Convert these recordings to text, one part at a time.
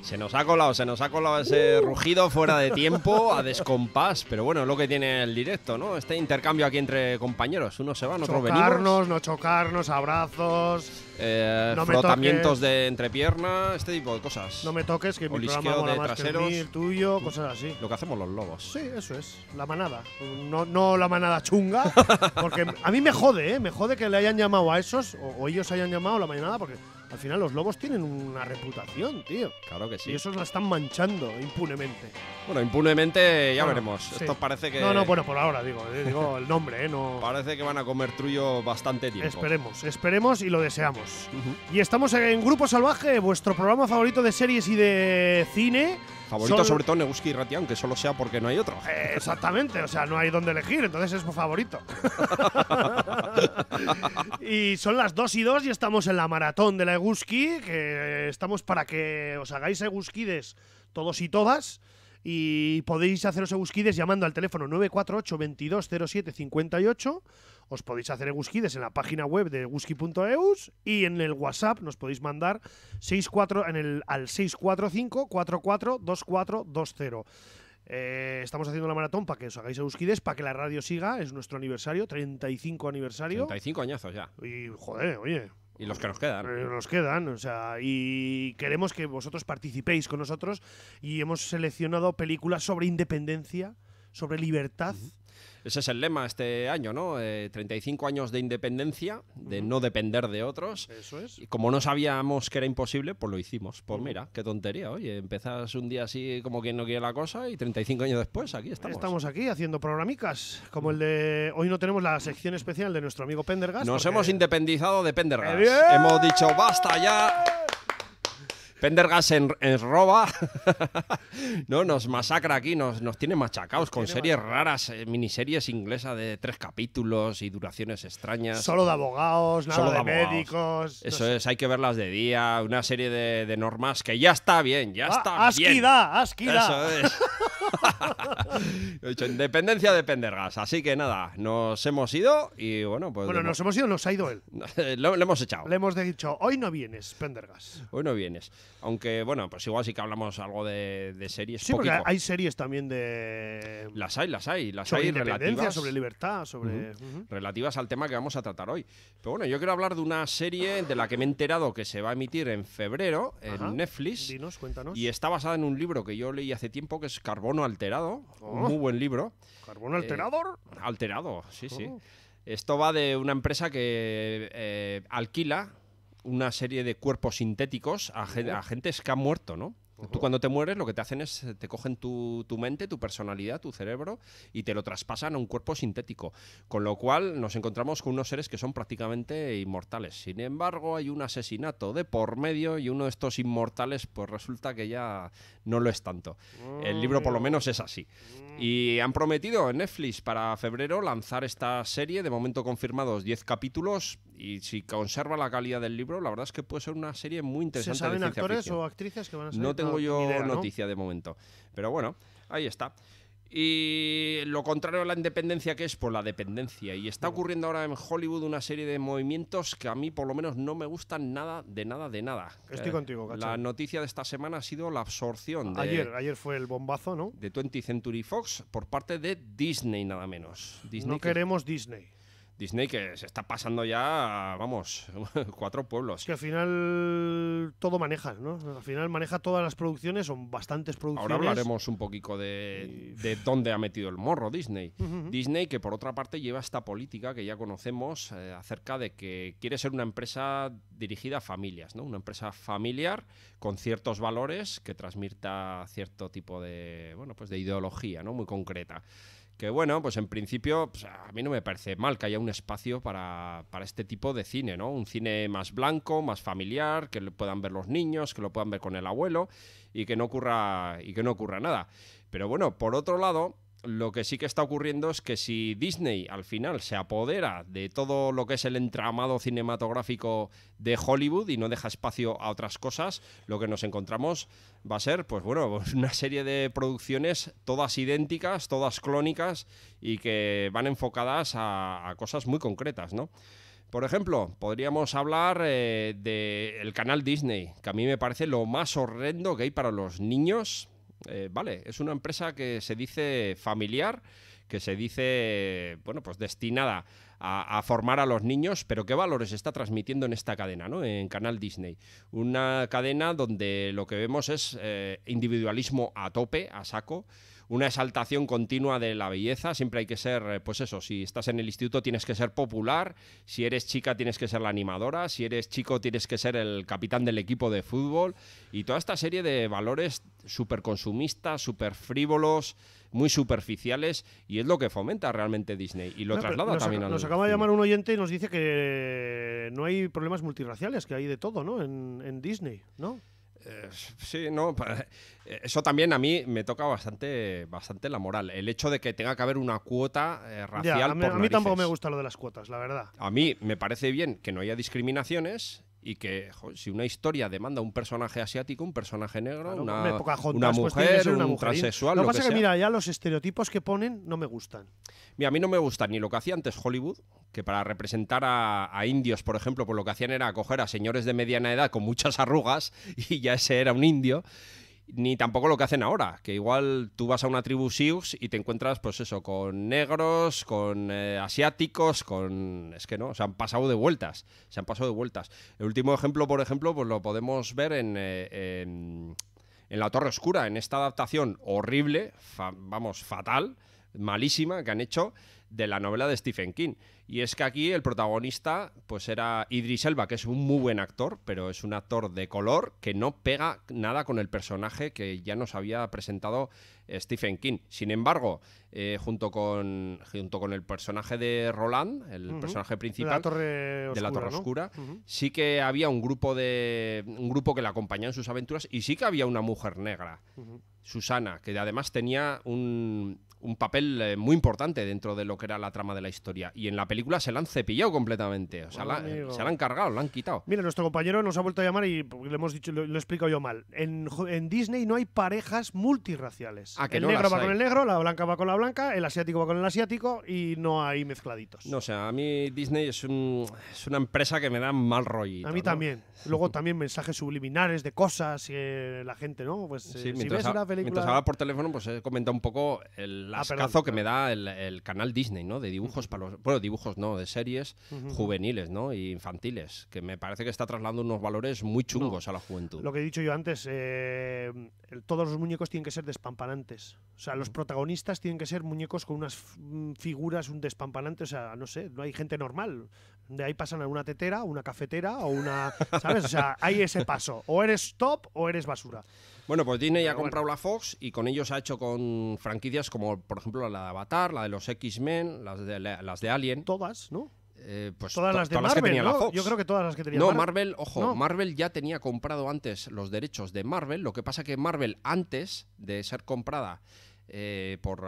Se nos ha colado ese rugido fuera de tiempo, a descompás, pero bueno, es lo que tiene el directo, ¿no? Este intercambio aquí entre compañeros, unos se van, otros venimos. No chocarnos, abrazos, no frotamientos de entrepierna, este tipo de cosas. No me toques, que mi programa Olisqueo mola de más traseros. que el tuyo, cosas así. Lo que hacemos los lobos. Sí, eso es, la manada. No la manada chunga, porque a mí me jode, me jode que le hayan llamado a esos, o ellos hayan llamado la manada, porque al final los lobos tienen una reputación, tío. Claro que sí. Y esos la están manchando impunemente. Bueno, impunemente ya Bueno, veremos. sí. Esto parece que… No, bueno, por ahora digo el nombre, no… Parece que van a comer trullo bastante tiempo. Esperemos y lo deseamos. Y estamos en Grupo Salvaje, vuestro programa favorito de series y de cine. Favorito sobre todo Neguski y Ratia, aunque solo sea porque no hay otro. Exactamente, o sea, no hay dónde elegir, entonces es mi favorito. Y son las 2:02 y estamos en la maratón de la Eguski, que estamos para que os hagáis eguskides todos y todas. Y podéis haceros eguskides llamando al teléfono 948 22 07 58. Os podéis hacer eguskides en la página web de eguski.eus y en el WhatsApp nos podéis mandar al 645 44 2420. Estamos haciendo la maratón para que os hagáis eguskides, para que la radio siga. Es nuestro aniversario, 35 aniversario. 35 añazos ya. Y joder, oye. Y los que nos quedan. Nos quedan, o sea, y queremos que vosotros participéis con nosotros y hemos seleccionado películas sobre independencia, sobre libertad. Ese es el lema este año, ¿no? 35 años de independencia, de no depender de otros. Eso es. Y como no sabíamos que era imposible, pues lo hicimos. Pues mira, qué tontería. Oye, empezás un día así como quien no quiere la cosa y 35 años después aquí estamos. Estamos aquí haciendo programicas, como el de… Hoy no tenemos la sección especial de nuestro amigo Pendergast. Nos hemos independizado de Pendergast. ¡Bien! Hemos dicho, basta ya. Pendergast en roba, no, nos masacra aquí, nos tiene machacados con series raras, miniseries inglesas de 3 capítulos y duraciones extrañas. Solo de abogados, nada Solo de de abogados. médicos. Eso es, hay que verlas de día, una serie de normas que ya está bien, ya está bien. ¡Asquida! Eso es. He dicho, independencia de Pendergast, así que nada, nos hemos ido y bueno, pues… Bueno, nos hemos ido, nos ha ido él. lo hemos echado. Le hemos dicho, hoy no vienes, Pendergast. Hoy no vienes. Aunque, bueno, pues igual sí que hablamos algo de series. Sí, poquito. porque hay series también de… Las hay sobre independencia, relativas, sobre libertad, sobre… relativas al tema que vamos a tratar hoy. Pero bueno, yo quiero hablar de una serie de la que me he enterado que se va a emitir en febrero en Netflix. Dinos, cuéntanos. Y está basada en un libro que yo leí hace tiempo, que es Carbono Alterado. Un muy buen libro. ¿Carbono alterador? Alterado, sí. Esto va de una empresa que alquila una serie de cuerpos sintéticos a gentes que han muerto, ¿no? Tú cuando te mueres lo que te hacen es te cogen tu mente, tu personalidad, tu cerebro y te lo traspasan a un cuerpo sintético. Con lo cual nos encontramos con unos seres que son prácticamente inmortales. Sin embargo, hay un asesinato de por medio y uno de estos inmortales pues resulta que ya no lo es tanto. El libro por lo menos es así. Y han prometido en Netflix para febrero lanzar esta serie, de momento confirmados 10 capítulos, y si conserva la calidad del libro, la verdad es que puede ser una serie muy interesante. ¿Se saben de ciencia actores ficción. o actrices que van a salir? No tengo yo idea, noticia de momento, pero bueno, ahí está. Y lo contrario a la independencia, que es pues la dependencia. Y está ocurriendo ahora en Hollywood una serie de movimientos que a mí por lo menos no me gustan nada. Estoy contigo, Cacho. La noticia de esta semana ha sido la absorción Ayer fue el bombazo, ¿no? de 20th Century Fox por parte de Disney, nada menos. No queremos Disney. Disney que se está pasando ya, vamos, 4 pueblos. Es que al final todo maneja, ¿no? Al final maneja todas las producciones, son bastantes producciones. Ahora hablaremos un poquito de dónde ha metido el morro Disney. Disney, que por otra parte lleva esta política que ya conocemos acerca de que quiere ser una empresa dirigida a familias, ¿no? Una empresa familiar con ciertos valores que transmita cierto tipo de, bueno, pues de ideología, ¿no? Muy concreta. Que bueno, pues en principio pues a mí no me parece mal que haya un espacio para este tipo de cine, ¿no? Un cine más blanco, más familiar, que lo puedan ver los niños, que lo puedan ver con el abuelo y que no ocurra nada. Pero bueno, por otro lado, lo que sí que está ocurriendo es que si Disney al final se apodera de todo lo que es el entramado cinematográfico de Hollywood y no deja espacio a otras cosas, lo que nos encontramos va a ser, pues bueno, una serie de producciones todas idénticas, todas clónicas y que van enfocadas a cosas muy concretas, ¿no? Por ejemplo, podríamos hablar del canal Disney, que a mí me parece lo más horrendo que hay para los niños. Vale, es una empresa que se dice familiar, que se dice, bueno, pues destinada a formar a los niños, pero ¿qué valores está transmitiendo en esta cadena, ¿no? En Canal Disney. Una cadena donde lo que vemos es individualismo a tope, a saco, una exaltación continua de la belleza. Siempre hay que ser, pues eso, si estás en el instituto tienes que ser popular, si eres chica tienes que ser la animadora, si eres chico tienes que ser el capitán del equipo de fútbol, y toda esta serie de valores súper consumistas, súper frívolos, muy superficiales, y es lo que fomenta realmente Disney y lo traslada también al Nos acaba de llamar un oyente y nos dice que no hay problemas multirraciales, que hay de todo, ¿no? En Disney, ¿no? Sí, no, eso también a mí me toca bastante la moral. El hecho de que tenga que haber una cuota racial. Ya, a mí tampoco me gusta lo de las cuotas, la verdad. A mí me parece bien que no haya discriminaciones y que si una historia demanda un personaje asiático, un personaje negro, claro, una mujer, un transexual, lo que lo pasa que es que, sea. mira, ya los estereotipos que ponen no me gustan. Mira, a mí no me gusta ni lo que hacía antes Hollywood, que para representar a indios, por ejemplo, pues lo que hacían era coger a señores de mediana edad con muchas arrugas y ya ese era un indio. Ni tampoco lo que hacen ahora, que igual tú vas a una tribu Sioux y te encuentras, pues eso, con negros, con asiáticos, con... Es que no, se han pasado de vueltas, El último ejemplo, por ejemplo, pues lo podemos ver en La Torre Oscura, en esta adaptación horrible, fatal, malísima, que han hecho de la novela de Stephen King. Y es que aquí el protagonista pues era Idris Elba, que es un muy buen actor, pero es un actor de color que no pega nada con el personaje que ya nos había presentado Stephen King. Sin embargo, junto con el personaje de Roland, el personaje principal de la Torre ¿no? Oscura, sí que había un grupo que le acompañaba en sus aventuras, y sí que había una mujer negra, Susana, que además tenía un papel muy importante dentro de lo que era la trama de la historia. Y en la película se la han cepillado completamente. O sea, se la han cargado, la han quitado. Mira, nuestro compañero nos ha vuelto a llamar y le hemos dicho, lo he explicado yo mal. En Disney no hay parejas multirraciales. Que el no negro va hay. con el negro, la blanca va con la blanca, el asiático va con el asiático y no hay mezcladitos. No, o sea, a mí Disney es una empresa que me da mal rollito. A mí también. Luego también mensajes subliminares de cosas y la gente, ¿no? Pues sí, si ves una película... Mientras hablaba por teléfono, pues he comentado un poco el ascazo que me da el canal Disney, ¿no? De dibujos para los... Bueno, dibujos no, de series juveniles, ¿no? Y infantiles, que me parece que está trasladando unos valores muy chungos a la juventud. Lo que he dicho yo antes, todos los muñecos tienen que ser despampanantes. O sea, los protagonistas tienen que ser muñecos con unas figuras, un despampanante. O sea, no sé, no hay gente normal. De ahí pasan a una tetera, una cafetera o una... ¿Sabes? O sea, hay ese paso. O eres top o eres basura. Bueno, pues Disney ha comprado la Fox y con ellos ha hecho con franquicias como, por ejemplo, la de Avatar, la de los X-Men, las de Alien. Todas, ¿no? Pues todas las de todas Marvel, las que tenía ¿no? la Fox. Yo creo que todas las que tenía Marvel, ojo, no. Marvel ya tenía comprado antes los derechos de Marvel. Lo que pasa que Marvel, antes de ser comprada por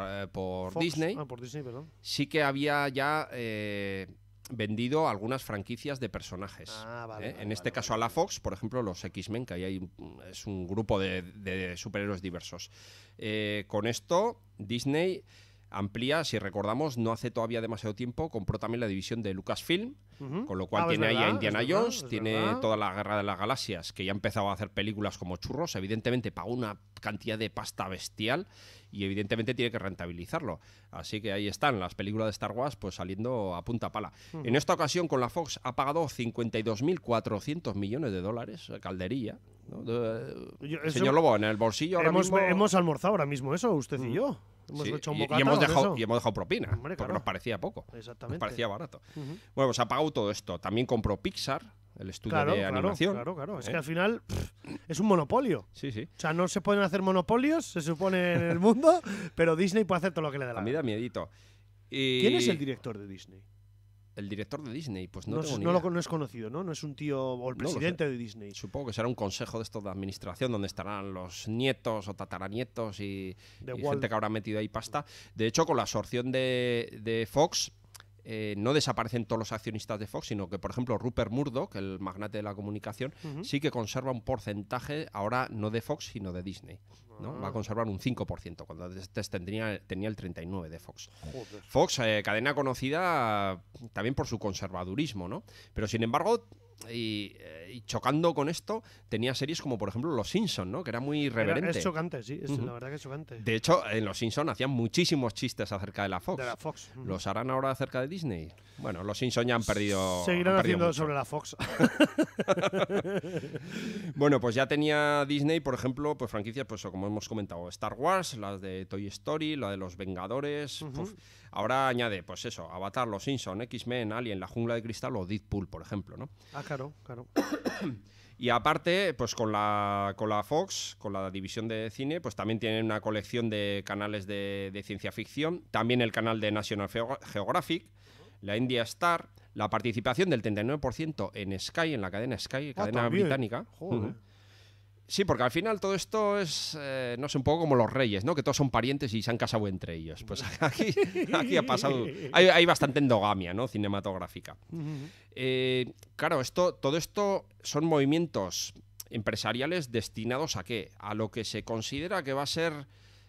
Fox, Disney, por Disney, perdón, sí que había ya vendido algunas franquicias de personajes. En este caso a la Fox, por ejemplo, los X-Men, que ahí es un grupo de superhéroes diversos. Con esto, Disney amplía, si recordamos, no hace todavía demasiado tiempo, compró también la división de Lucasfilm, con lo cual tiene ahí a Indiana Jones, tiene toda la Guerra de las Galaxias, que ya empezaba a hacer películas como churros. Evidentemente pagó una cantidad de pasta bestial y evidentemente tiene que rentabilizarlo. Así que ahí están las películas de Star Wars pues saliendo a punta pala. En esta ocasión con la Fox ha pagado 52.400 millones de dólares, calderilla, ¿no? Señor Lobo, en el bolsillo ahora mismo... Hemos almorzado ahora mismo eso, usted y yo. Hemos hecho un bocata y hemos dejado propina, hombre, porque nos parecía poco. Exactamente. Nos parecía barato. Bueno, pues ha pagado todo esto. También compró Pixar, el estudio de animación. Claro. Es que al final es un monopolio. Sí. O sea, no se pueden hacer monopolios, se supone, en el mundo, pero Disney puede hacer todo lo que le dé la gana. A mí da miedito. ¿Quién es el director de Disney? El director de Disney, pues no tengo ni idea. No es conocido, ¿no? No es un tío o el presidente de Disney. Supongo que será un consejo de esto de administración donde estarán los nietos o tataranietos y gente que habrá metido ahí pasta. De hecho, con la absorción de Fox, no desaparecen todos los accionistas de Fox, sino que, por ejemplo, Rupert Murdoch, el magnate de la comunicación, sí que conserva un porcentaje, ahora no de Fox, sino de Disney, ¿no? Va a conservar un 5%, cuando antes tenía el 39% de Fox. Joder. Fox, cadena conocida también por su conservadurismo, ¿no? Pero, sin embargo, y chocando con esto, tenía series como, por ejemplo, Los Simpson, ¿no? Que era muy irreverente. Es chocante, sí, la verdad que es chocante. De hecho, en Los Simpson hacían muchísimos chistes acerca de la Fox. De la Fox. ¿Los harán ahora acerca de Disney? Bueno, Los Simpson ya han perdido. Seguirán haciendo mucho sobre la Fox. Bueno, pues ya tenía Disney, por ejemplo, pues franquicias, pues como hemos comentado, Star Wars, las de Toy Story, la de Los Vengadores. Ahora añade, pues eso, Avatar, Los Simpson, X-Men, Alien, La Jungla de Cristal o Deadpool, por ejemplo, ¿no? Ah, claro, claro. Y aparte, pues con la Fox, con la división de cine, pues también tienen una colección de canales de ciencia ficción, también el canal de National Geographic, la India Star, la participación del 39% en Sky, en la cadena Sky, cadena británica. Joder. Sí, porque al final todo esto es, no sé, un poco como los reyes, ¿no? Que todos son parientes y se han casado entre ellos. Pues aquí ha pasado. Hay bastante endogamia, ¿no? Cinematográfica. Claro, todo esto son movimientos empresariales destinados ¿a qué? A lo que se considera que va a ser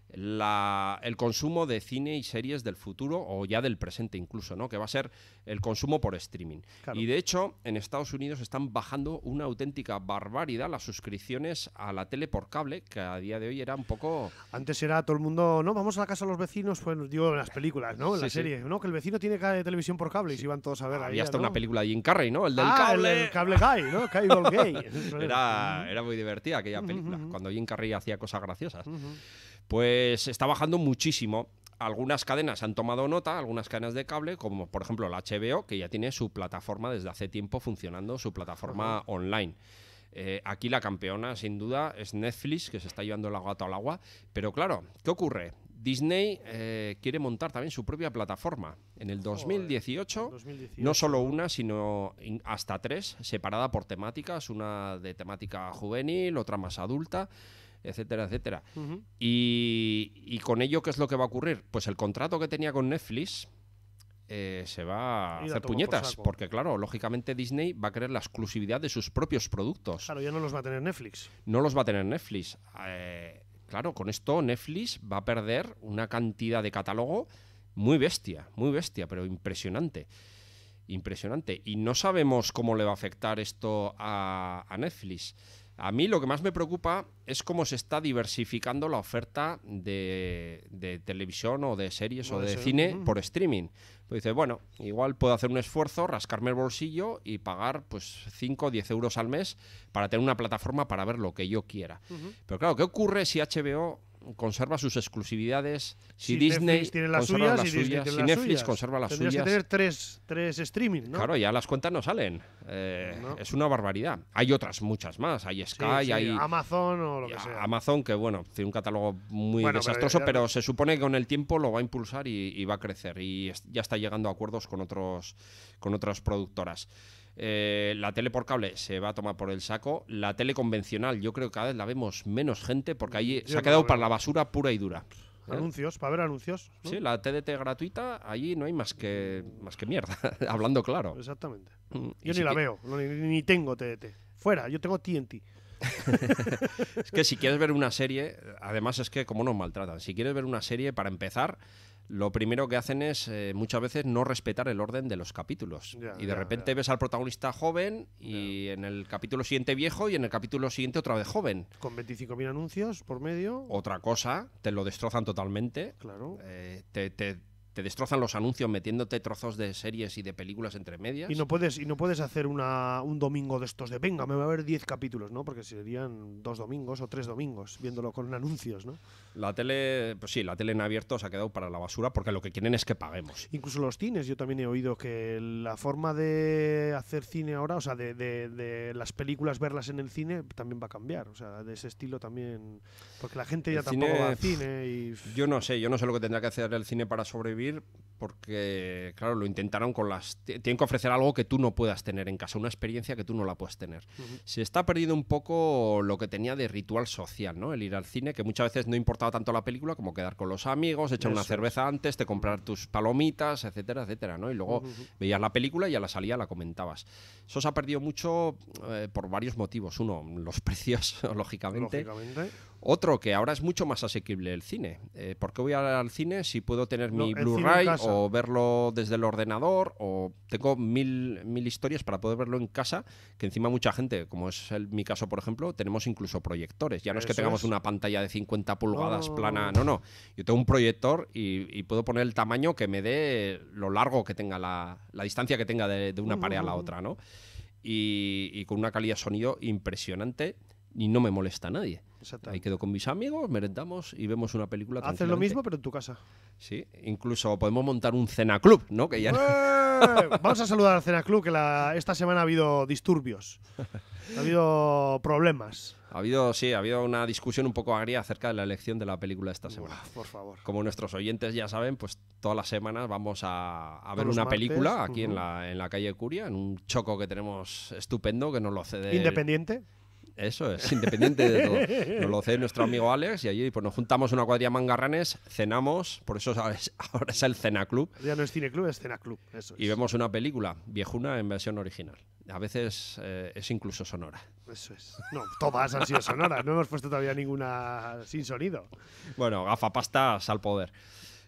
el consumo de cine y series del futuro o ya del presente incluso, ¿no? Que va a ser el consumo por streaming. Claro. Y de hecho, en Estados Unidos están bajando una auténtica barbaridad las suscripciones a la tele por cable, que a día de hoy era un poco... Antes era todo el mundo, ¿no? Vamos a la casa de los vecinos, pues digo en las películas, ¿no? En la Sí, serie, ¿no? Que el vecino tiene televisión por cable y se iban todos a ver ahí. Había hasta ¿no? una película de Jim Carrey, ¿no? El del cable. El cable gay, ¿no? Cable gay. Era muy divertida aquella película, cuando Jim Carrey hacía cosas graciosas. Pues está bajando muchísimo. Algunas cadenas han tomado nota, algunas cadenas de cable, como por ejemplo la HBO, que ya tiene su plataforma desde hace tiempo funcionando, su plataforma online. Aquí la campeona, sin duda, es Netflix, que se está llevando el gato al agua. Pero claro, ¿qué ocurre? Disney quiere montar también su propia plataforma. En el 2018, no solo una, sino hasta 3, separada por temáticas, una de temática juvenil, otra más adulta, etcétera, etcétera. Y con ello, ¿qué es lo que va a ocurrir? Pues el contrato que tenía con Netflix se va a hacer puñetas, porque claro, lógicamente Disney va a querer la exclusividad de sus propios productos. Claro, ya no los va a tener Netflix. No los va a tener Netflix. Claro, con esto Netflix va a perder una cantidad de catálogo muy bestia, pero impresionante. Impresionante. Y no sabemos cómo le va a afectar esto a Netflix. A mí lo que más me preocupa es cómo se está diversificando la oferta de televisión o de series o de cine por streaming. Pues dice, bueno, igual puedo hacer un esfuerzo, rascarme el bolsillo y pagar pues 5 o 10 euros al mes para tener una plataforma para ver lo que yo quiera. Pero claro, ¿qué ocurre si HBO conserva sus exclusividades, si Disney tiene las conserva suyas, las suyas, si Netflix conserva las Tendrías suyas? que tener tres streaming, ¿no? Claro, ya las cuentas no salen. No. Es una barbaridad. Hay otras muchas más. Hay Sky, hay Amazon o lo que sea. Amazon, que bueno, tiene un catálogo muy desastroso, pero se supone que con el tiempo lo va a impulsar y va a crecer. Y ya está llegando a acuerdos con otras productoras. La tele por cable se va a tomar por el saco. La tele convencional, yo creo que cada vez la vemos menos gente, porque ahí se ha quedado para la basura pura y dura. Anuncios, para ver anuncios, ¿no? Sí, la TDT gratuita, allí no hay más que mierda, hablando claro. Exactamente. Y Yo ni la veo, ni tengo TDT. Fuera, yo tengo TNT. Es que si quieres ver una serie, además es que como nos maltratan, si quieres ver una serie, para empezar, lo primero que hacen es muchas veces no respetar el orden de los capítulos. Y de repente ves al protagonista joven y en el capítulo siguiente viejo y en el capítulo siguiente otra vez joven. Con 25.000 anuncios por medio. Otra cosa, te lo destrozan totalmente. Claro. Te destrozan los anuncios metiéndote trozos de series y de películas entre medias. Y no puedes hacer un domingo de estos de venga, me va a ver 10 capítulos, ¿no? Porque serían 2 domingos o 3 domingos viéndolo con anuncios, ¿no? La tele, pues sí, la tele en abierto se ha quedado para la basura porque lo que quieren es que paguemos. Incluso los cines, yo también he oído que la forma de hacer cine ahora, o sea, de las películas verlas en el cine también va a cambiar, o sea, de ese estilo también, porque la gente ya tampoco va al cine y... Yo no sé lo que tendrá que hacer el cine para sobrevivir, ocurrir porque, claro, lo intentaron con las... Tienen que ofrecer algo que tú no puedas tener en casa, una experiencia que tú no la puedes tener. Se está perdiendo un poco lo que tenía de ritual social, ¿no? El ir al cine, que muchas veces no importaba tanto la película como quedar con los amigos, echar una cerveza antes, te comprar tus palomitas, etcétera, etcétera, ¿no? Y luego veías la película y a la salida la comentabas. Eso se ha perdido mucho por varios motivos. Uno, los precios, lógicamente. Otro, que ahora es mucho más asequible el cine. ¿Por qué voy al cine si puedo tener mi Blu-ray o verlo desde el ordenador? O tengo mil historias para poder verlo en casa, que encima mucha gente, como es mi caso, por ejemplo, tenemos incluso proyectores. Ya no es que tengamos una pantalla de 50 pulgadas plana, no. Yo tengo un proyector y puedo poner el tamaño que me dé lo largo que tenga la distancia que tenga de una pared a la otra, ¿no? Y con una calidad de sonido impresionante y no me molesta a nadie. Ahí quedo con mis amigos, merendamos y vemos una película. Haces lo mismo, pero en tu casa. Sí, incluso podemos montar un cena club, ¿no? Que ya... Vamos a saludar al cena club, que esta semana ha habido disturbios, ha habido problemas. Ha habido una discusión un poco agria acerca de la elección de la película esta semana. Por favor. Como nuestros oyentes ya saben, pues todas las semanas vamos a ver una película aquí en la calle Curia, en un choco que tenemos estupendo que nos lo cede... ¿Independiente? Eso es, independiente de todo. Nos lo cede nuestro amigo Alex y allí pues nos juntamos una cuadrilla mangarranes, cenamos, por eso ahora es el Cena Club. Ya no es Cine Club, es Cena Club. Eso es. Y vemos una película viejuna en versión original. A veces es incluso sonora. Eso es. No, todas han sido sonoras, no hemos puesto todavía ninguna sin sonido. Bueno, gafapastas al poder.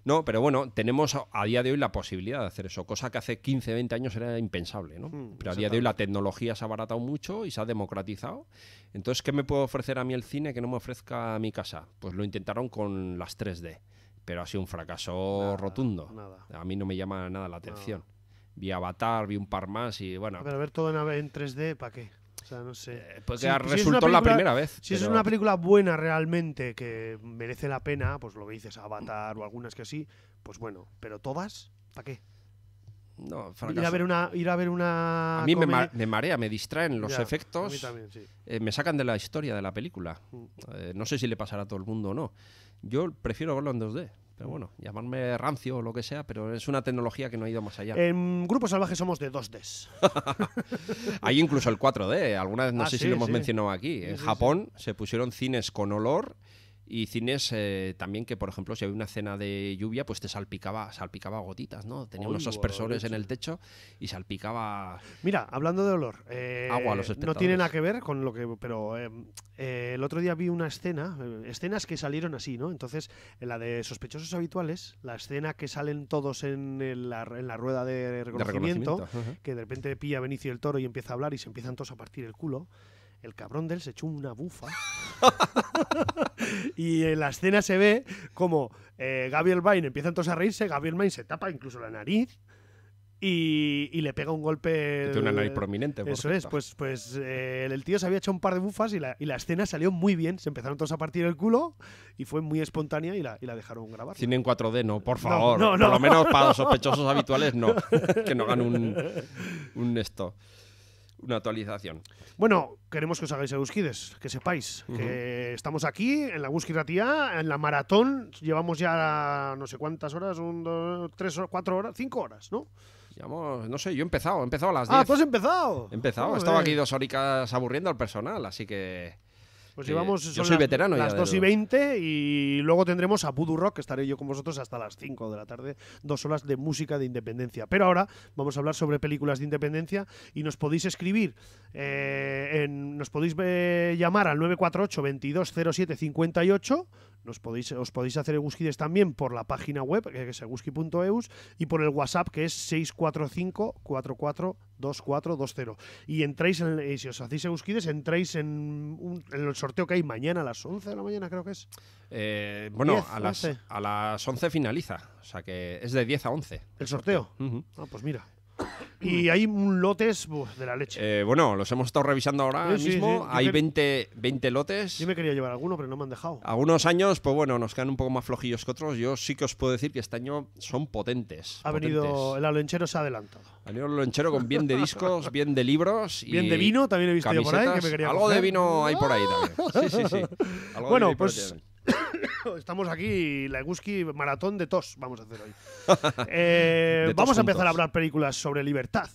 No, pero bueno, tenemos a día de hoy la posibilidad de hacer eso, cosa que hace 15, 20 años era impensable, ¿no? Pero a día de hoy la tecnología se ha abaratado mucho y se ha democratizado. Entonces, ¿qué me puede ofrecer a mí el cine que no me ofrezca a mi casa? Pues lo intentaron con las 3D, pero ha sido un fracaso rotundo. A mí no me llama nada la atención. Vi Avatar, vi un par más y bueno... Pero ver todo en 3D, ¿para qué? O sea, no sé. Pues que resultó la primera vez. Si es una película buena realmente, que merece la pena, pues lo que dices, Avatar o algunas que sí, pues bueno. Pero todas, ¿para qué? No, fracaso. Ir a ver una a mí me marea, me distraen los efectos. A mí también, sí. Me sacan de la historia de la película. No sé si le pasará a todo el mundo o no. Yo prefiero verlo en 2D. Pero bueno, llamarme rancio o lo que sea, pero es una tecnología que no ha ido más allá. En Grupo Salvaje somos de 2Ds. Hay incluso el 4D. Alguna vez no sé si lo hemos mencionado aquí. En Japón se pusieron cines con olor y cines también que, por ejemplo, si había una escena de lluvia, pues te salpicaba gotitas, ¿no? Tenía unos aspersores en el techo y salpicaba... Mira, hablando de olor, agua a los espectadores. No tiene nada que ver con lo que... Pero el otro día vi una escenas que salieron así, ¿no? Entonces, en la de Sospechosos Habituales, la escena que salen todos en la rueda de reconocimiento, que de repente pilla a Benicio del Toro y empieza a hablar y se empiezan todos a partir el culo. El cabrón de él se echó una bufa y en la escena se ve como Gabriel Byrne empiezan todos a reírse, Gabriel Byrne se tapa incluso la nariz y le pega un golpe. Tiene una nariz prominente. Eso es, pues el tío se había hecho un par de bufas y la escena salió muy bien. Se empezaron todos a partir el culo y fue muy espontánea y la dejaron grabar. Cine en 4D, no, por favor. No. Por lo menos para los Sospechosos Habituales, no. Que no hagan una actualización. Bueno, queremos que os hagáis eguskides, que sepáis que estamos aquí en la Eguski Ratia, en la maratón. Llevamos ya no sé cuántas horas, 1, 2, 3, 4 horas, 5 horas, ¿no? Llevamos, no sé, yo he empezado a las 10. Ah, ¿tú has empezado? He empezado, he estado aquí 2 horitas aburriendo al personal, así que... Pues llevamos yo soy veterano las ya 2:20 y luego tendremos a Voodoo Rock, que estaré yo con vosotros hasta las 5 de la tarde, 2 horas de música de independencia. Pero ahora vamos a hablar sobre películas de independencia y nos podéis escribir, nos podéis llamar al 948 22 07 58. Os podéis hacer eguskides también por la página web, que es eguski.eus, y por el WhatsApp, que es 645 44 2420. Y entráis, si os hacéis eguskides, entráis en el sorteo que hay mañana a las 11 de la mañana, creo que es. Bueno, 10, a las 11 finaliza, o sea que es de 10 a 11. ¿El sorteo? Pues mira. Y hay lotes de la leche. Bueno, los hemos estado revisando ahora mismo. Sí. Hay 20 lotes. Yo me quería llevar alguno, pero no me han dejado. Algunos años, pues bueno, nos quedan un poco más flojillos que otros. Yo sí que os puedo decir que este año son potentes. Venido el Alenchero, se ha adelantado. Ha venido el Alenchero con bien de discos, bien de libros. Bien de vino, también he visto yo por ahí. Que me quería algo coger. de vino hay por ahí también. Sí. Bueno, pues Estamos aquí, la Eguski maratón de tos, vamos a hacer hoy. De Vamos tos a empezar a juntos. hablar películas sobre libertad,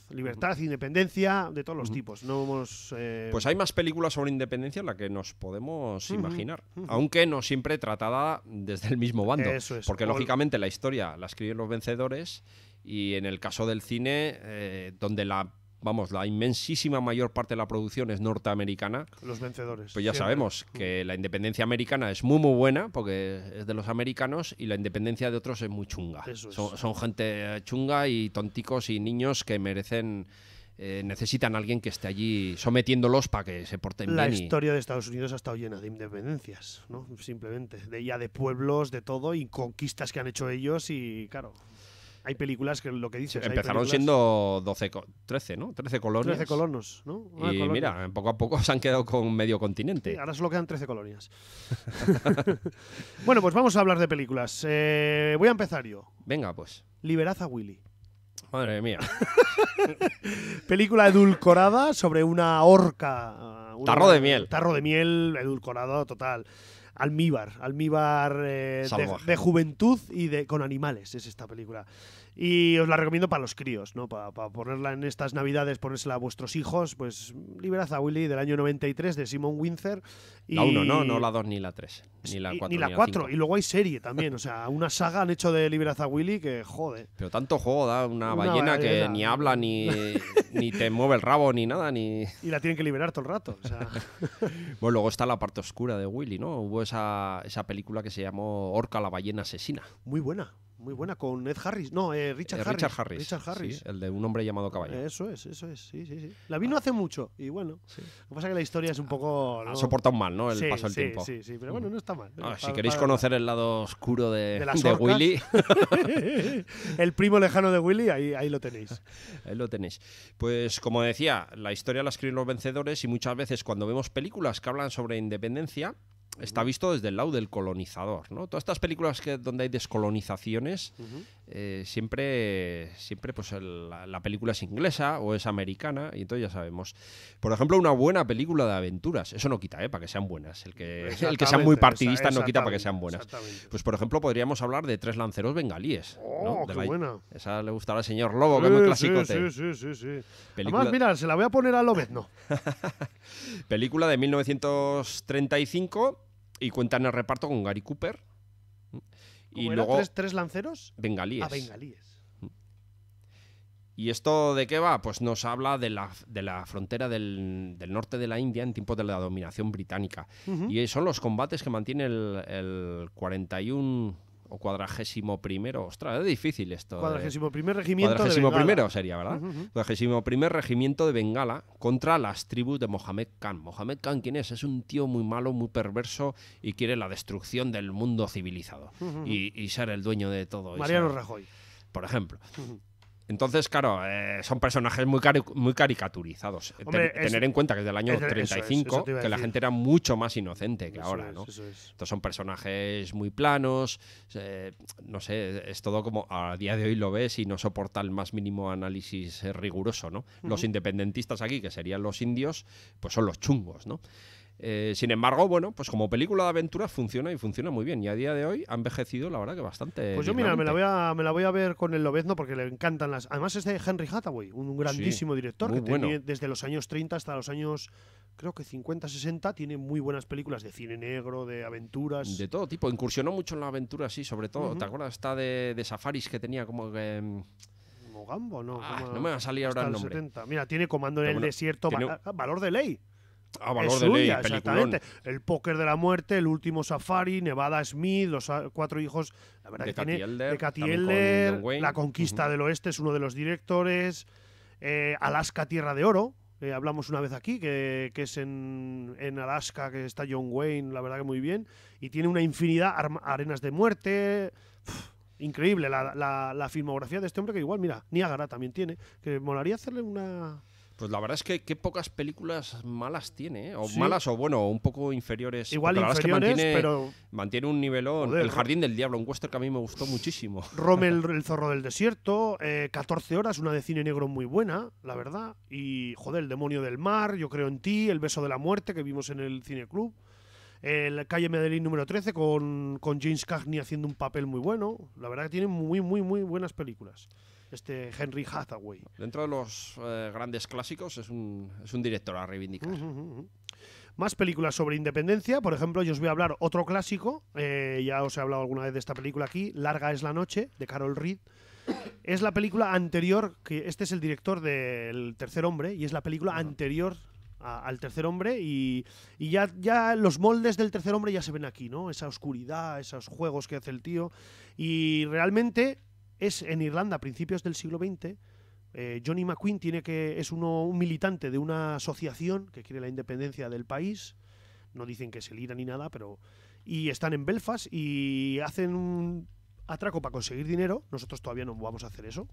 independencia, de todos los tipos. No hemos, Pues hay más películas sobre independencia en las que nos podemos Ujú, imaginar, ujú. aunque no siempre tratada desde el mismo bando. Eso es. Porque lógicamente la historia la escriben los vencedores y en el caso del cine, donde la inmensísima mayor parte de la producción es norteamericana, Los vencedores. pues ya siempre. sabemos que la independencia americana es muy muy buena porque es de los americanos y la independencia de otros es muy chunga. Eso es. Son gente chunga y tonticos y niños que merecen, necesitan a alguien que esté allí sometiéndolos para que se porten La bien. historia de Estados Unidos ha estado llena de independencias, ¿no? Simplemente. De pueblos, de todo, y conquistas que han hecho ellos y, claro, hay películas que lo que dices. hay Empezaron películas- siendo 13, ¿no? 13 colonias. 13 colonos, ¿no? Una Y colonia. mira, poco a poco se han quedado con medio continente. Sí, ahora solo quedan 13 colonias. Bueno, pues vamos a hablar de películas. Voy a empezar yo. Venga, pues. Liberad a Willy. Madre mía. Película edulcorada sobre una orca. Tarro de miel. Tarro de miel edulcorado total. Almíbar Salvaje. de juventud y con animales es esta película. Y os la recomiendo para los críos, ¿no? Para ponerla en estas navidades, ponérsela a vuestros hijos. Pues Liberad a Willy del año 93 de Simon Windsor. Y... La 1, ¿no? No la 2 ni la 3. Ni la 4. Ni la 4. Y luego hay serie también. O sea, una saga han hecho de Liberad a Willy que jode. Pero tanto juego da una Una ballena que ballena. ni habla, ni te mueve el rabo, ni nada, ni... Y la tienen que liberar todo el rato. O sea, Bueno, luego está la parte oscura de Willy, ¿no? Hubo esa película que se llamó Orca la ballena asesina. muy buena, con Ed Harris. No, Richard Harris. Richard Harris. Richard Harris. Sí, el de Un hombre llamado caballo. Eso es, sí. La vi no hace mucho y bueno, lo que pasa es que la historia es un poco... Ha ¿no? soportado mal, ¿no? El Sí, paso del sí, tiempo. Sí, pero bueno, no está mal. Ah, si queréis conocer el lado oscuro de las orcas. Willy, el primo lejano de Willy, ahí lo tenéis. ahí lo tenéis. Pues como decía, la historia la escriben los vencedores y muchas veces cuando vemos películas que hablan sobre independencia, está visto desde el lado del colonizador, ¿no? Todas estas películas donde hay descolonizaciones, siempre pues la película es inglesa o es americana y entonces ya sabemos. Por ejemplo, una buena película de aventuras, eso no quita, para que sean buenas. El que sean muy partidistas no quita para que sean buenas. Pues por ejemplo, podríamos hablar de Tres lanceros bengalíes. Oh, ¿no? qué buena. Esa le gustará al señor Lobo, que es muy clasicote. Sí. Película, Además, mira, se la voy a poner a Lobezno. película de 1935 y cuenta en el reparto con Gary Cooper. Y ¿Cómo era? luego ¿Tres lanceros? bengalíes. Ah, bengalíes. ¿Y esto de qué va? Pues nos habla de la frontera del norte de la India en tiempos de la dominación británica. Y son los combates que mantiene el 41 o 41º. Ostras, es difícil esto. 41º regimiento de 41º Bengala. sería, ¿verdad? 41º regimiento de Bengala contra las tribus de Mohammed Khan. Mohammed Khan, ¿quién es? Es un tío muy malo, muy perverso y quiere la destrucción del mundo civilizado y ser el dueño de todo. Mariano Rajoy. Por ejemplo. Entonces, claro, son personajes muy caricaturizados. Hombre, Tener en cuenta que es del año eso 35, te iba a que la decir. gente era mucho más inocente que ahora, ¿no? Eso es. Estos son personajes muy planos, no sé, es todo como a día de hoy lo ves y no soporta el más mínimo análisis riguroso, ¿no? Los independentistas aquí, que serían los indios, pues son los chungos, ¿no? Sin embargo, bueno, pues como película de aventuras funciona y funciona muy bien. Y a día de hoy ha envejecido, la verdad, que bastante. Pues yo, mira, me dignamente. la voy a ver con el Lobezno porque le encantan las. Además, es de Henry Hathaway, un grandísimo director muy que bueno. desde los años 30 hasta los años, creo que 50, 60, tiene muy buenas películas de cine negro, de aventuras. De todo tipo. Incursionó mucho en la aventura, sí, sobre todo. ¿Te acuerdas esta de safaris que tenía como que. Mogambo, ¿no? No me va a salir ahora Hasta el nombre. 70. Mira, tiene Comando en Pero el bueno, desierto, tiene Valor de Ley. Valor Es de ley, suya, peliculón. exactamente. El póker de la muerte, El último safari, Nevada Smith, Los cuatro hijos. La verdad De que tiene Cathy Elder, de Cathy también con Elder, John Wayne. La conquista del oeste es uno de los directores. Alaska Tierra de Oro. Hablamos una vez aquí, que es en Alaska, que está John Wayne, la verdad que muy bien. Y tiene una infinidad, Arenas de muerte. Increíble la filmografía de este hombre, que igual, mira, Niágara también tiene. Que molaría hacerle una. Pues la verdad es que qué pocas películas malas tiene, ¿eh? O Sí. malas o bueno, un poco inferiores. Igual porque la verdad es que inferiores, pero mantiene un nivelón. Joder, El Jardín del Diablo, un western que a mí me gustó muchísimo. Rommel, el zorro del desierto, 14 horas, una de cine negro muy buena, la verdad. Y, joder, El demonio del mar, Yo creo en ti, El beso de la muerte, que vimos en el cineclub. El Calle Medellín número 13 con James Cagney haciendo un papel muy bueno. La verdad que tiene muy buenas películas. Henry Hathaway. Dentro de los grandes clásicos es un director a reivindicar. Más películas sobre independencia. Por ejemplo, yo os voy a hablar otro clásico. Ya os he hablado alguna vez de esta película aquí. Larga es la noche, de Carol Reed. Es la película anterior, que este es el director del Tercer Hombre, y es la película anterior al Tercer Hombre, y ya los moldes del Tercer Hombre ya se ven aquí, ¿no? Esa oscuridad, esos juegos que hace el tío. Y realmente es en Irlanda, a principios del siglo XX. Johnny McQueen es un militante de una asociación que quiere la independencia del país. No dicen que es el IRA ni nada, y están en Belfast y hacen un atraco para conseguir dinero. Nosotros todavía no vamos a hacer eso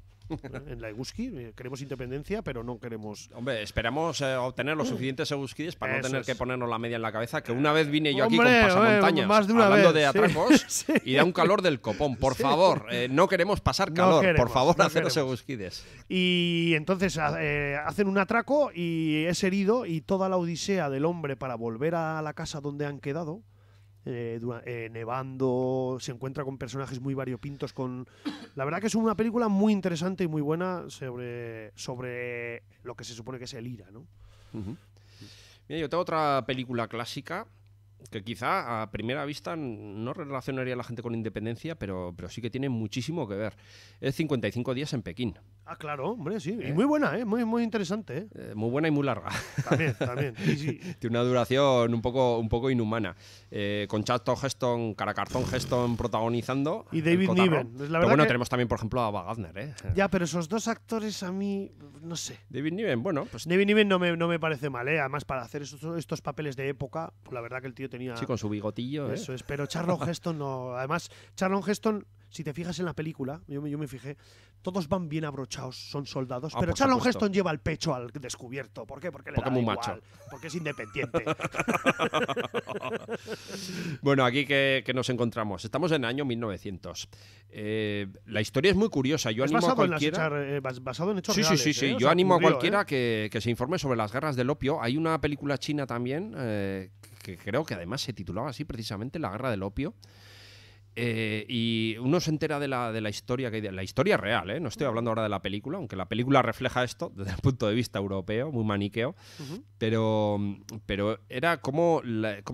en la Eguski. Queremos independencia, pero no queremos... Hombre, esperamos obtener los suficientes Eguskis para no tener que ponernos la media en la cabeza, que una vez vine yo aquí con pasamontañas más de una hablando vez, de atracos sí. y da un calor del copón. Por favor, no queremos pasar calor. Por favor, haceros Eguskides. Y entonces hacen un atraco y es herido, y toda la odisea del hombre para volver a la casa donde han quedado, nevando, se encuentra con personajes muy variopintos. La verdad que es una película muy interesante y muy buena sobre lo que se supone que es el IRA, ¿no? Mira, yo tengo otra película clásica que quizá a primera vista no relacionaría a la gente con independencia, pero sí que tiene muchísimo que ver. Es 55 días en Pekín. Ah, claro, hombre, sí. Y muy buena, muy interesante. Muy buena y muy larga. También. Sí. Tiene una duración un poco inhumana. Con Charlton Heston, Carlton Heston protagonizando. Y David Niven. Pero bueno, tenemos también, por ejemplo, a Ava Gardner. Ya, pero esos dos actores a mí, no sé. David Niven, bueno, pues... David Niven no me parece mal, Además, para hacer estos papeles de época, pues la verdad que el tío tenía... Sí, con su bigotillo. Eso es, pero Charlton Heston no. Además, Charlton Heston, si te fijas en la película, yo me fijé, todos van bien abrochados, son soldados, pero Charlton Heston lleva el pecho al descubierto. ¿Por qué? Porque le da muy igual, macho. porque es independiente. Bueno, aquí que nos encontramos. Estamos en el año 1900. La historia es muy curiosa. Yo animo a cualquiera... basado en hechos reales. Sí. Yo animo a cualquiera que se informe sobre las guerras del opio. Hay una película china también, que creo que además se titulaba así precisamente, La guerra del opio. Y uno se entera de la historia, la historia real, no estoy hablando ahora de la película, aunque la película refleja esto desde el punto de vista europeo, muy maniqueo, pero era cómo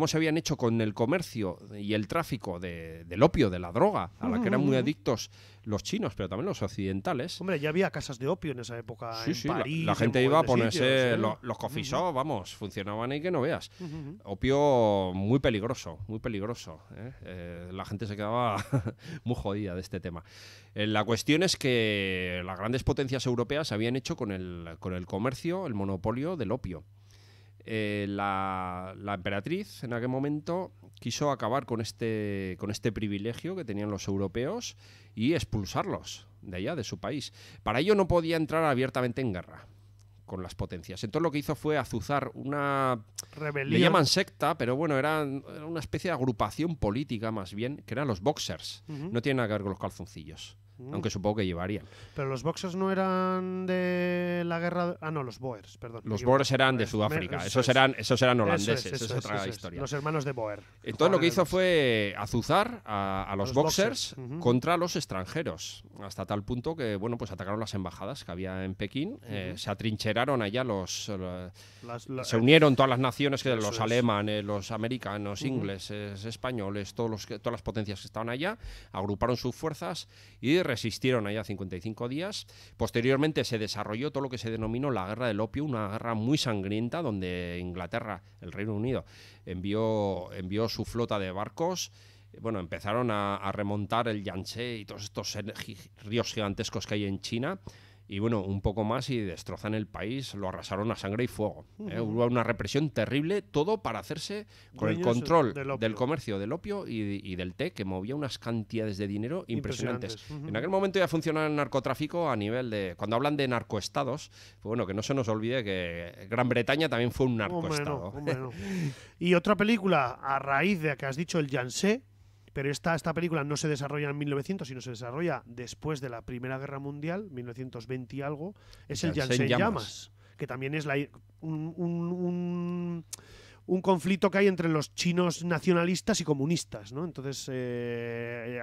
se habían hecho con el comercio y el tráfico del opio, de la droga, a la que eran muy adictos los chinos, pero también los occidentales. Hombre, ya había casas de opio en esa época, en París. La gente iba a ponerse los coffee shop, vamos, funcionaban ahí que no veas. Opio muy peligroso, muy peligroso. La gente se quedaba muy jodida de este tema. La cuestión es que las grandes potencias europeas habían hecho con el comercio el monopolio del opio. La emperatriz en aquel momento quiso acabar con este privilegio que tenían los europeos y expulsarlos de allá, de su país. Para ello no podía entrar abiertamente en guerra con las potencias. Entonces lo que hizo fue azuzar una rebelión. Le llaman secta, pero bueno, era una especie de agrupación política más bien, que eran los boxers. No tiene nada que ver con los calzoncillos. Aunque supongo que llevarían. Pero los boxers no eran de la guerra... Ah, no, los Boers, perdón. Los Boers eran de Sudáfrica. Esos eran holandeses. Eso es otra historia. Los hermanos de Boer. Entonces lo que hizo fue azuzar a los boxers contra los extranjeros. Hasta tal punto que, bueno, pues atacaron las embajadas que había en Pekín. Se atrincheraron allá se unieron todas las naciones, los alemanes, los americanos, ingleses, españoles, todas las potencias que estaban allá. Agruparon sus fuerzas y resistieron allá 55 días. Posteriormente se desarrolló todo lo que se denominó la guerra del opio, una guerra muy sangrienta donde Inglaterra, el Reino Unido, envió su flota de barcos. Bueno, empezaron a remontar el Yangtze y todos estos ríos gigantescos que hay en China. Y bueno, un poco más y destrozan el país, lo arrasaron a sangre y fuego. Hubo una represión terrible, todo para hacerse con el control del comercio del opio y del té, que movía unas cantidades de dinero impresionantes. En aquel momento ya funcionaba el narcotráfico a nivel de... Cuando hablan de narcoestados, pues bueno, que no se nos olvide que Gran Bretaña también fue un narcoestado. No. Y otra película, a raíz de que has dicho el Yangtze, pero esta película no se desarrolla en 1900, sino se desarrolla después de la Primera Guerra Mundial, 1920 y algo, es el Yangtze en llamas, que también es un conflicto que hay entre los chinos nacionalistas y comunistas, ¿no? Entonces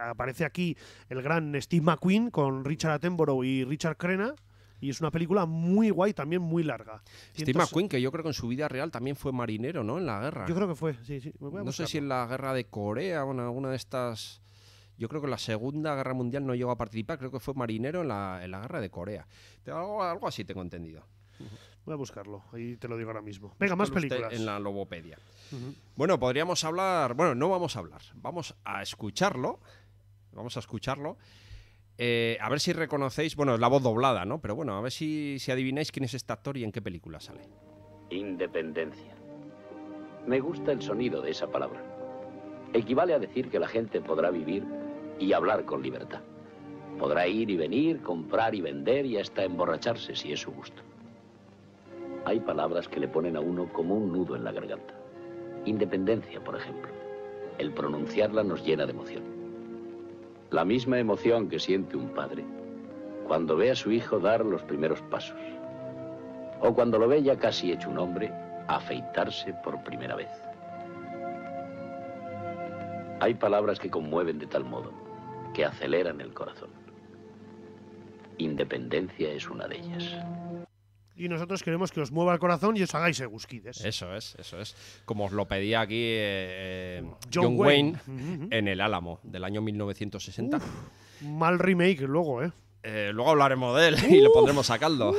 aparece aquí el gran Steve McQueen con Richard Attenborough y Richard Crenna, y es una película muy guay, también muy larga. Steve McQueen, que yo creo que en su vida real también fue marinero, ¿no? En la guerra. Yo creo que fue, sí. No sé si en la guerra de Corea o en alguna de estas... Yo creo que en la Segunda Guerra Mundial no llegó a participar, creo que fue marinero en la guerra de Corea. Algo así tengo entendido. Voy a buscarlo, ahí te lo digo ahora mismo. Venga, más películas. En la Logopedia. Bueno, podríamos hablar... Bueno, no vamos a hablar. Vamos a escucharlo. A ver si reconocéis... Bueno, es la voz doblada, ¿no? Pero bueno, a ver si adivináis quién es este actor y en qué película sale. Independencia. Me gusta el sonido de esa palabra. Equivale a decir que la gente podrá vivir y hablar con libertad. Podrá ir y venir, comprar y vender y hasta emborracharse si es su gusto. Hay palabras que le ponen a uno como un nudo en la garganta. Independencia, por ejemplo. El pronunciarla nos llena de emoción. La misma emoción que siente un padre cuando ve a su hijo dar los primeros pasos. O cuando lo ve ya casi hecho un hombre, afeitarse por primera vez. Hay palabras que conmueven de tal modo que aceleran el corazón. Independencia es una de ellas. Y nosotros queremos que os mueva el corazón y os hagáis egusquides. Eso es. Como os lo pedía aquí John Wayne en El Álamo, del año 1960. Mal remake luego, luego hablaremos de él y le pondremos a caldo.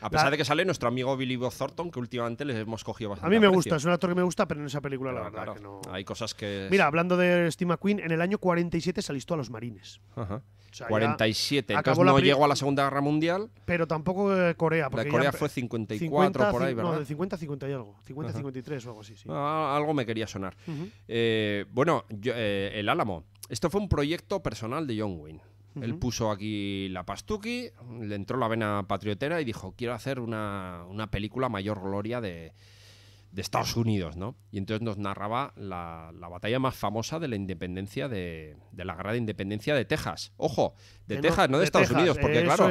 A pesar de que sale nuestro amigo Billy Bob Thornton, que últimamente les hemos cogido bastante. A mí me gusta, es un actor que me gusta, pero en esa película la verdad que no. Hay cosas que... Mira, hablando de Steve McQueen, en el año 47 se alistó a los marines. Ajá. O sea, 47, entonces no llegó a la Segunda Guerra Mundial. Pero tampoco Corea. Porque la Corea fue 54 por ahí, ¿verdad? No, de 50 a 50 y algo. 50 a 53 o algo así, sí. Algo me quería sonar. Bueno, El Álamo. Esto fue un proyecto personal de John Wayne. Él puso aquí la pastuqui, le entró la vena patriotera y dijo, quiero hacer una película mayor gloria de Estados Unidos, ¿no? Y entonces nos narraba la batalla más famosa de la independencia de la guerra de independencia de Texas. Ojo, de Texas, no de Estados Unidos, porque claro,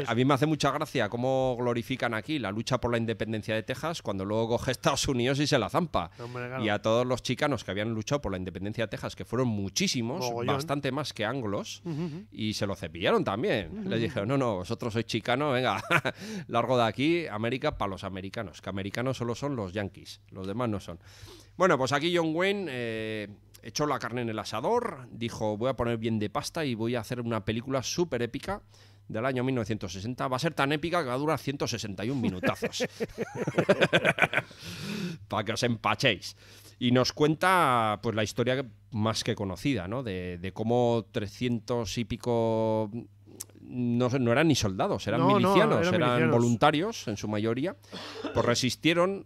a mí me hace mucha gracia cómo glorifican aquí la lucha por la independencia de Texas cuando luego coge Estados Unidos y se la zampa. Hombre, claro. Y a todos los chicanos que habían luchado por la independencia de Texas, que fueron muchísimos, bastante más que anglos, y se lo cepillaron también. Les dijeron, no, vosotros sois chicanos, venga, largo de aquí, América para los americanos, que americanos solo son los yankees. Los demás no son. Bueno, pues aquí John Wayne echó la carne en el asador, dijo, voy a poner bien de pasta y voy a hacer una película súper épica del año 1960. Va a ser tan épica que va a durar 161 minutazos. Para que os empachéis. Y nos cuenta pues la historia más que conocida, ¿no? De cómo 300 y pico... No eran ni soldados, eran milicianos, eran voluntarios en su mayoría. Pues resistieron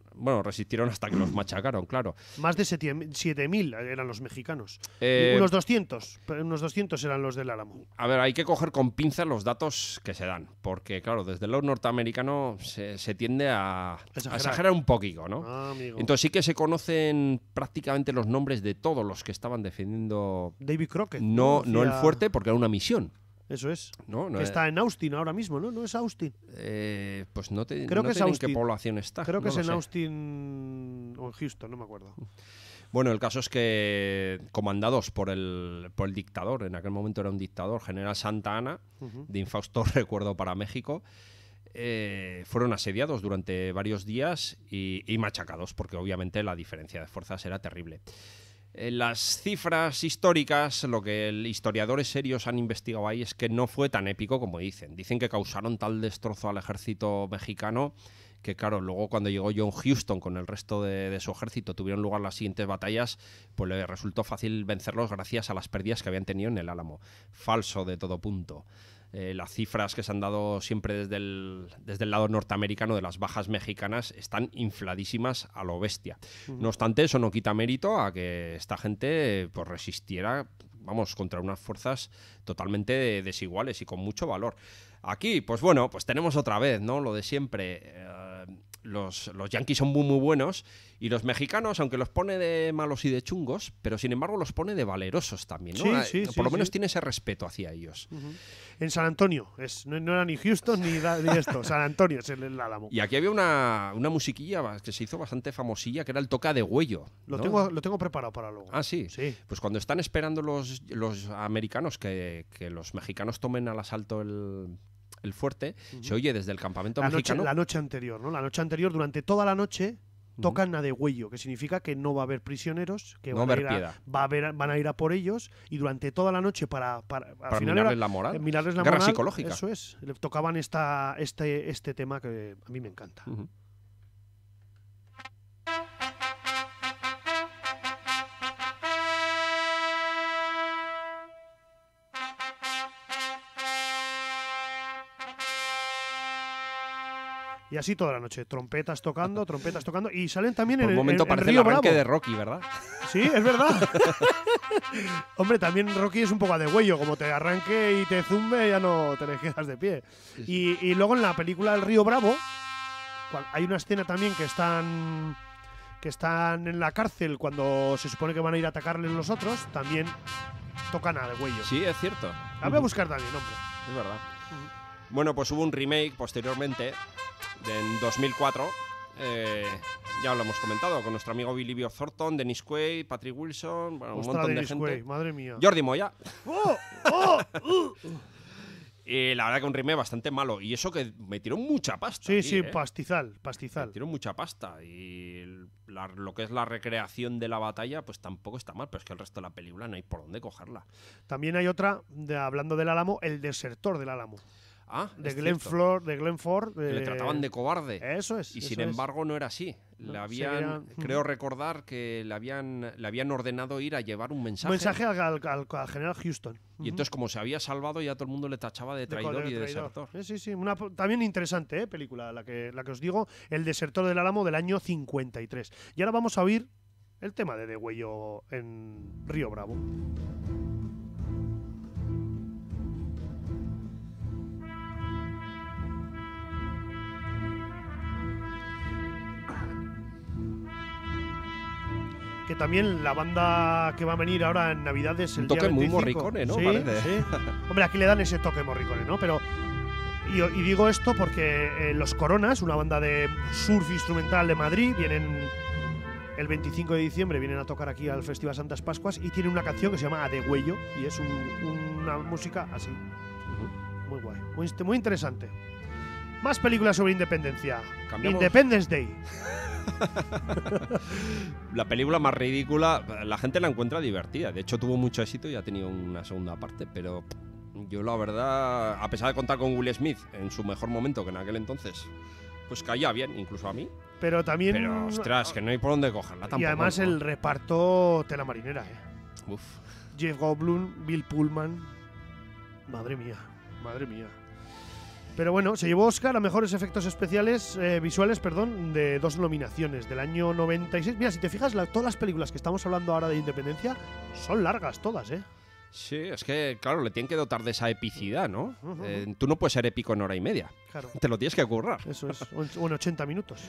hasta que los machacaron, claro. Más de 7.000 eran los mexicanos. Unos 200 eran los del Álamo. A ver, hay que coger con pinzas los datos que se dan, porque claro, desde el lado norteamericano se tiende a exagerar un poquito, ¿no? Entonces sí que se conocen prácticamente los nombres de todos los que estaban defendiendo David Crockett. No el fuerte, porque era una misión. Eso es. No que está en Austin ahora mismo, ¿no? ¿No es Austin? Pues no te Creo que es Austin. ¿En qué población está? Creo que es en Austin o en Houston, no me acuerdo. Bueno, el caso es que comandados por el dictador, en aquel momento era un dictador, General Santa Anna, de infausto recuerdo para México, fueron asediados durante varios días y machacados, porque obviamente la diferencia de fuerzas era terrible. Las cifras históricas, lo que historiadores serios han investigado ahí es que no fue tan épico como dicen. Dicen que causaron tal destrozo al ejército mexicano que, claro, luego cuando llegó John Huston con el resto de su ejército, tuvieron lugar las siguientes batallas, pues le resultó fácil vencerlos gracias a las pérdidas que habían tenido en el Álamo. Falso de todo punto. Las cifras que se han dado siempre desde el lado norteamericano de las bajas mexicanas están infladísimas a lo bestia. No obstante, eso no quita mérito a que esta gente pues resistiera, contra unas fuerzas totalmente desiguales y con mucho valor. Aquí, pues bueno, pues tenemos otra vez, ¿no? Lo de siempre. los yanquis son muy, muy buenos y los mexicanos, aunque los pone de malos y de chungos, pero sin embargo los pone de valerosos también, ¿no? Por lo menos tiene ese respeto hacia ellos. En San Antonio, no era ni Houston ni esto, San Antonio es el Álamo. Y aquí había una musiquilla que se hizo bastante famosilla, que era el toca de huello, ¿no? Lo tengo preparado para luego. Ah, sí. Sí. Pues cuando están esperando los americanos que los mexicanos tomen al asalto el fuerte, se oye desde el campamento mexicano. La noche anterior, ¿no? La noche anterior, durante toda la noche, tocan a degüello, que significa que no va a haber prisioneros, que van a ir a por ellos, y durante toda la noche para minarles la moral. Guerra psicológica. Eso es. Le tocaban este tema que a mí me encanta. Y así toda la noche, trompetas tocando, y salen también Por en un momento en parece Río el arranque Bravo. de Rocky, ¿verdad? Sí, es verdad. Hombre, también Rocky es un poco a degüello, como te arranque y te zumbe, ya no te quedas de pie. Y luego en la película El Río Bravo, hay una escena también que están en la cárcel cuando se supone que van a ir a atacarles los otros, también tocan a degüello. Sí, es cierto. La voy a buscar también, hombre. Es verdad. Bueno, pues hubo un remake posteriormente, en 2004, ya lo hemos comentado, con nuestro amigo Billy Bob Thornton, Dennis Quaid, Patrick Wilson, bueno, un montón de gente. Quaid, madre mía. Jordi Moya. ¡Oh! Y la verdad que un remake bastante malo. Y eso que metieron mucha pasta. Sí, aquí, sí, pastizal. Metieron mucha pasta. Y lo que es la recreación de la batalla, pues tampoco está mal. Pero es que el resto de la película no hay por dónde cogerla. También hay otra, hablando del Álamo, El Desertor del Álamo. Ah, de Glenn Ford. Que le trataban de cobarde. Eso es. Y sin embargo no era así. Creo recordar que le habían ordenado ir a llevar un mensaje. Un mensaje al general Houston. Y entonces, como se había salvado, ya todo el mundo le tachaba de traidor y de desertor. Sí. También interesante película, la que os digo, El Desertor del Álamo del año 53. Y ahora vamos a oír el tema de degüello en Río Bravo. Que también la banda que va a venir ahora en Navidades el día 25. Un toque muy morricone, ¿no? Sí, parece. Sí. Hombre, aquí le dan ese toque morricone, ¿no? Pero y digo esto porque Los Coronas, una banda de surf instrumental de Madrid, vienen el 25 de diciembre, vienen a tocar aquí al Festival Santas Pascuas y tienen una canción que se llama A Degüello y es una música así. Muy guay, muy interesante. Más películas sobre independencia. ¿Cambiamos? Independence Day. La película más ridícula, la gente la encuentra divertida. De hecho, tuvo mucho éxito y ha tenido una segunda parte. Pero yo, la verdad, a pesar de contar con Will Smith en su mejor momento, que en aquel entonces, pues caía bien, incluso a mí. Pero también. Pero, ostras, que no hay por dónde cogerla tampoco. Y además el reparto tela marinera, Uf. Jeff Goldblum, Bill Pullman. Madre mía. Pero bueno, se llevó Oscar a mejores efectos especiales visuales, de 2 nominaciones del año 96. Mira, si te fijas, todas las películas que estamos hablando ahora de independencia son largas todas, Sí, es que, claro, le tienen que dotar de esa epicidad, ¿no? Tú no puedes ser épico en hora y media. Claro. Te lo tienes que currar. Eso es, o en 80 minutos.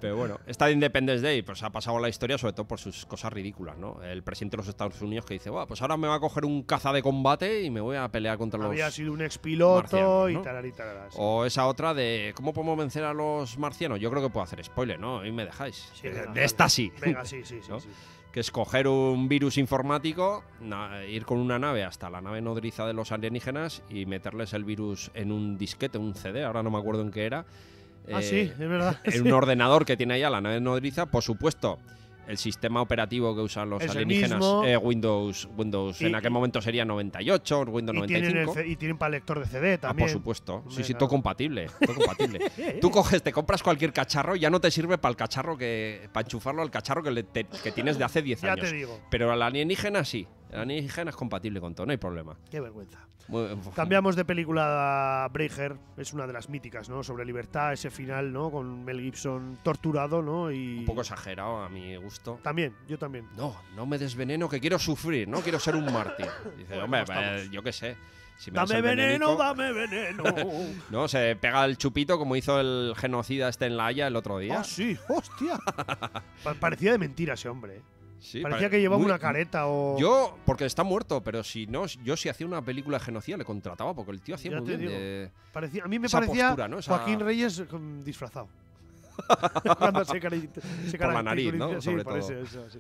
Pero bueno, esta de Independence Day pues ha pasado la historia sobre todo por sus cosas ridículas, ¿no? El presidente de los Estados Unidos que dice, pues ahora me va a coger un caza de combate y me voy a pelear contra los Había sido un expiloto marcianos, ¿no? y tal. Sí. O esa otra de ¿cómo podemos vencer a los marcianos? Yo creo que puedo hacer spoiler, ¿no? Y me dejáis. Sí, venga, de esta sí. Venga, sí. ¿No? Que es coger un virus informático, ir con una nave hasta la nave nodriza de los alienígenas y meterles el virus en un disquete, un CD, ahora no me acuerdo en qué era. Sí, es verdad. En un ordenador que tiene allá la nave nodriza, por supuesto. El sistema operativo que usan los alienígenas, Windows en aquel momento sería 98, Windows 95. Y tienen para lector de CD también. Por supuesto. Sí, todo compatible. Tú te compras cualquier cacharro y ya no te sirve para el cacharro para enchufarlo al cacharro que tienes de hace 10 años. Ya te digo. Pero el alienígena sí. El alienígena es compatible con todo, no hay problema. Qué vergüenza. Cambiamos de película. Braveheart es una de las míticas, ¿no? Sobre libertad, ese final, ¿no? Con Mel Gibson torturado, ¿no? Y un poco exagerado a mi gusto. También, yo también. No me desveneno, que quiero sufrir, no quiero ser un mártir. Dice, bueno, hombre, yo qué sé. Si me das Dame el veneno, venenico, dame veneno. no, se pega el chupito como hizo el genocida en La Haya el otro día. Ah, sí, hostia. Parecía de mentira ese hombre. Sí, Parecía que llevaba una careta o… Yo, porque está muerto, pero si no, yo si hacía una película de genocida le contrataba, porque el tío hacía Ya muy te bien. digo. Parecía, a mí me esa parecía postura, ¿no? Esa- Joaquín Reyes disfrazado. Cuando se Por la nariz, ¿no? Sí, Sobre por todo. eso, sí.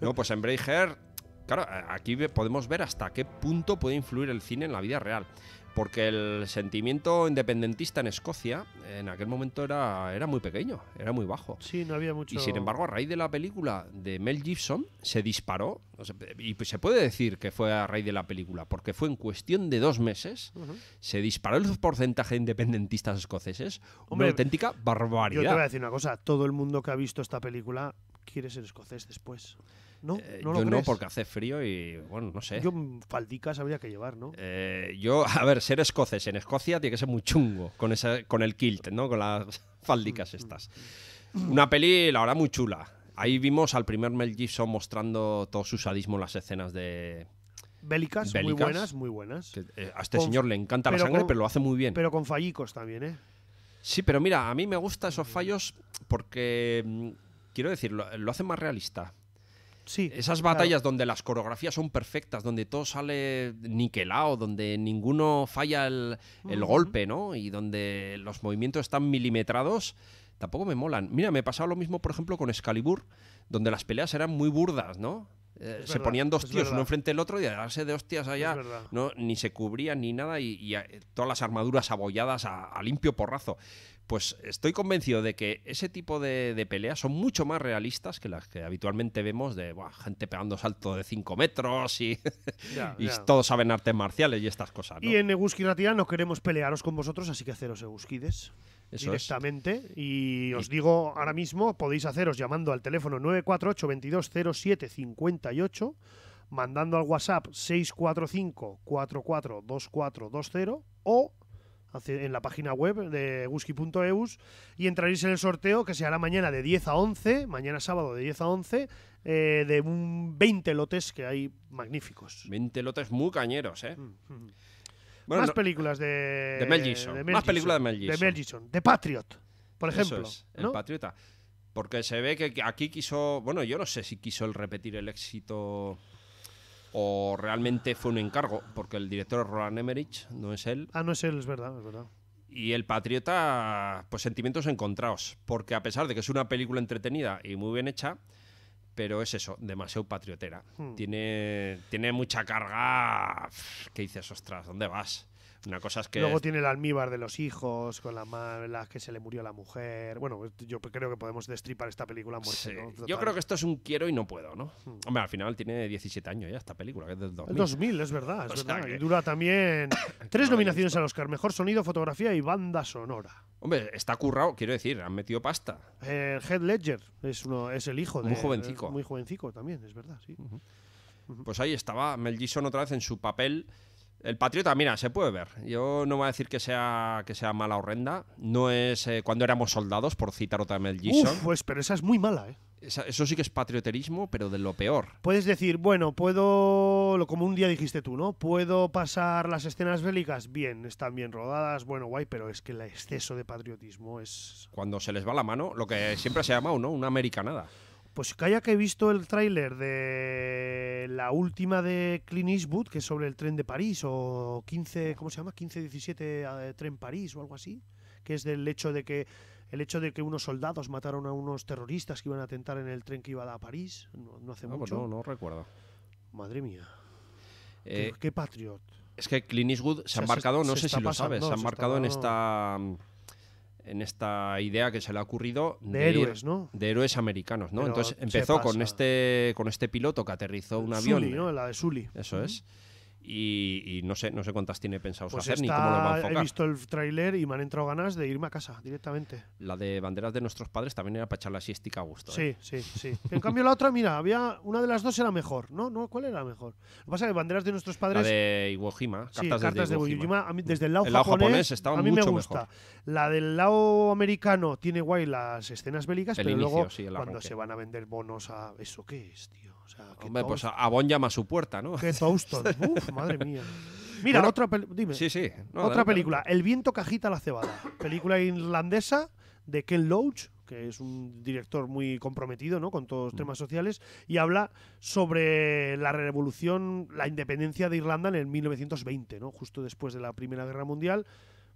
No, pues en Braveheart, claro, aquí podemos ver hasta qué punto puede influir el cine en la vida real. Porque el sentimiento independentista en Escocia en aquel momento era muy pequeño, era muy bajo. Sí, no había mucho… Y sin embargo, a raíz de la película de Mel Gibson, se disparó. O sea, y se puede decir que fue a raíz de la película, porque fue en cuestión de 2 meses, se disparó el porcentaje de independentistas escoceses. Hombre, una auténtica barbaridad. Yo te voy a decir una cosa. Todo el mundo que ha visto esta película quiere ser escocés después. ¿No? ¿No lo yo no, crees? porque hace frío y, bueno, no sé. Yo faldicas habría que llevar, ¿no? A ver, ser escocés en Escocia tiene que ser muy chungo con el kilt, ¿no? Con las faldicas estas. Una peli, la verdad, muy chula. Ahí vimos al primer Mel Gibson mostrando todo su sadismo en las escenas de… Bélicas, muy bélicas. buenas, muy buenas. Que, a este Con- señor le encanta la pero sangre, con- pero lo hace muy bien. Pero con fallicos también, ¿eh? Sí, pero mira, a mí me gustan esos fallos porque, quiero decir, lo hacen más realista. Sí. Esas claro. batallas donde las coreografías son perfectas, donde todo sale niquelado, donde ninguno falla el golpe, ¿no? Y donde los movimientos están milimetrados, tampoco me molan. Mira, me pasaba lo mismo, por ejemplo, con Excalibur, donde las peleas eran muy burdas, ¿no? Se verdad, ponían dos es tíos verdad. uno enfrente del otro y a darse de hostias allá, Es verdad. no, ni se cubrían ni nada y todas las armaduras abolladas a limpio porrazo. Pues estoy convencido de que ese tipo de peleas son mucho más realistas que las que habitualmente vemos de gente pegando salto de 5 metros y, Ya, y ya. todos saben artes marciales y estas cosas, ¿no? Y en Eguski Ratia no queremos pelearos con vosotros, así que haceros Eguskides Eso directamente. Y os digo ahora mismo, podéis haceros llamando al teléfono 948-2207-58, mandando al WhatsApp 645-442420 o en la página web de eguski.eus y entraréis en el sorteo que se hará mañana de 10 a 11, mañana sábado de 10 a 11, de 20 lotes que hay magníficos. 20 lotes muy cañeros, ¿eh? Mm. Bueno, Más no- películas de Mel Gibson. Más películas de Mel Gibson. De Mel Gibson. The Patriot, por eso ejemplo. es, el ¿no? Patriota. Porque se ve que aquí quiso… Bueno, yo no sé si quiso el repetir el éxito o realmente fue un encargo, porque el director es Roland Emmerich, no es él. Ah, no es él, es verdad, es verdad. Y El Patriota, pues sentimientos encontrados, porque a pesar de que es una película entretenida y muy bien hecha, pero es eso, demasiado patriotera. Tiene mucha carga que dices, ostras, ¿dónde vas? Una cosa es que… Luego tiene el almíbar de los hijos, con la que se le murió la mujer. Bueno, yo creo que podemos destripar esta película a muerte, Sí, ¿no? yo Total. creo que esto es un quiero y no puedo, ¿no? Hombre, al final tiene 17 años ya esta película, que es del 2000. El 2000, es verdad, es O sea verdad. que- Y dura también 3 No lo he nominaciones visto. al Oscar. Mejor sonido, fotografía y banda sonora. Hombre, está currado, quiero decir, han metido pasta. Heath Ledger es el hijo de… Muy jovencico. Muy jovencico también, es verdad, sí. Pues ahí estaba Mel Gibson otra vez en su papel. El Patriota, mira, se puede ver. Yo no voy a decir que sea mala horrenda. No es Cuando éramos soldados, por citar otra Mel Gibson. Uf, pues, pero esa es muy mala, ¿eh? Eso sí que es patrioterismo, pero de lo peor. Puedes decir, bueno, como un día dijiste tú, ¿no? ¿Puedo pasar las escenas bélicas? Bien, están bien rodadas, bueno, guay, pero es que el exceso de patriotismo es… Cuando se les va la mano, lo que siempre se ha llamado, ¿no? Una americanada. Pues calla que he visto el tráiler de la última de Clint Eastwood, que es sobre el tren de París, o 15, ¿cómo se llama? 15-17 Tren París o algo así, que es del hecho de que unos soldados mataron a unos terroristas que iban a atentar en el tren que iba a París, no hace Pues mucho. no recuerdo. Madre mía, Eh, qué patriot. Es que Clint Eastwood se O sea, ha embarcado, no se sé está si lo pasando, sabes, se ha se embarcado está- en esta idea que se le ha ocurrido De ir- héroes, ¿no? de héroes americanos, ¿no? Pero Entonces se empezó con pasa. con este piloto que aterrizó un avión. Sully, ¿no? La de Sully. Eso es. Y no sé cuántas tiene pensados Pues hacer ni cómo lo va a he enfocar. visto el tráiler y me han entrado ganas de irme a casa directamente. La de Banderas de nuestros padres también era para echar la siestica a gusto. ¿eh? Sí, sí, sí. En cambio la otra, mira, había una de las dos era mejor. No, ¿cuál era mejor? Lo que pasa es que Banderas de nuestros La padres… de Iwo Jima, Sí, cartas, cartas de Iwo Iwo Jima. Jima. A mí, desde el lado, El lado japonés estaba a mí me mucho gusta. mejor. La del lado americano tiene guay las escenas bélicas, El pero inicio, luego sí, el cuando arranque. se van a vender bonos a… ¿Eso qué es, tío? O sea, qué Hombre, pues Toast- Avon llama a su puerta, ¿no? qué Toaston. Uf, madre mía. Mira, Bueno, dime. Sí, sí. No, Otra adelante, película, El viento que agita la cebada. Película irlandesa de Ken Loach, que es un director muy comprometido, ¿no?, con todos los temas sociales, y habla sobre la revolución, la independencia de Irlanda en el 1920, ¿no?, justo después de la Primera Guerra Mundial.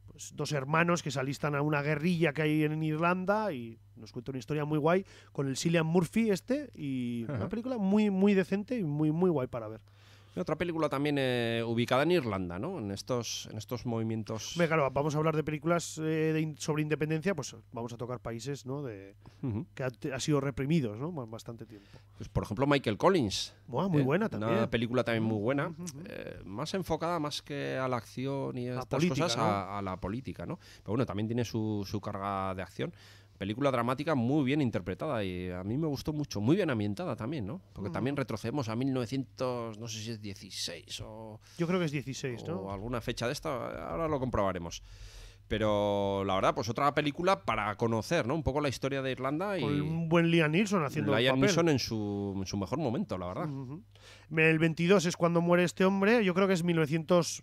Pues dos hermanos que se alistan a una guerrilla que hay en Irlanda y nos cuenta una historia muy guay con el Cillian Murphy y Ajá. una película muy, muy decente y muy, muy guay para ver. Y otra película también ubicada en Irlanda, ¿no? En estos movimientos. Hombre, claro, vamos a hablar de películas sobre independencia, pues vamos a tocar países, ¿no?, Ujú. que ha sido reprimidos, ¿no?, bastante tiempo. Pues, por ejemplo, Michael Collins. Buah, muy buena también. Una película también muy buena. Ujú. Más enfocada más que a la acción y a La estas política, cosas, ¿no? a la política, ¿no? Pero bueno, también tiene su carga de acción. Película dramática muy bien interpretada y a mí me gustó mucho. Muy bien ambientada también, ¿no? Porque también retrocedemos a 1900, no sé si es 16 o... Yo creo que es 16, ¿no? o alguna fecha de esta, ahora lo comprobaremos. Pero la verdad, pues otra película para conocer, ¿no? Un poco la historia de Irlanda y Con un buen Liam Neeson haciendo el Liam papel. Neeson en su mejor momento, la verdad. Ujú. El 22 es cuando muere este hombre. Yo creo que es 1900.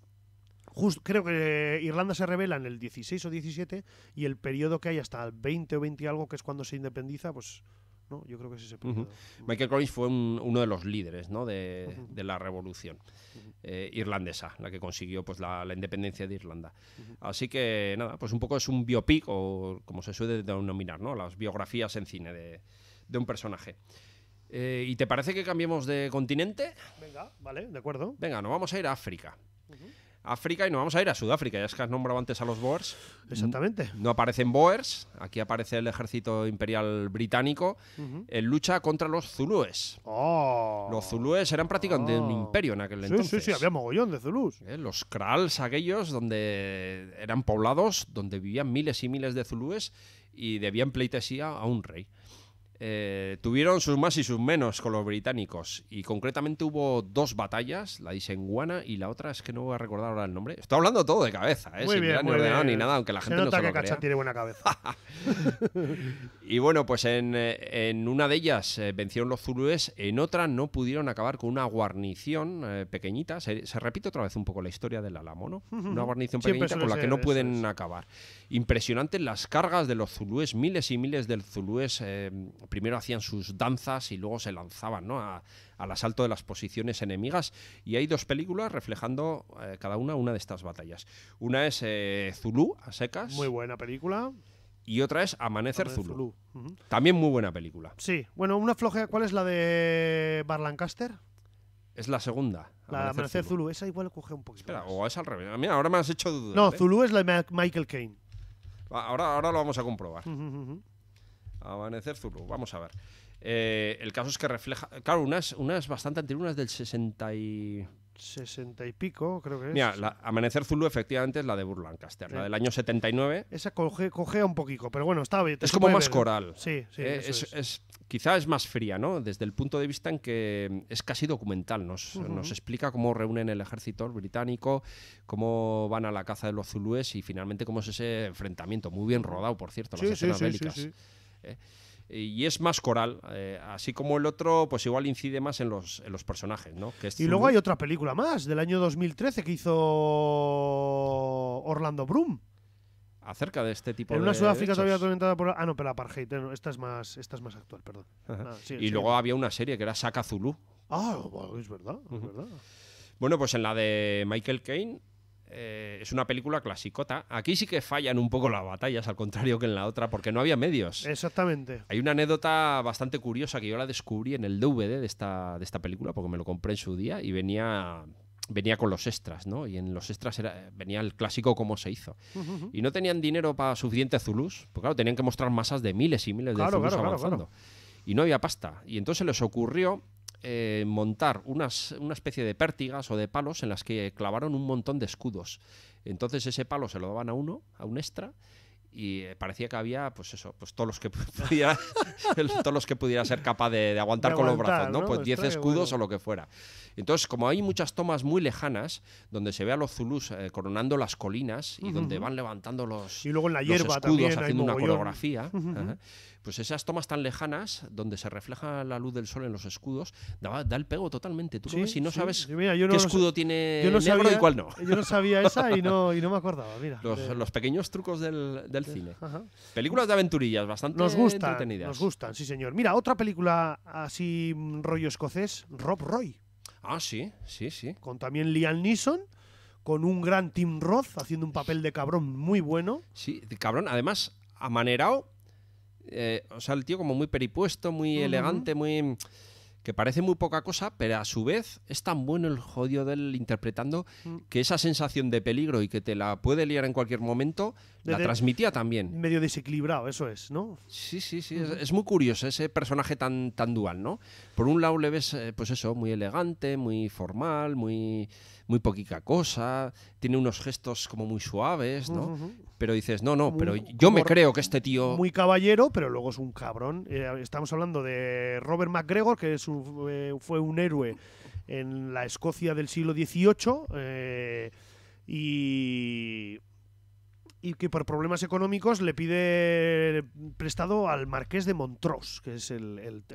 Creo que Irlanda se rebela en el 16 o 17 y el periodo que hay hasta el 20 o 20 y algo, que es cuando se independiza, pues no, yo creo que es ese periodo. Michael Collins fue uno de los líderes, ¿no?, de la revolución irlandesa, la que consiguió pues la independencia de Irlanda. Así que nada, pues un poco es un biopic, o como se suele denominar, ¿no?, las biografías en cine de un personaje. ¿Y te parece que cambiemos de continente? Venga, vale, de acuerdo. Venga, nos vamos a ir a África. África, y nos vamos a ir a Sudáfrica. Ya es que has nombrado antes a los Boers. Exactamente. No aparecen Boers, aquí aparece el ejército imperial británico en lucha contra los zulúes. Oh. Los zulúes eran prácticamente un imperio en aquel entonces. Sí, había mogollón de zulús. Los kraals aquellos, donde eran poblados, donde vivían miles y miles de zulúes y debían pleitesía a un rey. Tuvieron sus más y sus menos con los británicos, y concretamente hubo dos batallas, la de Isengwana y la otra es que no voy a recordar ahora el nombre. Estoy hablando todo de cabeza, Muy sin bien, mirar ni muy ordenado bien. ni nada, aunque la gente se no nota se lo que crea. Cacha tiene buena cabeza. Y bueno, pues en una de ellas vencieron los zulúes, en otra no pudieron acabar con una guarnición pequeñita. Se repite otra vez un poco la historia del Álamo, ¿no? Una guarnición Siempre pequeñita con la suele que no ser, pueden eso es. acabar. Impresionante las cargas de los zulúes, miles y miles de zulúes. Primero hacían sus danzas y luego se lanzaban, ¿no?, al asalto de las posiciones enemigas. Y hay dos películas reflejando cada una de estas batallas. Una es Zulú, a secas. Muy buena película. Y otra es Amanecer Zulú. Zulú. Ujú. También muy buena película. Sí, bueno, una flojea. ¿Cuál es la de Bar Lancaster? Es la segunda. La Amanecer Zulú. Esa igual coge un poquito. Espera, más. o es al revés. Mira, ahora me has hecho dudar. No, ¿eh? Zulú es la de Michael Caine. Ahora lo vamos a comprobar. Ujú. Amanecer Zulú. Vamos a ver. El caso es que refleja... Claro, una es bastante anterior, una es del 60 y... 60 y pico, creo que es. Mira, Amanecer Zulú efectivamente es la de Burt Lancaster, la del año 79. Esa cogea un poquito, pero bueno, está bien. Es se como puede más ver. coral. Sí, sí. eso es. Quizá es más fría, ¿no? Desde el punto de vista en que es casi documental. Nos explica cómo reúnen el ejército británico, cómo van a la caza de los zulúes y finalmente cómo es ese enfrentamiento. Muy bien rodado, por cierto, las escenas bélicas. Sí. Y es más coral, así como el otro, pues igual incide más en los personajes, ¿no? Que es Y luego hay otra película más, del año 2013, que hizo Orlando Bloom. acerca de este tipo En de una Sudáfrica hechos. todavía atormentada por... Ah, no, pero apartheid. No, esta es más actual, perdón. Ajá. Sí, Y sí. luego había una serie que era Shaka Zulu. Ah, bueno, es verdad, es verdad. Bueno, pues en la de Michael Caine es una película clasicota. Aquí sí que fallan un poco las batallas, al contrario que en la otra, porque no había medios. Exactamente. Hay una anécdota bastante curiosa que yo la descubrí en el DVD de esta película, porque me lo compré en su día y venía con los extras, ¿no? Y en los extras venía el clásico cómo se hizo. Y no tenían dinero para suficientes zulús, porque claro, tenían que mostrar masas de miles y miles de zulús avanzando. Y no había pasta. Y entonces les ocurrió montar una especie de pértigas o de palos en las que clavaron un montón de escudos. Entonces ese palo se lo daban a un extra, y parecía que había, pues eso, pues todos los que pudiera ser capaz de aguantar con los brazos, ¿no? Pues 10 escudos o lo que fuera. Entonces, como hay muchas tomas muy lejanas, donde se ve a los zulús coronando las colinas y donde van levantando los, y luego en la los hierba escudos también haciendo una mogollón. coreografía, pues esas tomas tan lejanas, donde se refleja la luz del sol en los escudos, da el pego totalmente. Tú lo ves y no sabes mira, qué escudo tiene negro sabía, y cuál no. Yo no sabía esa y no me acordaba, mira. Los pequeños trucos del cine. Películas de aventurillas bastante entretenidas. Nos gustan, sí señor. Mira, otra película así rollo escocés, Rob Roy. Ah, sí. Con también Liam Neeson, con un gran Tim Roth haciendo un papel de cabrón muy bueno. Sí, cabrón, además amanerado, o sea, el tío como muy peripuesto, muy elegante, muy... que parece muy poca cosa, pero a su vez es tan bueno el jodido de él interpretando que esa sensación de peligro y que te la puede liar en cualquier momento, la transmitía también. Medio desequilibrado, eso es, ¿no? Sí. Es muy curioso ese personaje tan dual, ¿no? Por un lado le ves, pues eso, muy elegante, muy formal, muy poquita cosa, tiene unos gestos como muy suaves, ¿no? Pero dices, no, pero yo me creo que este tío... Muy caballero, pero luego es un cabrón. Estamos hablando de Robert McGregor, que fue un héroe en la Escocia del siglo XVIII y que por problemas económicos le pide prestado al marqués de Montrose, que es el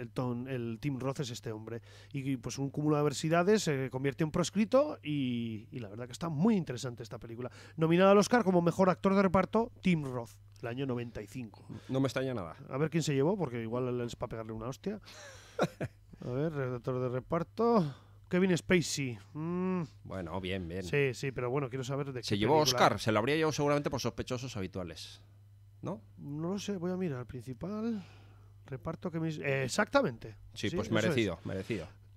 Tim Roth, es este hombre. Y pues un cúmulo de adversidades se convierte en proscrito y la verdad que está muy interesante esta película. Nominada al Oscar como mejor actor de reparto, Tim Roth, el año 95. No me extraña nada. A ver quién se llevó, porque igual es para pegarle una hostia. A ver, actor de reparto... Kevin Spacey. Bueno, bien. Sí, pero bueno, quiero saber de qué Se llevó película. Oscar, se lo habría llevado seguramente por sospechosos habituales, ¿no? No lo sé, voy a mirar. Principal reparto que exactamente. Sí, pues merecido.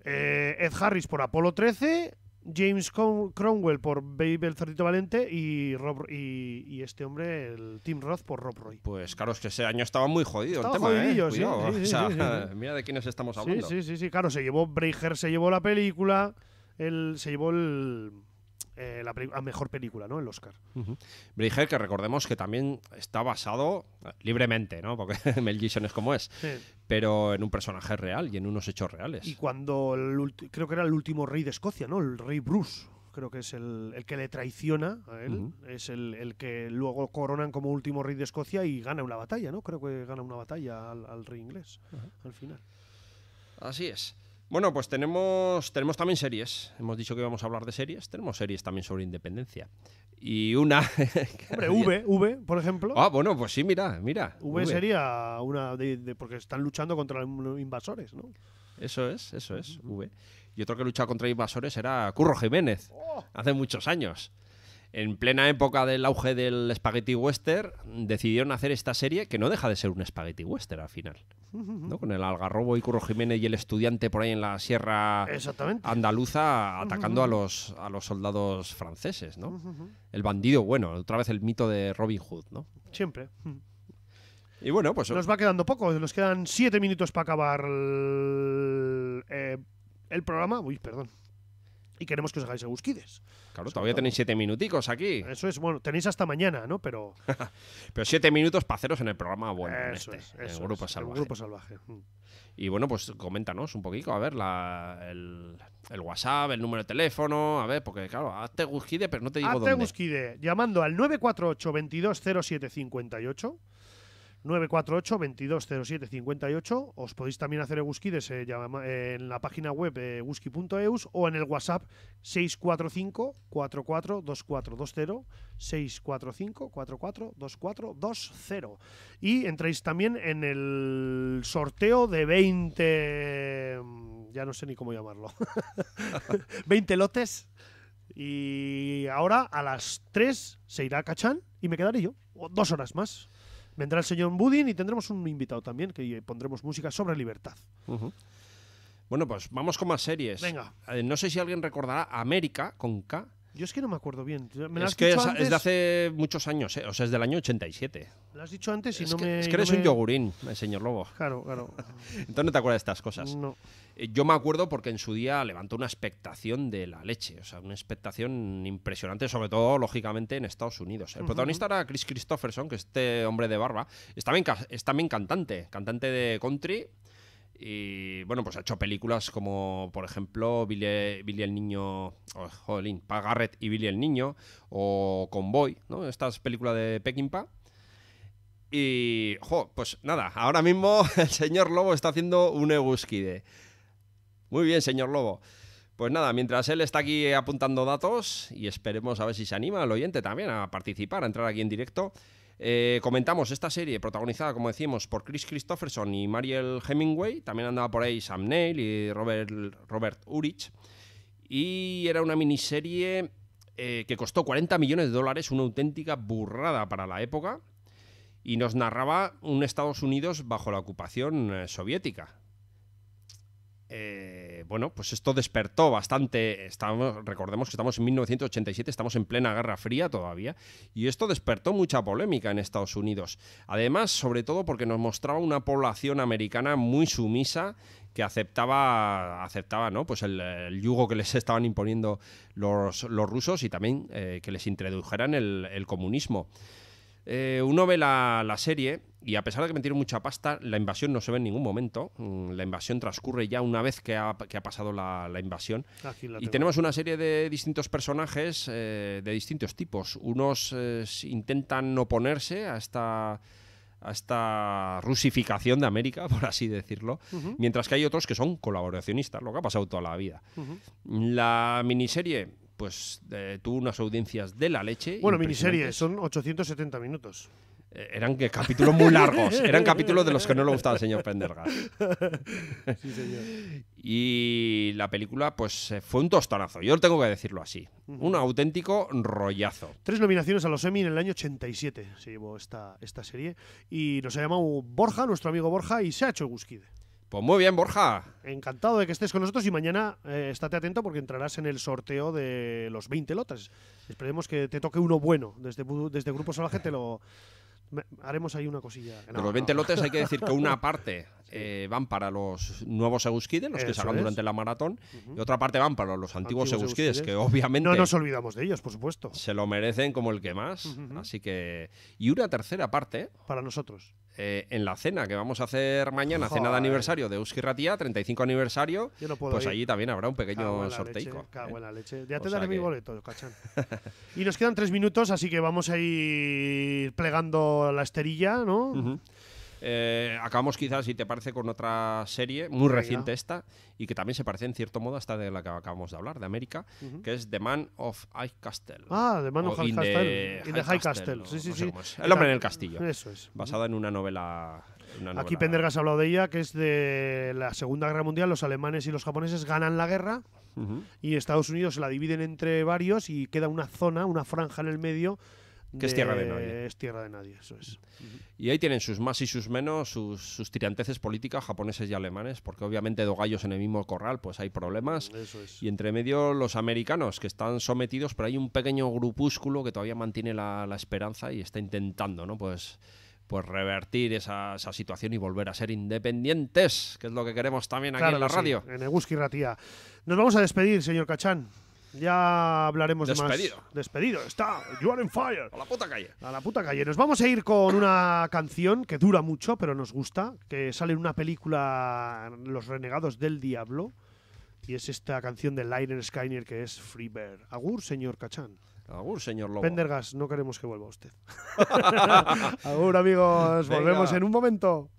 Ed Harris por Apolo 13, James Cromwell por Babe el Cerdito Valente y este hombre, el Tim Roth, por Rob Roy. Pues claro, es que ese año estaba muy jodido el tema, jodidillo, Cuidado, sí, o sea, sí. mira de quiénes estamos hablando. Sí, claro, Braveheart se llevó la película, se llevó la mejor película, ¿no? El Oscar. Braveheart, que recordemos que también está basado libremente, ¿no? Porque Mel Gibson es como es, pero en un personaje real y en unos hechos reales. Y cuando creo que era el último rey de Escocia, ¿no? El rey Bruce, creo que es el que le traiciona a él, es el que luego coronan como último rey de Escocia y gana una batalla, ¿no? Creo que gana una batalla al rey inglés al final. Así es. Bueno, pues tenemos también series. Hemos dicho que íbamos a hablar de series. Tenemos series también sobre independencia. Y una... Hombre, V, por ejemplo. Ah, bueno, pues sí, mira. V sería una porque están luchando contra los invasores, ¿no? Eso es, V. Y otro que luchaba contra invasores era Curro Jiménez, hace muchos años. En plena época del auge del spaghetti western, decidieron hacer esta serie que no deja de ser un spaghetti western al final, ¿no? Con el Algarrobo y Curro Jiménez y el estudiante por ahí en la sierra andaluza atacando a los soldados franceses, ¿no? El bandido bueno, otra vez el mito de Robin Hood, ¿no? Siempre. Y bueno, pues... Nos va quedando poco, nos quedan 7 minutos para acabar el programa. Uy, perdón. Y queremos que os hagáis egusquides. Claro, todavía tenéis 7 minuticos aquí. Eso es, bueno, tenéis hasta mañana, ¿no? Pero 7 minutos para haceros en el programa bueno, eso en el Grupo Salvaje. El Grupo Salvaje. Y bueno, pues coméntanos un poquito, a ver, el WhatsApp, el número de teléfono, a ver, porque claro, hazte egusquide, pero no te digo dónde. Hazte egusquide, llamando al 948 220758. 948 220758. Os podéis también hacer egusquides en la página web egusqui.eus o en el WhatsApp 645 442420 645 442420. Y entráis también en el sorteo de 20, ya no sé ni cómo llamarlo, 20 lotes. Y ahora a las 3 se irá a Cachán y me quedaré yo 2 horas más. Vendrá el señor Budin y tendremos un invitado también, que pondremos música sobre libertad. Bueno, pues vamos con más series. Venga. No sé si alguien recordará América, con K. Yo es que no me acuerdo bien. Es que es de hace muchos años, o sea, es del año 87. Lo has dicho antes y Es no que, me... es que eres un yogurín, señor Lobo. Claro, claro. Entonces no te acuerdas de estas cosas. No. Yo me acuerdo porque en su día levantó una expectación de la leche, o sea, una expectación impresionante, sobre todo, lógicamente, en Estados Unidos. El protagonista era Chris Christopherson, que es este hombre de barba. Es también cantante de country. Y bueno, pues ha hecho películas como, por ejemplo, Billy el Niño, Pa Garrett y Billy el Niño, o Convoy, ¿no? Estas películas de Peckinpah. Y, pues nada, ahora mismo el señor Lobo está haciendo un Eguskide. Muy bien, señor Lobo. Pues nada, mientras él está aquí apuntando datos, y esperemos a ver si se anima el oyente también a participar, a entrar aquí en directo, comentamos esta serie protagonizada, como decíamos, por Chris Christopherson y Mariel Hemingway. También andaba por ahí Sam Neill y Robert Urich. Y era una miniserie que costó $40 millones, una auténtica burrada para la época, y nos narraba un Estados Unidos bajo la ocupación soviética. Bueno, pues esto despertó bastante. Recordemos que estamos en 1987, estamos en plena Guerra Fría todavía, y esto despertó mucha polémica en Estados Unidos. Además, sobre todo porque nos mostraba una población americana muy sumisa que aceptaba, ¿no? Pues el yugo que les estaban imponiendo los rusos, y también que les introdujeran el comunismo. Uno ve la serie y, a pesar de que metieron mucha pasta, la invasión no se ve en ningún momento. La invasión transcurre ya una vez que ha pasado la invasión. Y tenemos una serie de distintos personajes de distintos tipos. Unos intentan oponerse a esta rusificación de América, por así decirlo, mientras que hay otros que son colaboracionistas, lo que ha pasado toda la vida. La miniserie pues tuvo unas audiencias de la leche. Bueno, miniserie, son 870 minutos. Eran capítulos muy largos, eran capítulos de los que no le gustaba al señor Pendergast. Sí, señor. Y la película pues fue un tostonazo, yo tengo que decirlo así. Un auténtico rollazo. 3 nominaciones a los Emmy en el año 87 se llevó esta serie. Y nos ha llamado Borja, nuestro amigo Borja, y se ha hecho Eguskide. Pues muy bien, Borja. Encantado de que estés con nosotros, y mañana estate atento porque entrarás en el sorteo de los 20 lotes. Esperemos que te toque uno bueno. Desde Grupo Salvaje haremos ahí una cosilla. De los 20 lotes hay que decir que una parte van para los nuevos Eguskides, los que se hagan durante la maratón, y otra parte van para los antiguos Eguskides, que obviamente no nos olvidamos de ellos, por supuesto. Se lo merecen como el que más. Así que... Y una tercera parte para nosotros. En la cena que vamos a hacer mañana, cena de aniversario de Euski Ratia, 35 aniversario, yo no puedo pues ir. allí también habrá un pequeño sorteico. Cago en la leche. Ya te daré mi boleto, Cachán. Y nos quedan 3 minutos, así que vamos a ir plegando la esterilla, ¿no? Acabamos quizás, si te parece, con otra serie muy reciente esta, y que también se parece en cierto modo a esta de la que acabamos de hablar, de América, que es The Man of High Castle. Ah, The Man of High Castle. In the High Castle. Sí. El hombre en el castillo. Eso es. Basada en una novela. Aquí Pendergast ha hablado de ella, que es de la Segunda Guerra Mundial. Los alemanes y los japoneses ganan la guerra y Estados Unidos la dividen entre varios y queda una zona, una franja en el medio. Que es tierra de nadie. Es tierra de nadie, eso es. Y ahí tienen sus más y sus menos, sus tiranteces políticas japoneses y alemanes, porque obviamente dos gallos en el mismo corral, pues hay problemas. Eso es. Y entre medio los americanos, que están sometidos, pero hay un pequeño grupúsculo que todavía mantiene la esperanza y está intentando, ¿no? Pues revertir esa situación y volver a ser independientes, que es lo que queremos también aquí en la radio. En Eguski Ratia. Nos vamos a despedir, señor Cachán. Ya hablaremos de más. Despedido. Está. You are on fire. A la puta calle. A la puta calle. Nos vamos a ir con una canción que dura mucho, pero nos gusta, que sale en una película, Los Renegados del Diablo, y es esta canción de Lynyrd Skynyrd, que es Free Bird. Agur, señor Cachán. Agur, señor Lobo. Pendergast, no queremos que vuelva usted. Agur, amigos. Venga. Volvemos en un momento.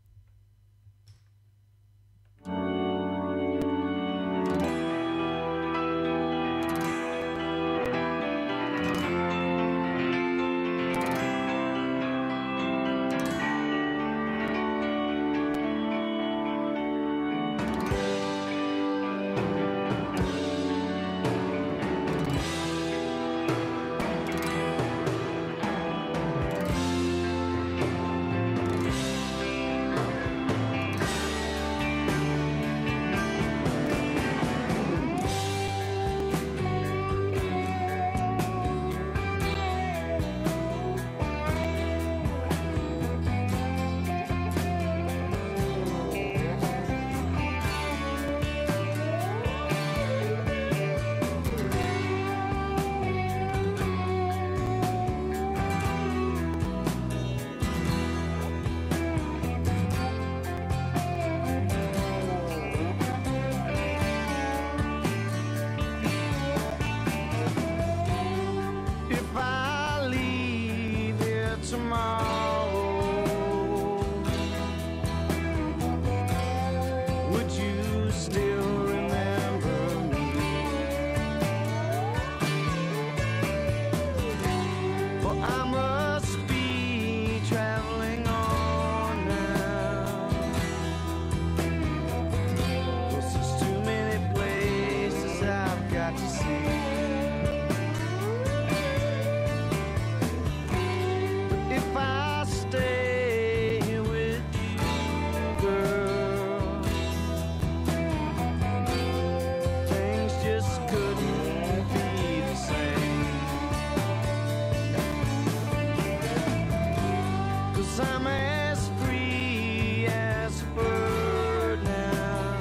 'cause I'm as free as a bird now.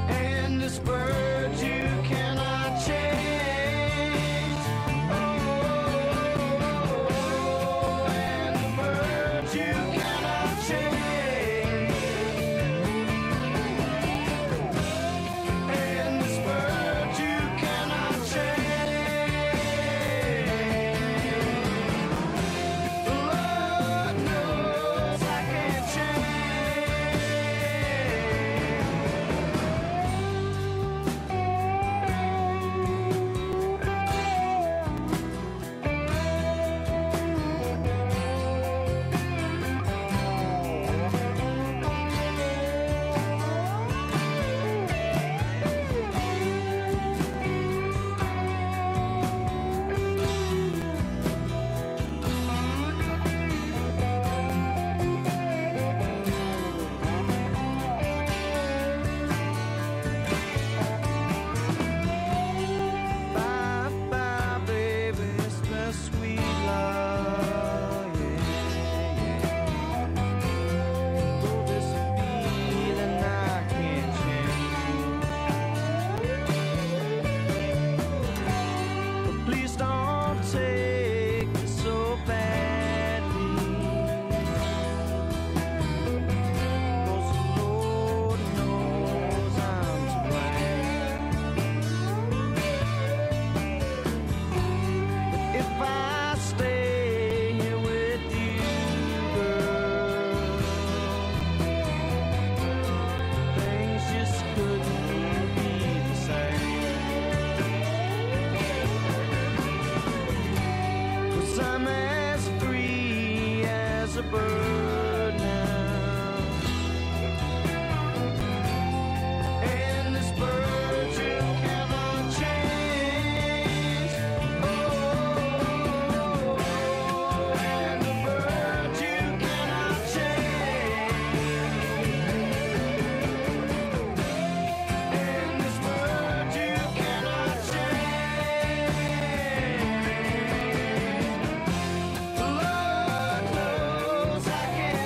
And this bird you cannot change. Oh, and the bird you cannot change. And this bird you cannot change. Lord knows I can't bye bye, baby, it's the sweet love, yeah. Oh, this feeling I can't change. But please don't take it so badly. 'Cause the Lord knows I'm to blame. If I stay here with you, girl, things just couldn't be the same. 'Cause I'm as free as a bird now. And this bird you cannot change. Oh, and the bird you cannot change. And this bird you cannot change. Lord knows I can't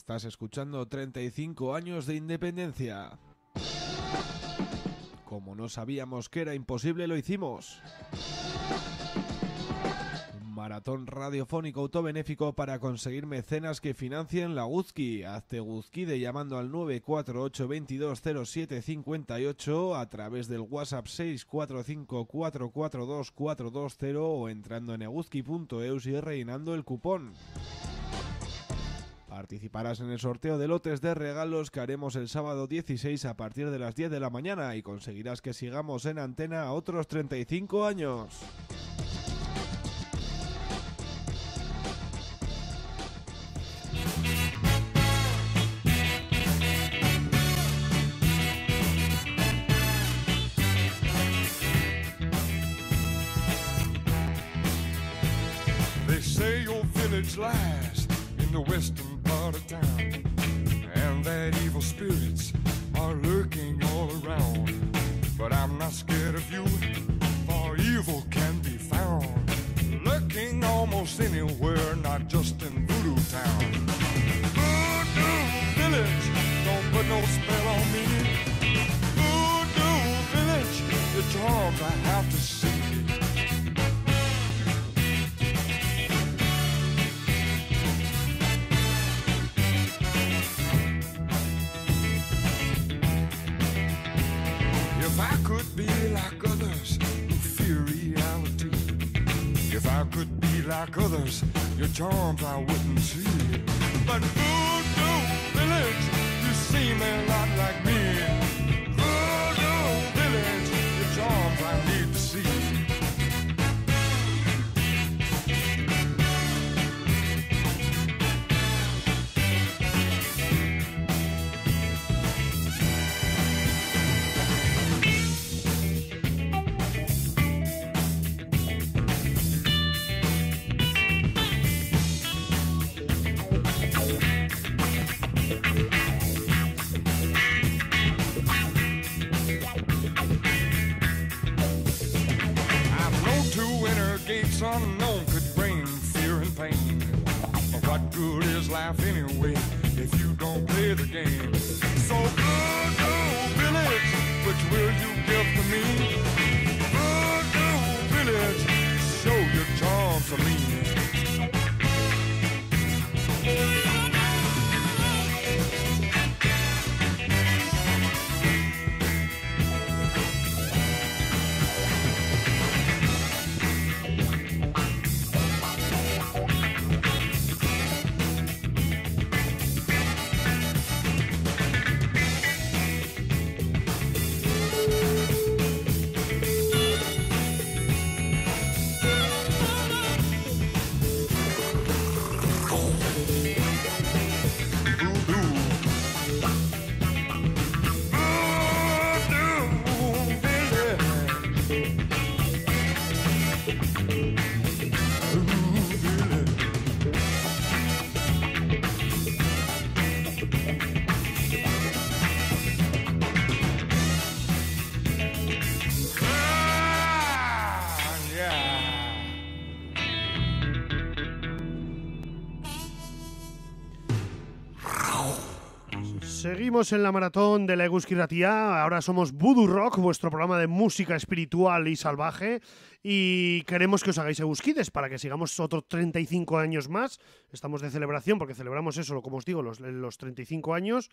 Estás escuchando 35 años de independencia. Como no sabíamos que era imposible, lo hicimos. Un maratón radiofónico autobenéfico para conseguir mecenas que financien la Guzki. Hazte Guzkide llamando al 948 220758 a través del WhatsApp 645 442 420 o entrando en eguzki.eus y rellenando el cupón. Participarás en el sorteo de lotes de regalos que haremos el sábado 16 a partir de las 10 de la mañana y conseguirás que sigamos en antena otros 35 años. They say your village lies in the western part of town, and that evil spirits are lurking all around. But I'm not scared of you, for evil can be found lurking almost anywhere, not just in Voodoo Town. Voodoo Village, don't put no spell on me. Voodoo Village, your charms I have to see. If I could be like others who fear reality, if I could be like others, your charms I wouldn't see. But Voodoo Village, you seem a lot like me. Voodoo Village, your charms I need to see. Unknown could bring fear and pain. But what good is life anyway if you don't play the game? So Voodoo Village, which will you give to me? Voodoo Village, show your charms to me. Seguimos en la maratón de la Eguzki Ratia. Ahora somos Voodoo Rock, vuestro programa de música espiritual y salvaje. Y queremos que os hagáis eguzkides para que sigamos otros 35 años más. Estamos de celebración porque celebramos eso, como os digo, los 35 años.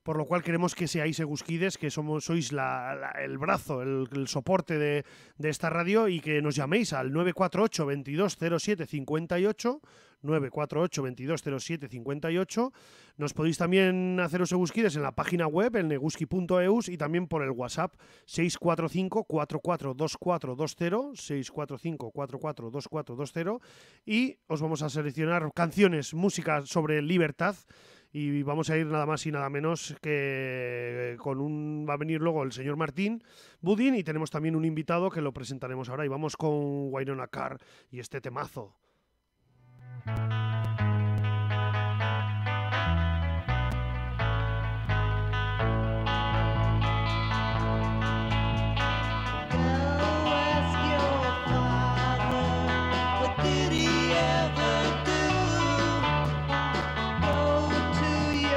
Por lo cual queremos que seáis eguzkides, que sois el brazo, el soporte de esta radio y que nos llaméis al 948 2207 58. 948 2207 58. Nos podéis también haceros eguzkides en la página web, en eguzki.eus, y también por el WhatsApp 645 442420, 645 442420, y os vamos a seleccionar canciones, música sobre libertad. Y vamos a ir nada más y nada menos que va a venir luego el señor Martín Budín, y tenemos también un invitado que lo presentaremos ahora. Y vamos con Wynonna Carr y este temazo. Did he ever do? Oh, to you.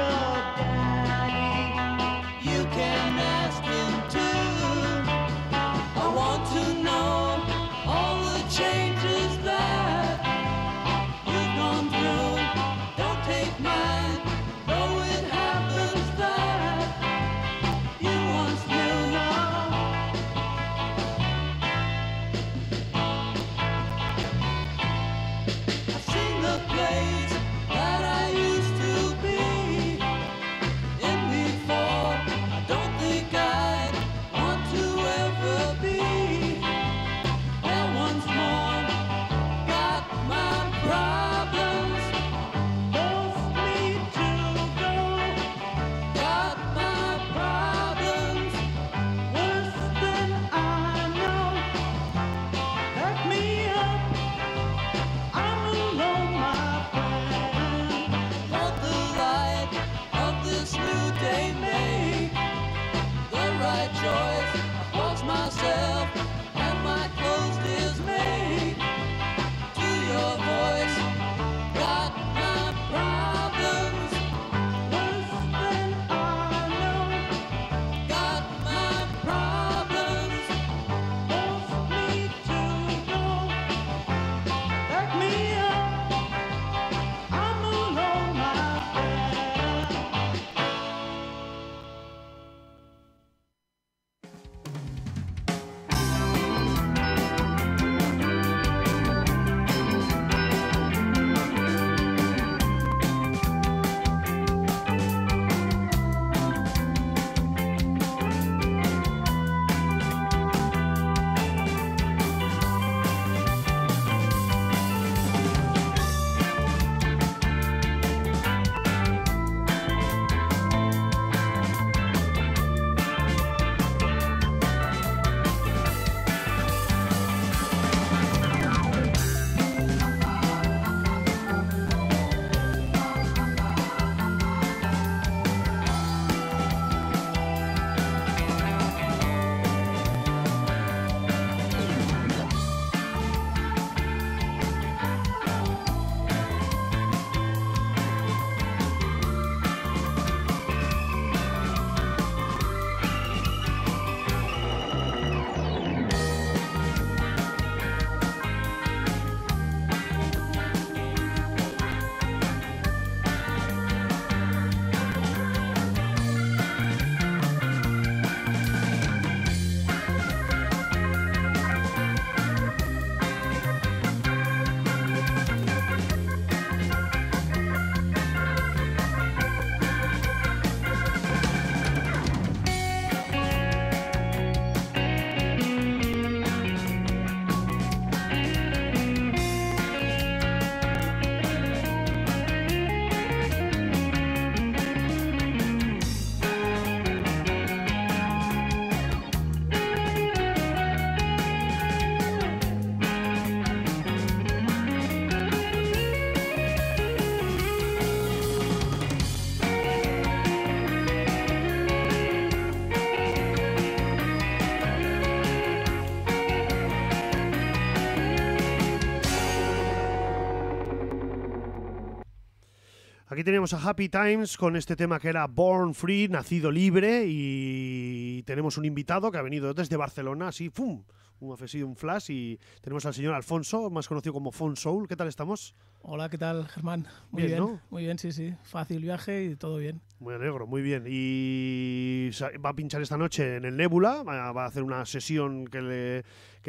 Aquí teníamos a Happy Times con este tema que era Born Free, nacido libre, y tenemos un invitado que ha venido desde Barcelona, así, ¡pum! Ha sido un flash, y tenemos al señor Alfonso, más conocido como Fon Soul. ¿Qué tal estamos? Hola, ¿qué tal, Germán? Muy Bien, bien, ¿no? muy bien, sí. Fácil viaje y todo bien. Muy alegro, muy bien. Y va a pinchar esta noche en el Nebula, va a hacer una sesión que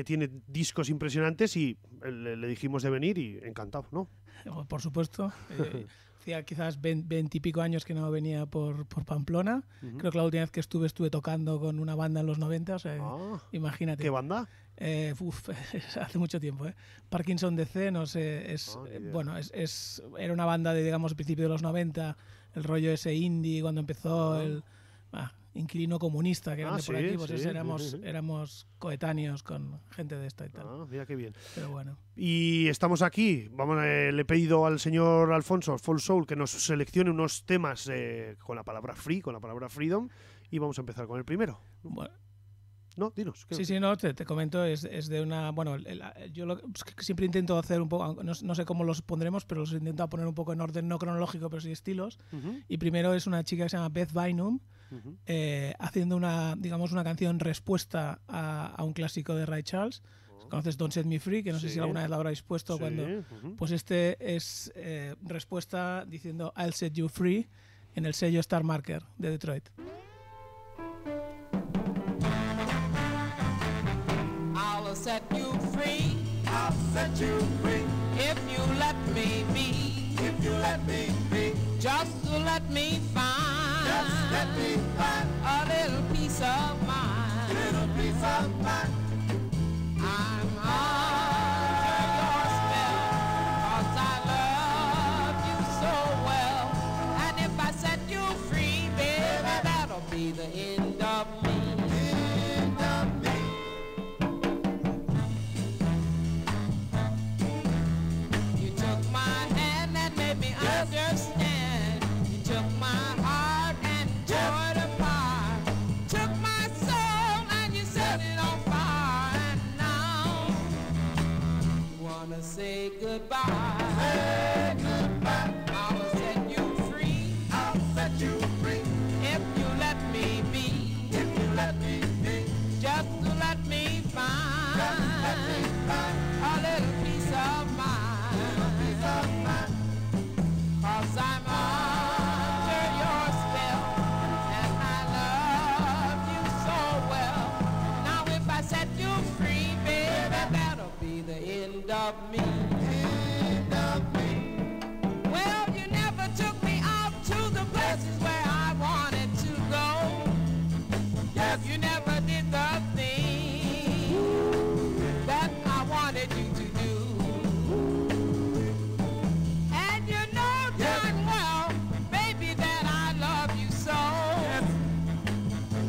tiene discos impresionantes, y le dijimos de venir y encantado, ¿no? Por supuesto. Hacía quizás 20 y pico años que no venía por Pamplona. Creo que la última vez que estuve tocando con una banda en los 90, o sea, imagínate. ¿Qué banda? Hace mucho tiempo, ¿eh? Parkinson DC, no sé, bueno, era una banda de, digamos, principio de los 90, el rollo ese indie, cuando empezó el Inquilino Comunista, que eran de por aquí, pues éramos coetáneos con gente de esta y tal. Mira qué bien. Pero bueno. Y estamos aquí, le he pedido al señor Alfonso, Full Soul, que nos seleccione unos temas con la palabra free, con la palabra freedom, y vamos a empezar con el primero. Bueno. No, dinos. Sí, no, te comento, es de una... Bueno, yo siempre intento hacer un poco, no sé cómo los pondremos, pero los intento poner un poco en orden, no cronológico, pero sí estilos. Y primero es una chica que se llama Beth Bynum, haciendo una canción respuesta a un clásico de Ray Charles. ¿Conoces Don't Set Me Free? Que no sé si alguna vez la habréis puesto. Pues este es respuesta diciendo I'll Set You Free en el sello Star Marker de Detroit. I'll set you free. I'll set you free. If you let me be. If you let me be. Just to let me find. Just let me find. A little peace of mind. Little peace of mind. I'm under your spell. 'Cause I love you so well. And if I set you free, baby, that'll be the end of me. Understand. You took my heart and tore it apart. Took my soul and you set it on fire. And now you wanna say goodbye. Say goodbye. I'll set you free. I'll set you free. If you let me be. If you let me be. Just to let me find. Just let me find. A little peace of mind. A little peace of mind. 'Cause I'm under your spell, and I love you so well. Now if I set you free, baby, that'll be the end of me. End of me. Well, you never took me out to the places where I wanted to go. Yes, you never did the thing that I wanted you to do.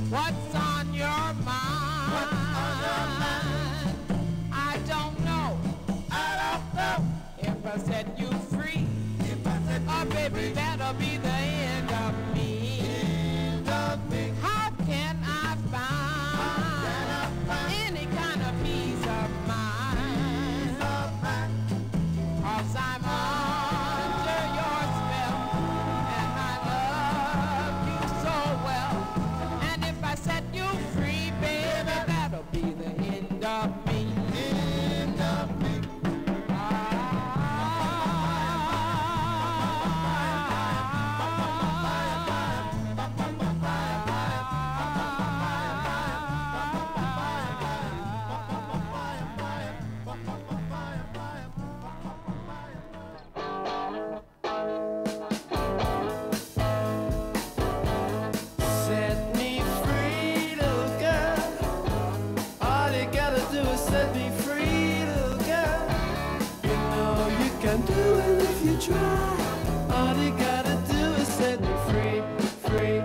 What's on your mind? What's on your mind? I don't know. I don't know. If I set you free, if I set you baby, that'll be the end of me. End of me. How can I find any kind of peace of mind? 'Cause I'm under your spell, and I love you so well. If I set you free, baby, that'll be the end of me. End of me. Try. All you gotta do is set me free, free,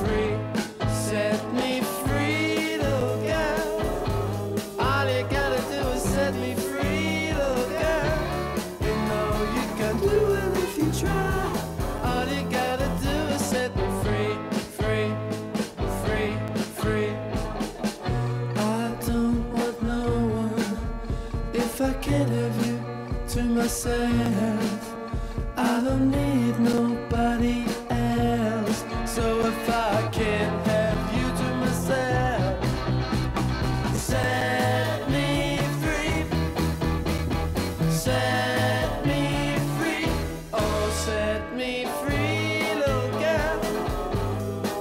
free. Set me free, little girl. All you gotta do is set me free, little girl. You know you can do it if you try. All you gotta do is set me free, free, free, free. I don't want no one if I can't have you to myself. I don't don't need nobody else. So if I can't have you to myself, set me free. Set me free. Oh, set me free, little girl.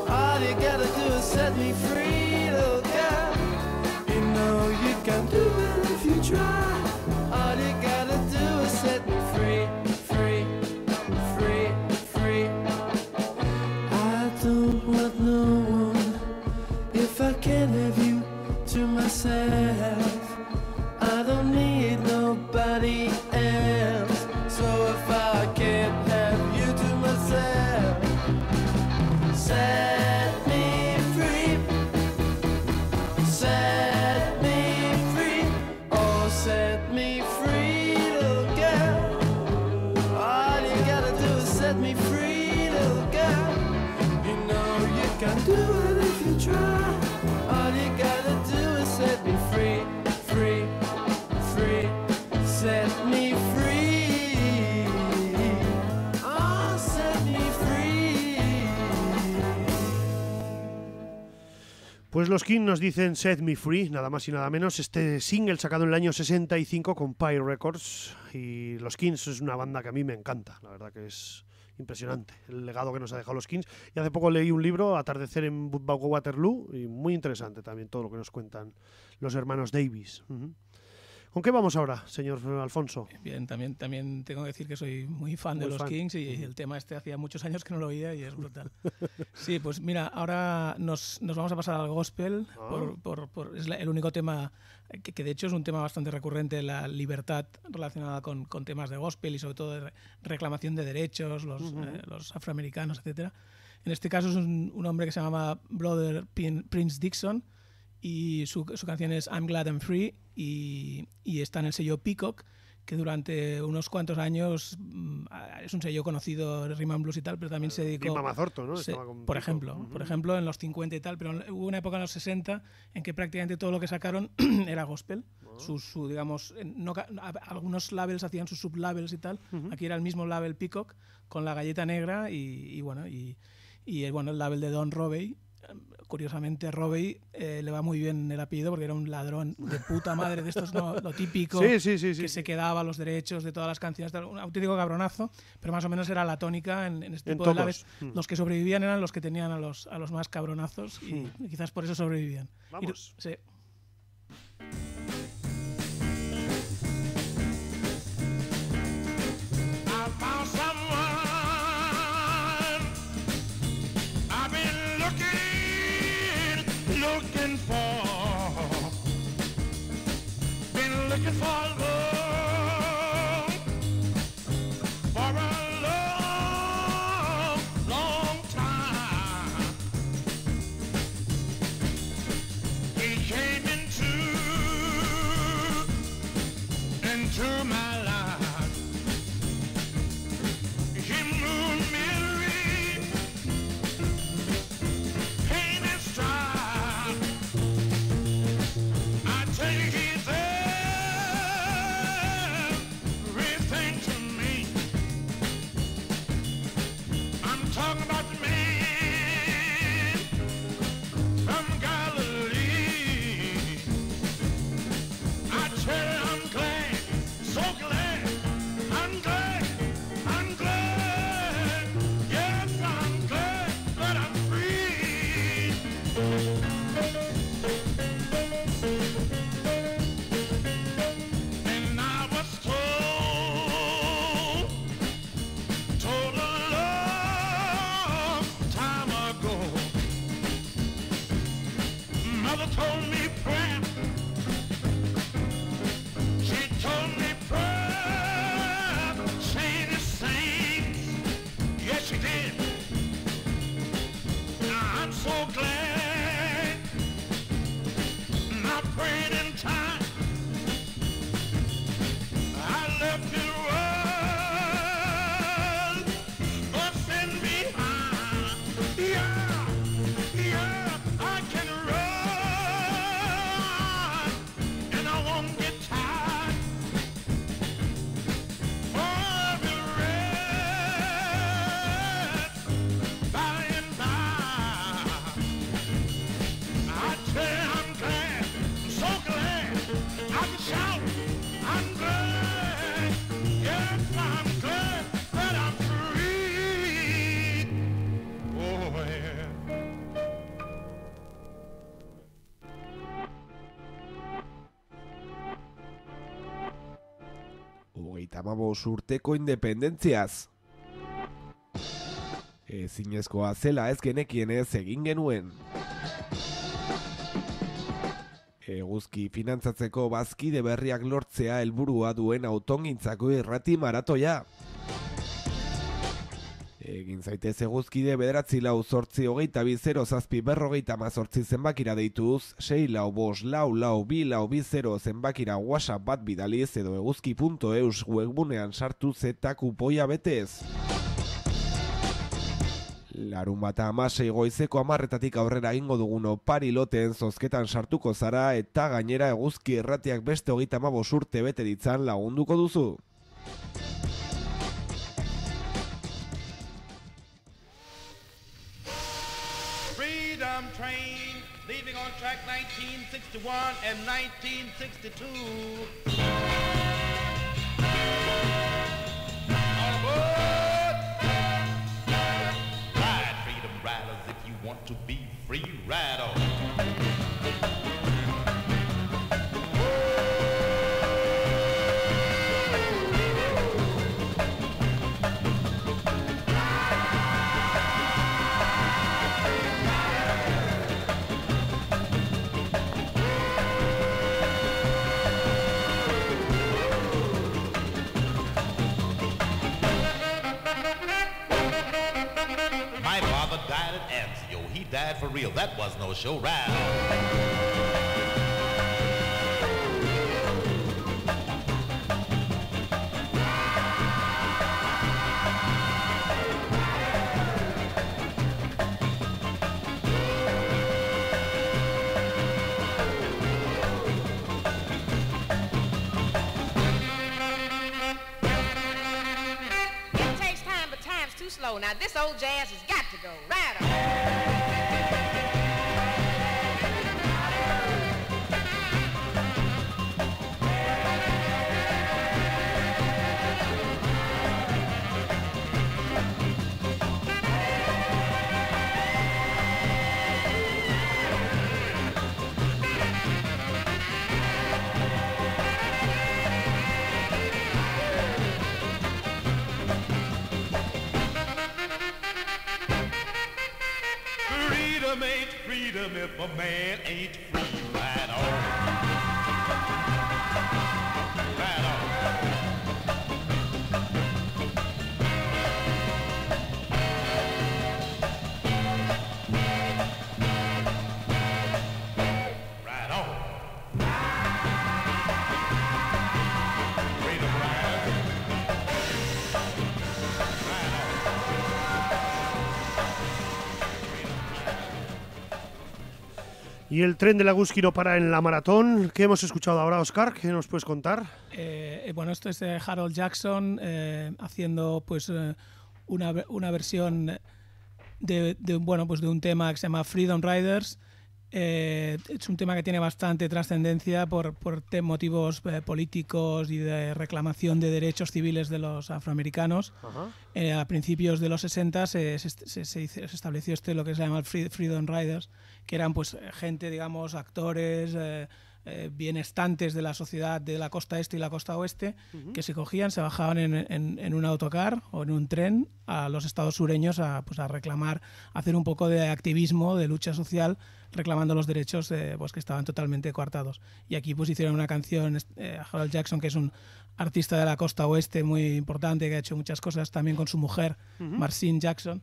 All you gotta do is set me free, little girl. You know you can do it if you try. All you gotta do is set me free, free, free, free. I don't want no one if I can't have you to myself. I don't need nobody else. So if I can't have you to myself, set me free. Set me free. Oh, set me free, little girl. All you gotta do is set me free, little girl. You know you can do it if you try. All you gotta do is set me free, free, free. Set me free. Oh, set me free. Pues los Kings nos dicen Set Me Free, nada más y nada menos. Este single sacado en el año 65 con Pie Records. Y los Kings es una banda que a mí me encanta. La verdad que es impresionante el legado que nos ha dejado los Kings. Y hace poco leí un libro, Atardecer en Waterloo, y muy interesante también todo lo que nos cuentan los hermanos Davis. Ujú. ¿Con qué vamos ahora, señor Alfonso? Bien, también tengo que decir que soy muy fan de Muy los fan. Kings y el tema este hacía muchos años que no lo oía y es brutal. Sí, pues mira, ahora nos vamos a pasar al gospel. Es el único tema que de hecho es un tema bastante recurrente, la libertad relacionada con temas de gospel y sobre todo de reclamación de derechos, los afroamericanos, etcétera. En este caso es un hombre que se llama Brother Prince Dixon y su canción es I'm Glad I'm Free y está en el sello Peacock, que durante unos cuantos años es un sello conocido, Rhythm and Blues y tal, pero también se dedicó... Y Mamazorto, ¿no? Se- Estaba con por Pico. ejemplo, Ujú. por ejemplo, en los 50 y tal, pero hubo una época en los 60 en que prácticamente todo lo que sacaron era gospel. Digamos, algunos labels hacían sus sublabels y tal. Aquí era el mismo label Peacock con la galleta negra y bueno, el label de Don Robey. Curiosamente, Robey le va muy bien el apellido porque era un ladrón de puta madre, de estos, ¿no? Lo típico, Sí. que se quedaba los derechos de todas las canciones, tal, un auténtico cabronazo, pero más o menos era la tónica en este En tipo de todos. labels. Los que sobrevivían eran los que tenían a los más cabronazos y quizás por eso sobrevivían. Vamos. Sí. I found someone I've been looking for. Been looking for love for a long, long time. He came into my life. He moved misery, pain and strife. I tell you, he's everything to me. I'm talking about the man from Galilee. I tell you, I'm glad, so glad, I'm glad, I'm glad, yes, I'm glad that I'm free. And I was told a long time ago, Mother told me prayer. She told me prayer, saying the same. Yes, she did. Now I'm so glad. And I prayed in time. I left this world, but send behind. Yeah, I can run, and I won't get tired. For every 75 urteko independentziaz. Ezinezkoa zela ez genekienez egin genuen. Eguzki finantzatzeko bazkide berriak lortzea helburua duen autongintzako irrati maratoia. Egin zaitez eguzkide 94420 zenbakira deituz, 645442220 zenbakira WhatsApp bat bidaliz edo eguzki.eus webgunean sartuz eta kupoia betez. Larunbata 16 goizeko 10:00 aurrera egingo dugun opari loteen zozketan sartuko zara eta gainera eguzki irratiak beste 35 urte bete ditzan lagunduko duzu. Freedom train leaving on track 1961 and 1962. On aboard! Ride, freedom riders, if you want to be free, ride on. Died for real. That was no show. Ride It takes time, but time's too slow. Now this old jazz has got to go. Ride on. Freedom ain't freedom if a man ain't free. Ride on. Ride on. Ride on. Freedom riders. Ride on. Y el tren de la Eguzki no para en la maratón. ¿Qué hemos escuchado ahora, Óscar? ¿Qué nos puedes contar? Bueno, esto es Harold Jackson haciendo pues una versión de un tema que se llama Freedom Riders. Es un tema que tiene bastante trascendencia por motivos políticos y de reclamación de derechos civiles de los afroamericanos. A principios de los 60 se estableció lo que se llama el Freedom Riders, que eran pues gente, digamos, actores bienestantes de la sociedad de la costa este y la costa oeste, que se cogían, se bajaban en un autocar o en un tren a los estados sureños a reclamar, a hacer un poco de activismo, de lucha social, reclamando los derechos pues que estaban totalmente coartados. Y aquí pues hicieron una canción, Harold Jackson, que es un artista de la costa oeste muy importante, que ha hecho muchas cosas también con su mujer, Marcin Jackson.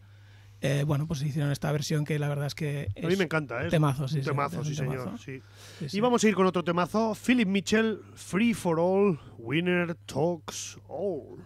Pues hicieron esta versión que la verdad es que es a mí me encanta, ¿eh? Temazo, sí, temazo, sí, temazo. señor. Sí. Sí, sí. Y vamos a ir con otro temazo. Philip Mitchell, Free for All, Winner Talks All.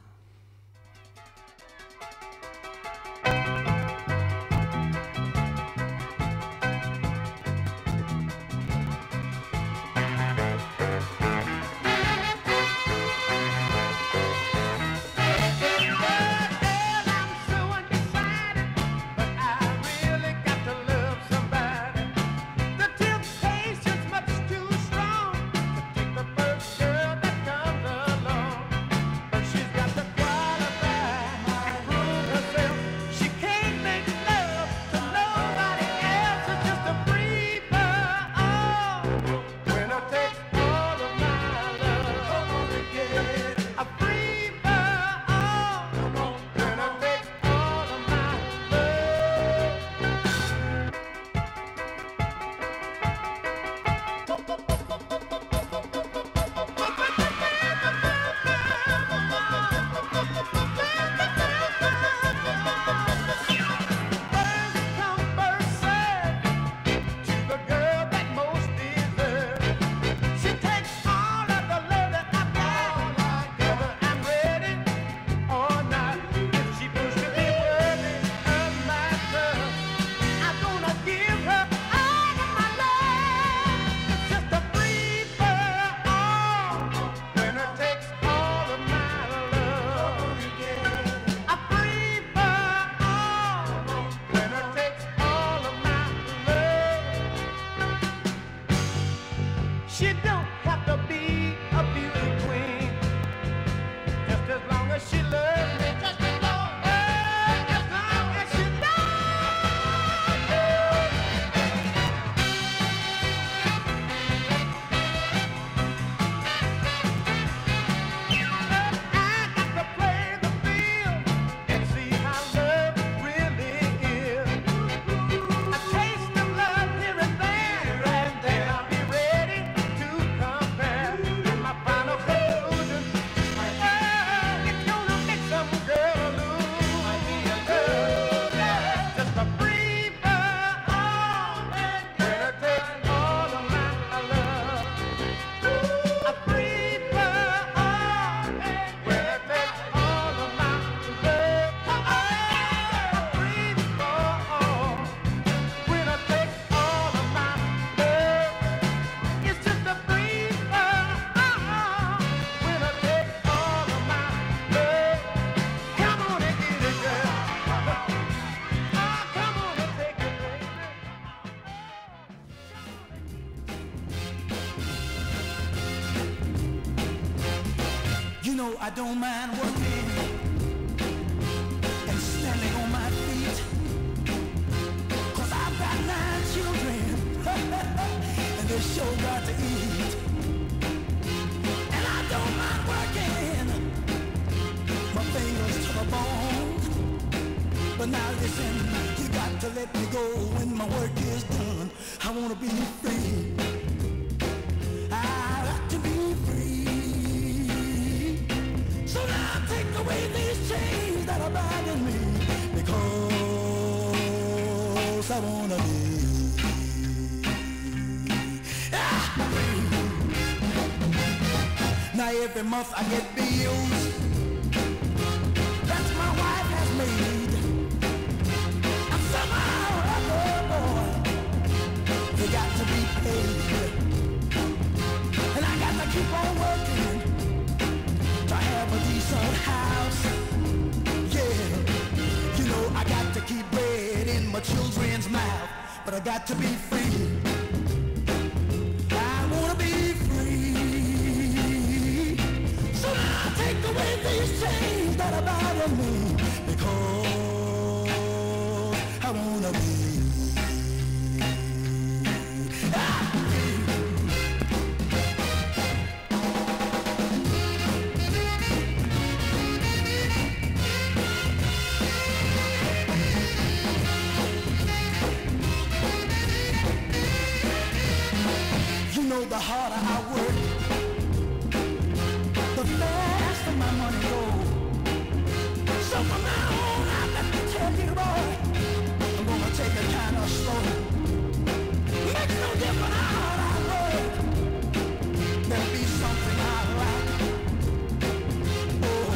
She's got the I don't mind working and standing on my feet, 'cause I've got 9 children and they sure got to eat. And I don't mind working my fingers to the bone, but now listen, you got to let me go when my work is done. I wanna be free. I got to be free. So now take away these chains that are binding me, because I wanna be free. Now every month I get bills that my wife has made, and somehow, oh boy, they got to be paid. And I got to keep on working to have a decent house. Yeah, you know I got to keep bread in my children's mouth, but I got to be free. I wanna be free. So now take away these chains that are bothering me, because I wanna be free. You know the harder I work, the faster my money goes. So from now on, I got to tell you, boy, I'm gonna take it kind of slow. Makes no difference how hard I work, there'll be something I like. Oh,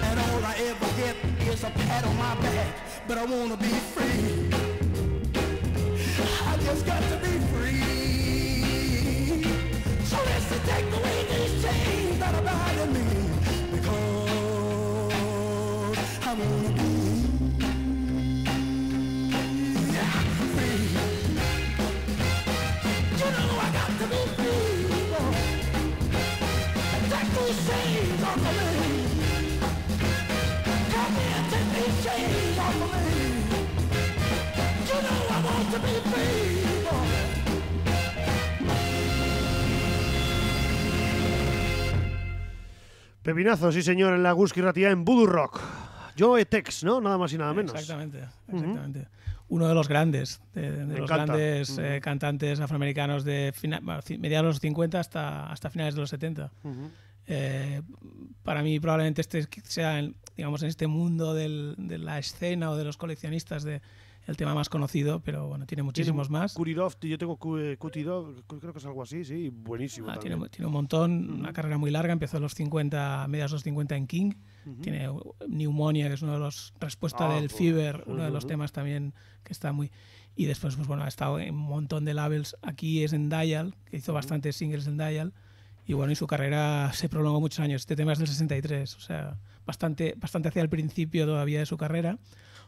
and all I ever get is a pat on my back, but I wanna be free. I just got to be free. So let's take away these chains that are bothering me, because I wanna be free. You know I got to be free, boy. Take these chains off of me. Come here, take these chains off of me. You know I want to be free, boy. Pepinazo, sí señor, en la Gusky Ratia en Voodoo Rock. Joe Tex, ¿no? Nada más y nada menos. Exactamente, exactamente. Uno de los grandes, de los grandes cantantes afroamericanos de mediados de los 50 hasta finales de los 70. Para mí probablemente este sea, digamos, en este mundo de la escena o de los coleccionistas el tema más conocido, pero bueno, tiene muchísimos más. Kurirov, yo tengo Kutirov, creo que es algo así, sí, buenísimo. Tiene un montón, una carrera muy larga, empezó en los 50, mediados de los 50 en King, tiene Pneumonia, que es uno de los, Respuesta del Fever, uno de los temas también que está muy... Y después, pues bueno, ha estado en un montón de labels, aquí es en Dial, que hizo bastantes singles en Dial, y bueno, y su carrera se prolongó muchos años, este tema es del 63, o sea, bastante hacia el principio todavía de su carrera,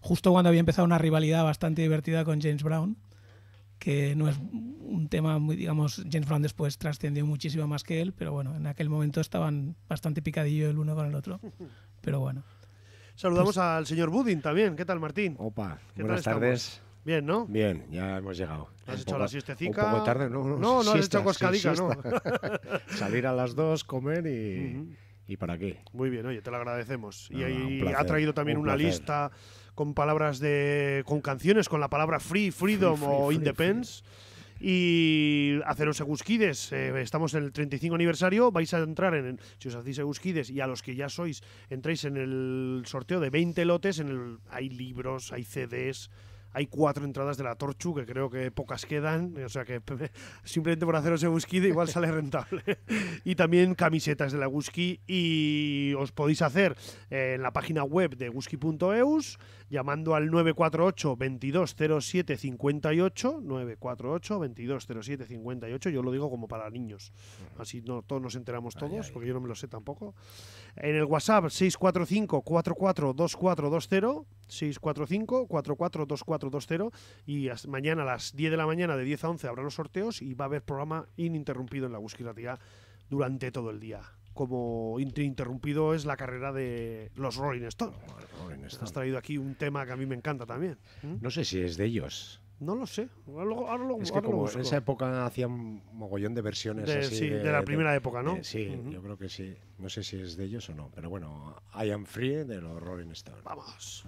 justo cuando había empezado una rivalidad bastante divertida con James Brown, que no es un tema muy, digamos, James Brown después trascendió muchísimo más que él, pero bueno, en aquel momento estaban bastante picadillo el uno con el otro, pero bueno. Saludamos al señor Budin también. ¿Qué tal, Martín? Opa, ¿Qué buenas tal tardes. Bien, ¿no? Bien, ya hemos llegado. ¿Has hecho la siestecica? Un poco tarde, no has siesta, hecho coscadica, sí, ¿no? Salir a las 2, comer y para qué. Muy bien, oye, te lo agradecemos. No, y un placer, ha traído también una lista con palabras con canciones con la palabra free, freedom o independence. Y haceros egusquides, estamos en el 35 aniversario, vais a entrar si os hacéis egusquides, y a los que ya sois entráis en el sorteo de 20 lotes, hay libros, hay CDs, hay 4 entradas de la Torchu, que creo que pocas quedan, o sea que simplemente por haceros egusquide igual sale rentable. Y también camisetas de la Egusqui, y os podéis hacer en la página web de egusqui.eus, llamando al 948 2207 58, 948 2207 58, yo lo digo como para niños, así no todos nos enteramos todos, porque yo no me lo sé tampoco. En el WhatsApp 645 442420, 645 442420, y mañana a las 10 de la mañana, de 10 a 11 habrá los sorteos, y va a haber programa ininterrumpido en la Egusqui Ratia durante todo el día. como interrumpido es la carrera de los Rolling Stones. Has traído aquí un tema que a mí me encanta también. No sé si es de ellos. No lo sé. Es que como en esa época hacían un mogollón de versiones así. Sí, de la primera época, ¿no? Sí, yo creo que sí. No sé si es de ellos o no. Pero bueno, I Am Free de los Rolling Stones. Vamos.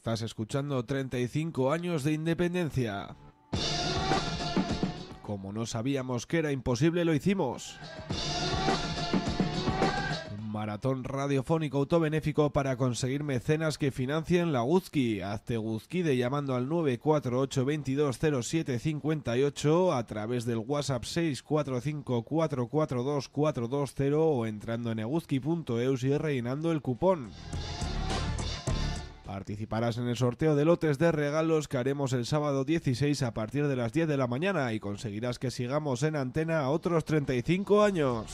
Estás escuchando 35 años de independencia. Como no sabíamos que era imposible, lo hicimos. Un maratón radiofónico autobenéfico para conseguir mecenas que financien la Guzki. Hazte Guzkide llamando al 948 220758 a través del WhatsApp 645 442 420 o entrando en eguzki.eus y rellenando el cupón. Participarás en el sorteo de lotes de regalos que haremos el sábado 16 a partir de las 10 de la mañana y conseguirás que sigamos en antena otros 35 años.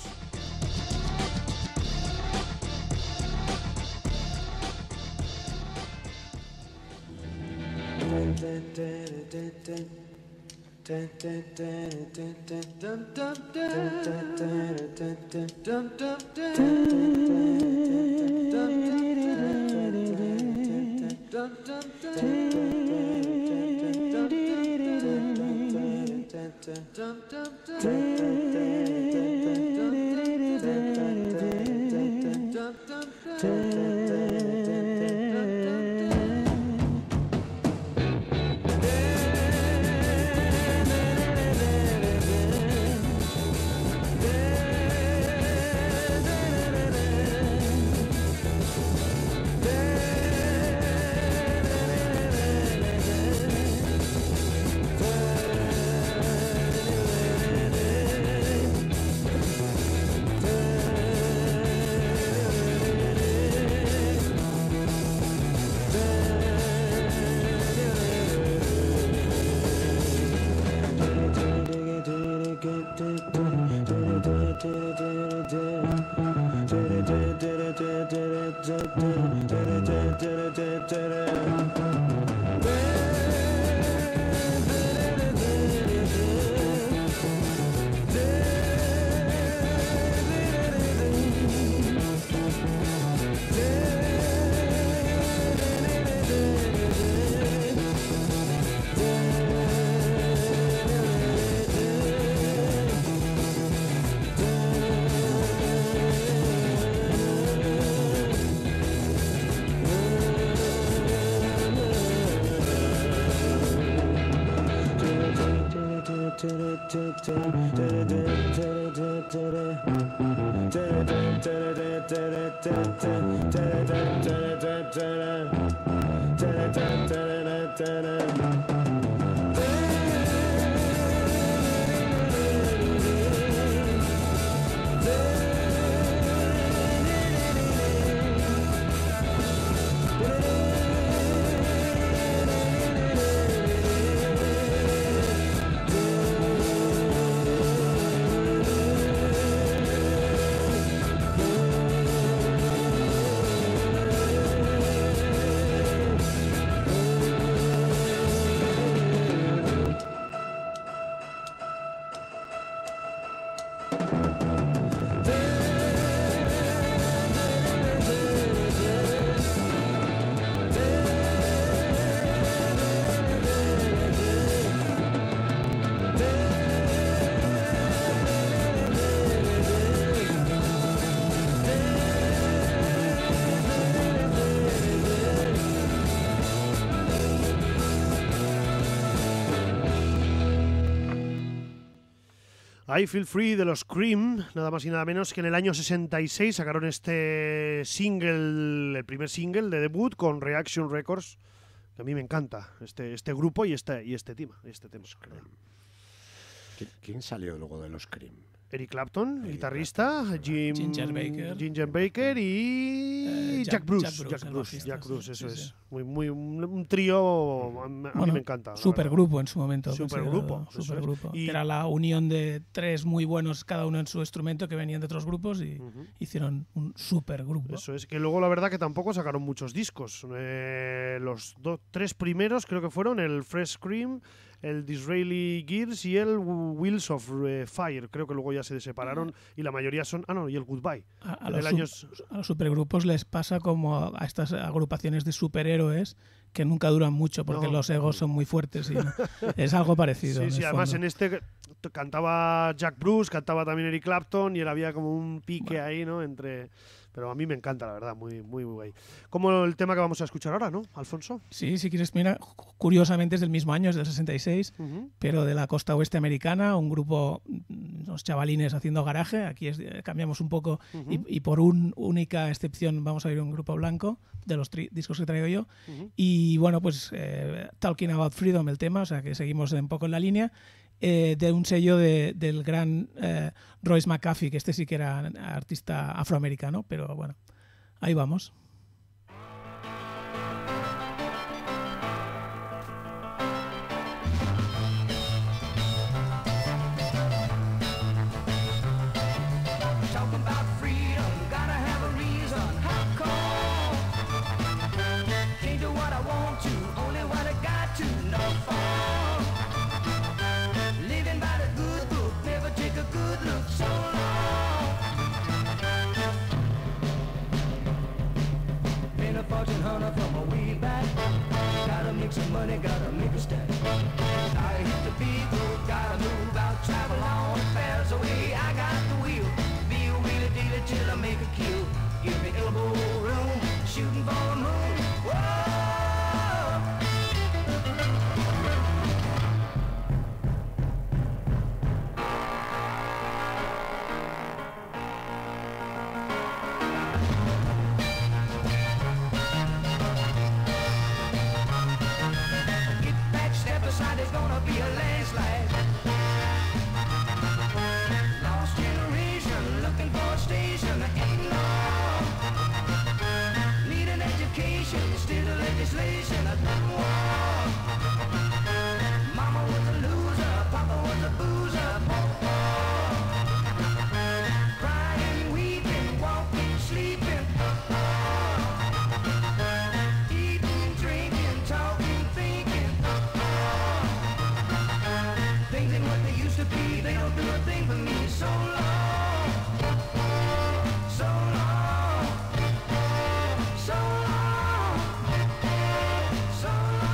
I Feel Free de los Cream, nada más y nada menos que en el año 66 sacaron este single, el primer single de debut con Reaction Records, que a mí me encanta este grupo y este tema. ¿Quién salió luego de los Cream? Eric Clapton, guitarrista, Ginger Baker y Jack Bruce, eso es. Un trío, a mí me encanta. Supergrupo en su momento. Supergrupo. Y era la unión de tres muy buenos, cada uno en su instrumento, que venían de otros grupos y hicieron un supergrupo. Eso es, que luego la verdad que tampoco sacaron muchos discos. Los tres primeros creo que fueron el Fresh Cream, el Disraeli Gears y el Wheels of Fire. Creo que luego ya se separaron y la mayoría son... y el Goodbye. A los supergrupos les pasa como a estas agrupaciones de superhéroes que nunca duran mucho porque los egos son muy fuertes y es algo parecido. Sí, además en este cantaba Jack Bruce, cantaba también Eric Clapton y había como un pique ahí, ¿no? Pero a mí me encanta, la verdad, muy, muy guay. Como el tema que vamos a escuchar ahora, ¿no, Alfonso? Sí, si quieres, mira, curiosamente es del mismo año, es del 66, pero de la costa oeste americana, un grupo, unos chavalines haciendo garaje. Aquí cambiamos un poco y por única excepción vamos a ir a un grupo blanco de los discos que traigo yo. Y bueno, pues Talking About Freedom el tema, o sea que seguimos un poco en la línea. De un sello del gran Royce McAfee, que este sí que era artista afroamericano, pero bueno, ahí vamos. Some money, gotta make a stack. I hit the people, gotta move out, travel on, fares away. I got the wheel, be a wheelie dealer till I make a kill. Give me elbow room, shooting for the moon. Whoa! There's gonna be a landslide. Lost generation looking for a station. Ain't long. Need an education, still a legislation. A good war. Mama was a loser, Papa was a boozer. Crying, weeping, walking, sleeping. Eating, drinking, talking, thinking. Things ain't what they used to be. They don't do a thing for me. So long, so long, so long, so long.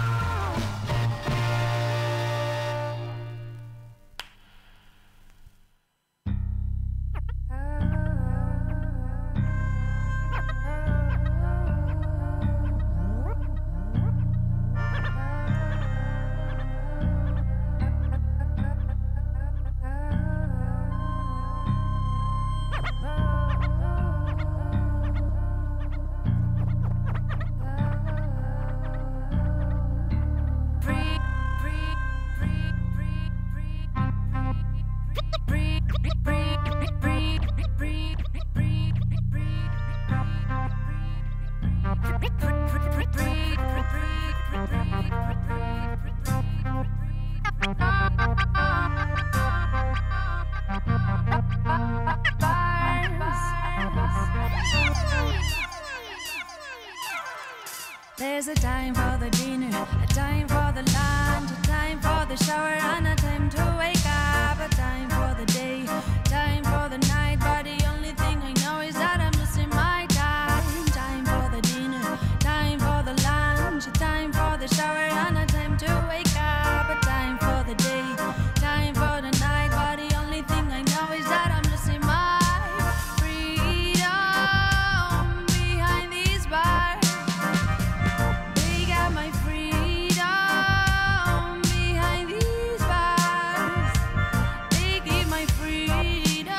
There's a time for the dinner, a time for the lunch, a time for the shower, and a time to wake up, a time for the day, time for the night. But the only thing I know is that I'm losing my time. Time for the dinner, time for the lunch, a time for the shower, and a time to wake up, a time for the day, time for the night. But the only thing I know is that I'm losing my freedom behind these bars. They got my freedom behind these bars. They keep my freedom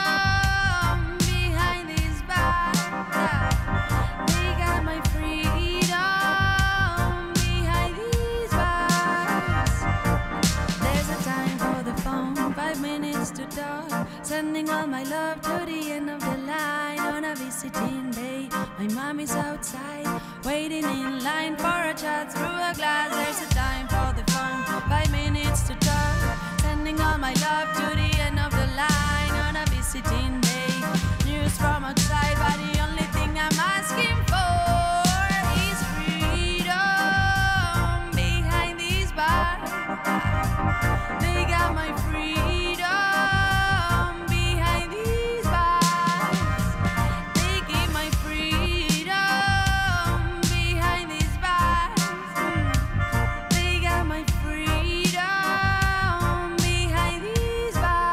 behind these bars. They got my freedom behind these bars. There's a time for the phone, 5 minutes to talk. Sending all my love to the end of the line on a visiting day. My mom is outside, waiting in line for a chat through a glass. There's a time for the phone, 5 minutes to talk. Sending all my love to the end of the line on a visiting day. News from outside, but the only thing I'm asking for is freedom behind these bars. They got my freedom behind these bars. They keep my freedom behind these bars. They got my freedom behind these bars.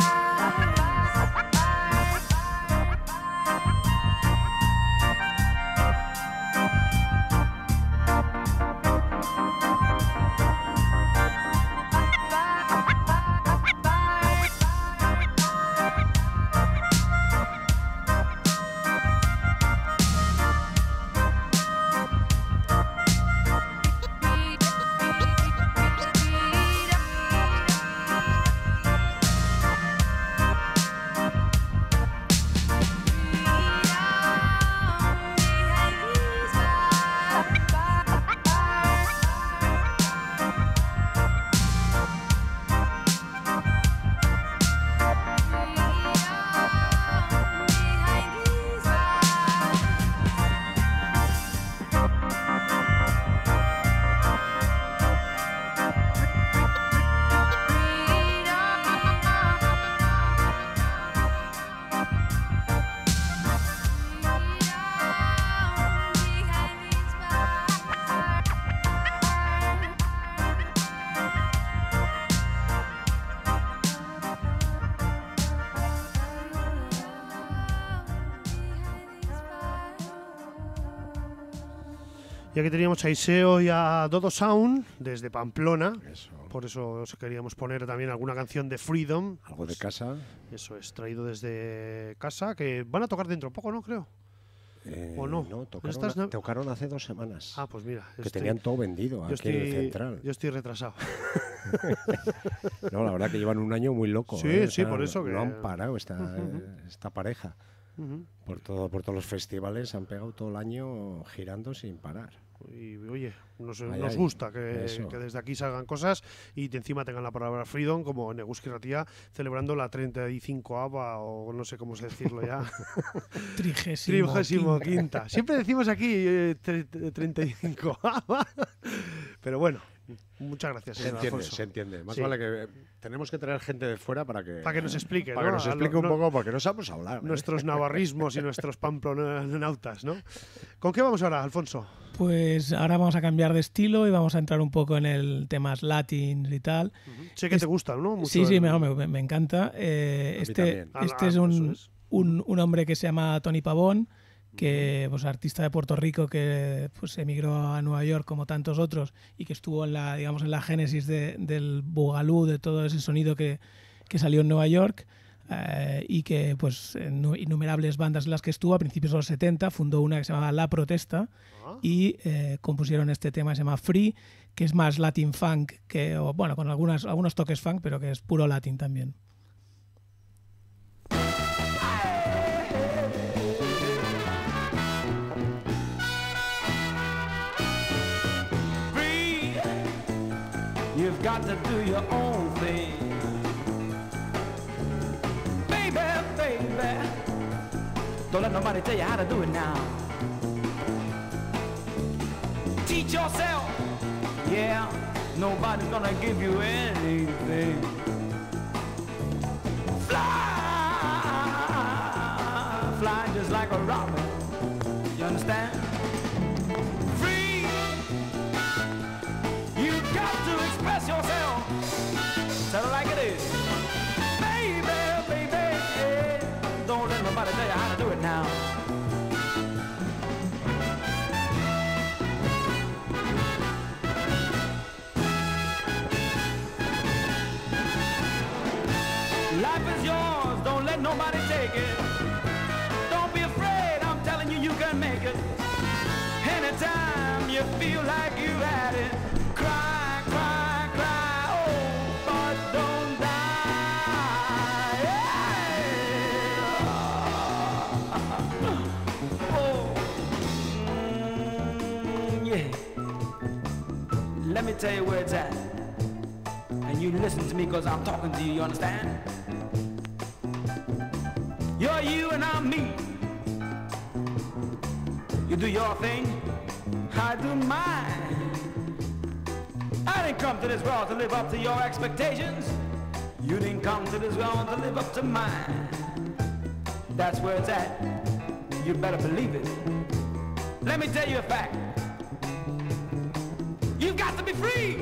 Ya que teníamos a Iseo y a Dodo Sound desde Pamplona, por eso os queríamos poner también alguna canción de Freedom. Algo de casa. Eso es, traído desde casa, que van a tocar dentro de poco, ¿no? Creo. ¿O no? No, tocaron hace 2 semanas. Ah, pues mira. Que tenían todo vendido aquí en el Central. Yo estoy retrasado. No, la verdad que llevan un año muy loco. Sí, sí, por eso que... No han parado esta pareja. Por todos los festivales han pegado todo el año girando sin parar. Y oye, nos gusta que desde aquí salgan cosas y de encima tengan la palabra Freedom, como en Eguski Ratia, celebrando la 35ª o no sé cómo decirlo ya. 35ª. Siempre decimos aquí 35ª. Pero bueno, muchas gracias. Se entiende. Más vale que tenemos que traer gente de fuera para que nos explique. Para que nos explique un poco, porque no sabemos hablar. Nuestros navarrismos y nuestros pamplonautas, ¿no? ¿Con qué vamos ahora, Alfonso? Pues ahora vamos a cambiar de estilo y vamos a entrar un poco en el temas latins y tal. Sé que te gusta, ¿no? Mucho sí, me encanta. Este es un hombre que se llama Tony Pavón, que pues artista de Puerto Rico que pues emigró a Nueva York como tantos otros y que estuvo en la génesis del boogaloo, de todo ese sonido que salió en Nueva York. Y que pues innumerables bandas en las que estuvo a principios de los 70 fundó una que se llamaba La Protesta y compusieron este tema que se llama Free, que es más Latin funk con algunos toques funk, pero que es puro latin también. got to do your own thing. Baby, baby, don't let nobody tell you how to do it now. Teach yourself, yeah, nobody's gonna give you anything. Fly just like a robin, you understand? Free, you got to express yourself, tell it like it is. Baby, baby, don't let nobody tell you how to do it now. Life is yours, don't let nobody take it. Don't be afraid, I'm telling you, you can make it. Anytime you feel like you had it, cry, cry, cry, oh, but don't die. Yeah. Oh, yeah. Let me tell you where it's at. And you listen to me because I'm talking to you, you understand? You're you and I'm me. You do your thing, I do mine. I didn't come to this world to live up to your expectations. You didn't come to this world to live up to mine. That's where it's at. You better believe it. Let me tell you a fact. You've got to be free.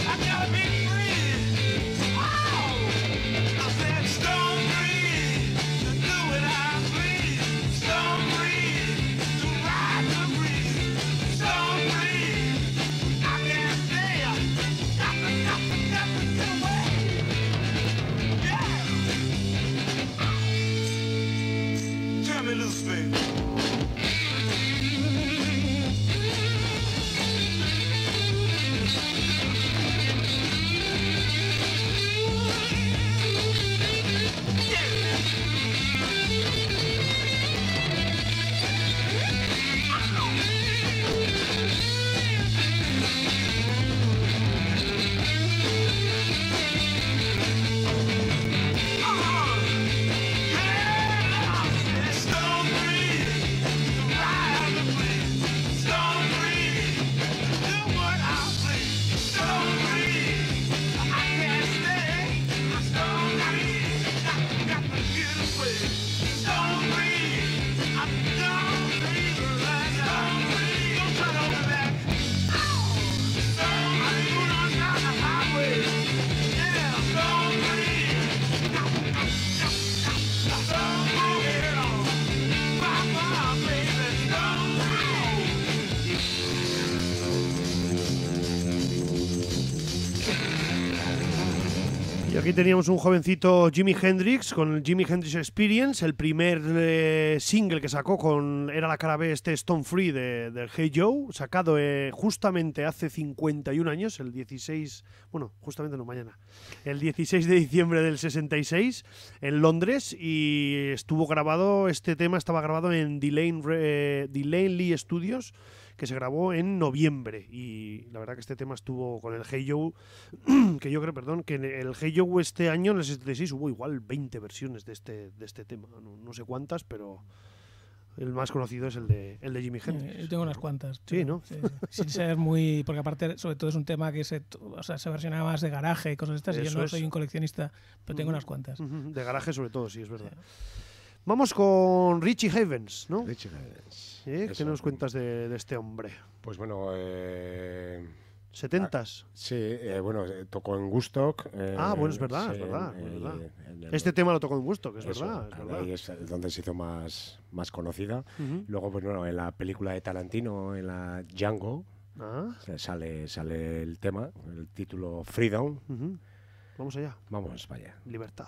I me loose, baby. Y aquí teníamos un jovencito Jimi Hendrix con el Jimi Hendrix Experience, el primer single que sacó era la cara B, Stone Free del Hey Joe, sacado justamente hace 51 años, el 16, bueno, justamente no, mañana, el 16 de diciembre del 66 en Londres, y este tema estaba grabado en Delaney Lee Studios, que se grabó en noviembre, y la verdad que este tema estuvo con el Hey Joe, que yo creo, perdón, que en el Hey Joe este año, en el 76, hubo igual 20 versiones de este tema, no sé cuántas, pero el más conocido es el de Jimi Hendrix. Yo tengo unas cuantas. Sí, ¿no? Sí. Sin ser muy... Porque aparte, sobre todo es un tema que se versionaba más de garaje y cosas estas, y yo no soy un coleccionista, pero tengo unas cuantas. De garaje sobre todo, sí, es verdad. Vamos con Richie Havens, ¿no? Richie Havens. ¿Qué nos cuentas de este hombre? Pues bueno... ¿70s? Sí, bueno, tocó en Woodstock. Bueno, es verdad, sí, es verdad. Este tema lo tocó en Woodstock, es verdad. Ahí es donde se hizo más conocida. Luego, pues bueno, en la película de Tarantino, en la Django, sale el tema, el título Freedom. Vamos allá. Vamos para allá. Libertad.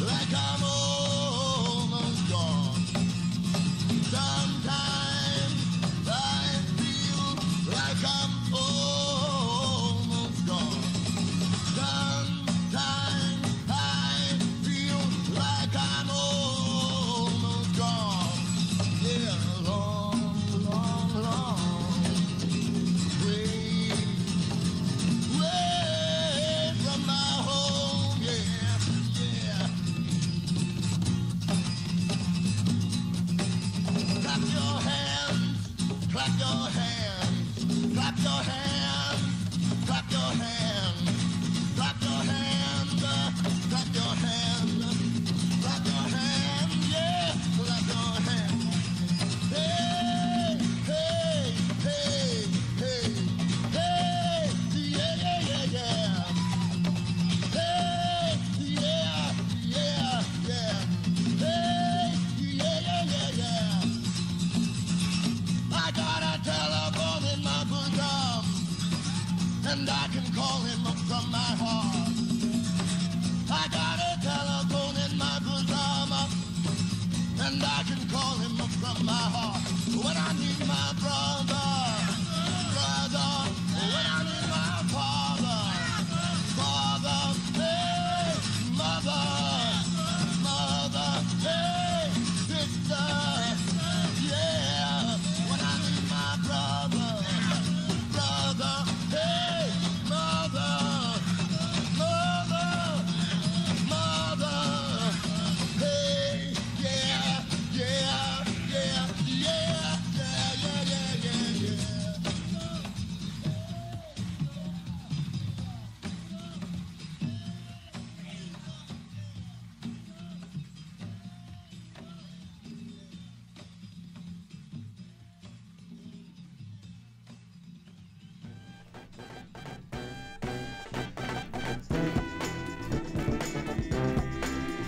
Like clap your hands, clap your hands, clap your hands, clap your hands, clap your hands, clap your hands, yeah, clap your hands. Hey, hey, hey, hey, hey, yeah, yeah, yeah, yeah. Hey, yeah, yeah, yeah. Hey, yeah, yeah, yeah, yeah. I got a telephone in my bosom, and I can call him up from my heart. I got a telephone in my bosom, and I can call him up from my heart. When I need my brother, when I need my father, hey, mother, hey, sister, yeah. When I need my brother, hey, mother, hey, yeah, yeah, yeah, yeah, yeah, yeah, yeah.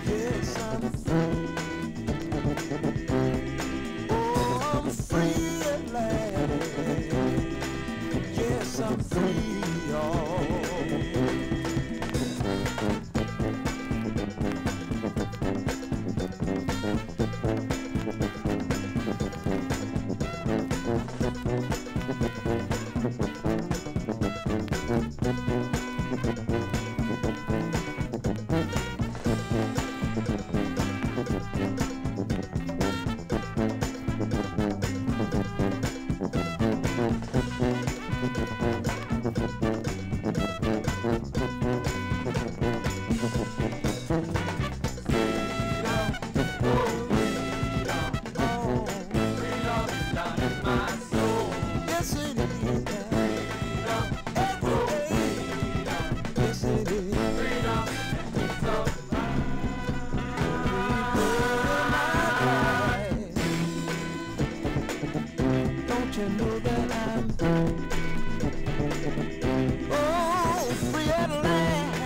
Yes, I'm free. Oh, I'm free at last. Yes, I'm free, y'all. Yes, it is. Every day. Yes, it is. Don't you know that I'm free at last?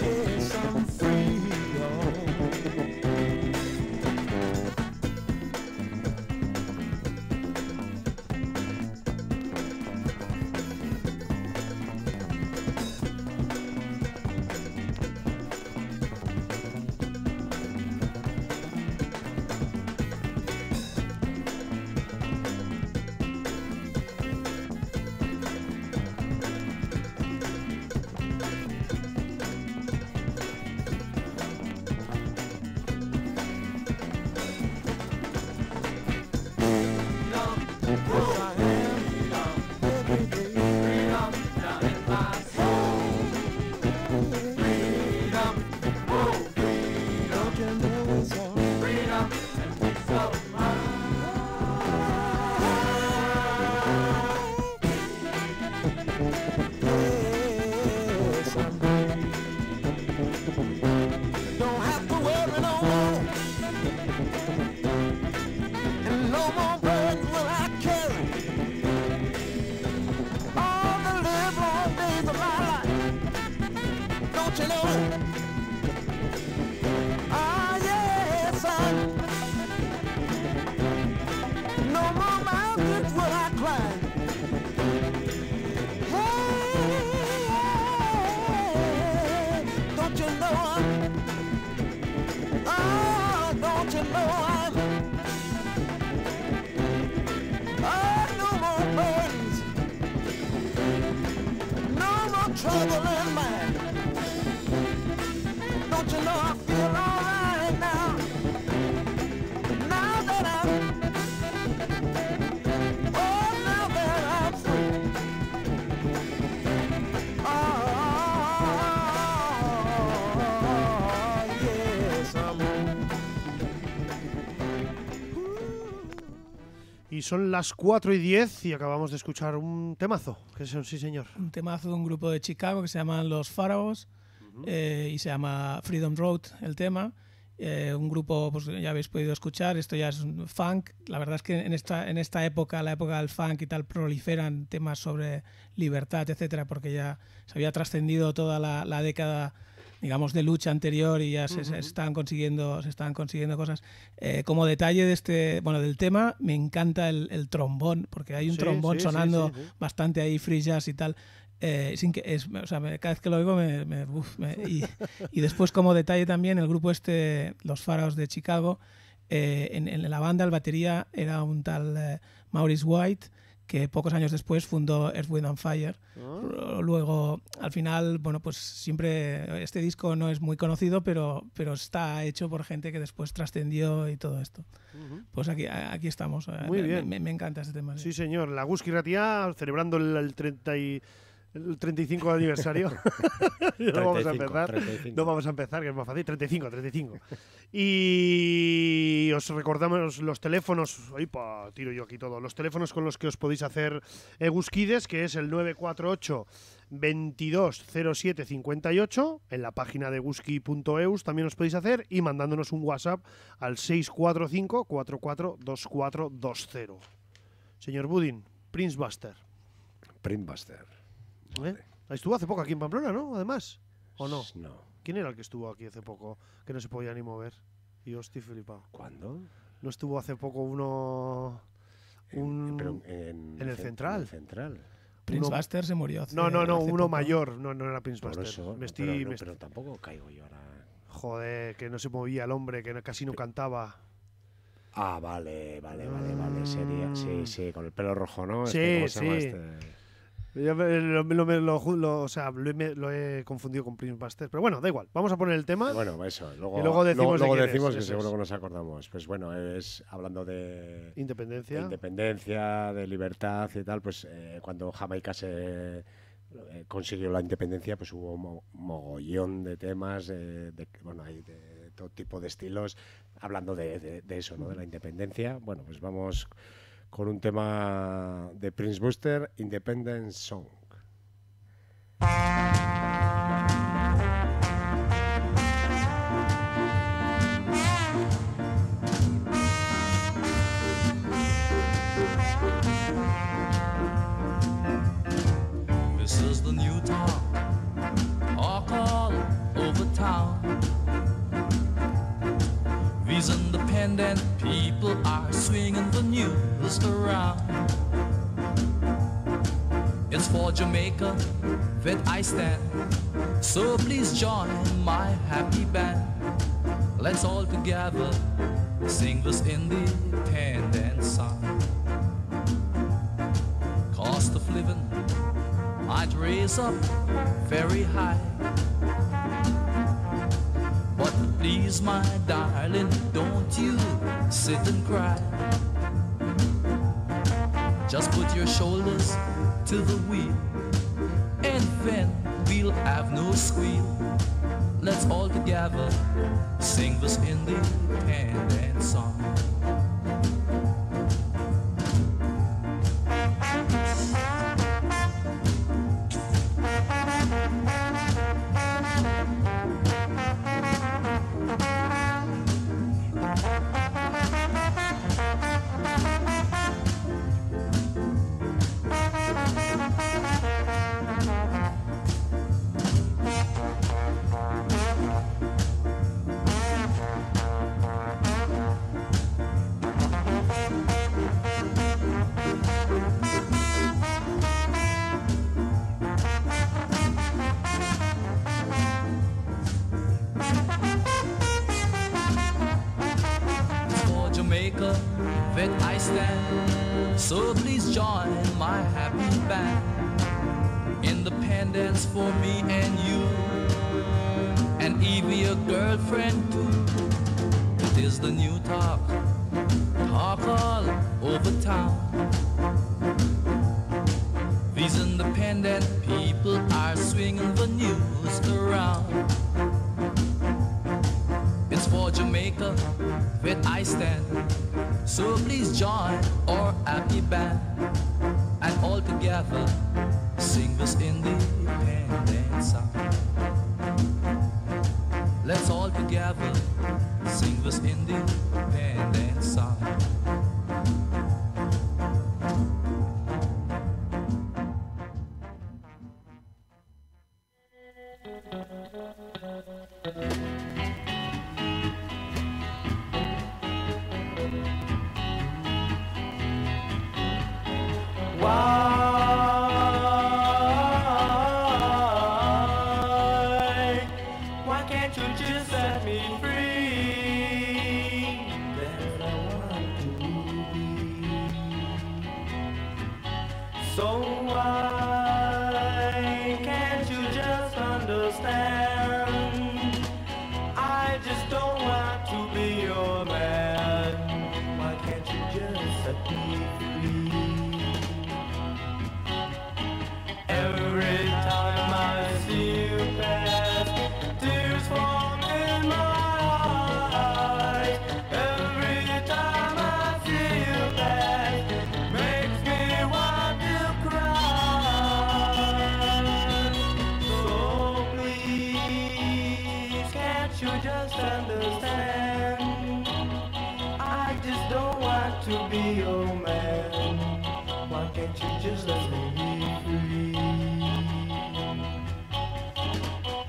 Yes, I'm free, y'all. Don't have to worry no more, and no more burdens will I carry. All the live long days of my life, don't you know it? Ah, yes, son. No more mountains will I climb. Don't you know I'm, don't you know I'm, no more burdens, no more trouble in mind. Don't you know I feel alright now, now that I'm, now that I'm free. Yes, I'm Y son las 4:10 y acabamos de escuchar un temazo. Que es sí, señor. Un temazo de un grupo de Chicago que se llaman Los Pharaohs y se llama Freedom Road el tema. Un grupo, pues ya habéis podido escuchar, esto ya es un funk. La verdad es que en esta época, la época del funk y tal, proliferan temas sobre libertad, etcétera, porque ya se había trascendido toda la década, digamos, de lucha anterior y ya se estaban consiguiendo cosas. Como detalle del tema, me encanta el trombón, porque hay un trombón sonando bastante ahí, free jazz y tal. Cada vez que lo oigo y después, como detalle también, el grupo Los Pharaohs de Chicago, en la banda el batería era un tal Maurice White, que pocos años después fundó Earth, Wind and Fire. Luego, al final, bueno, pues siempre este disco no es muy conocido, pero está hecho por gente que después trascendió y todo esto. Pues aquí estamos. Muy bien. Me encanta este tema. Sí, señor. La Eguzki Irratia celebrando el 35 aniversario. No vamos a empezar, que es más fácil. 35. Y os recordamos los teléfonos. Tiro yo aquí todo. Los teléfonos con los que os podéis hacer Eguzkides, que es el 948 22 07 58. En la página de eguzki.eus también os podéis hacer, y mandándonos un WhatsApp al 645 44 2420. Señor Budin, Prince Buster. Estuvo hace poco aquí en Pamplona, ¿no? Además. ¿O no? No. ¿Quién era el que estuvo aquí hace poco? Que no se podía ni mover. Y yo estoy flipado. ¿Cuándo? ¿No estuvo hace poco uno... en el Central? En el Central. Prince Buster se murió hace uno poco. mayor. No era Prince Por Buster. eso, pero tampoco caigo yo ahora. Joder, que no se movía el hombre, que casi no cantaba. Ah, vale. Sería, sí, con el pelo rojo, ¿no? Sí, ¿cómo se llama este? Yo lo he confundido con Prince Buster, pero bueno, da igual. Vamos a poner el tema. Bueno, eso. Luego decimos, que seguro que nos acordamos. Pues bueno, es hablando de independencia, de libertad y tal. Pues cuando Jamaica consiguió la independencia, pues hubo mogollón de temas, hay de todo tipo de estilos, hablando de eso, ¿no? De la independencia. Bueno, pues vamos con un tema de Prince Buster, Independence Song. This is the new talk, all over town. These independent people are swinging the news around. It's for Jamaica that I stand, so please join my happy band. Let's all together sing this independent song. Cost of living might raise up very high, but please, my darling, don't you sit and cry. Just put your shoulders to the wheel, and then we'll have no squeal. Let's all together sing this independent song. That I stand, so please join my happy band. Independence for me and you, and even your girlfriend too. It is the new talk all over town. These independent people are swinging the news around. It's for Jamaica that I stand, So please join our happy band and all together sing this independent song. Let's all together sing this independent song. Why can't you just set me free? That's what I want to be. So why can't you just understand? I just don't want to be your man. Why can't you just set me free? Every time I see you pass, tears form in my eyes. Every time I see you pass, makes me want to cry. So please, can't you just understand? I just don't want to be your man. Why can't you just let me be free?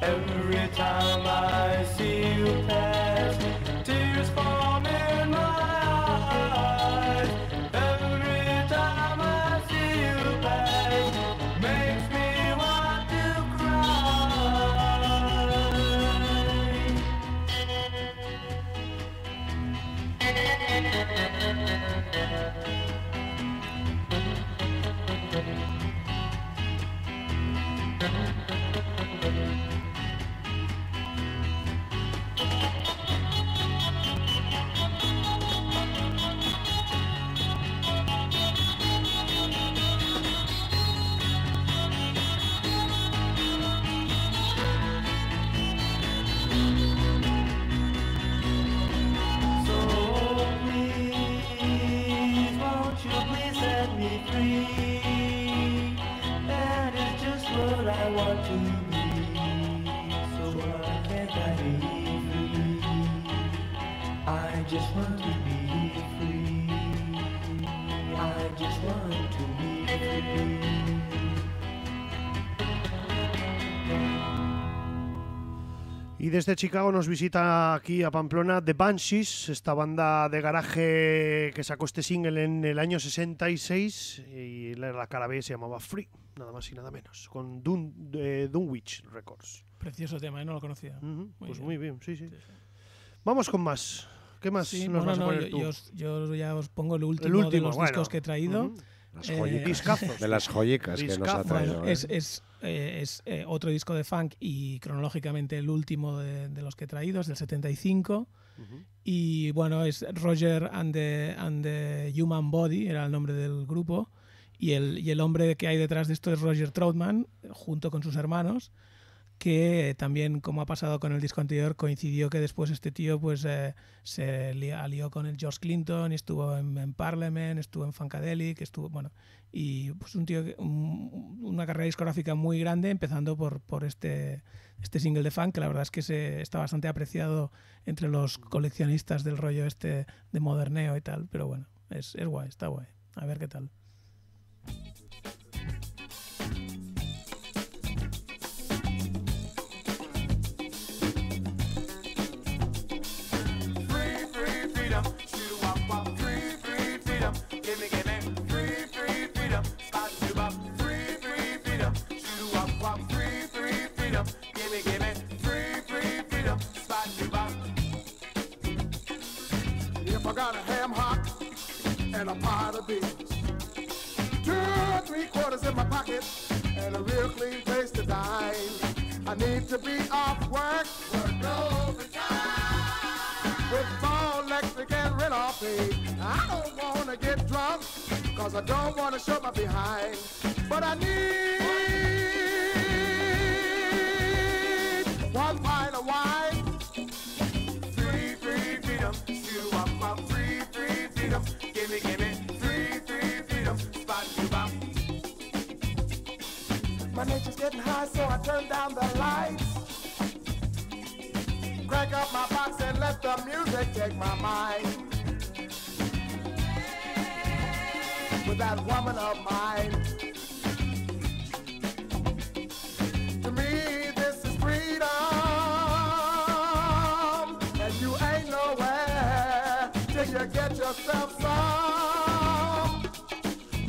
Every time I see you pass, tears form in my eyes. Every time I see you pass, makes me want to just want to be free. I just want to be free. Y desde Chicago nos visita aquí a Pamplona The Banshees, esta banda de garaje que sacó este single en el año 66 y la cara B se llamaba Free, nada más y nada menos, con Dunwich Records. Precioso tema, no lo conocía. Pues muy bien, sí. Vamos con más. ¿Qué más nos vas a poner tú? Yo ya os pongo el último de los discos que he traído. Las joyicas, de las joyicas que nos ha traído. Bueno, es otro disco de funk y cronológicamente el último de los que he traído, es del 75. Y bueno, es Roger and the Human Body, era el nombre del grupo. Y el hombre que hay detrás de esto es Roger Troutman, junto con sus hermanos, que también, como ha pasado con el disco anterior, coincidió que después este tío pues se alió con el George Clinton, y estuvo en Parliament, estuvo en Funkadelic, y pues un tío, una carrera discográfica muy grande, empezando por este single de funk, que la verdad es que está bastante apreciado entre los coleccionistas del rollo este de moderneo y tal, pero bueno, es guay, está guay, a ver qué tal. And a pot of beans, 2 or 3/4 in my pocket, and a real clean place to dine. I need to be off work overtime, with phone, electric, and rent all paid. I don't wanna get drunk, cause I don't wanna show my behind, but I need one pint of wine. 3 freedom, you up, 3 freedom. getting high, so I turned down the lights. Crank up my box and let the music take my mind. With that woman of mine. To me, this is freedom. And you ain't nowhere till you get yourself some.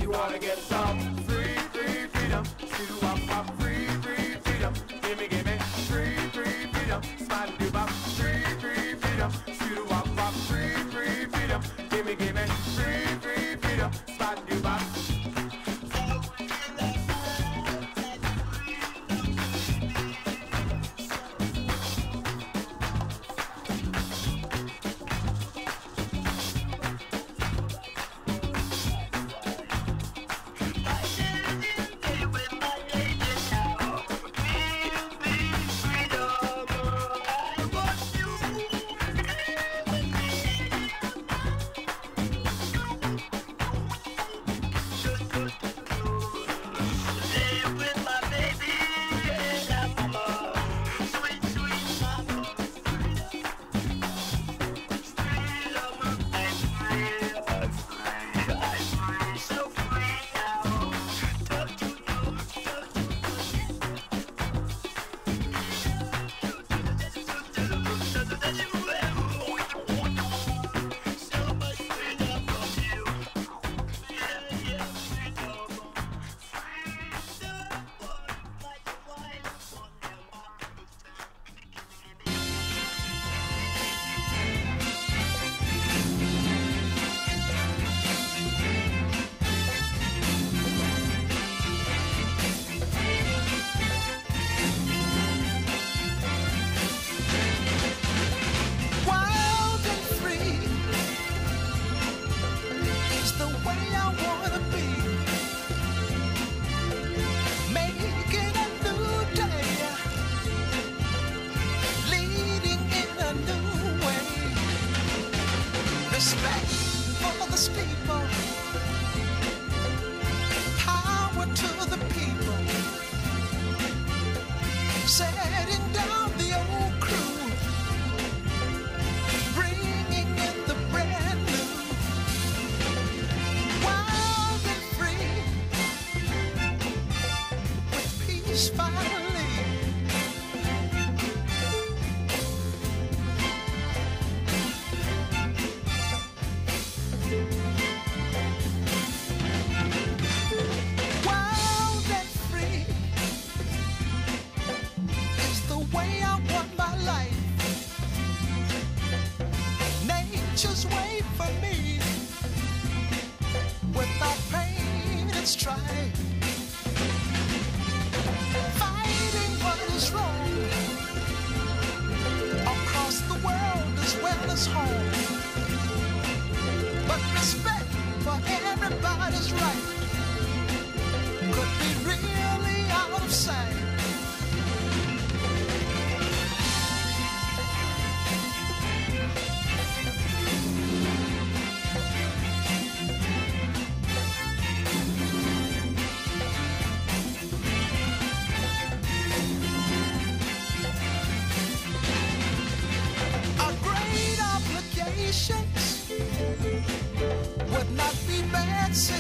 You wanna get some free, free freedom. Shoot up, free, free freedom. Gimme, gimme, free, free freedom. Smile, do bop, free, free freedom. Shoot up, free, free freedom. Gimme, gimme, free, free freedom. Smile, do bop.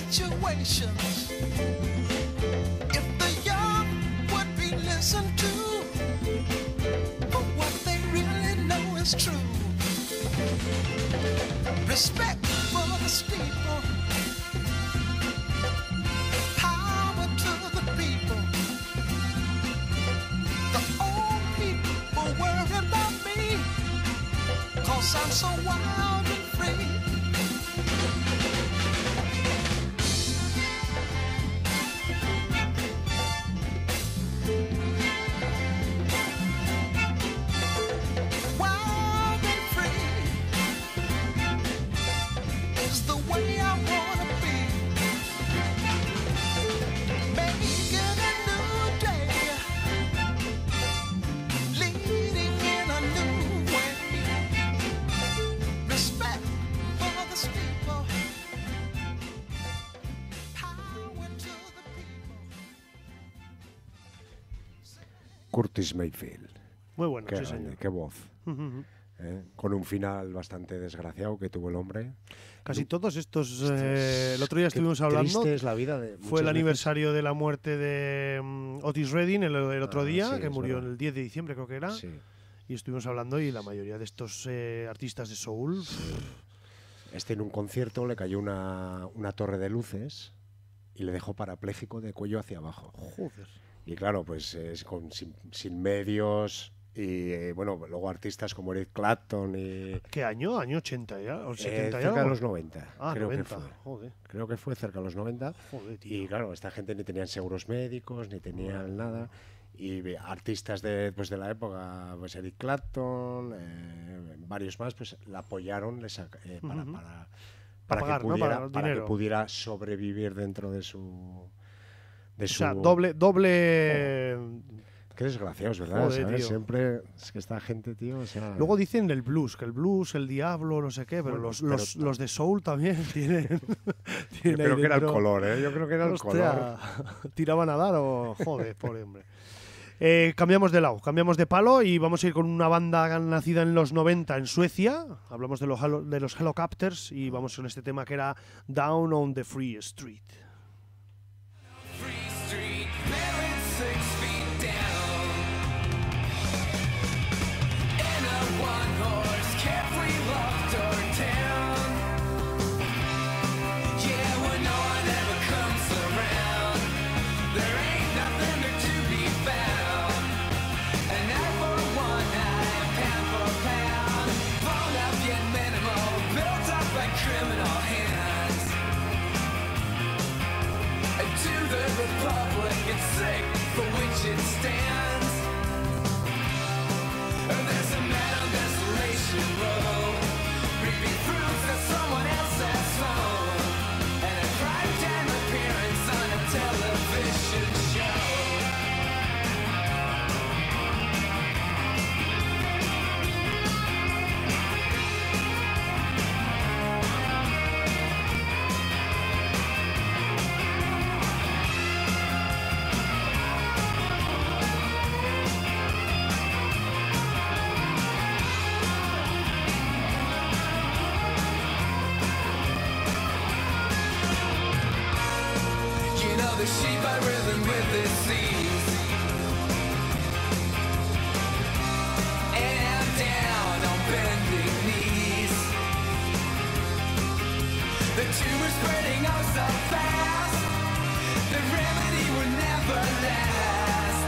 situations. If the young would be listened to, but what they really know is true. Respect for the steeple, power to the people. The old people worry about me, 'cause I'm so wild and free. Curtis Mayfield. Muy bueno, Qué sí, grande, señor. qué voz. Con un final bastante desgraciado que tuvo el hombre. Casi todos estos. El otro día estuvimos hablando. Triste es la vida de fue muchas el veces. aniversario de la muerte de Otis Redding el otro día, sí, que es murió verdad. el 10 de diciembre, creo que era. Sí. Y estuvimos hablando, y la mayoría de estos artistas de soul. En un concierto le cayó una torre de luces y le dejó parapléjico de cuello hacia abajo. Joder. Y claro, pues sin medios. Y bueno, luego artistas como Eric Clapton y... ¿Qué año? ¿Año 80 ya? ¿O 70 ya? cerca de los 90. Ah, creo 90. que fue. Joder. Creo que fue cerca de los 90. Joder, tío. Y claro, esta gente ni tenían seguros médicos, ni tenían nada. Y artistas de la época, pues Eric Clapton, varios más, pues la apoyaron para pagar, que ¿no? pudiera, Para para que dinero. pudiera sobrevivir dentro de su... O sea, doble... Qué desgraciados, ¿verdad? Joder, ¿sabes? tío. Siempre es que esta gente, tío, o sea... Luego dicen el blues, que el blues, el diablo, no sé qué, pero, Bueno, los de soul también tienen... Yo creo que era el color, ¿eh? Yo creo que era el color. ¿Tiraban a dar o...? Joder, pobre hombre. Cambiamos de lado, cambiamos de palo y vamos a ir con una banda nacida en los 90 en Suecia. Hablamos de los Hellacopters y vamos con este tema que era Down on the Free Street. The sheep are rhythm with the seas, and down on bending knees. The tumor spreading out so fast, the remedy will never last.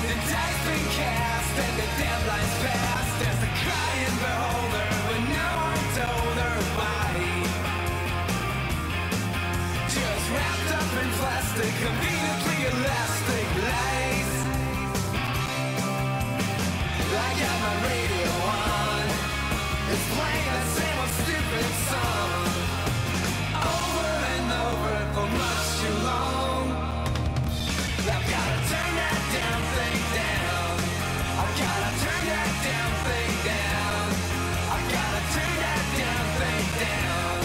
The dice been cast and the deadline's passed. There's a crying beholder with no one told her why. Just wrapped up in plastic, conveniently elastic lace. I got my radio on, it's playing that same old stupid song, over and over for much too long. I've gotta turn that damn thing down. I've gotta turn that damn thing down. I've gotta turn that damn thing down.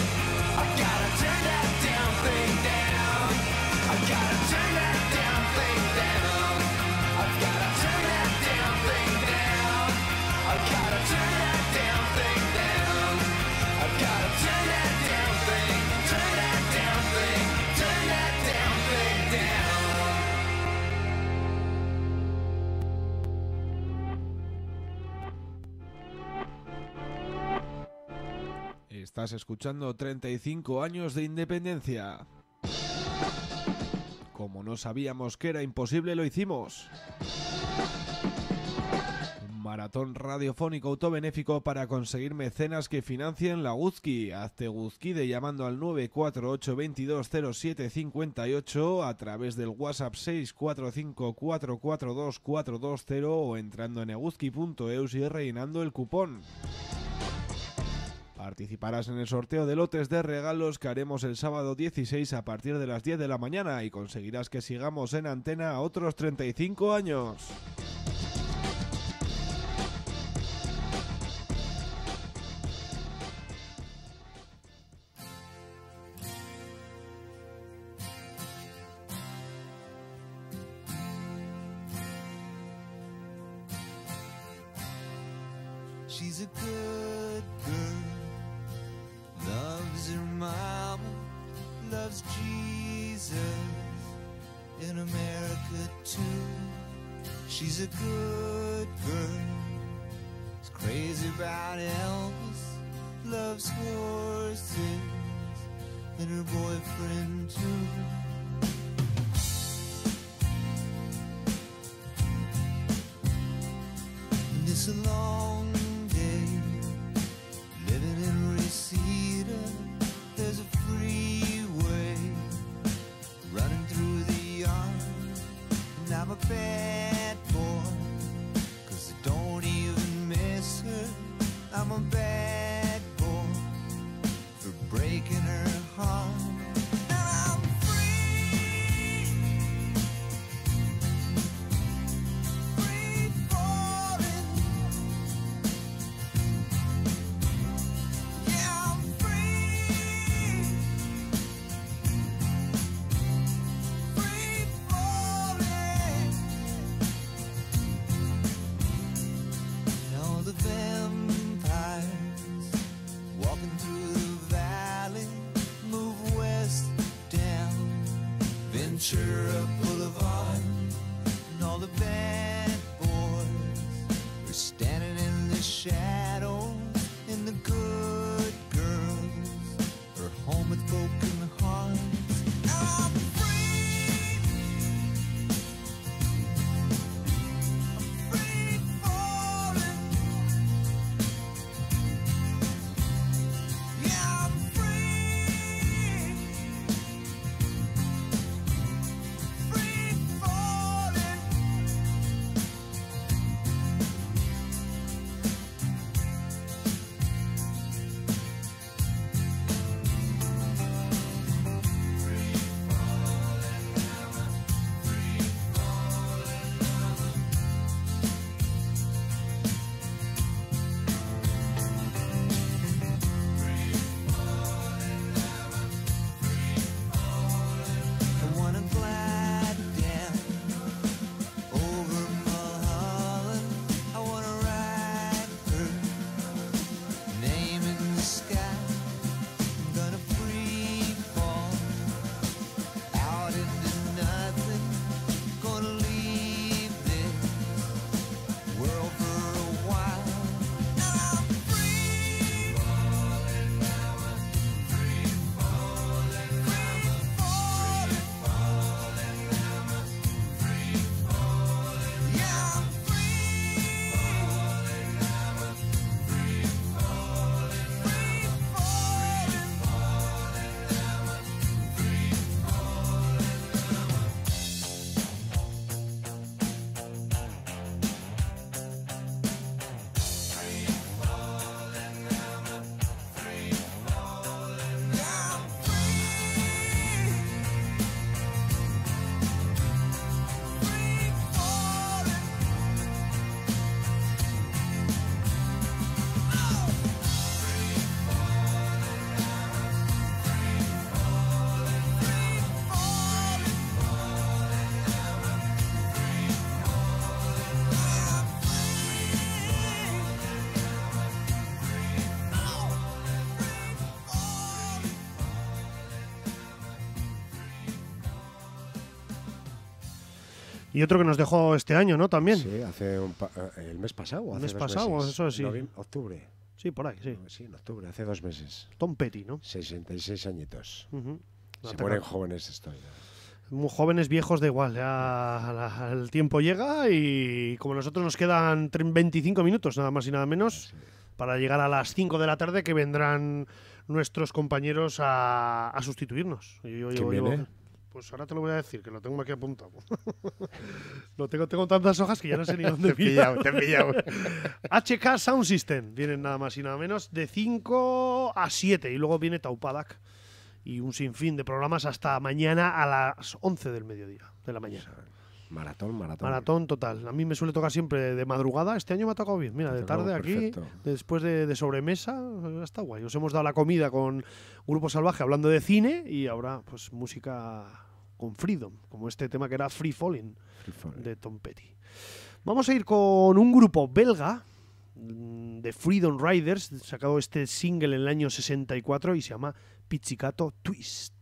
I've gotta turn that damn thing down. I've gotta turn that damn thing down. I've gotta turn that damn thing down. I've gotta turn that damn thing down. I've gotta turn that damn thing, turn that damn thing, turn that damn thing down. Estás escuchando 35 años de independencia. Como no sabíamos que era imposible, lo hicimos. Un maratón radiofónico autobenéfico para conseguir mecenas que financien la Guzki. Hazte Guzkide llamando al 948-220758 a través del WhatsApp 645-442-420 o entrando en eguzki.eus y rellenando el cupón. Participarás en el sorteo de lotes de regalos que haremos el sábado 16 a partir de las 10 de la mañana y conseguirás que sigamos en antena otros 35 años. She's a good girl, loves her mama, loves Jesus, in America too. She's a good girl, is crazy about Elvis, loves horses, and her boyfriend too. And it's a long day, living in Reseda. There's a freeway running through the yard, and I'm a bad boy, 'cause I don't even miss her. I'm a bad boy for breaking her heart. And I'm free, free falling. Yeah, I'm free, free falling. And all the vampires walking through the valley move west down Ventura Boulevard, and all the bad boys are standing in the shadows, and the good girls are home with broken hearts. I'm free, I'm free falling. Yeah, I'm free, free falling. I wanna glide down over Mulholland. I wanna ride her name in the sky. I'm gonna free fall out into nothing. Gonna leave this world for a while. And I'm free falling, free falling, free falling. Yeah, I'm free falling, free falling, free Y otro que nos dejó este año, ¿no? También. Sí, hace el mes pasado. El hace mes 2 pasado, meses. eso sí. Octubre. Sí, por ahí, sí. Sí, en octubre, hace 2 meses. Tom Petty, ¿no? 66 añitos. Ujú. Se Ataca- ponen jóvenes esto. Muy jóvenes, viejos, da igual. Ya el tiempo llega y como nosotros nos quedan 25 minutos, nada más y nada menos, para llegar a las 5 de la tarde, que vendrán nuestros compañeros a sustituirnos. Y ¿Quién viene? Pues ahora te lo voy a decir, que lo tengo aquí apuntado. tengo tantas hojas que ya no sé ni dónde Te he pillado, te he pillado. HK Sound System. Vienen nada más y nada menos de 5 a 7. Y luego viene Taupadak. Y un sinfín de programas hasta mañana a las 11 del mediodía, de la mañana. Maratón. Maratón total. A mí me suele tocar siempre de madrugada. Este año me ha tocado bien. Mira, Te de ha tocado tarde aquí, perfecto. después de sobremesa, está guay. Os hemos dado la comida con Grupo Salvaje hablando de cine y ahora pues música con Freedom, como este tema que era Free Falling, de Tom Petty. Vamos a ir con un grupo belga de Freedom Riders, sacado este single en el año 64 y se llama Pizzicato Twist.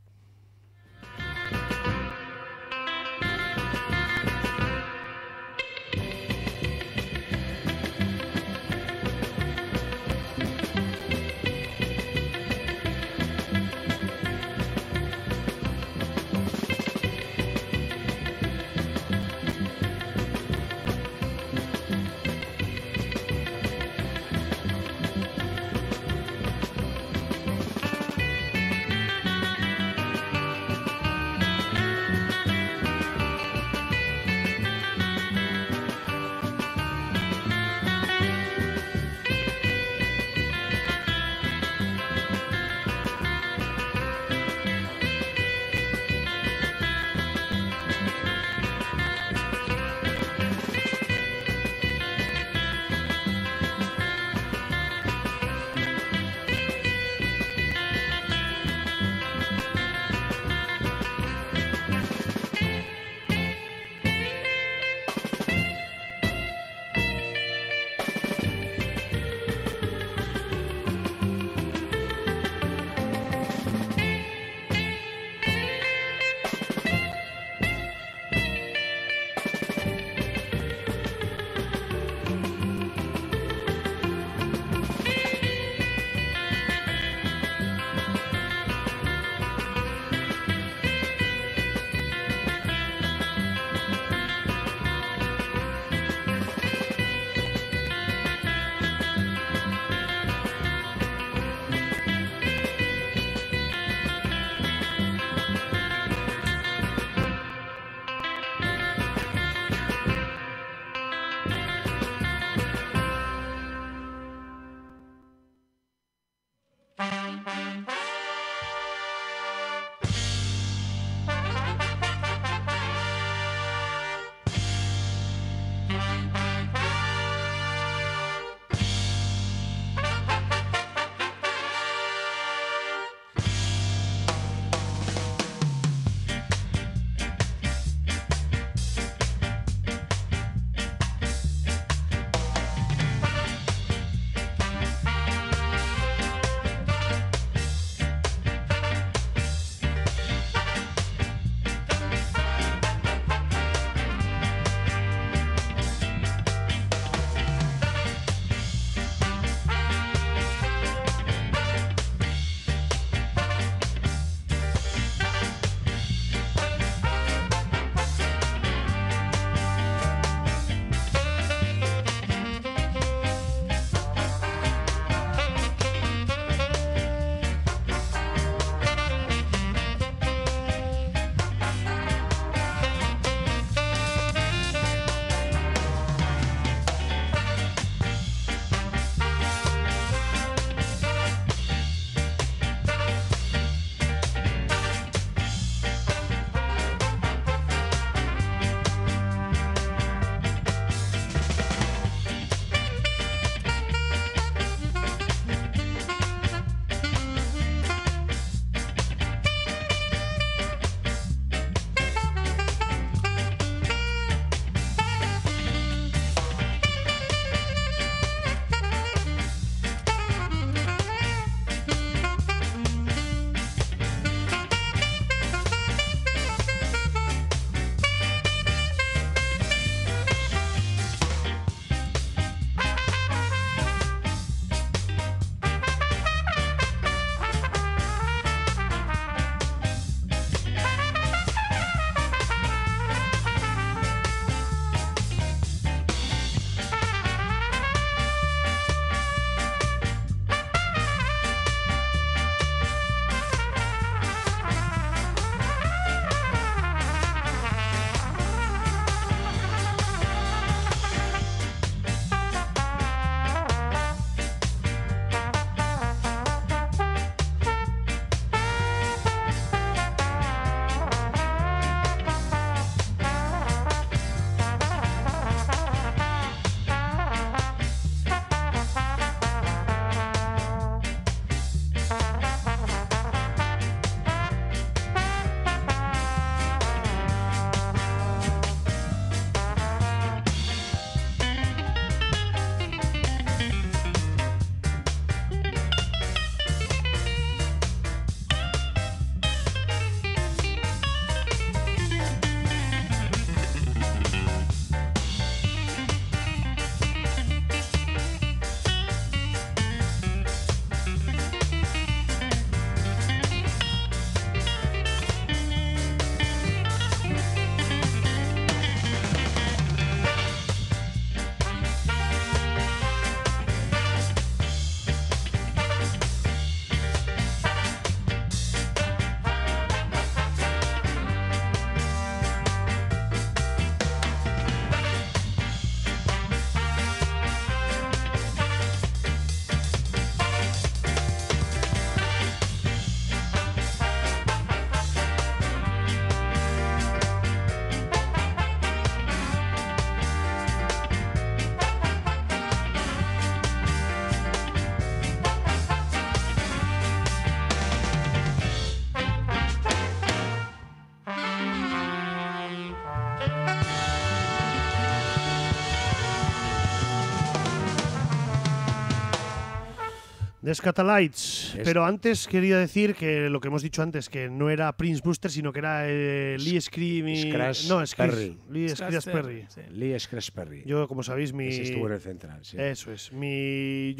The Scatalites. Pero antes quería decir que lo que hemos dicho antes, que no era Prince Buster, sino que era Lee Scratch Perry. Lee Scratch Perry. Lee Scratch Perry. Yo, como sabéis, Ese estuvo en el Central, sí. Eso es. Mi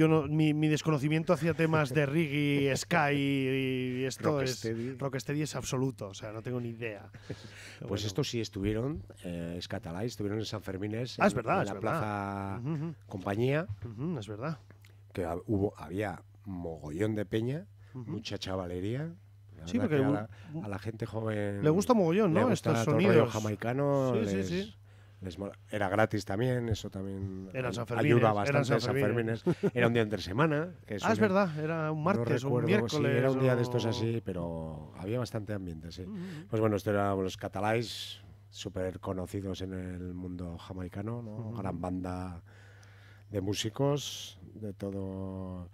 desconocimiento hacia temas de reggae, ska y esto Rocksteady es absoluto. O sea, no tengo ni idea. Pues bueno. Estos sí estuvieron, Scatalites, estuvieron en San Fermines. Es verdad, en la Plaza Compañía. Es verdad. Que había mogollón de peña, mucha chavalería. Sí, porque a la gente joven le gusta mogollón, ¿no? Estos sonidos. El rollo jamaicano. Sí. Era gratis también, eso también Ayuda ayuda bastante. San Fermines. Era un día entre semana. Que es verdad, era un martes o un miércoles. Sí, era un día de estos así, pero había bastante ambiente, sí. Pues bueno, estos eran los Scatalites, súper conocidos en el mundo jamaicano, ¿no? Gran banda de músicos, de todo.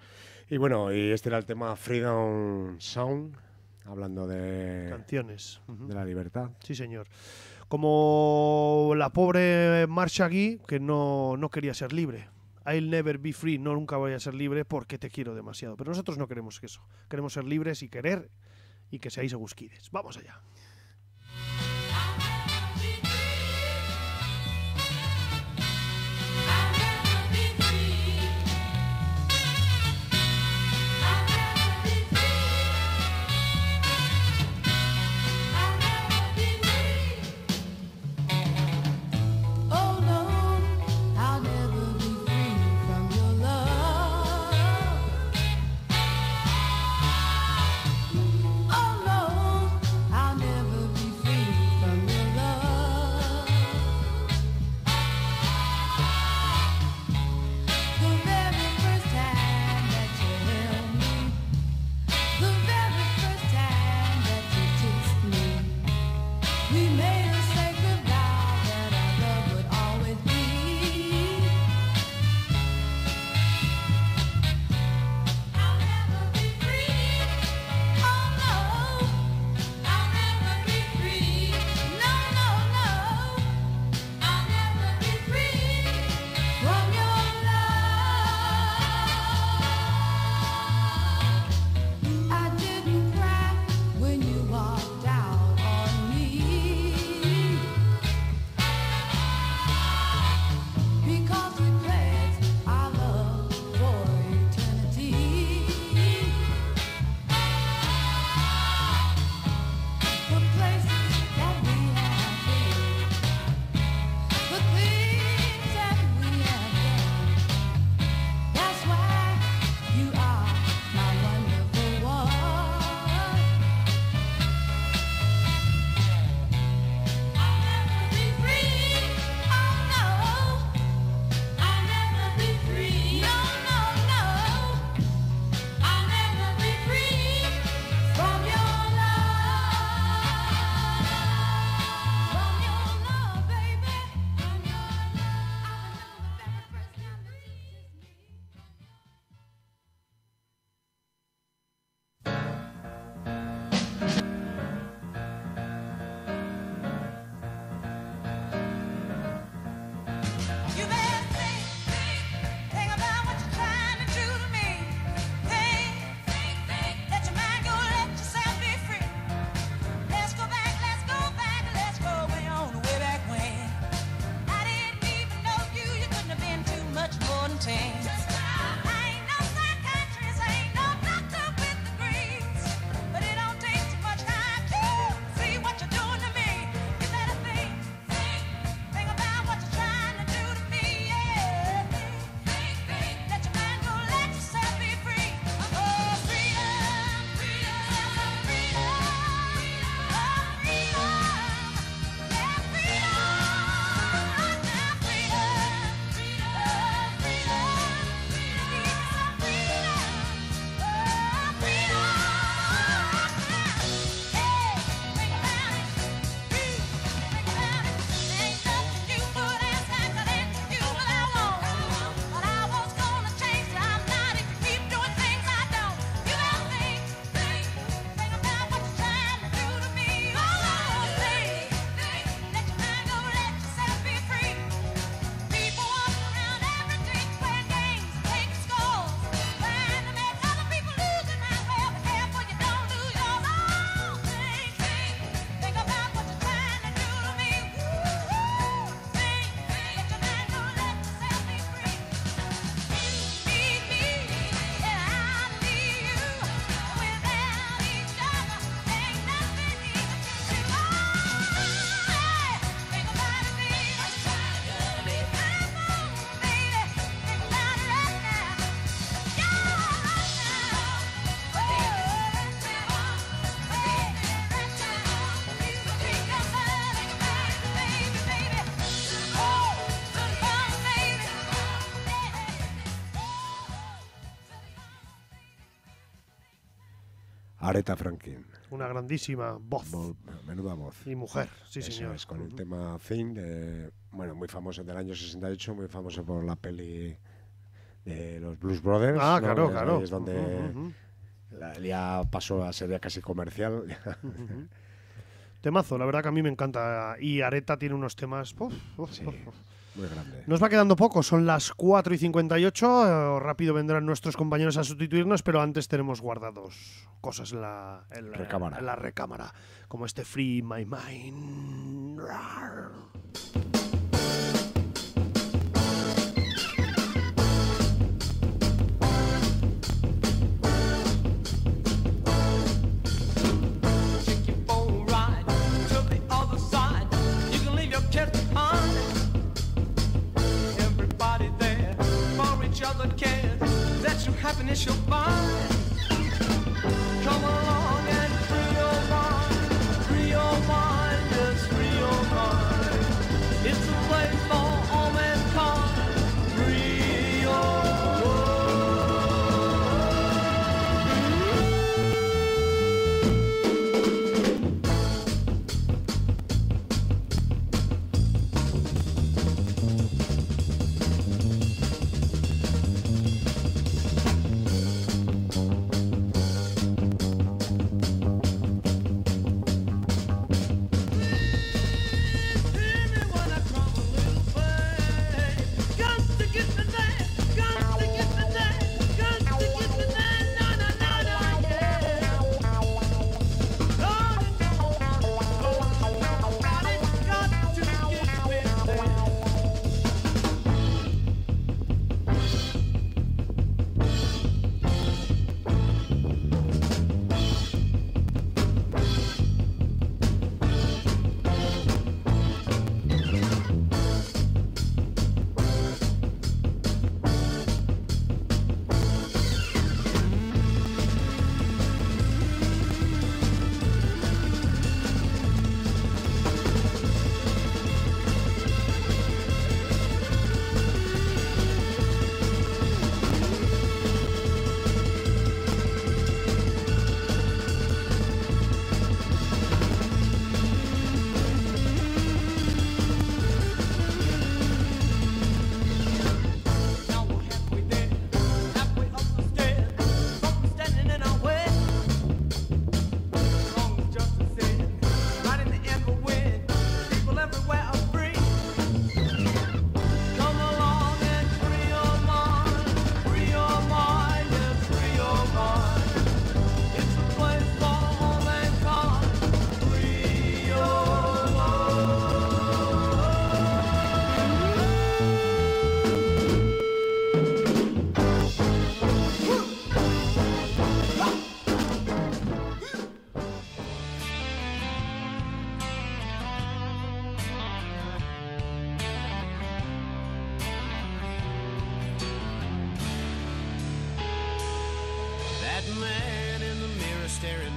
Y bueno, y este era el tema Freedom Sound, hablando de canciones, de la libertad. Sí, señor. Como la pobre Marcia Gee, que no quería ser libre. I'll never be free, no, nunca voy a ser libre porque te quiero demasiado. Pero nosotros no queremos eso. Queremos ser libres y querer y que seáis egusquides. Vamos allá. I'll never Aretha Franklin. Una grandísima voz. Menuda voz. Y mujer, sí, Eso señor. es, con el tema Thing, bueno, muy famoso del año 68, muy famoso por la peli de los Blues Brothers. Ah, ¿no? claro, Ahí claro. es donde ya pasó a ser ya casi comercial. Temazo, la verdad que a mí me encanta. Y Aretha tiene unos temas... Muy grande. Nos va quedando poco, son las 4:58. Rápido vendrán nuestros compañeros a sustituirnos, pero antes tenemos guardados cosas en la recámara. Como este Free My Mind. Rar. Other cares that your happiness you'll find. Come along and free your mind, just free your mind. It's a place for all mankind. Free your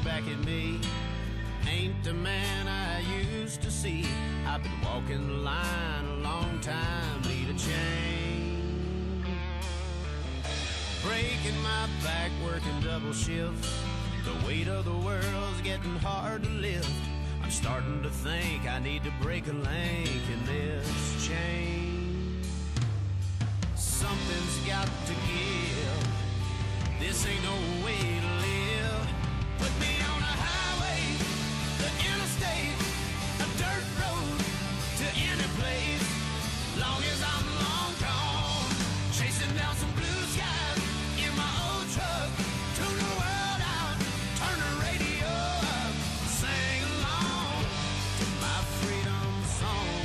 back at me ain't the man I used to see. I've been walking the line a long time, need a change. Breaking my back, working double shift. The weight of the world's getting hard to lift. I'm starting to think I need to break a link in this chain. Something's got to give. This ain't no way to live. Put me on a highway, the interstate, a dirt road to any place. Long as I'm long gone, chasing down some blue skies in my old truck. Tune the world out, turn the radio up, sing along to my freedom song.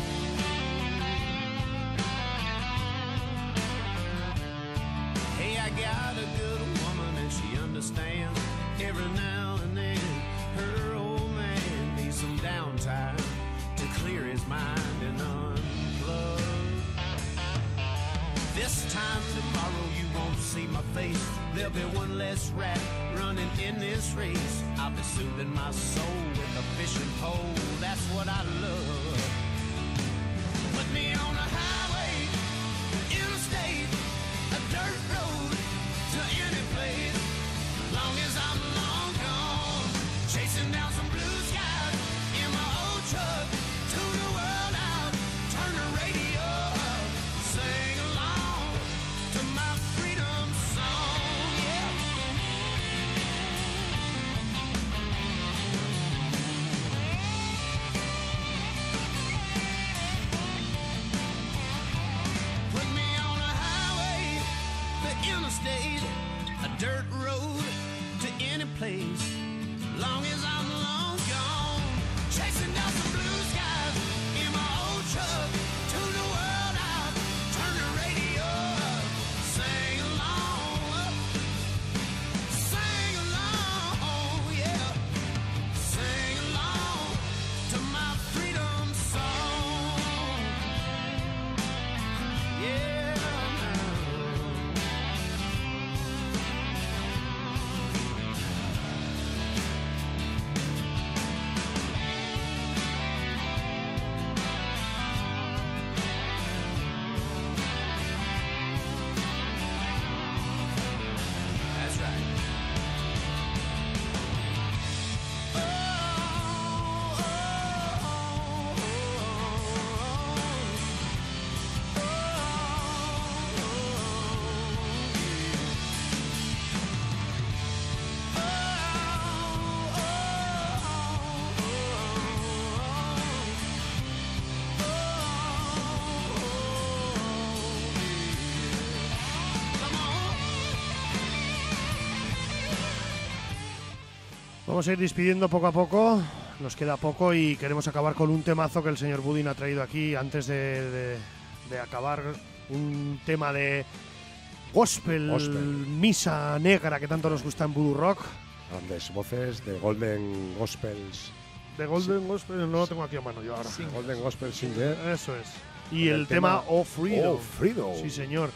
Hey, I got a good woman and she understands. Every now and then her old man needs some downtime to clear his mind and unplug. This time tomorrow you won't see my face. There'll be one less rat running in this race. I'll be soothing my soul with a fishing pole. That's what I love. Put me on a highway, interstate, a dirt road to any place. Long as I'm long gone, interstate, a dirt road to any place, long as I'm long gone, chasing down the blue skies in my old truck, tune the world out, turn the radio up, sing along, yeah, sing along to my freedom song, yeah. That's right. Vamos a ir despidiendo poco a poco, nos queda poco y queremos acabar con un temazo que el señor Budin ha traído aquí antes de acabar, un tema de gospel, misa negra que tanto nos gusta en Voodoo Rock. Grandes voces de Golden Gospels. De Golden Gospel, no lo tengo aquí a mano yo ahora. Golden Gospel Singer. Eso es. Y el tema Oh Freedom. Oh Freedom. Sí, señor.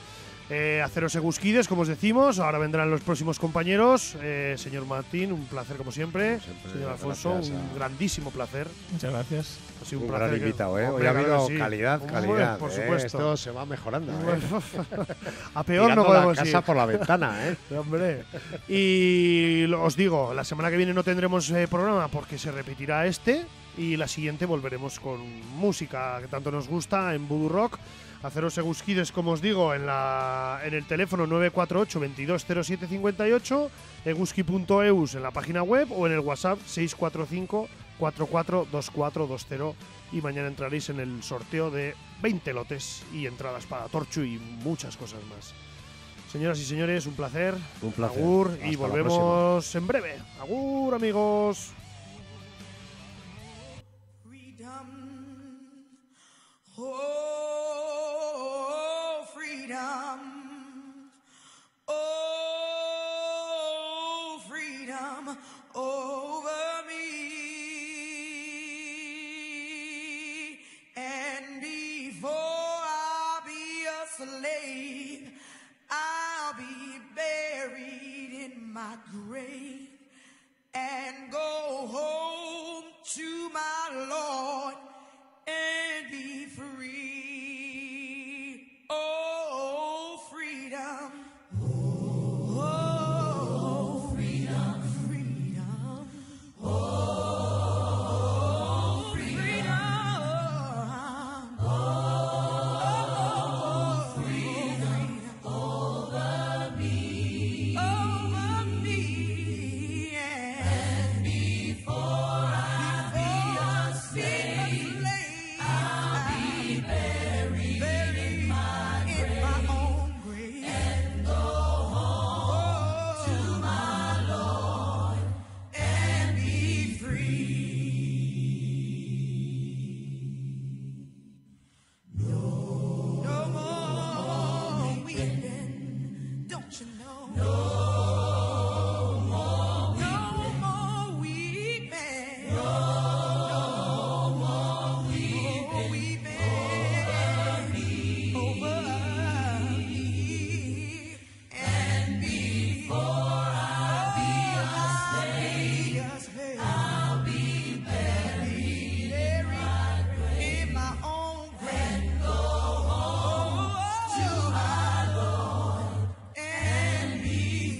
Haceros egusquides, como os decimos. Ahora vendrán los próximos compañeros. Señor Martín, un placer como siempre. Señor Alfonso, un grandísimo placer. Muchas gracias. Ha sido Un placer gran que- invitado, ¿eh? Hoy Hombre, ha habido claro que sí. calidad, Hombre, calidad. por supuesto. Esto se va mejorando. A peor Tirando no podemos la casa ir. por la ventana, ¿eh? Hombre. Y os digo, la semana que viene no tendremos programa porque se repetirá este. Y la siguiente volveremos con música que tanto nos gusta en Voodoo Rock. Haceros egusquides, como os digo, en el teléfono 948 220758, eguski.eus en la página web o en el WhatsApp 645 442420. Y mañana entraréis en el sorteo de 20 lotes y entradas para Torchu y muchas cosas más. Señoras y señores, un placer. Un placer. Agur, y Hasta la volvemos en breve. Agur, amigos. Oh, freedom. Oh, freedom over me. And before I be a slave, I'll be buried in my grave and go home to my Lord and be free. Oh, freedom. Oh, freedom. Freedom. Oh, freedom. Oh, freedom over me. Over me. And before I be a slave, I'll be buried in my own grave and go home to my Lord and be free. No more weeping, don't you know? No more weeping. No more weeping over me. And before I be a slave, I'll be buried in my own grave and go home to my Lord and be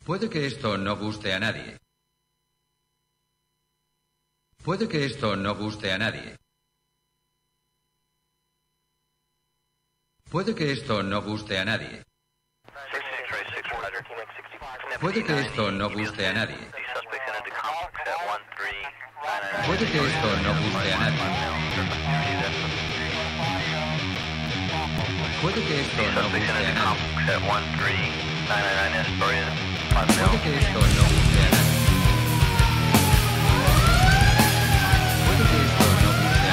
Puede que esto no guste a nadie. Puede que esto no guste a nadie. Puede que esto no guste a nadie. Puede que esto no guste a nadie. Puede que esto no guste a nadie. Puede que esto no guste a nadie. Puede que esto no guste a nadie. Puede que esto no guste a nadie.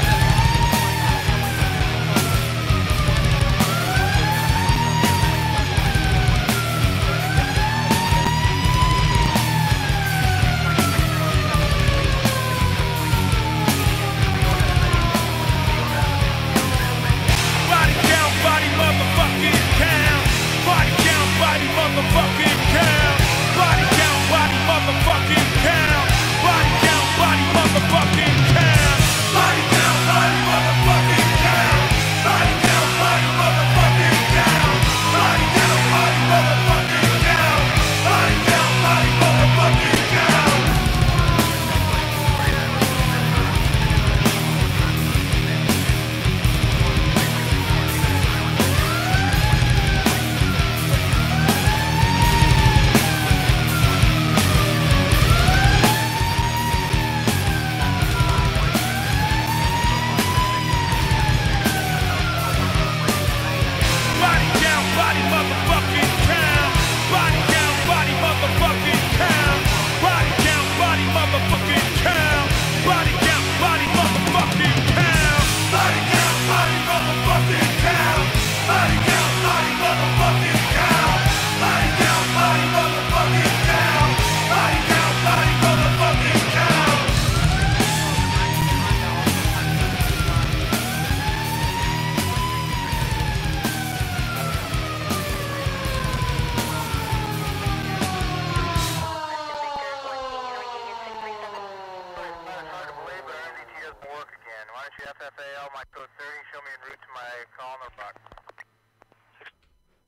Motherfucking count, body count, body motherfucking count, body count, body motherfucking count, body count, body motherfucking count, body count, body motherfucking count, body count, body motherfucking count, body count, body motherfucking count.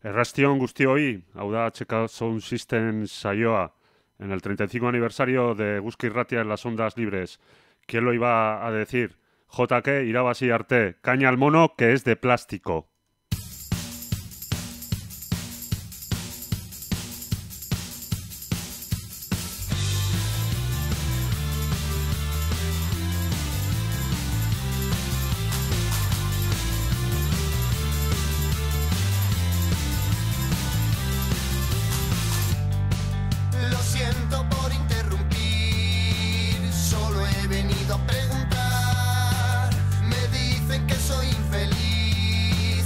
Errastion guztioi, hau da HK Sound System saioa, en el 35 aniversario de Eguzki Irratia en las ondas libres. ¿Quién lo iba a decir? JK irabazi arte, caña al mono que es de plástico. Lo siento por interrumpir, solo he venido a preguntar. Me dicen que soy infeliz,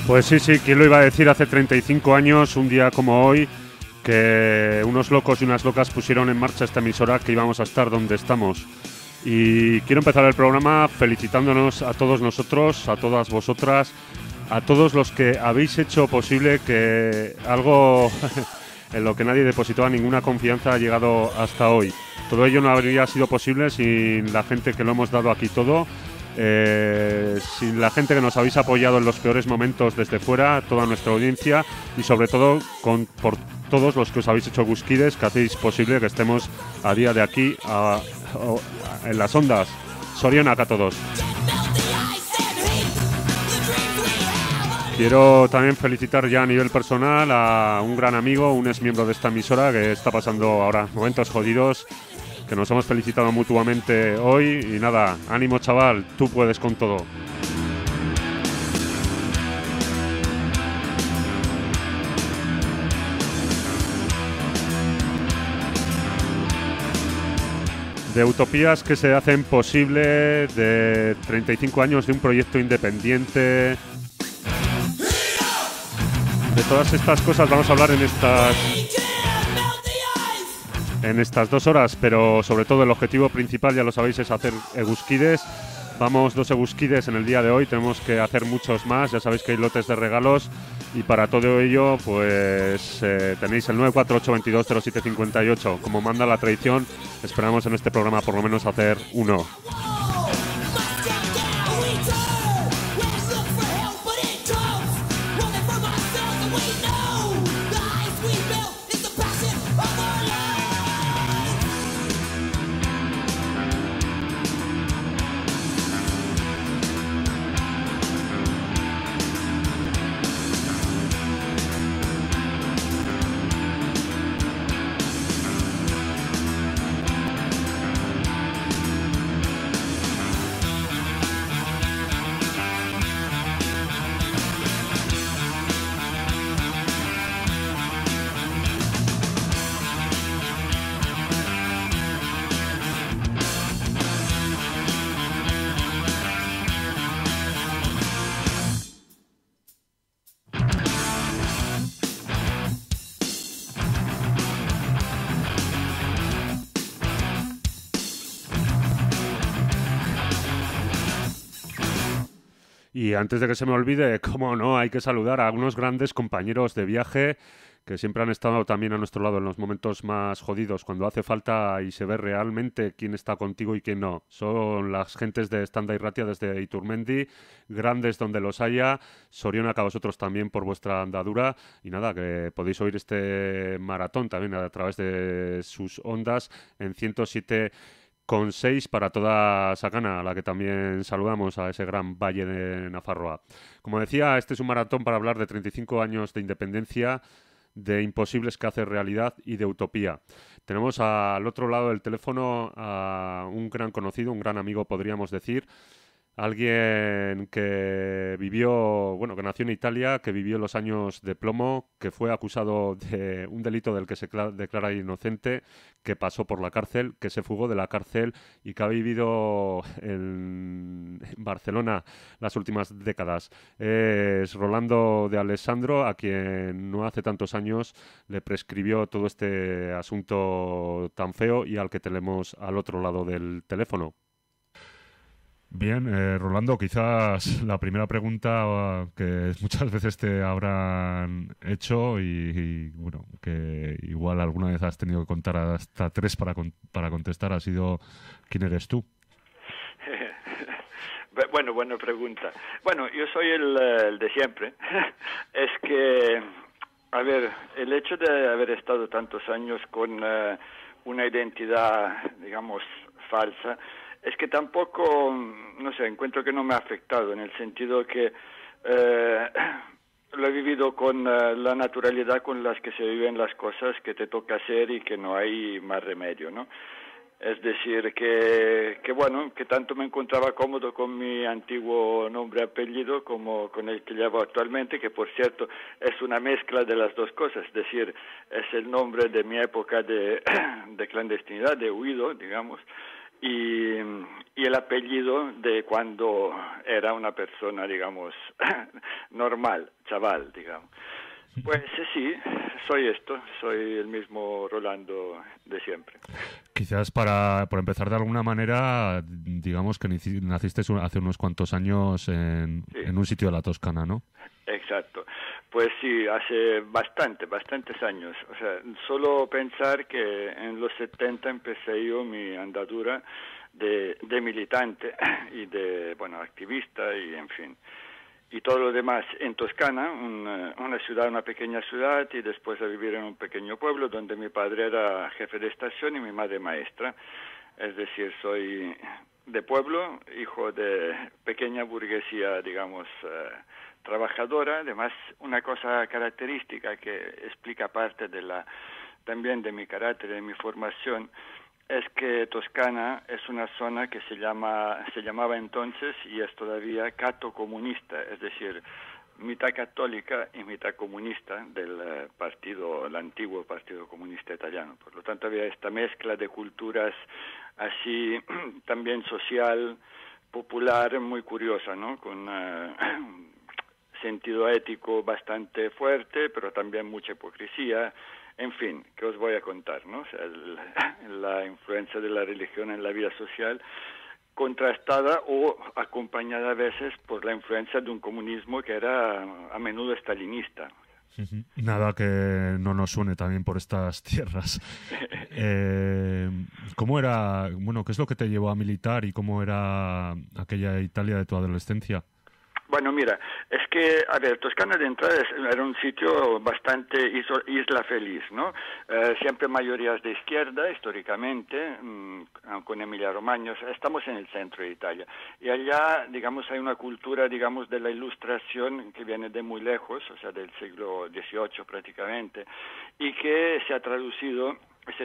Pues sí, ¿quién lo iba a decir hace 35 años, un día como hoy, que unos locos y unas locas pusieron en marcha esta emisora, que íbamos a estar donde estamos? Y quiero empezar el programa felicitándonos a todos nosotros, a todas vosotras, a todos los que habéis hecho posible que algo en lo que nadie depositaba ninguna confianza ha llegado hasta hoy. Todo ello no habría sido posible sin la gente que lo hemos dado aquí todo, sin la gente que nos habéis apoyado en los peores momentos desde fuera, toda nuestra audiencia y sobre todo por todos los que os habéis hecho Guskides, que hacéis posible que estemos a día de aquí en las ondas. Sorionak a todos. Quiero también felicitar ya a nivel personal a un gran amigo, un ex miembro de esta emisora que está pasando ahora momentos jodidos, que nos hemos felicitado mutuamente hoy y nada, ánimo chaval, tú puedes con todo. De utopías que se hacen posible, de 35 años de un proyecto independiente. De todas estas cosas vamos a hablar en estas 2 horas, pero sobre todo el objetivo principal, ya lo sabéis, es hacer Eguskides. Vamos 2 Eguskides en el día de hoy, tenemos que hacer muchos más, ya sabéis que hay lotes de regalos y para todo ello pues tenéis el 948220758. Como manda la tradición, esperamos en este programa por lo menos hacer uno. Y antes de que se me olvide, cómo no, hay que saludar a unos grandes compañeros de viaje que siempre han estado también a nuestro lado en los momentos más jodidos, cuando hace falta y se ve realmente quién está contigo y quién no. Son las gentes de Standa Irratia desde Iturmendi, grandes donde los haya. Sorionak a vosotros también por vuestra andadura. Y nada, que podéis oír este maratón también a través de sus ondas en 107,6 para toda Sakana, a la que también saludamos, a ese gran valle de Nafarroa. Como decía, este es un maratón para hablar de 35 años de independencia, de imposibles que hace realidad y de utopía. Tenemos al otro lado del teléfono a un gran conocido, un gran amigo, podríamos decir, alguien que vivió, bueno, que nació en Italia, que vivió los años de plomo, que fue acusado de un delito del que se declara inocente, que pasó por la cárcel, que se fugó de la cárcel y que ha vivido en Barcelona las últimas décadas. Es Rolando de Alessandro, a quien no hace tantos años le prescribió todo este asunto tan feo y al que tenemos al otro lado del teléfono. Bien, Rolando, quizás la primera pregunta que muchas veces te habrán hecho y bueno, que igual alguna vez has tenido que contar hasta 3 para contestar, ha sido ¿quién eres tú? Bueno, buena pregunta. Bueno, yo soy el de siempre. Es que, a ver, el hecho de haber estado tantos años con una identidad, digamos, falsa, es que tampoco, no sé, encuentro que no me ha afectado, en el sentido que lo he vivido con la naturalidad con las que se viven las cosas que te toca hacer y que no hay más remedio, ¿no? Es decir, que bueno, que tanto me encontraba cómodo con mi antiguo nombre y apellido como con el que llevo actualmente, que por cierto es una mezcla de las dos cosas, es decir, es el nombre de mi época de clandestinidad, de huido, digamos, y el apellido de cuando era una persona, digamos, normal, chaval, digamos. Pues sí, soy el mismo Rolando de siempre. Quizás por empezar de alguna manera, digamos que naciste hace unos cuantos años en un sitio de la Toscana, ¿no? Exacto. Pues sí, hace bastantes años. O sea, solo pensar que en los 70 empecé yo mi andadura de militante y de, bueno, activista y en fin. Y todo lo demás en Toscana, una pequeña ciudad, y después a vivir en un pequeño pueblo donde mi padre era jefe de estación y mi madre maestra. Es decir, soy de pueblo, hijo de pequeña burguesía, digamos, trabajadora. Además, una cosa característica que explica parte también de mi carácter, de mi formación, es que Toscana es una zona que se llamaba entonces y es todavía cato-comunista, es decir, mitad católica y mitad comunista del el antiguo Partido Comunista Italiano. Por lo tanto, había esta mezcla de culturas así, también social, popular, muy curiosa, ¿no? Con sentido ético bastante fuerte, pero también mucha hipocresía. En fin, ¿qué os voy a contar, no? O sea, la influencia de la religión en la vida social, contrastada o acompañada a veces por la influencia de un comunismo que era a menudo estalinista. Nada que no nos suene también por estas tierras. ¿Cómo era, qué es lo que te llevó a militar y cómo era aquella Italia de tu adolescencia? Bueno, mira, es que, a ver, Toscana de entrada era un sitio bastante isla feliz, ¿no? Siempre mayorías de izquierda, históricamente, con Emilia Romagna. Estamos en el centro de Italia. Y allá, digamos, hay una cultura, digamos, de la ilustración que viene de muy lejos, o sea, del siglo XVIII prácticamente, y que se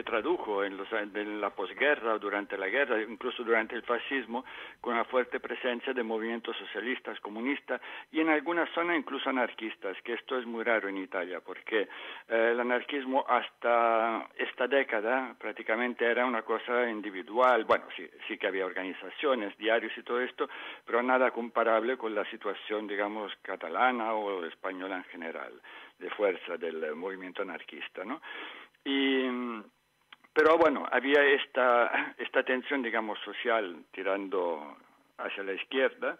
tradujo en la posguerra o durante la guerra, incluso durante el fascismo, con una fuerte presencia de movimientos socialistas, comunistas y en algunas zonas incluso anarquistas, que esto es muy raro en Italia, porque el anarquismo hasta esta década prácticamente era una cosa individual. Bueno, sí que había organizaciones, diarios y todo esto, pero nada comparable con la situación, digamos, catalana o española en general, de fuerza del movimiento anarquista, ¿no? Pero bueno, había esta tensión, digamos, social tirando hacia la izquierda.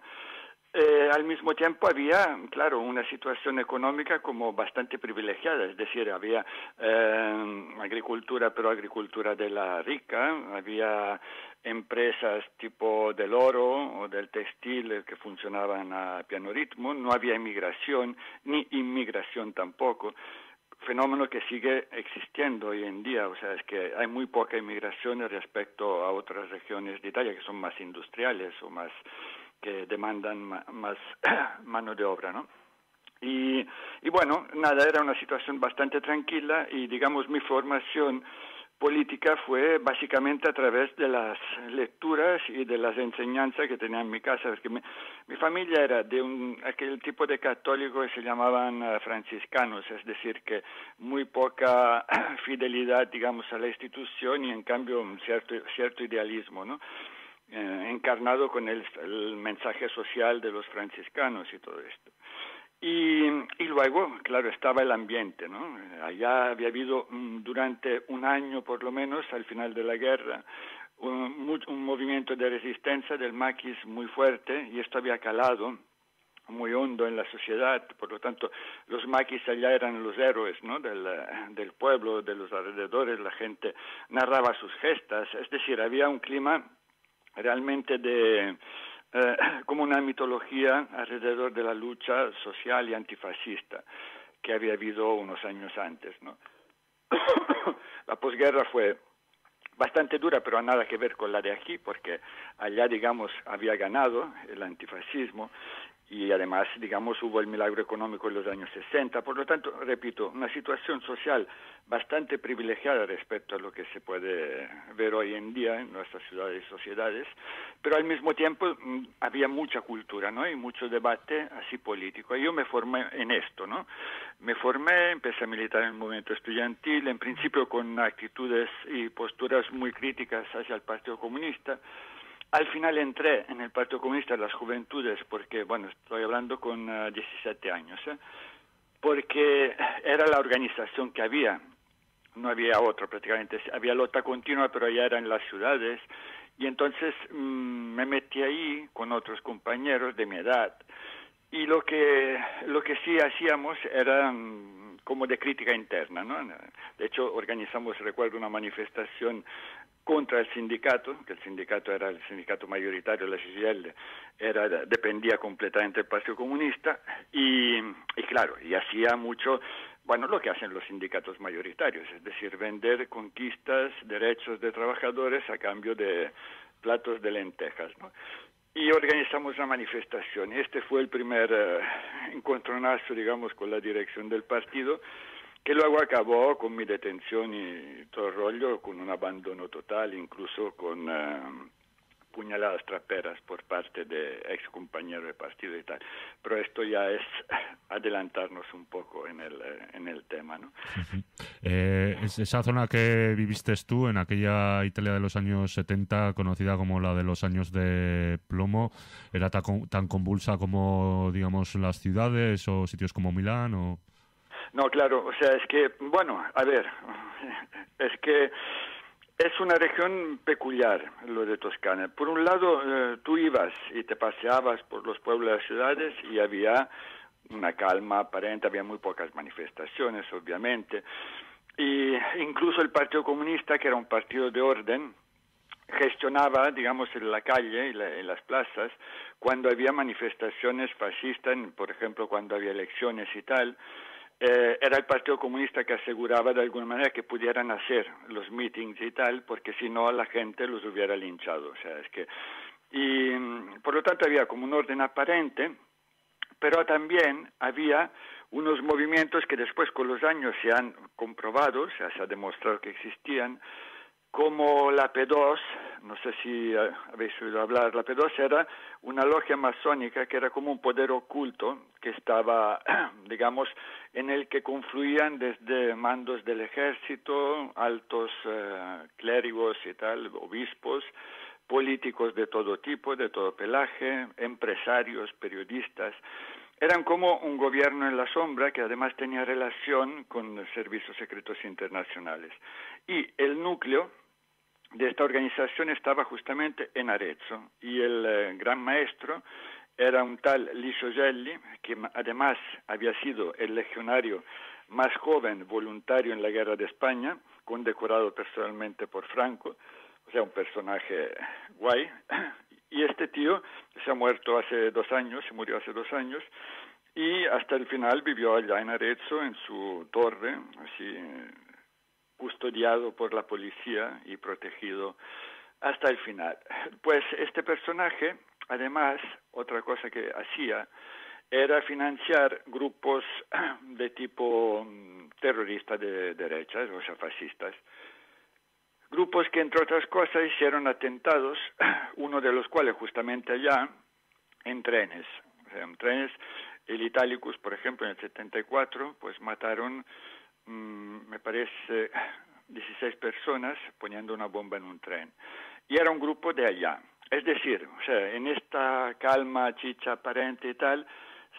Al mismo tiempo había, claro, una situación económica como bastante privilegiada, es decir, había agricultura, pero agricultura de la rica, había empresas tipo del oro o del textil que funcionaban a piano ritmo, no había inmigración, ni inmigración tampoco. Fenómeno que sigue existiendo hoy en día, o sea, es que hay muy poca inmigración respecto a otras regiones de Italia que son más industriales o más que demandan más mano de obra, ¿no? Y bueno, nada, era una situación bastante tranquila y, digamos, mi formación política fue básicamente a través de las lecturas y de las enseñanzas que tenía en mi casa, porque mi familia era de aquel tipo de católicos que se llamaban franciscanos, es decir, que muy poca fidelidad, digamos, a la institución y en cambio un cierto idealismo, ¿no? Encarnado con el mensaje social de los franciscanos y todo esto. Y luego, claro, estaba el ambiente, ¿no? Allá había habido durante un año, por lo menos, al final de la guerra, un movimiento de resistencia del maquis muy fuerte y esto había calado muy hondo en la sociedad. Por lo tanto, los maquis allá eran los héroes, ¿no? del pueblo, de los alrededores, la gente narraba sus gestas, es decir, había un clima realmente como una mitología alrededor de la lucha social y antifascista que había habido unos años antes, ¿no? La posguerra fue bastante dura, pero nada que ver con la de aquí, porque allá, digamos, había ganado el antifascismo y además, digamos, hubo el milagro económico en los años 60. Por lo tanto, repito, una situación social bastante privilegiada respecto a lo que se puede ver hoy en día en nuestras ciudades y sociedades, pero al mismo tiempo había mucha cultura, ¿no? Y mucho debate así político. Y yo me formé en esto, ¿no? Me formé, empecé a militar en el movimiento estudiantil, en principio con actitudes y posturas muy críticas hacia el Partido Comunista. Al final entré en el Partido Comunista de las Juventudes porque, bueno, estoy hablando con 17 años, porque era la organización que había, no había otra prácticamente, había lota continua, pero ya era en las ciudades, y entonces me metí ahí con otros compañeros de mi edad, y lo que sí hacíamos era como de crítica interna, ¿no? De hecho, organizamos, recuerdo, una manifestación contra el sindicato, que el sindicato era el sindicato mayoritario, la CGL, dependía completamente del Partido Comunista, y claro, y hacía mucho, bueno, lo que hacen los sindicatos mayoritarios, es decir, vender conquistas, derechos de trabajadores a cambio de platos de lentejas, ¿no? Y organizamos una manifestación, y este fue el primer encontronazo, digamos, con la dirección del partido, que luego acabó con mi detención y todo el rollo, con un abandono total, incluso con puñaladas traperas por parte de ex compañeros de partido y tal. Pero esto ya es adelantarnos un poco en el tema, ¿no? Esa zona que viviste tú, en aquella Italia de los años 70, conocida como la de los años de plomo, ¿era tan convulsa como, digamos, las ciudades o sitios como Milán o...? No, claro, o sea, es que, bueno, a ver, es que es una región peculiar lo de Toscana. Por un lado, tú ibas y te paseabas por los pueblos de las ciudades y había una calma aparente, había muy pocas manifestaciones, obviamente, y incluso el Partido Comunista, que era un partido de orden, gestionaba, digamos, en la calle y en las plazas, cuando había manifestaciones fascistas, por ejemplo, cuando había elecciones y tal. Era el Partido Comunista que aseguraba de alguna manera que pudieran hacer los meetings y tal, porque si no la gente los hubiera linchado. O sea, es que... Y por lo tanto había como un orden aparente, pero también había unos movimientos que después con los años se han comprobado, o sea, se ha demostrado que existían, como la P2, no sé si habéis oído hablar, la P2 era una logia masónica que era como un poder oculto que estaba, digamos, en el que confluían desde mandos del ejército, altos clérigos y tal, obispos, políticos de todo tipo, de todo pelaje, empresarios, periodistas. Eran como un gobierno en la sombra que además tenía relación con servicios secretos internacionales. Y el núcleo de esta organización estaba justamente en Arezzo, y el gran maestro era un tal Licio Gelli, que además había sido el legionario más joven voluntario en la guerra de España, condecorado personalmente por Franco, o sea, un personaje guay. Y este tío se ha muerto hace 2 años, se murió hace 2 años, y hasta el final vivió allá en Arezzo, en su torre, así custodiado por la policía y protegido hasta el final. Pues este personaje, además, otra cosa que hacía era financiar grupos de tipo terrorista de derecha, o sea, fascistas. Grupos que, entre otras cosas, hicieron atentados, uno de los cuales justamente allá, en trenes. O sea, en trenes, el Italicus, por ejemplo, en el 74, pues mataron, me parece, 16 personas poniendo una bomba en un tren. Y era un grupo de allá. Es decir, o sea, en esta calma, chicha aparente y tal,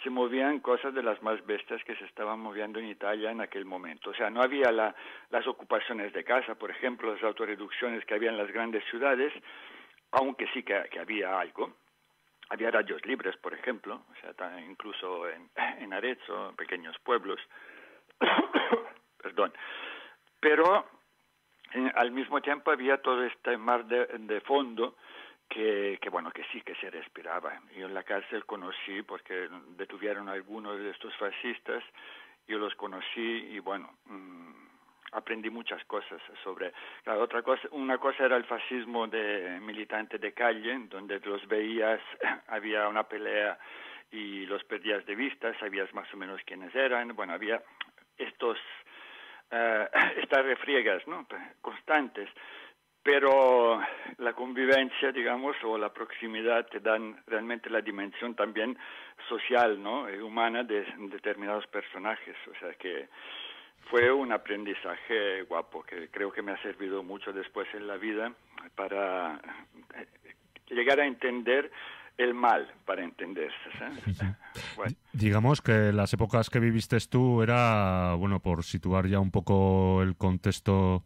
se movían cosas de las más bestias que se estaban moviendo en Italia en aquel momento. O sea, no había las ocupaciones de casa, por ejemplo, las autorreducciones que había en las grandes ciudades, aunque sí que había algo. Había radios libres, por ejemplo, o sea, incluso en Arezzo, en pequeños pueblos. Perdón. Pero al mismo tiempo había todo este mar de fondo que bueno, que sí que se respiraba. Yo en la cárcel conocí, porque detuvieron a algunos de estos fascistas, yo los conocí y bueno, aprendí muchas cosas sobre... Claro, una cosa era el fascismo de militante de calle, donde los veías, había una pelea y los perdías de vista, sabías más o menos quiénes eran. Bueno, había estas refriegas, ¿no?, constantes, pero la convivencia, digamos, o la proximidad te dan realmente la dimensión también social, ¿no?, y humana de determinados personajes. O sea que fue un aprendizaje guapo que creo que me ha servido mucho después en la vida para llegar a entender el mal, para entenderse, ¿sabes? Bueno. Digamos que las épocas que viviste tú era, bueno, por situar ya un poco el contexto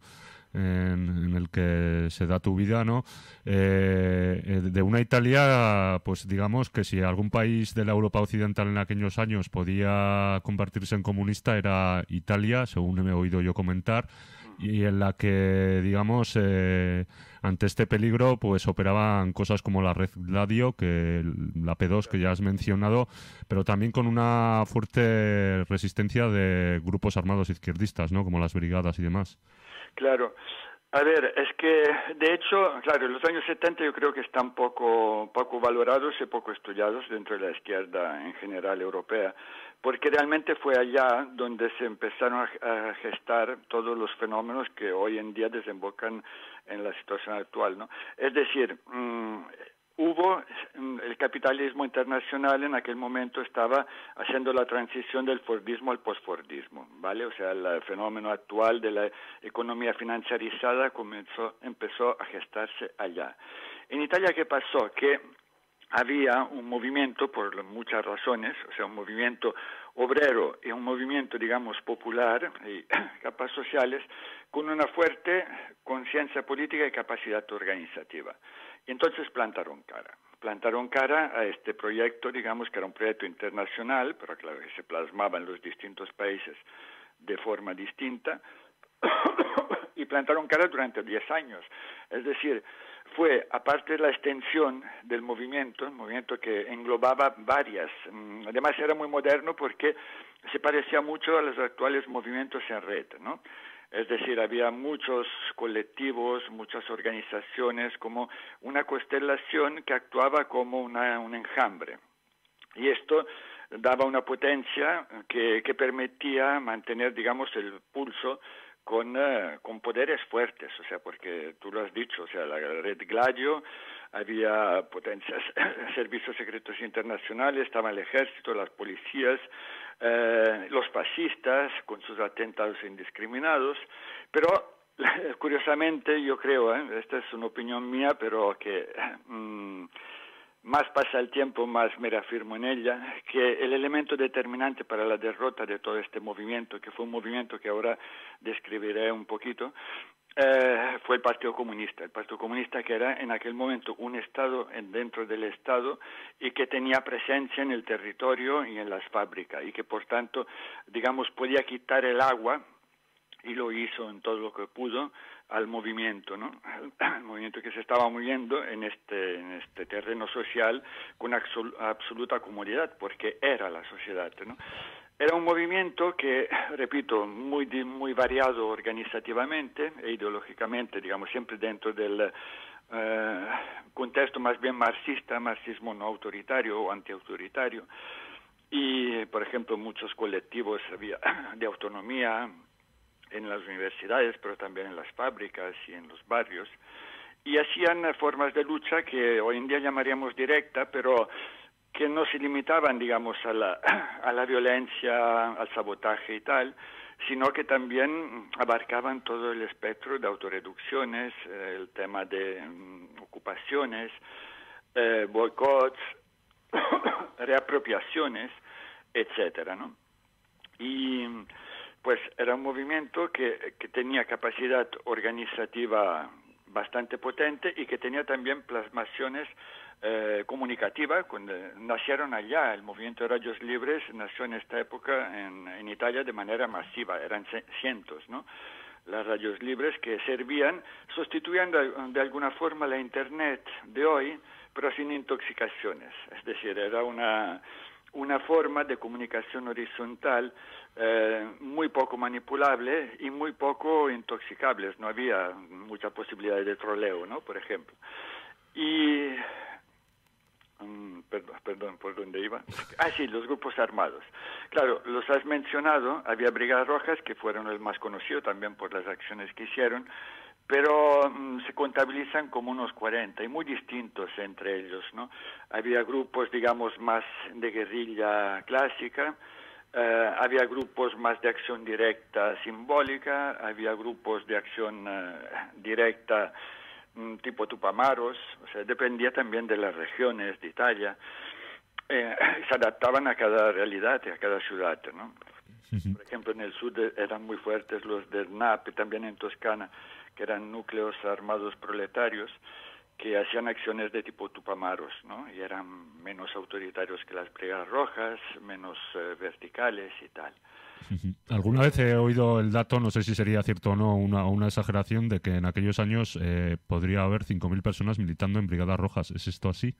en el que se da tu vida, ¿no? De una Italia, pues digamos que si algún país de la Europa occidental en aquellos años podía convertirse en comunista era Italia, según he oído yo comentar, y en la que, digamos, ante este peligro, pues operaban cosas como la Red Gladio, que la P2 que ya has mencionado, pero también con una fuerte resistencia de grupos armados izquierdistas, ¿no?, como las brigadas y demás. Claro. A ver, es que, de hecho, claro, en los años 70 yo creo que están poco valorados y poco estudiados dentro de la izquierda en general europea, porque realmente fue allá donde se empezaron a gestar todos los fenómenos que hoy en día desembocan en la situación actual, ¿no? Es decir, hubo el capitalismo internacional en aquel momento estaba haciendo la transición del fordismo al postfordismo, ¿vale? O sea, el fenómeno actual de la economía financiarizada empezó a gestarse allá. En Italia, ¿qué pasó? Que había un movimiento, por muchas razones, o sea, un movimiento obrero y un movimiento, digamos, popular y capas sociales, con una fuerte conciencia política y capacidad organizativa. Y entonces plantaron cara a este proyecto, digamos, que era un proyecto internacional, pero claro que se plasmaba en los distintos países de forma distinta, y plantaron cara durante 10 años. Es decir, fue, aparte de la extensión del movimiento, un movimiento que englobaba varias, además era muy moderno porque se parecía mucho a los actuales movimientos en red, ¿no? Es decir, había muchos colectivos, muchas organizaciones, como una constelación que actuaba como un enjambre. Y esto daba una potencia que permitía mantener, digamos, el pulso con poderes fuertes, o sea, porque tú lo has dicho, o sea, la Red Gladio, había potencias, servicios secretos internacionales, estaba el ejército, las policías, los fascistas con sus atentados indiscriminados, pero curiosamente yo creo, esta es una opinión mía, pero que más pasa el tiempo, más me reafirmo en ella, que el elemento determinante para la derrota de todo este movimiento, que fue un movimiento que ahora describiré un poquito, fue el Partido Comunista. El Partido Comunista que era en aquel momento un Estado dentro del Estado y que tenía presencia en el territorio y en las fábricas y que por tanto, digamos, podía quitar el agua, y lo hizo en todo lo que pudo, al movimiento, ¿no? Al movimiento que se estaba moviendo en este terreno social con absoluta comodidad, porque era la sociedad, ¿no? Era un movimiento que, repito, muy variado organizativamente e ideológicamente, digamos, siempre dentro del contexto más bien marxista, marxismo no autoritario o antiautoritario. Y, por ejemplo, muchos colectivos había de autonomía en las universidades, pero también en las fábricas y en los barrios. Y hacían formas de lucha que hoy en día llamaríamos directa, pero que no se limitaban, digamos, a la violencia, al sabotaje y tal, sino que también abarcaban todo el espectro de autorreducciones, el tema de ocupaciones, boicots, reapropiaciones, etcétera, ¿no? Y pues era un movimiento que tenía capacidad organizativa bastante potente y que tenía también plasmaciones comunicativa. Cuando nacieron allá, el movimiento de Radios Libres nació en esta época en Italia de manera masiva, eran cientos, ¿no? Las radios libres que servían, sustituían de alguna forma la Internet de hoy, pero sin intoxicaciones. Es decir, era una forma de comunicación horizontal muy poco manipulable y muy poco intoxicables. No había mucha posibilidad de troleo, ¿no? Por ejemplo. Y perdón, ¿por dónde iba? Ah, sí, los grupos armados. Claro, los has mencionado, había Brigadas Rojas, que fueron el más conocido también por las acciones que hicieron, pero se contabilizan como unos 40 y muy distintos entre ellos, ¿no? Había grupos, digamos, más de guerrilla clásica, había grupos más de acción directa simbólica, había grupos de acción directa tipo Tupamaros, o sea, dependía también de las regiones de Italia, se adaptaban a cada realidad y a cada ciudad, ¿no? Por ejemplo, en el sur eran muy fuertes los del NAP, y también en Toscana, que eran núcleos armados proletarios que hacían acciones de tipo Tupamaros, ¿no? Y eran menos autoritarios que las Brigadas Rojas, menos verticales y tal. Alguna vez he oído el dato, no sé si sería cierto o no, una exageración, de que en aquellos años podría haber 5.000 personas militando en Brigadas Rojas. ¿Es esto así?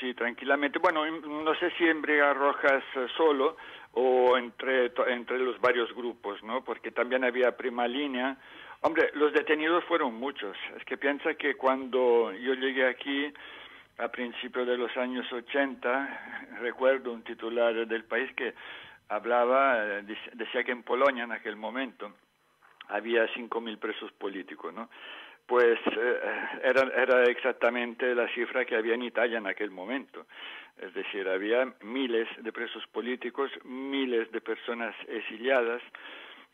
Sí, tranquilamente. Bueno, no sé si en Brigadas Rojas solo o entre los varios grupos, ¿no? Porque también había Prima Línea. Hombre, los detenidos fueron muchos. Es que piensa que cuando yo llegué aquí, a principios de los años 80, recuerdo un titular del País que hablaba, decía que en Polonia en aquel momento había 5.000 presos políticos, ¿no? Pues era exactamente la cifra que había en Italia en aquel momento. Es decir, había miles de presos políticos, miles de personas exiliadas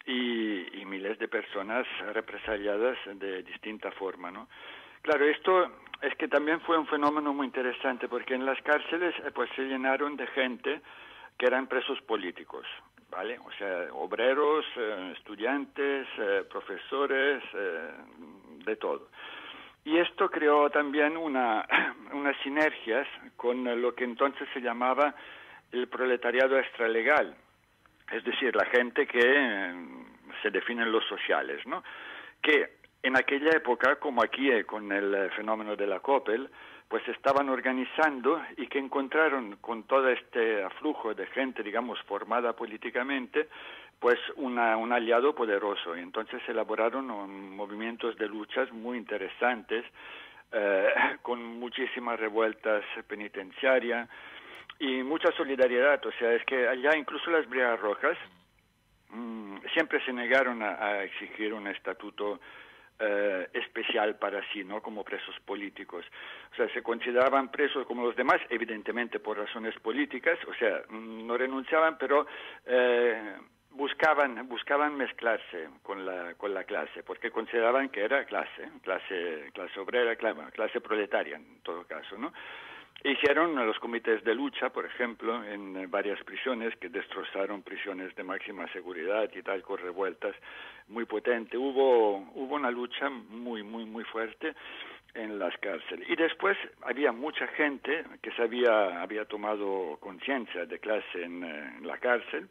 y miles de personas represaliadas de distinta forma, ¿no? Claro, esto es que también fue un fenómeno muy interesante porque en las cárceles pues se llenaron de gente que eran presos políticos, ¿vale? O sea, obreros, estudiantes, profesores, de todo. Y esto creó también unas sinergias con lo que entonces se llamaba el proletariado extralegal, es decir, la gente que se definen los sociales, ¿no? Que en aquella época, como aquí con el fenómeno de la Coppel, pues estaban organizando y que encontraron con todo este aflujo de gente, digamos, formada políticamente, pues un aliado poderoso. Y entonces se elaboraron movimientos de luchas muy interesantes, con muchísimas revueltas penitenciarias y mucha solidaridad. O sea, es que allá incluso las Brigadas Rojas siempre se negaron a exigir un estatuto especial para sí, ¿no? Como presos políticos. O sea, se consideraban presos como los demás, evidentemente por razones políticas, o sea, no renunciaban, pero buscaban mezclarse con la clase, porque consideraban que era clase obrera, clase proletaria en todo caso, ¿no? Hicieron los comités de lucha, por ejemplo, en varias prisiones que destrozaron prisiones de máxima seguridad y tal, con revueltas muy potentes. Hubo una lucha muy fuerte en las cárceles. Y después había mucha gente que había tomado conciencia de clase en la cárcel,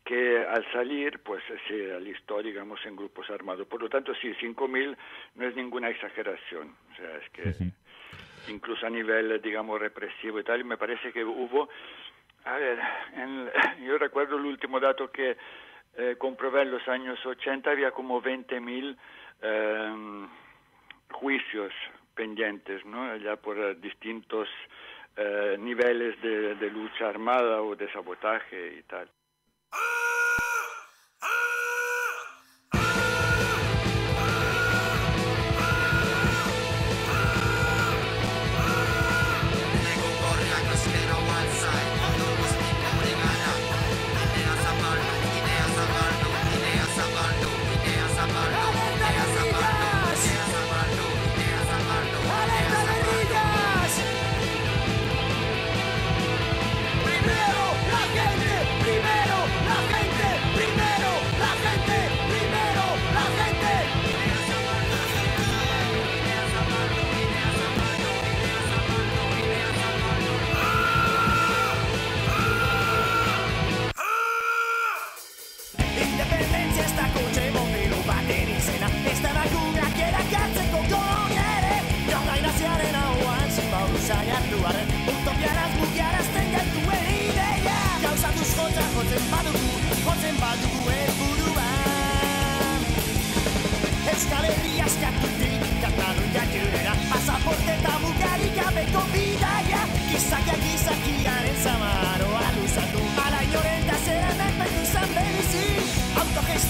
que al salir, pues se alistó, digamos, en grupos armados. Por lo tanto, sí, 5.000 no es ninguna exageración. O sea, es que incluso a nivel, digamos, represivo y tal, y me parece que hubo, a ver, yo recuerdo el último dato que comprobé en los años 80, había como 20.000 juicios pendientes, ¿no? Ya por distintos niveles de lucha armada o de sabotaje y tal. Primero la gente, primero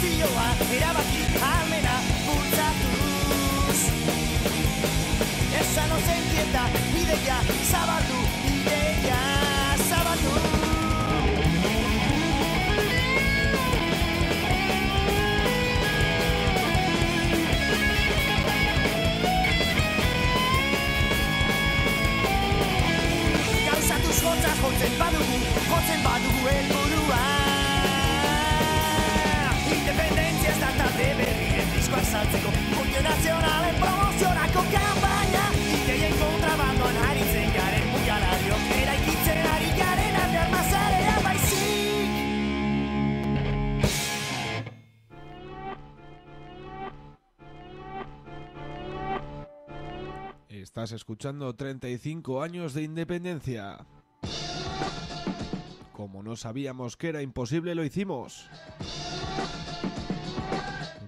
nazioa erabaki almena bultzatuz. Esan ozentieta ideia zabaldu, ideia zabaldu. Gauzatuz jotzen badugu helburua. Independentzia ez da talde berrien diskoak saltzeko, multinazionalen promoziorako kanpaina. Ideien kontrabandoan haritzen garen mugalariok, eraikitzen ari garen artean mazarea baizik. Estás escuchando 35 años de independencia. Como no sabíamos que era imposible, lo hicimos.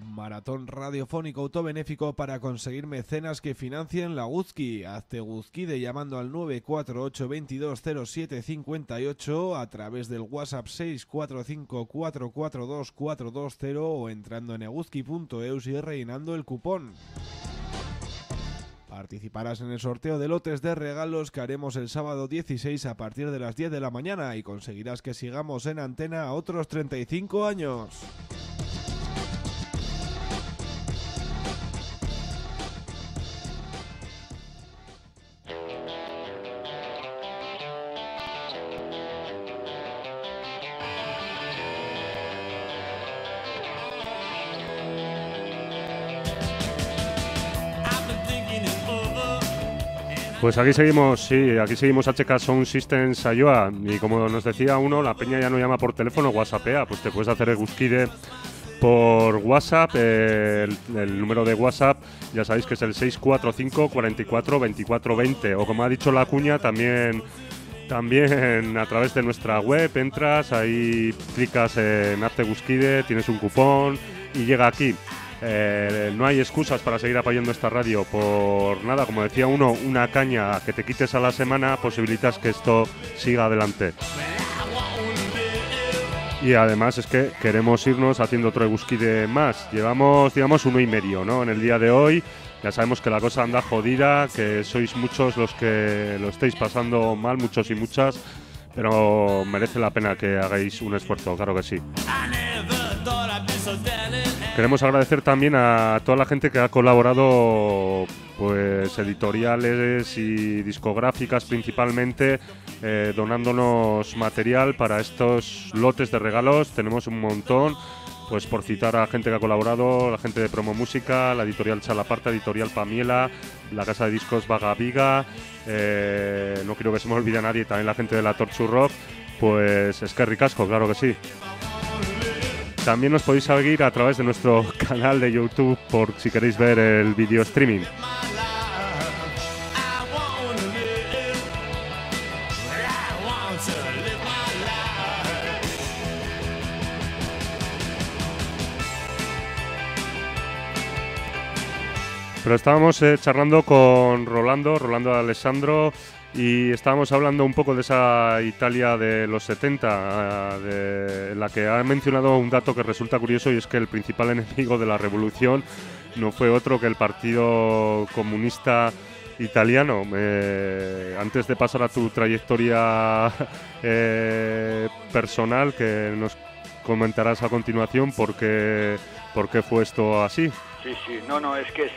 Un maratón radiofónico autobenéfico para conseguir mecenas que financien la Guzki. Hazte Guzkide llamando al 948 220758 a través del WhatsApp 645 442 420 o entrando en eguzki.eus y rellenando el cupón. Participarás en el sorteo de lotes de regalos que haremos el sábado 16 a partir de las 10 de la mañana y conseguirás que sigamos en antena otros 35 años. Pues aquí seguimos, sí, aquí seguimos HK Sound System Saioa y como nos decía uno, la peña ya no llama por teléfono, whatsappea, pues te puedes hacer el Guzkide por WhatsApp, el número de WhatsApp ya sabéis que es el 645 44 24 20 o como ha dicho la cuña también a través de nuestra web entras, ahí clicas en Hazte Guzkide, tienes un cupón y llega aquí. No hay excusas para seguir apoyando esta radio por nada, como decía uno, una caña que te quites a la semana posibilitas que esto siga adelante. Y además es que queremos irnos haciendo otro Guzkide más. Llevamos, digamos, 1 y medio, ¿no? En el día de hoy ya sabemos que la cosa anda jodida, que sois muchos los que lo estáis pasando mal, muchos y muchas, pero merece la pena que hagáis un esfuerzo, claro que sí. Queremos agradecer también a toda la gente que ha colaborado, pues editoriales y discográficas principalmente, donándonos material para estos lotes de regalos. Tenemos un montón, pues por citar a gente que ha colaborado, la gente de Promo Música, la editorial Chalaparta, editorial Pamiela, la casa de discos Vaga Viga, no quiero que se me olvide a nadie, también la gente de la Torchu Rock, pues es que ricasco, claro que sí. También nos podéis seguir a través de nuestro canal de YouTube por si queréis ver el video streaming. Pero estábamos charlando con Rolando Alessandro y estábamos hablando un poco de esa Italia de los 70, en la que ha mencionado un dato que resulta curioso y es que el principal enemigo de la revolución no fue otro que el Partido Comunista Italiano. Antes de pasar a tu trayectoria personal, que nos comentarás a continuación por qué fue esto así. Sí, no, es que es...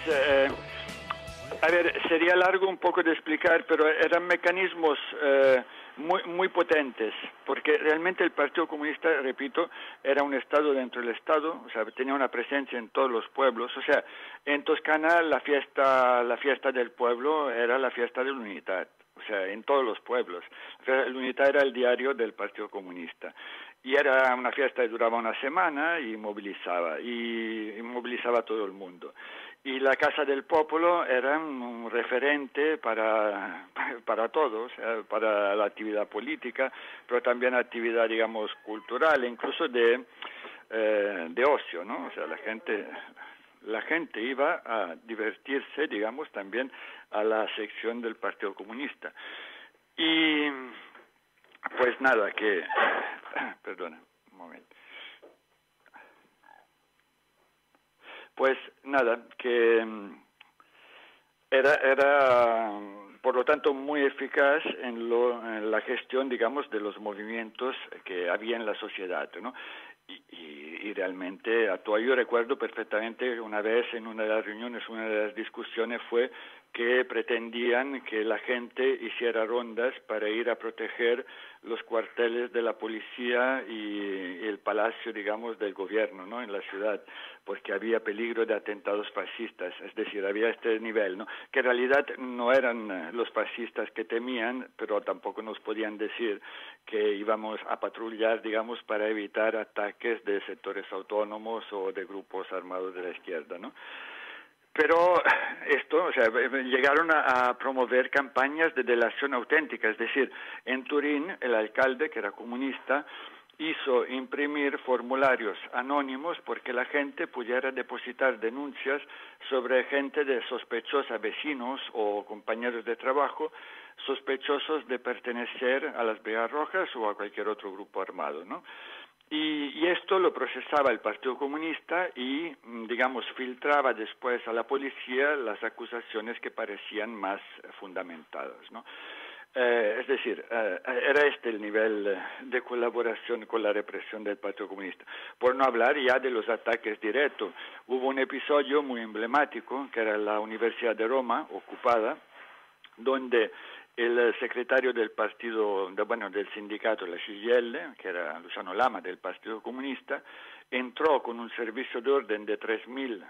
A ver, sería largo un poco de explicar, pero eran mecanismos muy potentes, porque realmente el Partido Comunista, repito, era un Estado dentro del Estado, o sea, tenía una presencia en todos los pueblos. O sea, en Toscana la fiesta del pueblo era la fiesta de la Unidad, o sea, en todos los pueblos. O sea, la Unidad era el diario del Partido Comunista. Y era una fiesta que duraba una semana y movilizaba a todo el mundo. Y la Casa del Popolo era un referente para todos, para la actividad política, pero también actividad, digamos, cultural, incluso de ocio, ¿no? O sea, la gente iba a divertirse, digamos, también a la sección del Partido Comunista. Y pues nada, perdona, un momento. Pues nada, que era por lo tanto muy eficaz en la gestión, digamos, de los movimientos que había en la sociedad, ¿no? Y realmente actuó. Yo recuerdo perfectamente una vez en una de las reuniones, una de las discusiones fue que pretendían que la gente hiciera rondas para ir a proteger los cuarteles de la policía y el palacio, digamos, del gobierno, ¿no?, en la ciudad, porque había peligro de atentados fascistas. Es decir, había este nivel, ¿no?, que en realidad no eran los fascistas que temían, pero tampoco nos podían decir que íbamos a patrullar, digamos, para evitar ataques de sectores autónomos o de grupos armados de la izquierda, ¿no? Pero esto, o sea, llegaron a promover campañas de delación auténtica, es decir, en Turín el alcalde, que era comunista, hizo imprimir formularios anónimos porque la gente pudiera depositar denuncias sobre gente sospechosa, vecinos o compañeros de trabajo, sospechosos de pertenecer a las Brigadas Rojas o a cualquier otro grupo armado, ¿no? Y esto lo procesaba el Partido Comunista y, digamos, filtraba después a la policía las acusaciones que parecían más fundamentadas, ¿no? Es decir, era este el nivel de colaboración con la represión del Partido Comunista. Por no hablar ya de los ataques directos. Hubo un episodio muy emblemático, que era la Universidad de Roma, ocupada, donde el secretario del partido, del sindicato, la CGIL, que era Luciano Lama del Partido Comunista, entró con un servicio de orden de 3.000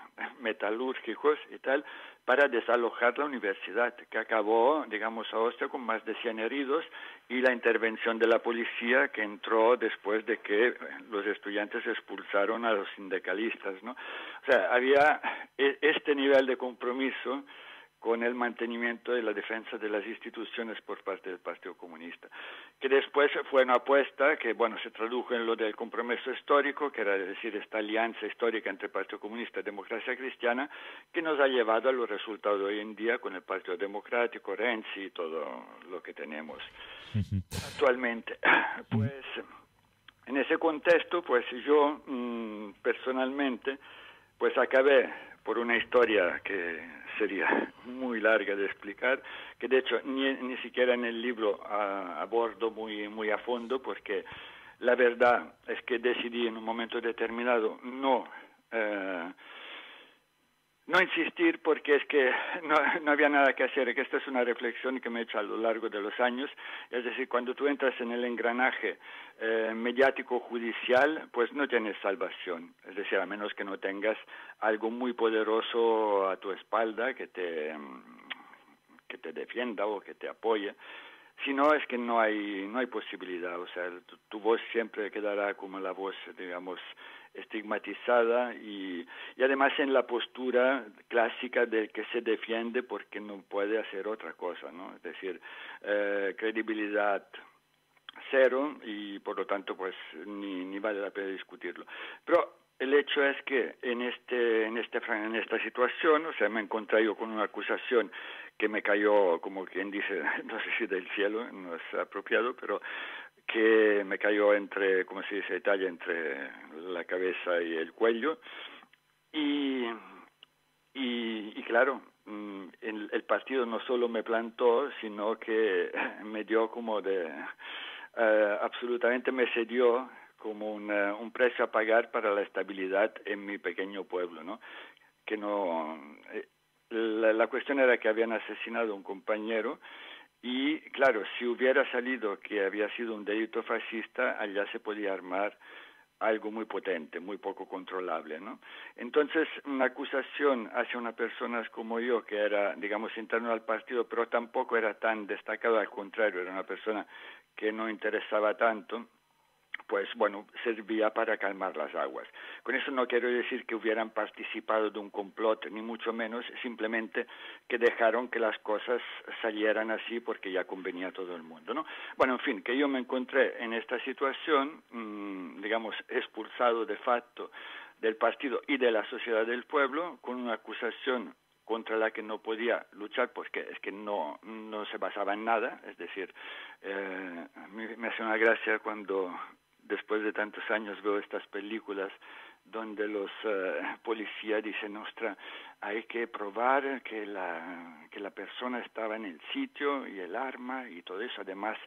metalúrgicos y tal para desalojar la universidad, que acabó, digamos, a hostia con más de 100 heridos y la intervención de la policía que entró después de que los estudiantes expulsaron a los sindicalistas, ¿no? O sea, había este nivel de compromiso con el mantenimiento y la defensa de las instituciones por parte del Partido Comunista, que después fue una apuesta que, se tradujo en lo del compromiso histórico, que era decir, esta alianza histórica entre Partido Comunista y Democracia Cristiana, que nos ha llevado a los resultados de hoy en día con el Partido Democrático, Renzi y todo lo que tenemos actualmente. Pues, en ese contexto, pues yo personalmente, pues acabé por una historia que sería muy larga de explicar, que de hecho ni siquiera en el libro abordo muy a fondo, porque la verdad es que decidí en un momento determinado no insistir, porque es que no había nada que hacer, que esta es una reflexión que me he hecho a lo largo de los años, es decir, cuando tú entras en el engranaje mediático judicial, pues no tienes salvación, es decir, a menos que no tengas algo muy poderoso a tu espalda que te defienda o que te apoye. Si no, es que no hay posibilidad, o sea, tu voz siempre quedará como la voz, digamos, estigmatizada y además en la postura clásica del que se defiende porque no puede hacer otra cosa, ¿no? Es decir, credibilidad cero y por lo tanto pues ni vale la pena discutirlo. Pero el hecho es que en esta situación, o sea, me encontré yo con una acusación que me cayó, como quien dice, no sé si del cielo, no es apropiado, pero que me cayó entre, como se dice en Italia, entre la cabeza y el cuello. Y claro, el partido no solo me plantó, sino que me dio como absolutamente me cedió como un precio a pagar para la estabilidad en mi pequeño pueblo, ¿no? Que no, la cuestión era que habían asesinado a un compañero y, claro, si hubiera salido que había sido un delito fascista, allá se podía armar algo muy potente, muy poco controlable, ¿no? Entonces, una acusación hacia unas personas como yo, que era, digamos, interno al partido, pero tampoco era tan destacado, al contrario, era una persona que no interesaba tanto, pues bueno, servía para calmar las aguas. Con eso no quiero decir que hubieran participado de un complot, ni mucho menos, simplemente que dejaron que las cosas salieran así porque ya convenía a todo el mundo, ¿no? Bueno, en fin, que yo me encontré en esta situación, digamos, expulsado de facto del partido y de la sociedad del pueblo, con una acusación contra la que no podía luchar porque es que no se basaba en nada, es decir, me hace una gracia cuando después de tantos años veo estas películas donde los policías dicen, ostras, hay que probar que la persona estaba en el sitio y el arma y todo eso, además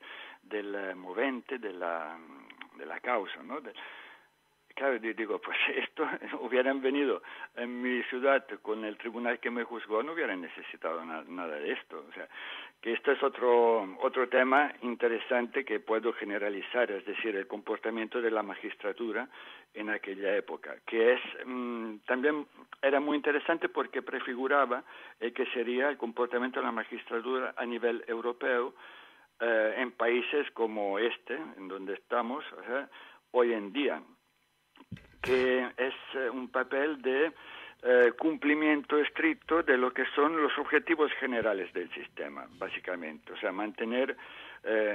del movente de la causa, ¿no? Claro, digo, pues esto hubieran venido en mi ciudad con el tribunal que me juzgó, no hubieran necesitado nada de esto. O sea, que esto es otro tema interesante que puedo generalizar, es decir, el comportamiento de la magistratura en aquella época, que es también era muy interesante porque prefiguraba el que sería el comportamiento de la magistratura a nivel europeo en países como este, en donde estamos, o sea, hoy en día, que es un papel de cumplimiento estricto de lo que son los objetivos generales del sistema, básicamente, o sea, mantener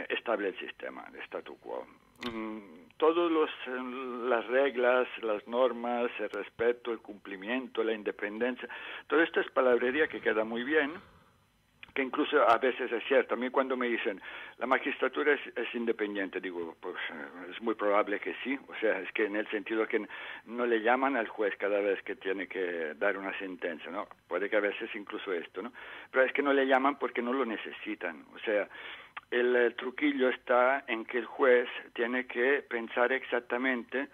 estable el sistema, el statu quo. Todas las reglas, las normas, el respeto, el cumplimiento, la independencia, todo esto es palabrería que queda muy bien, que incluso a veces es cierto. A mí cuando me dicen la magistratura es independiente, digo, pues es muy probable que sí, o sea, es que en el sentido que no le llaman al juez cada vez que tiene que dar una sentencia, ¿no? Puede que a veces incluso esto, ¿no? Pero es que no le llaman porque no lo necesitan, o sea, el truquillo está en que el juez tiene que pensar exactamente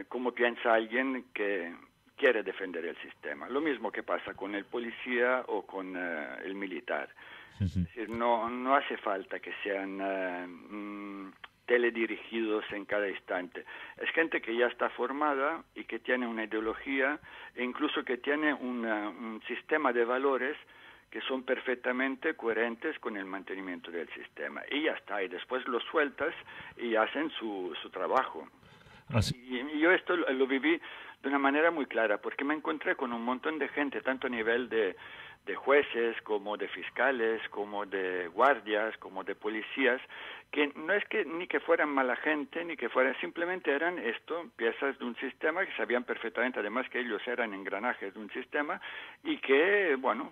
como piensa alguien que quiere defender el sistema. Lo mismo que pasa con el policía o con el militar. Es decir, no hace falta que sean teledirigidos en cada instante. Es gente que ya está formada y que tiene una ideología e incluso que tiene un sistema de valores que son perfectamente coherentes con el mantenimiento del sistema. Y ya está, y después los sueltas y hacen su trabajo. Y yo esto lo viví de una manera muy clara, porque me encontré con un montón de gente, tanto a nivel de jueces, como de fiscales, como de guardias, como de policías, que no es que ni que fueran mala gente, ni que fueran, simplemente eran piezas de un sistema que sabían perfectamente, además que ellos eran engranajes de un sistema y que, bueno,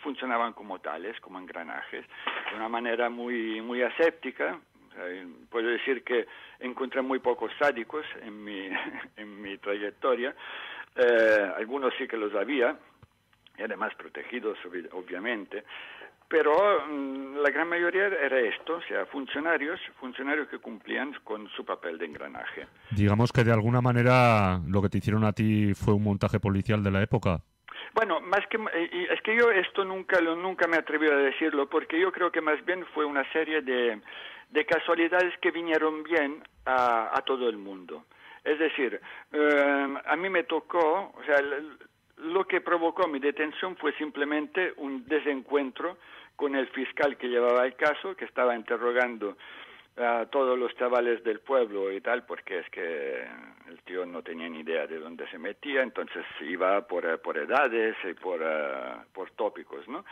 funcionaban como tales, como engranajes, de una manera muy, muy aséptica. Puedo decir que encontré muy pocos sádicos en mi trayectoria. Algunos sí que los había, y además protegidos, obviamente. Pero la gran mayoría era esto, o sea, funcionarios que cumplían con su papel de engranaje. Digamos que de alguna manera lo que te hicieron a ti fue un montaje policial de la época. Bueno, más que es que yo esto nunca me atreví a decirlo, porque yo creo que más bien fue una serie de casualidades que vinieron bien a todo el mundo. Es decir, a mí me tocó, o sea, lo que provocó mi detención fue simplemente un desencuentro con el fiscal que llevaba el caso, que estaba interrogando a todos los chavales del pueblo y tal, porque es que el tío no tenía ni idea de dónde se metía, entonces iba por edades y por tópicos, ¿no?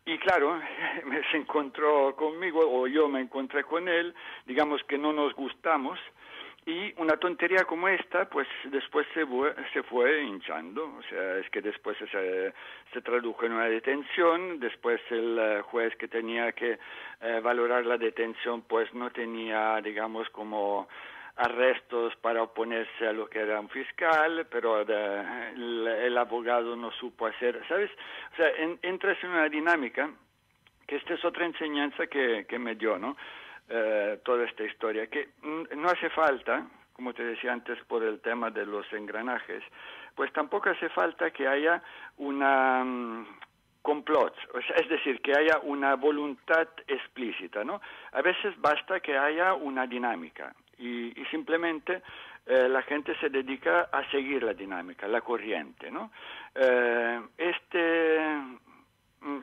Y claro, se encontró conmigo, o yo me encontré con él, digamos que no nos gustamos, y una tontería como esta, pues después se fue hinchando, o sea, es que después se tradujo en una detención, después el juez que tenía que valorar la detención, pues no tenía, digamos, como arrestos para oponerse a lo que era un fiscal, pero el abogado no supo hacer, ¿sabes? O sea, entras en una dinámica, que esta es otra enseñanza que me dio, ¿no? Toda esta historia, que no hace falta, como te decía antes por el tema de los engranajes, pues tampoco hace falta que haya una complot, o sea, es decir, que haya una voluntad explícita, ¿no? A veces basta que haya una dinámica y simplemente la gente se dedica a seguir la dinámica, la corriente, ¿no?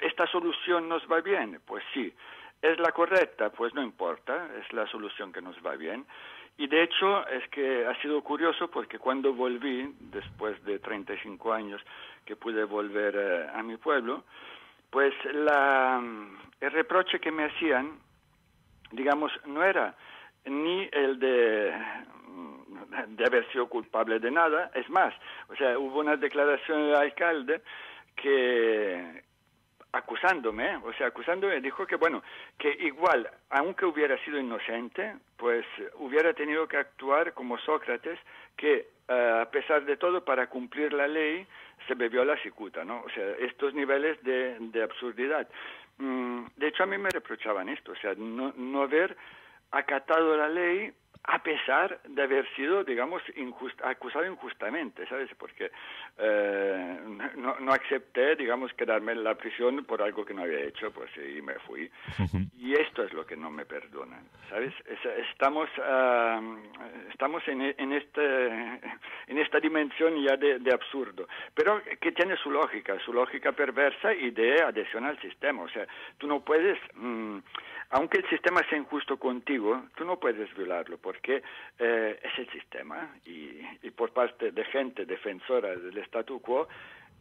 Esta solución nos va bien, pues sí. ¿Es la correcta? Pues no importa, es la solución que nos va bien. Y de hecho es que ha sido curioso porque cuando volví, después de 35 años que pude volver a mi pueblo, pues el reproche que me hacían, digamos, no era ni el de haber sido culpable de nada, es más, o sea, hubo una declaración del alcalde que acusándome, dijo que bueno, que igual, aunque hubiera sido inocente, pues hubiera tenido que actuar como Sócrates, que a pesar de todo, para cumplir la ley, se bebió la cicuta, ¿no? O sea, estos niveles de absurdidad. De hecho, a mí me reprochaban esto, o sea, no haber acatado la ley a pesar de haber sido, digamos, acusado injustamente, ¿sabes? Porque no acepté, digamos, quedarme en la prisión por algo que no había hecho, pues y me fui. Y esto es lo que no me perdonan, ¿sabes? Estamos en esta dimensión ya de absurdo, pero que tiene su lógica perversa y de adhesión al sistema. O sea, tú no puedes, aunque el sistema sea injusto contigo, tú no puedes violarlo, porque es el sistema y por parte de gente defensora del statu quo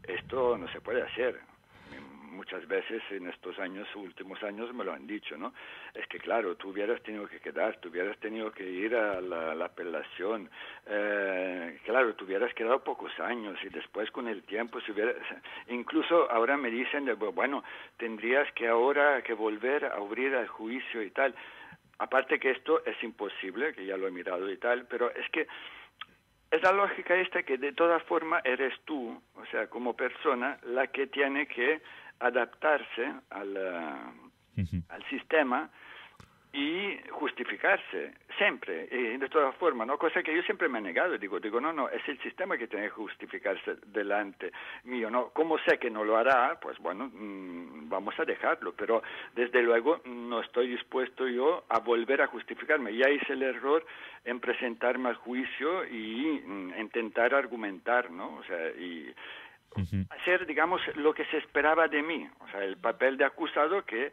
esto no se puede hacer. Muchas veces en estos últimos años me lo han dicho, ¿no? Es que claro, tú hubieras tenido que quedar, tú hubieras tenido que ir a la apelación, claro, tú hubieras quedado pocos años y después con el tiempo incluso ahora me dicen, bueno, tendrías que ahora que volver a abrir el juicio y tal. Aparte que esto es imposible, que ya lo he mirado y tal, pero es que es la lógica esta que de todas formas eres tú, o sea, como persona, la que tiene que adaptarse al sistema y justificarse siempre, y de todas formas, ¿no? Cosa que yo siempre me he negado, digo, no, es el sistema que tiene que justificarse delante mío, ¿no? ¿Cómo sé que no lo hará? Pues bueno, vamos a dejarlo, pero desde luego no estoy dispuesto yo a volver a justificarme. Ya hice el error en presentarme al juicio y intentar argumentar, ¿no? O sea, y hacer, digamos, lo que se esperaba de mí, o sea, el papel de acusado que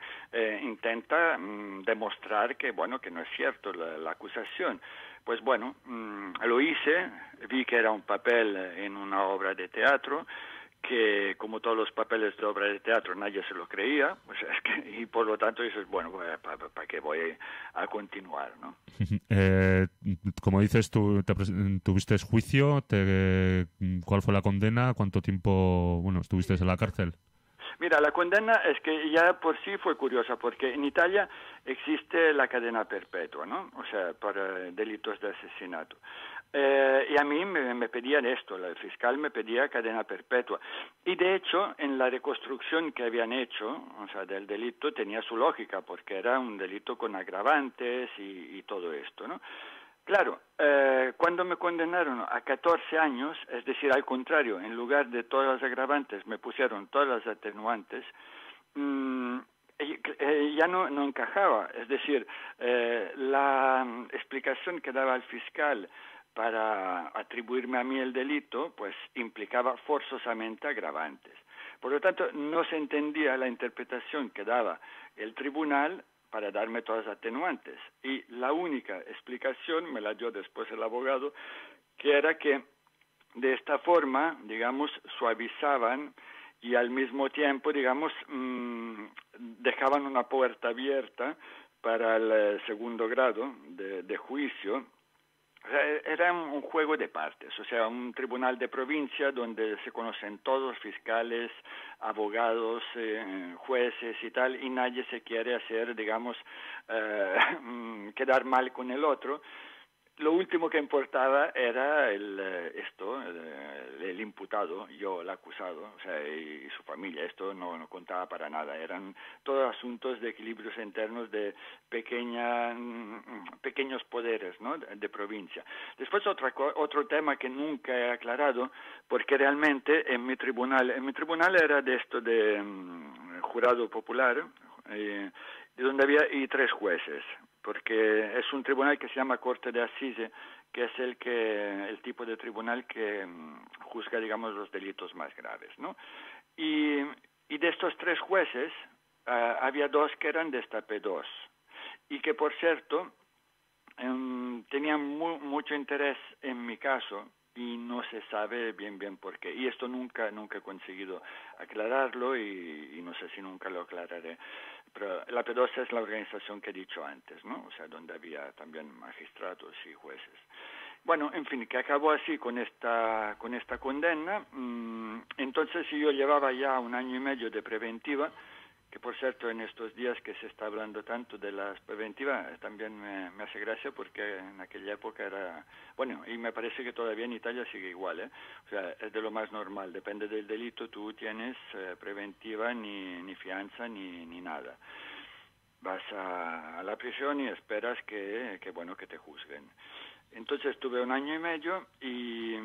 intenta demostrar que, bueno, que no es cierto la acusación. Pues bueno, lo hice, vi que era un papel en una obra de teatro, que como todos los papeles de obra de teatro nadie se lo creía, pues es que, y por lo tanto dices, bueno, ¿para qué voy a continuar, no? Como dices, tú tuviste juicio, ¿cuál fue la condena? ¿Cuánto tiempo estuviste en la cárcel? Mira, la condena es que ya por sí fue curiosa, porque en Italia existe la cadena perpetua, ¿no? O sea, para delitos de asesinato. Y a mí me pedían esto, el fiscal me pedía cadena perpetua. Y de hecho, en la reconstrucción que habían hecho, o sea, del delito, tenía su lógica, porque era un delito con agravantes y todo esto, ¿no? Claro, cuando me condenaron a 14 años, es decir, al contrario, en lugar de todas las agravantes me pusieron todas las atenuantes, ya no encajaba. Es decir, la explicación que daba el fiscal para atribuirme a mí el delito, pues implicaba forzosamente agravantes. Por lo tanto, no se entendía la interpretación que daba el tribunal para darme todas las atenuantes. Y la única explicación me la dio después el abogado, que era que de esta forma, digamos, suavizaban y al mismo tiempo, digamos, dejaban una puerta abierta para el segundo grado de juicio. O sea, era un juego de partes, o sea, un tribunal de provincia donde se conocen todos, fiscales, abogados, jueces y tal, y nadie se quiere hacer, digamos, quedar mal con el otro. Lo último que importaba era el imputado, yo, el acusado, o sea, y su familia. Esto no contaba para nada. Eran todos asuntos de equilibrios internos de pequeños poderes, ¿no? De provincia. Después otro tema que nunca he aclarado, porque realmente en mi tribunal era de esto de jurado popular, donde había 3 jueces, porque es un tribunal que se llama Corte de Asise, que es el tipo de tribunal que juzga, digamos, los delitos más graves, ¿no? Y de estos 3 jueces, había 2 que eran de esta P2, y que, por cierto, tenían mucho interés en mi caso, y no se sabe bien por qué. Y esto nunca he conseguido aclararlo, y no sé si nunca lo aclararé. Pero la P2 es la organización que he dicho antes, ¿no? O sea, donde había también magistrados y jueces. Bueno, en fin, que acabó así con esta condena. Entonces yo llevaba ya 1 año y medio de preventiva, que por cierto en estos días que se está hablando tanto de las preventivas, también me hace gracia porque en aquella época era, bueno, y me parece que todavía en Italia sigue igual, o sea, es de lo más normal, depende del delito, tú tienes preventiva ni fianza ni nada. Vas a la prisión y esperas que te juzguen. Entonces estuve 1 año y medio y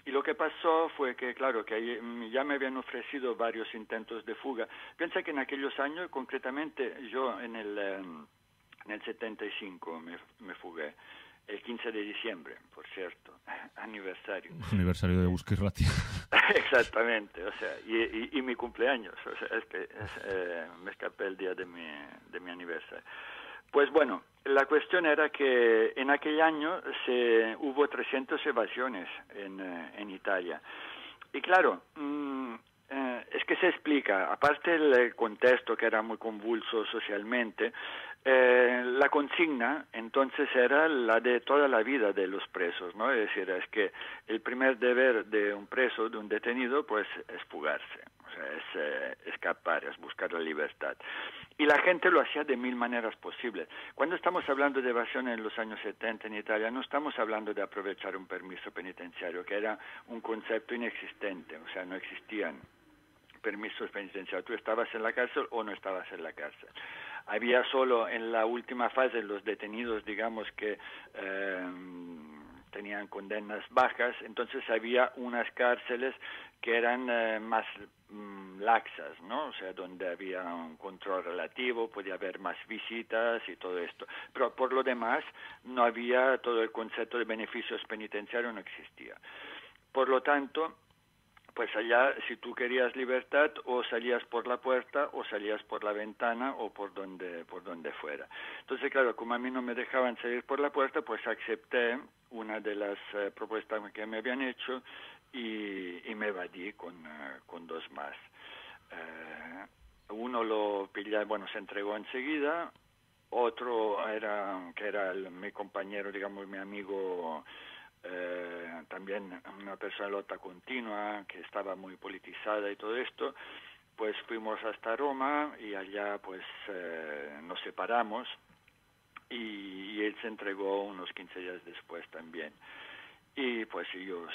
lo que pasó fue que, claro, que ya me habían ofrecido varios intentos de fuga. Piensa que en aquellos años, concretamente, yo en el 75 me fugué, el 15 de diciembre, por cierto, aniversario. Aniversario de Whisky Ratia. Exactamente, o sea, y mi cumpleaños, o sea, es que me escapé el día de mi aniversario. Pues bueno, la cuestión era que en aquel año hubo 300 evasiones en Italia. Y claro, es que se explica, aparte del contexto que era muy convulso socialmente, la consigna entonces era la de toda la vida de los presos, ¿no? Es decir, es que el primer deber de un preso, de un detenido, pues es fugarse, o sea, es escapar, es buscar la libertad. Y la gente lo hacía de 1000 maneras posibles. Cuando estamos hablando de evasión en los años 70 en Italia, no estamos hablando de aprovechar un permiso penitenciario, que era un concepto inexistente, o sea, no existían permisos penitenciarios. Tú estabas en la cárcel o no estabas en la cárcel. Había solo en la última fase los detenidos, digamos, que tenían condenas bajas, entonces había unas cárceles que eran más laxas, ¿no? O sea, donde había un control relativo, podía haber más visitas y todo esto. Pero por lo demás, no había todo el concepto de beneficios penitenciarios, no existía. Por lo tanto, pues allá, si tú querías libertad, o salías por la puerta, o salías por la ventana, o por donde fuera. Entonces, claro, como a mí no me dejaban salir por la puerta, pues acepté una de las propuestas que me habían hecho y me evadí con 2 más. Uno lo pillé, bueno, se entregó enseguida, otro que era mi compañero, digamos, mi amigo, también una persona de lotta continua que estaba muy politizada y todo esto, pues fuimos hasta Roma y allá pues nos separamos y él se entregó unos 15 días después también. Y pues yo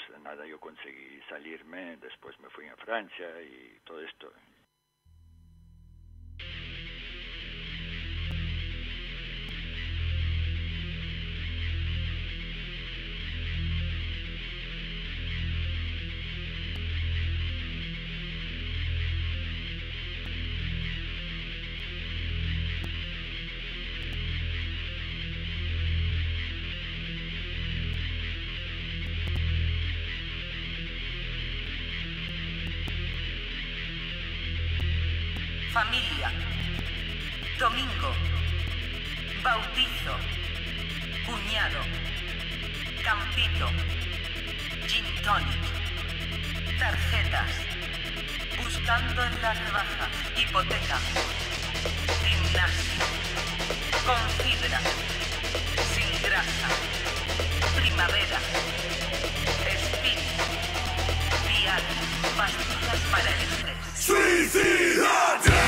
conseguí salirme, después me fui a Francia y todo esto. Familia, domingo, bautizo, cuñado, campito, gin tonic, tarjetas, buscando en las rebajas, hipoteca, gimnasio, con fibra, sin grasa, primavera, espíritu, vial, pastillas para el estrés. ¡Suicídate!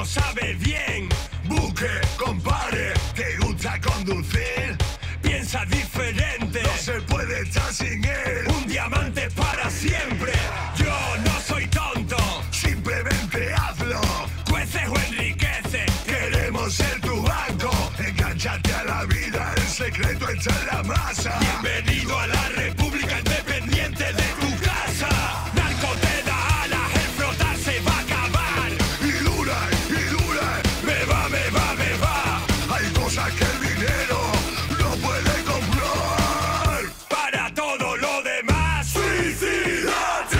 Sabe bien, buque, compare, te gusta conducir, piensa diferente, no se puede estar sin él, un diamante para siempre, yo no soy tonto, simplemente hazlo, cuece o enriquece, queremos ser tu banco, enganchate a la vida, el secreto está en la masa, bienvenido a la república independiente de tu casa, narco te da alas, el frotar se va a acabar, y dura, me va, hay cosas que el dinero no puede comprar. Para todo lo demás, suicídate.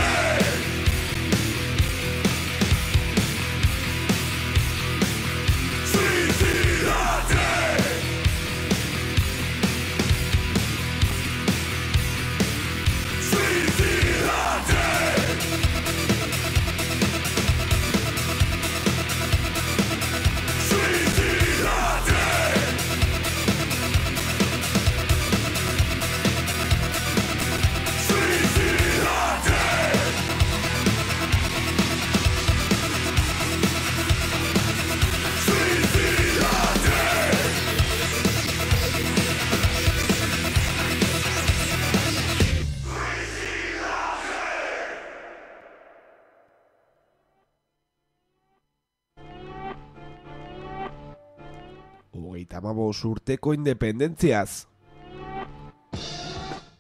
75 urteko independentziaz.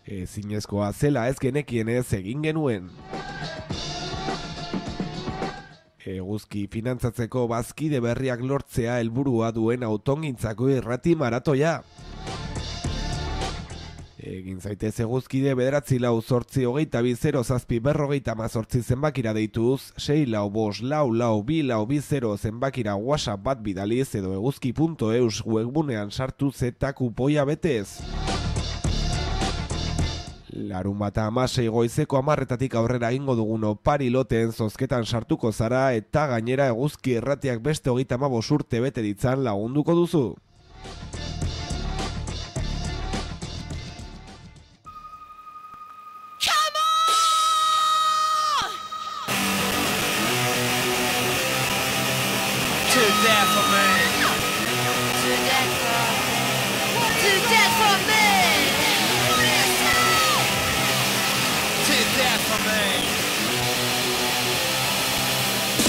Ezinezkoa zela ez genekienez egin genuen. Eguzki finantzatzeko bazkide berriak lortzea helburua duen autongintzako irrati maratoia. Egin zaitez eguzkide 9480820 zenbakira deituz, 645442220 zenbakira WhatsApp bat bidaliz edo eguzki.eus webgunean sartuz eta kupoia betez. Larunbata 16 goizeko 10:00 aurrera egingo dugun opari loteen zozketan sartuko zara eta gainera eguzki irratiak beste 35 urte bete ditzan lagunduko duzu. To death for me. To death for me. To death for me. To death for me.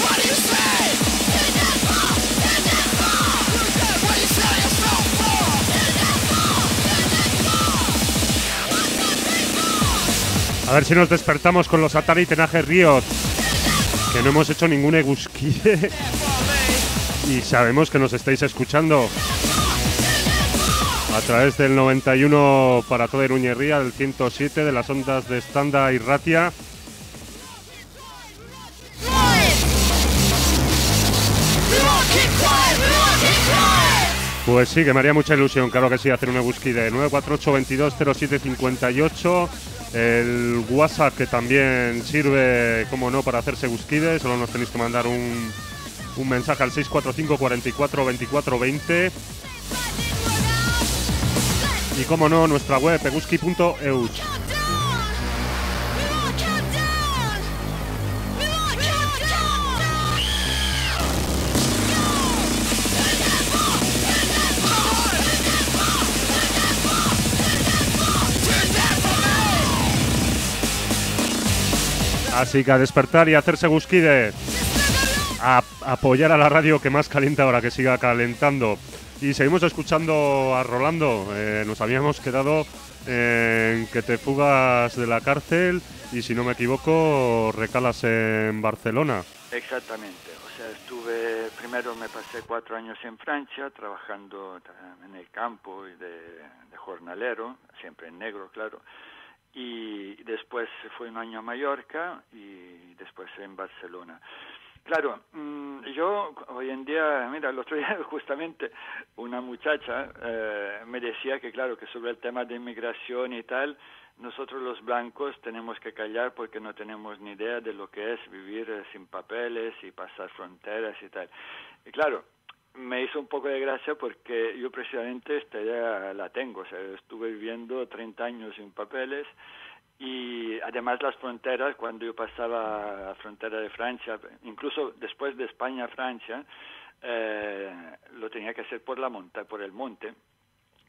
What do you say? To death for. To death for. What do you sell yourself for? To death for. A ver si nos despertamos con los Atari Tenaje Riot, que no hemos hecho ningún egusquide y sabemos que nos estáis escuchando a través del 91 para toda Iruñerría, del 107 de las ondas de Standa y Ratia. Pues sí, que me haría mucha ilusión, claro que sí, hacer un egusquide. 948-220758. El WhatsApp, que también sirve, como no, para hacerse egusquides. Solo nos tenéis que mandar un mensaje al 645 44 24 20. Y como no, nuestra web, eguski.eus. Así que a despertar y a hacerse gusquide, a apoyar a la radio que más calienta ahora, que siga calentando. Y seguimos escuchando a Rolando. Nos habíamos quedado en que te fugas de la cárcel y, si no me equivoco, recalas en Barcelona. Exactamente, o sea, primero me pasé 4 años en Francia trabajando en el campo y de jornalero, siempre en negro, claro. Y después fui un año a Mallorca y después en Barcelona. Claro, yo hoy en día, mira, el otro día justamente una muchacha me decía que, claro, que sobre el tema de inmigración y tal, nosotros los blancos tenemos que callar porque no tenemos ni idea de lo que es vivir sin papeles y pasar fronteras y tal. Y claro, me hizo un poco de gracia porque yo precisamente esta idea la tengo, o sea, estuve viviendo 30 años sin papeles y además las fronteras, cuando yo pasaba a la frontera de Francia, incluso después de España a Francia, lo tenía que hacer por el monte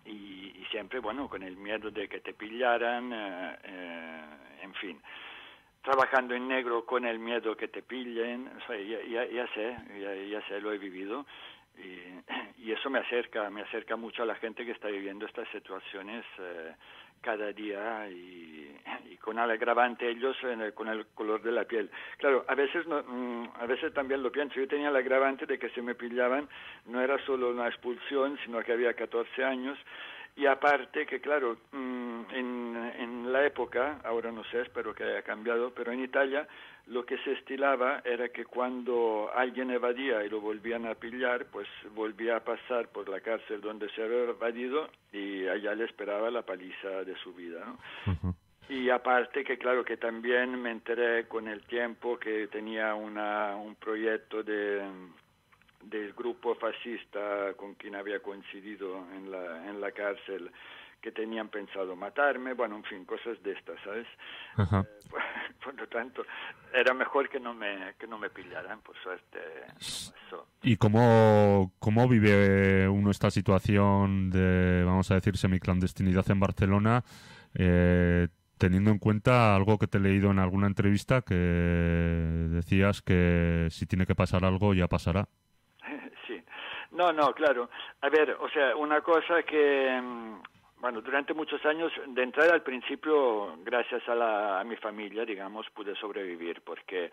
y siempre, bueno, con el miedo de que te pillaran, en fin. Trabajando en negro con el miedo que te pillen, o sea, ya sé, lo he vivido. Y eso me acerca mucho a la gente que está viviendo estas situaciones cada día y con el agravante ellos con el color de la piel. Claro, a veces también lo pienso. Yo tenía el agravante de que si me pillaban no era solo una expulsión, sino que había 14 años. Y aparte que, claro, en la época, ahora no sé, espero que haya cambiado, pero en Italia lo que se estilaba era que cuando alguien evadía y lo volvían a pillar, pues volvía a pasar por la cárcel donde se había evadido y allá le esperaba la paliza de su vida, ¿no? Uh-huh. Y aparte que, claro, que también me enteré con el tiempo que tenía un proyecto del grupo fascista con quien había coincidido en la cárcel, que tenían pensado matarme, bueno, en fin, cosas de estas, ¿sabes? Uh-huh. Por lo tanto, era mejor que no me pillaran, por suerte. Eso. ¿Y cómo vive uno esta situación de, vamos a decir, semiclandestinidad en Barcelona, teniendo en cuenta algo que te he leído en alguna entrevista, que decías que si tiene que pasar algo ya pasará? Sí. No, claro. A ver, o sea, una cosa que, bueno, durante muchos años, de entrada al principio, gracias a mi familia, digamos, pude sobrevivir, porque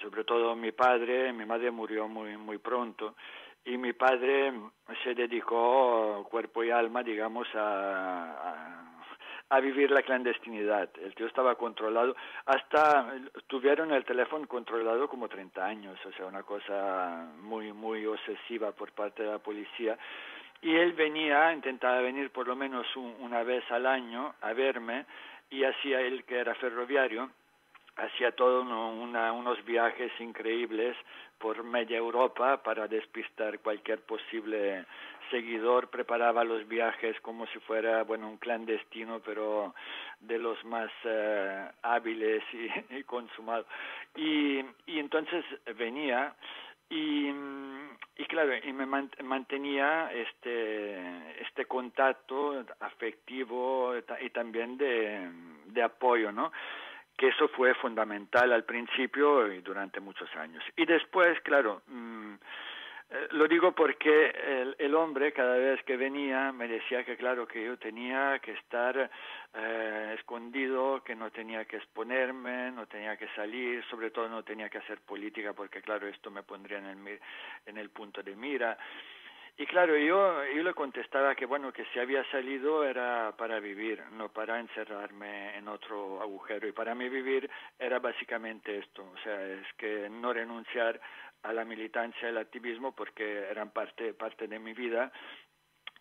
sobre todo mi madre murió muy pronto, y mi padre se dedicó cuerpo y alma, digamos, a vivir la clandestinidad. El tío estaba controlado, hasta tuvieron el teléfono controlado como 30 años, o sea, una cosa muy obsesiva por parte de la policía. Y él intentaba venir por lo menos una vez al año a verme, y hacía él, que era ferroviario, hacía todo unos viajes increíbles por media Europa para despistar cualquier posible seguidor, preparaba los viajes como si fuera, bueno, un clandestino, pero de los más hábiles y consumados. Y entonces venía y claro, y me mantenía este contacto afectivo y también de apoyo, ¿no? Que eso fue fundamental al principio y durante muchos años. Y después, claro, lo digo porque el hombre cada vez que venía me decía que claro, que yo tenía que estar escondido, que no tenía que exponerme, no tenía que salir, sobre todo no tenía que hacer política, porque claro, esto me pondría en el punto de mira. Y claro, yo le contestaba que bueno, que si había salido era para vivir, no para encerrarme en otro agujero. Y para mí vivir era básicamente esto, o sea, es que no renunciar a la militancia y el activismo, porque eran parte de mi vida,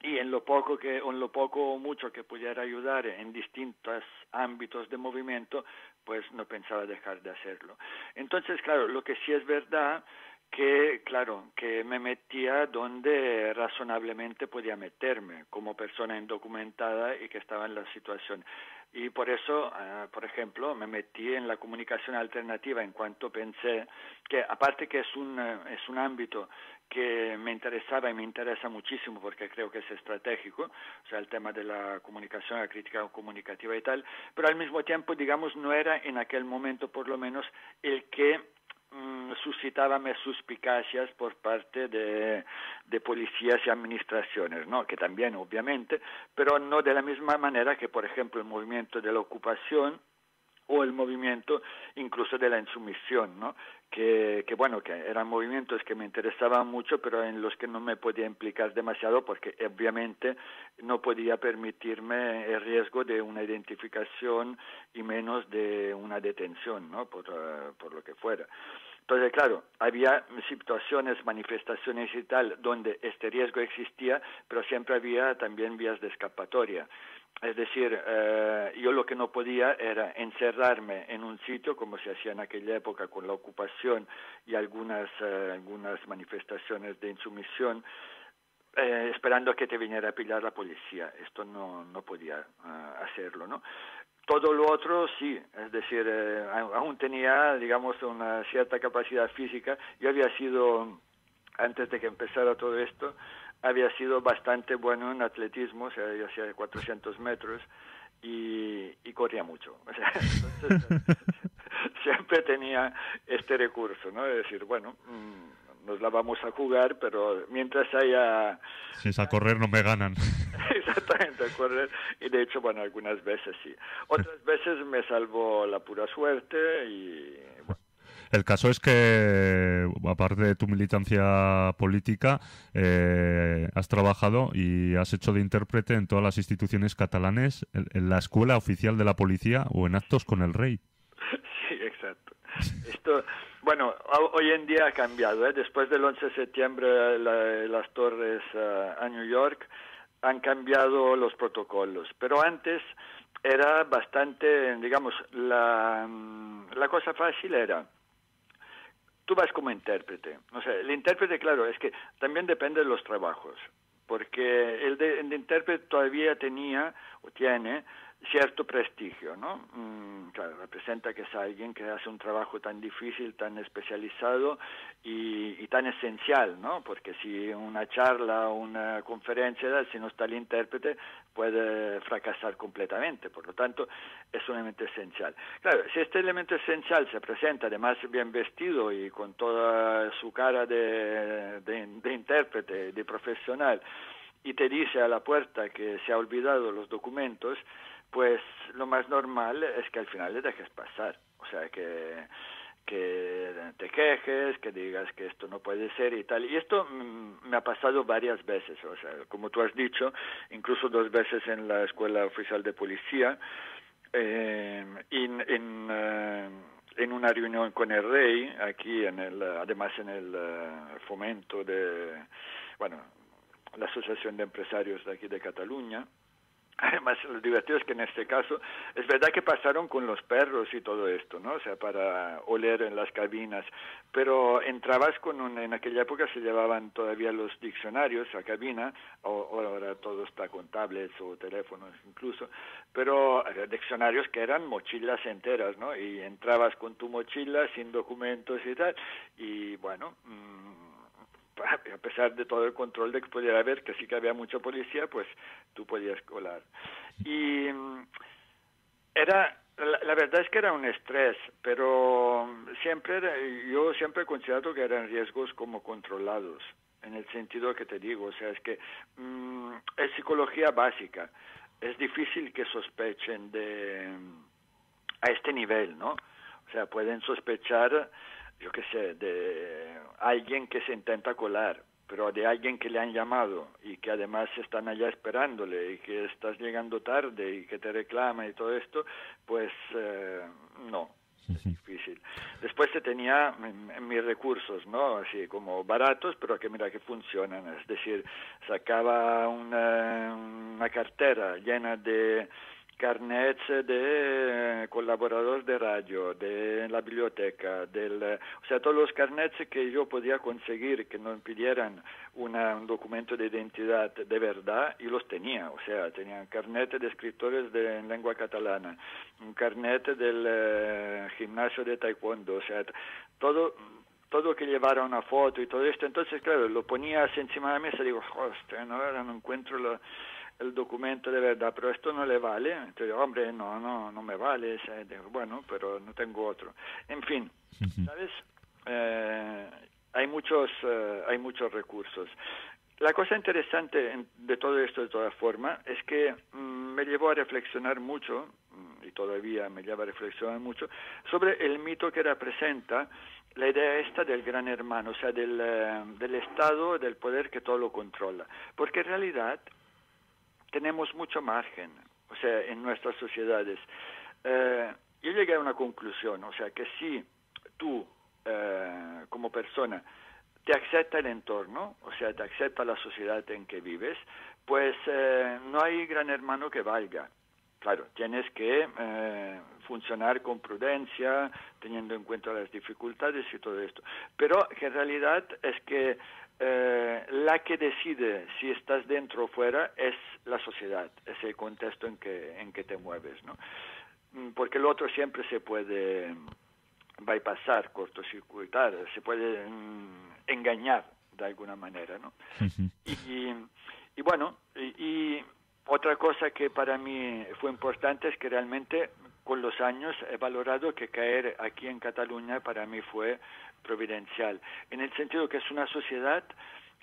y en lo poco o mucho que pudiera ayudar en distintos ámbitos de movimiento, pues no pensaba dejar de hacerlo. Entonces, claro, lo que sí es verdad que, claro, que me metía donde razonablemente podía meterme, como persona indocumentada y que estaba en la situación. Y por eso, por ejemplo, me metí en la comunicación alternativa en cuanto pensé que, aparte que es un ámbito que me interesaba y me interesa muchísimo porque creo que es estratégico, o sea, el tema de la comunicación, la crítica comunicativa y tal, pero al mismo tiempo, digamos, no era en aquel momento, por lo menos, el que suscitaba mis suspicacias por parte de policías y administraciones, ¿no? Que también, obviamente, pero no de la misma manera que, por ejemplo, el movimiento de la ocupación o el movimiento incluso de la insumisión, ¿no? Que bueno, que eran movimientos que me interesaban mucho, pero en los que no me podía implicar demasiado, porque obviamente no podía permitirme el riesgo de una identificación y menos de una detención, ¿no? Por lo que fuera. Entonces, claro, había situaciones, manifestaciones y tal, donde este riesgo existía, pero siempre había también vías de escapatoria. Es decir, yo lo que no podía era encerrarme en un sitio, como se hacía en aquella época con la ocupación y algunas manifestaciones de insumisión, esperando a que te viniera a pillar la policía. Esto no podía hacerlo, ¿no? Todo lo otro sí, es decir, aún tenía, digamos, una cierta capacidad física. Yo había sido, antes de que empezara todo esto, había sido bastante bueno en atletismo, o sea, yo hacía 400 metros y corría mucho. O sea, entonces, siempre tenía este recurso, ¿no? Es decir, bueno, nos la vamos a jugar, pero mientras haya... Si es a correr no me ganan. Exactamente, a correr. Y de hecho, bueno, algunas veces sí. Otras veces me salvó la pura suerte y... Bueno. El caso es que, aparte de tu militancia política, has trabajado y has hecho de intérprete en todas las instituciones catalanes, en la Escuela Oficial de la Policía o en actos con el rey. Sí, exacto. Esto, bueno, hoy en día ha cambiado, ¿eh? Después del 11 de septiembre, las torres a New York han cambiado los protocolos, pero antes era bastante, digamos, la cosa fácil era: tú vas como intérprete. O sea, el intérprete, claro, es que también depende de los trabajos, porque el de intérprete todavía tenía o tiene cierto prestigio, ¿no? Claro, representa que es alguien que hace un trabajo tan difícil, tan especializado y tan esencial, ¿no? Porque si una charla o una conferencia, si no está el intérprete, puede fracasar completamente. Por lo tanto, es un elemento esencial. Claro, si este elemento esencial se presenta además bien vestido y con toda su cara de intérprete, de profesional, y te dice a la puerta que se ha olvidado los documentos, pues lo más normal es que al final le dejes pasar. O sea, que te quejes, que digas que esto no puede ser y tal. Y esto me ha pasado varias veces. O sea, como tú has dicho, incluso 2 veces en la Escuela Oficial de Policía, en una reunión con el rey, aquí además en el fomento de, bueno, la Asociación de Empresarios de aquí de Cataluña. Además, lo divertido es que en este caso, es verdad que pasaron con los perros y todo esto, ¿no? O sea, para oler en las cabinas, pero entrabas en aquella época se llevaban todavía los diccionarios a cabina, o ahora todo está con tablets o teléfonos incluso, pero diccionarios que eran mochilas enteras, ¿no? Y entrabas con tu mochila sin documentos y tal, y bueno, a pesar de todo el control de que pudiera haber, que sí que había mucha policía, pues tú podías colar. Y la verdad es que era un estrés, pero yo siempre he considerado que eran riesgos como controlados, en el sentido que te digo, o sea, es que es psicología básica. Es difícil que sospechen a este nivel, ¿no? O sea, pueden sospechar, yo qué sé, de alguien que se intenta colar, pero de alguien que le han llamado y que además están allá esperándole y que estás llegando tarde y que te reclama y todo esto, pues no, es difícil. Después se tenía mis recursos, ¿no? Así como baratos, pero que mira que funcionan. Es decir, sacaba una cartera llena de carnets de colaborador de radio, de la biblioteca, o sea, todos los carnets que yo podía conseguir que no impidieran un documento de identidad de verdad, y los tenía. O sea, tenía un carnet de escritores en lengua catalana, un carnet del gimnasio de taekwondo, o sea, todo que llevara una foto y todo esto. Entonces, claro, lo ponía así encima de la mesa y digo, hostia, no, ahora no encuentro el documento de verdad, pero esto no le vale. Entonces, hombre, no me vale. Bueno, pero no tengo otro. En fin, ¿sabes? Hay muchos recursos. La cosa interesante de todo esto, de todas formas, es que me llevó a reflexionar mucho, y todavía me lleva a reflexionar mucho, sobre el mito que representa la idea esta del gran hermano, o sea, del Estado, del poder que todo lo controla. Porque en realidad tenemos mucho margen, o sea, en nuestras sociedades. Yo llegué a una conclusión, o sea, que si tú, como persona, te acepta el entorno, o sea, te acepta la sociedad en que vives, pues no hay gran hermano que valga. Claro, tienes que funcionar con prudencia, teniendo en cuenta las dificultades y todo esto. Pero que en realidad es que la que decide si estás dentro o fuera es la sociedad, es el contexto en que te mueves, ¿no? Porque el otro siempre se puede bypassar, cortocircuitar, se puede engañar de alguna manera, ¿no? Y bueno, y otra cosa que para mí fue importante es que realmente con los años he valorado que caer aquí en Cataluña para mí fue providencial, en el sentido que es una sociedad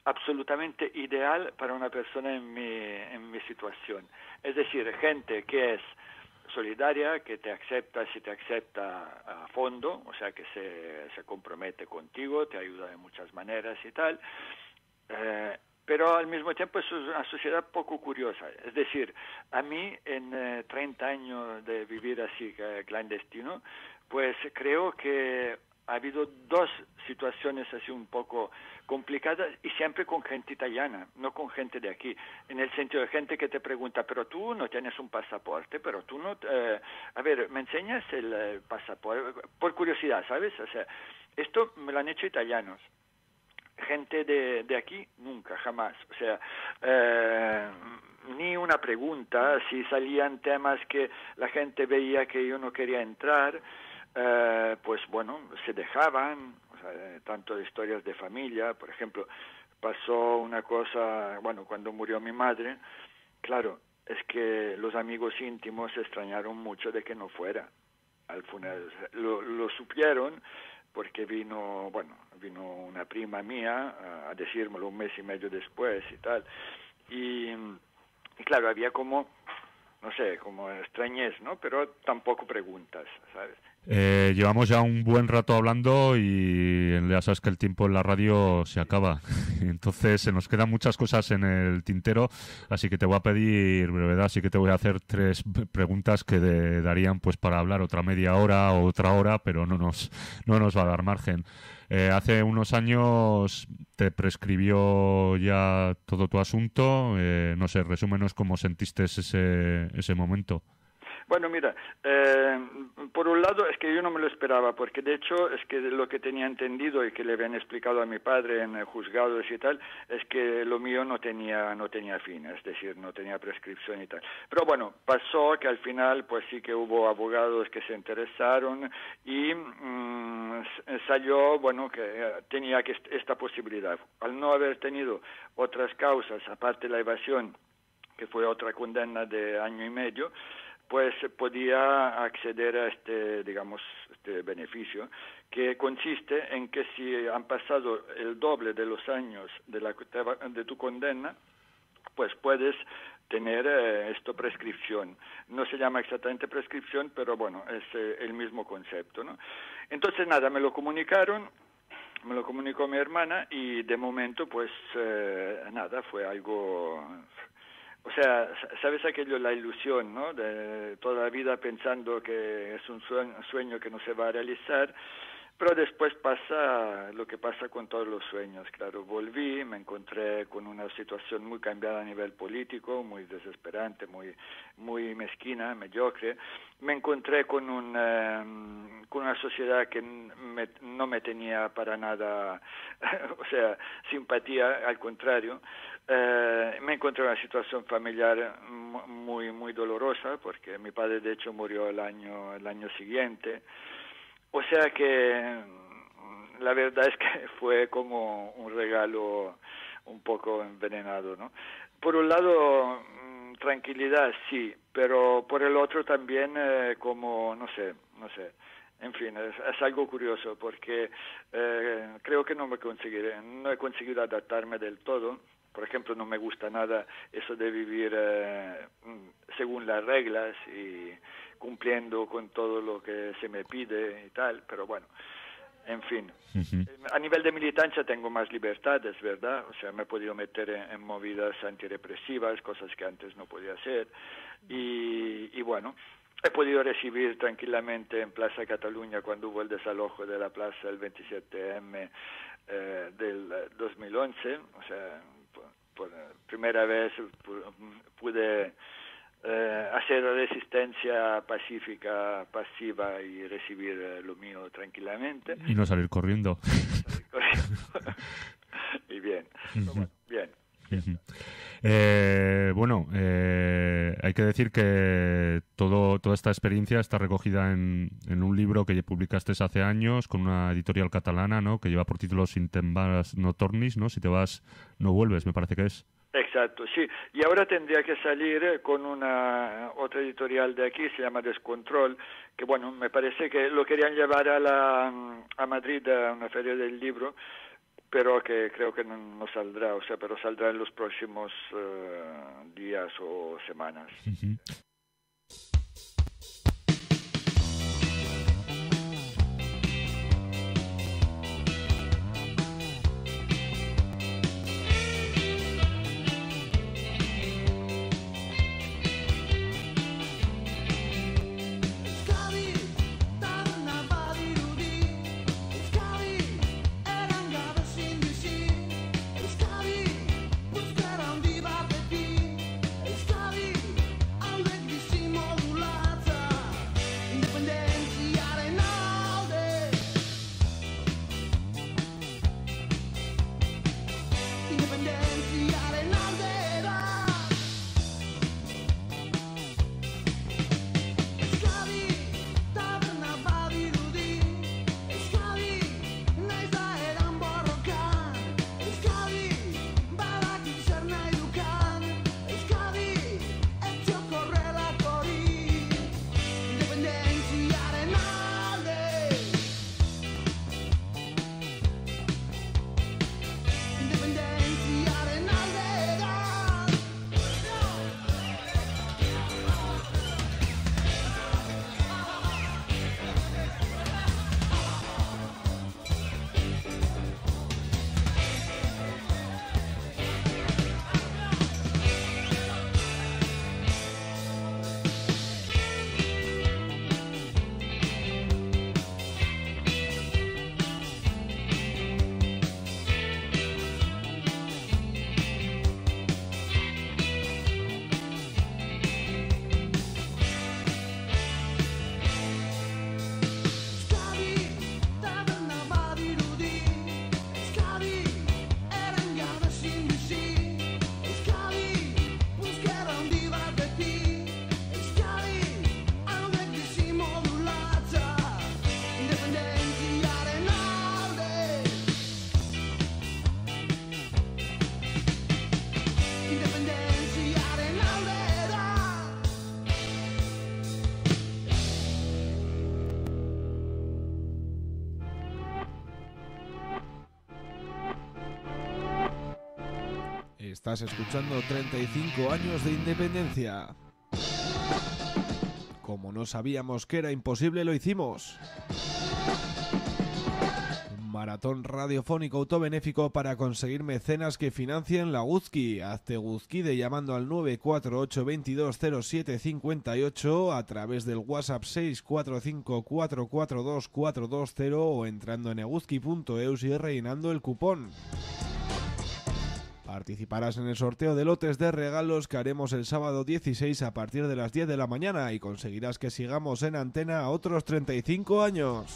absolutamente ideal para una persona en mi situación. Es decir, gente que es solidaria, que te acepta, si te acepta a fondo, o sea, que se compromete contigo, te ayuda de muchas maneras y tal, pero al mismo tiempo es una sociedad poco curiosa. Es decir, a mí en 30 años de vivir así clandestino, pues creo que ha habido 2 situaciones así un poco complicadas, y siempre con gente italiana, no con gente de aquí, en el sentido de gente que te pregunta, pero tú no tienes un pasaporte, pero tú no... a ver, ¿me enseñas el pasaporte? Por curiosidad, ¿sabes? O sea, esto me lo han hecho italianos. Gente de aquí, nunca, jamás. O sea, ni una pregunta. Si salían temas que la gente veía que yo no quería entrar, pues bueno, se dejaban. O sea, tanto historias de familia, por ejemplo, pasó una cosa, bueno, cuando murió mi madre, claro, es que los amigos íntimos se extrañaron mucho de que no fuera al funeral. Lo supieron porque vino una prima mía a decírmelo un mes y medio después y tal. Y claro, había como, no sé, como extrañez, ¿no? Pero tampoco preguntas, ¿sabes? Llevamos ya un buen rato hablando y ya sabes que el tiempo en la radio se acaba. Entonces se nos quedan muchas cosas en el tintero, así que te voy a pedir brevedad, así que te voy a hacer 3 preguntas que darían pues para hablar otra media hora o otra hora, pero no nos va a dar margen. Hace unos años te prescribió ya todo tu asunto, no sé, resúmenos cómo sentiste ese momento. Bueno, mira, por un lado es que yo no me lo esperaba, porque de hecho es que lo que tenía entendido y que le habían explicado a mi padre en juzgados y tal, es que lo mío no tenía fin, es decir, no tenía prescripción y tal. Pero bueno, pasó que al final pues sí que hubo abogados que se interesaron y salió, bueno, que tenía que esta posibilidad. Al no haber tenido otras causas, aparte de la evasión, que fue otra condena de 1 año y medio, pues podía acceder a este beneficio, que consiste en que si han pasado el doble de los años de tu condena, pues puedes tener esto prescripción. No se llama exactamente prescripción, pero bueno, es el mismo concepto, ¿no? Entonces nada, me lo comunicó mi hermana y de momento pues nada, fue algo... O sea, ¿sabes aquello, la ilusión, ¿no? De toda la vida pensando que es un sueño que no se va a realizar, pero después pasa lo que pasa con todos los sueños. Claro, volví, me encontré con una situación muy cambiada a nivel político, muy desesperante, muy mezquina, mediocre. Me encontré con una sociedad que no me tenía para nada, o sea, simpatía, al contrario. Me encontré en una situación familiar muy dolorosa, porque mi padre de hecho murió el año siguiente. O sea que la verdad es que fue como un regalo un poco envenenado, ¿no? Por un lado, tranquilidad sí, pero por el otro también como, no sé. En fin, es algo curioso porque creo que no he conseguido adaptarme del todo. Por ejemplo, no me gusta nada eso de vivir según las reglas y cumpliendo con todo lo que se me pide y tal, pero bueno, en fin. A nivel de militancia tengo más libertad, es verdad, o sea, me he podido meter en movidas antirepresivas, cosas que antes no podía hacer, y bueno, he podido recibir tranquilamente en Plaza Cataluña cuando hubo el desalojo de la plaza el 27M del 2011, o sea, por primera vez pude hacer resistencia pacífica, pasiva y recibir lo mío tranquilamente. Y no salir corriendo. Y bien, bien. Bueno, hay que decir que toda esta experiencia está recogida en un libro que publicaste hace años con una editorial catalana, ¿no? Que lleva por título Sin te'n vas no tornis, ¿no? Si te vas, no vuelves, me parece que es. Exacto, sí. Y ahora tendría que salir con otra editorial de aquí, se llama Descontrol, que bueno, me parece que lo querían llevar a Madrid a una feria del libro, pero que creo que no saldrá, o sea, pero saldrá en los próximos días o semanas. Euskadi, Estás escuchando 35 años de independencia. Como no sabíamos que era imposible, lo hicimos. Un maratón radiofónico autobenéfico para conseguir mecenas que financien la Guzki. Hazte Guzkide llamando al 948 220758 a través del WhatsApp 645 442 420 o entrando en eguzki.eus y rellenando el cupón. Participarás en el sorteo de lotes de regalos que haremos el sábado 16 a partir de las 10 de la mañana y conseguirás que sigamos en antena otros 35 años.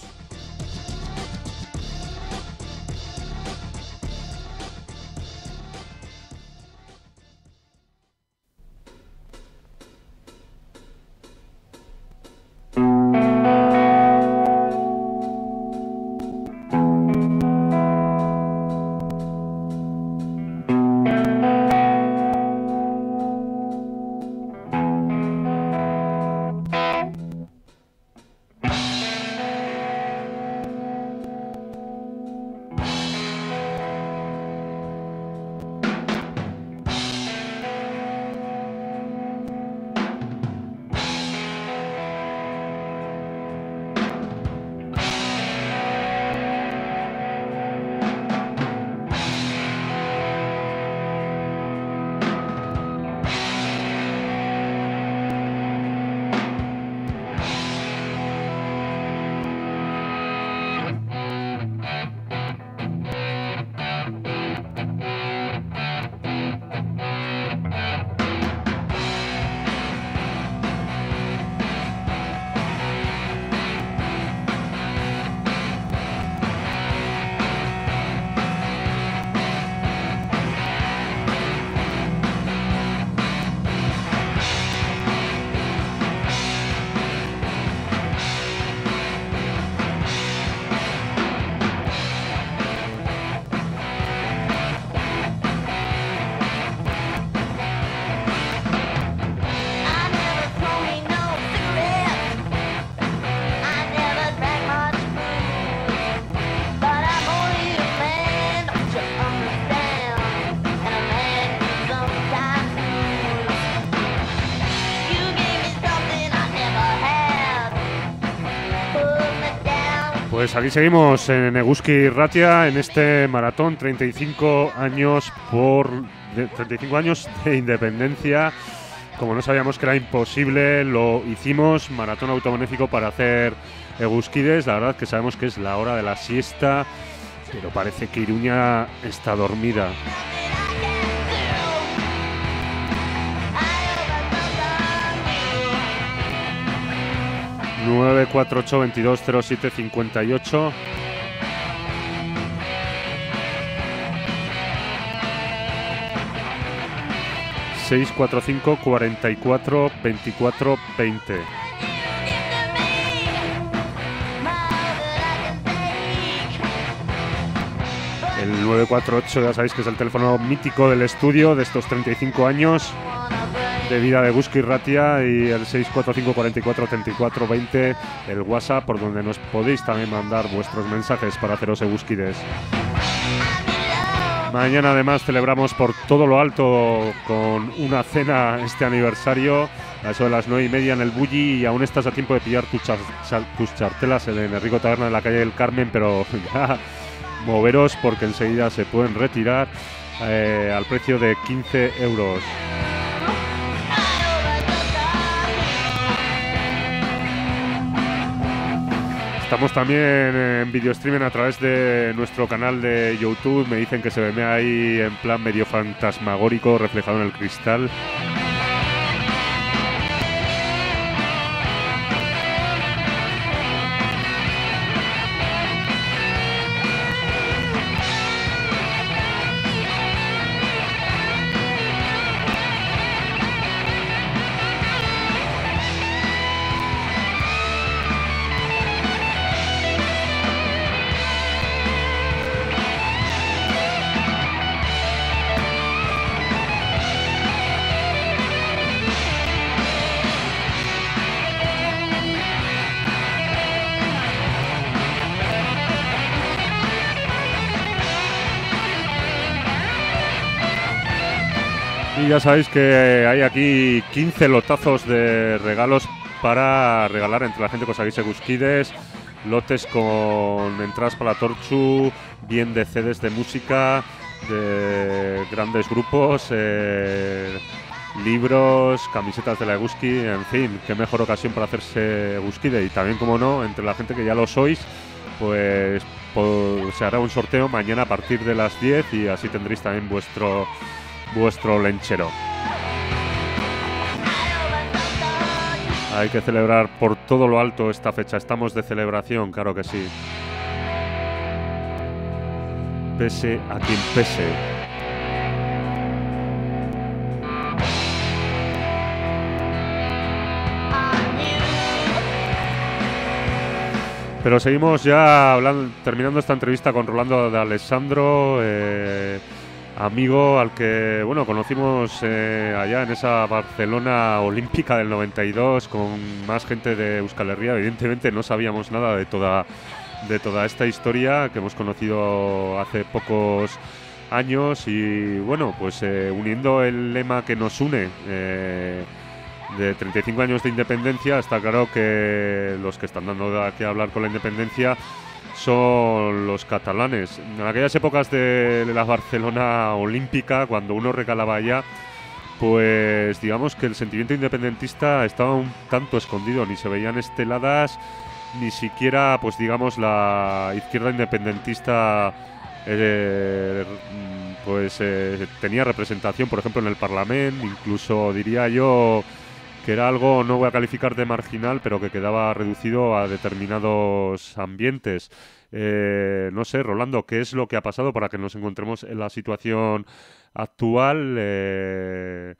Pues aquí seguimos en Eguzki Ratia en este maratón 35 años de independencia. Como no sabíamos que era imposible, lo hicimos, maratón autobenéfico para hacer Eguzkides. La verdad que sabemos que es la hora de la siesta, pero parece que Iruña está dormida. (948220758) 645 44 24 20. El 948 ya sabéis que es el teléfono mítico del estudio de estos 35 años de vida de Eguzki Ratia, y el 645 44 34 20 el WhatsApp por donde nos podéis también mandar vuestros mensajes para haceros eguzkides. Mañana además celebramos por todo lo alto con una cena este aniversario a eso de las 9:30 en el Bulli, y aún estás a tiempo de pillar tus chartelas en el Rico Taberna de la calle del Carmen, pero ya moveros porque enseguida se pueden retirar al precio de 15 euros. Estamos también en video streaming a través de nuestro canal de YouTube. Me dicen que se ve ahí en plan medio fantasmagórico reflejado en el cristal. Y ya sabéis que hay aquí 15 lotazos de regalos para regalar entre la gente que os hagáis Eguskides. Lotes con entradas para la Torchu, bien de CDs de música, de grandes grupos, libros, camisetas de la Eguski, en fin, qué mejor ocasión para hacerse Eguskide. Y también, como no, entre la gente que ya lo sois, pues se hará un sorteo mañana a partir de las 10 y así tendréis también vuestro lenchero. Hay que celebrar por todo lo alto esta fecha. Estamos de celebración, claro que sí. Pese a quien pese. Pero seguimos ya terminando esta entrevista con Rolando de Alessandro, amigo al que conocimos allá en esa Barcelona olímpica del 92 con más gente de Euskal Herria. Evidentemente no sabíamos nada de toda esta historia que hemos conocido hace pocos años y uniendo el lema que nos une de 35 años de independencia, está claro que los que están dando aquí a hablar con la independencia son los catalanes. En aquellas épocas de la Barcelona olímpica, cuando uno recalaba allá, pues digamos que el sentimiento independentista estaba un tanto escondido, ni se veían esteladas, ni siquiera pues digamos la izquierda independentista tenía representación, por ejemplo, en el Parlamento. Incluso diría yo que era algo, no voy a calificar de marginal, pero que quedaba reducido a determinados ambientes. No sé, Rolando, ¿qué es lo que ha pasado para que nos encontremos en la situación actual? En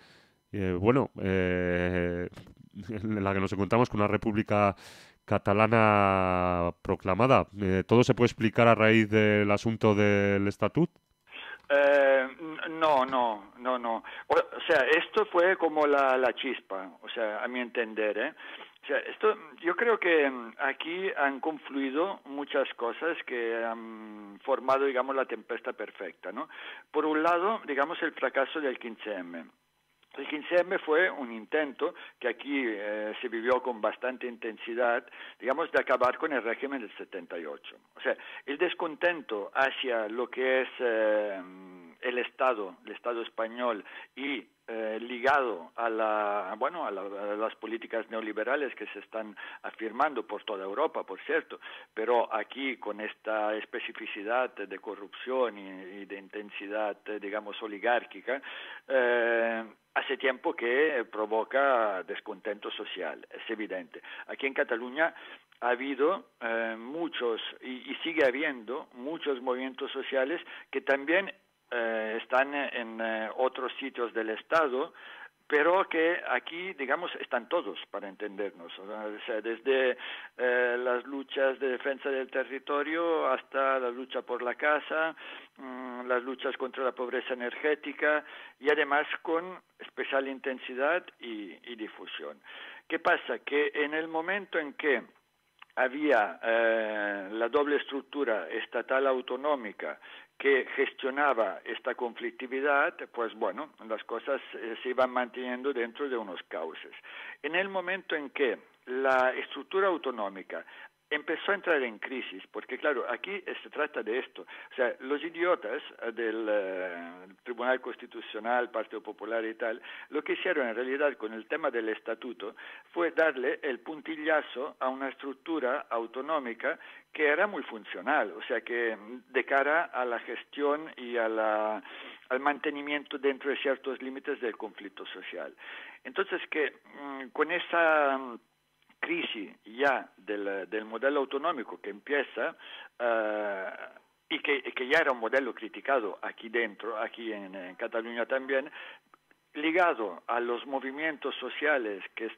la que nos encontramos con una república catalana proclamada. ¿Todo se puede explicar a raíz del asunto del estatut? No. O sea, esto fue como la chispa, o sea, a mi entender, ¿eh? O sea, yo creo que aquí han confluido muchas cosas que han formado, digamos, la tempestad perfecta, ¿no? Por un lado, digamos, el fracaso del 15M. El 15M fue un intento que aquí se vivió con bastante intensidad, digamos, de acabar con el régimen del 78. O sea, el descontento hacia lo que es el Estado español y ligado a las políticas neoliberales que se están afirmando por toda Europa, por cierto, pero aquí con esta especificidad de corrupción y de intensidad, digamos, oligárquica, hace tiempo que provoca descontento social, es evidente. Aquí en Cataluña ha habido muchos, y sigue habiendo, muchos movimientos sociales que también están en otros sitios del Estado, pero que aquí, digamos, están todos, para entendernos. O sea, desde las luchas de defensa del territorio hasta la lucha por la casa, las luchas contra la pobreza energética y además con especial intensidad y difusión. ¿Qué pasa? Que en el momento en que había la doble estructura estatal autonómica que gestionaba esta conflictividad, pues bueno, las cosas se iban manteniendo dentro de unos cauces. En el momento en que la estructura autonómica empezó a entrar en crisis, porque claro, aquí se trata de esto. O sea, los idiotas del Tribunal Constitucional, Partido Popular y tal, lo que hicieron en realidad con el tema del estatuto fue darle el puntillazo a una estructura autonómica que era muy funcional, o sea que de cara a la gestión y al mantenimiento dentro de ciertos límites del conflicto social. Entonces que con esa crisis ya del modelo autonómico que empieza y que ya era un modelo criticado aquí dentro, aquí en Cataluña también, ligado a los movimientos sociales que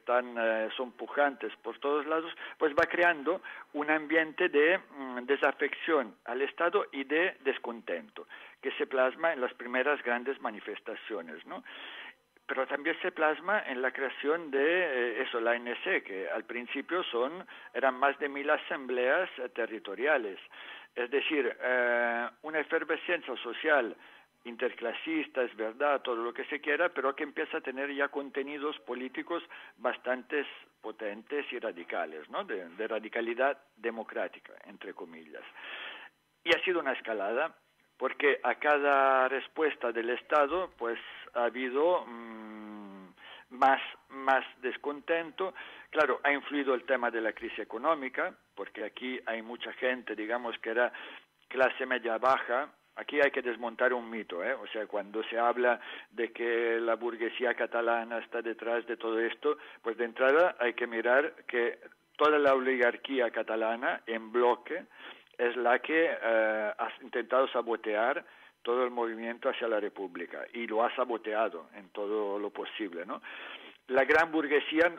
son pujantes por todos lados, pues va creando un ambiente de desafección al Estado y de descontento, que se plasma en las primeras grandes manifestaciones, ¿no? Pero también se plasma en la creación de la ANC, que al principio eran más de 1000 asambleas territoriales. Es decir, una efervescencia social interclasista, es verdad, todo lo que se quiera, pero que empieza a tener ya contenidos políticos bastante potentes y radicales, ¿no? De radicalidad democrática, entre comillas. Y ha sido una escalada, porque a cada respuesta del Estado, pues ha habido más descontento. Claro, ha influido el tema de la crisis económica, porque aquí hay mucha gente, digamos, que era clase media baja. Aquí hay que desmontar un mito, ¿eh? O sea, cuando se habla de que la burguesía catalana está detrás de todo esto, pues de entrada hay que mirar que toda la oligarquía catalana en bloque es la que ha intentado sabotear todo el movimiento hacia la República, y lo ha saboteado en todo lo posible, ¿no? La gran burguesía,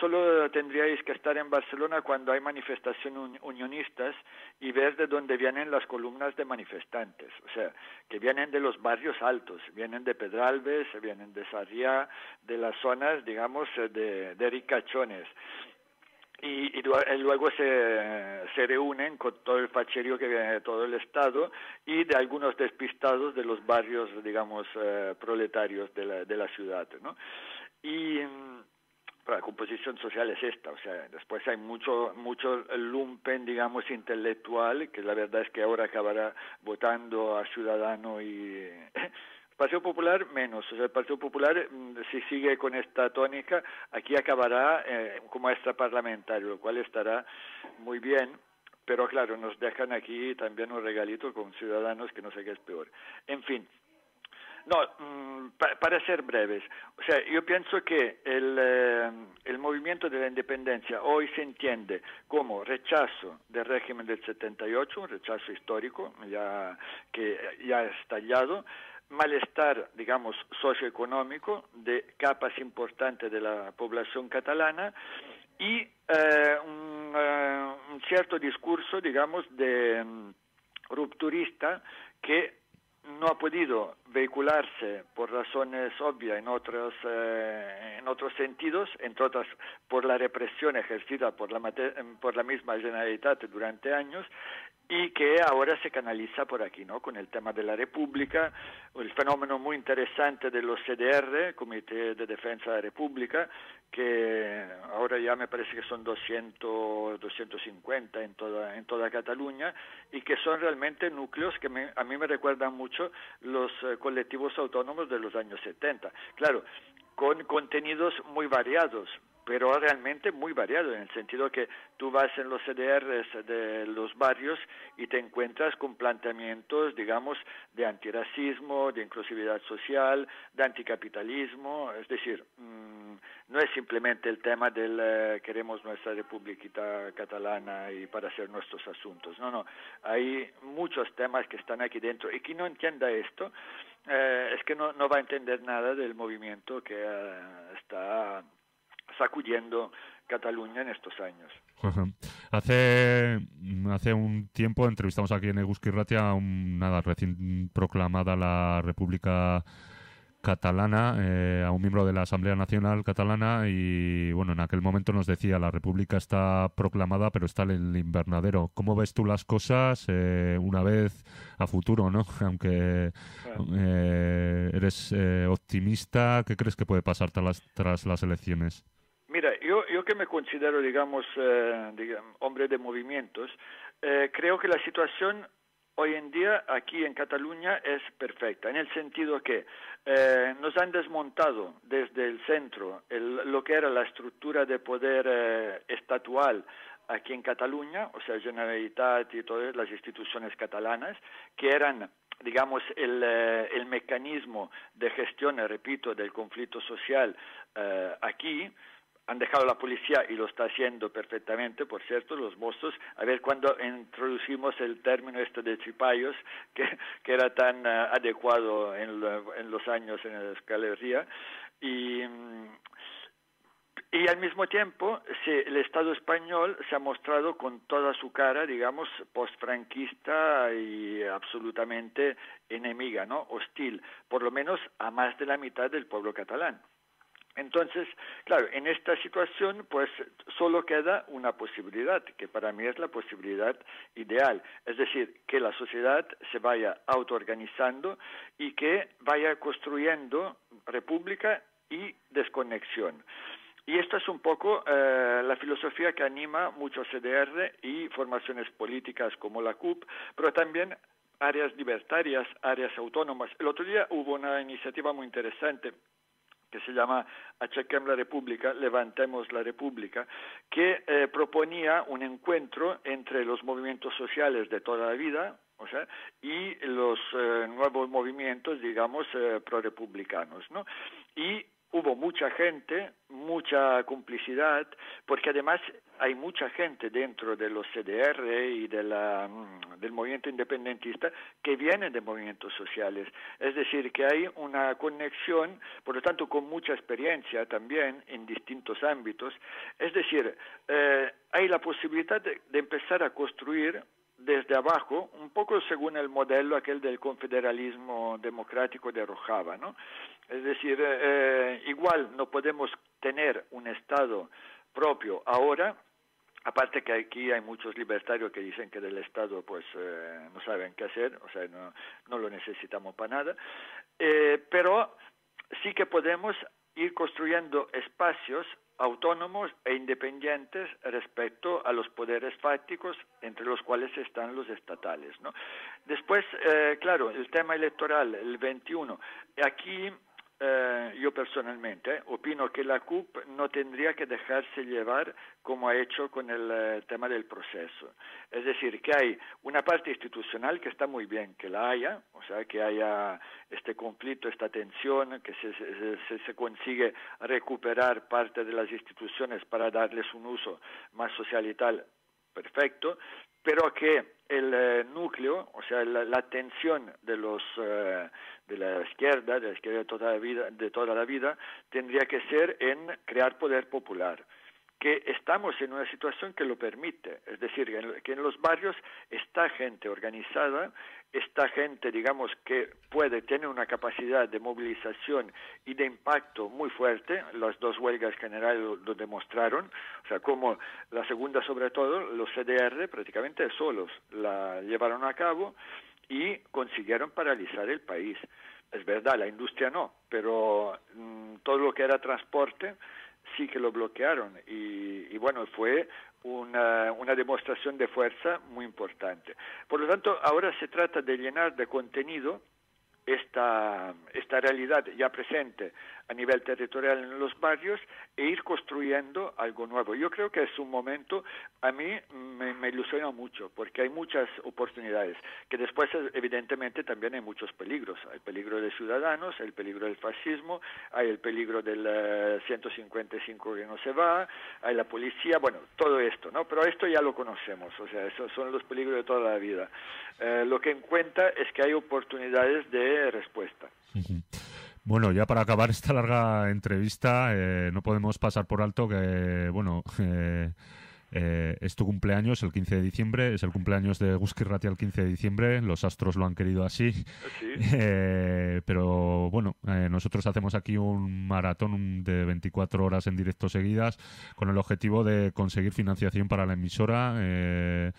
solo tendríais que estar en Barcelona cuando hay manifestaciones unionistas y ver de dónde vienen las columnas de manifestantes, o sea, que vienen de los barrios altos, vienen de Pedralbes, vienen de Sarriá, de las zonas, digamos, de ricachones. Y luego se reúnen con todo el facherío que viene de todo el Estado y de algunos despistados de los barrios, digamos, proletarios de la ciudad, ¿no? Y la composición social es esta, o sea, después hay mucho lumpen, digamos, intelectual, que la verdad es que ahora acabará votando a Ciudadano y... Partido Popular menos, o sea, el Partido Popular, si sigue con esta tónica, aquí acabará como extraparlamentario, lo cual estará muy bien, pero claro, nos dejan aquí también un regalito con Ciudadanos que no sé qué es peor. En fin, no, para ser breves, o sea, yo pienso que el movimiento de la independencia hoy se entiende como rechazo del régimen del 78, un rechazo histórico que ya ha estallado, malestar, digamos, socioeconómico de capas importantes de la población catalana y un cierto discurso, digamos, de rupturista que no ha podido vehicularse por razones obvias en otros sentidos, entre otras por la represión ejercida por la misma Generalitat durante años, y que ahora se canaliza por aquí, ¿no? Con el tema de la República, el fenómeno muy interesante de los CDR, Comité de Defensa de la República, que ahora ya me parece que son 250 en toda Cataluña, y que son realmente núcleos que a mí me recuerdan mucho los colectivos autónomos de los años 70. Claro, con contenidos muy variados, pero realmente muy variado, en el sentido que tú vas en los CDRs de los barrios y te encuentras con planteamientos, digamos, de antirracismo, de inclusividad social, de anticapitalismo, es decir, no es simplemente el tema del queremos nuestra republiquita catalana y para hacer nuestros asuntos, no, hay muchos temas que están aquí dentro, y quien no entienda esto es que no va a entender nada del movimiento que está sacudiendo Cataluña en estos años. Hace un tiempo entrevistamos aquí en Eguzki Irratia recién proclamada la República Catalana, a un miembro de la Asamblea Nacional Catalana, y bueno, en aquel momento nos decía: la República está proclamada pero está en el invernadero. ¿Cómo ves tú las cosas una vez a futuro, ¿no? Aunque eres optimista, ¿qué crees que puede pasar tras las elecciones? Mira, yo que me considero, digamos, hombre de movimientos, creo que la situación hoy en día aquí en Cataluña es perfecta, en el sentido que nos han desmontado desde el centro lo que era la estructura de poder estatual aquí en Cataluña, o sea, Generalitat y todas las instituciones catalanas, que eran, digamos, el mecanismo de gestión, repito, del conflicto social aquí. Han dejado la policía, y lo está haciendo perfectamente, por cierto, los Mossos. A ver, cuando introducimos el término de chipayos, que era tan adecuado en los años en la escalería, y al mismo tiempo el Estado español se ha mostrado con toda su cara, digamos, postfranquista y absolutamente enemiga, ¿no? Hostil, por lo menos a más de la mitad del pueblo catalán. Entonces, claro, en esta situación, pues solo queda una posibilidad, que para mí es la posibilidad ideal. Es decir, que la sociedad se vaya autoorganizando y que vaya construyendo república y desconexión. Y esta es un poco la filosofía que anima muchos CDR y formaciones políticas como la CUP, pero también áreas libertarias, áreas autónomas. El otro día hubo una iniciativa muy interesante que se llama Achequem la República, Levantemos la República, que proponía un encuentro entre los movimientos sociales de toda la vida, o sea, y los nuevos movimientos, digamos, prorepublicanos, ¿no? Y hubo mucha gente, mucha complicidad, porque además hay mucha gente dentro de los CDR y del movimiento independentista que viene de movimientos sociales. Es decir, que hay una conexión, por lo tanto, con mucha experiencia también en distintos ámbitos. Es decir, hay la posibilidad de empezar a construir desde abajo, un poco según el modelo aquel del confederalismo democrático de Rojava, ¿no? Es decir, igual no podemos tener un Estado propio ahora, aparte que aquí hay muchos libertarios que dicen que del Estado pues no saben qué hacer, o sea, no lo necesitamos para nada, pero sí que podemos ir construyendo espacios autónomos e independientes respecto a los poderes fácticos, entre los cuales están los estatales, ¿no? Después, claro, el tema electoral, el 21, aquí yo personalmente opino que la CUP no tendría que dejarse llevar como ha hecho con el tema del proceso. Es decir, que hay una parte institucional que está muy bien que la haya, o sea, que haya este conflicto, esta tensión, que se consigue recuperar parte de las instituciones para darles un uso más social y tal, perfecto, pero que el núcleo, o sea, la tensión de los de la izquierda de toda la vida, tendría que ser en crear poder popular, que estamos en una situación que lo permite, es decir, que en los barrios está gente organizada, está gente, digamos, que tiene una capacidad de movilización y de impacto muy fuerte. Las dos huelgas generales lo demostraron, o sea, como la segunda sobre todo, los CDR prácticamente solos la llevaron a cabo y consiguieron paralizar el país. Es verdad, la industria no, pero todo lo que era transporte sí que lo bloquearon y bueno, fue una demostración de fuerza muy importante. Por lo tanto, ahora se trata de llenar de contenido esta realidad ya presente a nivel territorial en los barrios e ir construyendo algo nuevo. Yo creo que es un momento, a mí me ilusiona mucho, porque hay muchas oportunidades, que después evidentemente también hay muchos peligros. Hay peligro de Ciudadanos, hay el peligro del fascismo, hay el peligro del 155 que no se va, hay la policía, bueno, todo esto, ¿no? Pero esto ya lo conocemos, o sea, esos son los peligros de toda la vida. Lo que cuenta es que hay oportunidades de respuesta. Bueno, ya para acabar esta larga entrevista, no podemos pasar por alto que, bueno, es tu cumpleaños el 15 de diciembre, es el cumpleaños de Eguzki Irratia el 15 de diciembre, los astros lo han querido así, ¿sí? Pero bueno, nosotros hacemos aquí un maratón de 24 horas en directo seguidas con el objetivo de conseguir financiación para la emisora,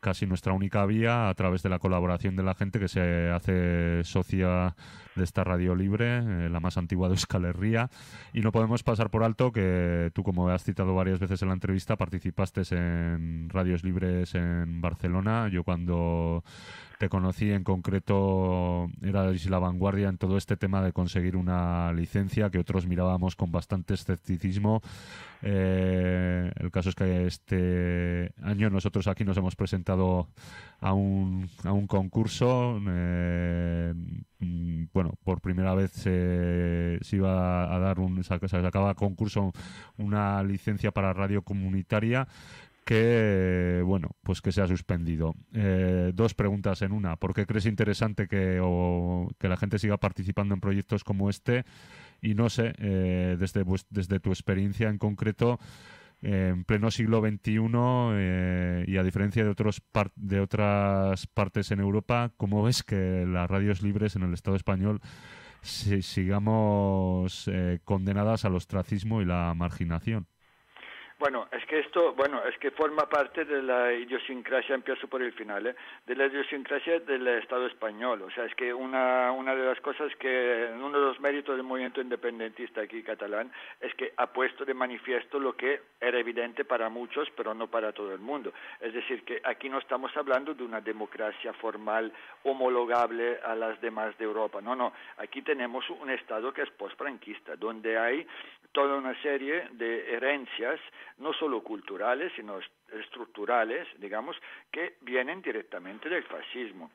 casi nuestra única vía, a través de la colaboración de la gente que se hace socia de esta radio libre, la más antigua de Euskal Herria, y no podemos pasar por alto que tú, como has citado varias veces en la entrevista, participaste en radios libres en Barcelona. Yo cuando te conocí en concreto eras la vanguardia en todo este tema de conseguir una licencia que otros mirábamos con bastante escepticismo. El caso es que este año nosotros aquí nos hemos presentado a un concurso. Bueno, por primera vez se iba a dar se sacaba a concurso una licencia para radio comunitaria que, bueno, pues que se ha suspendido. Dos preguntas en una. ¿Por qué crees interesante que la gente siga participando en proyectos como este? Y no sé, desde tu experiencia en concreto, en pleno siglo XXI y a diferencia de otras partes en Europa, ¿cómo ves que las radios libres en el Estado español sigamos condenadas al ostracismo y la marginación. Bueno, es que forma parte de la idiosincrasia, empiezo por el final, de la idiosincrasia del Estado español. O sea, es que una de las cosas uno de los méritos del movimiento independentista aquí catalán es que ha puesto de manifiesto lo que era evidente para muchos, pero no para todo el mundo. Es decir, que aquí no estamos hablando de una democracia formal homologable a las demás de Europa. No, aquí tenemos un Estado que es postfranquista, donde hay toda una serie de herencias, no solo culturales, sino estructurales, digamos, que vienen directamente del fascismo,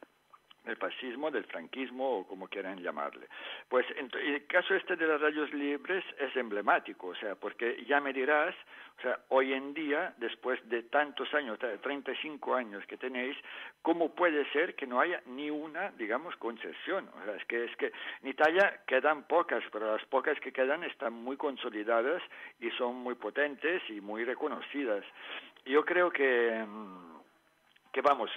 del franquismo o como quieran llamarle. Pues el caso de las radios libres es emblemático, o sea, porque ya me dirás, o sea, hoy en día, después de tantos años, 35 años que tenéis, ¿cómo puede ser que no haya ni una, digamos, concesión? O sea, es que en Italia quedan pocas, pero las pocas que quedan están muy consolidadas y son muy potentes y muy reconocidas. Yo creo que vamos,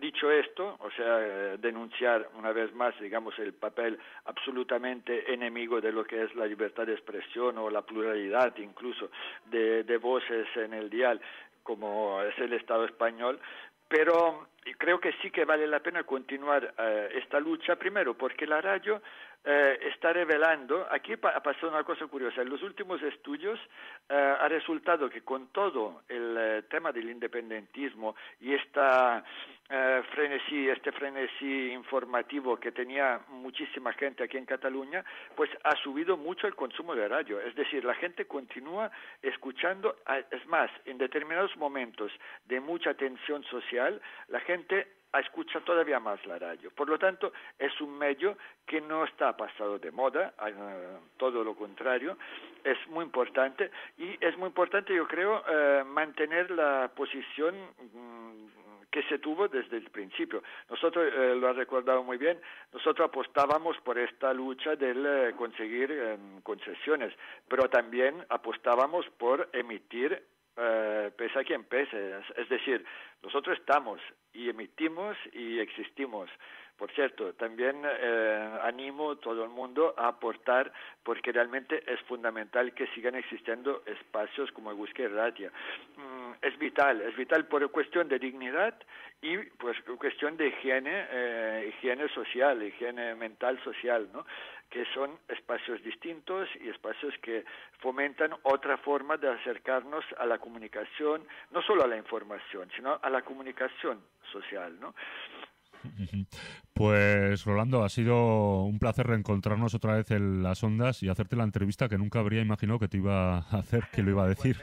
dicho esto, o sea, denunciar una vez más, digamos, el papel absolutamente enemigo de lo que es la libertad de expresión o la pluralidad incluso de voces en el dial, como es el Estado español, pero creo que sí que vale la pena continuar esta lucha, primero porque la radio está revelando, aquí ha pasado una cosa curiosa, en los últimos estudios ha resultado que con todo el tema del independentismo y este frenesí informativo que tenía muchísima gente aquí en Cataluña, pues ha subido mucho el consumo de radio, es decir, la gente continúa escuchando, es más, en determinados momentos de mucha tensión social, la gente escucha todavía más la radio. Por lo tanto, es un medio que no está pasado de moda, todo lo contrario, es muy importante y es muy importante, yo creo, mantener la posición que se tuvo desde el principio. Nosotros, lo ha recordado muy bien, nosotros apostábamos por esta lucha del conseguir concesiones, pero también apostábamos por emitir pese a quien pese, es decir, nosotros estamos y emitimos y existimos. Por cierto, también animo a todo el mundo a aportar porque realmente es fundamental que sigan existiendo espacios como Eguzki Irratia. Es vital por cuestión de dignidad y pues cuestión de higiene social, higiene mental social, ¿no? Que son espacios distintos y espacios que fomentan otra forma de acercarnos a la comunicación, no solo a la información, sino a la comunicación social, ¿no? Pues Rolando, ha sido un placer reencontrarnos otra vez en las ondas y hacerte la entrevista que nunca habría imaginado que te iba a hacer, que lo iba a decir.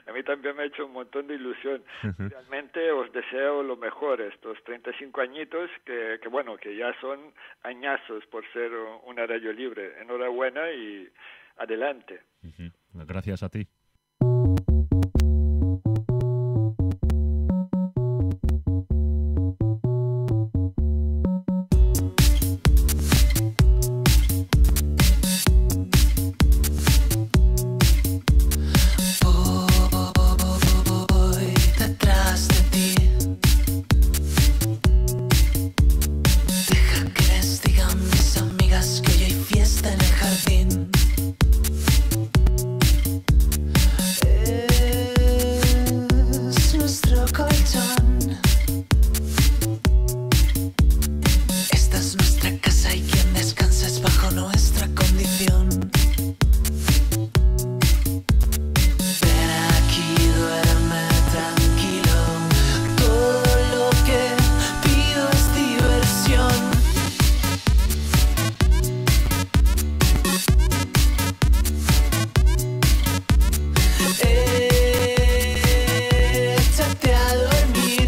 A mí también me ha hecho un montón de ilusión. Realmente os deseo lo mejor estos 35 añitos que bueno, que ya son añazos por ser una radio libre. Enhorabuena y adelante. Gracias a ti. Échate a dormir.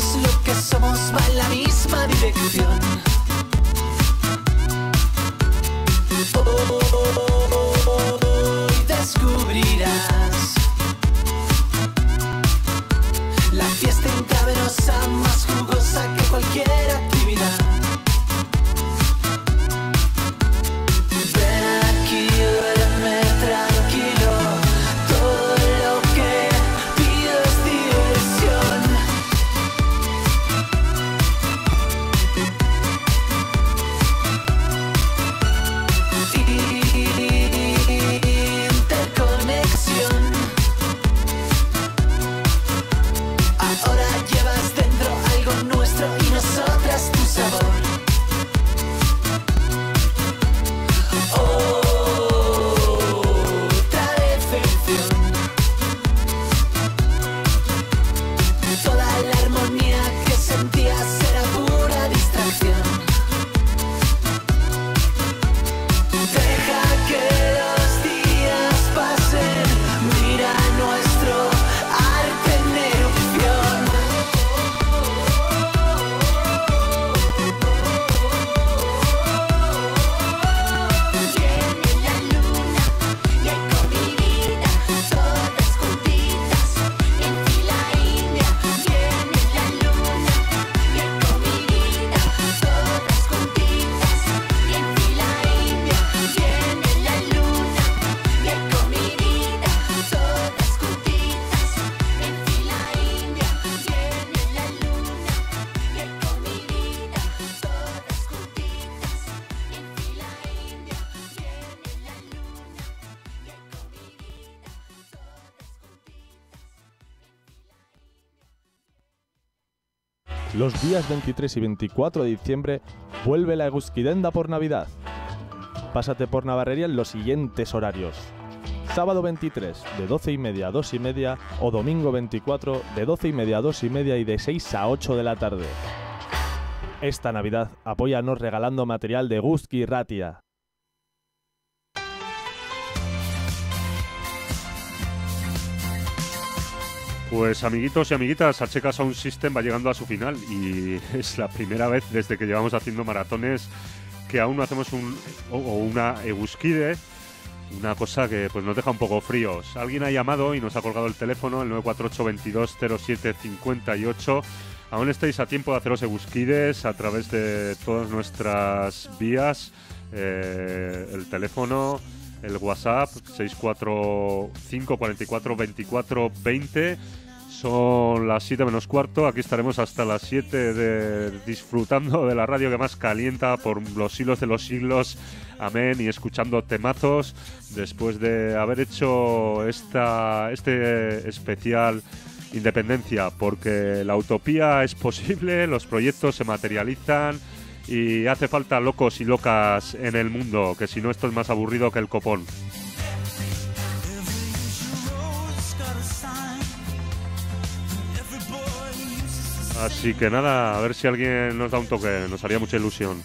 sabemos lo que somos, va en la misma dirección. Hoy descubrirás la fiesta intravenosa más jugosa que cualquier actividad. Ven aquí, duerme tranquilo. Todo lo que pido es diversión. Interconexión. Ahora llevas dentro algo nuestro y nosotras tu sabor. Otra decepción. Toda la armonía que sentías era pura distracción. Deja que los días pasen, mira nuestro arte en erupción. Viene la luna y hay comidita, todas juntitas en fila india. Viene la luna y hay comidita, todas juntitas en fila india. Viene la luna y hay comidita, todas juntitas en fila india. Viene la luna y hay comidita, todas juntitas en fila india. Los días 23 y 24 de diciembre vuelve la Eguzkidenda por Navidad. Pásate por Navarrería en los siguientes horarios. Sábado 23 de 12:30 a 2:30 o domingo 24 de 12:30 a 2:30 y de 6 a 8 de la tarde. Esta Navidad apóyanos regalando material de Eguzki Ratia. Pues amiguitos y amiguitas, HK Sound System va llegando a su final y es la primera vez desde que llevamos haciendo maratones que aún no hacemos una Eguzkide, una cosa que pues nos deja un poco fríos. Alguien ha llamado y nos ha colgado el teléfono, el 948-2207-58. Aún estáis a tiempo de haceros Eguzkides a través de todas nuestras vías, el teléfono, el WhatsApp 645 44 24 20. Son las 7 menos cuarto, aquí estaremos hasta las 7 disfrutando de la radio que más calienta por los siglos de los siglos, amén, y escuchando temazos después de haber hecho este especial Independencia, porque la utopía es posible, los proyectos se materializan y hace falta locos y locas en el mundo, que si no esto es más aburrido que el copón. Así que nada, a ver si alguien nos da un toque, nos haría mucha ilusión.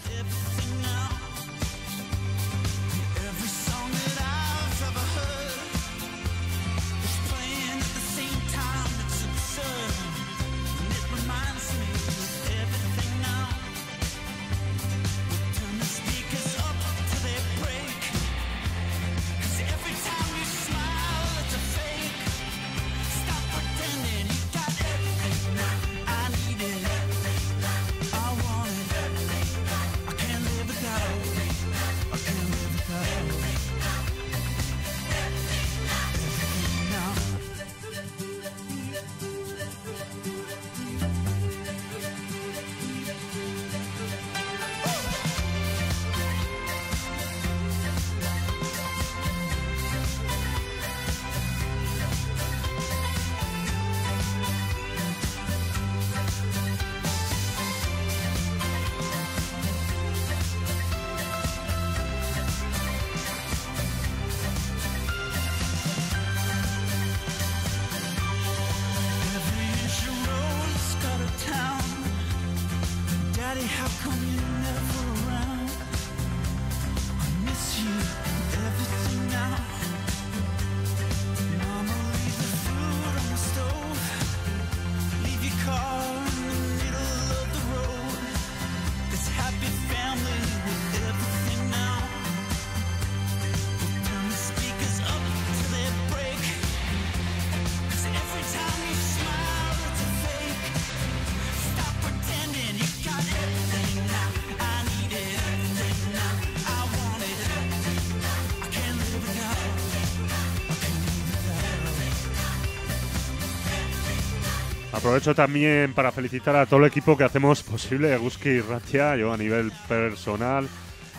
Aprovecho también para felicitar a todo el equipo que hacemos posible Eguzki Irratia, yo a nivel personal,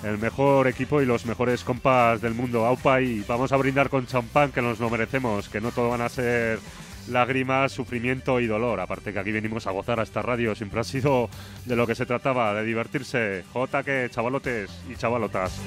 el mejor equipo y los mejores compas del mundo. Aupa, y vamos a brindar con champán, que nos lo merecemos, que no todo van a ser lágrimas, sufrimiento y dolor. Aparte que aquí venimos a gozar a esta radio, siempre ha sido de lo que se trataba, de divertirse. Jota que chavalotes y chavalotas.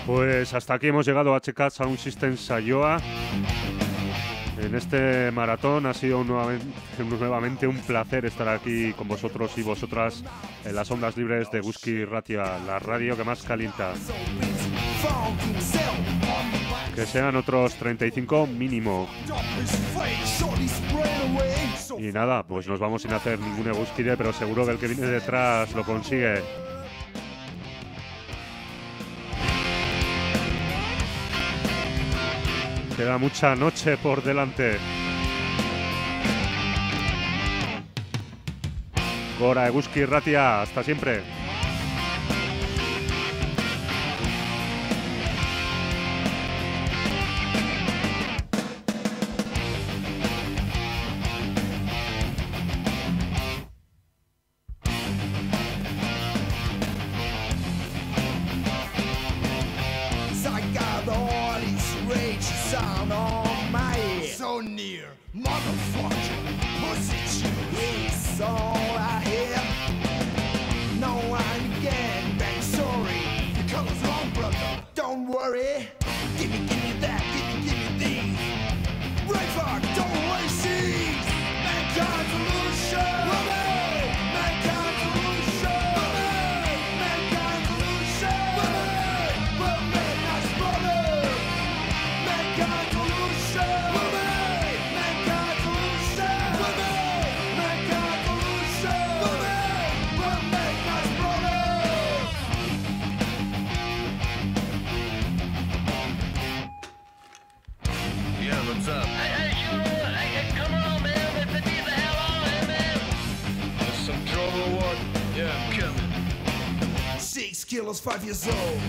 Pues hasta aquí hemos llegado a HK Sound System Saioa. En este maratón ha sido nuevamente un placer estar aquí con vosotros y vosotras en las ondas libres de Eguzki Irratia, la radio que más calienta. Que sean otros 35 mínimo. Y nada, pues nos vamos sin hacer ningún Eguzkide, pero seguro que el que viene detrás lo consigue. Queda mucha noche por delante. Gora Eguzki Irratia, hasta siempre. So near, motherfucker, pussy chew is all I hear. No, I'm again, bang sorry. The color's wrong, brother. Don't worry. Give me that, give me these. Right back, don't waste these. Mankind's illusion. Mankind's illusion. Mankind's illusion. We'll make us brother. Mankind's illusion. What's up? Hey, come on, man. If it needs the hell on, hey, man. There's some trouble or what? Yeah, I'm coming. 6 kilos, 5 years old.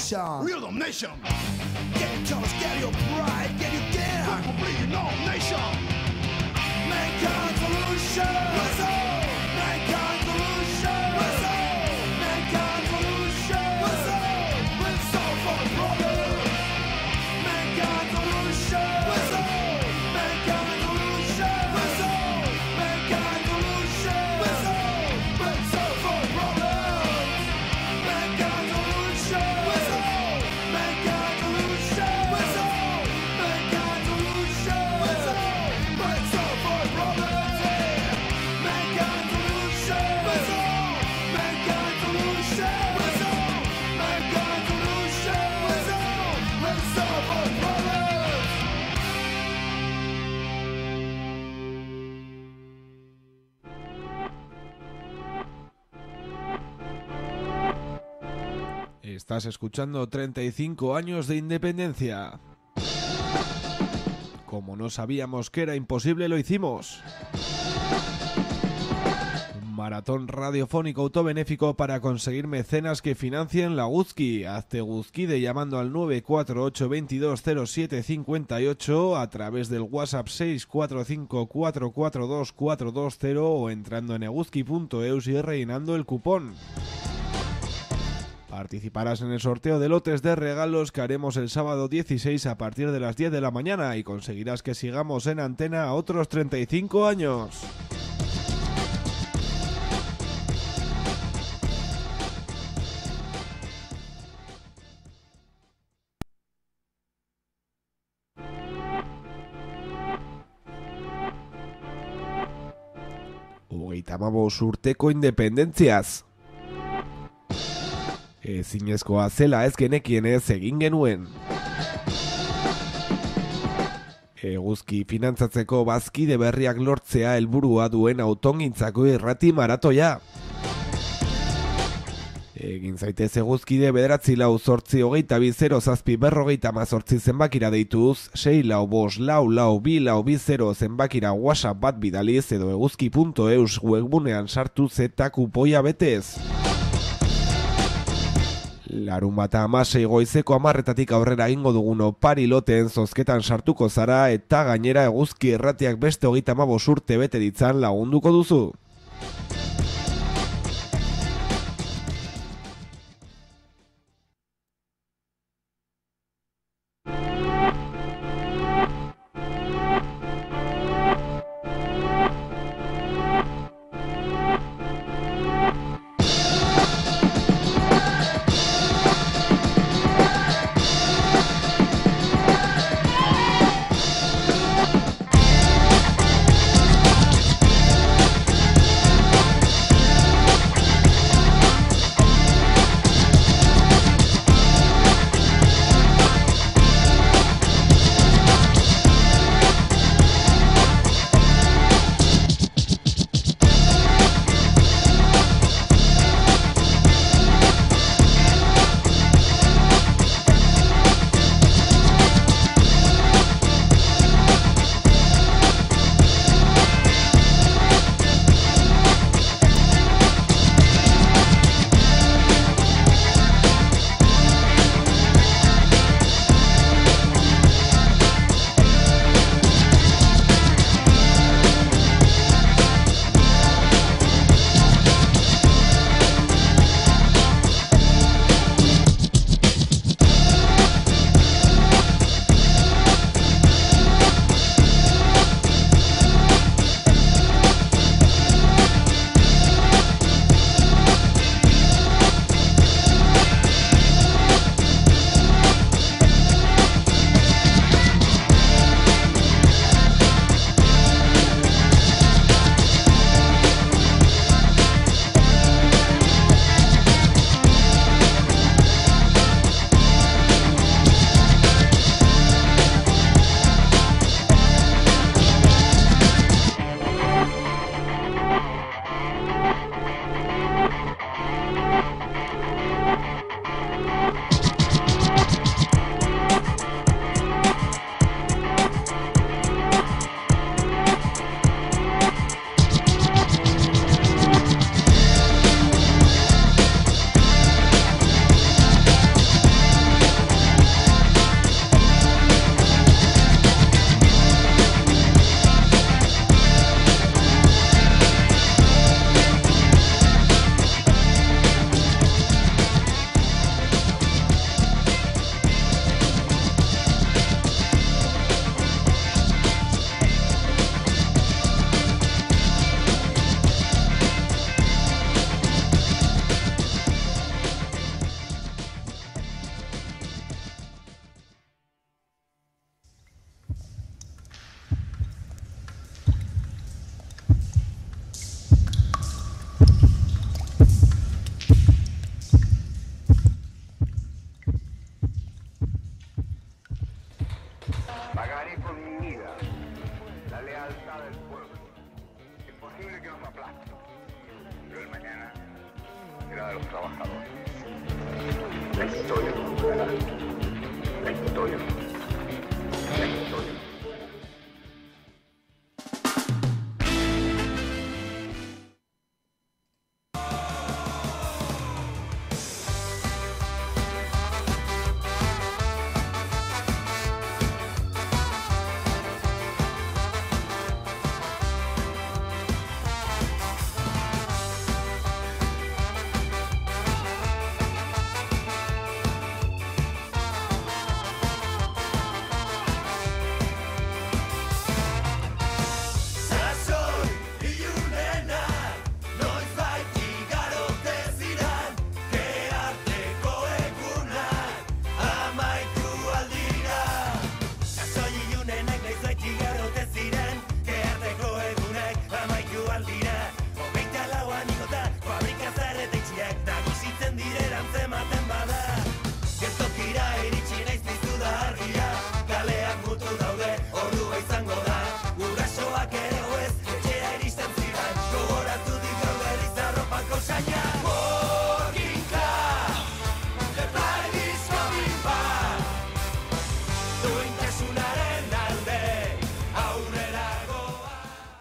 nation. Rhythm nation. Get your colors, get your pride, get your down. We're bleeding all nation. Mankind solution. What's up? Mankind solution. What's up? Mankind solution. What's up? Let's solve for the problem. Mankind solution. What's up? Mankind solution. What's up? Mankind solution. What's up? Let's solve for the problem. Mankind solution. What's up? Mankind solution. What's up? Mankind solution. What's up? Let's solve for the problem. Mankind solution. What's up? Mankind solution. What's up? Mankind solution. What's up? Let's solve for the problem. Estás escuchando 35 años de independencia. Como no sabíamos que era imposible, lo hicimos. Un maratón radiofónico autobenéfico para conseguir mecenas que financien la Guzki. Hazte Guzkide llamando al 948 220758 a través del WhatsApp 645 442 420 o entrando en eguzki.eus y rellenando el cupón. Participarás en el sorteo de lotes de regalos que haremos el sábado 16 a partir de las 10 de la mañana y conseguirás que sigamos en antena otros 35 años. Hogeita hamabost urteko independentziaz. Ezinezkoa zela ez genekienez egin genuen. Eguzki finantzatzeko bazkide berriak lortzea helburua duen autongintzako irrati maratoia. Egin zaitez eguzkide 9480820 zenbakira deituz, 645442220 zenbakira WhatsApp bat bidaliz edo eguzki.eus webgunean sartuz eta kupoia betez. Larunbata 16 goizeko 10:00 aurrera egingo dugun opari loteen zozketan sartuko zara eta gainera eguzki irratiak beste 35 urte bete ditzan lagunduko duzu. Pagaré con mi vida la lealtad del pueblo. Es posible que nos aplaste, pero el mañana será de los trabajadores. La historia nos juzgará. La historia nos juzgará. La historia.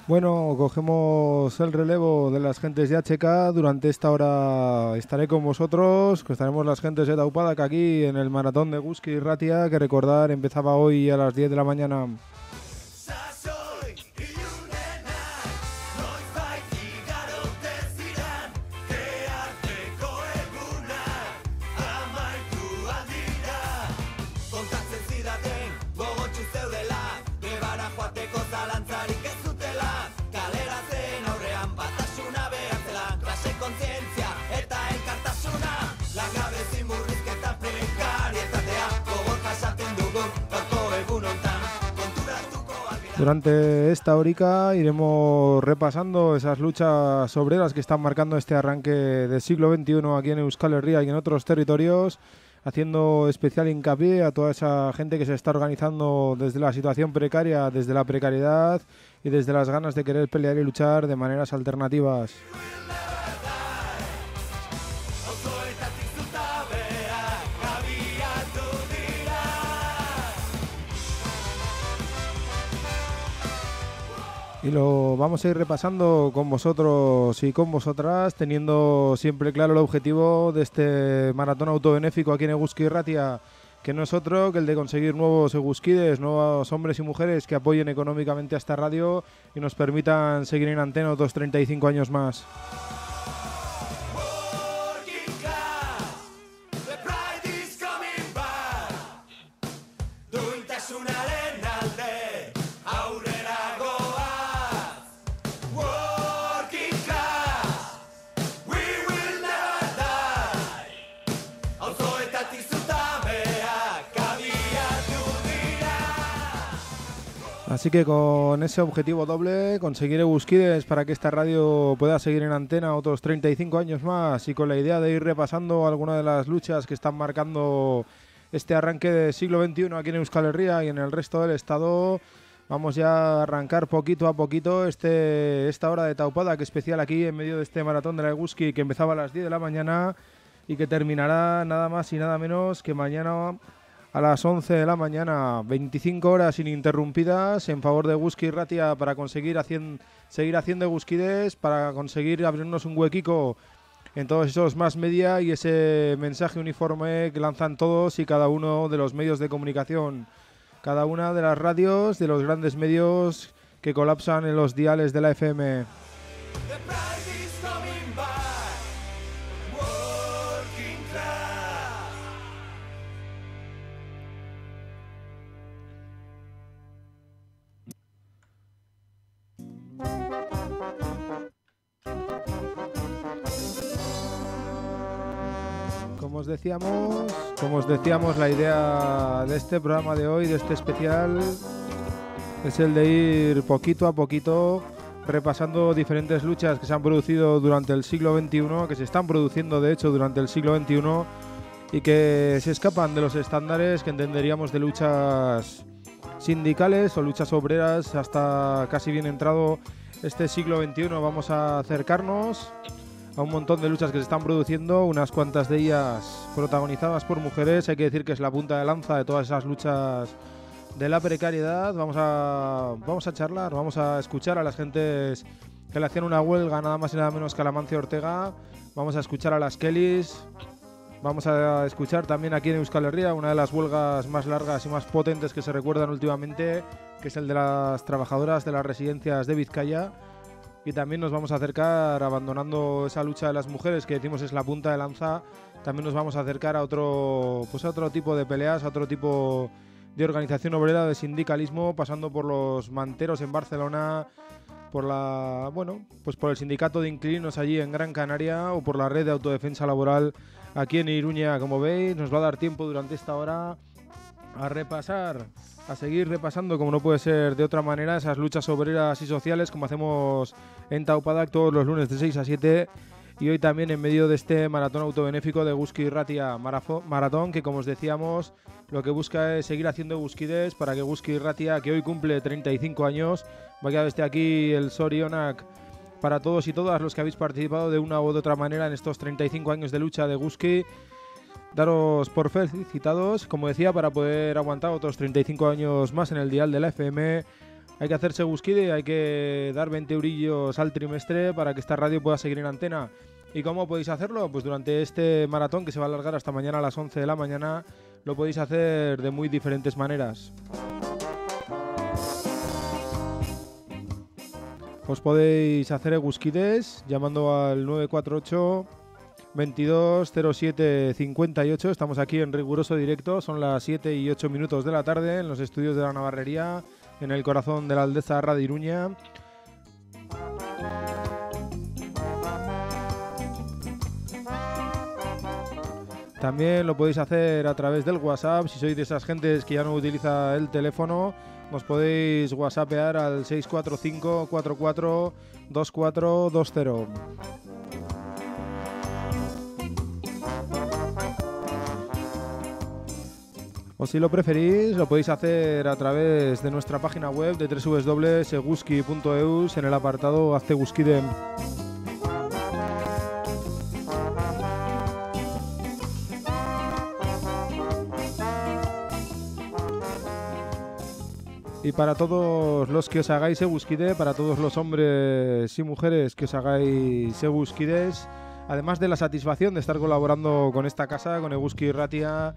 Bueno, cogemos el relevo de las gentes de HK. Durante esta hora estaré con vosotros, que estaremos las gentes de Taupada, que aquí en el maratón de Eguzki Irratia, que recordar empezaba hoy a las 10 de la mañana. Durante esta horica iremos repasando esas luchas obreras que están marcando este arranque del siglo XXI aquí en Euskal Herria y en otros territorios, haciendo especial hincapié a toda esa gente que se está organizando desde la situación precaria, desde la precariedad y desde las ganas de querer pelear y luchar de maneras alternativas. Y lo vamos a ir repasando con vosotros y con vosotras, teniendo siempre claro el objetivo de este maratón autobenéfico aquí en Eguzki Irratia, que no es otro que el de conseguir nuevos eguzkides, nuevos hombres y mujeres que apoyen económicamente a esta radio y nos permitan seguir en antena otros 35 años más. Así que con ese objetivo doble, conseguir eguzkides para que esta radio pueda seguir en antena otros 35 años más, y con la idea de ir repasando algunas de las luchas que están marcando este arranque del siglo XXI aquí en Euskal Herria y en el resto del estado, vamos ya a arrancar poquito a poquito esta hora de Taupada, que es especial aquí en medio de este maratón de la Eguzki, que empezaba a las 10 de la mañana y que terminará nada más y nada menos que mañana a las 11 de la mañana, 25 horas ininterrumpidas en favor de Eguzki Irratia para conseguir seguir haciendo eguzkides, para conseguir abrirnos un huequico en todos esos más media y ese mensaje uniforme que lanzan todos y cada uno de los medios de comunicación, cada una de las radios, de los grandes medios que colapsan en los diales de la FM. Como os decíamos, la idea de este programa de hoy, de este especial, es el de ir poquito a poquito repasando diferentes luchas que se han producido durante el siglo XXI, que se están produciendo de hecho durante el siglo XXI y que se escapan de los estándares que entenderíamos de luchas sindicales o luchas obreras hasta casi bien entrado este siglo XXI. Vamos a acercarnos a un montón de luchas que se están produciendo, unas cuantas de ellas protagonizadas por mujeres. Hay que decir que es la punta de lanza de todas esas luchas de la precariedad. Vamos a charlar, vamos a escuchar a las gentes que le hacían una huelga nada más y nada menos que a la Amancio Ortega. Vamos a escuchar a las Kellys. Vamos a escuchar también aquí en Euskal Herria una de las huelgas más largas y más potentes que se recuerdan últimamente, que es el de las trabajadoras de las residencias de Vizcaya. Y también nos vamos a acercar, abandonando esa lucha de las mujeres que decimos es la punta de lanza, también nos vamos a acercar a otro tipo de peleas, a otro tipo de organización obrera, de sindicalismo, pasando por los manteros en Barcelona, por el sindicato de inquilinos allí en Gran Canaria o por la red de autodefensa laboral aquí en Iruña. Como veis, nos va a dar tiempo durante esta hora a seguir repasando, como no puede ser de otra manera, esas luchas obreras y sociales, como hacemos en Taupadak todos los lunes de 6 a 7, y hoy también en medio de este maratón autobenéfico de Eguzki Irratia Maratón, que como os decíamos, lo que busca es seguir haciendo Eguzkides para que Eguzki Irratia, que hoy cumple 35 años, vaya desde aquí el Sorionak para todos y todas los que habéis participado de una u de otra manera en estos 35 años de lucha de Eguzki. Daros por felicitados, como decía, para poder aguantar otros 35 años más en el dial de la FM. Hay que hacerse Eguzkide, hay que dar 20 eurillos al trimestre para que esta radio pueda seguir en antena. ¿Y cómo podéis hacerlo? Pues durante este maratón que se va a alargar hasta mañana a las 11 de la mañana, lo podéis hacer de muy diferentes maneras. Os podéis hacer Eguzkides llamando al 948 22 07 58. Estamos aquí en riguroso directo, son las 7 y 8 minutos de la tarde en los estudios de la Navarrería, en el corazón de la Aldeza de Iruña. También lo podéis hacer a través del WhatsApp. Si sois de esas gentes que ya no utiliza el teléfono, os podéis whatsappear al 645 44 2420. O si lo preferís, lo podéis hacer a través de nuestra página web de www.eguzki.eus en el apartado Hazte Eguzkide. Y para todos los que os hagáis Eguzkide, para todos los hombres y mujeres que os hagáis Eguzkides, además de la satisfacción de estar colaborando con esta casa, con Eguzki Irratia,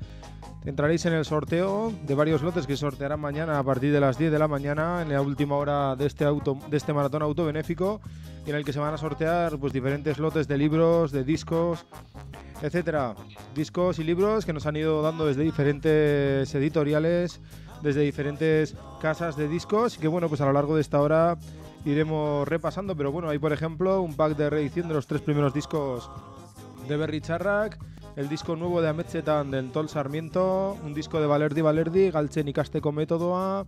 entraréis en el sorteo de varios lotes que se sortearán mañana a partir de las 10 de la mañana, en la última hora de este maratón autobenéfico, y en el que se van a sortear pues diferentes lotes de libros, de discos, etcétera. Discos y libros que nos han ido dando desde diferentes editoriales, desde diferentes casas de discos, y que bueno, pues a lo largo de esta hora iremos repasando. Pero bueno, hay por ejemplo un pack de reedición de los 3 primeros discos de Berri Txarrak, el disco nuevo de Ametsetan del Tol Sarmiento, un disco de Balerdi, Galtzen Ikasteko Metodoa,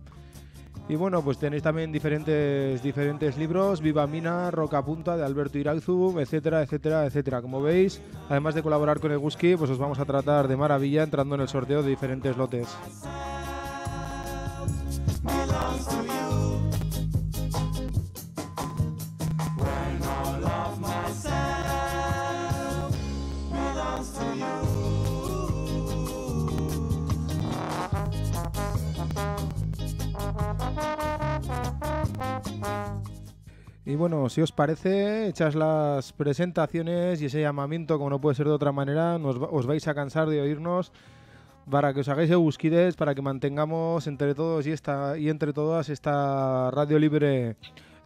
y bueno, pues tenéis también diferentes libros, Viva Mina, Roca Punta de Alberto Irazu, etcétera, etcétera, etcétera. Como veis, además de colaborar con Eguzki, pues os vamos a tratar de maravilla entrando en el sorteo de diferentes lotes. Y bueno, si os parece, hechas las presentaciones y ese llamamiento, como no puede ser de otra manera, os vais a cansar de oírnos, para que os hagáis Eguzkides, para que mantengamos entre todos y entre todas esta radio libre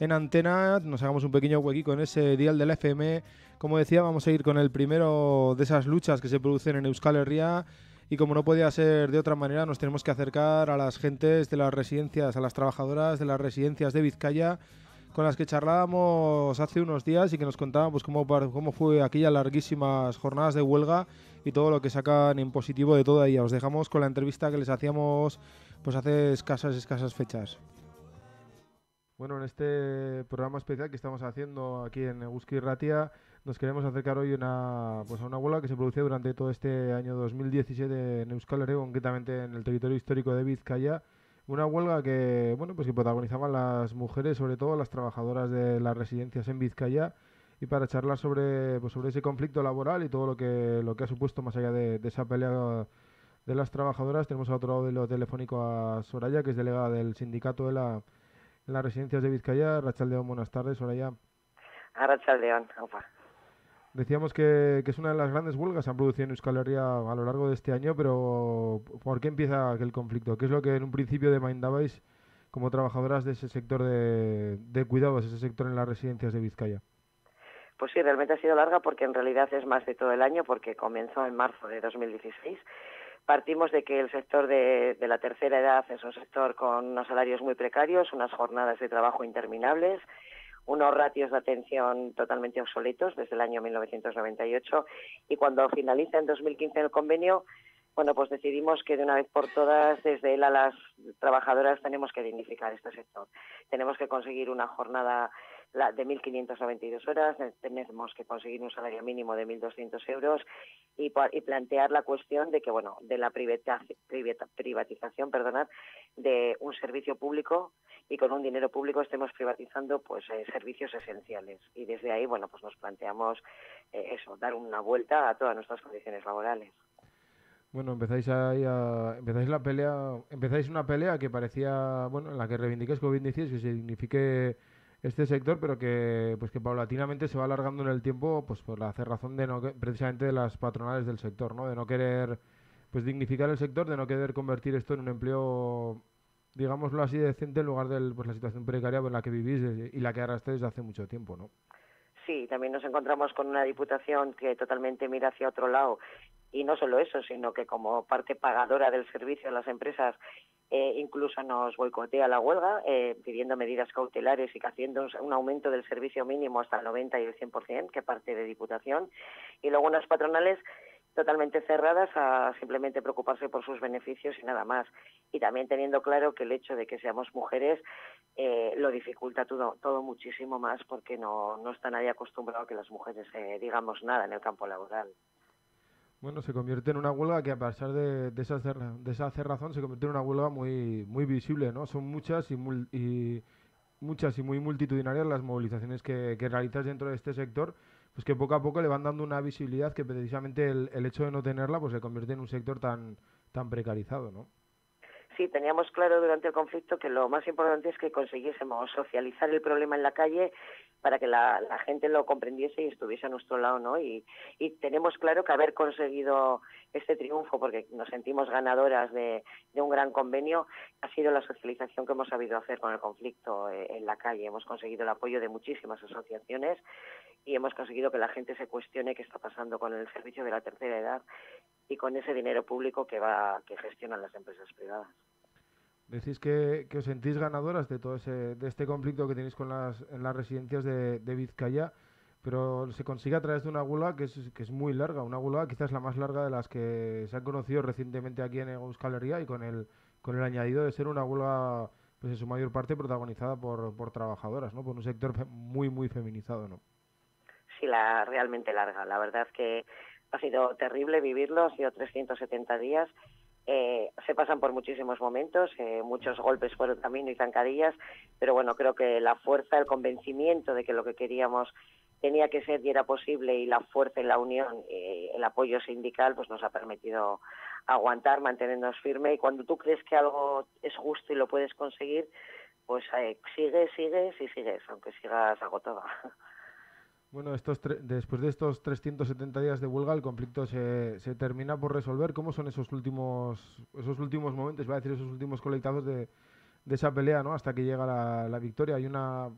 en antena, nos hagamos un pequeño huequico en ese dial de la FM. Como decía, vamos a ir con el primero de esas luchas que se producen en Euskal Herria, y como no podía ser de otra manera, nos tenemos que acercar a las gentes de las residencias, a las trabajadoras de las residencias de Vizcaya, con las que charlábamos hace unos días y que nos contaban pues cómo fue aquellas larguísimas jornadas de huelga y todo lo que sacan en positivo de toda ella. Os dejamos con la entrevista que les hacíamos pues hace escasas fechas. Bueno, en este programa especial que estamos haciendo aquí en Eguzki Irratia, nos queremos acercar hoy a una huelga que se producía durante todo este año 2017 en Euskal Herria, concretamente en el territorio histórico de Vizcaya, Una huelga que, bueno, pues que protagonizaban las mujeres, sobre todo las trabajadoras de las residencias en Vizcaya, y para charlar sobre, pues sobre ese conflicto laboral y todo lo que ha supuesto más allá de esa pelea de las trabajadoras, tenemos a otro lado de lo telefónico a Soraya, que es delegada del sindicato en las residencias de Vizcaya. Arratsaldeon, buenas tardes, Soraya. Arratsaldeon, opa. Decíamos que es una de las grandes huelgas que han producido en Euskal Herria a lo largo de este año, pero ¿por qué empieza aquel conflicto? ¿Qué es lo que en un principio demandabais como trabajadoras de ese sector de cuidados, ese sector en las residencias de Vizcaya? Pues sí, realmente ha sido larga porque en realidad es más de todo el año, porque comenzó en marzo de 2016. Partimos de que el sector de la tercera edad es un sector con unos salarios muy precarios, unas jornadas de trabajo interminables, unos ratios de atención totalmente obsoletos desde el año 1998, y cuando finaliza en 2015 el convenio, bueno, pues decidimos que de una vez por todas, desde él a las trabajadoras, tenemos que dignificar este sector. Tenemos que conseguir una jornada de 1.592 horas, tenemos que conseguir un salario mínimo de 1.200 euros y plantear la cuestión de que, bueno, de la privatización, de un servicio público, y con un dinero público estemos privatizando pues servicios esenciales. Y desde ahí, bueno, pues nos planteamos dar una vuelta a todas nuestras condiciones laborales. Bueno, empezáis una pelea que parecía, bueno, en la que reivindicáis COVID-19 que se dignifique este sector, pero que paulatinamente se va alargando en el tiempo, pues por la cerrazón precisamente de las patronales del sector, ¿no? De no querer pues dignificar el sector, de no querer convertir esto en un empleo, digámoslo así, decente, en lugar de la situación precaria en la que vivís y la que arrastráis desde hace mucho tiempo, ¿no? Sí, también nos encontramos con una diputación que totalmente mira hacia otro lado, y no solo eso, sino que como parte pagadora del servicio a las empresas incluso nos boicotea la huelga, pidiendo medidas cautelares y haciendo un aumento del servicio mínimo hasta el 90 y el 100%, que parte de diputación, y luego unas patronales totalmente cerradas a simplemente preocuparse por sus beneficios y nada más. Y también teniendo claro que el hecho de que seamos mujeres lo dificulta todo muchísimo más, porque no está nadie acostumbrado a que las mujeres digamos nada en el campo laboral. Bueno, se convierte en una huelga que, a pesar de esa cerrazón, se convierte en una huelga muy visible, ¿no? Son muchas y muy multitudinarias las movilizaciones que realizas dentro de este sector, pues que poco a poco le van dando una visibilidad que precisamente el hecho de no tenerla pues se convierte en un sector tan precarizado, ¿no? Sí, teníamos claro durante el conflicto que lo más importante es que consiguiésemos socializar el problema en la calle para que la gente lo comprendiese y estuviese a nuestro lado, ¿no? Y tenemos claro que haber conseguido este triunfo, porque nos sentimos ganadoras de un gran convenio, ha sido la socialización que hemos sabido hacer con el conflicto en la calle. Hemos conseguido el apoyo de muchísimas asociaciones y hemos conseguido que la gente se cuestione qué está pasando con el servicio de la tercera edad y con ese dinero público que gestionan las empresas privadas. Decís que os sentís ganadoras de todo de este conflicto que tenéis en las residencias de Vizcaya, pero se consigue a través de una huelga que es muy larga, una huelga quizás la más larga de las que se han conocido recientemente aquí en Euskal Herria, y con el añadido de ser una huelga pues en su mayor parte protagonizada por trabajadoras, ¿no? Por un sector muy feminizado, ¿no? Sí, realmente larga. La verdad que ha sido terrible vivirlo, ha sido 370 días. Se pasan por muchísimos momentos, muchos golpes por el camino y zancadillas, pero bueno, creo que la fuerza, el convencimiento de que lo que queríamos tenía que ser y era posible, y la fuerza en la unión, el apoyo sindical, pues nos ha permitido aguantar, mantenernos firmes, y cuando tú crees que algo es justo y lo puedes conseguir, pues sigues y sigues, aunque sigas agotada. Bueno, después de estos 370 días de huelga, el conflicto se termina por resolver. ¿Cómo son esos últimos momentos, esos últimos colectados de esa pelea, ¿no? Hasta que llega la victoria? Hay una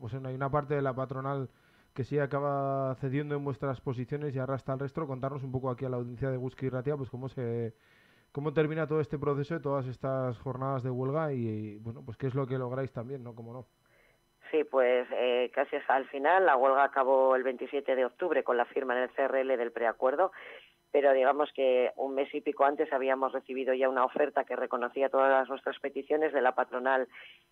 parte de la patronal que sí acaba cediendo en vuestras posiciones y arrastra al resto. Contarnos un poco aquí a la audiencia de Eguzki Irratia, pues cómo termina todo este proceso de todas estas jornadas de huelga y bueno, pues qué es lo que lográis también, ¿no? ¿Cómo no? Sí, pues casi al final. La huelga acabó el 27 de octubre con la firma en el CRL del preacuerdo, pero digamos que un mes y pico antes habíamos recibido ya una oferta que reconocía todas nuestras peticiones de la patronal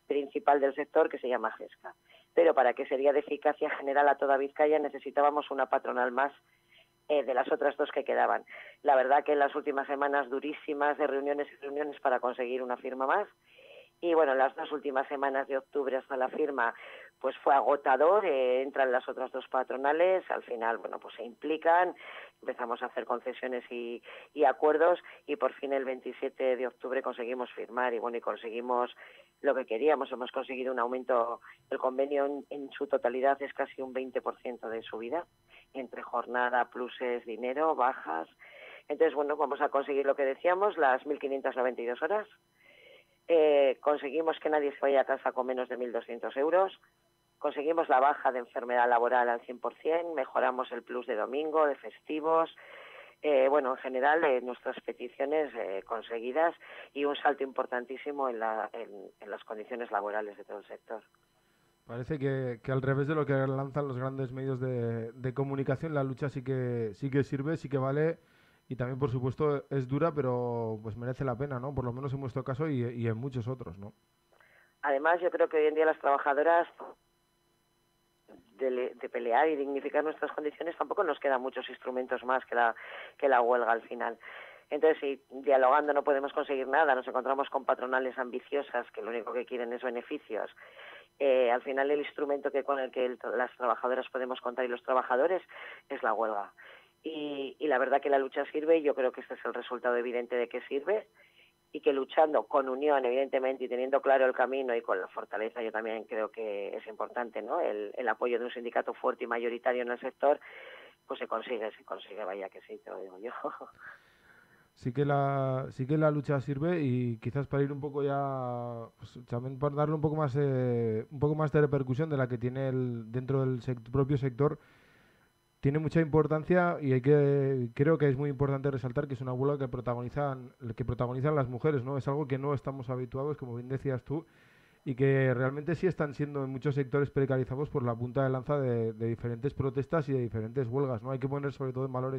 principal del sector, que se llama GESCA. Pero para que sería de eficacia general a toda Vizcaya necesitábamos una patronal más de las otras dos que quedaban. La verdad que en las últimas semanas durísimas de reuniones y reuniones para conseguir una firma más, Y bueno, las 2 últimas semanas de octubre hasta la firma pues fue agotador, entran las otras 2 patronales, al final bueno pues se implican, empezamos a hacer concesiones y acuerdos y por fin el 27 de octubre conseguimos firmar y bueno y conseguimos lo que queríamos, hemos conseguido un aumento, el convenio en su totalidad es casi un 20% de subida, entre jornada, pluses, dinero, bajas, entonces bueno vamos a conseguir lo que decíamos, las 1.592 horas. Conseguimos que nadie se vaya a casa con menos de 1.200 euros, conseguimos la baja de enfermedad laboral al 100%, mejoramos el plus de domingo, de festivos, bueno, en general nuestras peticiones conseguidas y un salto importantísimo en las condiciones laborales de todo el sector. Parece que al revés de lo que lanzan los grandes medios de comunicación, la lucha sí que sirve, sí que vale. Y también, por supuesto, es dura, pero pues merece la pena, ¿no? Por lo menos en vuestro caso y en muchos otros, ¿no? Además, yo creo que hoy en día las trabajadoras de pelear y dignificar nuestras condiciones tampoco nos quedan muchos instrumentos más que la huelga al final. Entonces, si dialogando no podemos conseguir nada, nos encontramos con patronales ambiciosas que lo único que quieren es beneficios. Al final el instrumento con el que las trabajadoras podemos contar y los trabajadores es la huelga. Y la verdad que la lucha sirve y yo creo que este es el resultado evidente de que sirve y que luchando con unión, evidentemente, y teniendo claro el camino y con la fortaleza, yo también creo que es importante, ¿no? El apoyo de un sindicato fuerte y mayoritario en el sector, pues se consigue, vaya que sí, te lo digo yo. Sí que la lucha sirve y quizás para ir un poco ya, pues, también para darle un poco más de repercusión de la que tiene dentro del propio sector, tiene mucha importancia y creo que es muy importante resaltar que es una huelga que protagonizan las mujeres, ¿no? Es algo que no estamos habituados, como bien decías tú, y que realmente sí están siendo en muchos sectores precarizados por la punta de lanza de diferentes protestas y de diferentes huelgas, ¿no? Hay que poner sobre todo en valor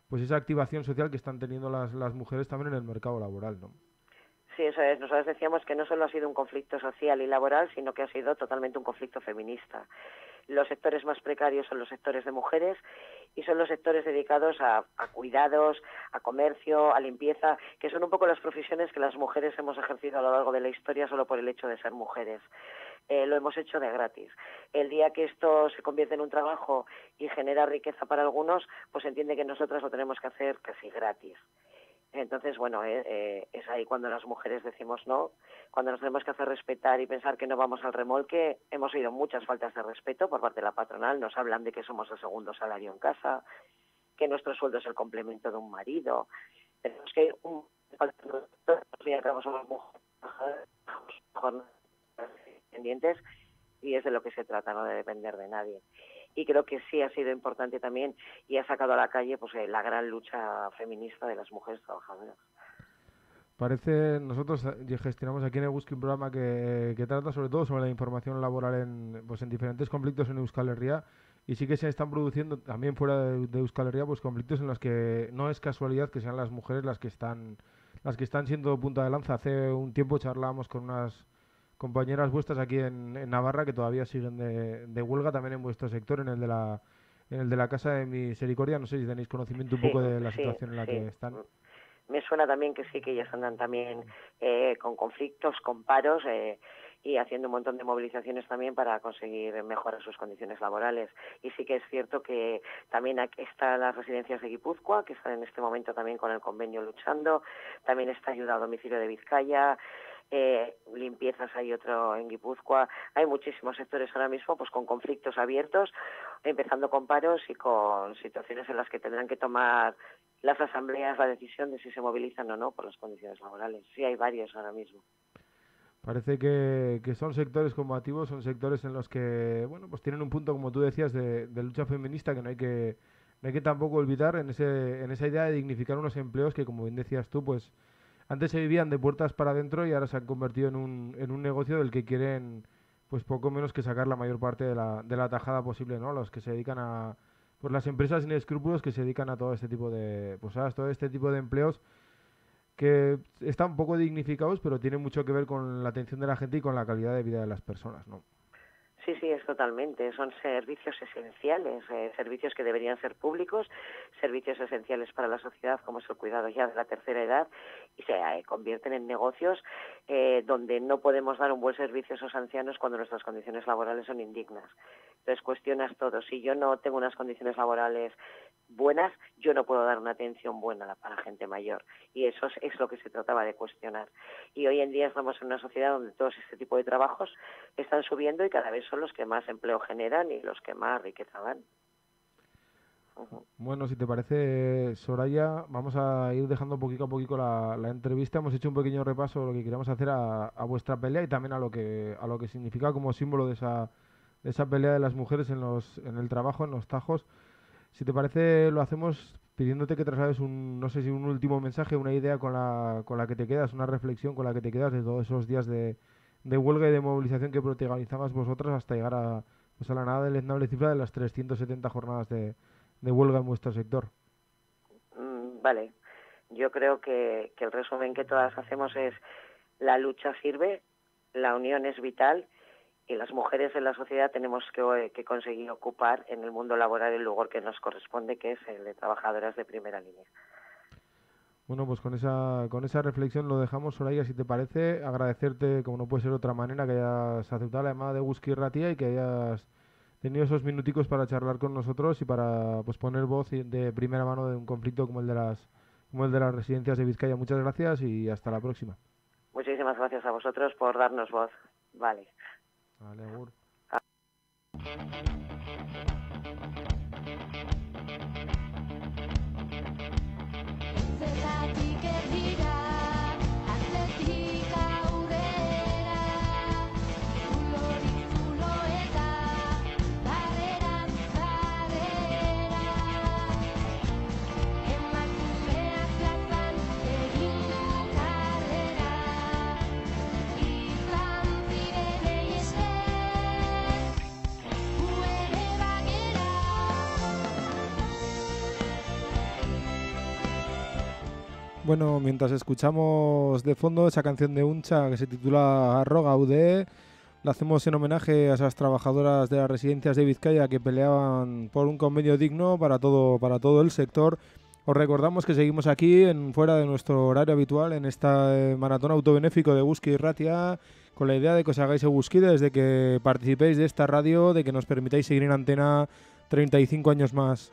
pues esa activación social que están teniendo las mujeres también en el mercado laboral, ¿no? Sí, eso es. Nosotros decíamos que no solo ha sido un conflicto social y laboral, sino que ha sido totalmente un conflicto feminista. Los sectores más precarios son los sectores de mujeres y son los sectores dedicados a cuidados, a comercio, a limpieza, que son un poco las profesiones que las mujeres hemos ejercido a lo largo de la historia solo por el hecho de ser mujeres. Lo hemos hecho de gratis. El día que esto se convierte en un trabajo y genera riqueza para algunos, pues se entiende que nosotras lo tenemos que hacer casi gratis. Entonces, bueno, es ahí cuando las mujeres decimos no, cuando nos tenemos que hacer respetar y pensar que no vamos al remolque. Hemos oído muchas faltas de respeto por parte de la patronal, nos hablan de que somos el segundo salario en casa, que nuestro sueldo es el complemento de un marido. Tenemos que somos mujeres independientes y es de lo que se trata, no de depender de nadie. Y creo que sí ha sido importante también y ha sacado a la calle pues la gran lucha feminista de las mujeres trabajadoras. Nosotros gestionamos aquí en Eguski un programa que trata sobre todo sobre la información laboral en diferentes conflictos en Euskal Herria y sí que se están produciendo también fuera de Euskal Herria pues conflictos en los que no es casualidad que sean las mujeres las que están siendo punta de lanza. Hace un tiempo charlábamos con unas compañeras vuestras aquí en Navarra que todavía siguen de huelga también en vuestro sector, en el de la Casa de Misericordia. No sé si tenéis conocimiento un poco de la situación en la que están. Me suena también que sí, que ellas andan también con conflictos, con paros y haciendo un montón de movilizaciones también para conseguir mejorar sus condiciones laborales. Y sí que es cierto que también están las residencias de Guipúzcoa, que están en este momento también con el convenio luchando. También está ayuda a domicilio de Vizcaya. Limpiezas hay otro en Guipúzcoa. Hay muchísimos sectores ahora mismo pues con conflictos abiertos, empezando con paros y con situaciones en las que tendrán que tomar las asambleas la decisión de si se movilizan o no por las condiciones laborales. Sí, hay varios ahora mismo. Parece que son sectores combativos, son sectores en los que bueno pues tienen un punto, como tú decías, de lucha feminista que no hay que tampoco olvidar en esa idea de dignificar unos empleos que, como bien decías tú, pues antes se vivían de puertas para adentro y ahora se han convertido en un negocio del que quieren pues poco menos que sacar la mayor parte de la tajada posible, ¿no? Los que se dedican a pues las empresas sin escrúpulos que se dedican a todo este tipo de empleos que están poco dignificados, pero tienen mucho que ver con la atención de la gente y con la calidad de vida de las personas, ¿no? Sí, es totalmente. Son servicios esenciales, servicios que deberían ser públicos, servicios esenciales para la sociedad, como es el cuidado ya de la tercera edad, y se convierten en negocios donde no podemos dar un buen servicio a esos ancianos cuando nuestras condiciones laborales son indignas. Entonces cuestionas todo. Si yo no tengo unas condiciones laborales buenas, yo no puedo dar una atención buena para gente mayor. Y eso es lo que se trataba de cuestionar. Y hoy en día estamos en una sociedad donde todo este tipo de trabajos están subiendo y cada vez son los que más empleo generan y los que más riqueza dan. Bueno, si te parece, Soraya, vamos a ir dejando poquito a poquito la entrevista. Hemos hecho un pequeño repaso de lo que queríamos hacer a vuestra pelea y también a lo que significa como símbolo de esa pelea de las mujeres en el trabajo, en los tajos. Si te parece, lo hacemos pidiéndote que traslades un último mensaje, una idea con la que te quedas, una reflexión con la que te quedas de todos esos días de huelga y de movilización que protagonizabas vosotras hasta llegar a la nada deleznable cifra de las 370 jornadas de huelga en vuestro sector. Vale, yo creo que el resumen que todas hacemos es: la lucha sirve, la unión es vital y las mujeres en la sociedad tenemos que conseguir ocupar en el mundo laboral el lugar que nos corresponde, que es el de trabajadoras de primera línea. Bueno, pues con esa reflexión lo dejamos, Soraya, si te parece. Agradecerte, como no puede ser de otra manera, que hayas aceptado la llamada de Eguzki Irratia y que hayas tenido esos minuticos para charlar con nosotros y para poner voz de primera mano de un conflicto como el de las residencias de Vizcaya. Muchas gracias y hasta la próxima. Muchísimas gracias a vosotros por darnos voz. Vale. Vale, agur. Zergatik erdira, atletik aurrera, zulorik zulo eta barrerantz barrera. Emakumeak plazan egin du karrera, izan zirenei esker, gu ere bagera. Bueno, mientras escuchamos de fondo esa canción de Uncha que se titula Arro Gaude, la hacemos en homenaje a esas trabajadoras de las residencias de Vizcaya que peleaban por un convenio digno para todo el sector. Os recordamos que seguimos aquí fuera de nuestro horario habitual en esta maratón autobenéfico de Eguzki Irratia, con la idea de que os hagáis eguzkides, de que participéis de esta radio, de que nos permitáis seguir en antena 35 años más.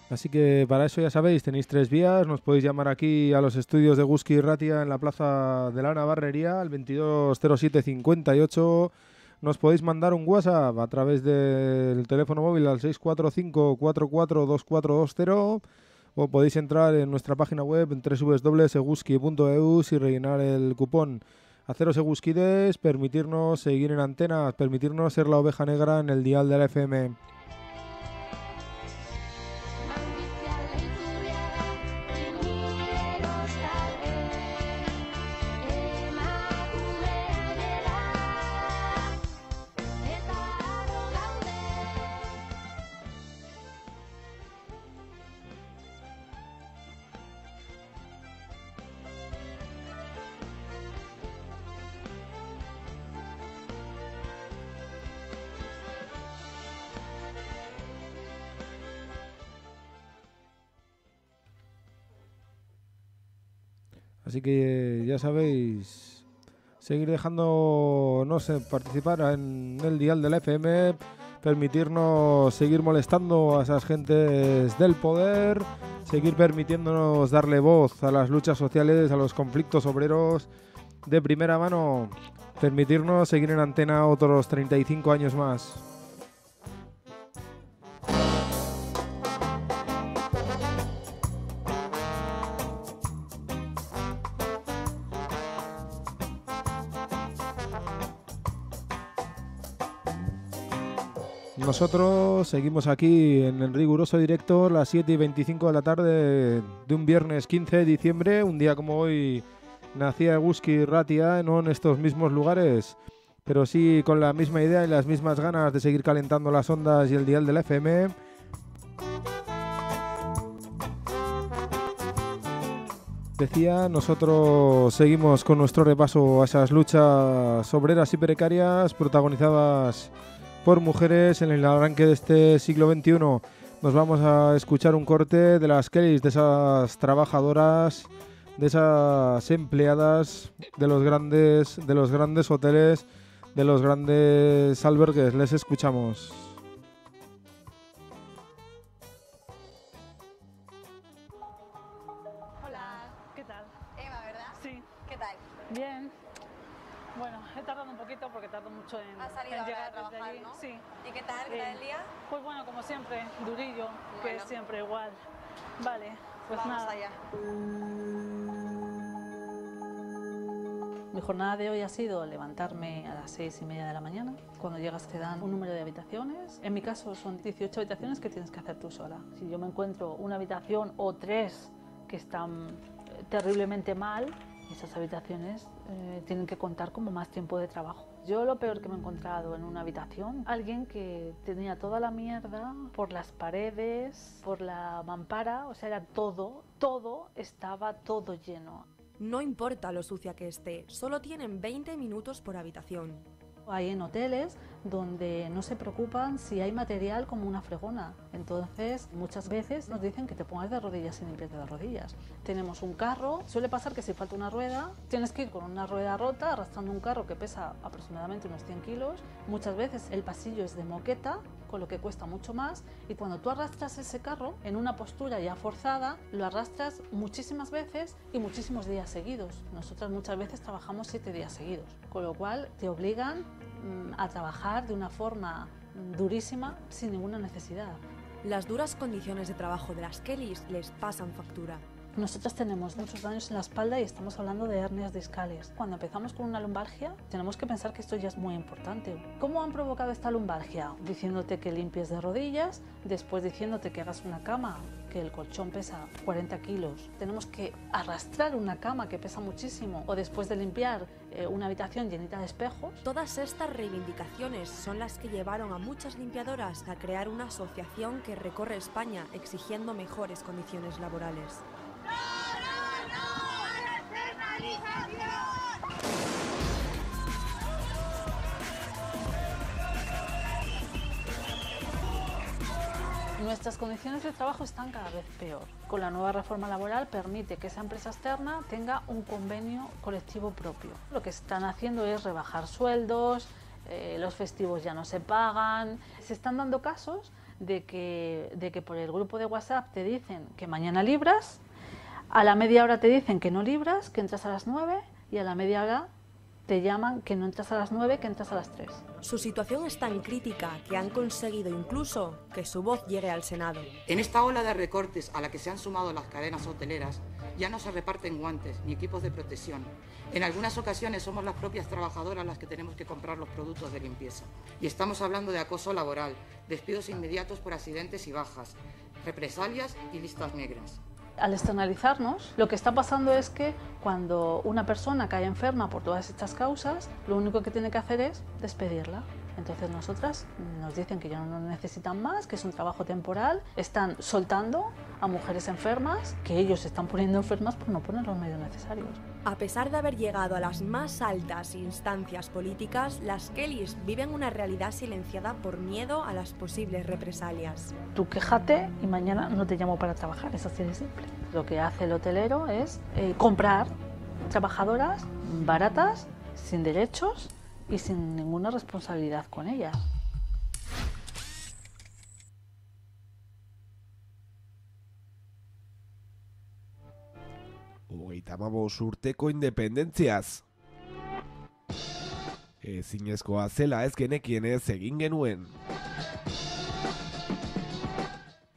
Así que para eso ya sabéis, tenéis 3 vías, nos podéis llamar aquí a los estudios de Eguzki Irratia en la Plaza de la Navarrería, al 220758. Nos podéis mandar un WhatsApp a través del teléfono móvil al 645-442420 o podéis entrar en nuestra página web en www.eguzki.eu y rellenar el cupón. Haceros eguzkides, permitirnos seguir en antena, permitirnos ser la oveja negra en el dial de la FM. Así que ya sabéis, seguir dejándonos participar en el dial de la FM, permitirnos seguir molestando a esas gentes del poder, seguir permitiéndonos darle voz a las luchas sociales, a los conflictos obreros de primera mano, permitirnos seguir en antena otros 35 años más. Nosotros seguimos aquí en el riguroso directo, las 7:25 de la tarde de un viernes 15 de diciembre. Un día como hoy nacía Eguzki Irratia, no en estos mismos lugares, pero sí con la misma idea y las mismas ganas de seguir calentando las ondas y el dial de la FM. decía, nosotros seguimos con nuestro repaso a esas luchas obreras y precarias protagonizadas por mujeres en el arranque de este siglo XXI. Nos vamos a escuchar un corte de las Kellys, de esas trabajadoras, de esas empleadas de los grandes hoteles, de los grandes albergues. Les escuchamos. ¿Qué tal? Eva, ¿verdad? Sí. ¿Qué tal? Bien. Bueno, he tardado un poquito porque tardo mucho en, Has salido en ahora llegar de trabajar, desde allí. ¿no? Sí. ¿Y qué tal? ¿Qué tal el día? Pues bueno, como siempre, durillo, que Bueno. es siempre igual. Vale, pues Vamos nada. allá. Mi jornada de hoy ha sido levantarme a las 6:30 de la mañana. Cuando llegas te dan un número de habitaciones. En mi caso son 18 habitaciones que tienes que hacer tú sola. Si yo me encuentro una habitación o 3 que están terriblemente mal, esas habitaciones tienen que contar como más tiempo de trabajo. Yo lo peor que me he encontrado en una habitación, alguien que tenía toda la mierda por las paredes, por la mampara, o sea, era todo, estaba todo lleno. No importa lo sucia que esté, solo tienen 20 minutos por habitación. Hay en hoteles donde no se preocupan si hay material como una fregona. Entonces, muchas veces nos dicen que te pongas de rodillas y limpiarte de rodillas. Tenemos un carro, suele pasar que si falta una rueda, tienes que ir con una rueda rota arrastrando un carro que pesa aproximadamente unos 100 kilos. Muchas veces el pasillo es de moqueta, con lo que cuesta mucho más, y cuando tú arrastras ese carro en una postura ya forzada, lo arrastras muchísimas veces y muchísimos días seguidos. Nosotras muchas veces trabajamos 7 días seguidos, con lo cual te obligan a trabajar de una forma durísima sin ninguna necesidad. Las duras condiciones de trabajo de las Kellys les pasan factura. Nosotros tenemos muchos daños en la espalda y estamos hablando de hernias discales. Cuando empezamos con una lumbalgia, tenemos que pensar que esto ya es muy importante. ¿Cómo han provocado esta lumbalgia? Diciéndote que limpies de rodillas, después diciéndote que hagas una cama, que el colchón pesa 40 kilos. Tenemos que arrastrar una cama que pesa muchísimo, o después de limpiar una habitación llenita de espejos. Todas estas reivindicaciones son las que llevaron a muchas limpiadoras a crear una asociación que recorre España exigiendo mejores condiciones laborales. Nuestras condiciones de trabajo están cada vez peor. Con la nueva reforma laboral permite que esa empresa externa tenga un convenio colectivo propio. Lo que están haciendo es rebajar sueldos, los festivos ya no se pagan. Se están dando casos de que por el grupo de WhatsApp te dicen que mañana libras, a la media hora te dicen que no libras, que entras a las 9, y a la media hora te llaman que no entras a las 9, que entras a las 3. Su situación es tan crítica que han conseguido incluso que su voz llegue al Senado. En esta ola de recortes a la que se han sumado las cadenas hoteleras, ya no se reparten guantes ni equipos de protección. En algunas ocasiones somos las propias trabajadoras las que tenemos que comprar los productos de limpieza. Y estamos hablando de acoso laboral, despidos inmediatos por accidentes y bajas, represalias y listas negras. Al externalizarnos, lo que está pasando es que cuando una persona cae enferma por todas estas causas, lo único que tiene que hacer es despedirla. Entonces nosotras nos dicen que ya no nos necesitan más, que es un trabajo temporal, están soltando a mujeres enfermas, que ellos se están poniendo enfermas por no poner los medios necesarios. A pesar de haber llegado a las más altas instancias políticas, las Kellys viven una realidad silenciada por miedo a las posibles represalias. Tú quéjate y mañana no te llamo para trabajar, es así de simple. Lo que hace el hotelero es comprar trabajadoras baratas, sin derechos y sin ninguna responsabilidad con ellas. Hogeita hamabost urteko independentziaz. Ezinezkoa zela ez genekienez egin genuen.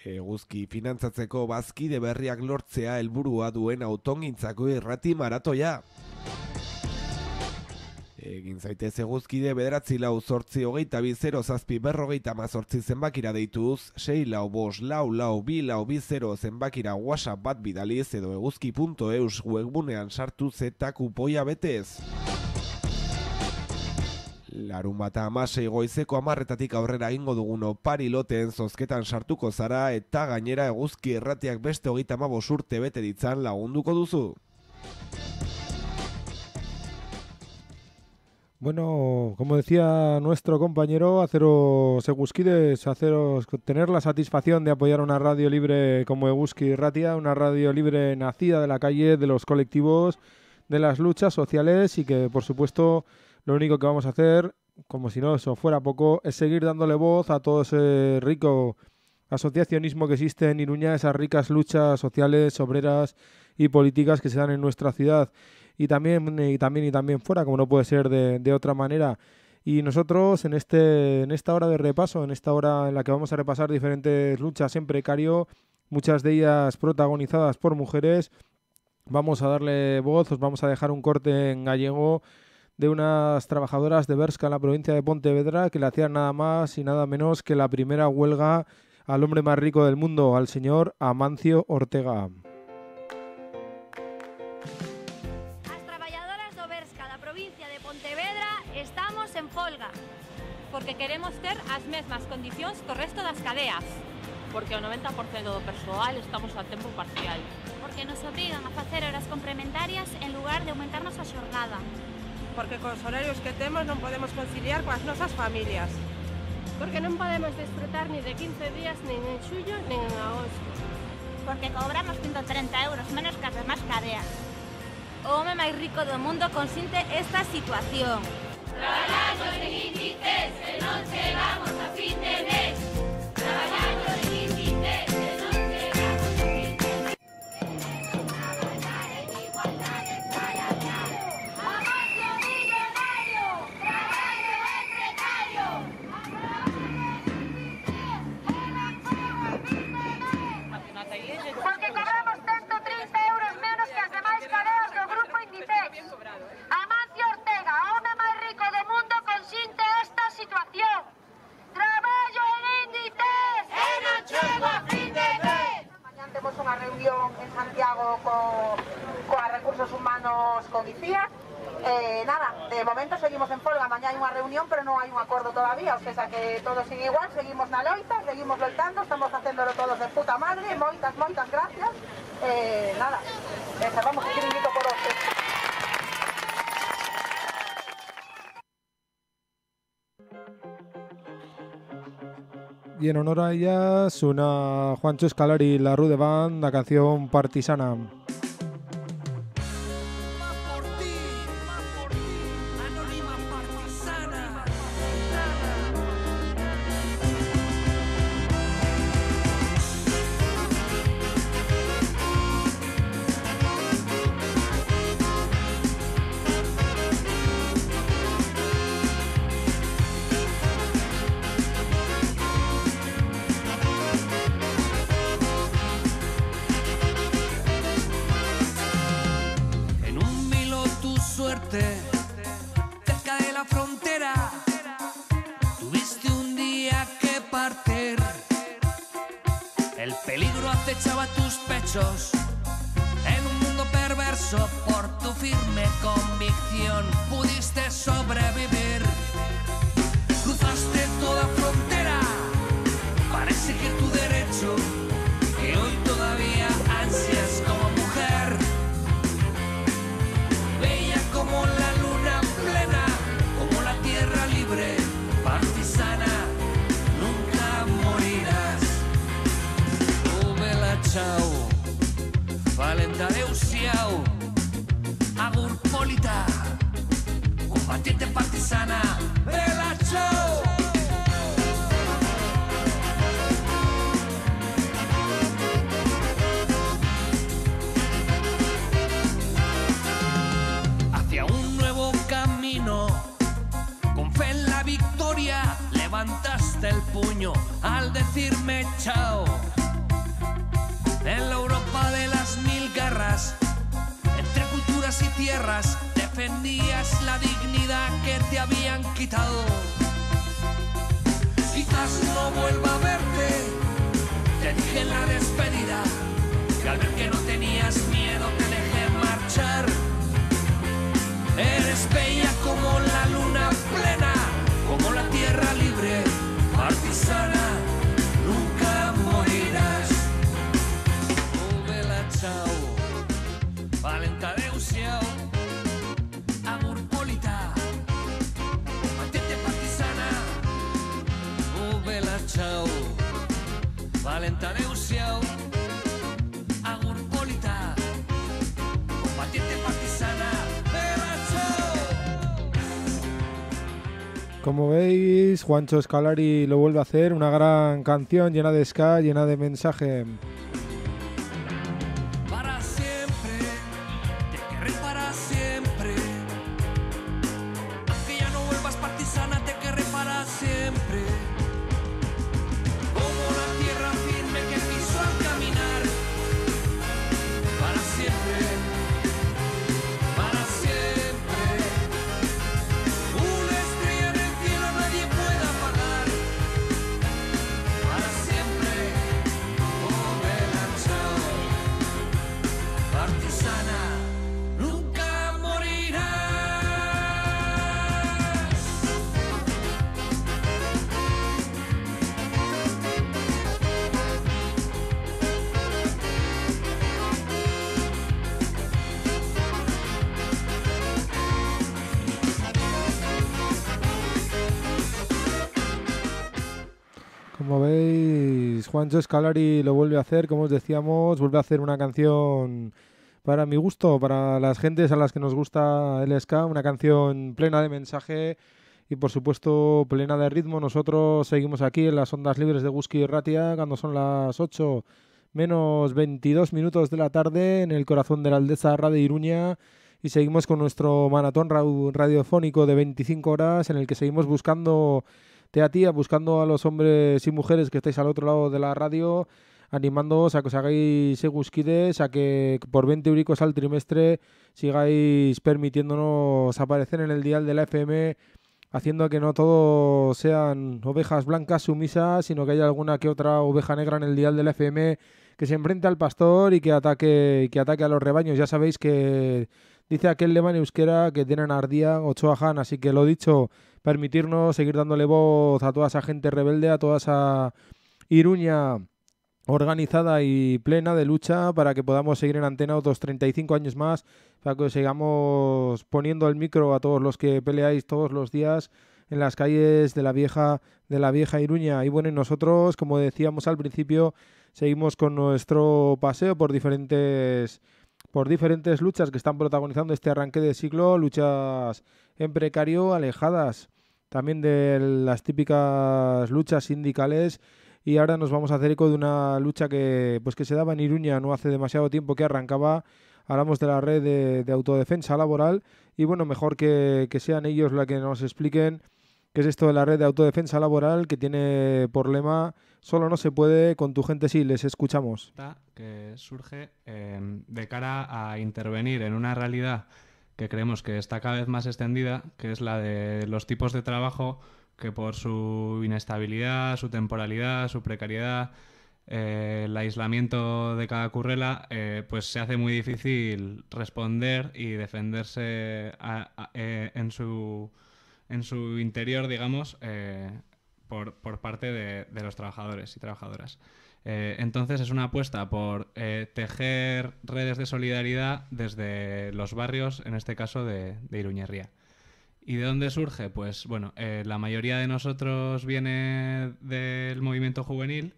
Eguzki finantzatzeko bazkide berriak lortzea helburua duen autongintzako irrati maratoia. Egin zaitez eguzkide 9442007 zenbakira deituz, 645442220 zenbakira WhatsApp bat bidaliz edo eguzki.eus webgunean sartuz eta kupoia betez. Larunbata 16 goizeko 10:00 aurrera egingo dugun opari loteen zozketan sartuko zara eta gainera eguzki irratiak beste 35 urte bete ditzan lagunduko duzu. Bueno, como decía nuestro compañero, haceros Eguskides, tener la satisfacción de apoyar una radio libre como Eguski Ratia, una radio libre nacida de la calle, de los colectivos, de las luchas sociales, y que, por supuesto, lo único que vamos a hacer, como si no eso fuera poco, es seguir dándole voz a todo ese rico asociacionismo que existe en Iruña, esas ricas luchas sociales, obreras y políticas que se dan en nuestra ciudad. Y también fuera, como no puede ser de otra manera. Y nosotros en esta hora de repaso, en esta hora en la que vamos a repasar diferentes luchas en precario, muchas de ellas protagonizadas por mujeres, vamos a darle voz, os vamos a dejar un corte en gallego de unas trabajadoras de Berska en la provincia de Pontevedra que le hacían nada más y nada menos que la primera huelga al hombre más rico del mundo, al señor Amancio Ortega. Estamos en folga porque queremos ter as mesmas condicións co resto das cadeas. Porque o 90% do persoal estamos a tempo parcial. Porque nos obrigan a facer horas complementarias en lugar de aumentarnos a xornada. Porque cos horarios que temos non podemos conciliar coas nosas familias. Porque non podemos desfrutar ni de 15 días nin en xullo nin en agosto. Porque cobramos 130 euros menos que as demás cadeas. O home máis rico do mundo consinte esta situación. Traballando en índices e non chegamos a fin de mes. Traballando en índices e non chegamos a fin de mes. Igualdade salarial. Amancio millonario, traballo é precario. Porque cobramos 130 euros menos que as demais cadeas do grupo Inditex. Amancio Ortega, home máis rico do mundo, consinte esta situación. Traballo en Inditex e non chego a fin de mes. Mañá temos unha reunión en Santiago coa Recursos Humanos con ICIA. Nada, de momento seguimos en folga, mañá hai unha reunión, pero non hai un acordo todavía, o sea que todo sigue igual, seguimos na loita, seguimos loitando, estamos facéndolo todos de puta madre, moitas gracias. Nada, cerramos o chiringuito por hoxe. Y en honor a ellas, una Juancho Escalari y la Rude Band, la canción Partisana. Cerca de la frontera tuviste un día que partir. El peligro acechaba tus pechos en un mundo perverso. Por tu firme convicción pudiste sobrevivir. Cruzaste toda frontera, parece que tu derecho, que hoy todavía ansias como mujer, como la luna plena, como la tierra libre, partisana, nunca morirás. Oh, vela chao, valenta deusiao, agur polita, combatiente partisana, vela chao. Con fe en la victoria levantaste el puño al decirme chao. En la Europa de las 1000 guerras, entre culturas y tierras, defendías la dignidad que te habían quitado. Quizás no vuelva a verte, te dije en la despedida, que al ver que no tenías miedo te dejé marchar. Eres bella como la luna plena, como la tierra libre, partisana, nunca morirás. Oh, vela chao, valenta Deus Como veis, Juancho Scalari lo vuelve a hacer, una gran canción llena de ska, llena de mensaje. Para siempre, te querré para siempre. Aunque ya no vuelvas partisana, te querré para siempre. Como la tierra firme que pisó al caminar. Para siempre, para siempre. Una estrella en el cielo nadie puede apagar. Para siempre, como Belanchón. Partisana, nunca morirás. Como veis, Juancho Scalari lo vuelve a hacer, como os decíamos, vuelve a hacer una canción para mi gusto, para las gentes a las que nos gusta el ska, una canción plena de mensaje y por supuesto plena de ritmo. Nosotros seguimos aquí en las ondas libres de Eguzki Irratia cuando son las 8 menos 22 minutos de la tarde en el corazón de la Aldeza Radio Iruña y seguimos con nuestro maratón radiofónico de 25 horas en el que seguimos buscando a tía, buscando a los hombres y mujeres que estáis al otro lado de la radio, animándoos a que os hagáis eguzkides, a que por 20 euricos al trimestre sigáis permitiéndonos aparecer en el dial de la FM, haciendo que no todos sean ovejas blancas sumisas, sino que haya alguna que otra oveja negra en el dial de la FM que se enfrente al pastor y que ataque a los rebaños. Ya sabéis que dice aquel lema en euskera que tienen ardía Ochoa Han, así que lo dicho, permitirnos seguir dándole voz a toda esa gente rebelde, a toda esa Iruña organizada y plena de lucha para que podamos seguir en antena otros 35 años más, para que sigamos poniendo el micro a todos los que peleáis todos los días en las calles de la vieja Iruña. Y bueno, y nosotros, como decíamos al principio, seguimos con nuestro paseo por diferentes luchas que están protagonizando este arranque de siglo, luchas en precario, alejadas también de las típicas luchas sindicales, y ahora nos vamos a hacer eco de una lucha que se daba en Iruña no hace demasiado tiempo que arrancaba. Hablamos de la red de autodefensa laboral y bueno, mejor que sean ellos la que nos expliquen qué es esto de la red de autodefensa laboral, que tiene por lema solo no se puede, con tu gente sí. Les escuchamos. Que surge de cara a intervenir en una realidad que creemos que está cada vez más extendida, que es la de los tipos de trabajo que por su inestabilidad, su temporalidad, su precariedad, el aislamiento de cada currela, pues se hace muy difícil responder y defenderse en su interior, digamos, por parte de los trabajadores y trabajadoras. Entonces es una apuesta por tejer redes de solidaridad desde los barrios, en este caso de Iruñerría. ¿Y de dónde surge? Pues bueno, la mayoría de nosotros viene del movimiento juvenil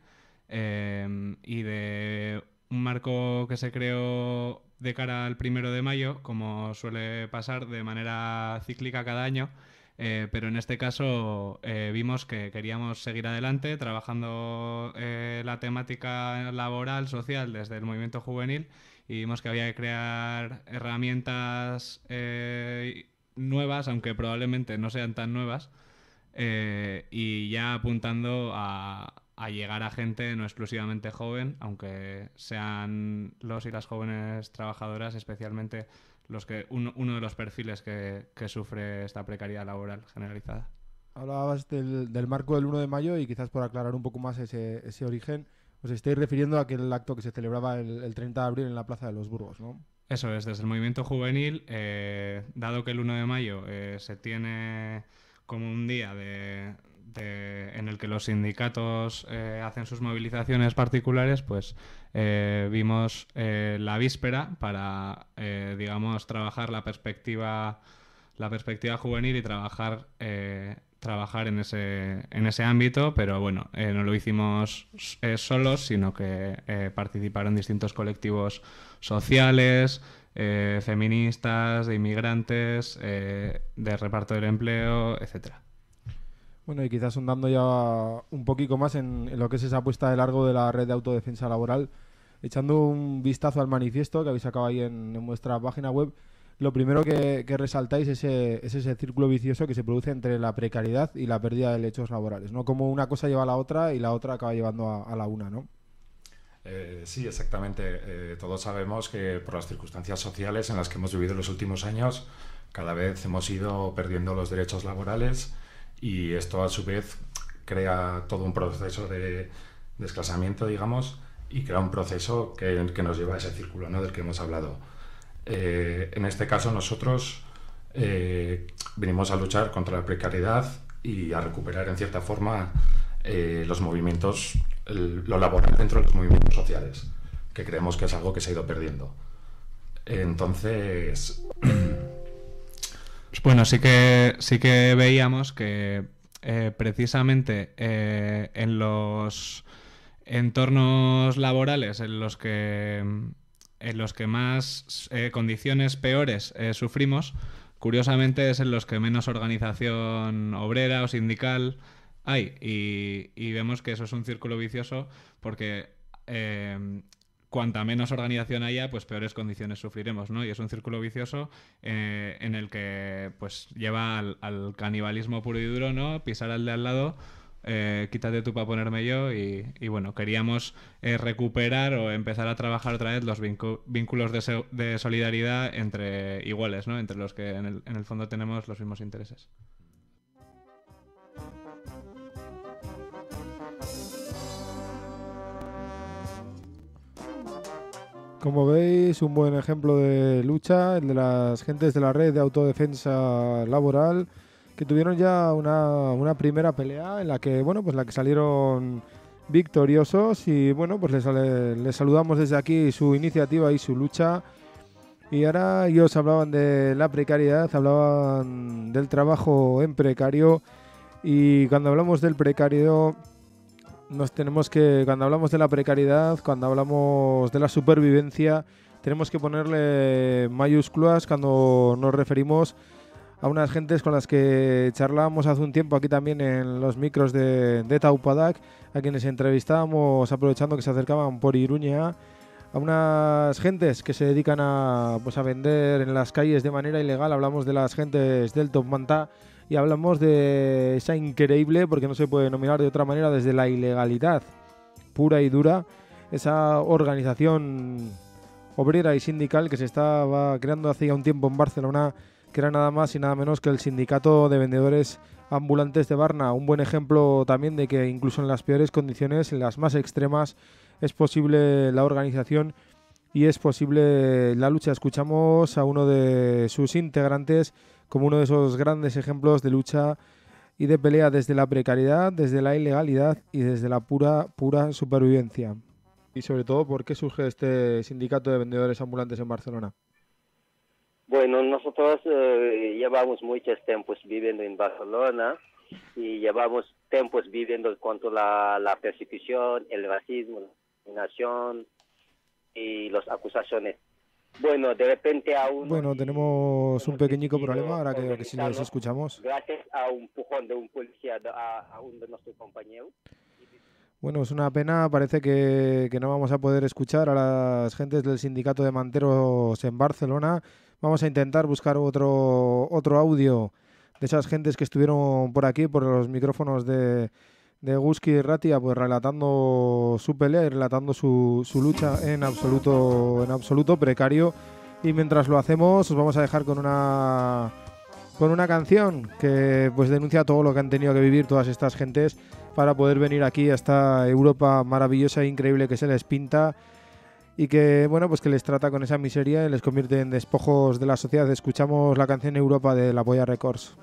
y de un marco que se creó de cara al 1 de mayo, como suele pasar de manera cíclica cada año. Pero en este caso vimos que queríamos seguir adelante trabajando la temática laboral, social desde el movimiento juvenil, y vimos que había que crear herramientas nuevas, aunque probablemente no sean tan nuevas, y ya apuntando a llegar a gente no exclusivamente joven, aunque sean los y las jóvenes trabajadoras especialmente uno de los perfiles que sufre esta precariedad laboral generalizada. Hablabas del marco del 1 de mayo y quizás por aclarar un poco más ese origen, os estáis refiriendo a aquel acto que se celebraba el 30 de abril en la Plaza de los Burgos, ¿no? Eso es, desde el movimiento juvenil, dado que el 1 de mayo se tiene como un día en el que los sindicatos hacen sus movilizaciones particulares, pues vimos la víspera para, digamos, trabajar la perspectiva juvenil y trabajar en ese ámbito, pero bueno, no lo hicimos solos, sino que participaron distintos colectivos sociales, feministas, de inmigrantes, de reparto del empleo, etcétera. Bueno, y quizás ahondando ya un poquito más en lo que es esa apuesta de largo de la red de autodefensa laboral, echando un vistazo al manifiesto que habéis sacado ahí en vuestra página web, lo primero que resaltáis es ese círculo vicioso que se produce entre la precariedad y la pérdida de derechos laborales, ¿no? Como una cosa lleva a la otra y la otra acaba llevando a la una, ¿no? Sí, exactamente. Todos sabemos que por las circunstancias sociales en las que hemos vivido en los últimos años, cada vez hemos ido perdiendo los derechos laborales y esto a su vez crea todo un proceso de desclasamiento, digamos, y crea un proceso que nos lleva a ese círculo, ¿no?, del que hemos hablado. En este caso nosotros venimos a luchar contra la precariedad y a recuperar en cierta forma los movimientos, lo laboral dentro de los movimientos sociales, que creemos que es algo que se ha ido perdiendo. Entonces... Bueno, sí que veíamos que precisamente en los entornos laborales en los que más condiciones peores sufrimos, curiosamente es en los que menos organización obrera o sindical hay, y vemos que eso es un círculo vicioso porque cuanta menos organización haya, pues peores condiciones sufriremos, ¿no? Y es un círculo vicioso en el que pues lleva al canibalismo puro y duro, ¿no? Pisar al de al lado, quítate tú para ponerme yo, y bueno, queríamos recuperar o empezar a trabajar otra vez los vínculos de solidaridad entre iguales, ¿no? Entre los que en el fondo tenemos los mismos intereses. Como veis, un buen ejemplo de lucha, el de las gentes de la red de autodefensa laboral, que tuvieron ya una primera pelea en la que, bueno, pues la que salieron victoriosos, y bueno, pues les saludamos desde aquí su iniciativa y su lucha. Y ahora ellos hablaban de la precariedad, hablaban del trabajo en precario, y cuando hablamos del precario cuando hablamos de la precariedad, cuando hablamos de la supervivencia, tenemos que ponerle mayúsculas cuando nos referimos a unas gentes con las que charlábamos hace un tiempo aquí también en los micros de Taupadak, a quienes entrevistábamos aprovechando que se acercaban por Iruña, a unas gentes que se dedican a vender en las calles de manera ilegal. Hablamos de las gentes del Top Manta y hablamos de esa increíble, porque no se puede denominar de otra manera, desde la ilegalidad pura y dura, esa organización obrera y sindical que se estaba creando hace ya un tiempo en Barcelona, que era nada más y nada menos que el Sindicato de Vendedores Ambulantes de Barna. Un buen ejemplo también de que incluso en las peores condiciones, en las más extremas, es posible la organización y es posible la lucha. Escuchamos a uno de sus integrantes como uno de esos grandes ejemplos de lucha y de pelea desde la precariedad, desde la ilegalidad y desde la pura supervivencia. Y sobre todo, ¿por qué surge este sindicato de vendedores ambulantes en Barcelona? Bueno, nosotros llevamos muchos tiempos viviendo en Barcelona y llevamos tiempos viviendo contra la persecución, el racismo, la discriminación y las acusaciones. Bueno, de repente aún... Bueno, tenemos un pequeñico problema ahora que sí nos escuchamos. Gracias a un empujón de un policía a uno de nuestros compañeros. Bueno, es una pena, parece que no vamos a poder escuchar a las gentes del sindicato de manteros en Barcelona. Vamos a intentar buscar otro audio de esas gentes que estuvieron por aquí, por los micrófonos de Eguzki Irratia, pues relatando su pelea y relatando su lucha en absoluto precario. Y mientras lo hacemos, os vamos a dejar con una canción que pues denuncia todo lo que han tenido que vivir todas estas gentes para poder venir aquí a esta Europa maravillosa e increíble que se les pinta, y que bueno, pues que les trata con esa miseria y les convierte en despojos de la sociedad. Escuchamos la canción Europa de La Polla Records.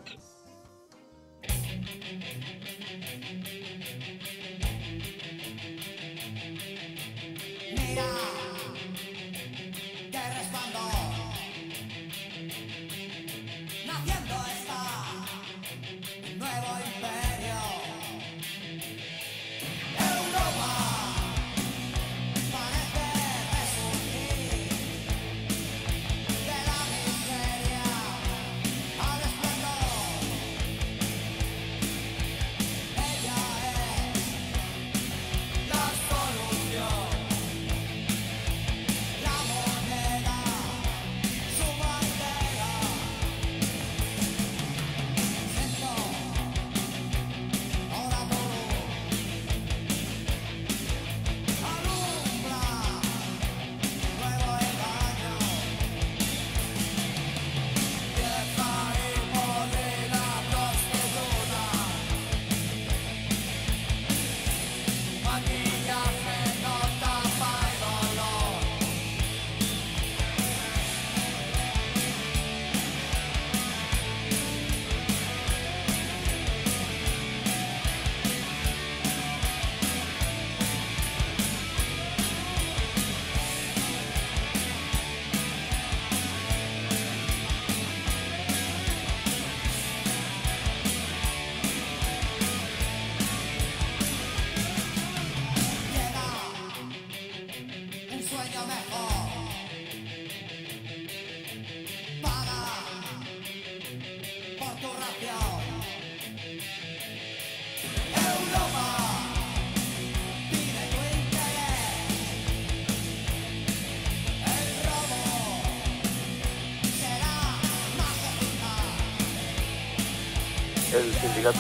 el sindicato.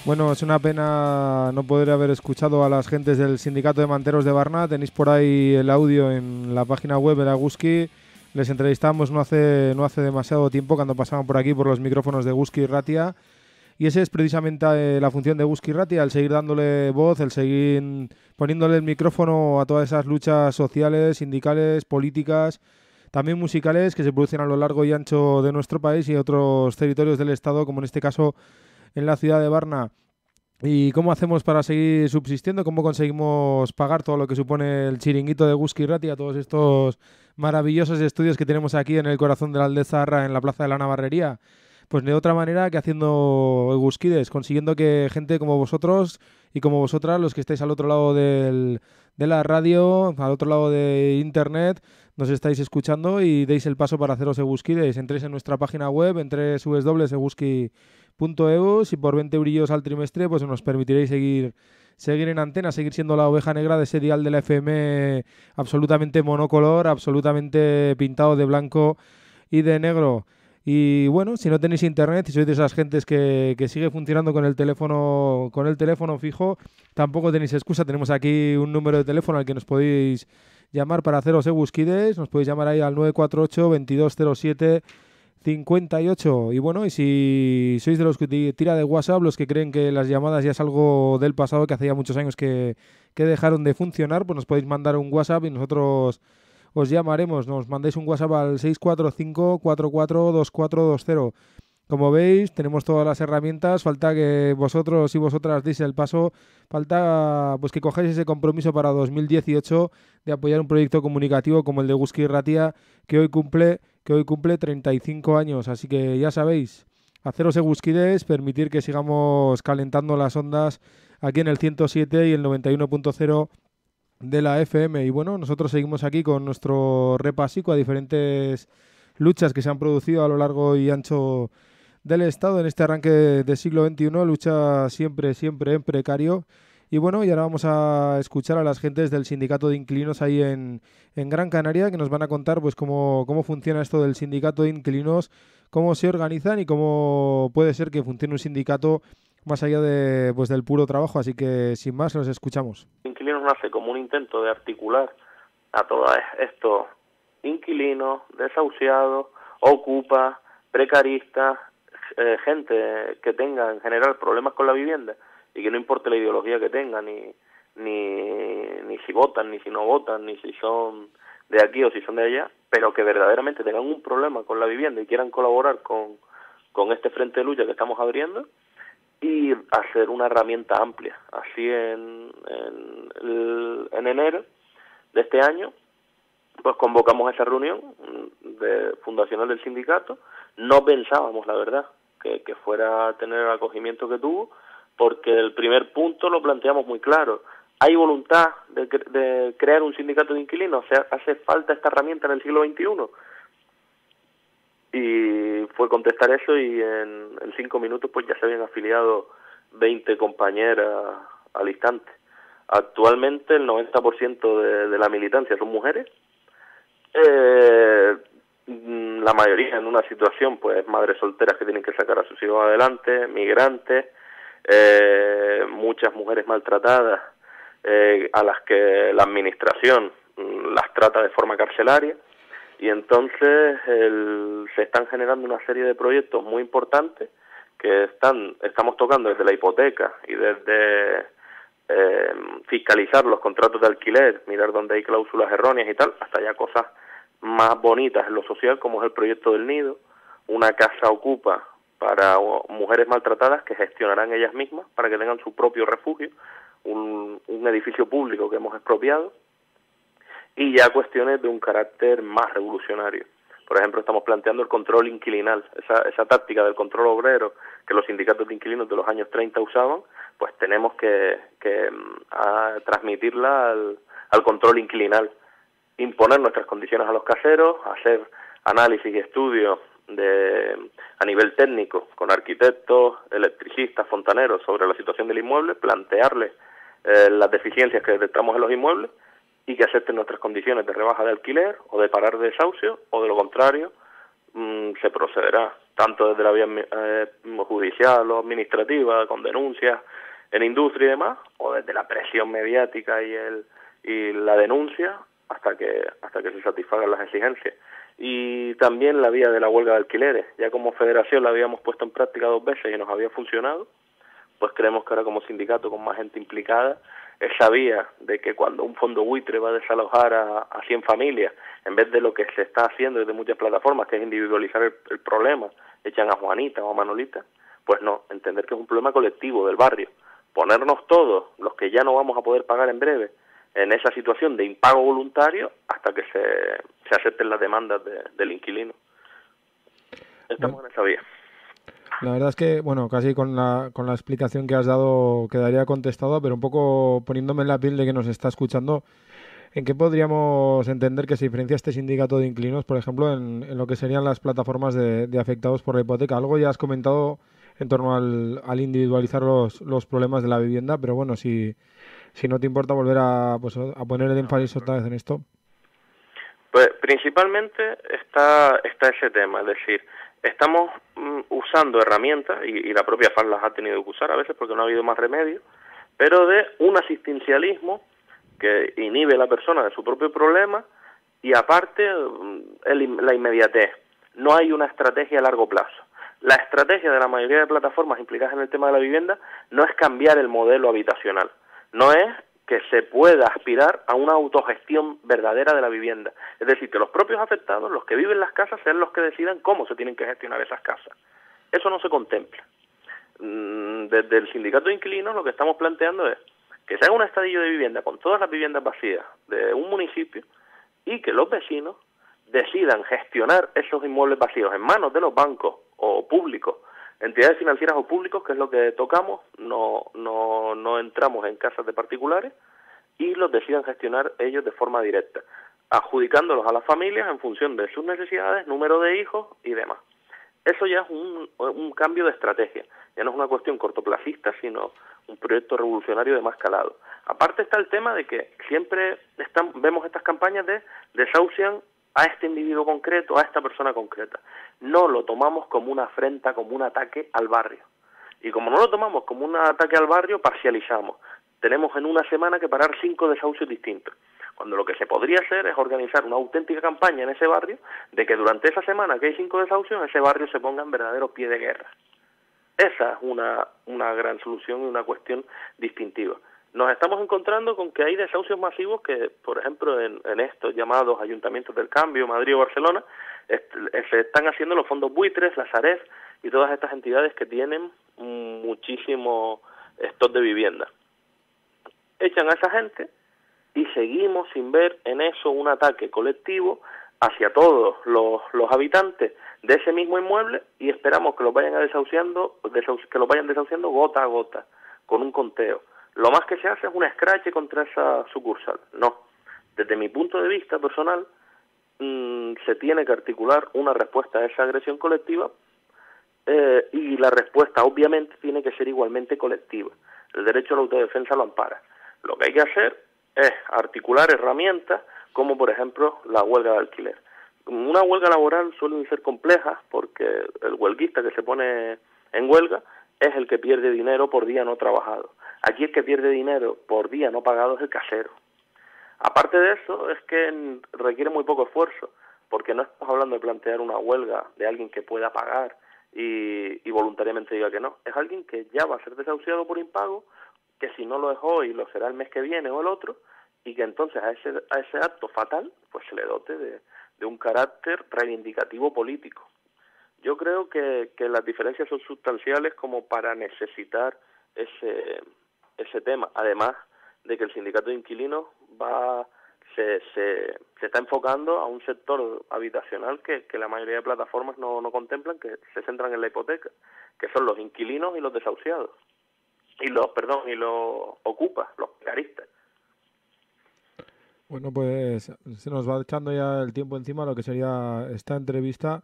Bueno, es una pena no poder haber escuchado a las gentes del Sindicato de Manteros de Varna. Tenéis por ahí el audio en la página web de la Eguzki. Les entrevistamos no hace demasiado tiempo cuando pasaban por aquí por los micrófonos de Eguzki y Ratia. Y esa es precisamente la función de Eguzki y Ratia, el seguir dándole voz, el seguir poniéndole el micrófono a todas esas luchas sociales, sindicales, políticas, también musicales que se producen a lo largo y ancho de nuestro país y otros territorios del Estado, como en este caso en la ciudad de Varna. ¿Y cómo hacemos para seguir subsistiendo? ¿Cómo conseguimos pagar todo lo que supone el chiringuito de Eguzki y Ratia, todos estos maravillosos estudios que tenemos aquí en el corazón de la Aldezarra, en la Plaza de la Navarrería? Pues de otra manera que haciendo Eguzkides, consiguiendo que gente como vosotros y como vosotras, los que estáis al otro lado de la radio, al otro lado de internet, nos estáis escuchando y deis el paso para haceros Eguzkides. Entréis en nuestra página web, en www.eguzki.eus, y por 20 eurillos al trimestre pues nos permitiréis seguir en antena, seguir siendo la oveja negra de ese dial de la FM absolutamente monocolor, absolutamente pintado de blanco y de negro. Y bueno, si no tenéis internet, si sois de esas gentes que sigue funcionando con el teléfono fijo, tampoco tenéis excusa. Tenemos aquí un número de teléfono al que nos podéis llamar para haceros Eguzkides. Nos podéis llamar ahí al 948 2207 58. Y bueno, y si sois de los que tira de WhatsApp, los que creen que las llamadas ya es algo del pasado, que hace ya muchos años que dejaron de funcionar, pues nos podéis mandar un WhatsApp y nosotros os llamaremos. Nos mandáis un WhatsApp al 645 442420. Como veis, tenemos todas las herramientas. Falta que vosotros y vosotras deis el paso. Falta pues que cojáis ese compromiso para 2018 de apoyar un proyecto comunicativo como el de Eguzki y Ratia, que hoy cumple 35 años. Así que ya sabéis, haceros Eguzkides, permitir que sigamos calentando las ondas aquí en el 107 y el 91.0 de la FM. Y bueno, nosotros seguimos aquí con nuestro repasico a diferentes luchas que se han producido a lo largo y ancho del Estado en este arranque del siglo XXI, lucha siempre en precario. Y bueno, y ahora vamos a escuchar a las gentes del sindicato de inquilinos ahí en Gran Canaria, que nos van a contar pues cómo funciona esto del sindicato de inquilinos, cómo se organizan y cómo puede ser que funcione un sindicato más allá de pues del puro trabajo. Así que sin más, los escuchamos. Inquilinos nace como un intento de articular a todos estos inquilinos, desahuciados, ocupas, precaristas, gente que tenga en general problemas con la vivienda y que no importe la ideología que tengan, ni si votan, ni si no votan, ni si son de aquí o si son de allá, pero que verdaderamente tengan un problema con la vivienda y quieran colaborar con este frente de lucha que estamos abriendo, y hacer una herramienta amplia. Así en enero de este año pues convocamos esa reunión fundacional del sindicato. No pensábamos, la verdad, que fuera a tener el acogimiento que tuvo, porque el primer punto lo planteamos muy claro. Hay voluntad de crear un sindicato de inquilinos, o sea, hace falta esta herramienta en el siglo XXI. Y fue contestar eso, y en 5 minutos pues ya se habían afiliado 20 compañeras al instante. Actualmente el 90% de la militancia son mujeres, la mayoría en una situación pues madres solteras que tienen que sacar a sus hijos adelante, migrantes, muchas mujeres maltratadas a las que la administración las trata de forma carcelaria. Y entonces se están generando una serie de proyectos muy importantes que estamos tocando desde la hipoteca y desde fiscalizar los contratos de alquiler, mirar dónde hay cláusulas erróneas y tal, hasta ya cosas más bonitas en lo social, como es el proyecto del Nido, una casa ocupa para mujeres maltratadas que gestionarán ellas mismas para que tengan su propio refugio, un edificio público que hemos expropiado, y ya cuestiones de un carácter más revolucionario. Por ejemplo, estamos planteando el control inquilinal, esa táctica del control obrero que los sindicatos de inquilinos de los años 30 usaban, pues tenemos que transmitirla al al control inquilinal, imponer nuestras condiciones a los caseros, hacer análisis y estudios a nivel técnico con arquitectos, electricistas, fontaneros sobre la situación del inmueble, plantearles las deficiencias que detectamos en los inmuebles y que acepten nuestras condiciones de rebaja de alquiler o de parar de desahucio, o de lo contrario se procederá tanto desde la vía judicial o administrativa con denuncias en industria y demás, o desde la presión mediática y la denuncia hasta que se satisfagan las exigencias. Y también la vía de la huelga de alquileres. Ya como federación la habíamos puesto en práctica 2 veces y nos había funcionado, pues creemos que ahora como sindicato con más gente implicada, esa vía de que cuando un fondo buitre va a desalojar a 100 familias, en vez de lo que se está haciendo desde muchas plataformas, que es individualizar el problema, echan a Juanita o a Manolita, pues no, entender que es un problema colectivo del barrio, ponernos todos, los que ya no vamos a poder pagar en breve, en esa situación de impago voluntario hasta que se acepten las demandas del inquilino. Estamos en esa vía. La verdad es que, bueno, casi con la explicación que has dado quedaría contestado, pero un poco poniéndome en la piel de que nos está escuchando, ¿en qué podríamos entender que se diferencia este sindicato de inquilinos, por ejemplo, en lo que serían las plataformas de afectados por la hipoteca? Algo ya has comentado en torno al individualizar los problemas de la vivienda, pero bueno, si no te importa volver a poner el énfasis otra vez en esto. Pues principalmente está ese tema, es decir, estamos usando herramientas, y la propia FAN las ha tenido que usar a veces porque no ha habido más remedio, pero de un asistencialismo que inhibe a la persona de su propio problema y aparte la inmediatez. No hay una estrategia a largo plazo. La estrategia de la mayoría de plataformas implicadas en el tema de la vivienda no es cambiar el modelo habitacional, no es que se pueda aspirar a una autogestión verdadera de la vivienda. Es decir, que los propios afectados, los que viven en las casas, sean los que decidan cómo se tienen que gestionar esas casas. Eso no se contempla. Desde el sindicato de inquilinos lo que estamos planteando es que se haga un estadillo de vivienda con todas las viviendas vacías de un municipio y que los vecinos decidan gestionar esos inmuebles vacíos en manos de los bancos o públicos, entidades financieras o públicos, que es lo que tocamos, no entramos en casas de particulares, y los decidan gestionar ellos de forma directa, adjudicándolos a las familias en función de sus necesidades, número de hijos y demás. Eso ya es un cambio de estrategia, ya no es una cuestión cortoplacista, sino un proyecto revolucionario de más calado. Aparte está el tema de que siempre vemos estas campañas de desahucian a este individuo concreto, a esta persona concreta. No lo tomamos como una afrenta, como un ataque al barrio. Y como no lo tomamos como un ataque al barrio, parcializamos. Tenemos en una semana que parar 5 desahucios distintos. Cuando lo que se podría hacer es organizar una auténtica campaña en ese barrio de que durante esa semana que hay 5 desahucios, ese barrio se ponga en verdadero pie de guerra. Esa es una gran solución y una cuestión distintiva. Nos estamos encontrando con que hay desahucios masivos que, por ejemplo, en estos llamados ayuntamientos del cambio, Madrid o Barcelona, se están haciendo los fondos buitres, la Sareb y todas estas entidades que tienen muchísimo stock de vivienda. Echan a esa gente y seguimos sin ver en eso un ataque colectivo hacia todos los habitantes de ese mismo inmueble y esperamos que los vayan desahuciando gota a gota, con un conteo. Lo más que se hace es un escrache contra esa sucursal. No. Desde mi punto de vista personal, se tiene que articular una respuesta a esa agresión colectiva y la respuesta obviamente tiene que ser igualmente colectiva. El derecho a la autodefensa lo ampara. Lo que hay que hacer es articular herramientas como por ejemplo la huelga de alquiler. Una huelga laboral suele ser compleja porque el huelguista que se pone en huelga es el que pierde dinero por día no trabajado. Aquí el que pierde dinero por día no pagado es el casero. Aparte de eso, es que requiere muy poco esfuerzo, porque no estamos hablando de plantear una huelga de alguien que pueda pagar y voluntariamente diga que no. Es alguien que ya va a ser desahuciado por impago, que si no lo es hoy, lo será el mes que viene o el otro, y que entonces a ese acto fatal pues se le dote de un carácter reivindicativo político. Yo creo que las diferencias son sustanciales como para necesitar ese tema, además de que el sindicato de inquilinos se está enfocando a un sector habitacional que la mayoría de plataformas no contemplan, que se centran en la hipoteca, que son los inquilinos y los desahuciados, y los ocupas, los precaristas. Bueno, pues se nos va echando ya el tiempo encima lo que sería esta entrevista.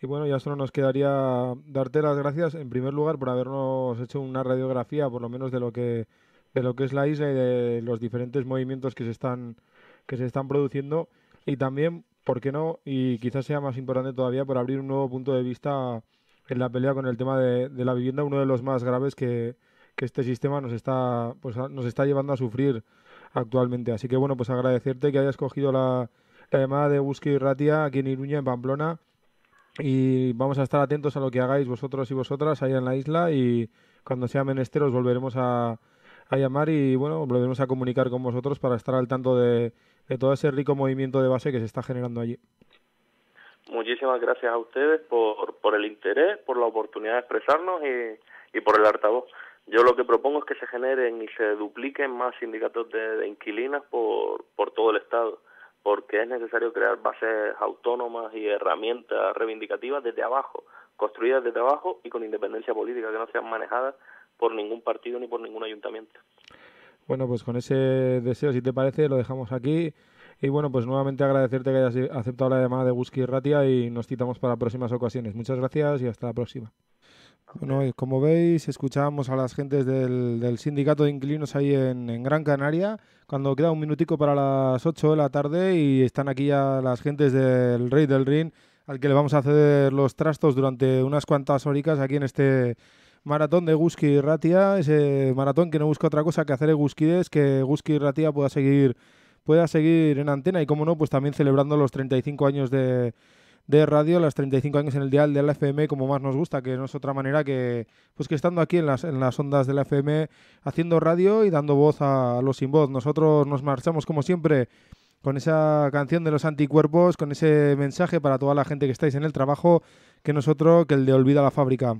Y bueno, ya solo nos quedaría darte las gracias en primer lugar por habernos hecho una radiografía, por lo menos de lo que es la isla y de los diferentes movimientos que se están produciendo. Y también, ¿por qué no? Y quizás sea más importante todavía, por abrir un nuevo punto de vista en la pelea con el tema de la vivienda, uno de los más graves que este sistema nos está llevando a sufrir actualmente. Así que bueno, pues agradecerte que hayas cogido la llamada de Eguzki Irratia aquí en Iruña, en Pamplona, y vamos a estar atentos a lo que hagáis vosotros y vosotras allá en la isla, y cuando sea menester os volveremos a llamar y bueno, volveremos a comunicar con vosotros para estar al tanto de todo ese rico movimiento de base que se está generando allí. Muchísimas gracias a ustedes por el interés, por la oportunidad de expresarnos y por el altavoz. Yo lo que propongo es que se generen y se dupliquen más sindicatos de inquilinas por todo el Estado, porque es necesario crear bases autónomas y herramientas reivindicativas desde abajo, construidas desde abajo y con independencia política, que no sean manejadas por ningún partido ni por ningún ayuntamiento. Bueno, pues con ese deseo, si te parece, lo dejamos aquí. Y bueno, pues nuevamente agradecerte que hayas aceptado la llamada de Eguzki Irratia y nos citamos para próximas ocasiones. Muchas gracias y hasta la próxima. Bueno, como veis, escuchábamos a las gentes del sindicato de inquilinos ahí en Gran Canaria, cuando queda un minutico para las 8 de la tarde, y están aquí ya las gentes del Rey del Ring, al que le vamos a ceder los trastos durante unas cuantas horicas aquí en este maratón de Eguzki Irratia, ese maratón que no busca otra cosa que hacer Eguzkides, que Eguzki Irratia pueda seguir en antena, y como no, pues también celebrando los 35 años de radio, los 35 años en el dial de la FM, como más nos gusta, que no es otra manera que estando aquí en las ondas de la FM, haciendo radio y dando voz a los sin voz. Nosotros nos marchamos como siempre con esa canción de los Anticuerpos, con ese mensaje para toda la gente que estáis en el trabajo, que nosotros, que el de Olvida la Fábrica.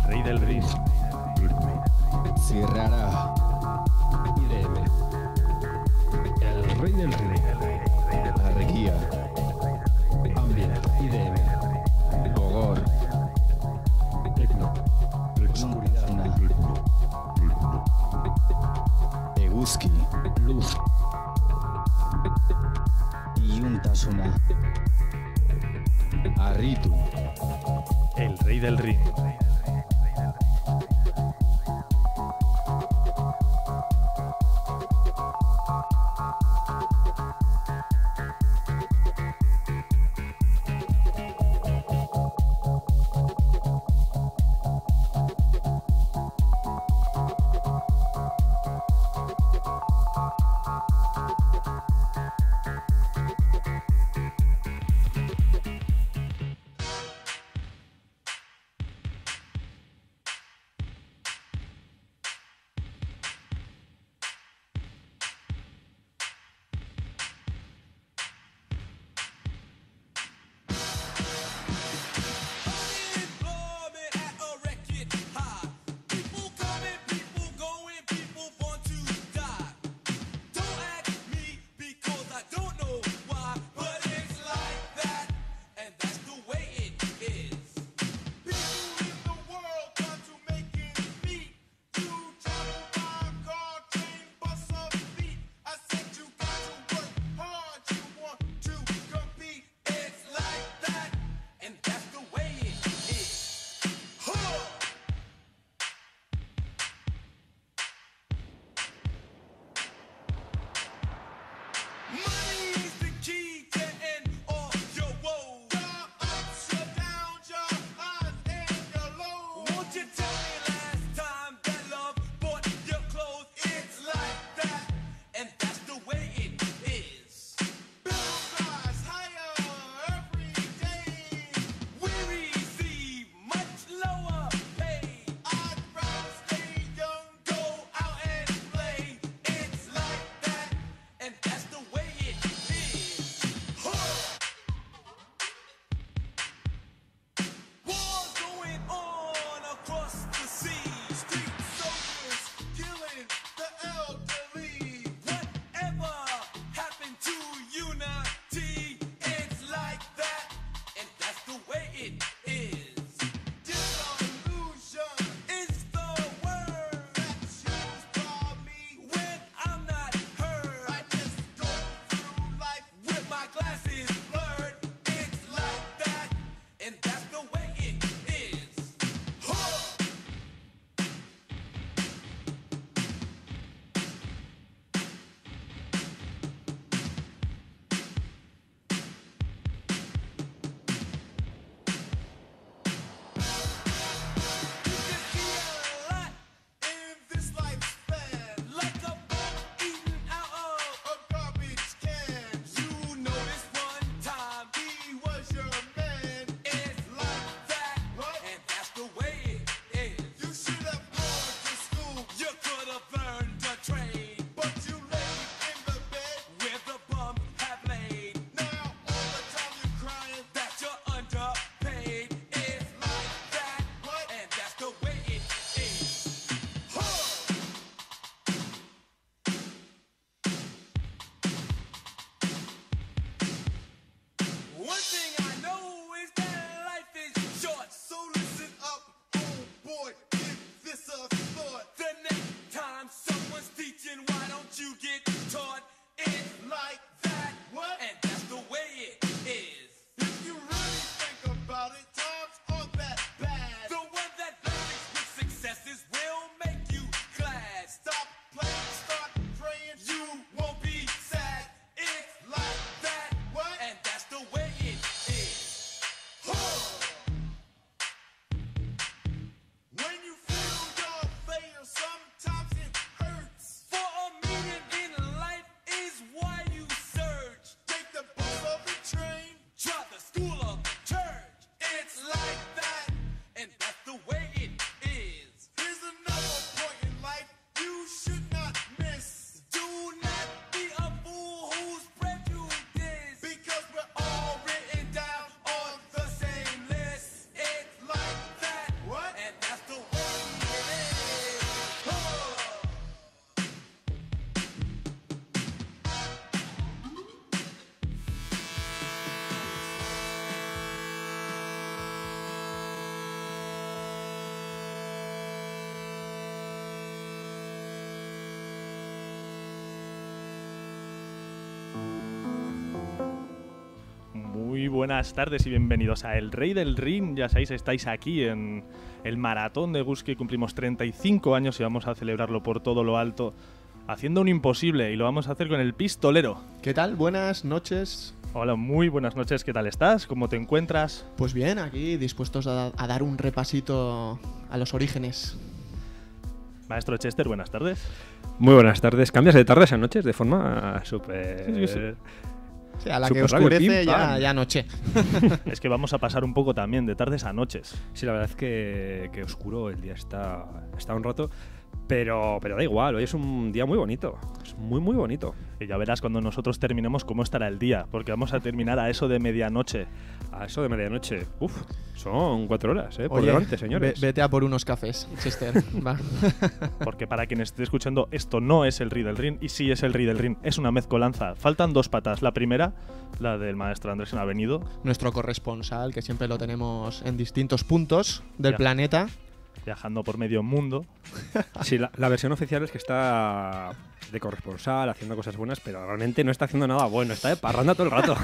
Rey del Ring. Cerrará. IDM. El Rey del Ring. Arreguía. Ambient. IDM. Gogor. Tecno. Oscuridad. Eguzki. Luz. Iluntasuna. Arritu. El Rey del Ring. buenas tardes y bienvenidos a El Rey del Ring. Ya sabéis, estáis aquí en el maratón de Eguski. Cumplimos 35 años y vamos a celebrarlo por todo lo alto, haciendo un imposible, y lo vamos a hacer con el pistolero. ¿Qué tal? Buenas noches. Hola, muy buenas noches. ¿Qué tal estás? ¿Cómo te encuentras? Pues bien, aquí dispuestos a dar un repasito a los orígenes. Maestro Chester, buenas tardes. Muy buenas tardes. Cambias de tardes a noches de forma súper... Sí, a la que oscurece ya noche. Es que vamos a pasar un poco también de tardes a noches. Sí, la verdad es que oscuro el día está un rato, pero da igual, hoy es un día muy bonito, es muy muy bonito. Y ya verás cuando nosotros terminemos cómo estará el día, porque vamos a terminar a eso de medianoche. A eso de medianoche, son 4 horas, por Oye, delante, señores. Vete a por unos cafés, Chester. Va. Porque para quien esté escuchando, esto no es el Rey del Ring, y sí es el Rey del Ring, es una mezcolanza. Faltan 2 patas. La primera, la del maestro Andrés ha venido. Nuestro corresponsal, que siempre lo tenemos en distintos puntos del planeta. Viajando por medio mundo. Sí, la versión oficial es que está de corresponsal, haciendo cosas buenas, pero realmente no está haciendo nada bueno, está de parranda todo el rato.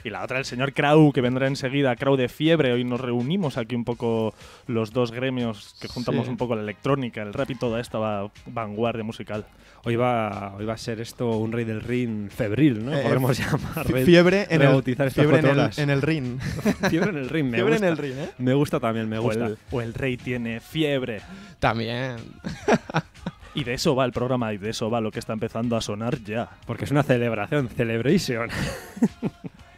Y la otra, el señor Krau, que vendrá enseguida, Krau de Fiebre. Hoy nos reunimos aquí un poco los dos gremios que juntamos un poco la electrónica, el rap y toda esta vanguardia musical. Hoy va a ser esto un Rey del Ring febril, ¿no? Podemos llamar. Fiebre en el ring. Fiebre en el ring, me fiebre gusta. En el ring, ¿eh? Me gusta también, me gusta. O el rey tiene fiebre. También. Y de eso va el programa, y de eso va lo que está empezando a sonar ya. Porque es una celebración, celebration.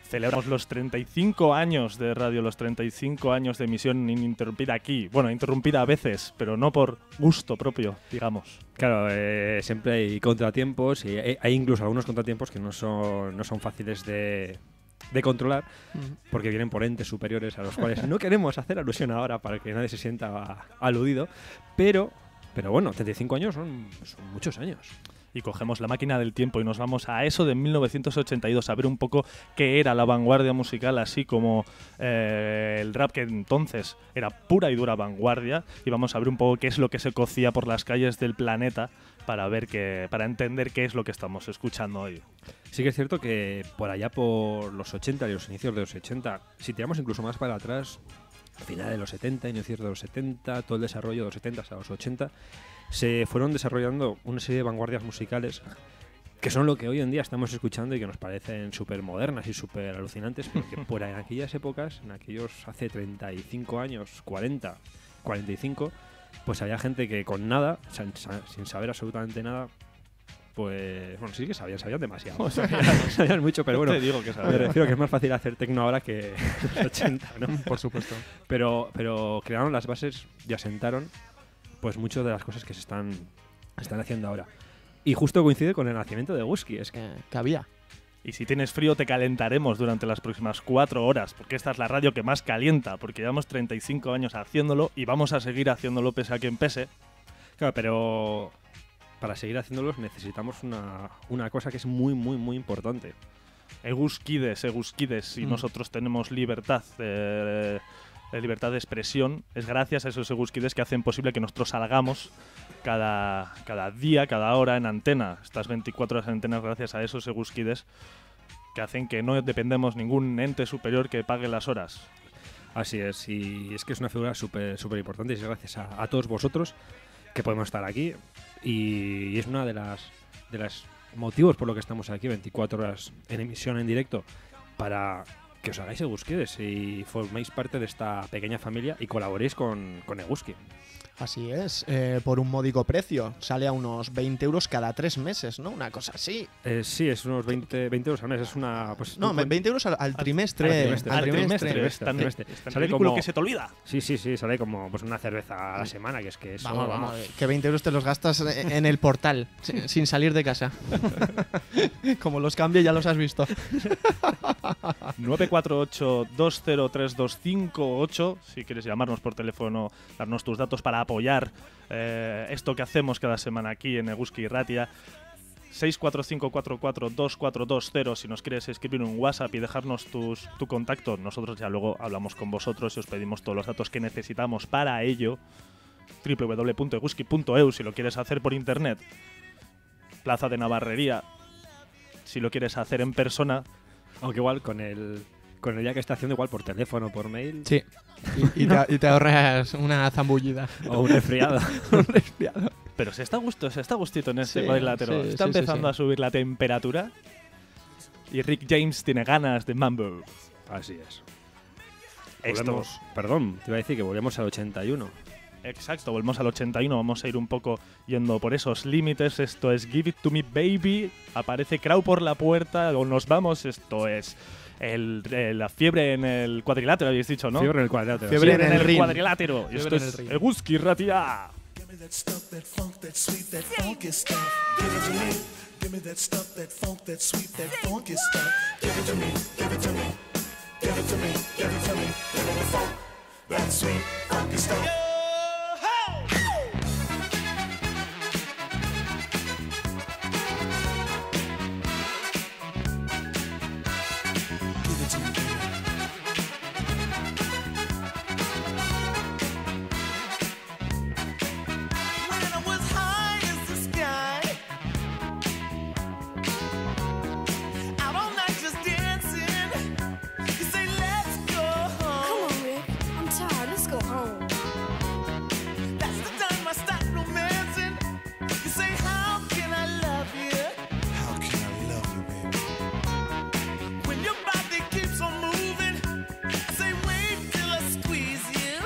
Celebramos los 35 años de radio, los 35 años de emisión ininterrumpida aquí. Bueno, interrumpida a veces, pero no por gusto propio, digamos. Claro, siempre hay contratiempos, y hay incluso algunos contratiempos que no son fáciles de controlar, porque vienen por entes superiores a los cuales no queremos hacer alusión ahora para que nadie se sienta aludido, pero bueno, 35 años son muchos años. Y cogemos la máquina del tiempo y nos vamos a eso de 1982, a ver un poco qué era la vanguardia musical, así como el rap, que entonces era pura y dura vanguardia, y vamos a ver un poco qué es lo que se cocía por las calles del planeta para entender qué es lo que estamos escuchando hoy. Sí que es cierto que por allá por los 80 y los inicios de los 80, si tiramos incluso más para atrás, final de los 70, inicios de los 70, todo el desarrollo de los 70 hasta los 80, se fueron desarrollando una serie de vanguardias musicales que son lo que hoy en día estamos escuchando y que nos parecen súper modernas y súper alucinantes, porque por en aquellas épocas, en aquellos hace 35 años, 40, 45, pues había gente que con nada, sin saber absolutamente nada, pues bueno, sí que sabían demasiado. Sabían mucho, pero bueno, te digo que me refiero que es más fácil hacer tecno ahora que en los 80, ¿no? Por supuesto. Pero crearon las bases y asentaron pues muchas de las cosas que se están haciendo ahora. Y justo coincide con el nacimiento de Eguski, es que había. Y si tienes frío te calentaremos durante las próximas 4 horas, porque esta es la radio que más calienta, porque llevamos 35 años haciéndolo y vamos a seguir haciéndolo pese a quien pese. Claro, pero para seguir haciéndolos necesitamos una cosa que es muy, muy, muy importante. Eguskides, y nosotros tenemos libertad de libertad de expresión. Es gracias a esos eguskides que hacen posible que nosotros salgamos cada día, cada hora en antena. Estas 24 horas en antena gracias a esos eguskides que hacen que no dependemos ningún ente superior que pague las horas. Así es, y es que es una figura súper importante, y es gracias a todos vosotros que podemos estar aquí, y es una de las motivos por lo que estamos aquí 24 horas en emisión en directo, para que os hagáis Eguskides y forméis parte de esta pequeña familia y colaboréis con Eguski. Así es, por un módico precio. Sale a unos 20 euros cada 3 meses, ¿no? Una cosa así. Sí, es unos 20 euros al mes. Es una... Pues, no, 20 euros al trimestre. Al trimestre. Tan sale ridículo como, que se te olvida. Sí, sale como pues una cerveza a la semana, que es que eso... Vamos, que 20 euros te los gastas en el portal, sin salir de casa. Como los cambie ya los has visto. 948-203258, si quieres llamarnos por teléfono, darnos tus datos para apoyar esto que hacemos cada semana aquí en Eguski Ratia. 645442420 si nos quieres escribir un WhatsApp y dejarnos tu contacto. Nosotros ya luego hablamos con vosotros y os pedimos todos los datos que necesitamos para ello. www.eguski.eu si lo quieres hacer por internet. Plaza de Navarrería si lo quieres hacer en persona. Aunque igual con el con el día que está haciendo igual por teléfono, por mail. Sí. Y te ahorras una zambullida. O un resfriado. Un resfriado. Pero se está gustito en este Sí, cuadrilátero. sí, Está sí, empezando sí. a subir la temperatura. Y Rick James tiene ganas de mambo. Así es. Esto. Perdón, te iba a decir que volvemos al 81. Exacto, volvemos al 81. Vamos a ir un poco yendo por esos límites. Esto es Give It To Me Baby. Aparece Crow por la puerta. O nos vamos. Esto es la fiebre en el cuadrilátero, habéis dicho, ¿no? Fiebre en el cuadrilátero. Fiebre en el ring. cuadrilátero. Y Fiebre esto en es el ring. Eguski Ratia. Give me that stuff, that funk, that sweet, that funky stuff. Give it to me. Give me that stuff, that funk, that sweet, that funky stuff. Give it to me. Give it to me. Give it to me. Give it to me. Give me the funk, that sweet, funky stuff. Give it to me, baby. When I was high as the sky, out all night just dancing. You say let's go home. Come on, Rick. I'm tired. Let's go home. That's the time I start romancing. You say how can I love you? How can I love you, baby? When your body keeps on moving, I say wait till I squeeze you.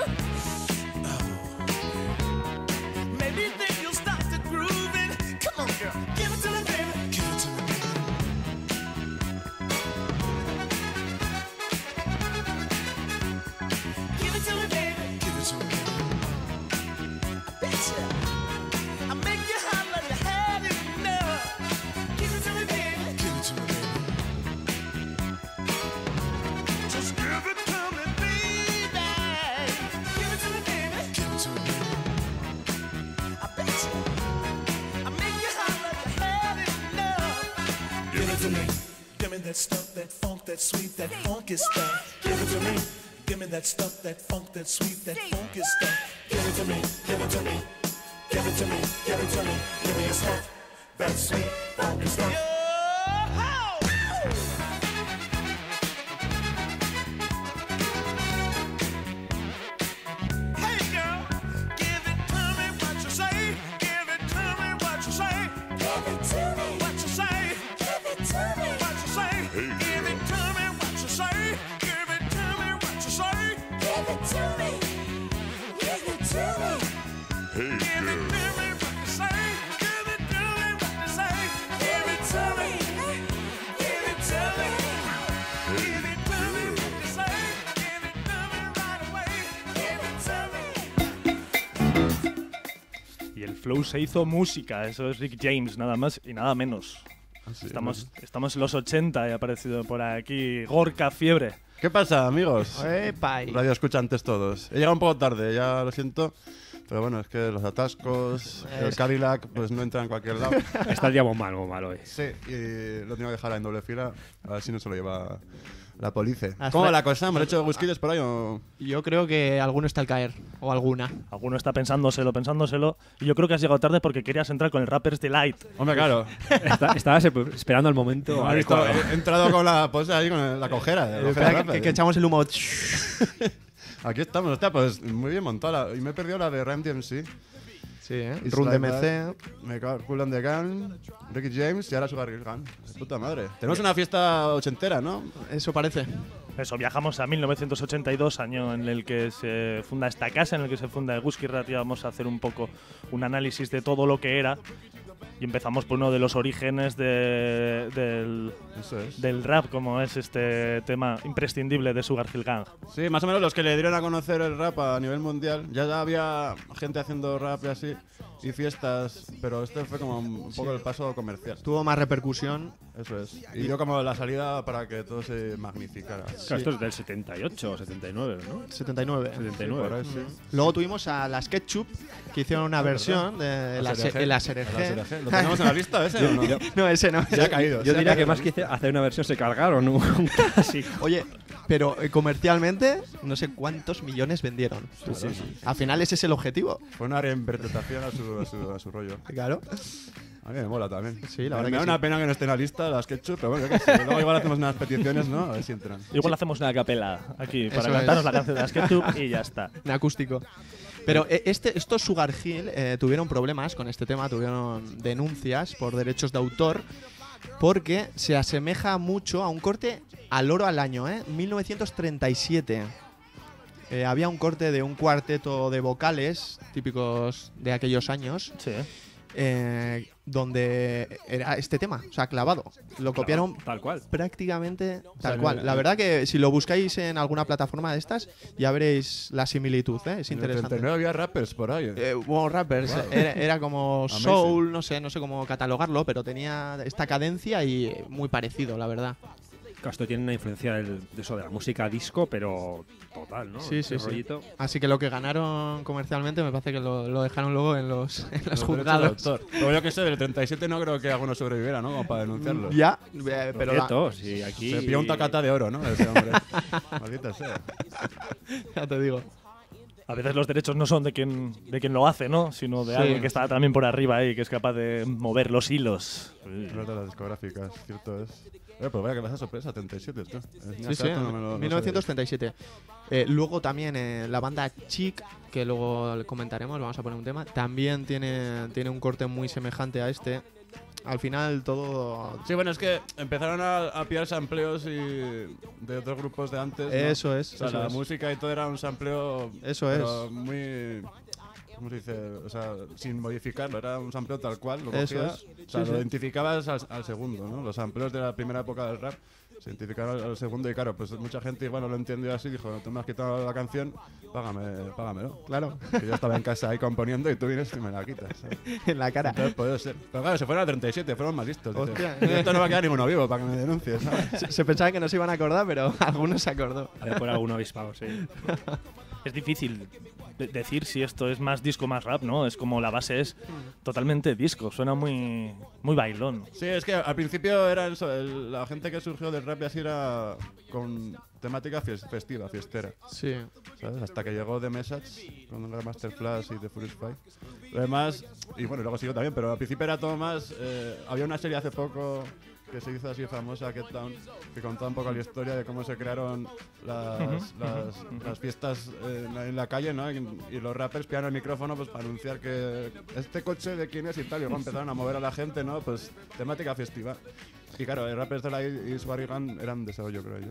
Maybe then you'll start to grooving. Come on, girl, give it to me, baby. Give it to me, baby. Give it to me, baby. Give it to me, baby. I betcha. I make you holler, you had enough. Give it to me, baby. Give it to me, baby. Just give it to me, baby. Give it to me, baby. Give it to me, baby. I betcha. I make you holler, you had enough. Give it to me. Give me that stuff, that funk, that sweet, that funky stuff. Give it to me. Give me that stuff, that funk, that sweet, that funky stuff. Give it to me. Give it to me. Give it to me. Give it to me. Give me a stuff, that sweet, funky stuff. Hey girl, give it to me what you say. Give it to me what you say. Give it to me what you say. Give it to me what you say. Give it to me what you say. Give it to me what you say. Give it to me. Give it to me. Hey girl. Give it to me what you say. Give it to me what you say. Give it to me. Give it to me. Give it to me what you say. Give it to me right away. Give it to me. Y el flow se hizo música. Eso es Rick James, nada más y nada menos. Estamos en los 80 y ha aparecido por aquí Gorka Fiebre. ¿Qué pasa, amigos? ¡Epa! Radio escuchantes todos. He llegado un poco tarde, ya lo siento. Pero bueno, es que los atascos, el Cadillac, pues no entra en cualquier lado. Está el día muy malo hoy. Sí, y lo tengo que dejar en doble fila, a ver si no se lo lleva la policía. Hasta- ¿Cómo va la cosa? ¿Hemos hecho whiskyles por ahí o...? Yo creo que alguno está al caer. O alguna. Alguno está pensándoselo. Y yo creo que has llegado tarde porque querías entrar con el Rapper's Delight. Hombre, claro. Estabas esperando el momento. ¿Has visto? adecuado. He entrado con la pose ahí, con la cojera. Espera, que echamos el humo. Aquí estamos, hostia, pues muy bien montada. Y me he perdido la de Run DMC. Sí, ¿eh? It's Run like DMC. that. Me cago Cool and the Gang, Ricky James y ahora Sugar Hill Gang. Puta madre. Tenemos una fiesta ochentera, ¿no? Eso parece. Eso, viajamos a 1982, año en el que se funda esta casa, en el que se funda Eguski Ratia. Vamos a hacer un poco un análisis de todo lo que era. Y empezamos por uno de los orígenes del rap, como es este tema imprescindible de Sugar Hill Gang. Sí, más o menos los que le dieron a conocer el rap a nivel mundial. Ya había gente haciendo rap y así, y fiestas, pero este fue como un poco el paso comercial. Tuvo más repercusión. Eso es. Y dio como la salida para que todo se magnificara. Claro, esto es del 78 o 79, ¿no? 79. 79. por ahí, sí. Luego tuvimos a las Ketchup, que hicieron una versión de la SRG. ¿Lo tenemos en la lista ese o no? No, ese no. Se ha caído. Yo diría que más que hacer una versión se cargaron un clásico. Oye, pero comercialmente no sé cuántos millones vendieron. Sí, sí. Al final ese es el objetivo. Fue una reinterpretación a su rollo. Claro. A mí me mola también. Sí, la me verdad da que una sí. pena que no esté en la lista las Ketchup, pero bueno, yo qué sé. Luego igual hacemos unas peticiones, ¿no? A ver si entran. Igual hacemos una capela aquí para Eso cantarnos es. la canción de las Ketchup y ya está. En acústico. Pero estos Sugar Hill tuvieron problemas con este tema, tuvieron denuncias por derechos de autor, porque se asemeja mucho a un corte al oro al año, 1937. Había un corte de un cuarteto de vocales típicos de aquellos años. Sí. Donde era este tema, o sea, clavado. Lo copiaron tal cual. Prácticamente tal sea, cual. La verdad que si lo buscáis en alguna plataforma de estas, ya veréis la similitud, es En el interesante. 39 había rappers por ahí. Bueno, rappers, Wow. era como Amazing. soul, no sé cómo catalogarlo, pero tenía esta cadencia y muy parecido, la verdad. Claro, esto tiene una influencia de eso, de la música disco, pero total, ¿no? Sí, Ese sí, sí. rollito. Así que lo que ganaron comercialmente me parece que lo dejaron luego en los Los derechos de juzgados. autor. Pero yo que sé, del 37 no creo que alguno sobreviviera, ¿no? Como para denunciarlo. Ya, pero Cierto, sí, aquí... Se pilló un tacata de oro, ¿no? Ese hombre. Maldita sea. Ya te digo. A veces los derechos no son de quien lo hace, ¿no? Sino de Sí. alguien que está también por arriba ahí, que es capaz de mover los hilos. No de las discográficas, cierto es. Pero vaya que vas a sorpresa, 37, tío. Sí, sí, 1937. Luego también la banda Chic, que luego comentaremos, vamos a poner un tema, también tiene un corte muy semejante a este. Al final todo... Sí, bueno, es que empezaron a pillar sampleos de otros grupos de antes, ¿no? Eso es, O sea, eso la es. música y todo era un sampleo... Eso pero es. muy... ¿Cómo se dice? O sea, sin modificarlo, era un sampleo tal cual, lo Eso cogías. es. O sea, Sí, lo sí. identificabas al segundo, ¿no? Los sampleos de la primera época del rap se identificaron al segundo y claro, pues mucha gente igual no lo entendió así, dijo, no te me has quitado la canción, págamelo. Claro. Que yo estaba en casa ahí componiendo y tú vienes y me la quitas, ¿sabes? En la cara. Entonces puede ser. Pero claro, se fueron a 37, fueron más listos. dice. Hostia. Esto no va a quedar ninguno vivo para que me denuncies, ¿sabes? Se pensaba que no se iban a acordar, pero algunos se acordó. A ver, por algún avispado, sí. Es difícil decir si esto es más disco más rap, ¿no? Es como la base es totalmente disco, suena muy bailón. Sí, es que al principio era eso, la gente que surgió del rap y así era con temática festiva, fiestera. Sí. ¿Sabes? Hasta que llegó The Message con Grandmaster Flash y The Furious Five. Además, y bueno, luego siguió también, pero al principio era todo más... había una serie hace poco que se hizo así famosa, Get Down, que contaba un poco la historia de cómo se crearon las fiestas en la calle, ¿no? Y los rappers pillaron el micrófono pues para anunciar que este coche de quién es y tal, y luego empezaron a mover a la gente, ¿no? Pues temática festiva. Y claro, el rappers de la y Swarrigan eran de eso, yo creo yo.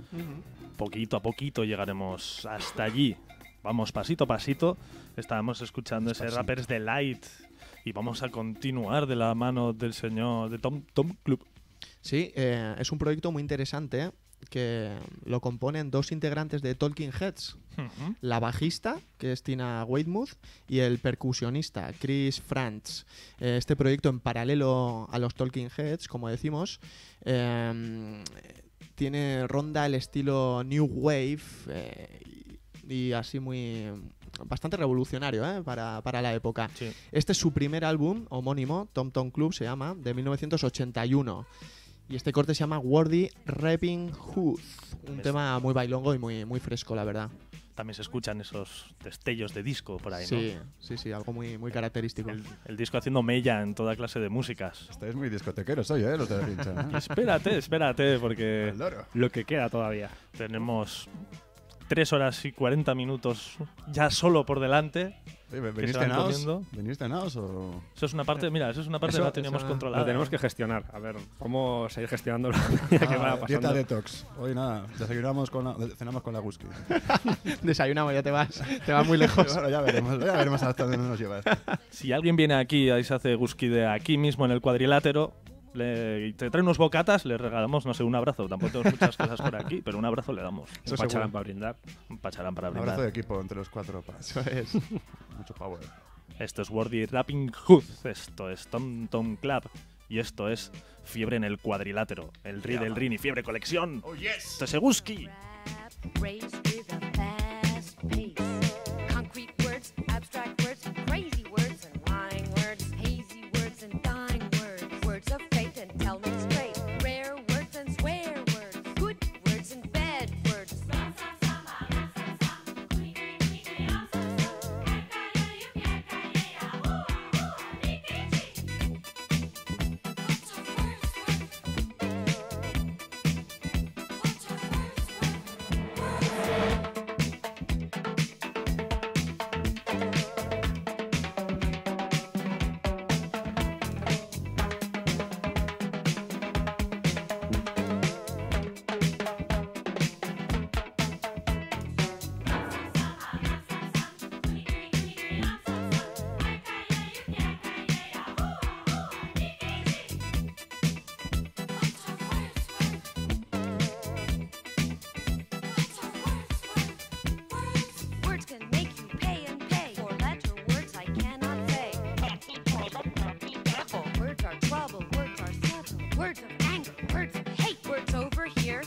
Poquito a poquito llegaremos hasta allí. Vamos pasito a pasito. Estábamos escuchando ese Rappers Delight y vamos a continuar de la mano del señor de Tom Club. Sí, es un proyecto muy interesante que lo componen dos integrantes de Talking Heads. La bajista, que es Tina Weymouth, y el percusionista, Chris Frantz. Este proyecto, en paralelo a los Talking Heads, como decimos, ronda el estilo New Wave y así bastante revolucionario para la época. Sí. Este es su primer álbum homónimo, Tom Club se llama, de 1981. Y este corte se llama Worthy Rapping Hood. Un tema muy bailongo y muy fresco, la verdad. También se escuchan esos destellos de disco por ahí, Sí, ¿no? sí, algo muy característico. El disco haciendo mella en toda clase de músicas. Estáis muy discotequeros hoy, los de la pincha, ¿no? Espérate, porque lo que queda todavía. Tenemos 3 horas y 40 minutos ya solo por delante. ¿Venís cenados o...? Eso es una parte, mira, eso es una parte que la teníamos controlada. Lo tenemos que gestionar. A ver, ¿cómo seguir gestionando la medida que va pasando? Dieta detox. Hoy nada, cenamos con la Gusky. Desayunamos, ya te vas muy lejos. Bueno, ya veremos hasta dónde nos llevas. Si alguien viene aquí y se hace Gusky de aquí mismo en el cuadrilátero, y te trae unos bocatas, le regalamos, no sé, un abrazo. Tampoco tenemos muchas cosas por aquí, pero un abrazo le damos. Un pacharán para brindar. Un pacharán para Un brindar. abrazo de equipo entre los cuatro. Eso es. Mucho power. Esto es Worthy Rapping Hood. Esto es Tom Club. Y esto es Fiebre en el cuadrilátero. El Ri del Rin y Fiebre Colección. Oh, yes. Esto es Gusky. Raised with a fast pace. Concrete words, abstract words, crazy words, and lying words, hazy words, and dying words. Words of faith and tell them straight. Rare words and swear words. Good words and bad words. Words of anger, words of hate, words over here.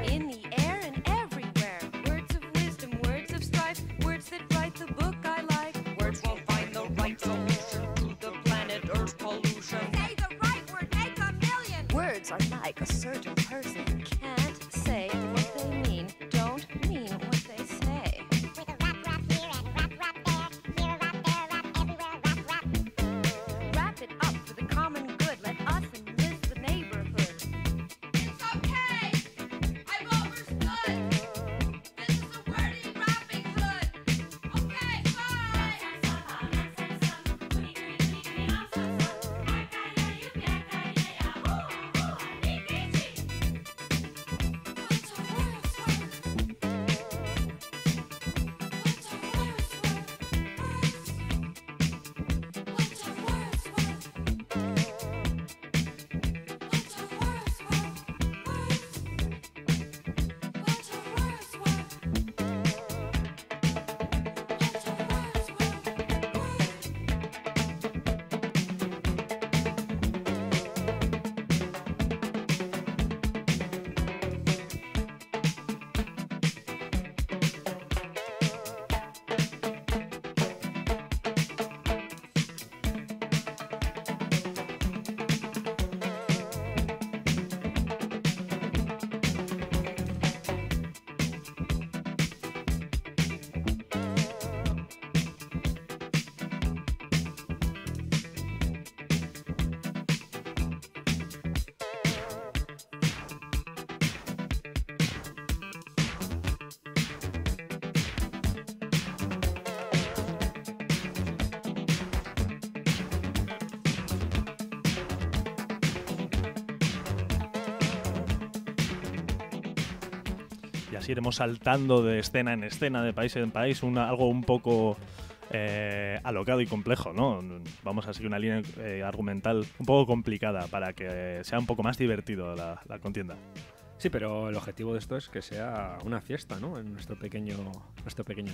In the air and everywhere. Words of wisdom, words of strife, words that write the book I like. Words will find the right solution to the planet Earth's pollution. Say the right word, make a million. Words are like a certain person. Can't say what they mean, don't mean what they say. Wrap it up for the common good. Let us enlist the neighborhood. It's okay. I've overstood. This is a wordy wrapping hood. Okay, bye. Y así iremos saltando de escena en escena, de país en país, algo un poco alocado y complejo, ¿no? Vamos a seguir una línea argumental un poco complicada para que sea un poco más divertido la contienda. Sí, pero el objetivo de esto es que sea una fiesta, ¿no? En nuestro pequeño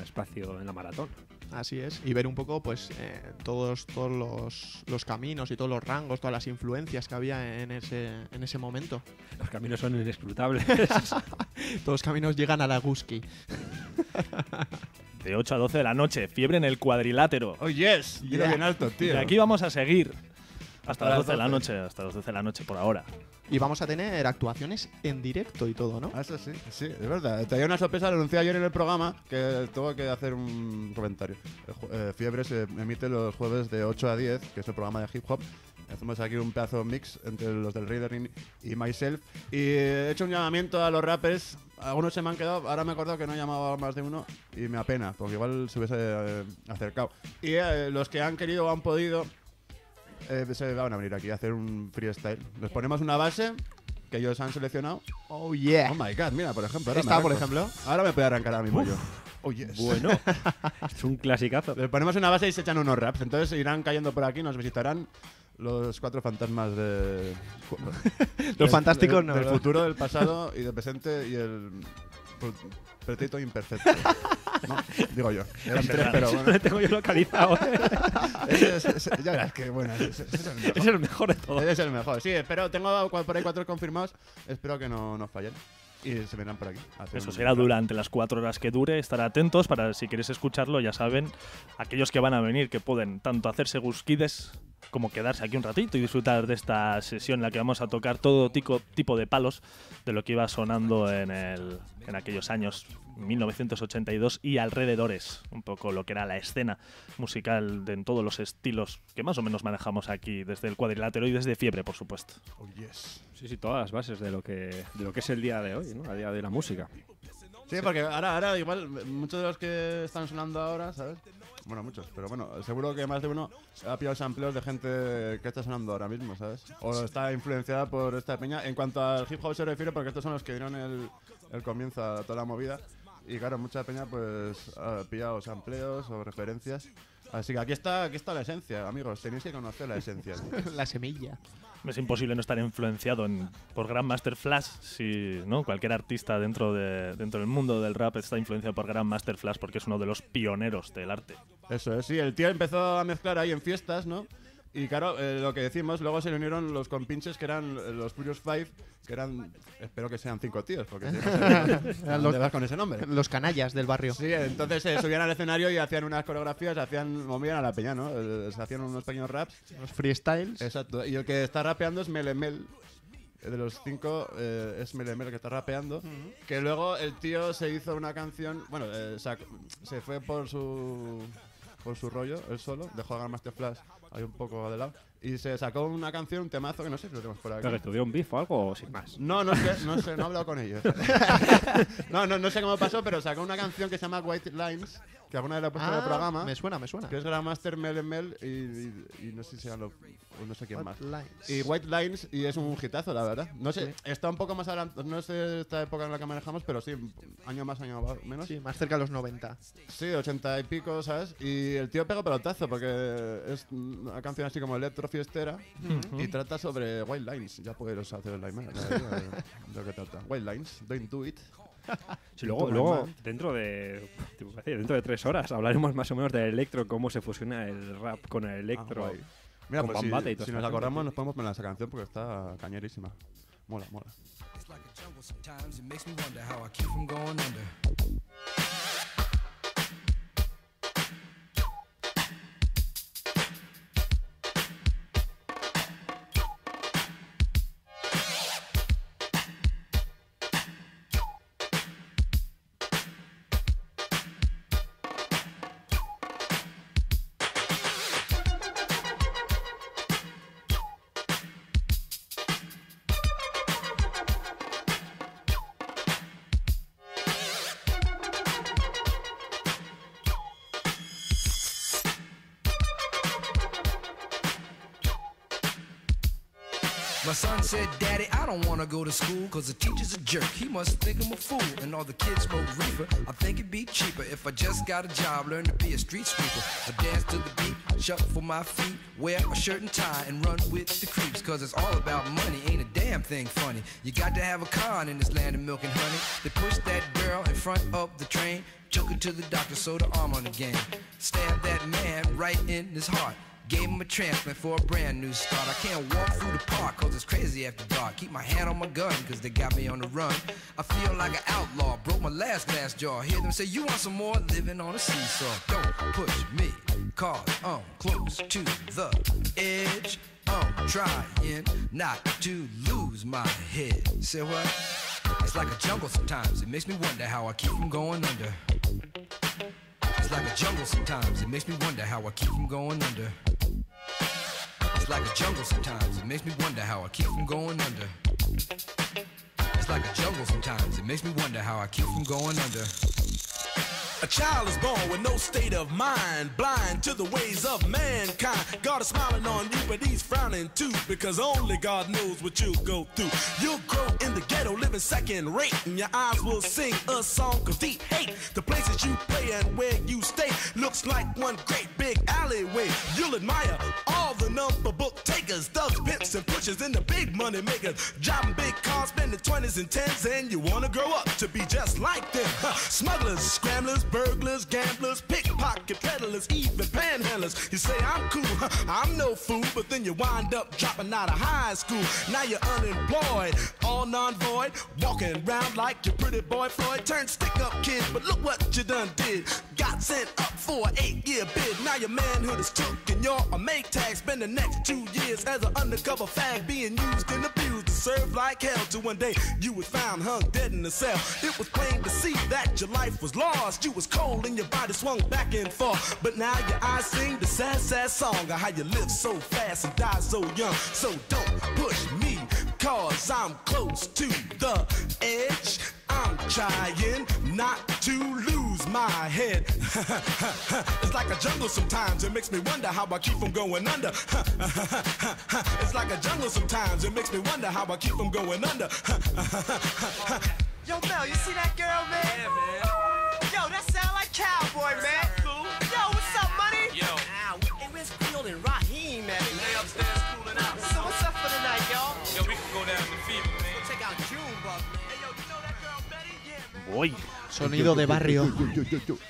espacio en la maratón. Así es, y ver un poco pues todos los caminos y todos los rangos, todas las influencias que había en ese momento. Los caminos son inescrutables. Todos los caminos llegan a la Guski. De 8 a 12 de la noche, fiebre en el cuadrilátero. ¡Oh, yes! Dilo bien alto, tío. Y aquí vamos a seguir hasta las 12 de la noche, hasta las 12 de la noche por ahora. Y vamos a tener actuaciones en directo y todo, ¿no? Eso sí, sí, es verdad. Traía una sorpresa, lo anuncié ayer en el programa, que tengo que hacer un comentario. Fiebre se emite los jueves de 8 a 10, que es el programa de hip hop. Hacemos aquí un pedazo mix entre los del Rey del Ring y myself. Y he hecho un llamamiento a los rappers. Algunos se me han quedado, ahora me he acordado que no he llamado a más de uno y me apena, porque igual se hubiese acercado. Y los que han querido o han podido se van a venir aquí a hacer un freestyle. Les ponemos una base que ellos han seleccionado. Oh yeah. Oh my god, mira, por ejemplo. ¿Esta, por ejemplo? Ahora me puedo arrancar a mi pollo. Oh yes. Bueno, es un clasicazo. Les ponemos una base y se echan unos raps. Entonces irán cayendo por aquí, nos visitarán los 4 fantasmas de... Los fantásticos no. Del futuro, del pasado y del presente y el... pretérito imperfecto. No, digo yo. Eran 3, pero bueno. Lo tengo yo localizado. Ya verás que bueno. Es el mejor de todos. Es el mejor. Sí, espero, tengo por ahí 4 confirmados. Espero que no nos fallen. Y se vendrán por aquí. Eso será durante las 4 horas que dure. Estar atentos para, si queréis escucharlo, ya saben, aquellos que van a venir, que pueden tanto hacerse gusquides como quedarse aquí un ratito y disfrutar de esta sesión en la que vamos a tocar todo tipo de palos de lo que iba sonando en aquellos años 1982 y alrededores, un poco lo que era la escena musical en todos los estilos que más o menos manejamos aquí desde el cuadrilátero y desde Fiebre, por supuesto. Oh yes. Sí, todas las bases de lo que es el día de hoy, ¿no? El día de la música. Sí, porque ahora igual muchos de los que están sonando ahora, ¿sabes? Bueno, muchos, pero bueno, seguro que más de uno ha pillado sampleos de gente que está sonando ahora mismo, ¿sabes? O está influenciada por esta peña. En cuanto al hip hop se refiere, porque estos son los que dieron el comienzo a toda la movida. Y claro, mucha peña pues ha pillado sampleos o referencias. Así que aquí está la esencia, amigos. Tenéis que conocer la esencia. La semilla. Es imposible no estar influenciado por Grandmaster Flash, si no cualquier artista dentro del mundo del rap está influenciado por Grandmaster Flash porque es uno de los pioneros del arte. Eso es, sí, el tío empezó a mezclar ahí en fiestas, ¿no? Y claro, lo que decimos, luego se le unieron los compinches que eran los Furious Five, que eran, espero que sean 5 tíos, porque si no Los- te vas con ese nombre. Los canallas del barrio. Sí, entonces subían al escenario y hacían unas coreografías, movían a la peña, ¿no? Se hacían unos pequeños raps. Los freestyles. Exacto, y el que está rapeando es Melemel. De los 5 es Melemel que está rapeando. Que luego el tío se hizo una canción, bueno, se fue por su rollo, él solo, dejó a Grandmaster Flash ahí un poco de lado. Y se sacó una canción, un temazo, que no sé si lo tenemos por aquí. ¿Pero que tuviera un beef o algo o sin más? No sé, no he hablado con ellos. no sé cómo pasó, pero sacó una canción que se llama White Lines, que alguna vez la he puesto en el programa. Me suena. Que es Grandmaster Melemel y no sé si eran no sé quién más. White Lines. Y White Lines, y es un hitazo, la verdad. No sé, está un poco más adelante, no sé esta época en la que manejamos, pero sí, año más, año menos. Sí, más cerca de los 90. Sí, 80 y pico, ¿sabes? Y el tío pega pelotazo porque es una canción así como electro fiestera y trata sobre White Lines. Ya puedes hacer el line de lo que trata. White Lines, don't do it. Sí, luego dentro de 3 horas hablaremos más o menos del electro, cómo se fusiona el rap con el electro. Mira, con pues Bambata y todo si nos acordamos nos podemos poner esa canción porque está cañerísima. Mola. It's like a jungle sometimes. It makes me wonder how I keep from going under. My son said, Daddy, I don't want to go to school cause the teacher's a jerk. He must think I'm a fool and all the kids smoke reefer. I think it'd be cheaper if I just got a job, learn to be a street sweeper. I dance to the beat, shuffle my feet, wear a shirt and tie and run with the creeps cause it's all about money, ain't a damn thing funny. You got to have a con in this land of milk and honey. They pushed that girl in front of the train, took her to the doctor, sewed her arm on the game. Stabbed that man right in his heart. Gave him a transplant for a brand new start. I can't walk through the park cause it's crazy after dark. Keep my hand on my gun cause they got me on the run. I feel like an outlaw, broke my last glass jaw. Hear them say you want some more, living on a seesaw. Don't push me cause I'm close to the edge. I'm trying not to lose my head. Say what? It's like a jungle sometimes. It makes me wonder how I keep from going under. It's like a jungle sometimes. It makes me wonder how I keep from going under. It's like a jungle sometimes. It makes me wonder how I keep from going under. It's like a jungle sometimes. It makes me wonder how I keep from going under. A child is born with no state of mind, blind to the ways of mankind. God is smiling on you, but he's frowning too, because only God knows what you'll go through. You'll grow in the ghetto, living second rate, and your eyes will sing a song of deep hate. The places you play and where you stay looks like one great big alleyway. You'll admire all the number book takers, thugs, pimps, and pushers, and the big money makers. Driving big cars, spending 20s and 10s, and you wanna grow up to be just like them. Smugglers, scramblers, burglars, gamblers, pickpocket peddlers, even panhandlers. You say I'm cool, I'm no fool, but then you wind up dropping out of high school. Now you're unemployed, all non-void, walking around like your pretty boy Floyd. Turned stick-up kid, but look what you done did. Got sent up for an 8-year bid. Now your manhood is took and you're a make tag. Spend the next 2 years as an undercover fag, being used and abused to serve like hell. Till one day you was found hung dead in a cell. It was plain to see that your life was lost. You was cold and your body swung back and forth. But now your eyes sing the sad, sad song of how you live so fast and die so young. So don't push me, cause I'm close to the edge. I'm trying not to lose my head. It's like a jungle sometimes. It makes me wonder how I keep from going under. It's like a jungle sometimes. It makes me wonder how I keep from going under. Yo, Mel, you see that girl, man? Yeah, man. Yo, that sound like Cowboy, man. Cool. Yo, what's up, money? Yo. Hey, where's Field and Raheem, man? They upstairs cooling out. So what's up for the night, y'all? Yo, we can go down to Fever, man. Check out Junebug, man. Hey, yo, you know that girl Betty? Yeah, man. Uy, Sonido de barrio.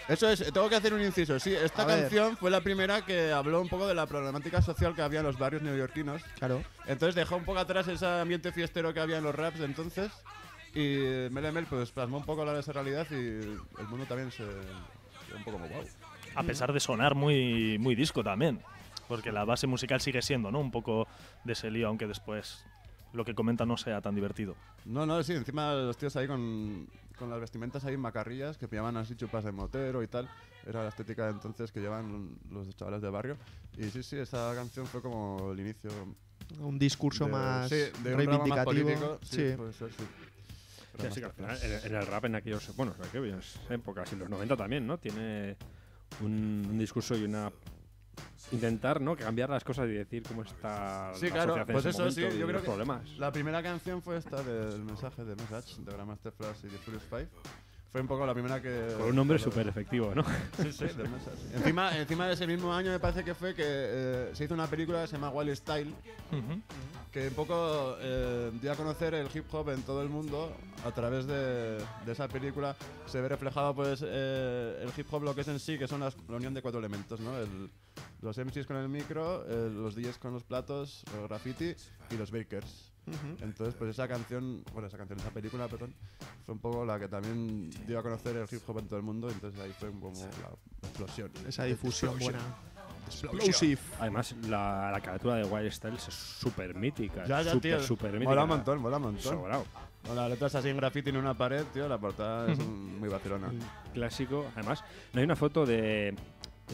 Eso es, tengo que hacer un inciso. Sí, esta A ver. canción fue la primera que habló un poco de la problemática social que había en los barrios neoyorquinos. Claro. Entonces dejó un poco atrás ese ambiente fiestero que había en los raps de entonces. Y Mel Mel pues plasmó un poco la de esa realidad y el mundo también se un poco como wow. A pesar de sonar muy, muy disco también. Porque la base musical sigue siendo, ¿no? Un poco de ese lío, aunque después lo que comenta no sea tan divertido. No, sí, encima los tíos ahí con las vestimentas ahí macarrillas que pillaban así chupas de motero y tal. Era la estética de entonces que llevan los chavales de barrio. Y sí, esa canción fue como el inicio. Un discurso más de un ramo reivindicativo. más político. Sí. Puede ser, sí. Sí, así que al final, en el rap en aquellos, bueno, en aquellas épocas, y los 90 también, ¿no? Tiene un discurso y una intentar, ¿no? Cambiar las cosas y decir cómo está Sí, la claro, sociedad en pues ese eso momento sí, y yo creo los que problemas. la primera canción fue esta del mensaje de Message de Grandmaster Flash y de Furious 5. Fue un poco la primera que... Con un nombre súper efectivo, ¿no? Sí, de Message. Encima de ese mismo año me parece que fue que se hizo una película que se llama Wild Style, que un poco dio a conocer el hip hop en todo el mundo. A través de esa película se ve reflejado pues el hip hop, lo que es en sí, que son la unión de 4 elementos, ¿no? Los MCs con el micro, los DJs con los platos, el graffiti y los bakers. Entonces, pues esa película, perdón, fue un poco la que también dio a conocer el hip hop en todo el mundo. Entonces ahí fue como la explosión. Esa difusión buena. Explosive. Además, la carátula de Wild Styles es súper mítica. Tío. Súper mítica. Mola un montón. Sobrado. Con las letras así en graffiti en una pared, tío, la portada es muy vacilona. Clásico. Además, no hay una foto de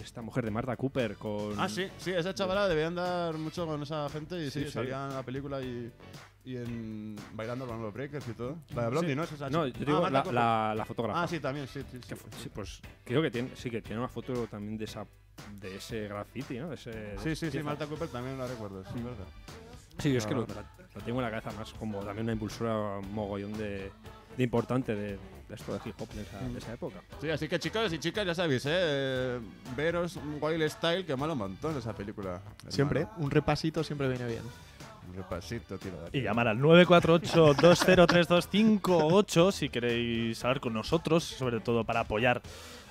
esta mujer de Martha Cooper con... Ah, sí, esa chavala debía andar mucho con esa gente y sí, Sí. salía en la película y bailando con los breakers y todo. La de Blondie, Sí. ¿no? Es esa No, yo digo Martha Cooper. la fotógrafa. Ah, sí, también, sí. Sí, pues creo que tiene una foto también de ese graffiti, ¿no? Sí, Martha Cooper también la recuerdo, sí, verdad. Sí, es que lo tengo en la cabeza más como también una impulsora mogollón de importante de esto de hip hop de esa época. Sí, así que chicos y chicas, ya sabéis, veros Wild Style, que mola un montón esa película. Siempre, un repasito siempre viene bien. Un repasito, tío. Y llamar al 948-203258 si queréis hablar con nosotros, sobre todo para apoyar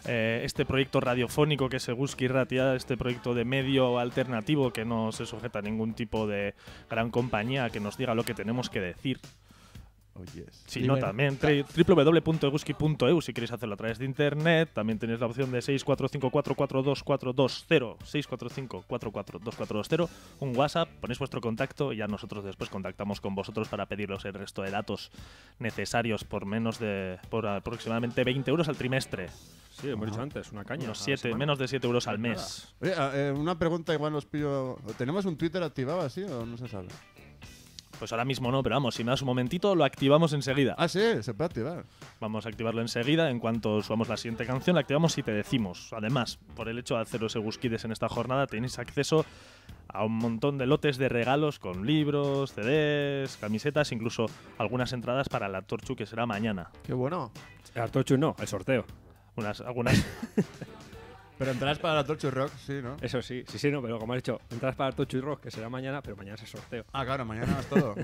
este proyecto radiofónico que es Eguzki Irratia, este proyecto de medio alternativo que no se sujeta a ningún tipo de gran compañía que nos diga lo que tenemos que decir. Oh, yes. Si no, también www.eguzki.eu si queréis hacerlo a través de internet. También tenéis la opción de 645-442-420, 645-442-420, un WhatsApp, ponéis vuestro contacto y ya nosotros después contactamos con vosotros para pediros el resto de datos necesarios por aproximadamente 20 euros al trimestre. Sí, hemos dicho antes, una caña. Menos de 7 euros al mes. Oye, una pregunta, igual os pillo. ¿Tenemos un Twitter activado así o no se sabe? Pues ahora mismo no, pero vamos, si me das un momentito, lo activamos enseguida. Ah, sí, se puede activar. Vamos a activarlo enseguida. En cuanto subamos la siguiente canción, la activamos y te decimos. Además, por el hecho de haceros Eguzkides en esta jornada, tenéis acceso a un montón de lotes de regalos con libros, CDs, camisetas, incluso algunas entradas para el Artorchu, que será mañana. ¡Qué bueno! El Artorchu no, el sorteo. Algunas. Pero entradas para la Torchu Rock, sí, ¿no? Eso sí, no, pero como has dicho, entradas para el Torchu Rock, que será mañana, pero mañana es el sorteo. Ah, claro, mañana es todo,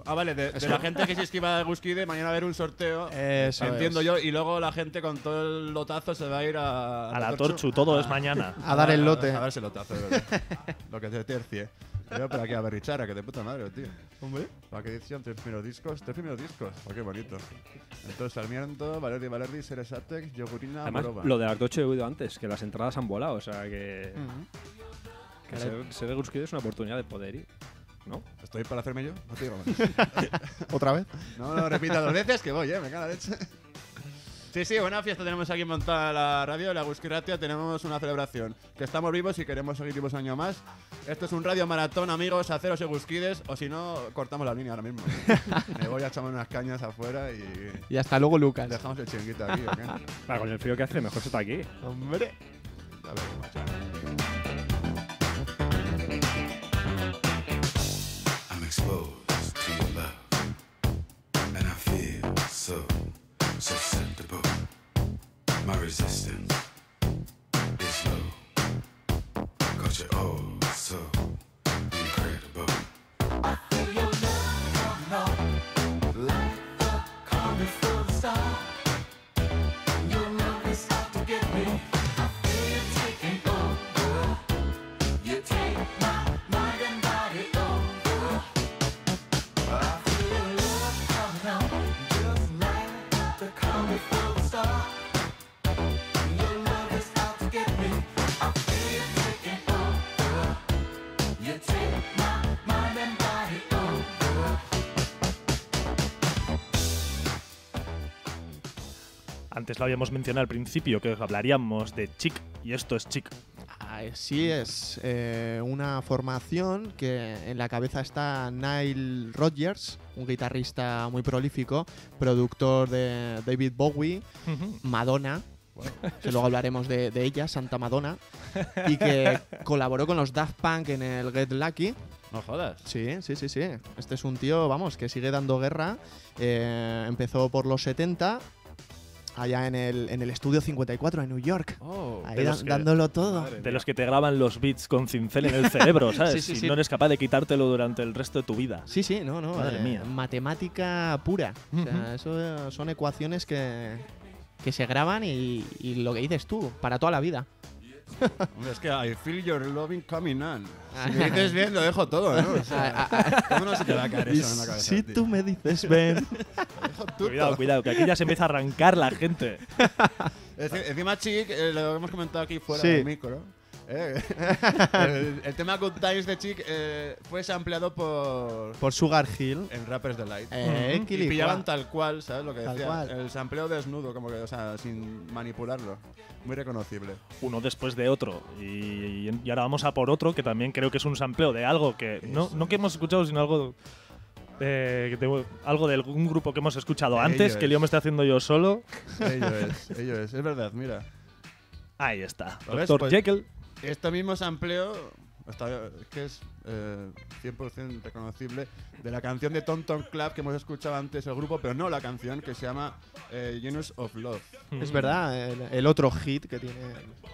Ah, vale, de la gente que se esquiva de Eguzkide, mañana va a haber un sorteo. Eso entiendo es. yo, y luego la gente con todo el lotazo se va a ir a la Torchu, todo es mañana. A dar el lote. A darse el lotazo, de verdad. Lo que te tercie. Yo por aquí a berrichara, que de puta madre, tío. Hombre. ¿Para qué edición? 3 primeros discos. Oh, qué bonito. Entonces, Sarmiento, Valerdi, Seresatek, Yogurina, Además, Moroba. lo del Artorchu he oído antes, que las entradas han volado, o sea que... ser Eguzkide es una oportunidad de poder ir, ¿no? ¿Estoy para hacerme yo? No te digo más. ¿Otra vez? No, repita 2 veces que voy, me cago en la leche. Sí, buena fiesta tenemos aquí montada la radio, la Eguzki Irratia, tenemos una celebración. Que estamos vivos y queremos seguir vivos un año más. Esto es un radio maratón, amigos, haceros Eguzkides, o si no, cortamos la línea ahora mismo. Me voy a echarme unas cañas afuera y... Y hasta luego, Lucas. Dejamos el chiringuito aquí, ¿o qué? Con el frío que hace, mejor se está aquí. ¡Hombre! A ver, macho. I'm exposed to your love, and I feel so susceptible. My resistance is low, 'cause you're oh so incredible. I feel your love coming on, like the coming full star. Antes lo habíamos mencionado al principio, que hablaríamos de Chic, y esto es Chic. Sí, es una formación que en la cabeza está Nile Rodgers, un guitarrista muy prolífico, productor de David Bowie, Madonna, que luego hablaremos de ella, Santa Madonna, y que colaboró con los Daft Punk en el Get Lucky. No jodas. Sí. Este es un tío, vamos, que sigue dando guerra. Empezó por los 70... allá en el estudio 54 en New York. Ahí dándolo todo. De los que te graban los beats con cincel en el cerebro, ¿sabes? Sí. Si no eres capaz de quitártelo durante el resto de tu vida. Sí, no. Madre mía. Matemática pura. O sea, eso son ecuaciones que se graban y lo que dices tú, para toda la vida. Hombre, es que I feel your loving coming on. Si me dices bien, lo dejo todo, ¿no? O sea, ¿cómo no se te va a caer eso en la cabeza? Si tú me dices ven. Cuidado, que aquí ya se empieza a arrancar la gente. Encima, Chic, lo hemos comentado aquí fuera Sí. del micro. El tema Good Times de Chic fue sampleado por Sugar Hill en Rapper's Delight. Y pillaban tal cual, ¿sabes lo que Tal decía? cual. El sampleo desnudo, como que, o sea, sin manipularlo. Muy reconocible. Uno después de otro. Y ahora vamos a por otro que también creo que es un sampleo de algo que no que hemos escuchado, sino algo algo de algún grupo que hemos escuchado antes, que yo me estoy haciendo yo solo. Ello es verdad, mira. Ahí está. ¿Lo ves? Dr. Pues Jekyll. Este mismo sampleo que es 100% reconocible de la canción de Tom Tom Club que hemos escuchado antes el grupo, pero no la canción, que se llama Genius of Love. Es verdad, el otro hit que tiene.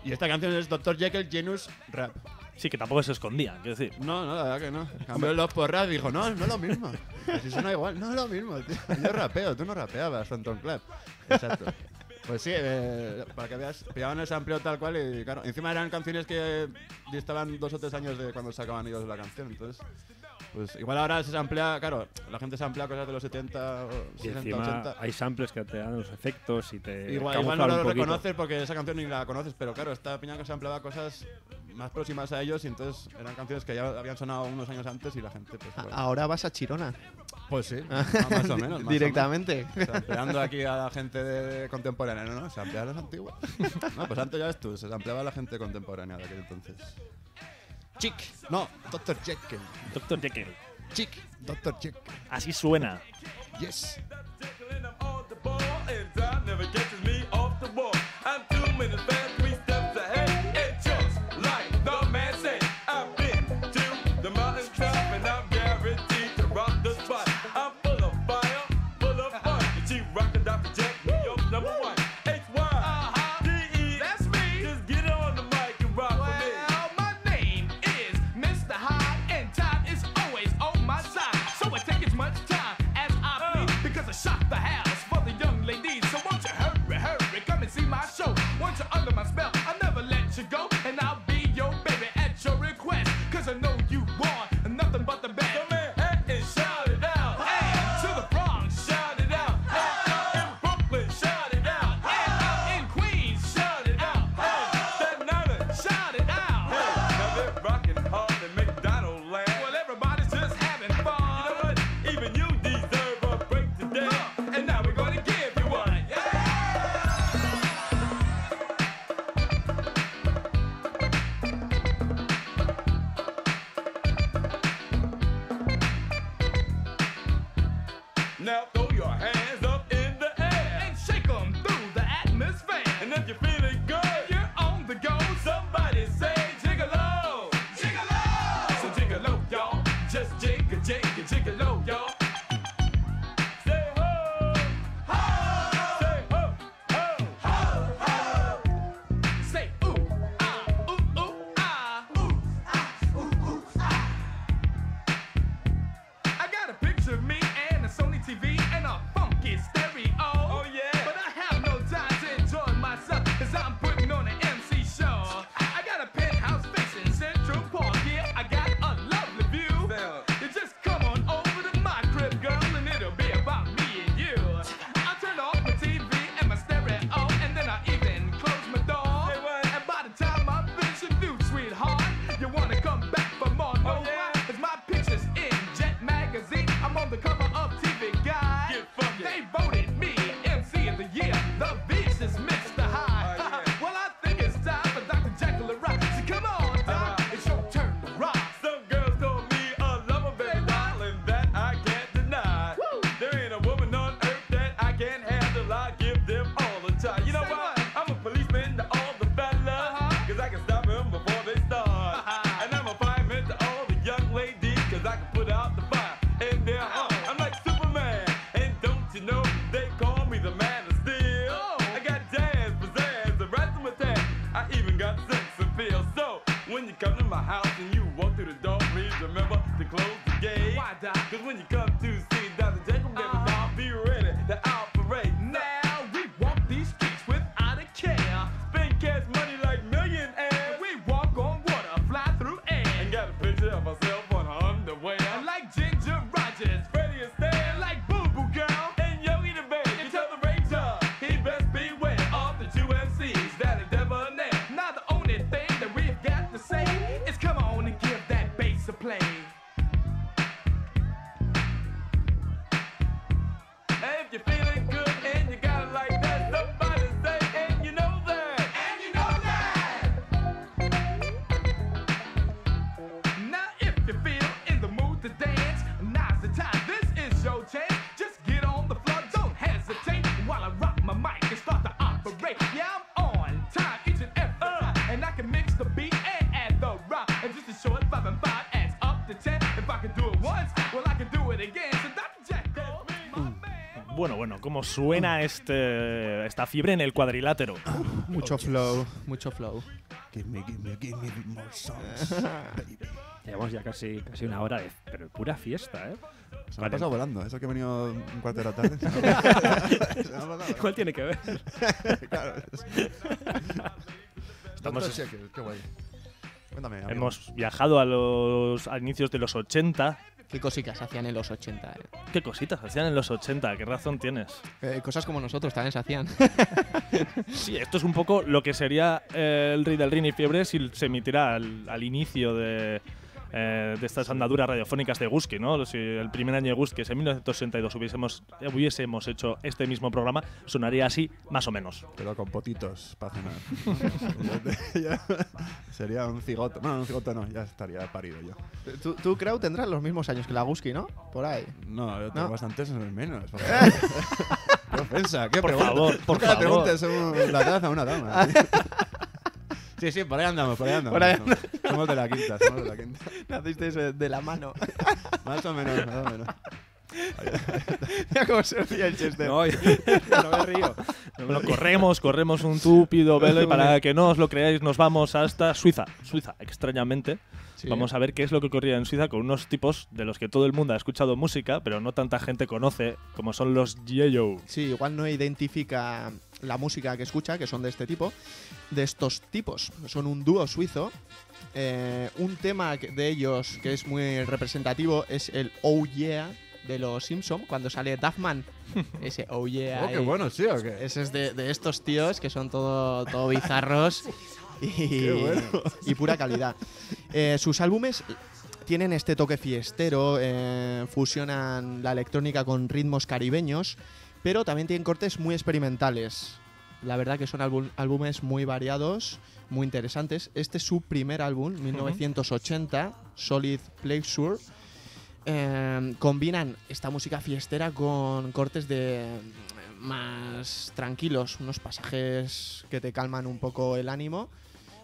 Y esta canción es Dr. Jekyll Genius Rap. Sí, que tampoco se escondía, quiero decir. No, la verdad que no. Cambió el Love por rap y dijo, no es lo mismo. Así suena igual, no es lo mismo, tío. Yo rapeo, tú no rapeabas, Tom Tom Club. Exacto. Pues sí, para que veas, pillaban el sampleo tal cual y claro, encima eran canciones que distaban 2 o 3 años de cuando sacaban ellos la canción, entonces pues igual ahora se samplea, claro, la gente samplea cosas de los 70 o 60, encima 80. hay samples que te dan los efectos y te Igual no camuflan lo un poquito. reconoces porque esa canción ni la conoces, pero claro, esta piña que sampleaba cosas más próximas a ellos y entonces eran canciones que ya habían sonado unos años antes y la gente pues bueno. Ahora vas a Chirona. Pues sí, más o menos. Directamente. Sampleando aquí a la gente contemporánea, ¿no? Samplear a las antiguas. No, pues antes ya ves tú, se sampleaba a la gente contemporánea de aquel entonces. Chic, no, Dr. Jekyll. Dr. Jekyll. Chic, Dr. Jekyll. Así suena. Yes. Now throw your hands up in the air and shake them through the atmosphere. And if you're feeling good, you're on the go. Somebody say jiggle-o, jiggle-o. So jiggle-o, y'all. Just jiggle, jiggle, jiggle-o, y'all. Say ho, ho. Say ho, ho, ho, ho. Say ooh, ah, ooh, ooh, ah, ooh, ah, ooh, ooh, ah. I got a picture of me and a Sony TV and a funky stereo. Oh yeah. But I have no time to enjoy myself, cause I'm putting on an MC show. I got a penthouse facing Central Park. Yeah, I got a lovely view. You just come on over to my crib, girl, and it'll be about me and you. I turn off my TV and my stereo, and then I even close my door. And by the time I'm finished with you, sweetheart, you wanna come back for more? No, cause my picture's in Jet Magazine. I'm on the cover of TV Guide. They voted me MC of the Year, the beach to close the gate. Why, Doc? Cause when you come to see Dr. Jacob, y'all be ready to operate. Now we walk these streets without a care. Spend cash money like millionaires. We walk on water, fly through air. And got a picture of myself on her underwear. Like Ginger Rogers, Freddie Astaire, like Boo Boo Girl, and Yogi the Babe. You tell the Ranger, he best beware of the two MCs that are debonair. Now the only thing that we've got to say is come on and give that bass a play. Hey, if you're feeling good and you got it like that, somebody say, and you know that. And you know that. Now if you feel in the mood to dance, now's the time. This is your chance. Just get on the floor, don't hesitate while I rock my mic and start to operate. Yeah, I'm on time each and every time, and I can mix the beat and add the rhyme. And just a short 5 and 5 adds up to 10. If I can do it once, well I can do it again. So Dr. Jack, Bueno, ¿cómo suena esta fiebre en el cuadrilátero? Mucho flow, mucho flow. Give me more songs. Llevamos ya casi una hora pero pura fiesta, ¿eh? Se me ha pasado volando, eso que he venido un cuarto de la tarde. Se me ha pasado. ¿Cuál tiene que ver? Claro. Estamos- Dr. Jekyll, qué guay. Cuéntame. amigo. Hemos viajado a inicios de los 80. ¿Qué cositas hacían en los 80? ¿Qué cositas hacían en los 80? ¿Qué razón tienes? Cosas como nosotros también se hacían. Sí, esto es un poco lo que sería el Rey del Rin y Fiebre si se emitiera al inicio de estas andaduras radiofónicas de Guski, ¿no? Si el primer año de Guski, si en 1982 hubiésemos hecho este mismo programa, sonaría así, más o menos. Pero con potitos para cenar. Sería un cigoto. No, un cigoto no, ya estaría parido yo. Tú, Krau, tendrás los mismos años que la Guski, ¿no? Por ahí. No, yo tengo ¿No? bastantes menos. ¿Qué ofensa? ¿Qué Por pregunta? favor, por Nunca le favor. preguntes la taza a una dama. Sí, por ahí andamos, por ahí andamos. Por ahí Somos de la quinta, somos de la quinta. Nacisteis de la mano. Más o menos, más o menos. Mira cómo se ría el chiste. No, no me río. Bueno, corremos un túpido velo y para que no os lo creáis nos vamos hasta Suiza. Suiza, extrañamente. Sí. Vamos a ver qué es lo que ocurría en Suiza con unos tipos de los que todo el mundo ha escuchado música, pero no tanta gente conoce, como son los Yeyo. Sí, igual no identifica la música que escucha, que son de este tipo. De estos tipos. Son un dúo suizo. Un tema de ellos que es muy representativo es el Oh Yeah de los Simpson, cuando sale Duffman. Ese Oh Yeah. Oh, qué bueno, sí, ¿o qué? Ese es de estos tíos que son todo bizarros Qué bueno. y pura calidad. Sus álbumes tienen este toque fiestero, fusionan la electrónica con ritmos caribeños, pero también tienen cortes muy experimentales. La verdad que son álbumes muy variados, muy interesantes. Este es su primer álbum, 1980, Solid Pleasure. Combinan esta música fiestera con cortes más tranquilos, unos pasajes que te calman un poco el ánimo,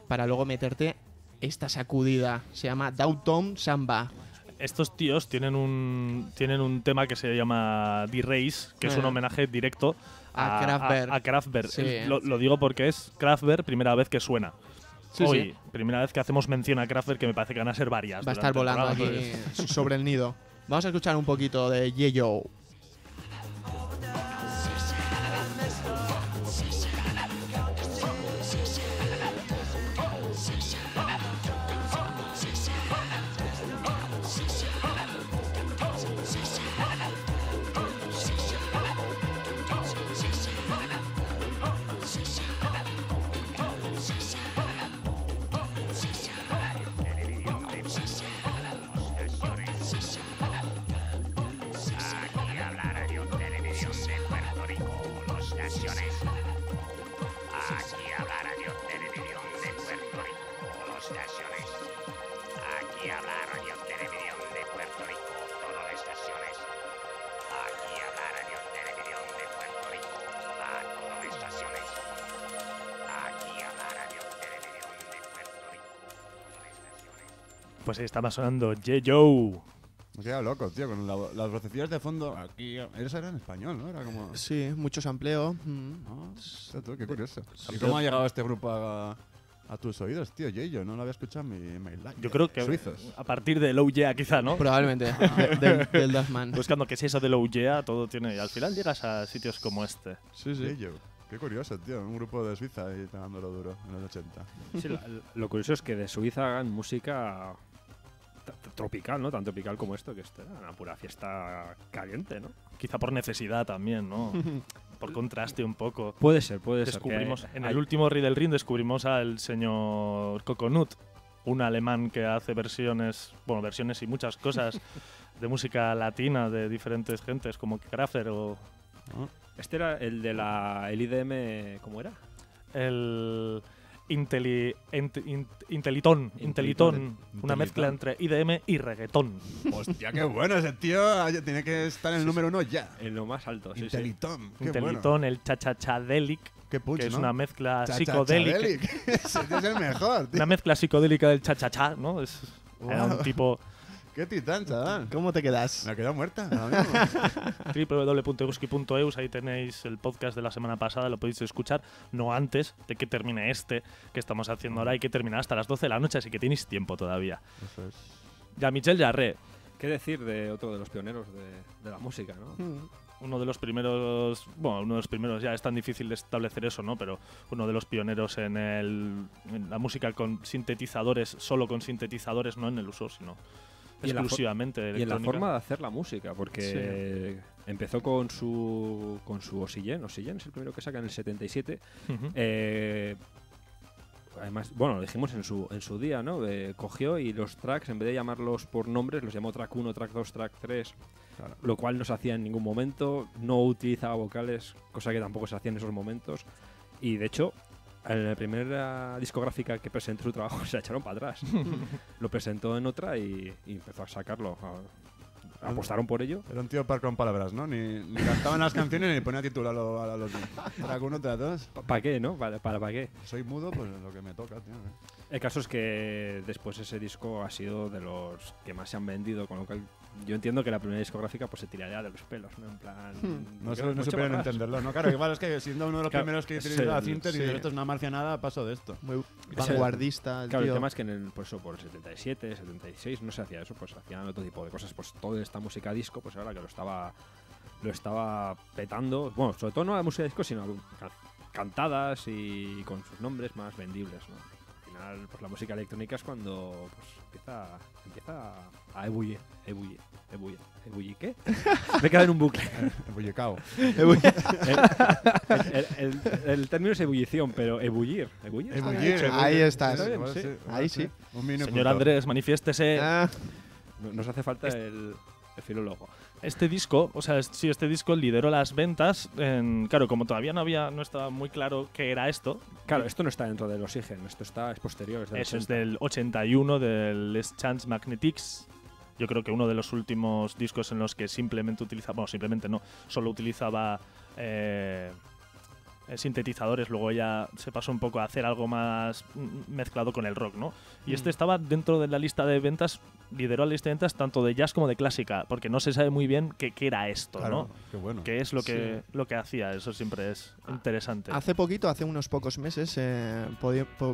para luego meterte esta sacudida. Se llama Downtown Samba. Estos tíos tienen un tema que se llama D-Race, que es un homenaje directo A Kraftwerk. a Kraftwerk. Sí. Lo digo porque es Kraftwerk primera vez que suena. Sí, Hoy, sí. primera vez que hacemos mención a Kraftwerk, que me parece que van a ser varias. Va a estar durante el volando programa, aquí pues. sobre el nido. Vamos a escuchar un poquito de Yeyo. Aquí habla Radio Televisión de Puerto Rico, los naciones. Aquí habla Radio Televisión de Puerto Rico, los naciones. Aquí habla Radio Televisión de Puerto Rico, todas las estaciones. Aquí habla Radio Televisión de Puerto Rico, a todas las estaciones. Aquí habla Radio Televisión de Puerto Rico, todas las estaciones. Pues ahí estaba sonando Yeyo. Me he quedado loco, tío, con las vocecillas de fondo. Aquí, eso era en español, ¿no? Era como... Sí, mucho sampleo. Qué curioso. ¿Y cómo ha llegado este grupo a a tus oídos, tío. Yeyo, no lo había escuchado en mi life. Yo creo que Suizos. a partir de Low Yeah, quizá, ¿no? Probablemente, del Dustman. Buscando qué es eso de Low Yeah, todo tiene. Y al final llegas a sitios como este. Sí. Yeyo. Qué curioso, tío. Un grupo de Suiza ahí dándolo duro en los 80. Sí, lo curioso es que de Suiza hagan música tropical, ¿no? Tan tropical como esto, que esto era una pura fiesta caliente, ¿no? Quizá por necesidad también, ¿no? Por contraste un poco. Puede ser. Descubrimos, que en hay- el último Riddle Ring descubrimos al señor Coconut, un alemán que hace versiones y muchas cosas de música latina de diferentes gentes, como Kraftwerk o... Este era el de el IDM, ¿cómo era? El Intelitón, una mezcla entre IDM y reggaetón. Hostia, qué bueno ese tío. Tiene que estar en el número 1 ya. En lo más alto, sí. Intelitón, qué Intelitón, bueno. el Chachachadelic, Qué punch, que es ¿no? una mezcla Chachachadelic. psicodélica. Ese tío es el mejor, tío. Una mezcla psicodélica del chachachá, ¿no? Era un Wow. tipo... Qué titán, chaval. ¿Cómo te quedas? Me ha quedado muerta. ahora mismo. www.euski.eus, ahí tenéis el podcast de la semana pasada, lo podéis escuchar, no antes de que termine este que estamos haciendo ahora y que terminará hasta las 12 de la noche, así que tenéis tiempo todavía. Eso es. Jean-Michel Jarre. ¿Qué decir de otro de los pioneros de la música, no? Uno de los primeros, ya es tan difícil de establecer eso, ¿no? Pero uno de los pioneros en la música con sintetizadores, solo con sintetizadores, no en el uso, sino Y en la exclusivamente de Y en la electrónica. forma de hacer la música, porque empezó con su Oxygen. Oxygen es el primero que saca en el 77. Ujú. Además, bueno, lo dijimos en su día, ¿no? Cogió y los tracks, en vez de llamarlos por nombres, los llamó track 1, track 2, track 3. Claro. Lo cual no se hacía en ningún momento. No utilizaba vocales, cosa que tampoco se hacía en esos momentos. Y de hecho, en la primera discográfica que presentó su trabajo se la echaron para atrás. Lo presentó en otra y empezó a sacarlo. Apostaron por ello. Era un tío par con palabras, ¿no? Ni cantaban las canciones ni ponía título a los track 1, track 2. ¿Para qué, no? ¿Para qué? Soy mudo, pues lo que me toca, tío. El caso es que después ese disco ha sido de los que más se han vendido, con lo cual yo entiendo que la primera discográfica pues se tiraría de los pelos, ¿no? En plan... No ¿por qué supieron para atrás? entenderlo, ¿no? Claro, igual es que siendo uno de los Claro, primeros que es utilizaba el- cintas y sí. de esto es una marcianada, paso de esto. Muy vanguardista el Claro, tío. el tema es que por el 77, 76 no se hacía eso, pues hacían otro tipo de cosas. Pues toda esta música disco, pues ahora que lo estaba petando. Bueno, sobre todo no la música disco, sino cantadas y con sus nombres más vendibles, ¿no? Al final, pues la música electrónica es cuando pues, empieza a ebullir. ¿Ebullir qué? Me he quedado en un bucle. Ebullicao. El término es ebullición, pero ebullir. Ahí estás. Está bien, sí. Ahí sí. Señor Andrés, manifiéstese. Nos hace falta el filólogo. Este disco, este disco lideró las ventas. Claro, como todavía no estaba muy claro qué era esto. Claro, esto no está dentro del Oxygen, esto es posterior. Es del Eso 80. es del 81, del Les Chants Magnetics. Yo creo que uno de los últimos discos en los que simplemente solo utilizaba sintetizadores, luego ya se pasó un poco a hacer algo más mezclado con el rock, ¿no? Y este estaba dentro de la lista de ventas, lideró la lista de ventas tanto de jazz como de clásica, porque no se sabe muy bien qué era esto, Claro, ¿no? qué bueno. ¿Qué es lo que hacía? Eso siempre es interesante. Hace unos pocos meses,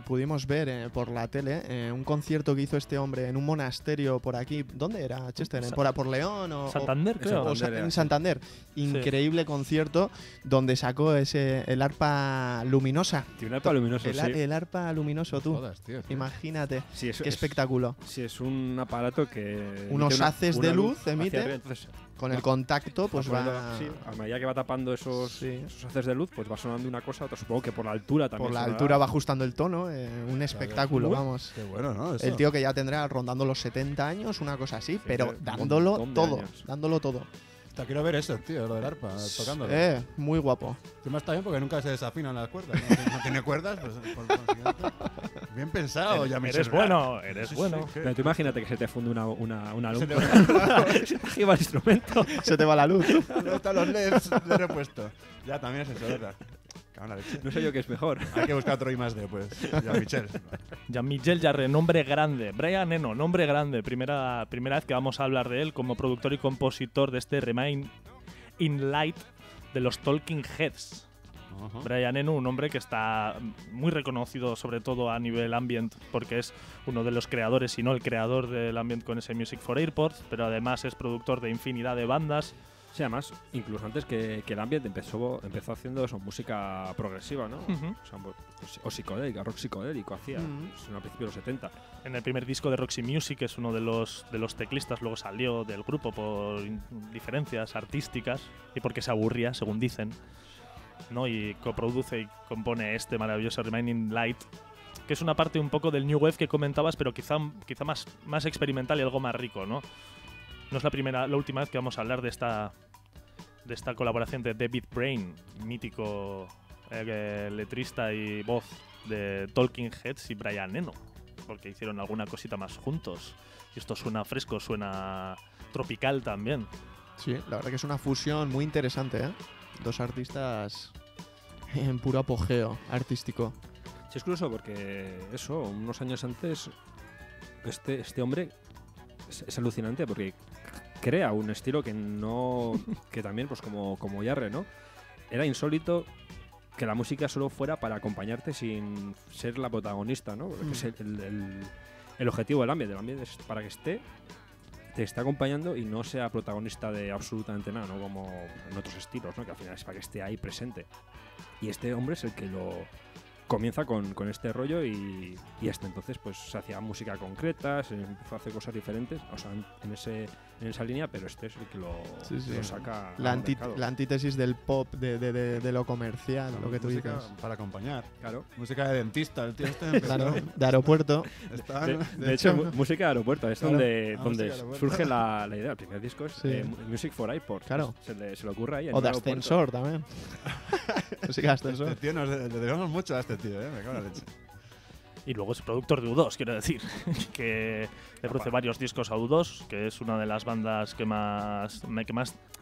pudimos ver por la tele un concierto que hizo este hombre en un monasterio por aquí. ¿Dónde era, Chester? ¿Por León? Santander, creo. En Santander. Increíble concierto donde sacó el arpa luminosa. Tiene un arpa luminoso, sí. El arpa luminoso, tú. Jodas, tío. Imagínate. Sí, qué espectáculo. Sí, es un aparato que... Unos haces de luz emite. hacia arriba, entonces con el contacto, pues va. Sí, a medida que va tapando esos haces de luz, pues va sonando una cosa, otra. Supongo que por la altura también. Por la sonará. altura va ajustando el tono. Un espectáculo, vamos. Qué bueno, ¿no? Eso. El tío que ya tendrá rondando los 70 años, una cosa así, pero dándolo todo. Dándolo todo. Hasta quiero ver eso, tío, lo del arpa, tocándolo. Muy guapo. Encima está bien porque nunca se desafinan las cuerdas. No tiene cuerdas, pues por consiguiente. Bien pensado, ya me Eres bueno, eres bueno. Pero tú imagínate que se te funde una Se te lumpa. Se te lleva el instrumento. Se te va la luz. ¿Dónde están los LEDs de repuesto? Ya también es eso, ¿verdad? No sé yo qué es mejor. Hay que buscar otro I más D, pues. Jean-Michel. Jean-Michel Jarre, nombre grande. Brian Eno, nombre grande. Primera vez que vamos a hablar de él como productor y compositor de este Remain in Light de los Talking Heads. Brian Eno, un hombre que está muy reconocido sobre todo a nivel ambient, porque es uno de los creadores, si no el creador del ambient con ese Music for Airports, pero además es productor de infinidad de bandas. Sí, además, incluso antes que el ambient empezó haciendo eso, música progresiva, ¿no? O sea, o psicodélica, rock psicodélico hacía, a principios de los 70. En el primer disco de Roxy Music es uno de los teclistas, luego salió del grupo por diferencias artísticas y porque se aburría, según dicen, ¿no? Y coproduce y compone este maravilloso Remaining Light, que es una parte un poco del New Wave que comentabas, pero quizá más experimental y algo más rico, ¿no? No es la última vez que vamos a hablar de esta colaboración de David Brain, mítico letrista y voz de Talking Heads, y Brian Eno, porque hicieron alguna cosita más juntos. Y esto suena fresco, suena tropical también. Sí, la verdad que es una fusión muy interesante, ¿eh? Dos artistas en puro apogeo artístico. Sí, es curioso porque eso, unos años antes, este hombre es alucinante porque crea un estilo que también, pues como Jarre, ¿no? Era insólito que la música solo fuera para acompañarte sin ser la protagonista, ¿no? Porque es el objetivo del ambient. El ambient es para que te esté acompañando y no sea protagonista de absolutamente nada, ¿no? Como en otros estilos, ¿no? Que al final es para que esté ahí presente. Y este hombre es el que lo comienza con este rollo y hasta entonces pues se hacía música concreta, se empezó a hacer cosas diferentes, o sea, en esa línea, pero este es el que lo saca la antítesis del pop, de lo comercial, lo que tú dices. Para acompañar. Claro. Música de dentista, el tío este. Claro, de aeropuerto. De hecho, música de aeropuerto, es donde aeropuerto. surge la idea. El primer disco es Music for Airports. Claro. Se le ocurre ahí. O de ascensor también. Música de ascensor. Este tío, le debemos mucho a este tío, me cago en la leche. Y luego es productor de U2, quiero decir, que le produce varios discos a U2, que es una de las bandas que más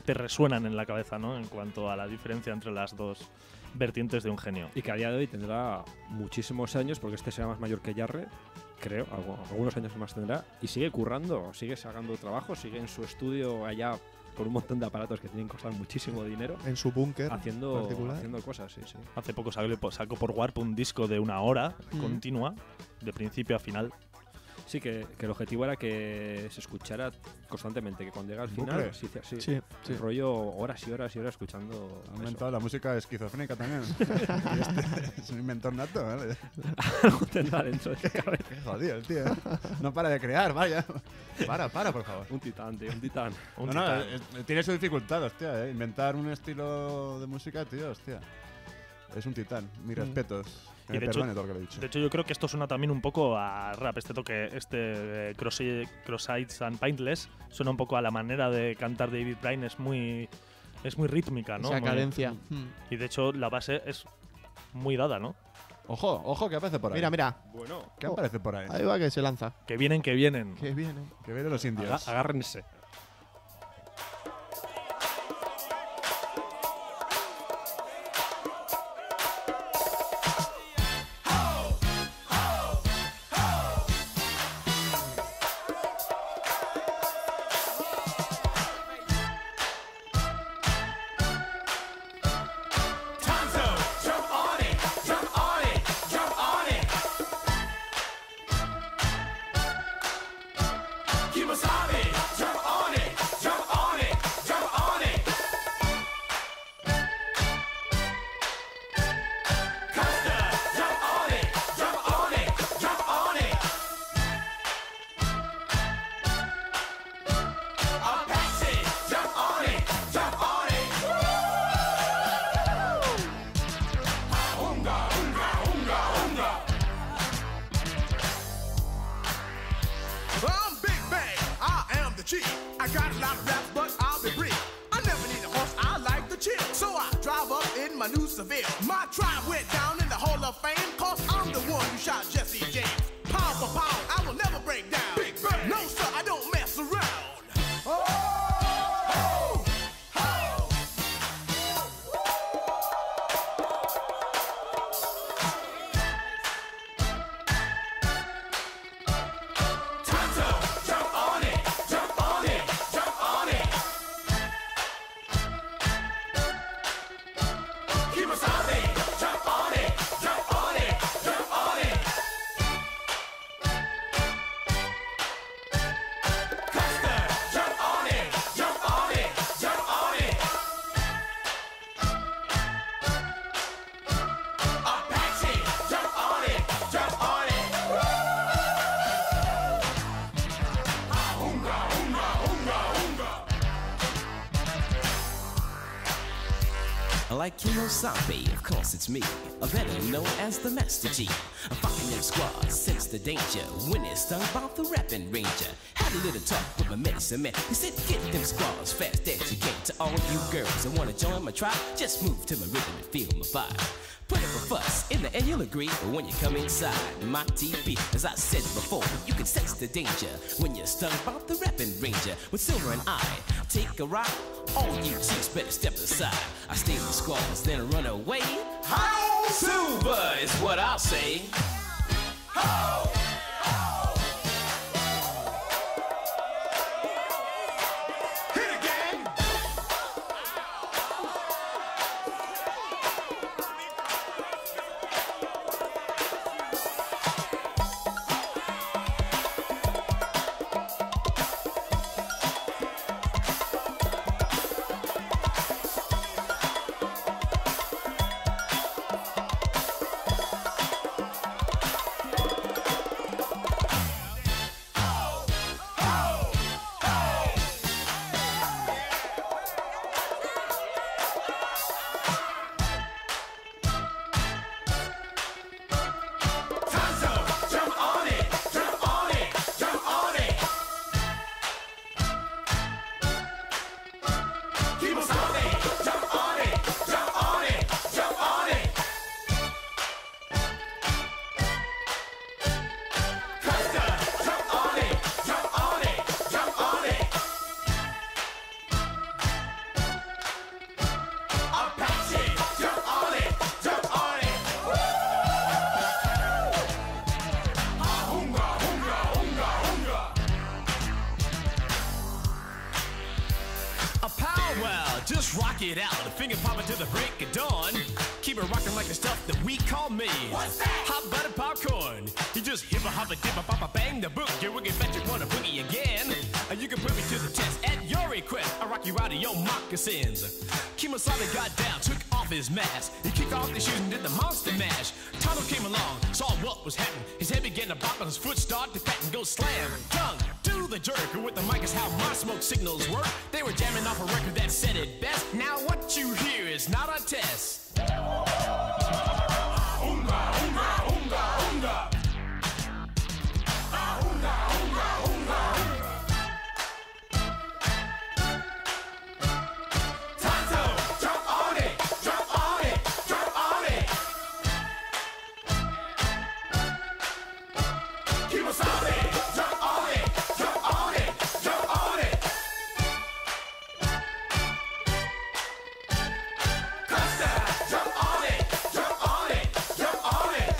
te resuenan en la cabeza, ¿no? En cuanto a la diferencia entre las dos vertientes de un genio. Y que a día de hoy tendrá muchísimos años, porque este será más mayor que Jarre, creo, algunos años más tendrá, y sigue currando, sigue sacando trabajo, sigue en su estudio allá con un montón de aparatos que tienen que costar muchísimo dinero. En su búnker haciendo particular. cosas, sí. Hace poco sacó por Warp un disco de 1 hora continua, de principio a final. Sí, que el objetivo era que se escuchara constantemente, que cuando llega al final, sí. rollo horas y horas y horas escuchando. Ha inventado la música esquizofrénica también. Es un inventor nato, ¿vale? Algo tendrá dentro de su cabeza. Qué jodido el tío, ¿eh? No para de crear, vaya. Para, por favor. Un titán, tío, un titán. Tiene su dificultad, hostia, ¿eh? Inventar un estilo de música, tío, hostia. Es un titán. Mis respetos. Y de hecho, yo creo que esto suena también un poco a rap. Este toque, Cross-Eyes and Paintless, suena un poco a la manera de cantar David Brain. Es muy rítmica, ¿no? Esa cadencia. Y de hecho, la base es muy dada, ¿no? Ojo, ¿qué aparece por ahí? Mira. Bueno. ¿Qué aparece por ahí? Ahí va que se lanza. Que vienen. Que vienen los indios. Agárrense. Keep us out there. Like Kimosabe, of course it's me, better known as the Master G. I'm fucking them squads, sense the danger. When it's stung by the rapping ranger. Had a little talk with my medicine man. He said, get them squads fast as you can. To all you girls that wanna join my tribe, just move to my rhythm and feel my vibe. Put up a fuss, in the end you'll agree. But when you come inside my TV, as I said before, you can sense the danger when you're stung by the rapping ranger. With Silver and I take a ride, all you chicks better step aside. I stay in the squads, then run away. How Silver is what I'll say. How? Rock it out, finger popping to the break of dawn. Keep it rocking like the stuff that we call me. What's that? Hot butter popcorn. You just hip a hop a dip a pop a bang the book. You wicked bet you wanna boogie again. You can put me to the test at your request. I rock you out of your moccasins. Kimosabe got down, took off his mask. He kicked off his shoes and did the monster mash. Tonto came along, saw what was happening. His head began to bop and his foot started to pat and go slam. Tongue to the jerk. With the mic is how my smoke signals work. They were jamming off a record that said it best. Now what you hear is not a test. Unga, unga, unga, unga. Unga, unga, unga. Tonto, jump on it, jump on it, jump on it. Kimosabe, jump on it, jump on it, jump on it. Costa, jump on it, jump on it, jump on it.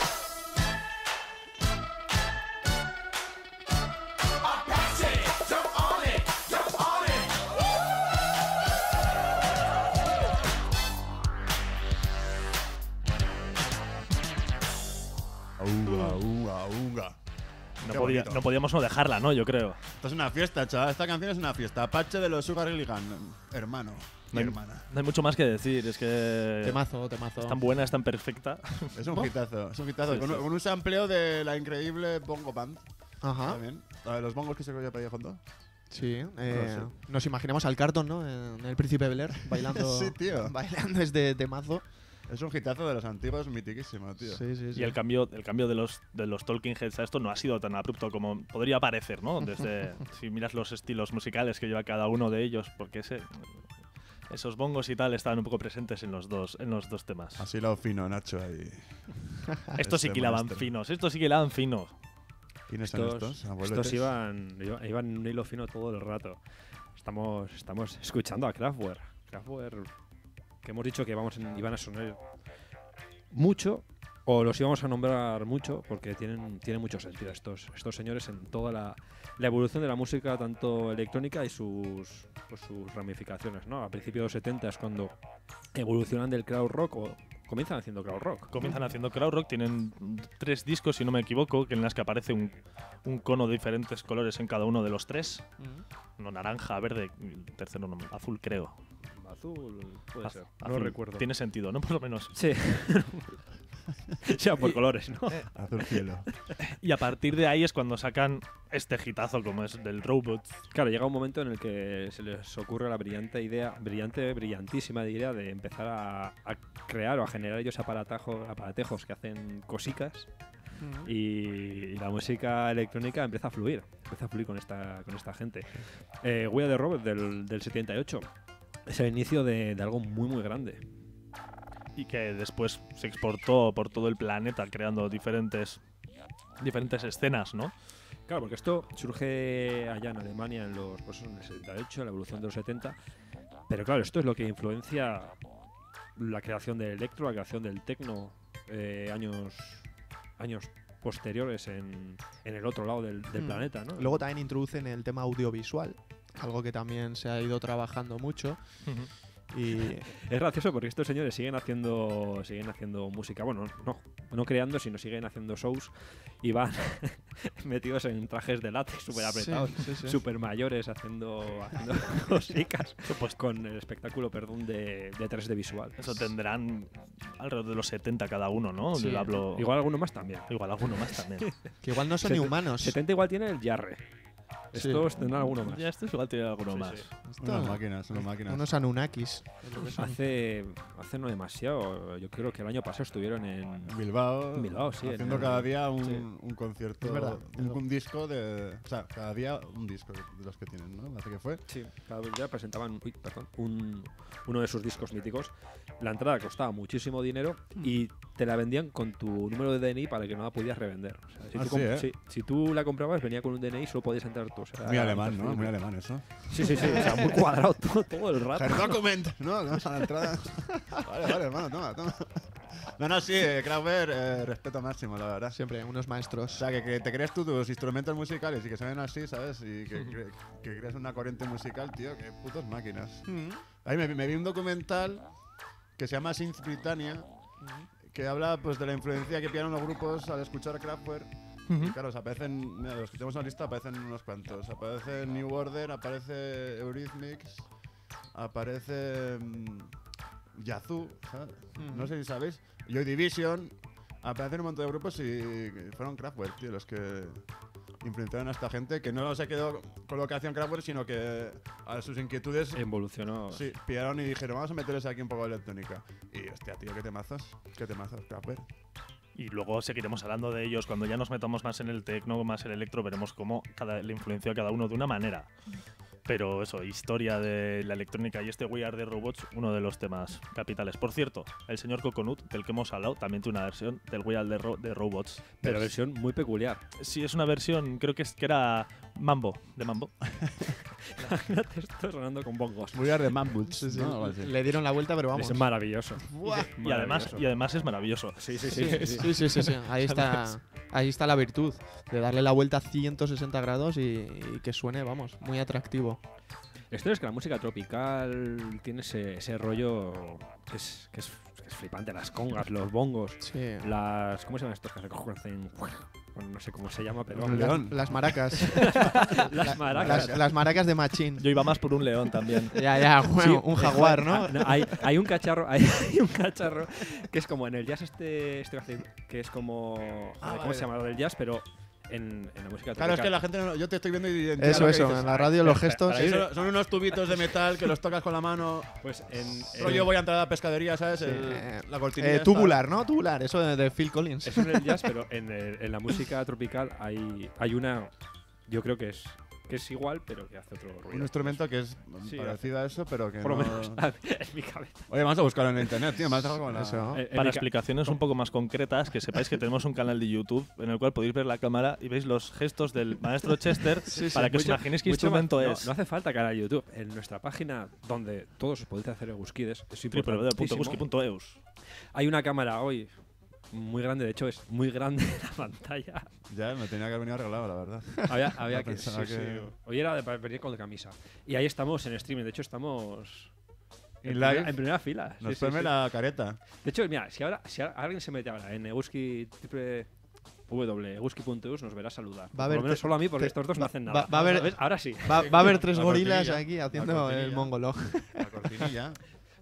Apache, jump on it, jump on it. Unga, unga, unga. No podíamos no dejarla, ¿no? Yo creo. Esto es una fiesta, chaval. Esta canción es una fiesta. Apache de los Sugar Hill Gang. Hermano. No hay, hermana. No hay mucho más que decir. Es que. Temazo, temazo. Es tan buena, es tan perfecta. Es un hitazo. Es un hitazo. Sí, con, sí. con un sampleo de la increíble Bongo Band. Ajá. También. Los bongos que se cogió para Hondo. Sí, No nos imaginamos al Carton, ¿no? En El Príncipe Bel Air, bailando. Sí, tío. Bailando este temazo. Es un hitazo de los antiguos, mitiquísimo, tío. Sí, sí, sí. Y el cambio de los Talking Heads a esto no ha sido tan abrupto como podría parecer, ¿no? Desde si miras los estilos musicales que lleva cada uno de ellos, porque esos bongos y tal estaban un poco presentes en los dos temas. Así lo fino, Nacho, ahí. Estos sí que hilaban finos, estos sí que hilaban finos. ¿Quiénes son estos? ¿Abueletes? Estos iban un hilo fino todo el rato. Estamos escuchando a Kraftwerk. Kraftwerk, que hemos dicho que iban a sonar mucho, o los íbamos a nombrar mucho, porque tienen mucho sentido estos señores en toda la evolución de la música, tanto electrónica y sus ramificaciones, ¿no? A principios de los 70 es cuando evolucionan del crowd rock, o comienzan haciendo crowd rock. Comienzan haciendo crowd rock, tienen 3 discos, si no me equivoco, en las que aparece un cono de diferentes colores en cada uno de los 3. Uno naranja, verde, el tercero no, azul creo. Azul, puede ser. Azul. No recuerdo. Tiene sentido, ¿no? Por lo menos. Sí. Ya por colores, ¿no? Azul cielo. Y a partir de ahí es cuando sacan este hitazo como es del Robots. Claro, llega un momento en el que se les ocurre la brillantísima idea de empezar a crear o a generar ellos aparatejos que hacen cosicas. Y la música electrónica empieza a fluir con esta gente. We Are the Robots del 78 es el inicio de algo muy muy grande. Y que después se exportó por todo el planeta creando diferentes escenas, ¿no? Claro, porque esto surge allá en Alemania en el 78, la evolución de los 70. Pero claro, esto es lo que influencia la creación del electro, la creación del techno años posteriores en el otro lado del planeta, ¿no? Luego también introducen el tema audiovisual, algo que también se ha ido trabajando mucho. Y es gracioso porque estos señores siguen haciendo música, bueno, no creando, sino siguen haciendo shows y van metidos en trajes de látex súper apretados, súper mayores, haciendo cosicas, pues con el espectáculo, de 3D visual. Eso tendrán alrededor de los 70 cada uno, ¿no? Sí. Igual alguno más también. Que igual no son ni humanos. 70 igual tiene el Jarre. Estos tendrán alguno más. Ya estos igual tienen alguno más. Unas máquinas. Unos Anunnakis. Hace no demasiado. Yo creo que el año pasado estuvieron en Bilbao, sí. Haciendo cada día un concierto. Es verdad. Un disco de... O sea, cada día un disco de los que tienen, ¿no? Hace que fue. Sí, cada día presentaban uno de sus discos míticos. La entrada costaba muchísimo dinero y te la vendían con tu número de DNI para que no la podías revender. O sea, si tú la comprabas, venía con un DNI y solo podías entrar tú. O sea, muy alemán, ¿no? Muy alemán eso. Sí. O sea, muy cuadrado todo el rato. Document, ¿no? A la entrada. Vale, hermano, toma. No, sí, Kraftwerk, respeto máximo, la verdad. Siempre, unos maestros. O sea, que te crees tú tus instrumentos musicales y que se ven así, ¿sabes? Y que creas una corriente musical, tío, que putos máquinas. Ahí me vi un documental que se llama Synth Britannia, que habla pues de la influencia que pillaron los grupos al escuchar Kraftwerk. Y claro, aparecen, mira, los que tenemos en la lista aparecen unos cuantos. Aparece New Order, aparece Eurythmics, aparece Yazoo, ¿sabes? No sé si sabéis. Joy Division, aparecen un montón de grupos y fueron Kraftwerk, tío, los que influenciaron a esta gente, que no se quedó con lo que hacían Kraftwerk, sino que a sus inquietudes evolucionó. Sí, pillaron y dijeron, vamos a meterles aquí un poco de electrónica. Y hostia, tío, qué temazos, Kraftwerk. Y luego seguiremos hablando de ellos cuando ya nos metamos más en el techno, más en el electro, veremos cómo le influenció a cada uno de una manera. Pero eso, historia de la electrónica y este We Are the Robots, uno de los temas capitales. Por cierto, el señor Coconut, del que hemos hablado, también tiene una versión del We Are the Robots. Pero versión muy peculiar. Sí, es una versión, creo que era Mambo, de Mambo. Imagínate esto sonando con bongos. We Are the Mambuts. Sí. Le dieron la vuelta, pero vamos. Es maravilloso. Y además es maravilloso. Sí. Ahí está la virtud de darle la vuelta a 160 grados y que suene, vamos, muy atractivo. Esto es que la música tropical tiene ese rollo que es flipante. Las congas, los bongos, ¿cómo se llaman estos que se cogen? Bueno, no sé cómo se llama, pero... Las maracas. Las maracas. Las maracas de Machín. Yo iba más por un león también. Ya, bueno, un jaguar, ¿no? Hay un cachorro que es como en el jazz que es como... ¿Cómo se llama lo del jazz? Pero... En la música tropical. Claro, es que la gente yo te estoy viendo y eso, en la radio los gestos. Son unos tubitos de metal que los tocas con la mano. Pues yo voy a entrar a la pescadería, ¿sabes? La cortinilla. Tubular, ¿no? Tubular, eso de Phil Collins. Eso en el jazz, pero en la música tropical hay una, yo creo que es igual, pero que hace otro ruido. Un instrumento que es parecido a eso, pero que por lo menos en mi cabeza. Oye, vamos a buscarlo en internet, tío. Para explicaciones un poco más concretas, que sepáis que tenemos un canal de YouTube en el cual podéis ver la cámara y veis los gestos del maestro Chester para que os imaginéis qué instrumento es. No hace falta canal de YouTube. En nuestra página, donde todos os podéis hacer Euskides, www.euski.eus. Hay una cámara hoy muy grande, de hecho es muy grande la pantalla. Ya, me tenía que haber venido arreglado, la verdad. Había que... Hoy era de venir con camisa. Y ahí estamos en streaming, de hecho estamos... En primera fila. Nos pone la careta. De hecho, mira, si alguien se mete ahora en www.euski.eus nos verá saludar. Por lo menos solo a mí, porque estos dos no hacen nada. ¿Ves? Ahora sí. Va a haber tres gorilas aquí haciendo el mongolo. La cortinilla.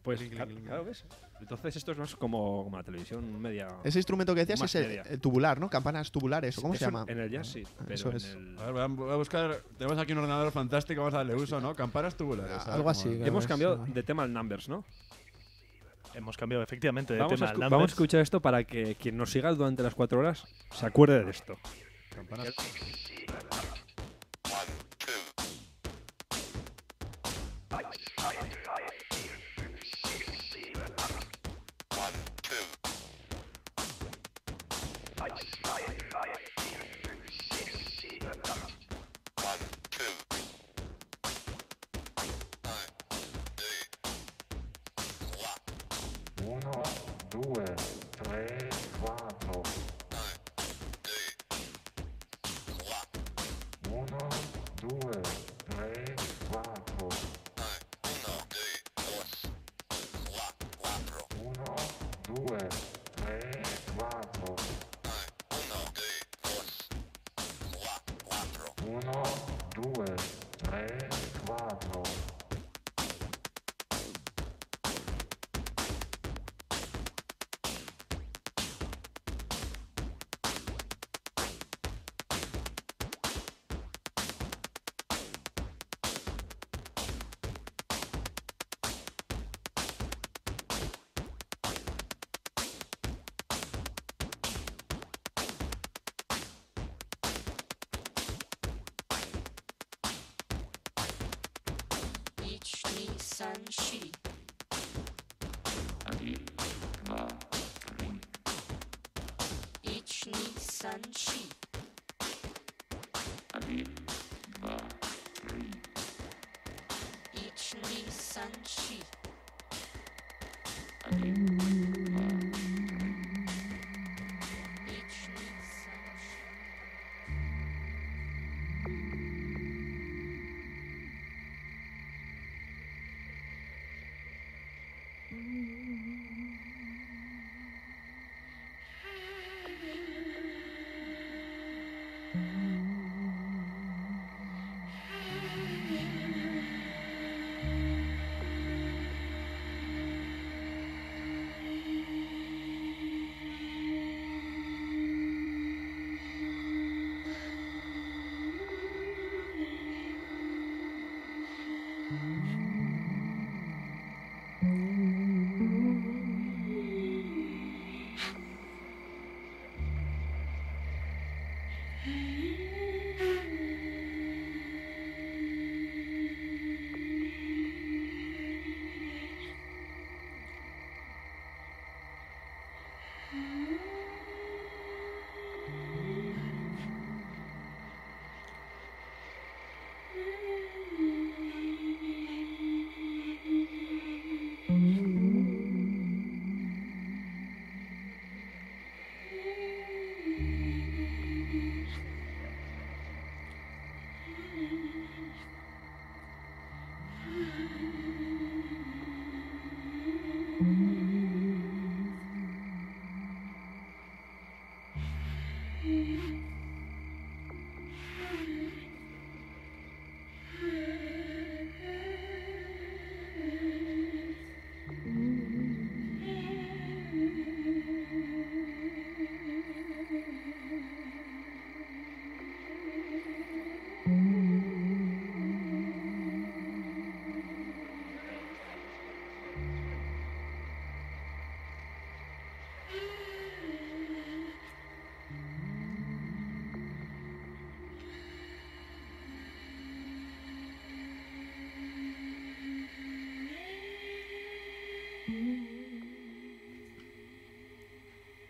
Pues claro, ¿ves? Entonces esto es más como la televisión media. Ese instrumento que decías más es media. el tubular, ¿no? Campanas tubulares, ¿o cómo se Eso llama? En el jazz sí, pero Eso en es. el... A ver, voy a buscar. Tenemos aquí un ordenador fantástico, vamos a darle uso, ¿no? Campanas tubulares. ¿sabes? Algo así. Como- Hemos cambiado de tema al Numbers, ¿no? Hemos cambiado efectivamente de Vamos tema a, al vamos a Numbers. escuchar esto para que quien nos siga durante las 4 horas se acuerde de esto. Campanas.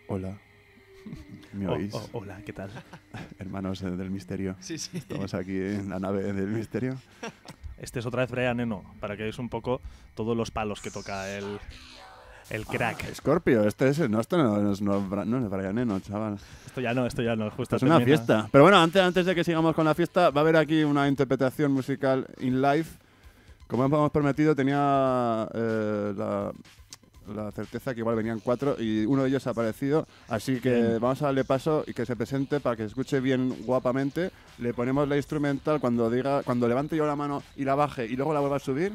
Hola. ¿Me oís? Hola, ¿qué tal? Hermanos del misterio. Sí, sí. Estamos aquí en la nave del misterio. Este es otra vez Brian Eno, para que veáis un poco todos los palos que toca el crack. Scorpio, esto no es Brian Eno, chaval. Esto ya no, justo. Es una fiesta. Pero bueno, antes de que sigamos con la fiesta, va a haber aquí una interpretación musical in live. Como hemos prometido, tenía la certeza que igual venían 4 y uno de ellos ha aparecido. Así que vamos a darle paso y que se presente para que se escuche bien guapamente. Le ponemos la instrumental cuando levante yo la mano y la baje y luego la vuelva a subir.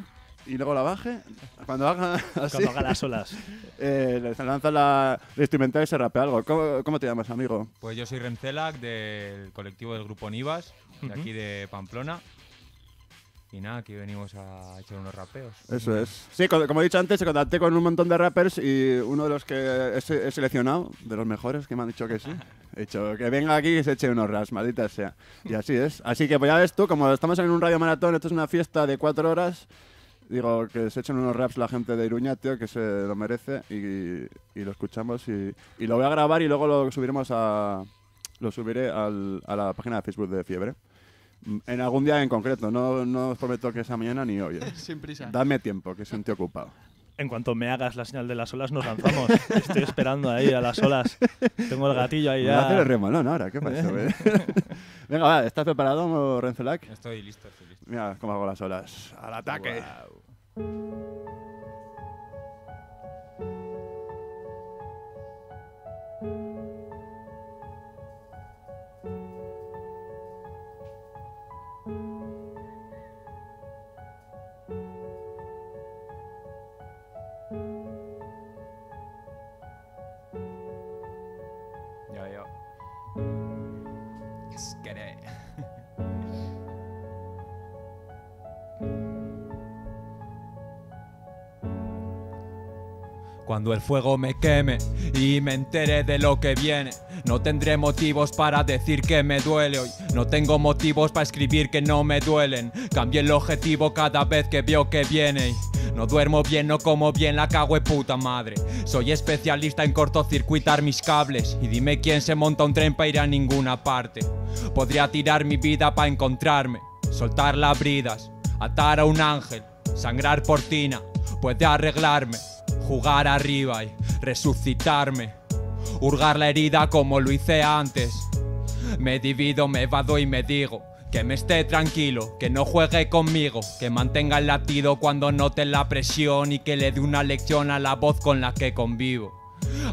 y luego la baje. Cuando haga así, Cuando haga las olas. le lanza la instrumental y se rapea algo. ¿Cómo te llamas, amigo? Pues yo soy Rencelak, del colectivo del grupo Nivas, de aquí de Pamplona. Y nada, aquí venimos a echar unos rapeos. Eso es. Sí, como he dicho antes, contacté con un montón de rappers y uno de los que he seleccionado, de los mejores, que me han dicho que sí, he dicho que venga aquí y se eche unos raps, maldita sea. Y así es. Así que pues ya ves tú, como estamos en un radio maratón, esto es una fiesta de 4 horas, digo que se echen unos raps la gente de Iruña, tío, que se lo merece y lo escuchamos y lo voy a grabar y luego lo subiré a la página de Facebook de Fiebre. En algún día en concreto, no os prometo que sea mañana ni hoy. Sin prisa. Dadme tiempo, que soy un tío ocupado. En cuanto me hagas la señal de las olas, nos lanzamos. Estoy esperando ahí a las olas. Tengo el gatillo ahí Me voy a ya. hacer el remolón ahora, ¿qué pasa? Venga, va, ¿estás preparado, Rencelak? Estoy listo, estoy listo. Mira cómo hago las olas. ¡Al ataque! Yo. Let's get it. Cuando el fuego me queme y me entere de lo que viene, no tendré motivos para decir que me duele hoy. No tengo motivos para escribir que no me duelen. Cambié el objetivo cada vez que veo que viene. No duermo bien, no como bien, la cago de puta madre. Soy especialista en cortocircuitar mis cables. Y dime quién se monta un tren para ir a ninguna parte. Podría tirar mi vida para encontrarme, soltar las bridas, atar a un ángel, sangrar por tina. Puede arreglarme, jugar arriba y resucitarme, hurgar la herida como lo hice antes. Me divido, me evado y me digo que me esté tranquilo, que no juegue conmigo, que mantenga el latido cuando note la presión y que le dé una lección a la voz con la que convivo.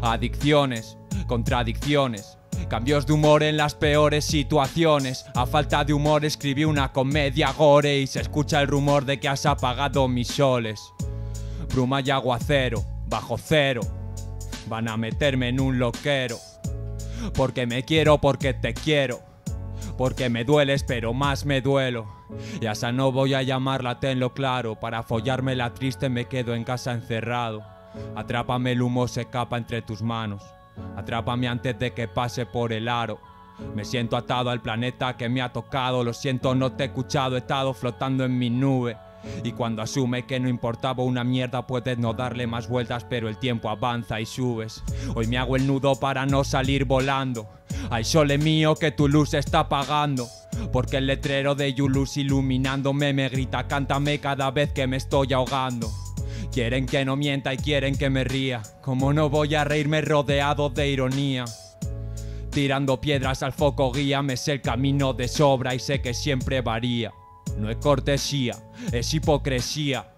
Adicciones, contradicciones, cambios de humor en las peores situaciones. A falta de humor escribí una comedia gore y se escucha el rumor de que has apagado mis soles. Bruma y aguacero, bajo cero, van a meterme en un loquero. Porque me quiero, porque te quiero, porque me dueles pero más me duelo. Y a esa no voy a llamarla, tenlo claro. Para follarme la triste me quedo en casa encerrado. Atrápame, el humo se escapa entre tus manos. Atrápame antes de que pase por el aro. Me siento atado al planeta que me ha tocado. Lo siento, no te he escuchado, he estado flotando en mi nube. Y cuando asume que no importaba una mierda, puedes no darle más vueltas, pero el tiempo avanza y subes. Hoy me hago el nudo para no salir volando. Ay, sole mío, que tu luz está apagando. Porque el letrero de Yulus iluminándome me grita, cántame cada vez que me estoy ahogando. Quieren que no mienta y quieren que me ría. Como no voy a reírme rodeado de ironía. Tirando piedras al foco guía, me sé el camino de sobra y sé que siempre varía. No es cortesía, es hipocresía.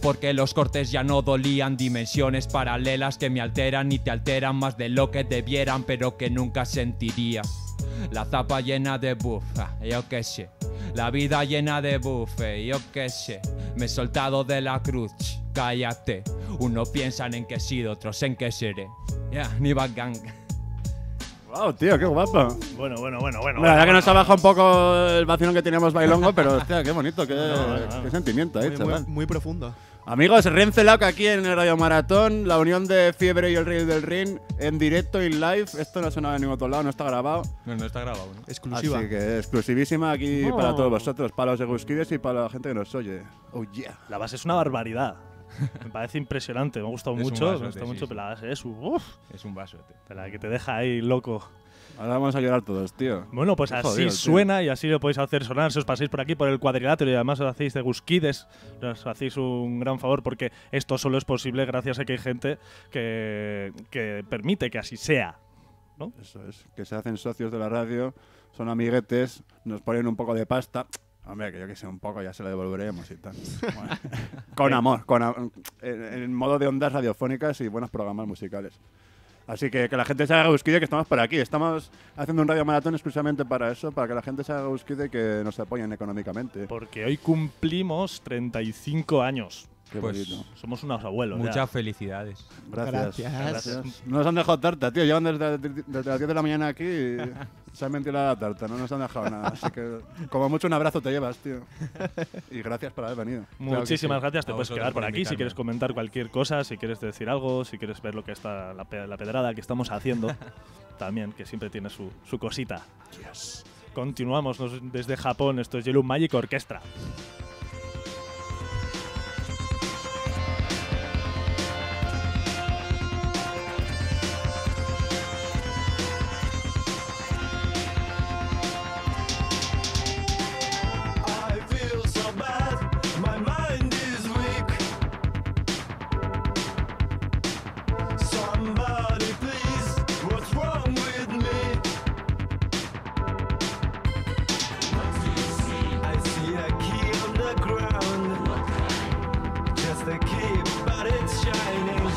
Porque los cortes ya no dolían, dimensiones paralelas que me alteran y te alteran más de lo que debieran, pero que nunca sentiría. La zapa llena de buff, yo qué sé. La vida llena de buff, yo qué sé. Me he soltado de la cruz, cállate. Unos piensan en que he sido, otros en que seré. Niva Gang. Wow, tío, qué guapo. Bueno. La verdad que nos ha bajado un poco el vacilón que teníamos bailongo, pero hostia, qué bonito, qué sentimiento ahí, chaval. Muy profundo. Amigos, Rencelak aquí en el Radio Maratón, la unión de Fiebre y el Rey del Ring en directo y live. Esto no ha sonado en ningún otro lado, no está grabado. No está grabado, ¿no? Exclusiva. Así que exclusivísima aquí para todos vosotros, para los Egusquides y para la gente que nos oye. Oh yeah. La base es una barbaridad. Me parece impresionante, me ha gustado mucho, pero la base es es un vasote. La que te deja ahí loco. Ahora vamos a llorar todos, tío. Bueno, pues así jodido, suena y así lo podéis hacer sonar. Si os pasáis por aquí por el cuadrilátero y además os hacéis de Egusquides, os hacéis un gran favor porque esto solo es posible gracias a que hay gente que permite que así sea, ¿no? Eso es, que se hacen socios de la radio, son amiguetes, nos ponen un poco de pasta. Hombre, que yo que sé, un poco ya se lo devolveremos y tal. Bueno, con amor, en modo de ondas radiofónicas y buenos programas musicales. Así que la gente se haga Euskide, que estamos por aquí. Estamos haciendo un radio maratón exclusivamente para eso, para que la gente se haga Euskide y que nos apoyen económicamente. Porque hoy cumplimos 35 años. Qué Pues bonito. Somos unos abuelos. Muchas ya. felicidades. Gracias. No nos han dejado tarta, tío. Llevan desde las 10 de la mañana aquí y se han mentido la tarta. No nos han dejado nada. Así que, como mucho, un abrazo te llevas, tío. Y gracias por haber venido. Muchísimas gracias. Te A puedes vosotros quedar por por aquí si invitarme. quieres comentar cualquier cosa, si quieres decir algo, si quieres ver lo que está la pedrada que estamos haciendo. También, que siempre tiene su cosita. Continuamos desde Japón. Esto es Yellow Magic Orchestra. I feel so bad, my mind is weak. Somebody please, what's wrong with me? I see a key on the ground. Just a key, but it's shining.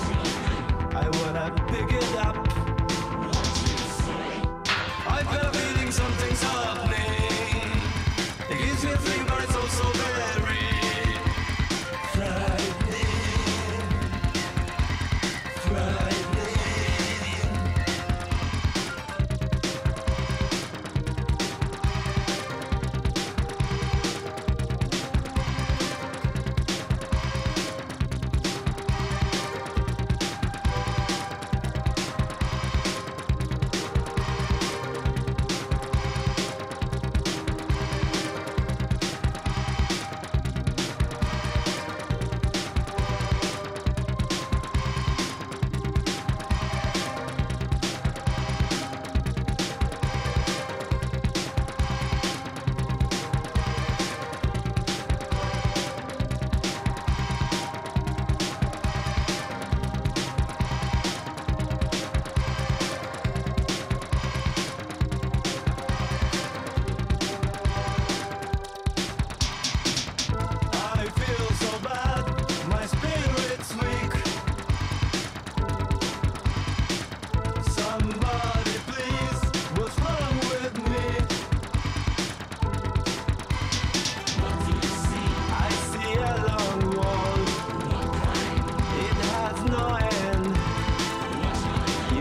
I wanna pick it up. I've got a feeling something's happening. It gives me a feeling, but it's also very frightening. Frightening. I feel so bad, my spirit's weak. Somebody please, what's wrong with me? I see a long wall, it has no end.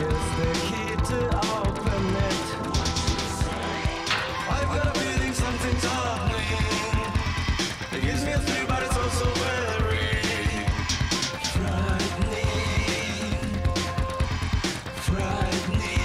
Use the key to open it. I've got a feeling something's happening. It gives me a thrill, but it's also very frightening. Frightening.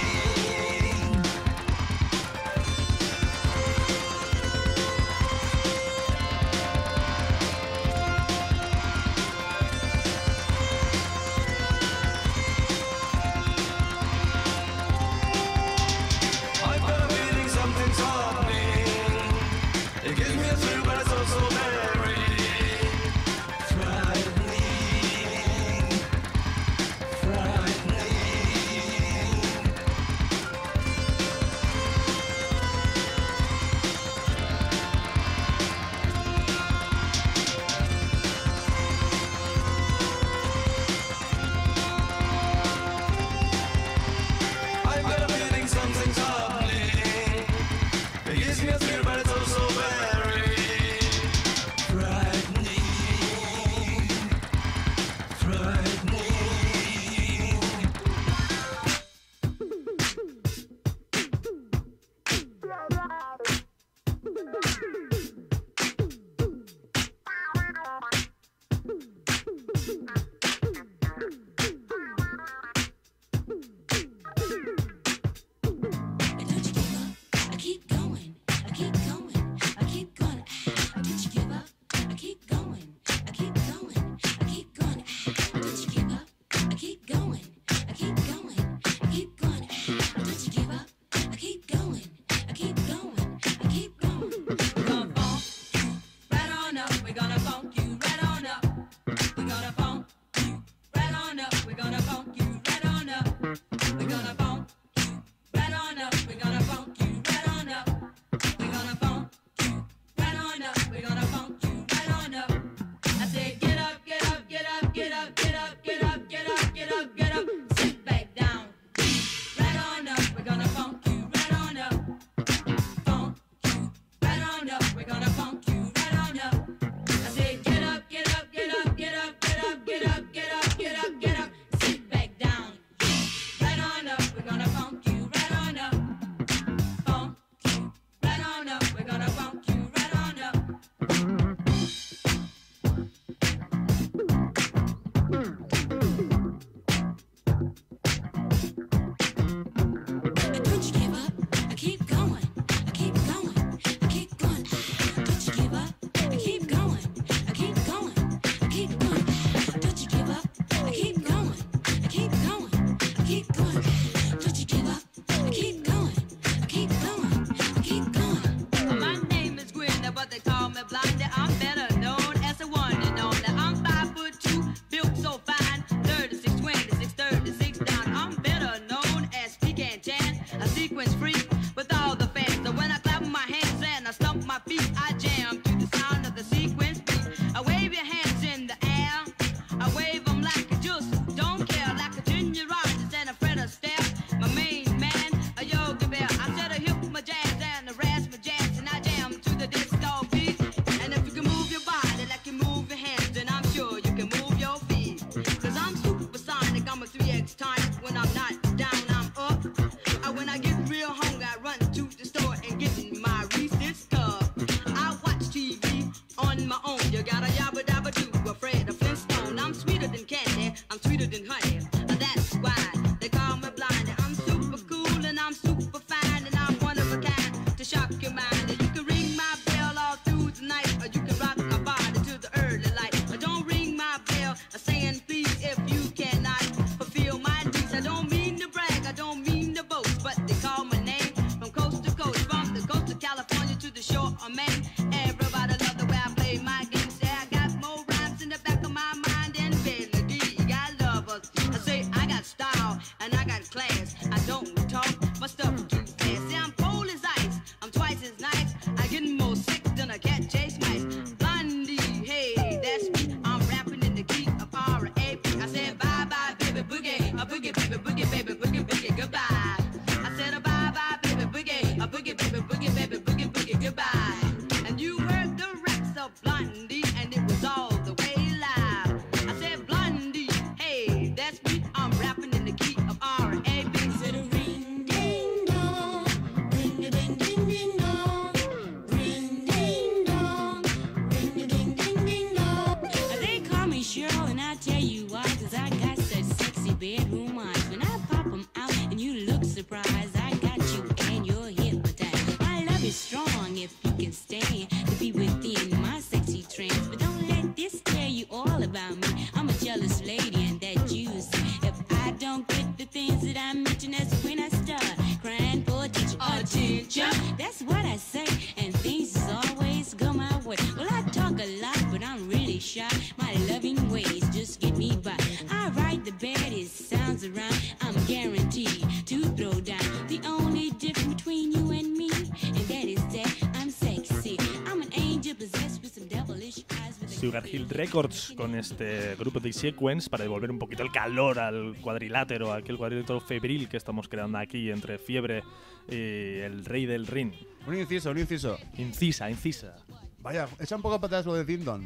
sweeter than honey. That's why they call me blind. I'm super cool and I'm super fine and I'm one of a kind to shock your mind. And you can ring my bell all through the night, or you can rock my body to the early light. But don't ring my bell saying please if you cannot fulfill my needs. I don't mean to brag, I don't mean to boast, but they call my name from coast to coast, from the coast of California to the shore of Maine. Everybody love the way I play my game. Say I got more rhymes in the back of my mind than melody. I love us. I say I got style and I got class. I don't talk my stuff too fast. See, I'm cold as ice. I'm twice as nice. I get more sick than a cat chase mice. Blondie, hey, that's me. I'm rapping in the key of R.A.P. I said bye bye baby boogie, a boogie baby boogie baby boogie boogie goodbye. I said a bye bye baby boogie, a boogie baby boogie baby boogie boogie goodbye. And you heard the raps of Blondie and it was all the way live. I said Blondie, hey, that's me. I'm rapping in the key of R.A.P. Said a ring ding dong, ring a ding ding ding dong, ring ding dong, ring a ding ding ding dong. They call me Cheryl and I tell you why, 'cause I got such sexy bedroom eyes. When I pop them out and you look surprised, I got you and you're hypnotized. My love is strong if you can stand to be within my sexy trance. But don't let this tell you all about me. I'm a jealous lady and that you see. If I don't get the things that I mention, that's when I start crying for attention. Attention, that's what I say, and things always go my way. Well, I talk a lot, but I'm really shy. My loving ways just get me by. I write the baddest sounds around. I'm guaranteed to throw down. The only difference between you and me, and that is that I'm sexy. I'm an angel possessed with some devilish eyes. Sugar Hill Records con este grupo de Sequence para devolver un poquito el calor al cuadrilátero, a aquel cuadrilátero febril que estamos creando aquí entre Fiebre y el Rey del Ring. Un inciso, un inciso. Incisa, incisa. Vaya, echa un poco para atrás lo de Ding Dong.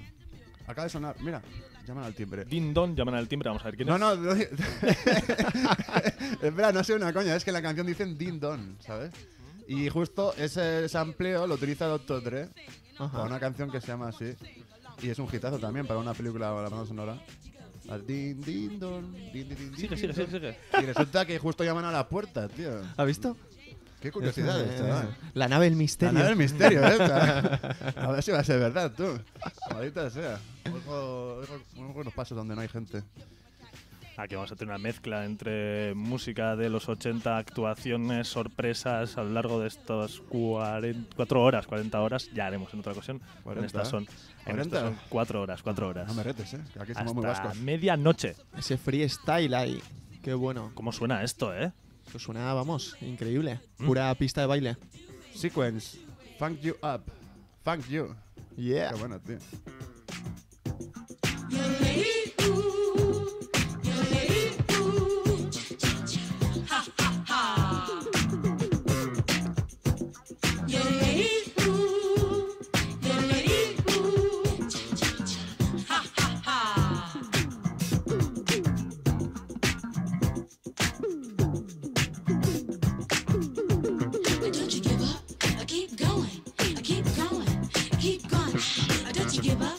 Acaba de sonar, mira, llaman al timbre. Ding Dong, llaman al timbre, vamos a ver quién es. No, espera, no ha sido una coña, es que en la canción dicen Ding Dong, ¿sabes? Y justo ese sampleo lo utiliza Dr. Dre para una canción que se llama así. Y es un hitazo también para una película o la banda sonora. Din, din, don, din, din, din, Sigue. Y resulta que justo llaman a la puerta, tío. ¿Has visto? Qué curiosidad esta, La nave del misterio. La nave del misterio, esta. A ver si va a ser verdad, tú. Maldita sea. Unos pasos donde no hay gente. Aquí vamos a tener una mezcla entre música de los 80, actuaciones, sorpresas a lo largo de estas 40 horas. Ya haremos en otra ocasión. 40, en estas son 4 horas. No me retes, que aquí somos muy hasta vascos. medianoche. Ese freestyle ahí. Qué bueno. ¿Cómo suena esto, Pues suena, vamos, increíble. Pura pista de baile. Sequence. Funk you up. Funk you. Yeah. Qué bueno, tío. Don't you give up, keep going, keep going. Don't you give up,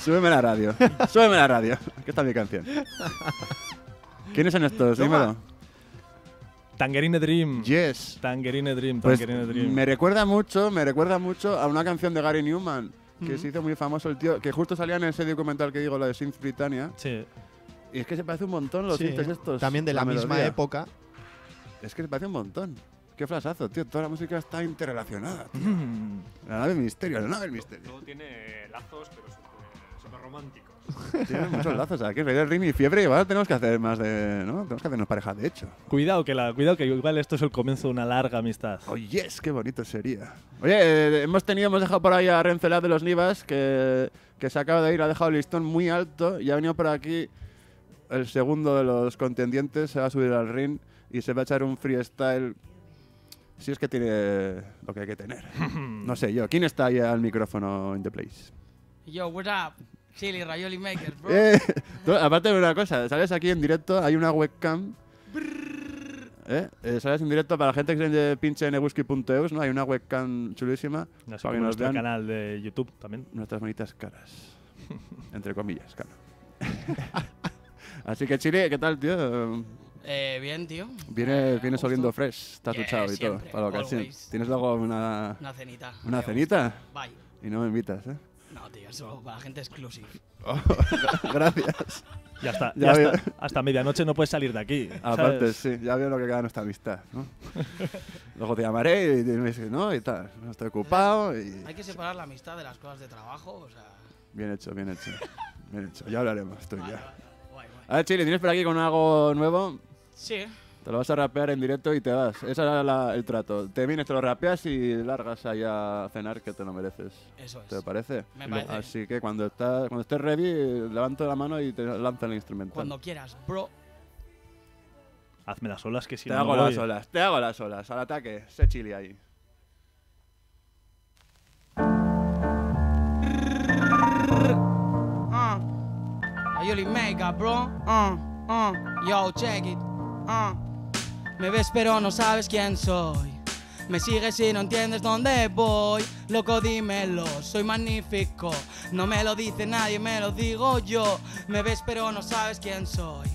Súbeme la radio. Súbeme la radio. Que está mi canción. ¿Quiénes son estos? Toma. Dímelo. Tangerine Dream. Yes. Tangerine Dream, Pues Tangerine Dream. me recuerda mucho a una canción de Gary Newman, que se hizo muy famoso el tío, que justo salía en ese documental que digo, la de Synth Britannia. Sí. Y es que se parece un montón los Sí, synths estos. también de la misma melodía. época. Es que se parece un montón. Qué flasazo, tío. Toda la música está interrelacionada, tío. La nave del misterio, la nave del misterio. Luego tiene lazos, pero súper románticos. Tiene muchos lazos. Aquí Rey del Ring y Fiebre. Igual tenemos que hacer más de... ¿no? Tenemos que hacernos pareja, de hecho. Cuidado que igual esto es el comienzo de una larga amistad. Oh, yes, qué bonito sería. Oye, hemos dejado por ahí a Rencelad de los Nivas, que se acaba de ir, ha dejado el listón muy alto y ha venido por aquí el segundo de los contendientes, se va a subir al ring y se va a echar un freestyle. Si es que tiene lo que hay que tener. No sé yo. ¿Quién está ahí al micrófono in the place? Yo, what's up? Chili, Rayoli Makers, bro. Tú, aparte de una cosa, sales aquí en directo, hay una webcam. Sales en directo para la gente que se pinche en eguski.eus, ¿no? Hay una webcam chulísima. Así para como que nos nuestro vean canal de YouTube también. nuestras bonitas caras. Entre comillas, claro. Así que, Chile, ¿qué tal, tío? Bien, tío. Vienes oliendo fresh, estás Yeah, duchado y todo, siempre, para la ocasión. always. ¿Tienes luego una cenita. ¿Una Me cenita? gusta. Bye. Y no me invitas, ¿eh? No, tío, eso para gente exclusiva. Oh, gracias. Ya está, Ya veo. hasta medianoche no puedes salir de aquí. Aparte, ¿sabes? sí, ya veo lo que queda nuestra amistad, ¿no? Luego te llamaré y me dices, no, y tal, no estoy ocupado y... Hay que separar la amistad de las cosas de trabajo, o sea... Bien hecho, bien hecho. Bien hecho, ya hablaremos, tú y yo. A ver, Chile, ¿tienes por aquí con algo nuevo? Sí. Te lo vas a rapear en directo y te vas. Ese era el trato. Te vienes, te lo rapeas y largas ahí a cenar, que te lo mereces. Eso es. ¿Te parece? Me parece. Así que cuando estés ready, levanto la mano y te lanza el instrumental. Cuando quieras, bro. Hazme las olas que si Te no hago no las voy. olas, te hago las olas. Al ataque, sé Chile ahí. Rayoli Makers, bro. Yo, check it. Me ves pero no sabes quién soy. Me sigues y no entiendes dónde voy. Loco, dímelo, soy magnífico. No me lo dice nadie, me lo digo yo. Me ves pero no sabes quién soy.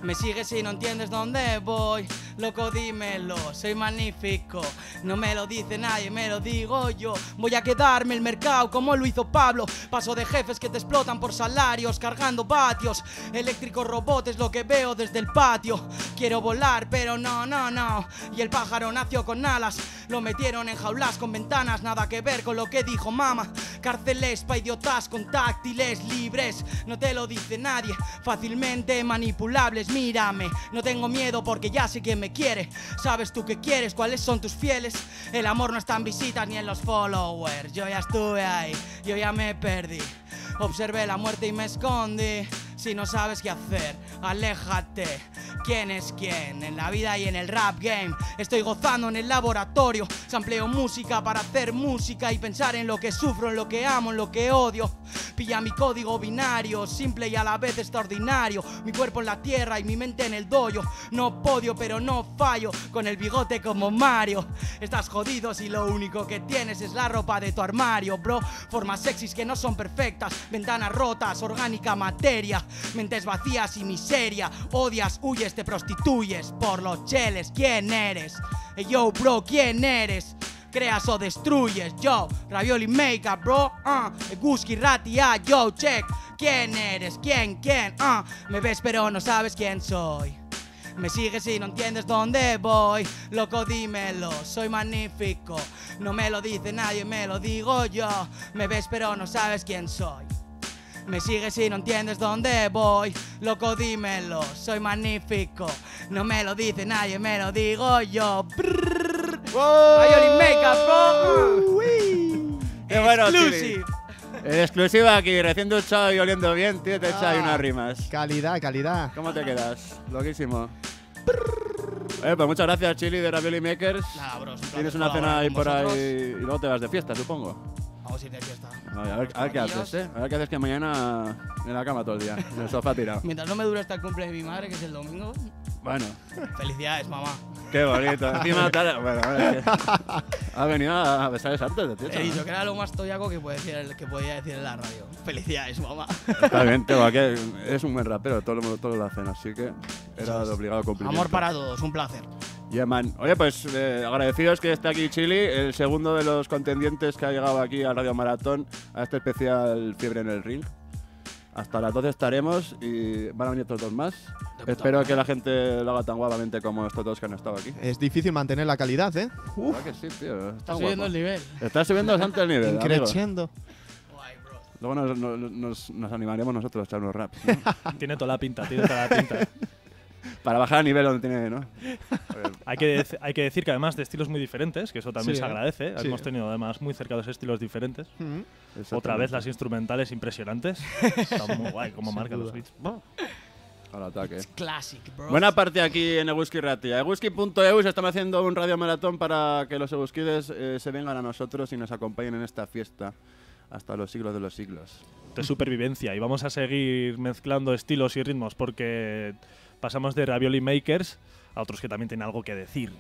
Me sigues y no entiendes dónde voy. Loco, dímelo, soy magnífico. No me lo dice nadie, me lo digo yo. Voy a quedarme el mercado como lo hizo Pablo. Paso de jefes que te explotan por salarios, cargando vatios. Eléctricos robots, lo que veo desde el patio. Quiero volar, pero no. Y el pájaro nació con alas. Lo metieron en jaulas con ventanas. Nada que ver con lo que dijo mama. Cárceles pa' idiotas con táctiles libres. No te lo dice nadie, fácilmente manipulables. Mírame, no tengo miedo porque ya sé quién me quiere. ¿Sabes tú qué quieres? ¿Cuáles son tus fieles? El amor no está en visitas ni en los followers. Yo ya estuve ahí, yo ya me perdí. Observé la muerte y me escondí. Si no sabes qué hacer, aléjate. ¿Quién es quién? En la vida y en el rap game. Estoy gozando en el laboratorio. Sampleo música para hacer música y pensar en lo que sufro, en lo que amo, en lo que odio. Pilla mi código binario, simple y a la vez extraordinario. Mi cuerpo en la tierra y mi mente en el doyo. No podio pero no fallo, con el bigote como Mario. Estás jodido si lo único que tienes es la ropa de tu armario, bro. Formas sexys que no son perfectas, ventanas rotas, orgánica materia. Mentes vacías y miseria. Odias, huyes, te prostituyes por los cheles. ¿Quién eres? Yo, bro, ¿quién eres? Creas o destruyes, yo, Rayoli Makers, bro, Eguski, Ratia, yo, check. ¿Quién eres? ¿Quién? Me ves pero no sabes quién soy. Me sigues y no entiendes dónde voy. Loco, dímelo, soy magnífico. No me lo dice nadie, me lo digo yo. Me ves pero no sabes quién soy. Me sigues y no entiendes dónde voy. Loco, dímelo, soy magnífico. No me lo dice nadie, me lo digo yo. Rayoli Makers, bro. ¡Qué bueno, Exclusive. Chili! En exclusiva aquí, recién duchado y oliendo bien, tío, te echa ahí unas rimas. Calidad, calidad. ¿Cómo te quedas? Loquísimo. Pues muchas gracias, Chili, de Rayoli Makers. Nada, bro, es un placer Tienes una cena colaborar ahí con por ahí vosotros. y luego te vas de fiesta, supongo. Vamos a ir de fiesta. A ver qué haces, ¿eh? A ver qué haces que mañana en la cama todo el día, en el sofá tirado. Mientras no me dure hasta el cumple de mi madre, que es el domingo. Bueno, Felicidades, mamá. qué bonito. Encima bueno, es que ha venido a besar el arte de tío. He dicho que era lo más toyaco que podía decir en la radio. Felicidades, mamá. Está bien, tío, aquí es un buen rapero, todos lo hacen, así que era de obligado cumplimiento. Amor para todos, un placer. Yeah, man. Oye, pues agradecidos que esté aquí Chili, el segundo de los contendientes que ha llegado aquí a Radio Maratón, a este especial Fiebre en el Ring. Hasta las 12 estaremos y van a venir otros dos más. Espero que la gente lo haga tan guapamente como estos dos que han estado aquí. Es difícil mantener la calidad, ¿eh? ¿Verdad que sí, tío? Está subiendo el nivel. Está subiendo bastante el nivel. Increciendo. Luego nos animaremos nosotros a echar unos raps. ¿no? Tiene toda la pinta, tiene toda la pinta. Para bajar al nivel donde tiene, ¿no? Hay que decir que además de estilos muy diferentes, que eso también Sí, se agradece, sí. hemos tenido además muy cerca dos estilos diferentes. Ujú. Otra vez las instrumentales impresionantes. Está muy guay como Sin marcan duda. los beats. Al ataque. Classic, bro. Buena parte aquí en Eguski Ratia. Eguski.eu estamos haciendo un radio maratón para que los eguskides se vengan a nosotros y nos acompañen en esta fiesta hasta los siglos de los siglos. De supervivencia. Y vamos a seguir mezclando estilos y ritmos porque pasamos de Ravioli Makers a otros que también tienen algo que decir.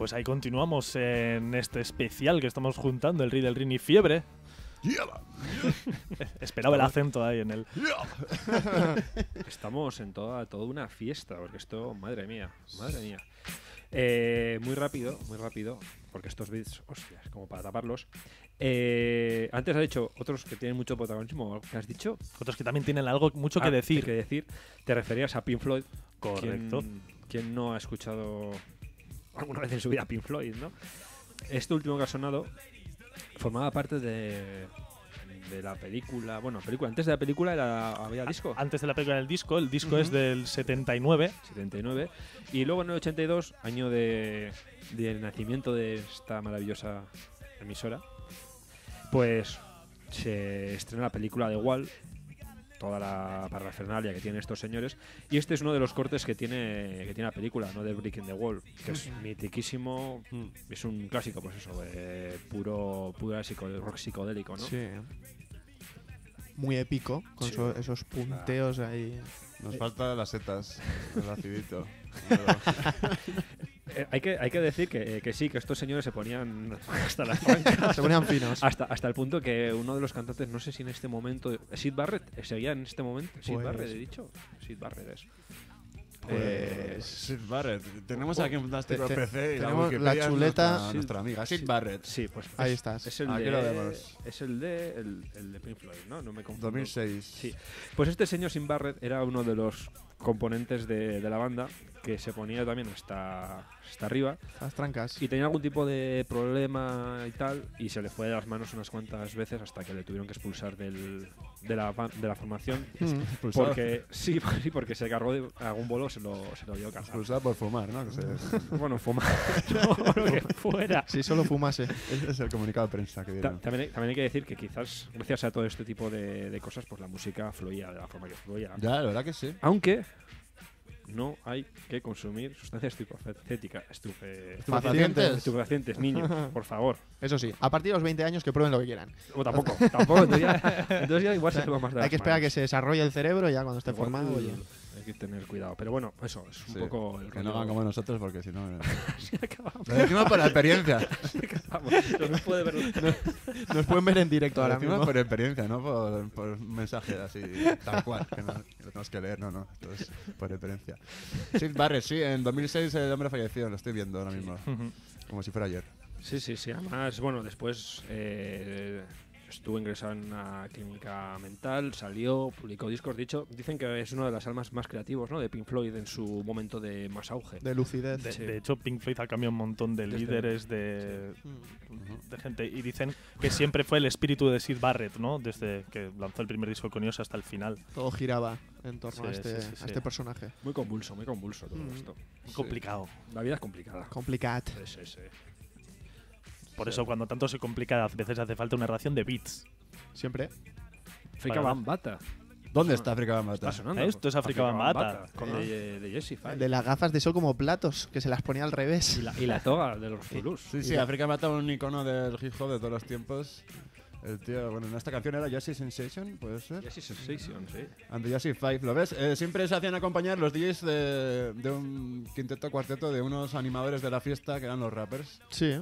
pues ahí continuamos en este especial que estamos juntando, el Rey del Rin y Fiebre. Esperaba el acento ahí en el... Estamos en toda una fiesta, porque esto, madre mía. Muy rápido, porque estos beats, hostias, como para taparlos. Antes has dicho otros que tienen mucho protagonismo, ¿qué has dicho? Otros que también tienen algo mucho que decir. Te referías a Pink Floyd. Correcto. ¿Quién no ha escuchado alguna vez en su vida Pink Floyd, no? Este último que ha sonado formaba parte de la película. Bueno, antes de la película había disco. Antes de la película el disco es del 79. Y luego en el 82, año del nacimiento de esta maravillosa emisora, pues se estrena la película de Wall, toda la parafernalia que tienen estos señores, y este es uno de los cortes que tiene la película, ¿no? De Breaking the Wall, que es mitiquísimo, es un clásico, pues eso, puro rock psicodélico, ¿no? Sí. Muy épico, con esos punteos ahí. Nos faltan las setas, el acidito. Hay que decir que sí, que estos señores se ponían hasta las trancas. Se ponían finos. Hasta el punto que uno de los cantantes, no sé si en este momento, Sid Barrett, seguía en este momento. Sid Barrett, he dicho. Sid Barrett es. Sid Barrett. Tenemos aquí un fantástico PC y tenemos la la chuleta. Nuestra amiga Sid Barrett. Sí, pues ahí estás. Es el aquí de, lo vemos. Es el de Pink Floyd, ¿no? No me confundo. 2006. Sí. Pues este señor Sid Barrett era uno de los componentes de la banda, que se ponía también hasta arriba. Las trancas. Y tenía algún tipo de problema y tal, y se le fue de las manos unas cuantas veces hasta que le tuvieron que expulsar de la formación. Porque porque se cargó de algún bolo, se lo dio cargar. Expulsado por fumar, ¿no? Bueno, fumar. No, lo que fuera. Si solo fumase. Ese es el comunicado de prensa que dieron. También hay que decir que quizás, gracias a todo este tipo de cosas, pues la música fluía de la forma que fluía. Ya, la verdad que sí. Aunque no hay que consumir sustancias estupefacientes, niños, por favor. Eso sí, a partir de los 20 años que prueben lo que quieran. O tampoco, entonces ya igual se lo más de hay que esperar a que se desarrolle el cerebro y ya cuando esté formado. Hay que tener cuidado. Pero bueno, eso es un poco el que no hagan como nosotros, porque si no. Así acabamos. Lo decimos por la experiencia. Nos pueden ver en directo ahora mismo. mismo. Por experiencia, no por mensaje así, tal cual. Que no lo tenemos que leer, no. Esto es por experiencia. Sid Barrett, sí, en 2006 el hombre falleció, lo estoy viendo ahora mismo. Como si fuera ayer. Sí. Además, bueno, después estuvo ingresado en una clínica mental, salió, publicó discos. Dicen que es uno de las almas más creativos, ¿no? De Pink Floyd en su momento de más auge. De lucidez. De hecho, Pink Floyd ha cambiado un montón de líderes, de gente. Y dicen que siempre fue el espíritu de Sid Barrett, ¿no? Desde que lanzó el primer disco con ellos hasta el final. Todo giraba en torno a este personaje. Muy convulso todo esto. Muy complicado. La vida es complicada. Complicat. Sí. Por eso cuando tanto se complica a veces hace falta una ración de beats. Siempre. Afrika Bambaataa. ¿Dónde está Afrika Bambaataa? Está sonando. Esto es Afrika Bambaataa. De Jesse Five. De las gafas de sol como platos, que se las ponía al revés. Y la toga de los Zulus. Sí, Afrika Bambaataa, un icono del hip hop de todos los tiempos. El tío, bueno, en esta canción era Jazzy Sensation, ¿puede ser? Jazzy Sensation, sí. And the Jazzy Five, ¿lo ves? Siempre se hacían acompañar los DJs de un quinteto, cuarteto de unos animadores de la fiesta que eran los rappers. Sí.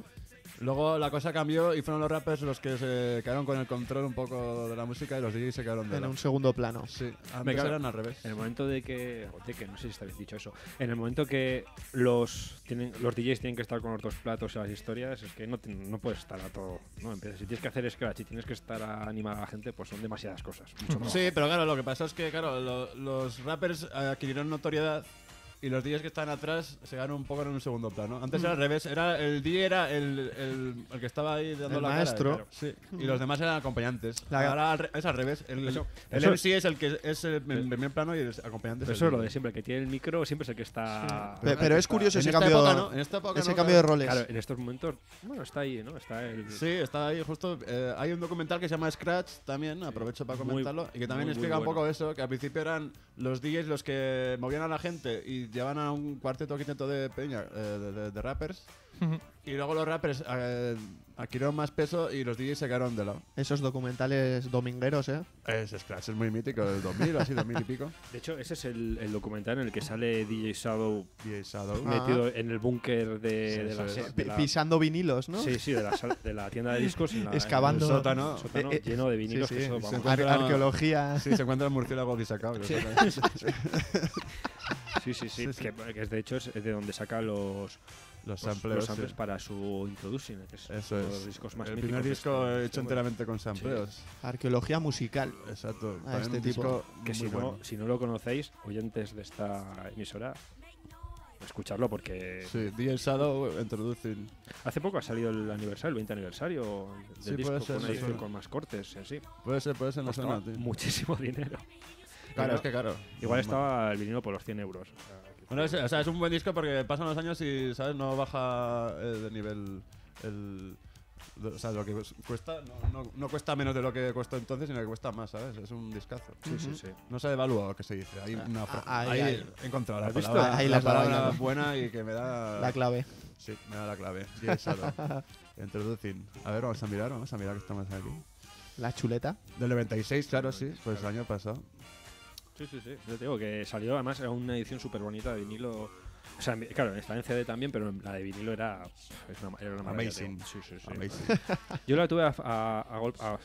Luego la cosa cambió y fueron los rappers los que se quedaron con el control un poco de la música y los DJs se quedaron en un segundo plano. Sí, antes eran al revés. En el momento de que no sé si está bien dicho eso, en el momento que los DJs tienen que estar con los dos platos y las historias, es que no puedes estar a todo, ¿no? Si tienes que hacer scratch y tienes que estar a animar a la gente, pues son demasiadas cosas. Sí, pero claro, lo que pasa es que los rappers adquirieron notoriedad y los DJs que están atrás se quedaron un poco en un segundo plano. Antes era al revés, el DJ era el que estaba ahí dando el la maestro. Cara, sí. Y los demás eran acompañantes. Ahora es al revés. El MC es el que es el primer plano y el acompañante es el eso es lo de siempre, el que tiene el micro siempre es el que está... Sí. Pero es curioso ese cambio, en esta época ese cambio de roles. Claro, en estos momentos, bueno, está ahí, ¿no? Sí, está ahí justo. Hay un documental que se llama Scratch también, aprovecho para comentarlo, y que también explica un poco eso, que al principio eran los DJs los que movían a la gente y llevan a un cuarteto quinteto de peña, de rappers. Y luego los rappers adquirieron más peso y los DJs se quedaron de lado. Esos documentales domingueros, ¿eh? Es Scratch, es muy mítico, del 2000 o así, 2000 y pico. De hecho, ese es el documental en el que sale DJ Shadow Shadow metido en el búnker de la pisando vinilos, ¿no? Sí, sí, de la tienda de discos. Excavando. En el sótano lleno de vinilos. Sí, que sí. eso, vamos. Arqueología. Sí, se encuentran murciélagos disacados. Sí. Que de hecho es de donde saca los sampleos samples para su Introducing, que es eso uno de es. los discos más el míticos primer de disco este hecho enteramente con sampleos. Arqueología musical. Exacto. A este un tipo. disco Que muy si no lo conocéis, oyentes de esta emisora, escucharlo porque... Sí, DJ Shadow Introducing. Hace poco ha salido el 20 aniversario del Sí, disco, puede ser, con una sí. edición con más cortes en sí. Puede ser, no Costaba suena, tío. muchísimo dinero. Claro, Pero es que claro. Igual estaba el vinilo por los 100 euros. Bueno, es un buen disco porque pasan los años y, ¿sabes? No baja de nivel o sea, lo que cuesta no cuesta menos de lo que costó entonces, sino que cuesta más, ¿sabes? Es un discazo. Sí. No se devalúa lo que se dice. Hay una ahí he encontrado la ¿Has visto? palabra, Ahí la las palabra palabras. buena y que me da... La clave. Sí, me da la clave. DJ Shadow. Introducing. A ver, vamos a mirar que estamos aquí. La chuleta. Del 96, claro, sí. Pues el año pasado. Sí. Yo te digo que salió, además era una edición súper bonita de vinilo. O sea, claro, está en CD también, pero la de vinilo era una maravilla. Amazing. Sí. Amazing. Yo la tuve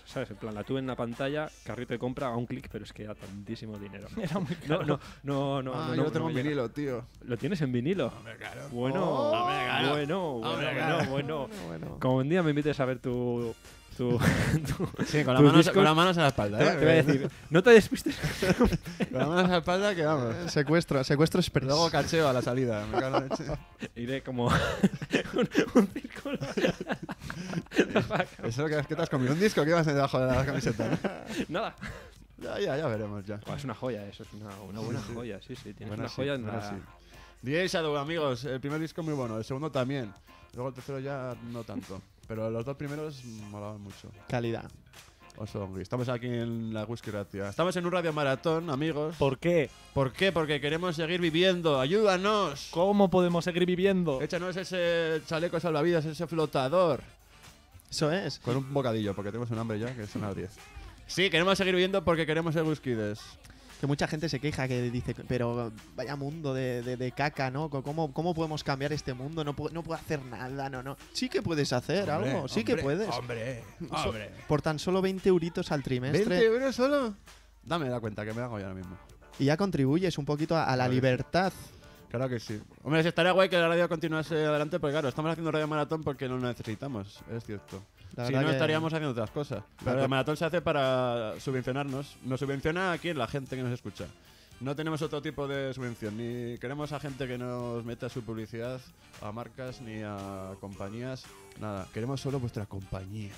¿sabes? En plan, la tuve en la pantalla, carrito de compra a un clic, pero es que era tantísimo dinero. Era muy caro. No. Yo lo tengo en vinilo, tío. ¿Lo tienes en vinilo? Claro. Bueno. Como un día me invites a ver tu Sí, con las manos en la espalda, Te voy a decir, no te despistes. Con las manos en la espalda que vamos. Secuestro express. Luego cacheo a la salida. Me cago en la leche. Iré como un círculo. ¿Eso qué te has comido? ¿Un disco que ibas debajo de la camiseta? ¿No? Nada. Ya veremos ya. Es una joya, eso es una buena joya, sí. Tienes Buena una joya en buena la... sí. DJ Shadow, amigos, el primer disco muy bueno, el segundo también. Luego el tercero ya no tanto. Pero los dos primeros molaban mucho. Calidad. Estamos aquí en la Whisky Ratia. Estamos en un radio maratón, amigos. ¿Por qué? ¿Por qué? Porque queremos seguir viviendo. ¡Ayúdanos! ¿Cómo podemos seguir viviendo? Échanos ese chaleco salvavidas, ese flotador. Eso es. Con un bocadillo, porque tenemos un hambre ya, que son las 10. Sí, queremos seguir viviendo porque queremos ser Whiskydes. Que mucha gente se queja, que dice, pero vaya mundo de caca, ¿no? ¿Cómo podemos cambiar este mundo? No puedo hacer nada, no. Sí que puedes hacer algo, sí que puedes. Hombre. Por tan solo 20 euritos al trimestre. 20 euros solo. Dame la cuenta, que me hago yo ahora mismo. Y ya contribuyes un poquito a la libertad. Claro que sí. Hombre, si estaría guay que la radio continuase adelante, porque claro, estamos haciendo radio maratón porque no lo necesitamos, es cierto. Si no, estaríamos haciendo otras cosas. Pero el maratón se hace para subvencionarnos. Nos subvenciona aquí la gente que nos escucha. No tenemos otro tipo de subvención. Ni queremos a gente que nos meta su publicidad a marcas ni a compañías. Nada. Queremos solo vuestra compañía.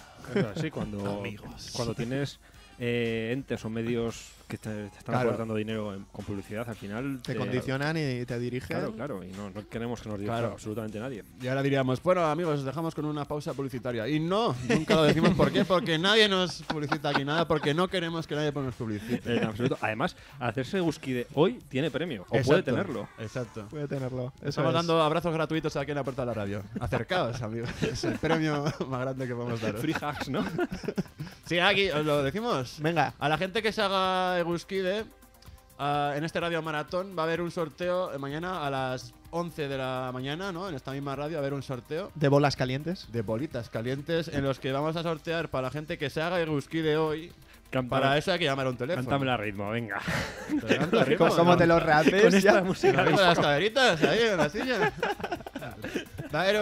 Sí, cuando tienes entes o medios que te están Claro. aportando dinero con publicidad, al final Te condicionan y te dirigen. Claro, y no queremos que nos dirija absolutamente nadie. Y ahora diríamos, bueno, amigos, os dejamos con una pausa publicitaria. Y no, nunca lo decimos. ¿Por qué? Porque nadie nos publicita aquí nada, porque no queremos que nadie nos publicite. En absoluto. Además, hacerse Whisky de hoy tiene premio, o puede tenerlo. Exacto. Puede tenerlo. Estamos dando abrazos gratuitos aquí en la puerta de la radio. Acercaos, amigos. Es el premio más grande que podemos daros. Free hacks, ¿no? Sí, aquí os lo decimos. Venga. A la gente que se haga Eguskide, en este radio maratón va a haber un sorteo mañana a las 11 de la mañana, ¿no? En esta misma radio va a haber un sorteo De bolas calientes. de bolitas calientes en los que vamos a sortear para la gente que se haga Eguskide hoy. Para eso hay que llamar a un teléfono. Cántame a ritmo, venga. Canta ritmo, ¿Cómo ¿no? te lo rehaces? Con esta ya? música. Con las caderitas ahí en la silla. Va a haber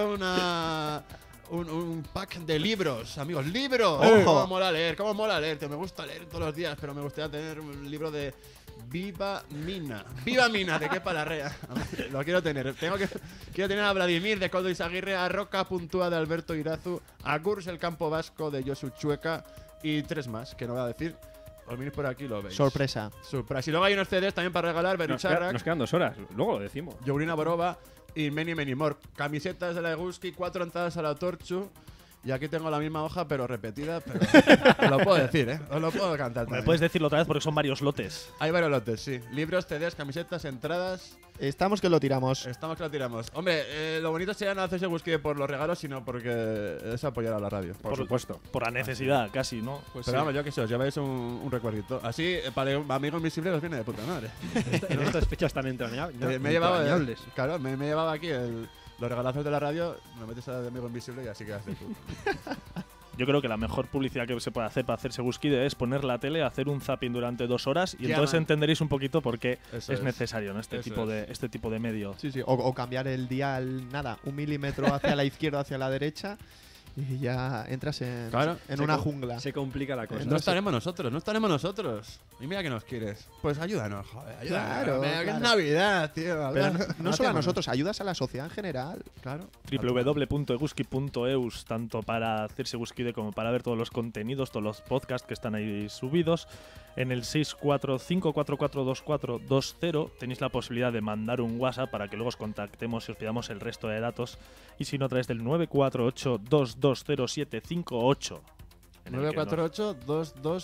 un pack de libros, amigos. ¡Libros! ¡Ojo! ¿Cómo mola leer? ¿Cómo mola leer? Tío, me gusta leer todos los días, pero me gustaría tener un libro de Viva Mina. ¡Viva Mina! ¿De qué palarrea? Lo quiero tener. Quiero tener a Vladimir de Coldo Izaguirre, a Roca Puntúa de Alberto Irazu, a Gurs el Campo Vasco de Josu Chueca y 3 más, que no voy a decir. Os venís por aquí y lo veis. Sorpresa. Y luego hay unos CDs también para regalar. Berucharrak, Nos quedan 2 horas, luego lo decimos. Yourina Boroba y Many Many More. Camisetas de la Eguski, 4 entradas a la Torchu Y aquí tengo la misma hoja, pero repetida. Pero os lo puedo decir, ¿eh? Os lo puedo cantar ¿Me también. puedes decirlo otra vez? Porque son varios lotes. Hay varios lotes, sí. Libros, CDs, camisetas, entradas. Estamos que lo tiramos. Estamos que lo tiramos. Hombre, lo bonito sería no hacerse busque por los regalos, sino porque es apoyar a la radio. Por supuesto. Por la necesidad, casi, ¿no? Pues pero vamos, yo que sé, os lleváis un recuerdito. Así, para un amigo invisible os viene de puta madre. En estas fechas tan entrañables. Me he llevado, claro, me he llevado aquí los regalazos de la radio, me metes a de amigo invisible y así quedas de puta. Yo creo que la mejor publicidad que se puede hacer para hacerse Guskide es poner la tele, hacer un zapping durante 2 horas y Ya, entonces man. entenderéis un poquito por qué Eso es es. necesario, ¿no? este tipo de medio. Sí, sí. O cambiar el dial, nada, 1 milímetro hacia la izquierda o hacia la derecha y ya entras en, Claro, en se una co- jungla. Se complica la cosa. No estaremos nosotros. Y mira que nos quieres. Pues ayúdanos, joder, ayúdanos. Claro, Mira, que claro. es Navidad, tío. Pero no solo a hacemos. nosotros, ayudas a la sociedad en general. Claro. www.eguski.eus, tanto para hacerse Guskide como para ver todos los contenidos, todos los podcasts que están ahí subidos. En el 645442420 tenéis la posibilidad de mandar un WhatsApp para que luego os contactemos y os pidamos el resto de datos. Y si no, a través del 948220758.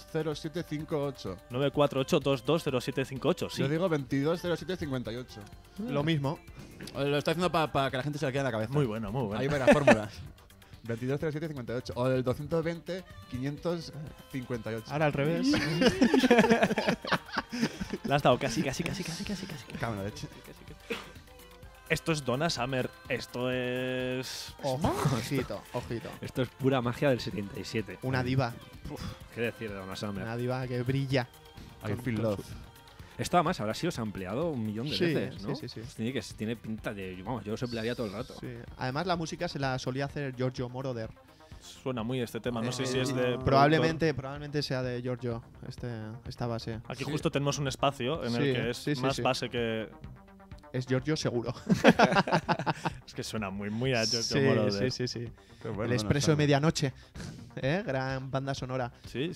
948-220758. 948220758, sí. Yo digo 220758. Lo mismo. Lo estoy haciendo para que la gente se le quede en la cabeza. Muy bueno, muy bueno. Hay varias fórmulas. 220758. O del 220-558. Ahora al revés. La has dado casi. Cámara de leche. Esto es Donna Summer. Esto es. Ojito, ojito. Esto es pura magia del 77. Una diva. ¿Qué decir de Donna Summer? Una diva que brilla. I feel love. Esto además habrá sido sampleado 1.000.000 de Sí, veces, ¿no? sí, sí, sí. Tiene pinta de. Vamos, yo lo samplearía todo el rato. Sí. Además, la música se la solía hacer Giorgio Moroder. Suena muy este tema. No sé si es de. Probablemente sea de Giorgio, esta base. Aquí Sí. justo tenemos un espacio en el Sí, que es sí, sí, más sí. base que. Es Giorgio seguro. Es que suena muy a Giorgio Sí, Moroder. sí. Qué bueno, El no Expreso sabe. de Medianoche. Gran banda sonora. Sí.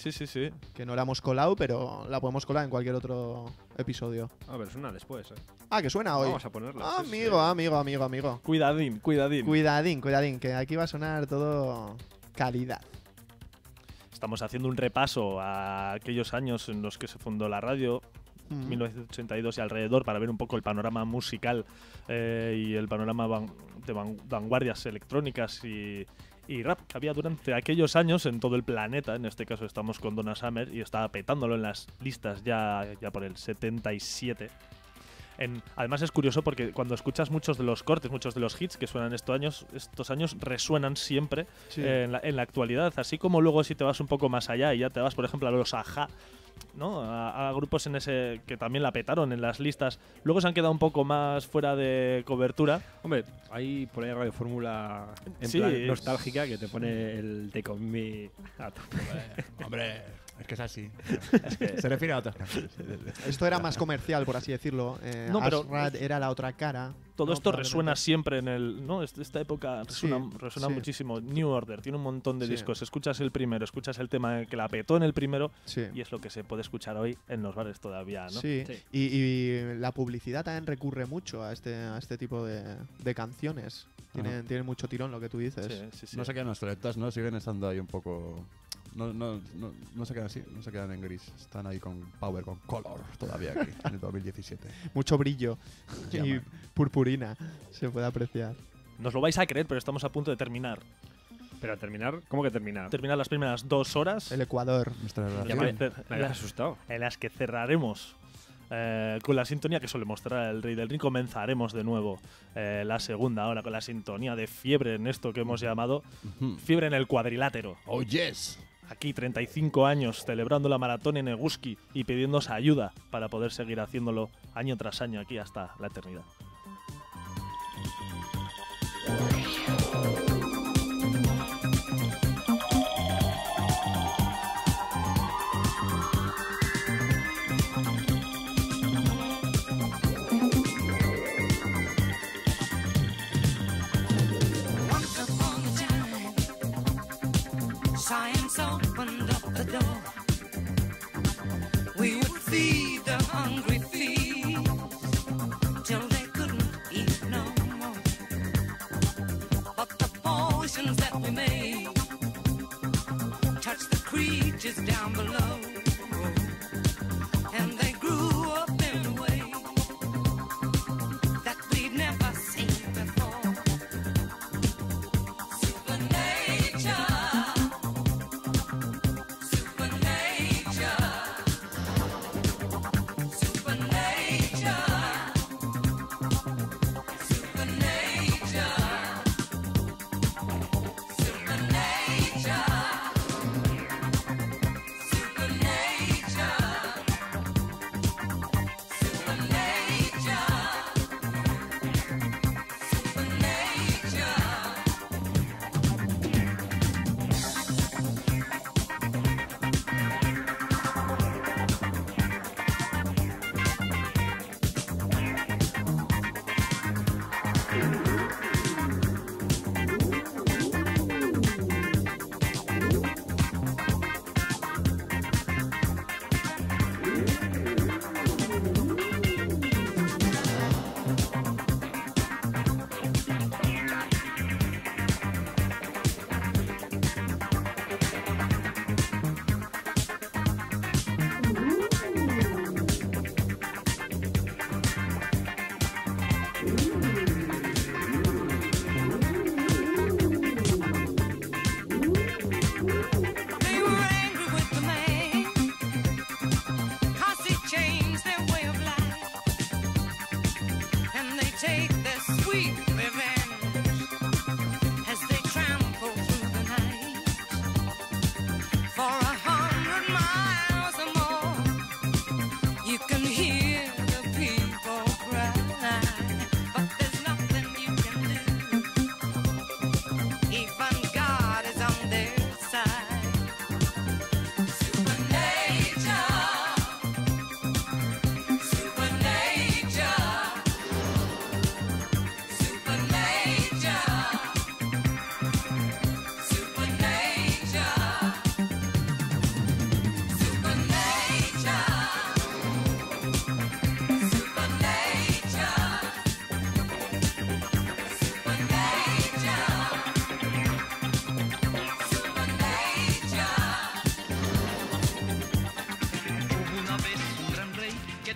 Que no la hemos colado, pero la podemos colar en cualquier otro episodio. A ver, suena después, Ah, que suena hoy. Vamos a ponerla. sí, sí. Amigo. Cuidadín. Cuidadín, que aquí va a sonar todo calidad. Estamos haciendo un repaso a aquellos años en los que se fundó la radio. 1982 y alrededor, para ver un poco el panorama musical y el panorama de vanguardias electrónicas y rap que había durante aquellos años en todo el planeta. En este caso estamos con Donna Summer y estaba petándolo en las listas ya por el 77. Además es curioso porque cuando escuchas muchos de los cortes, muchos de los hits que suenan estos años resuenan siempre Sí. en la actualidad. Así como luego si te vas un poco más allá y ya te vas, por ejemplo, a los Ajá, ¿no? A grupos en ese que también la petaron en las listas. Luego se han quedado un poco más fuera de cobertura. Hombre, hay por ahí Radio Fórmula en Sí, plan nostálgica que te pone el Take On Me a tope. Hombre, es que es así. Es que- Se refiere a otras canciones. Esto era más comercial, por así decirlo. No, pero- Asrad era la otra cara. Todo ¿no? esto Probablemente. resuena siempre en el. ¿No? Esta época resuena Sí. muchísimo. New Order tiene un montón de Sí. discos. Escuchas el primero, escuchas el tema que la petó en el primero. Sí. Y es lo que se puede escuchar hoy en los bares todavía, ¿no? Sí, y la publicidad también recurre mucho a este tipo de canciones. Tienen mucho tirón lo que tú dices. No se quedan obsoletas, ¿no? Siguen estando ahí un poco. No se quedan así, no se quedan en gris. Están ahí con power, con color todavía aquí, en el 2017. Mucho brillo Ya, y man. purpurina se puede apreciar. Nos lo vais a creer, pero estamos a punto de terminar. Pero a terminar, ¿cómo que terminar? Terminar las primeras 2 horas. El Ecuador. Nuestra Ya relación. me habías asustado. En las que cerraremos con la sintonía que suele mostrar el Rey del Ring. Comenzaremos de nuevo la segunda hora con la sintonía de Fiebre en esto que hemos llamado Fiebre en el Cuadrilátero. Oh, yes. Aquí 35 años celebrando la maratón en Eguski y pidiéndose ayuda para poder seguir haciéndolo año tras año aquí hasta la eternidad. Once upon a time, science opened up the door. We would feed the hungry thieves till they couldn't eat no more. But the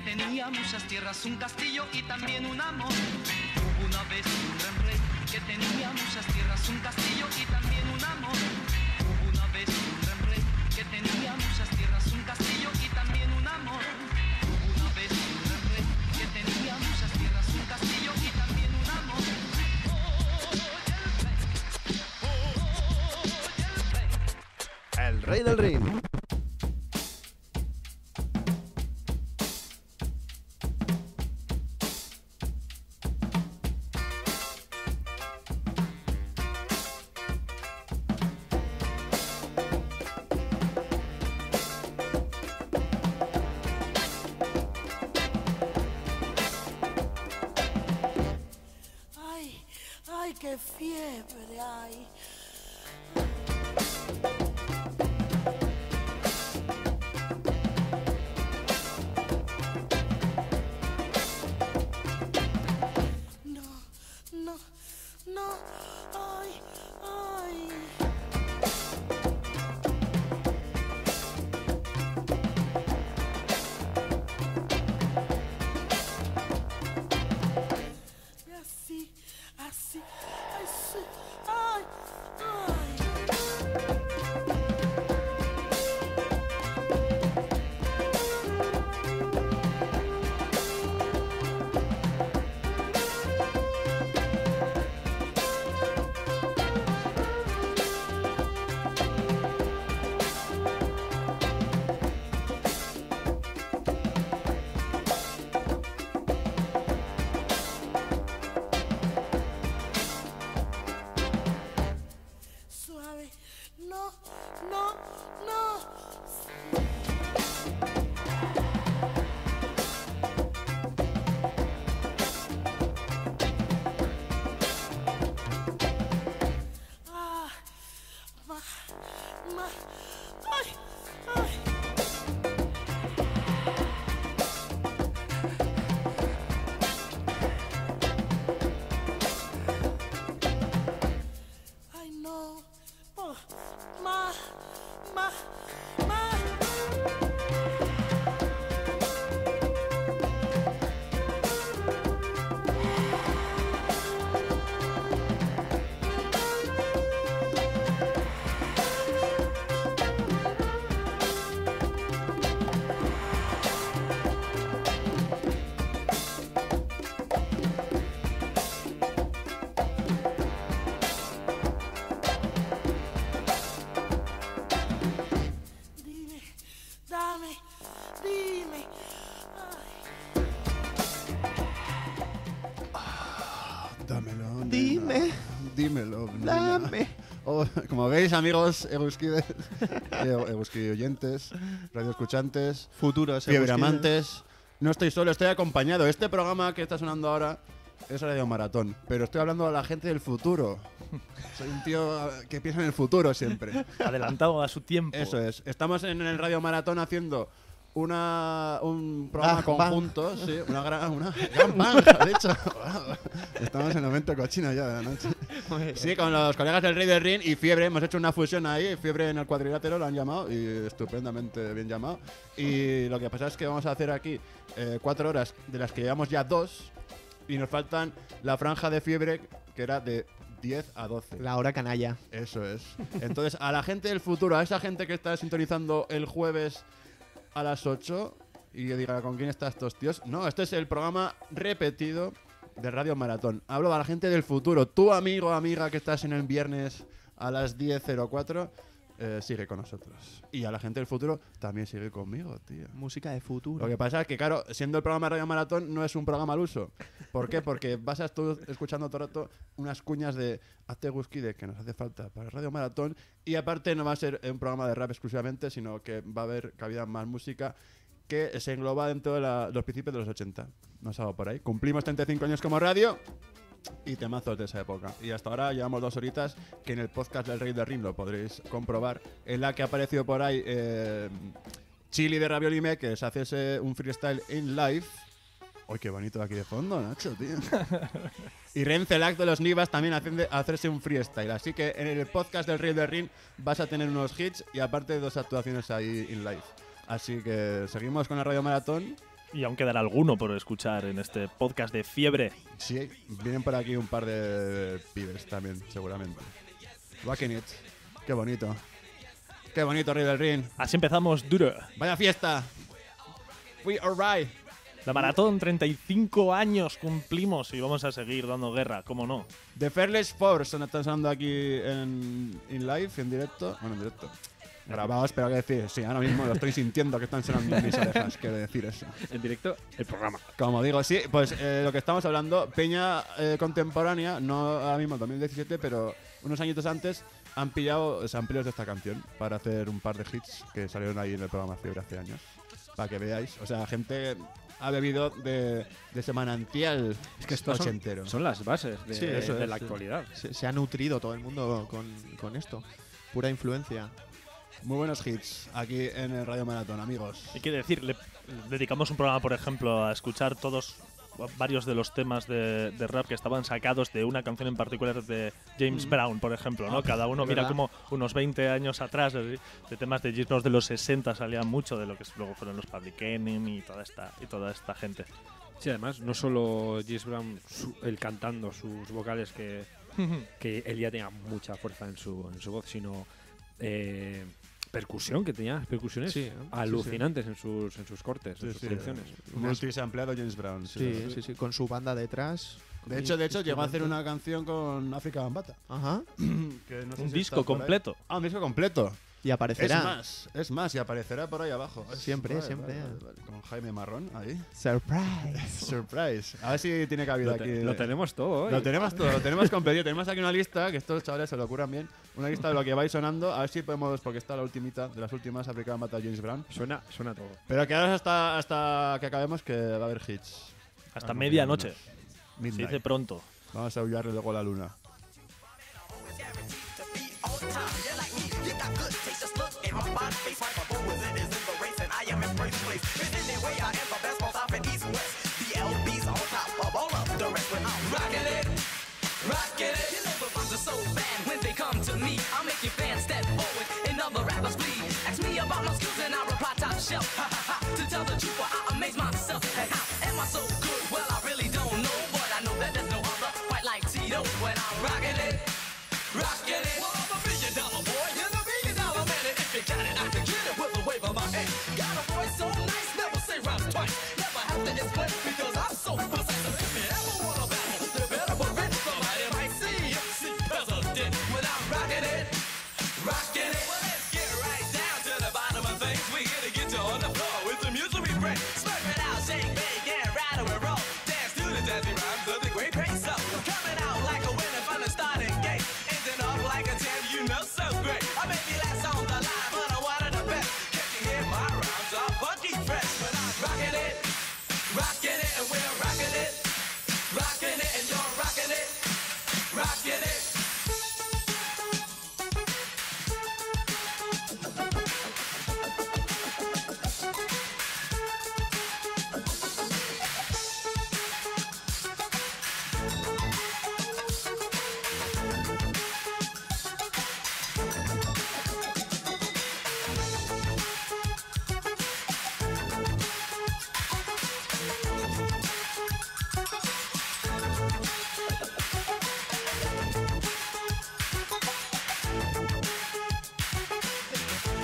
tenía muchas tierras, un castillo y también un amor. Hubo una vez un gran rey que tenía muchas tierras, un castillo y también un amor. Hubo una vez un gran rey que tenía muchas tierras, un castillo y también un amor. Hubo una vez un gran rey que tenía muchas tierras, un castillo y también un amor. El rey del ring. Ay, ay, qué fiebre hay. No, no, no, ay, ay. Y así, así, así, ay, suave, no, no, no. Ah, ma, ay, ay. Ay, no. Oh, ma, ma, ma. Dime, dame, dime. Dámelo. nena. Dime. Dímelo. nena. Dame. Oh, como veis, amigos, Eguskides, Eguski oyentes, radioescuchantes, futuros fiebre Eguskides. amantes, no estoy solo, estoy acompañado. Este programa que está sonando ahora es Radio Maratón, pero estoy hablando a la gente del futuro. Soy un tío que piensa en el futuro siempre. Adelantado a su tiempo. Eso es. Estamos en el Radio Maratón haciendo un programa Bang, conjunto, sí, una gran bang, de hecho. Estamos en el momento cochino ya de la noche. Sí, con los colegas del Rey del Ring y Fiebre hemos hecho una fusión ahí, Fiebre en el cuadrilátero lo han llamado y estupendamente bien llamado. Y lo que pasa es que vamos a hacer aquí 4 horas de las que llevamos ya 2 y nos faltan la franja de Fiebre que era de 10 a 12. La hora canalla. Eso es. Entonces, a la gente del futuro, a esa gente que está sintonizando el jueves a las 8 y que diga, ¿con quién están estos tíos? No, este es el programa repetido de Radio Maratón. Hablo a la gente del futuro. Tu amigo o amiga que estás en el viernes a las 10:04 sigue con nosotros. Y a la gente del futuro también sigue conmigo, tío. Música de futuro. Lo que pasa es que, claro, siendo el programa de Radio Maratón, no es un programa al uso. ¿Por qué? Porque vas a estar escuchando todo el rato unas cuñas de Hazte Guskide que nos hace falta para Radio Maratón. Y aparte no va a ser un programa de rap exclusivamente, sino que va a haber cabida más música que se engloba dentro de los principios de los 80. Nos hago por ahí. Cumplimos 35 años como radio y temazos de esa época. Y hasta ahora llevamos 2 horitas que en el podcast del Rey del Ring lo podréis comprobar, en la que ha aparecido por ahí Chili de Ravioli Me, que se hace un freestyle in live. ¡Uy, qué bonito aquí de fondo, Nacho, tío! Y Rencelac de los Nivas también hacerse un freestyle. Así que en el podcast del Rey del Ring vas a tener unos hits y aparte 2 actuaciones ahí in live. Así que seguimos con la Radio Maratón Y aún quedará alguno por escuchar en este podcast de Fiebre. Sí, vienen por aquí un par de pibes también, seguramente. Rockin' It. Qué bonito. Qué bonito, Rey del Ring. Así empezamos duro. ¡Vaya fiesta! We are right. La maratón, 35 años cumplimos y vamos a seguir dando guerra, ¿cómo no? The Fearless Force están sonando aquí en live, en directo. Bueno, en directo. Grabados, pero qué decir, sí, ahora mismo lo estoy sintiendo que están sonando en mis orejas, quiero decir eso. En directo, el programa. Como digo, sí, pues lo que estamos hablando, Peña contemporánea, no ahora mismo 2017, pero unos añitos antes, han pillado sampleos de esta canción para hacer un par de hits que salieron ahí en el programa Fiebre hace años. Para que veáis, o sea, gente ha bebido de ese manantial ochentero. Son las bases de, Sí, eso de es, la sí. actualidad. Se ha nutrido todo el mundo con esto. Pura influencia. Muy buenos hits aquí en el Radio Maratón, amigos. Hay que decir, le dedicamos un programa, por ejemplo, a escuchar varios de los temas de rap que estaban sacados de una canción en particular de James Brown, por ejemplo, ¿no? Cada uno mira ¿verdad? como unos 20 años atrás de temas de James Brown de los 60 salían mucho de lo que luego fueron los Public Enemy y toda esta gente. Sí, además, no solo James Brown, él cantando sus vocales, que él ya tenía mucha fuerza en su voz, sino percusión, que tenía percusiones Sí, alucinantes en sus cortes, en sus producciones. Multisampleado James Brown. Sí, con su banda detrás. De hecho, llegó a hacer una canción con África Bambata. Ajá. Que no sé Un si disco está por ahí. completo. Ah, un disco completo. Y aparecerá. Es más, y aparecerá por ahí abajo. Siempre. Vale. Con Jaime Marrón ahí. Surprise. Surprise. A ver si tiene cabida aquí. Lo tenemos todo hoy. Lo tenemos todo, lo tenemos completo. Tenemos aquí una lista, que estos chavales se lo ocurran bien. Una lista de lo que vais sonando. A ver si podemos, porque está la ultimita, de las últimas, África Bambata James Brown. Suena todo. Pero quedaros hasta que acabemos, que va a haber hits. Hasta Vamos, medianoche. Se Midnight. dice pronto. Vamos a aullarle luego a la luna. To tell the truth, I amaze myself. And how am I so good? Well, I really don't know, but I know that there's no other quite like Tito when I'm rocking it. Well, I'm $1 billion boy, and $1 billion man, and if you got it, I can get it with a wave of my hand. Got a voice so nice, never say rhymes twice. Never have to explain because I'm so precise. And if you ever wanna battle, you better prevent somebody might see MC President when I'm rocking it. Well, let's get right down to the bottom of things. We gotta get you on the floor with the music we bring. Slurp it out, shake, bake, and rattle and roll. Dance to the jazzy rhymes of the great pace up. Coming out like a winner from the starting gate. Ending up like a champ, you know so great. I may be last on the line, but I'm one of the best. Can't you hear my rhymes are funky fresh? But I'm rocking it, and we're rocking it, and you're rocking it, rocking it.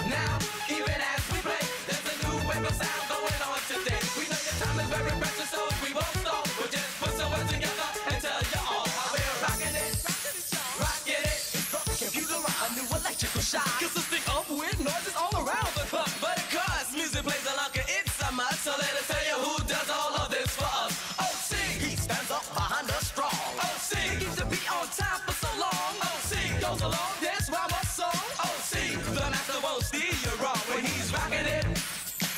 Now, even as we play, there's a new wave of sound going on today. We know your time is very precious, so we won't stall. We'll just put some words together and tell you all how we're rocking it. Rocking it. It's the computer, a new electrical shock. Consisting of weird noises all around the clock. But because music plays a locker, it's a must. So let us tell you who does all of this for us. OC, he stands up behind us strong. OC, he keeps the beat on time for so long. OC goes along, dance while my song. OC, the master won't steer you wrong when he's rocking it.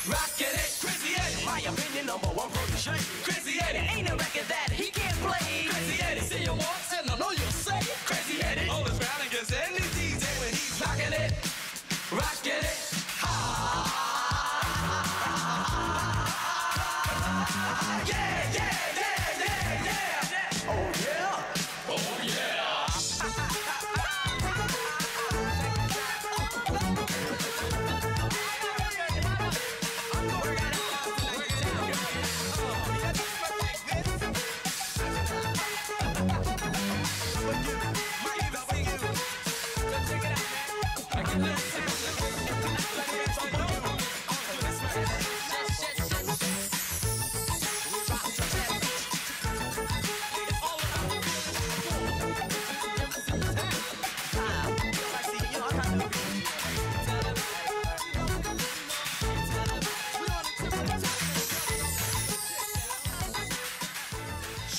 Rocking it. Crazy Eddie, my opinion, #1 protege. Crazy Eddie, ain't a record that he can't play. Crazy Eddie, see you once and I know you'll say. Crazy Eddie, all his ground against any DJ when he's rocking it. Rocking it. Yeah, yeah, yeah, yeah, yeah. Oh yeah. Oh yeah.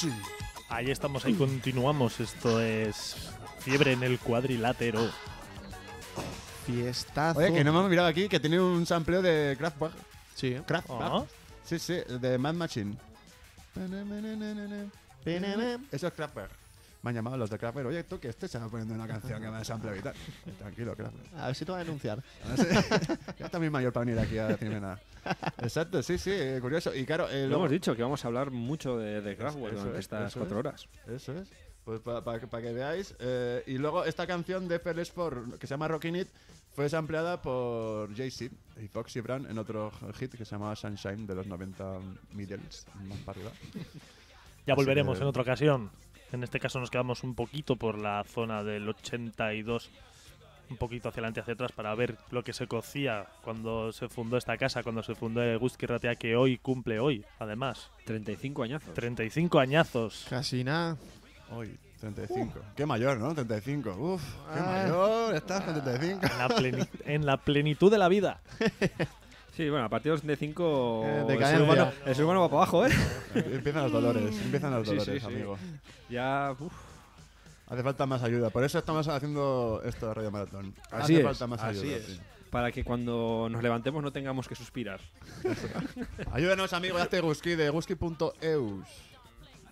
Machine. Ahí estamos, ahí continuamos. Esto es Fiebre en el Cuadrilátero. Fiestazo. Oye, que no me hemos mirado aquí, que tiene un sampleo de Kraftwerk. Sí. Ah. Sí, sí, de Mad Machine. Eso es Kraftwerk. Me han llamado los de Kraftwerk. Oye, tú que estés poniendo una canción que me sampleo y tal. Tranquilo, Kraftwerk. A ver si te va a denunciar. Ya está muy mayor para venir aquí a decirme nada. Exacto, sí, sí, curioso. Y claro, Lo hemos dicho, que vamos a hablar mucho de Kraftwerk durante estas 4 horas. Eso es. Pues para que veáis. Y luego esta canción de Fearless 4, que se llama Rockin' It, fue sampleada por Jay-Z y Foxy Brown en otro hit que se llamaba Sunshine de los 90 Middles, más para arriba. Ya volveremos en otra ocasión. En este caso nos quedamos un poquito por la zona del 82, un poquito hacia adelante, hacia atrás, para ver lo que se cocía cuando se fundó esta casa, cuando se fundó Eguzki Irratia, que hoy cumple hoy, además. 35 añazos. 35 añazos. Casi nada. Hoy, 35. Qué mayor, ¿no? 35. Uf, qué mayor estás con 35. En la plenitud de la vida. Sí, bueno, a partir de los 35 el ser humano va para abajo, ¿eh? Empiezan los dolores, amigo. Ya, hace falta más ayuda. Por eso estamos haciendo esto de Radio Maratón. Así hace es, falta más ayuda. Sí. Para que cuando nos levantemos no tengamos que suspirar. Ayúdenos, amigo, hazte Eguzki de eguzki.eus.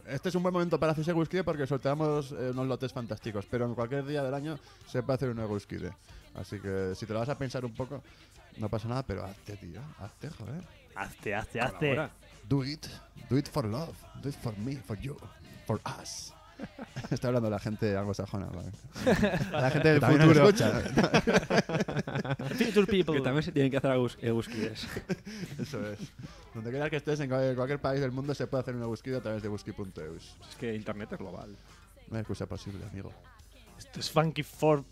Este es un buen momento para hacerse Eguzki porque sorteamos unos lotes fantásticos. Pero en cualquier día del año se puede hacer un Eguzki. Así que si te lo vas a pensar un poco, no pasa nada, pero hazte, tío. Hazte, joder. Hazte. Do it. Do it for love. Do it for me, for you, for us. Está hablando la gente anglosajona, ¿vale? La gente del También futuro. escucha. Future people. Que también se tienen que hacer Eguzkis. Eso es. Donde quieras que estés, en cualquier país del mundo se puede hacer un Eguzki a través de eguzki.eus. Es que internet es global. No hay excusa posible, amigo. Esto es Funky 4+1.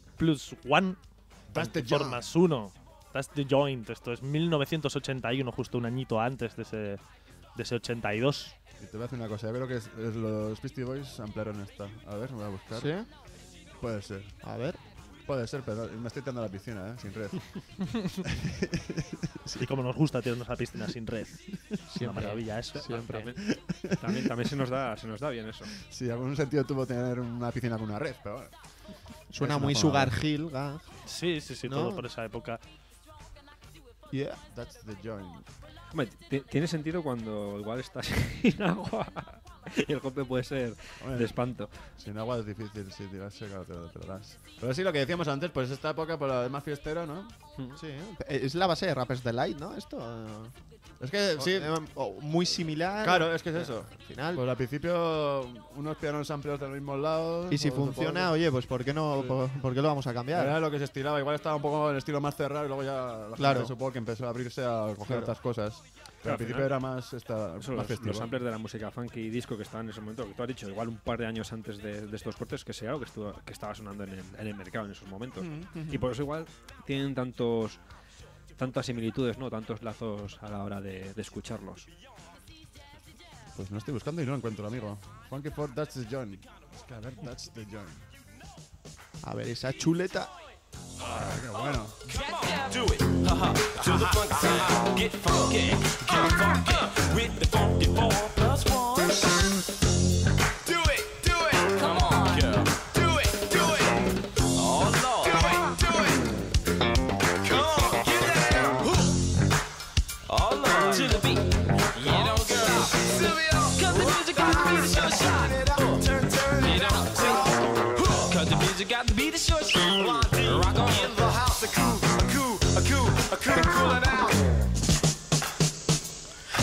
That's the Funky 4 joint. más 1. That's the joint. Esto es 1981, justo un añito antes de ese 82. Y te voy a decir una cosa, yo creo que es los Beastie Boys ampliaron esta. A ver, me voy a buscar. ¿Sí? Puede ser. A ver. Puede ser, pero me estoy tirando a la piscina, sin red. Y como nos gusta tirarnos a la piscina sin red. Siempre. Una maravilla eso. Siempre. También se nos da bien eso. Sí, algún sentido tuvo tener una piscina con una red, pero bueno. Suena Es una muy forma Sugar Hill, Gang. Sí, ¿No? todo por esa época. Yeah, that's the joint. Hombre, tiene sentido cuando igual estás sin agua y el golpe puede ser de espanto. Sin agua es difícil, si tirarse, claro, te lo das. Pero sí, lo que decíamos antes, pues esta época por la más fiestero, ¿no? Sí. Es la base de Rappers Delight, ¿no? Esto. Es que sí. Muy similar. Claro, es que es eso. Al final. Pues al principio unos pianos amplios de los mismos lados. Y si pues, funciona, supongo oye, pues ¿por qué no? Sí. ¿Por qué lo vamos a cambiar? Era lo que se estilaba. Igual estaba un poco el estilo más cerrado y luego ya la Claro. gente supongo que empezó a abrirse a coger Claro. otras cosas. Pero al principio era más más festivo. Los samplers de la música funky y disco que estaban en ese momento, que tú has dicho, igual un par de años antes de estos cortes, que sea algo que estaba sonando en el mercado en esos momentos. Y por eso igual tienen tantas similitudes, ¿no? Tantos lazos a la hora de escucharlos. Pues no estoy buscando y no lo encuentro, amigo. Funky for That's the Joint. Es que a ver, That's the Joint. A ver, esa chuleta. Qué bueno. Do it, to the funk side. Get funky with the funky 4+1. Do it, come on, do it, oh Lord, do it, come on, get down, oh Lord, to the beat, you don't stop, Silvio, 'cause the music got to be the short shot, turn it up, cause the music got to be the short shot, rock on in the house, a cool, coolin' out.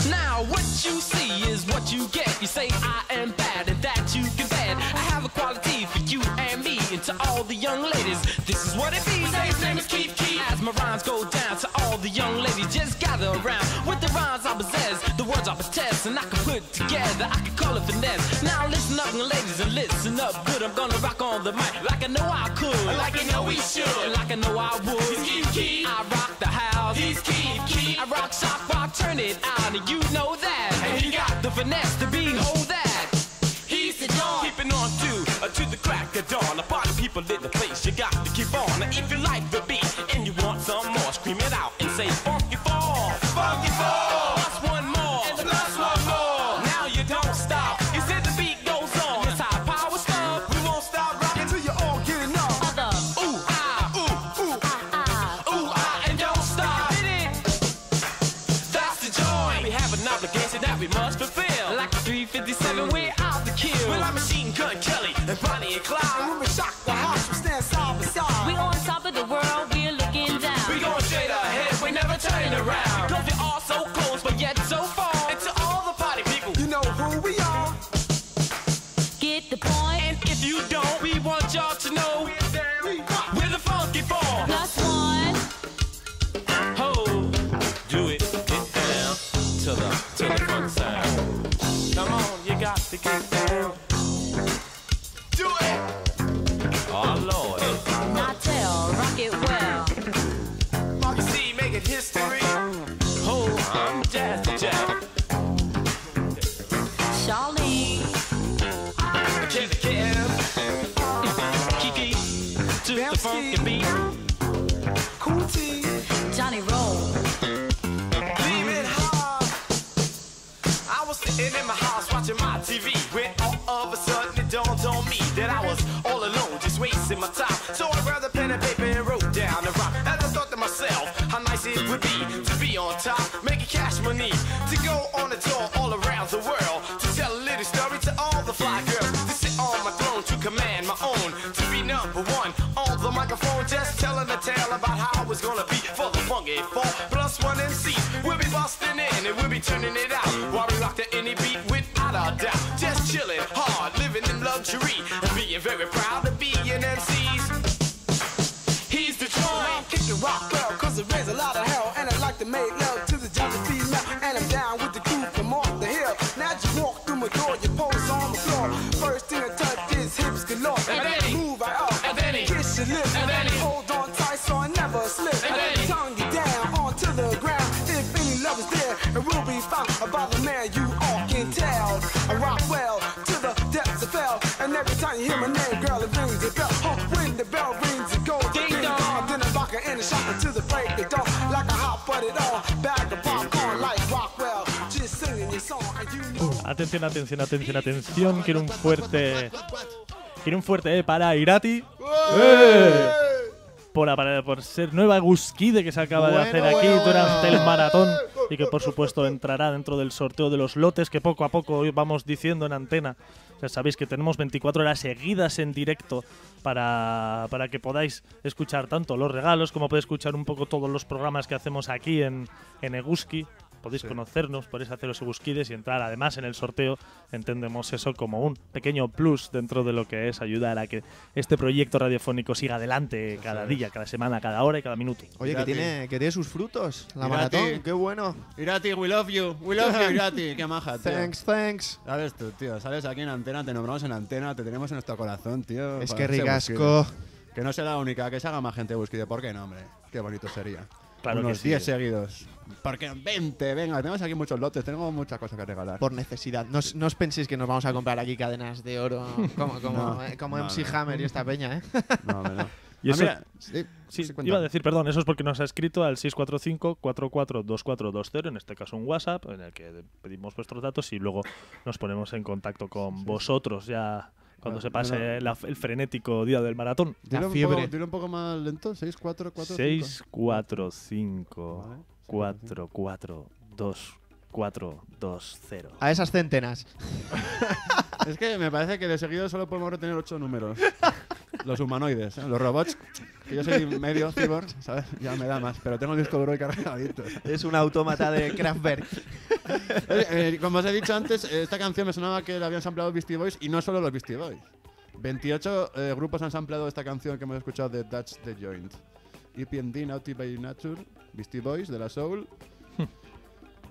Now what you see is what you get. You say I am bad and that you can bad. I have a quality for you and me and to all the young ladies. This is what it be. Say his name is Keith Keith. As my rhymes go down to all the young ladies, just gather around with the rhymes I possess, the words I protest, and I can put together. I can call it finesse. Now listen up, ladies, and listen up good. I'm gonna rock on the mic like I know I could, like I know we should, like I know I would. He's Keith Keith. I rock the house. He's Keith Keith. I rock, shock, rock, turn it out, and you know that. And he got the finesse to behold that. He's the dawn. Keeping on to the crack of dawn. The party people in the place, you got to keep on. Now if you like the beat and you want some more, scream it out and say funky fall, funky fall. Plus one more, and plus one more. Now you don't stop. You said the beat goes hell, like a 357 way out the kill. We're like Machine Gun Kelly and Bonnie and Clyde. And when we shock the house, we stand side by side. We on top of the world, we're looking down. We going straight ahead, we never turn around. Cause we're all so close, but yet so far. And to all the party people, you know who we are. Get the point. And if you don't, we want y'all to know we're the funky four. Plus one. Ho, do it, get down to the funk sound. Come on, you got to get down. Do it. Oh Lord. Not tell, rock it well. Marky C making history. Ho, I'm Jazzy Jack. Charlene. Kevin Kev. Kiki to the funky beat. Cool T. Johnny Roll. Leave it hard. I was sitting in my house watching my TV when all of a sudden it dawned on me that I was all alone, just wasting my time. So I grabbed a pen and paper and wrote down the rhyme. And I thought to myself how nice it would be on top, making cash money, to go on a tour all around the world, to tell a little story to all the fly girls, to sit on my throne, to command my own, to be number one on the microphone, just telling a tale about how it's gonna be for the funky four. Plus one MC, we'll be busting in and we'll be turning it out while we rock to any beat without a doubt. Just chilling hard, living in luxury, and being very proud to be an MC's. He's the joint. Kicking rock well, cause it rains a lot of hell, and I like to make love to the jolly female, and I'm down with the crew from off the hill. Now just walk through my door, you pose on the floor. First thing I touch is hips galore, and then he move right up, and then he kiss your lips, and then he hold on tight so I never slip, and then he tongue you down onto the ground. If any love is there, it will be found about the man you all can tell. I rock well to the depths of hell, and every time you hear my name, girl, it rings a bell. Oh, when the bell rings, it goes ding dong. Then I rock her in the shop until the break of dawn, like a hot butted on bag of popcorn, like Rockwell, just singing your song, and you know. Atención, atención, atención, atención. Quiero un fuerte para Irati. Por ser nueva Guskide que se acaba de hacer aquí durante el maratón y que por supuesto entrará dentro del sorteo de los lotes que poco a poco hoy vamos diciendo en antena. Ya sabéis que tenemos 24 horas seguidas en directo para que podáis escuchar tanto los regalos como podéis escuchar un poco todos los programas que hacemos aquí en Eguski. Podéis conocernos, podéis haceros Eguskides y entrar además en el sorteo. Entendemos eso como un pequeño plus dentro de lo que es ayudar a que este proyecto radiofónico siga adelante cada día, cada semana, cada hora y cada minuto. Oye, que tiene sus frutos. La maratón, qué bueno. Irati, we love you, Irati. Qué maja, tío. Thanks. Sabes tú, tío, sales aquí en antena, te nombramos en antena, te tenemos en nuestro corazón, tío. Es para que ser ricasco. Busquide. Que no sea la única, que se haga más gente Busquide. ¿Por qué no, hombre? Qué bonito sería. Claro unos que sí. 10 seguidos. Porque 20, venga, tenemos aquí muchos lotes, tenemos muchas cosas que regalar. Por necesidad. No os penséis que nos vamos a comprar aquí cadenas de oro como MC Hammer y esta peña, ¿eh? No. Y eso, mira, sí, iba a decir, perdón, eso es porque nos ha escrito al 645-442420, en este caso un WhatsApp, en el que pedimos vuestros datos y luego nos ponemos en contacto con vosotros ya cuando se pase el frenético día del maratón. La fiebre. Dilo un poco más lento, 645. 645 442 A esas centenas. Es que me parece que de seguido solo podemos retener 8 números. Los humanoides, los robots. Que yo soy medio cyborg, ¿sabes? Ya me da más, pero tengo el disco duro y cargadito. Es un autómata de Kraftwerk. Como os he dicho antes, esta canción me sonaba que la habían sampleado Beastie Boys y no solo los Beastie Boys. 28 grupos han sampleado esta canción que hemos escuchado de That's the Joint. EPMD, Naughty by Nature, Beastie Boys, de la Soul,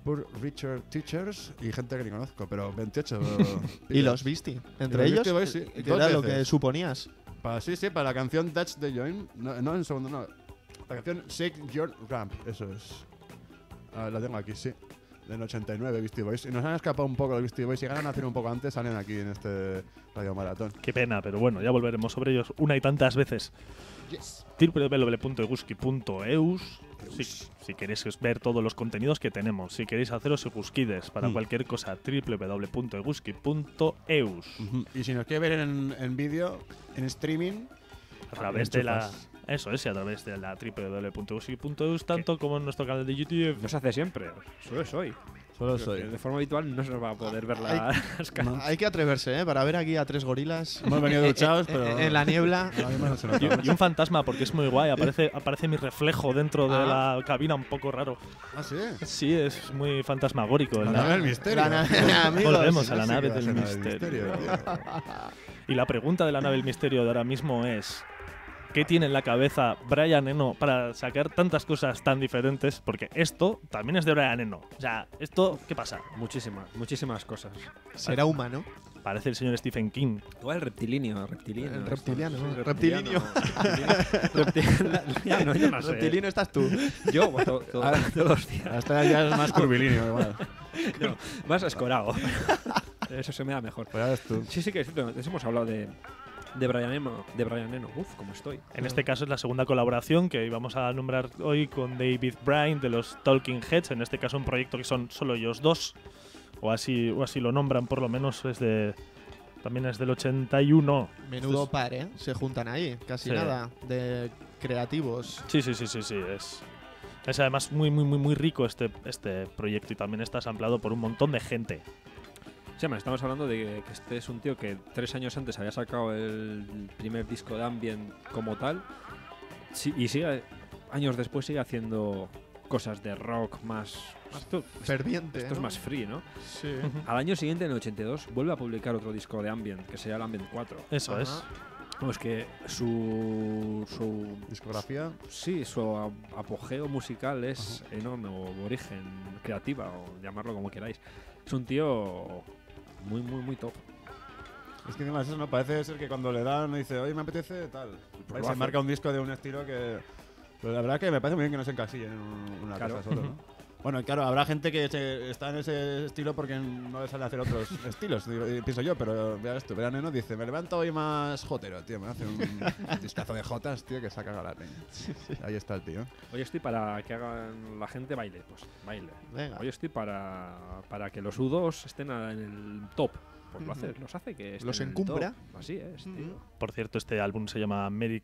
Poor Richard Teachers y gente que ni conozco, pero 28. Y los Beastie, entre ellos, Boys, sí, que era lo que suponías. Sí, para la canción That's the Joint, no en segundo, no. La canción Shake Your Ramp, eso es. La tengo aquí, sí. Del 89, Beastie Boys. Y nos han escapado un poco los Beastie Boys. Si ganan a hacer un poco antes, salen aquí en este Radio Maratón. Qué pena, pero bueno, ya volveremos sobre ellos una y tantas veces. Yes. www.eguski.eus si queréis ver todos los contenidos que tenemos. Si queréis haceros Eguskides para cualquier cosa, www.eguski.eus. Y si nos quiere ver en vídeo, en streaming, a través de la... Eso es, y a través de la www.eguski.eus, tanto como en nuestro canal de YouTube. No se hace siempre, solo es hoy. Solo Pero soy. que de forma habitual no se nos va a poder ver las caras. Hay que atreverse, ¿eh? Para ver aquí a 3 gorilas. Hemos venido duchados, pero. En la niebla. Ahora mismo no se nota. Y un fantasma, porque es muy guay. Aparece mi reflejo dentro de la cabina, un poco raro. Ah, sí. Sí, es muy fantasmagórico. La nave del misterio. Volvemos a la Sí, nave que va a del ser la del misterio. misterio, Y la pregunta de la nave del misterio de ahora mismo es: ¿qué tiene en la cabeza Brian Eno para sacar tantas cosas tan diferentes? Porque esto también es de Brian Eno. O sea, ¿esto qué pasa? Muchísimas cosas. Será humano. Parece el señor Stephen King. Igual reptilino. El reptiliano. Sí, Reptilinio. Reptiliano, yo no sé. Reptilino estás tú. Yo, bueno, todos los días. Hasta ya es más curvilíneo, igual. No, más escorado. Eso se me da mejor. Pues ya ves tú. Sí, que es cierto. Antes hemos hablado de Brian Eno. Uf, cómo estoy. En este caso es la segunda colaboración que íbamos a nombrar hoy con David Bryan de los Talking Heads. En este caso un proyecto que son solo ellos dos. O así lo nombran, por lo menos también es del 81. Menudo par, ¿eh? Se juntan ahí, casi Sí. nada de creativos. Sí. Es además muy rico este proyecto y también está samplado por un montón de gente. Sí, hombre, estamos hablando de que este es un tío que 3 años antes había sacado el primer disco de ambient como tal. Y años después sigue haciendo cosas de rock más ferviente. Esto es más free, ¿no? Sí. Al año siguiente, en el 82, vuelve a publicar otro disco de ambient, que sería el Ambient 4. Eso es. Pues que su discografía, sí, su apogeo musical es enorme, o origen creativa, o llamarlo como queráis. Es un tío muy top. Es que además eso no parece ser que cuando le dan dice, oye, me apetece tal. Pues Ahí lo se hace. marca un disco de un estilo que. Pero la verdad que me parece muy bien que no se encasillen en una Claro. cosa solo, ¿no? Bueno, claro, habrá gente que está en ese estilo porque no le sale a hacer otros estilos, pienso yo, pero veas esto, Brian Eno dice, me levanto hoy más jotero, tío, me hace un discazo de jotas, tío, que saca la peña. Ahí está el tío. Hoy estoy para que hagan la gente baile, pues baile. Venga. Hoy estoy para que los U2 estén en el top. Pues los hace que estén Los en el encumbra. top. Así es, tío. Por cierto, este álbum se llama My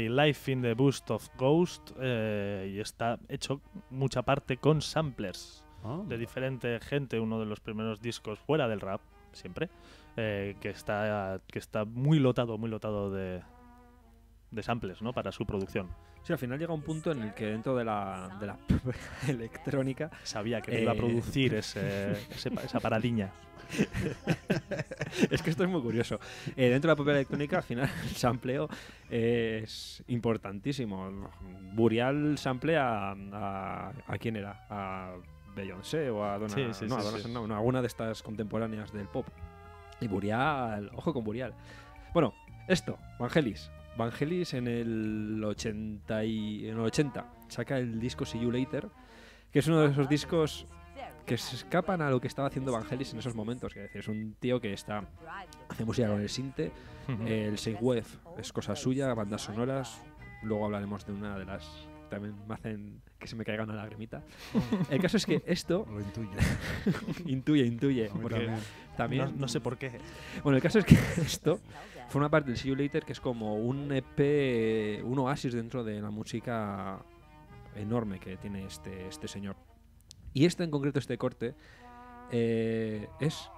Life in the Boost of Ghost y está hecho mucha parte con samplers de diferente gente. Uno de los primeros discos fuera del rap, siempre, que está muy lotado de samples, ¿no? Para su producción. Sí, al final llega un punto en el que dentro de la electrónica sabía que iba a producir esa paradiña. Es que esto es muy curioso. Dentro de la propia electrónica, al final, el sampleo es importantísimo. Burial samplea a quién era, a Beyoncé o a Donna. No, alguna de estas contemporáneas del pop. Y Burial, ojo con Burial. Bueno, esto, Vangelis. Vangelis en el 80 saca el disco See You Later, que es uno de esos discos que se escapan a lo que estaba haciendo Vangelis en esos momentos. Que es un tío que hace música con el sinte, el synthwave es cosa suya, bandas sonoras. Luego hablaremos de una de las también me hacen que se me caiga una lagrimita. El caso es que esto lo intuye. intuye, porque también no sé por qué. Bueno, el caso es que esto forma parte del See You Later, que es como un EP, un oasis dentro de la música enorme que tiene este señor. Y este en concreto, este corte, es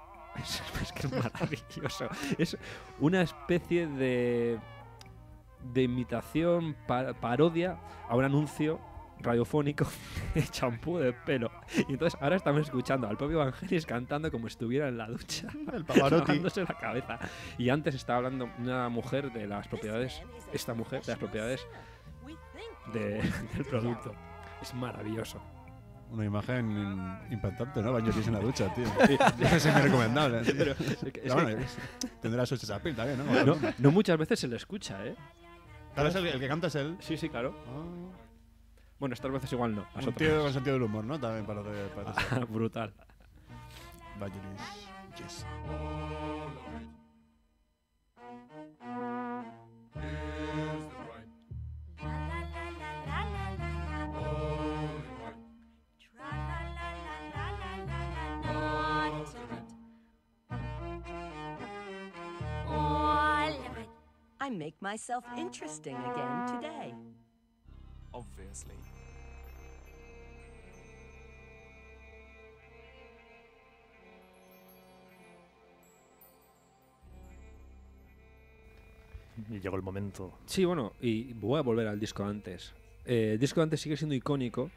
que es maravilloso. Es una especie de imitación, parodia a un anuncio radiofónico de champú de pelo. Y entonces ahora estamos escuchando al propio Vangelis cantando como si estuviera en la ducha, el Pavarotti, lavándose la cabeza. Y antes estaba hablando una mujer de las propiedades, del producto. Es maravilloso. Una imagen impactante, ¿no? Vangelis en la ducha, tío. Es muy recomendable. ¿Sí? Pero, tendrá su chesapil también, ¿no? No muchas veces se le escucha, ¿eh? Tal vez el que canta es él. Sí, claro. Bueno, estas veces igual no. Un tío con sentido del humor, ¿no? También para lo que parece ser. Brutal. Vangelis. Yes. I make myself interesting again today. Obviously. Y llegó el momento. Sí, bueno, y voy a volver al disco antes. El disco antes sigue siendo icónico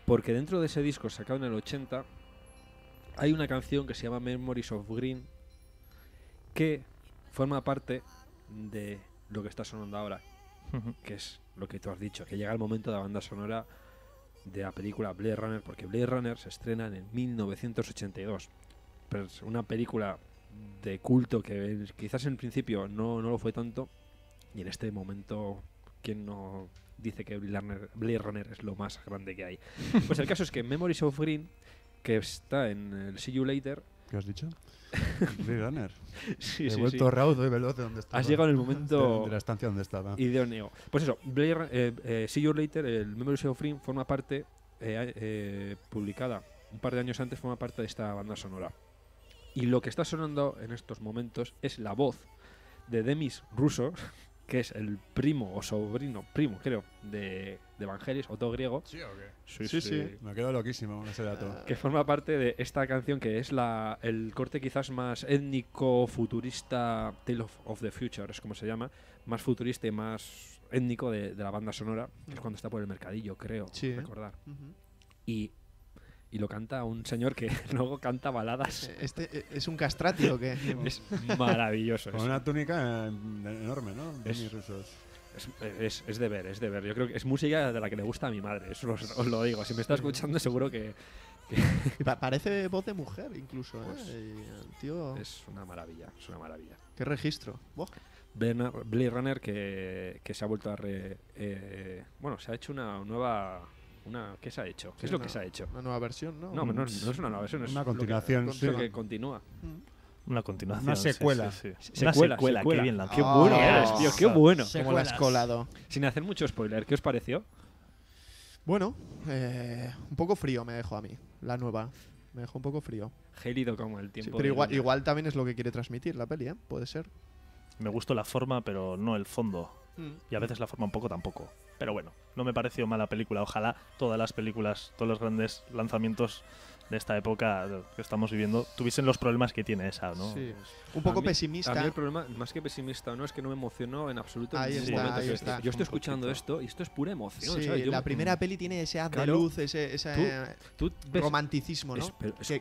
porque dentro de ese disco sacado en el 80 hay una canción que se llama Memories of Green que forma parte de lo que está sonando ahora, que es lo que tú has dicho, que llega el momento de la banda sonora de la película Blade Runner, porque Blade Runner se estrena en 1982. Pero es una película de culto que quizás en principio no lo fue tanto, y en este momento, ¿quién no dice que Blade Runner es lo más grande que hay? Pues el caso es que Memories of Green, que está en el See You Later... ¿Qué has dicho? Blade Runner. Sí, He sí, vuelto sí. raudo y veloz de donde estaba. Has llegado en el momento... de la estancia donde estaba. idóneo. Pues eso, See You Later, el Memories of Green, forma parte, publicada un par de años antes, forma parte de esta banda sonora. Y lo que está sonando en estos momentos es la voz de Demis Roussos, que es el primo o sobrino, primo creo, de Vangelis, Otto Griego. ¿Sí o qué? Sí. Me quedo loquísimo con ese dato. Que forma parte de esta canción que es el corte quizás más étnico, futurista, Tale of the Future, es como se llama, más futurista y más étnico de la banda sonora, que es cuando está por el mercadillo, creo, recordar. Y lo canta un señor que luego canta baladas. ¿Este es un castrati o qué? Es maravilloso. Con una túnica enorme, ¿no? Demis Roussos. Es de ver, es de ver. Yo creo que es música de la que le gusta a mi madre, eso os lo digo. Si me está escuchando seguro que... Parece voz de mujer incluso, Pues, el tío... Es una maravilla, es una maravilla. ¿Qué registro? Buah. Blade Runner que se ha vuelto a bueno, se ha hecho una nueva... ¿Qué se ha hecho? ¿Qué es lo que se ha hecho? Una nueva versión, ¿no? No es una nueva versión, es una continuación, lo que continúa. Una continuación. Una secuela. Sí. Una secuela, qué bien lanzado. Qué bueno eres, tío, qué bueno. Como la has colado. Sin hacer mucho spoiler, ¿qué os pareció? Bueno, un poco frío me dejó a mí, la nueva. Me dejó un poco frío. Gélido como el tiempo. Sí, pero igual también es lo que quiere transmitir la peli, ¿eh? Puede ser. Me gustó la forma, pero no el fondo. Y a veces la forma un poco tampoco. Pero bueno, no me pareció mala película. Ojalá todas las películas, todos los grandes lanzamientos de esta época que estamos viviendo tuviesen los problemas que tiene esa, ¿no? Sí. Un poco pesimista. A mí el problema, más que pesimista, no es que no me emocionó en absoluto. Ahí en está, momento. ahí está. Yo estoy escuchando esto y esto es pura emoción. Sí, ¿sabes? la primera peli tiene ese haz de luz, ese tú ves, romanticismo, ¿no?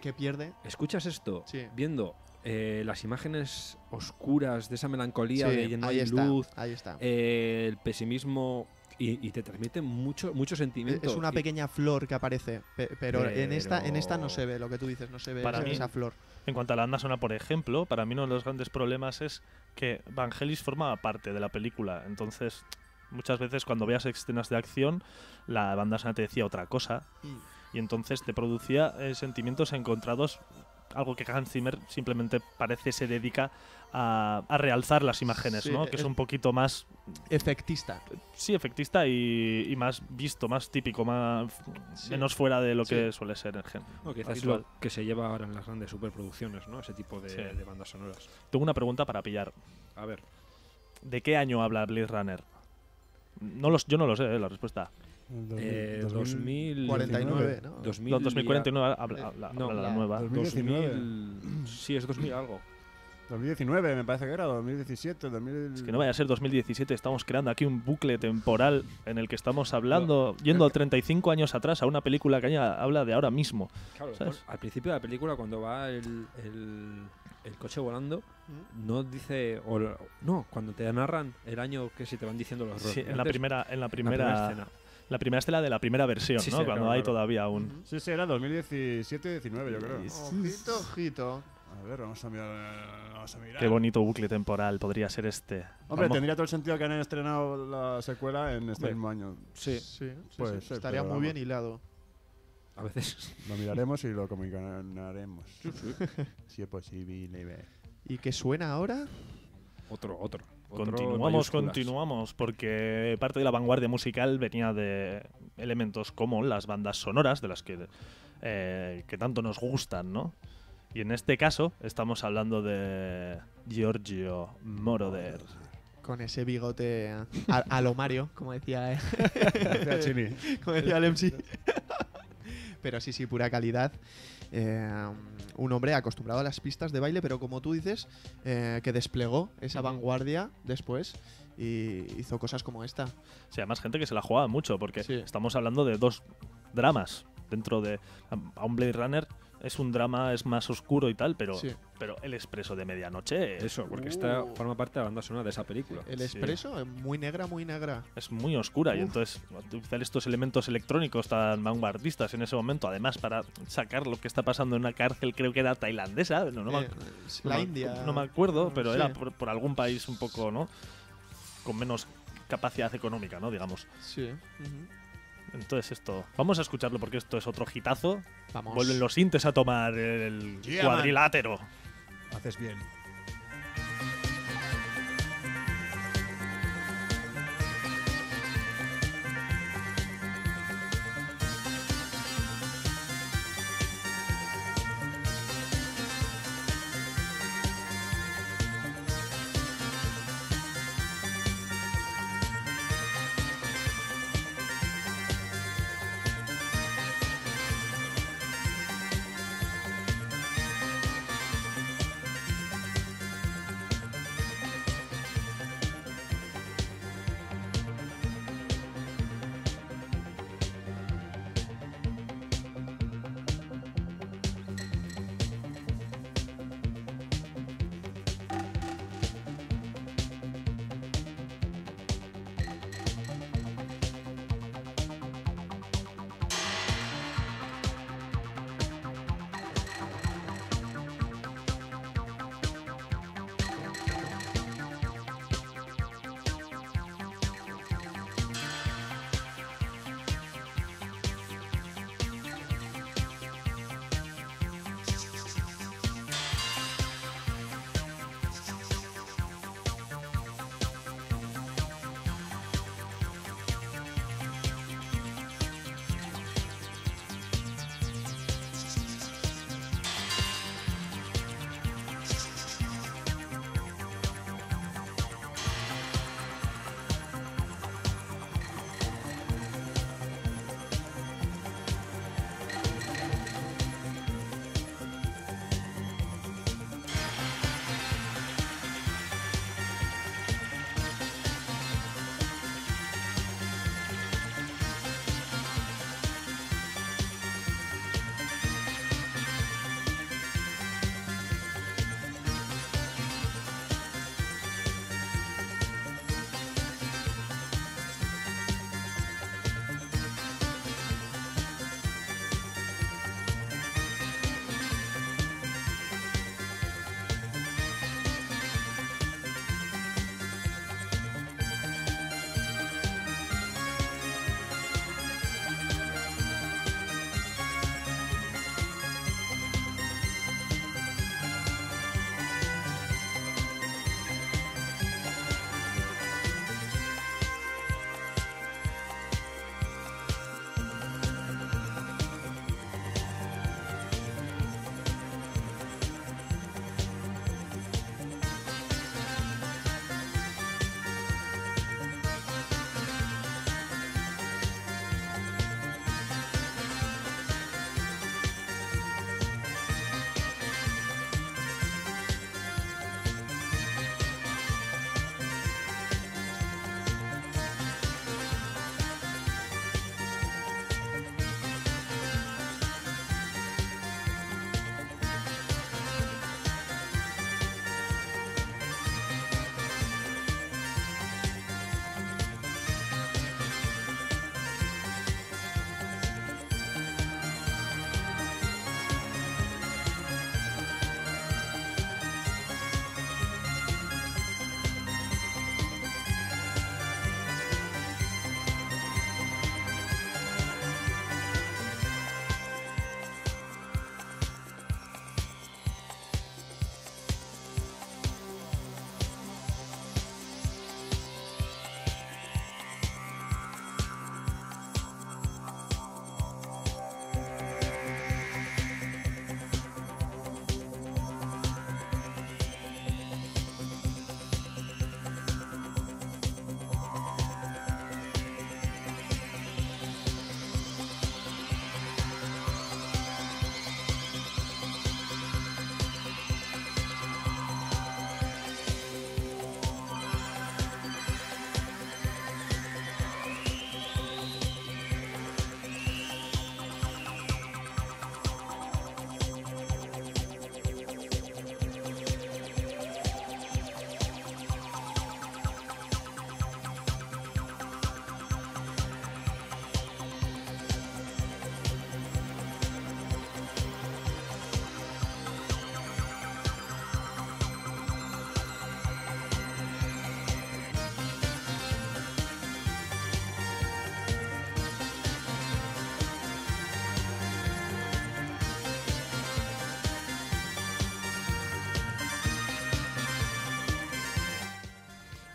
Que pierde. Escuchas esto Sí. viendo las imágenes oscuras de esa melancolía Sí, de que no ahí hay está, luz, ahí está. El pesimismo y te transmite mucho sentimiento. Es una pequeña flor que aparece, pero en esta no se ve lo que tú dices, no se ve Para mí, esa flor. En cuanto a la banda sonora, por ejemplo, para mí uno de los grandes problemas es que Vangelis formaba parte de la película. Entonces, muchas veces cuando veas escenas de acción, la banda sonora te decía otra cosa y entonces te producía sentimientos encontrados. Algo que Hans Zimmer simplemente parece se dedica a realzar las imágenes, Sí, ¿no? Que es un poquito más... efectista. Sí, efectista y más visto, más típico, menos fuera de lo que suele ser en gen. No, quizás es habitual. lo que se lleva ahora en las grandes superproducciones, ¿no? Ese tipo de bandas sonoras. Tengo una pregunta para pillar. A ver. ¿De qué año habla Blade Runner? Yo no lo sé, la respuesta. 2049, ¿no? 2049 habla la nueva. 2019. Sí, es 2000 algo. 2019 me parece que era, 2017, Es que no vaya a ser 2017, estamos creando aquí un bucle temporal en el que estamos hablando, yendo 35 años atrás a una película que habla de ahora mismo. Claro, ¿sabes? al principio de la película, cuando va el coche volando, no dice... no, cuando te narran el año que si te van diciendo los Sí, roles. en la primera escena. La primera escena de la primera versión, Sí, ¿no? sí, Cuando claro, hay claro. todavía un... Sí, era 2017-19, yo creo. Ojito, ojito. A ver, vamos a mirar. Qué bonito bucle temporal podría ser este. Hombre, Vamos. tendría todo el sentido que han estrenado la secuela en este Hombre, mismo año. sí, Puede sí. ser, Estaría pero muy bien vamos. hilado. A veces. Lo miraremos y lo comunicaremos. Si es posible. ¿Y qué suena ahora? Otro. Continuamos, porque parte de la vanguardia musical venía de elementos como las bandas sonoras, de las que tanto nos gustan, ¿no? Y en este caso estamos hablando de Giorgio Moroder. Con ese bigote a lo Mario, como decía Chini. como decía el MC. Pero sí, pura calidad. Un hombre acostumbrado a las pistas de baile, pero como tú dices, que desplegó esa vanguardia después y hizo cosas como esta. Sí, además gente que se la jugaba mucho, porque estamos hablando de dos dramas dentro de... A un Blade Runner es un drama, es más oscuro y tal, pero El Expreso de Medianoche... Eso, porque esta forma parte de la banda sonora de esa película. El Expreso, muy negra, muy negra. Es muy oscura y entonces utilizar estos elementos electrónicos tan vanguardistas en ese momento, además para sacar lo que está pasando en una cárcel, creo que era tailandesa, India. No me acuerdo, pero era por algún país un poco, ¿no? Con menos capacidad económica, ¿no? Digamos. Sí. Entonces esto... Vamos a escucharlo porque esto es otro hitazo. Vamos. Vuelven los sintes a tomar el cuadrilátero. Haces bien.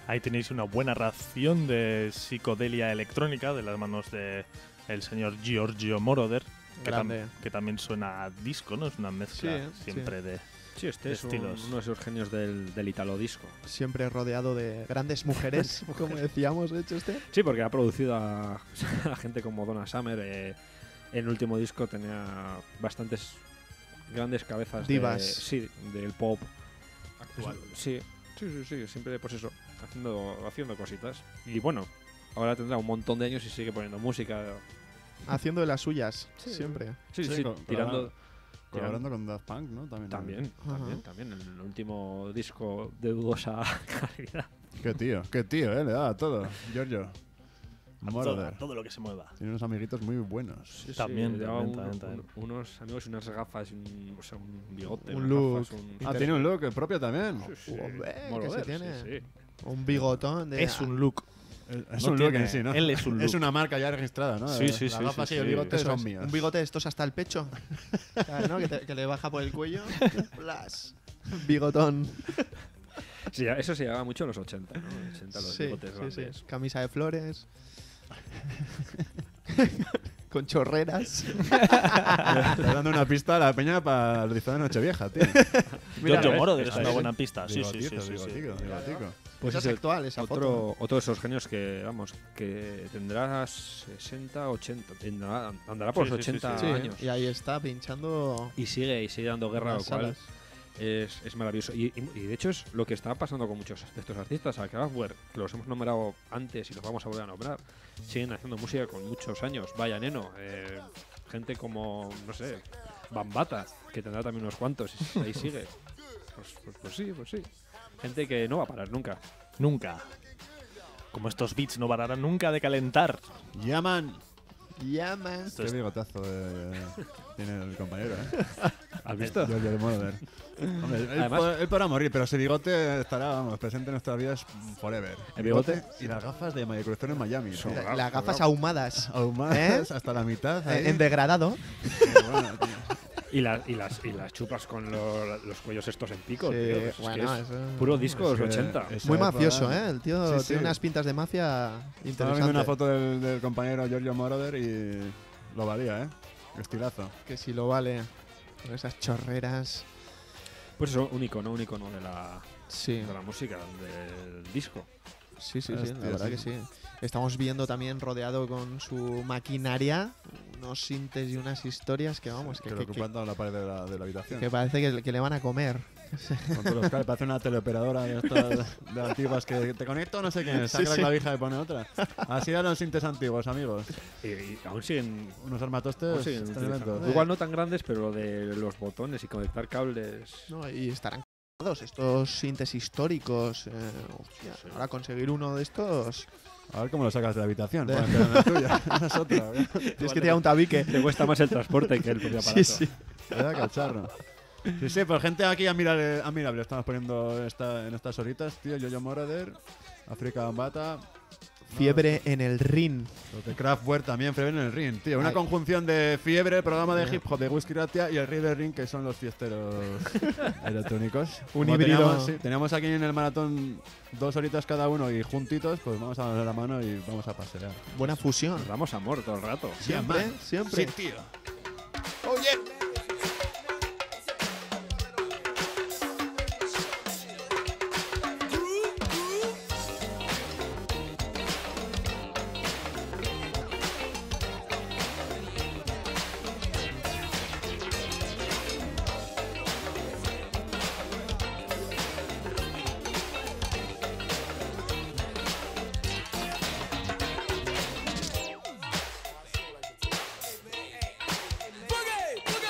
Ahí tenéis una buena ración de psicodelia electrónica de las manos de el señor Giorgio Moroder, Grande. que también suena a disco, ¿no? Es una mezcla siempre de Sí, este es estilos. uno de esos genios del italo disco. Siempre rodeado de grandes mujeres, como decíamos, de hecho este. Sí, porque ha producido a gente como Donna Summer. En el último disco tenía bastantes grandes cabezas Divas. del pop actual. Sí, siempre pues eso, haciendo cositas. Y bueno, ahora tendrá un montón de años y sigue poniendo música. Haciendo de las suyas, siempre. Sí, colaborando tirando con Daft Punk, ¿no? También. También. En el último disco de dudosa calidad. Qué tío, le da a todo. Giorgio. Moroder. Todo lo que se mueva. Tiene unos amiguitos muy buenos. También. Unos amigos y unas gafas, un bigote. Un unas look. gafas, Tiene un look propio también. Hombre, Moroder, que se tiene. sí. Un bigotón de... Es un look. Es No un look tiene- en sí, ¿no? él es un Es look. una marca ya registrada, ¿no? Sí, sí, Las sí, gafas sí, y el sí. bigote Eso son es, míos. un bigote de estos hasta el pecho. ¿Sabes, no? Que le baja por el cuello. Plas. Bigotón. Sí, eso se llevaba mucho en los 80, ¿no? 80 los Sí, bigotes sí, grandes. sí. Camisa de flores. Con chorreras. Está dando una pista a la peña para el rizado de Nochevieja, tío. Giorgio ¿ves? Moroder es Está una bien. buena pista. Sí, sí, sí. Bigotico. Pues es el actual esa foto. otro de esos genios que, vamos, que tendrá 60, 80, andará por los 80 Sí, años. y ahí está pinchando. Y sigue dando guerra, lo las cual salas. es maravilloso. Y de hecho es lo que está pasando con muchos de estos artistas. A Kraftwerk, que los hemos nombrado antes y los vamos a volver a nombrar, siguen haciendo música con muchos años. Vaya Neno, gente como, no sé, Bambata, que tendrá también unos cuantos, y ahí sigue. Pues sí. Gente que no va a parar nunca. Nunca. Como estos beats no pararán nunca de calentar. Llaman. Llaman. Qué bigotazo tiene el compañero, ¿eh? ¿Has visto? Giorgio Moroder. Hombre, Además- él podrá morir, pero ese bigote estará, vamos, presente en nuestras vidas forever. ¿El bigote? Y las gafas de María Cruzón en Miami. tío. Las gafas ahumadas. Ahumadas hasta la mitad. ahí. En degradado. Qué bueno, tío. Y las chupas con los cuellos estos en pico, Sí, tío. Pues es bueno, que es eso- puro disco de los Es que 80. es- Muy Esa mafioso, época- ¿eh? El tío Sí, tiene sí. unas pintas de mafia Estaba interesantes. viendo una foto del compañero Giorgio Moroder y lo valía, ¿eh? Estilazo. Que si lo vale. Con esas chorreras. Pues eso, un icono de la música, del disco. Sí, Hostia, la verdad sí. que sí. Estamos viendo también rodeado con su maquinaria unos sintes y unas historias que vamos, Que lo ocupan toda la pared de la habitación. que parece que le van a comer. Con todos los cables, parece una teleoperadora de estas de antiguas que te conecto no sé quién, saca la clavija y pone otra. Así eran los sintes antiguos, amigos. Y aún siguen. Unos armatostes siguen tremendos. utilizando. Igual no tan grandes, pero lo de los botones y conectar cables. No, y estarán c***ados estos sintes históricos. Hostia, ahora conseguir uno de estos. A ver cómo lo sacas de la habitación. De- Ponte en la tuya. Esa es otra. Tienes que tirar un tabique. Te cuesta más el transporte que el propio aparato. Sí. Vaya cacharro. Sí, pero gente aquí admirable. Estamos poniendo en estas horitas, tío. Giorgio Moroder, África Bambata. Fiebre en el ring. Los de Kraftwerk también, fiebre en el ring, tío. Una Ay. conjunción de Fiebre, programa de hip hop de Whisky Ratia y el Rey del Ring, que son los fiesteros electrónicos. Un Como híbrido. Teníamos aquí en el maratón 2 horitas cada uno y juntitos, pues vamos a darle la mano y vamos a pasear. Buena fusión. Nos damos amor todo el rato. Siempre, siempre. Sí, tío. Oh, yeah. Boogie,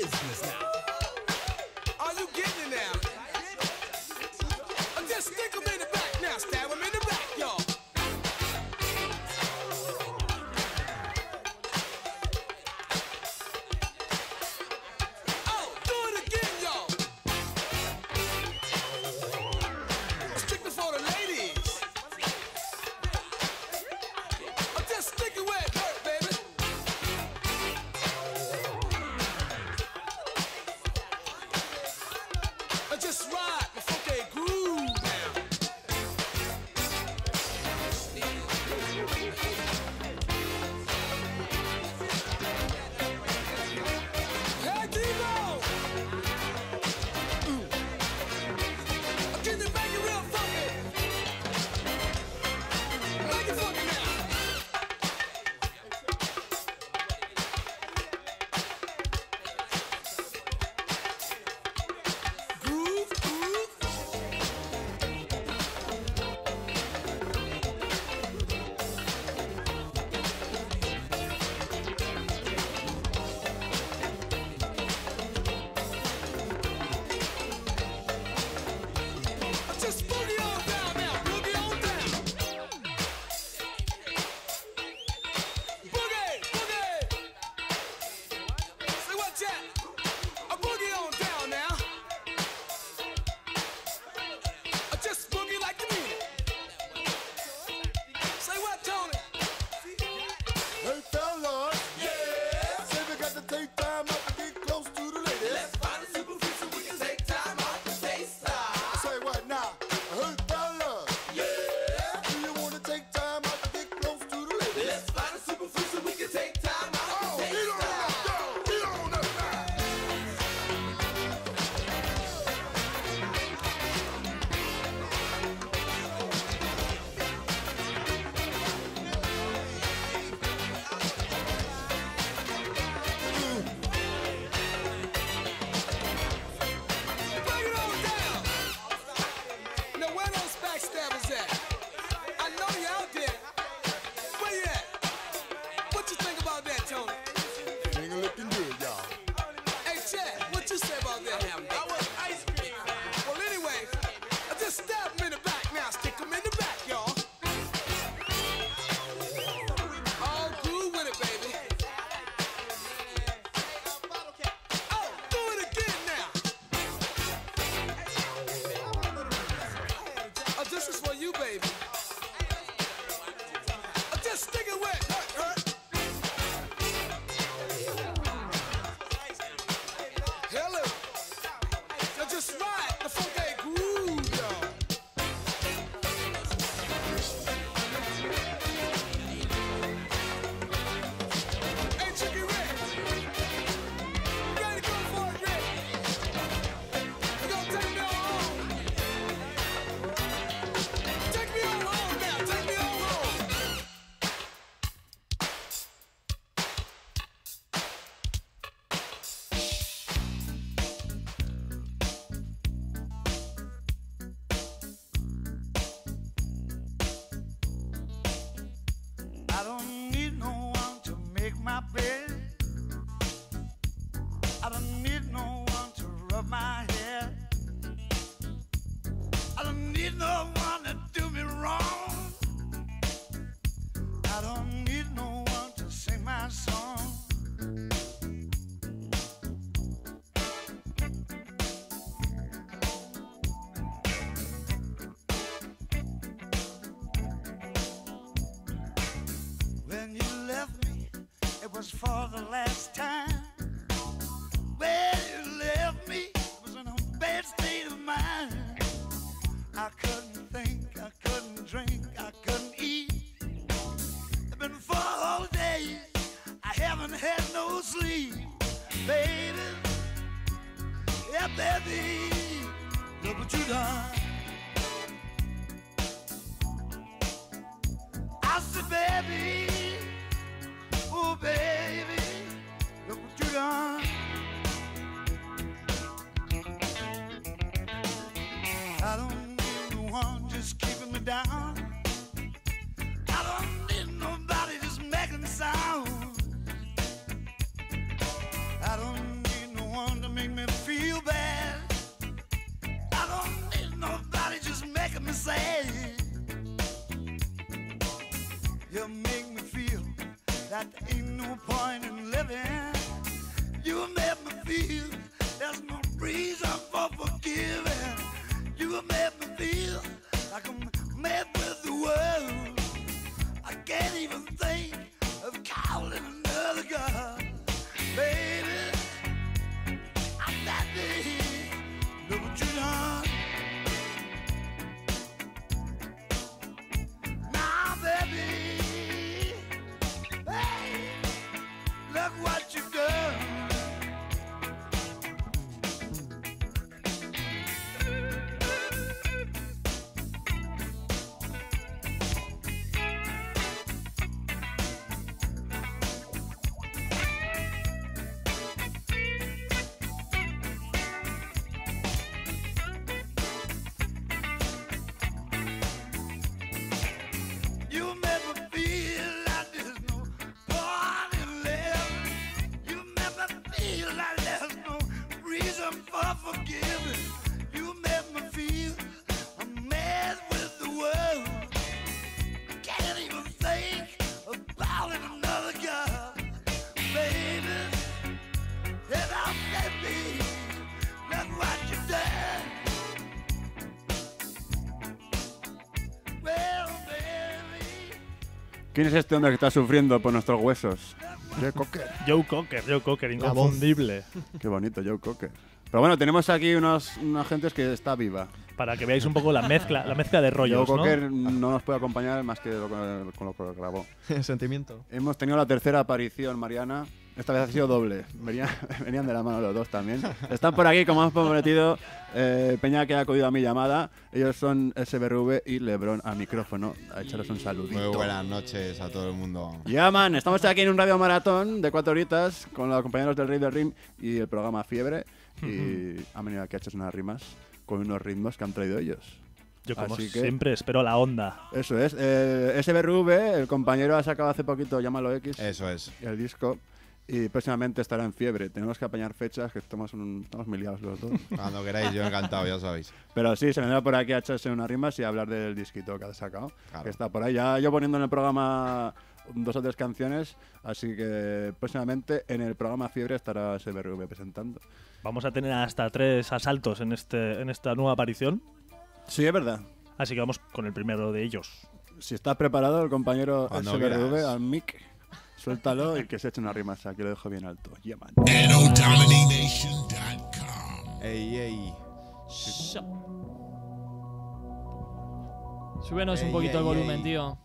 business now. Are you getting it now? Just stick 'em in the back now, stab 'em in the back, y'all. Oh, do it again, y'all. Strictly for the ladies. Just stick it where it hurt, baby. Just ride the funky groove now. Hey, Devo! Can you make it real funky? Make it funky now. Groove, groove. Just boogie on down now, boogie on down. Boogie, boogie. Say what, Jack? A boogie on down now. Just boogie like you mean it. Say what, Tony? Hey fellas, yeah. Say we got to take time out to get close to the lady. Let's find a superficie so we can take time out to taste her. Say what now? Hey fellas, yeah. Do you want to take time out to get close to the lady? Let's find a superficie so we can take time out to taste her. Get on up now. Bring it on down. Now where those backstabbers at? I know you out there. Where you at? What you think about that, Tony? Ain't looking good, y'all. Hey, Chad, what you say about that? I want ice cream. Well, anyway, I just stab them in the back now. Stick them in the back, y'all. All groove with it, baby. Oh, do it again now. Oh, this is for you, baby. Oh, just stick it where it hurt. Hello. Now just ride the funky groove, y'all. Hey, Chicky Rick. You ready to go for it, Rick? You gonna take me on home? Take me on home now. Take me on home. I don't need no one to make my bed. I don't need no one to rub my hair. I don't need no one to do me wrong. I don't need no one to sing my song. When you left me, it was for the last time. When you left me, I was in a bad state of mind. I couldn't think, I couldn't drink, I couldn't eat. It's been 4 whole days, I haven't had no sleep. Baby, yeah, baby, look what you done. I said, baby, oh baby, look what you done. I don't need no one just keeping me down. I don't need nobody just making sound. I don't need no one that there ain't no point in living. You made me feel there's no reason for forgiving. You made me feel like I'm mad with the world. I can't even think of calling another girl. Baby, I'm that day. Look what you done. Now, baby, hey, look what you done. You made me feel like there's no point in living. You made me feel like there's no reason for forgiving. You made me feel I'm mad with the world. I can't even think about another girl. Baby, if I'm baby, look what you done. Well, baby. ¿Quién es este hombre que está sufriendo por nuestros huesos? Joe Cocker. Joe Cocker, inconfundible. Qué bonito, Joe Cocker. Pero bueno, tenemos aquí unos gentes que está viva. Para que veáis un poco la mezcla de rollos, Joe ¿no? Cocker no nos puede acompañar más que con lo que grabó. Sentimiento. Hemos tenido la tercera aparición, Mariana. Esta vez ha sido doble. Venían de la mano los dos también. Están por aquí, como hemos prometido, Peña, que ha acudido a mi llamada. Ellos son SBRV y Lebron al micrófono. A echarles un saludito. Muy buenas noches a todo el mundo. Ya, man, estamos aquí en un radio maratón de 4 horitas con los compañeros del Rey del Ring y el programa Fiebre. Y han venido aquí a echarse unas rimas con unos ritmos que han traído ellos. Yo, como Así que, siempre, espero la onda. eso es. SBRV, el compañero ha sacado hace poquito Llámalo X. Eso es. El disco. Y próximamente estará en Fiebre. Tenemos que apañar fechas, que estamos muy liados los dos. Cuando queráis, yo encantado, ya sabéis. Pero sí, se vendrá por aquí a echarse unas rimas y a hablar del disquito que ha sacado. Claro. Que está por ahí. Ya yo poniendo en el programa 2 o 3 canciones. Así que próximamente en el programa Fiebre estará SBRV presentando. Vamos a tener hasta 3 asaltos en esta nueva aparición. Sí, es verdad. Así que vamos con el primero de ellos. Si estás preparado, el compañero Cuando SBRV, quieras. al mic, suéltalo y que se eche una rima. Aquí lo dejo bien alto. Yeah, man. Ey, ey. Súbenos un Ey, poquito el ey, volumen, ey. tío.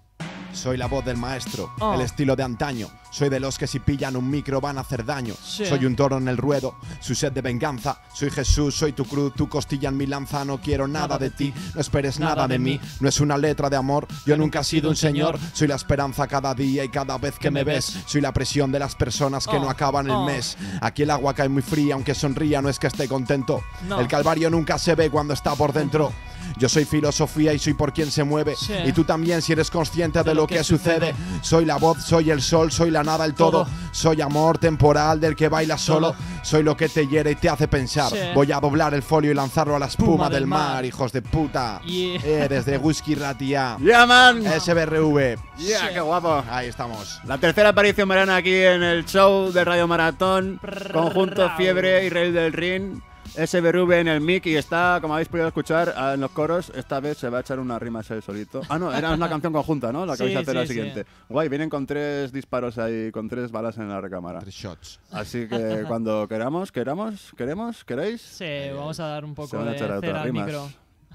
Soy la voz del maestro, Oh. el estilo de antaño. Soy de los que si pillan un micro van a hacer daño. Sí. Soy un toro en el ruedo, su sed de venganza. Soy Jesús, soy tu cruz, tu costilla en mi lanza. No quiero nada de ti, no esperes nada de mí. No es una letra de amor, yo nunca he sido un señor. Soy la esperanza cada día y cada vez que me ves. Soy la presión de las personas que Oh, no acaban el oh. mes. Aquí el agua cae muy fría, aunque sonría, no es que esté contento. No. El calvario nunca se ve cuando está por dentro. Yo soy filosofía y soy por quien se mueve. Sí. Y tú también si eres consciente de lo que sucede. Soy la voz, soy el sol, soy la nada, el todo. Soy amor temporal del que baila solo. Soy lo que te hiere y te hace pensar. Sí. Voy a doblar el folio y lanzarlo a la espuma del mar, hijos de puta. Yeah. Desde Whisky Ratia. Yeah, man. SBRV. Yeah, qué guapo. Ahí estamos. La tercera aparición verán aquí en el show de Radio Maratón. Conjunto Fiebre y Rey del Ring. SBRV en el mic y está, como habéis podido escuchar en los coros, esta vez se va a echar una rima él solito. Ah, no, era una canción conjunta, ¿no? La que Sí, vais a hacer la sí, siguiente. Guay, vienen con 3 disparos ahí, con 3 balas en la recámara. 3 shots. Así que cuando queréis, Sí, vamos a dar un se poco van a de echar cera otras al rimas. micro.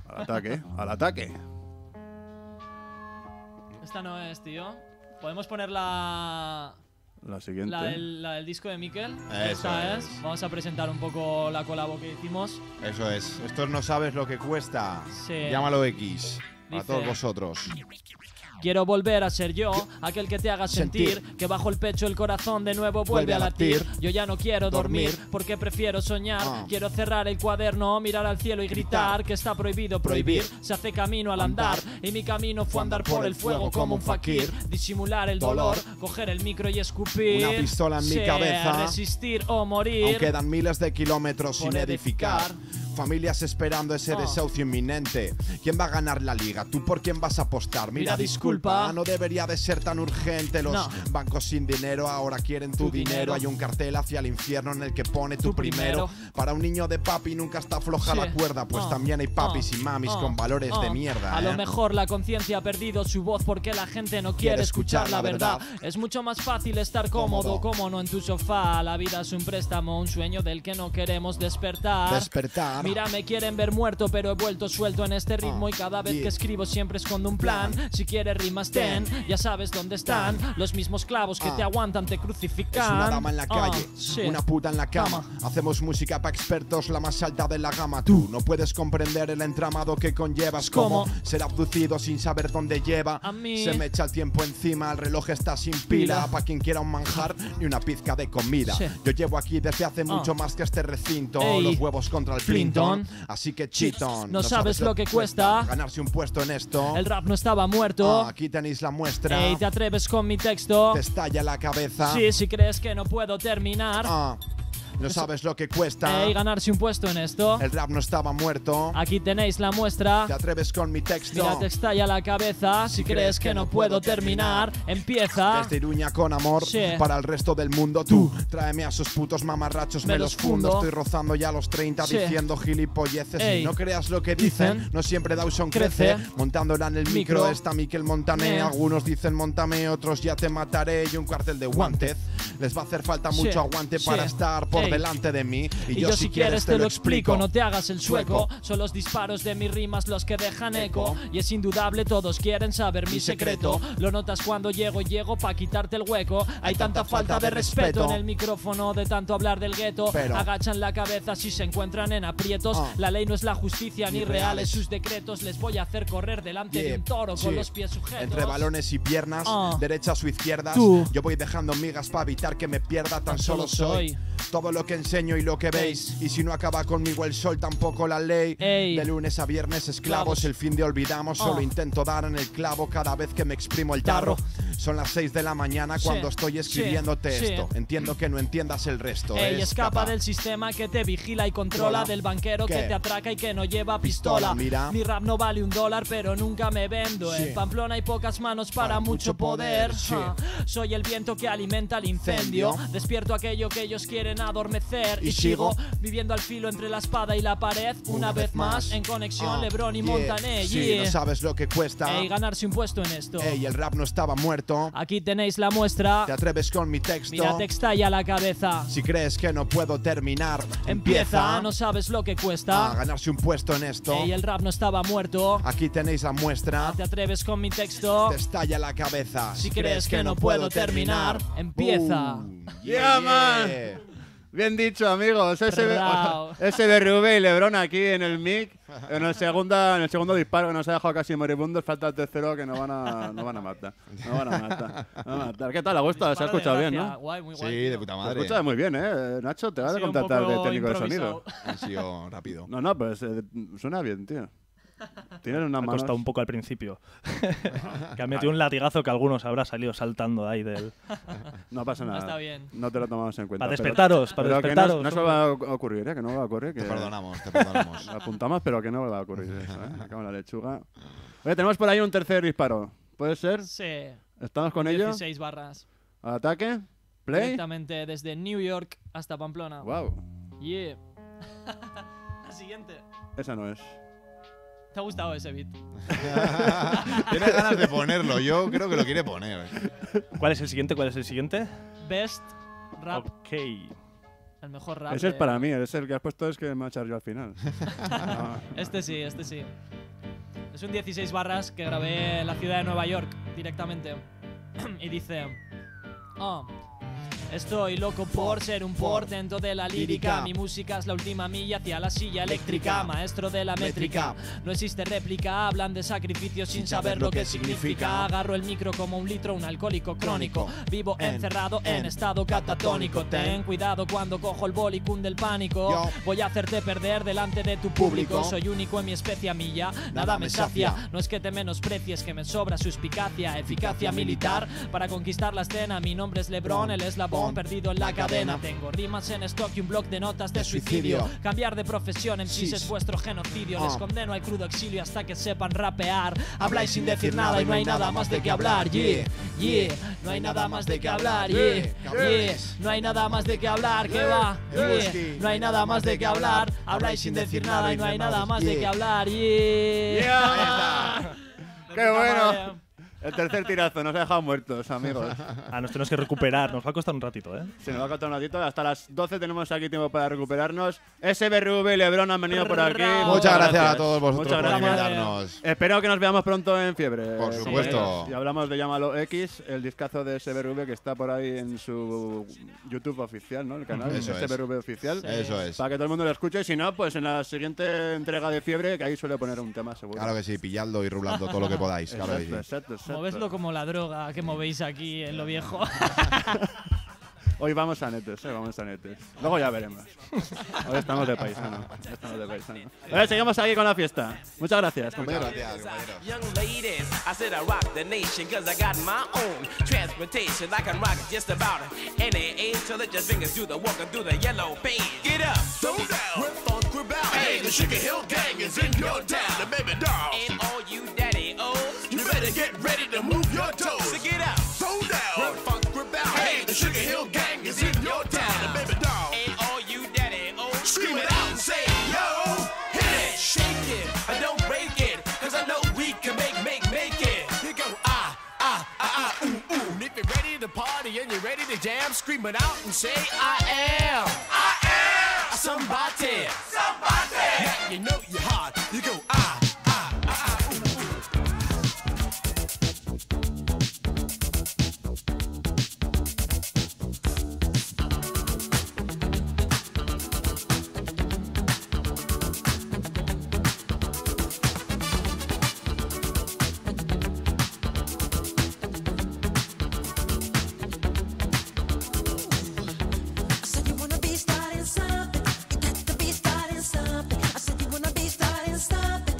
Al ataque, al ataque. Esta no es, tío. Podemos poner la siguiente. la del disco de Mikel. Eso Esta es. Vamos a presentar un poco la colabo que hicimos. Eso es. Estos no sabes lo que cuesta. Sí. Llámalo X. A Dice- todos vosotros. Quiero volver a ser yo, aquel que te haga sentir que bajo el pecho el corazón de nuevo vuelve a latir. Yo ya no quiero dormir porque prefiero soñar. Quiero cerrar el cuaderno, mirar al cielo y gritar que está prohibido prohibir. Se hace camino al andar y mi camino fue andar por el fuego como un fakir. Disimular el dolor, coger el micro y escupir. Una pistola en mi Sí, cabeza. resistir o morir. Aún quedan miles de kilómetros sin Por edificar. Familias esperando ese desahucio inminente. ¿Quién va a ganar la liga? ¿Tú por quién vas a apostar? Mira, disculpa, no debería de ser tan urgente. Los bancos sin dinero ahora quieren tu dinero. Hay un cartel hacia el infierno en el que pone tu primero. Para un niño de papi nunca está floja la cuerda, pues también hay papis y mamis con valores de mierda. A lo mejor la conciencia ha perdido su voz porque la gente no quiere escuchar la verdad. Es mucho más fácil estar cómodo, como no en tu sofá. La vida es un préstamo, un sueño del que no queremos despertar. Mira, me quieren ver muerto, pero he vuelto suelto en este ritmo y cada vez que escribo siempre escondo un plan. Si quieres rimas ten, ya sabes dónde están los mismos clavos que te aguantan, te crucifican. Es una dama en la calle, una puta en la cama. Hacemos música para expertos, la más alta de la gama. Tú no puedes comprender el entramado que conllevas. Como ser abducido sin saber dónde lleva. A mí se me echa el tiempo encima, el reloj está sin pila. Pa' quien quiera un manjar ni una pizca de comida. Yo llevo aquí desde hace mucho más que este recinto. Los huevos contra el Clinton. Así que chitón, no sabes lo que cuesta ganarse un puesto en esto. El rap no estaba muerto. Aquí tenéis la muestra. Ey, ¿te atreves con mi texto? Te estalla la cabeza. Sí, si crees que no puedo terminar. No sabes lo que cuesta. Ey, ganarse un puesto en esto. El rap no estaba muerto. Aquí tenéis la muestra. Te atreves con mi texto. Mira, te estalla la cabeza. Si crees que no puedo terminar, empieza. Desde Iruña con amor para el resto del mundo. Tú, tráeme a esos putos mamarrachos, me los fundo. Estoy rozando ya los 30 diciendo gilipolleces. Y no creas lo que dicen. No siempre Dawson crece. Montándola en el micro está Miquel Montané. Algunos dicen montame, otros ya te mataré. Y un cartel de Wanted. Les va a hacer falta mucho aguante para estar por delante de mí. Y yo si quieres te lo explico. No te hagas el sueco. Son los disparos de mis rimas los que dejan eco. Y es indudable, todos quieren saber mi secreto. Lo notas cuando llego pa' quitarte el hueco. Hay tanta falta de respeto en el micrófono de tanto hablar del gueto. Agachan la cabeza si se encuentran en aprietos. La ley no es la justicia ni reales sus decretos. Les voy a hacer correr delante de un toro con los pies sujetos. Entre balones y piernas, derechas o izquierdas. Yo voy dejando migas para evitar que me pierda. Tan solo soy todo lo que enseño y lo que veis. Y si no acaba conmigo el sol, tampoco la ley. De lunes a viernes esclavos, el fin de olvidamos. Solo intento dar en el clavo cada vez que me exprimo el tarro. Son las 6 de la mañana cuando estoy escribiéndote esto. Entiendo que no entiendas el resto. Escapa del sistema que te vigila y controla. Del banquero que te atraca y que no lleva pistola. Mira. Mi rap no vale $1, pero nunca me vendo. En Pamplona hay pocas manos para mucho poder. Soy el viento que alimenta el incendio. Despierto aquello que ellos quieren adormecer. Y sigo viviendo al filo entre la espada y la pared. Una vez más en conexión LeBron y Montané. No sabes lo que cuesta. Ganarse un puesto en esto. El rap no estaba muerto. Aquí tenéis la muestra. Te atreves con mi texto. Mira, te estalla la cabeza. Si crees que no puedo terminar, empieza. No sabes lo que cuesta. Ganarse un puesto en esto. El rap no estaba muerto. Aquí tenéis la muestra. Te atreves con mi texto. Te estalla la cabeza. Si crees que no puedo terminar, empieza. Yeah, man. Bien dicho, amigos. Ese BRV y LeBron aquí en el mic. En el segundo disparo que nos ha dejado casi moribundos. Falta el tercero que nos van a matar. Nos van a matar. ¿Qué tal? ¿A gusto? Se ha escuchado bien, ¿no? Guay, muy guay. Sí, de puta madre. Se escucha muy bien, Nacho, te vas a contratar de técnico de sonido. Ha sido rápido. No, pues suena bien, tío. Tienes una Me ha costado un poco al principio. Que ha metido un latigazo que algunos habrá salido saltando ahí del... No pasa nada. Está bien. No te lo tomamos en cuenta. Para despertaros, pero que no se va a ocurrir, que no va a ocurrir. Que te perdonamos. Lo apuntamos, pero que no va a ocurrir eso, Me cago en la lechuga. Oye, tenemos por ahí un tercer disparo. ¿Puede ser? Sí. ¿Estamos con ello? 16 barras. ¿Al ataque? ¿Play? Directamente desde New York hasta Pamplona. Wow. Yeah. Siguiente. Esa no es. ¿Te ha gustado ese beat? Tiene ganas de ponerlo. Yo creo que lo quiere poner. ¿Cuál es el siguiente? Best Rap. Ok. El mejor rap. Ese es para mí. Ese el que has puesto es que me va a echar yo al final. Este sí. Es un 16 barras que grabé en la ciudad de Nueva York directamente. Y dice... Estoy loco por ser un portento de la lírica. Mi música es la última milla hacia la silla eléctrica. Maestro de la métrica, no existe réplica. Hablan de sacrificio sin saber lo que significa. Agarro el micro como un litro, un alcohólico crónico. Vivo encerrado en estado catatónico. Ten cuidado cuando cojo el boli, cunde el pánico. Voy a hacerte perder delante de tu público. Soy único en mi especie, milla, nada me sacia. No es que te menosprecies, que me sobra suspicacia. Eficacia militar para conquistar la escena. Mi nombre es LeBron, el eslabón pom, perdido en la cadena. Tengo rimas en stock y un blog de notas de suicidio. Cambiar de profesión en sí es vuestro genocidio. Les condeno al crudo exilio hasta que sepan rapear. Habláis sin decir nada y no hay nada más de qué hablar. Yeah, yeah, no hay nada más de qué hablar. Yeah, yeah, no hay nada más de qué hablar. ¿Qué va? Yeah, no hay nada más de qué hablar. Habláis sin decir nada y no hay nada más de qué hablar. Yeah. ¡Qué bueno! El tercer tirazo, nos ha dejado muertos, amigos. Nos tenemos que recuperar, nos va a costar un ratito, ¿eh? Sí, nos va a costar un ratito. Hasta las 12 tenemos aquí tiempo para recuperarnos. SBRV y Lebron han venido por aquí. Muchas gracias a todos vosotros Muchas por gracias. invitarnos. Espero que nos veamos pronto en Fiebre. Por supuesto. Y hablamos de Llámalo X, el discazo de SBRV que está por ahí en su YouTube oficial, ¿no? El canal Eso es. SBRV oficial. Sí. Eso es. Para que todo el mundo lo escuche. Y si no, pues en la siguiente entrega de Fiebre, que ahí suele poner un tema seguro. Claro que sí, pilladlo y rulando todo lo que podáis. Claro que sí. Exacto. Movedlo como la droga que movéis aquí en lo viejo. Hoy vamos a netes, vamos a netes. Luego ya veremos. Hoy estamos de paisano. Ahora seguimos aquí con la fiesta. Muchas gracias, compañeros. Young ladies, I said I rock the nation cause I got my own transportation. I can rock just about any age till it just fingers do the walking through the yellow paint. Get up, slow down, we're funk, we're bound. Hey, the Sugar Hill Gang is in your town, the baby dolls. And all you daddy-os, you better get ready to move your toes. So get up, slow down, we're funk, we're bound. Hey, the Sugar Hill Gang is in your town, the baby dolls. And all you daddy-os, scream it out and say, yo, hit it, shake it, I don't break it, cause I know we can make it. You go, ooh, ooh. And if you're ready to party and you're ready to jam, scream it out and say, I am somebody. Now you know you're hot. You go, Something. You got to be starting something. I said you wanna be starting something.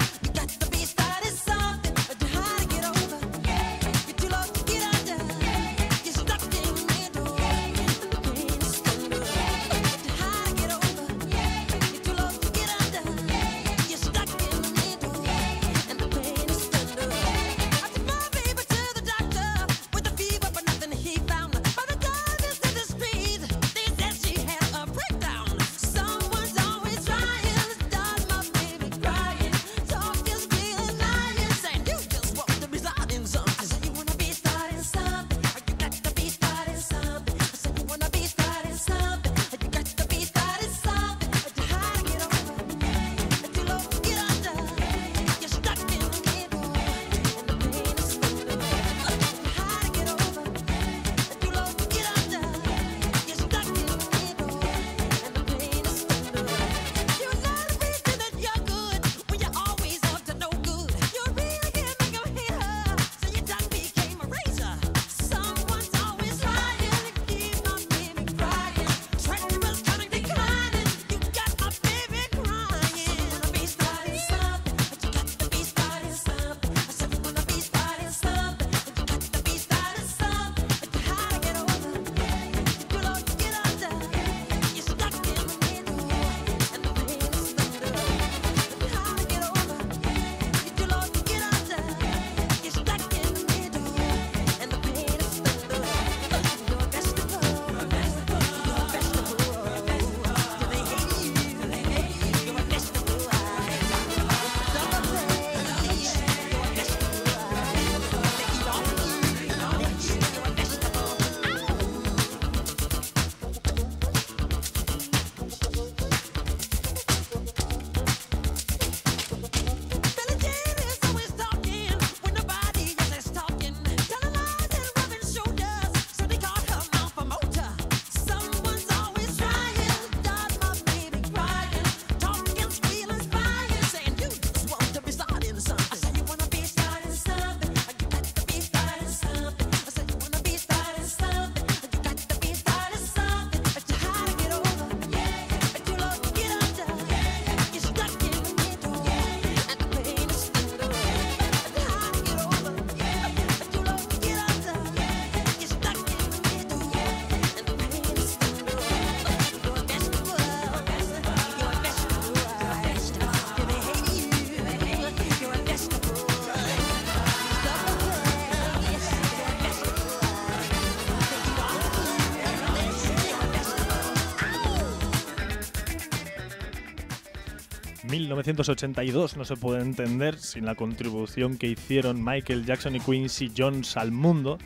1982 no se puede entender sin la contribución que hicieron Michael Jackson y Quincy Jones al mundo,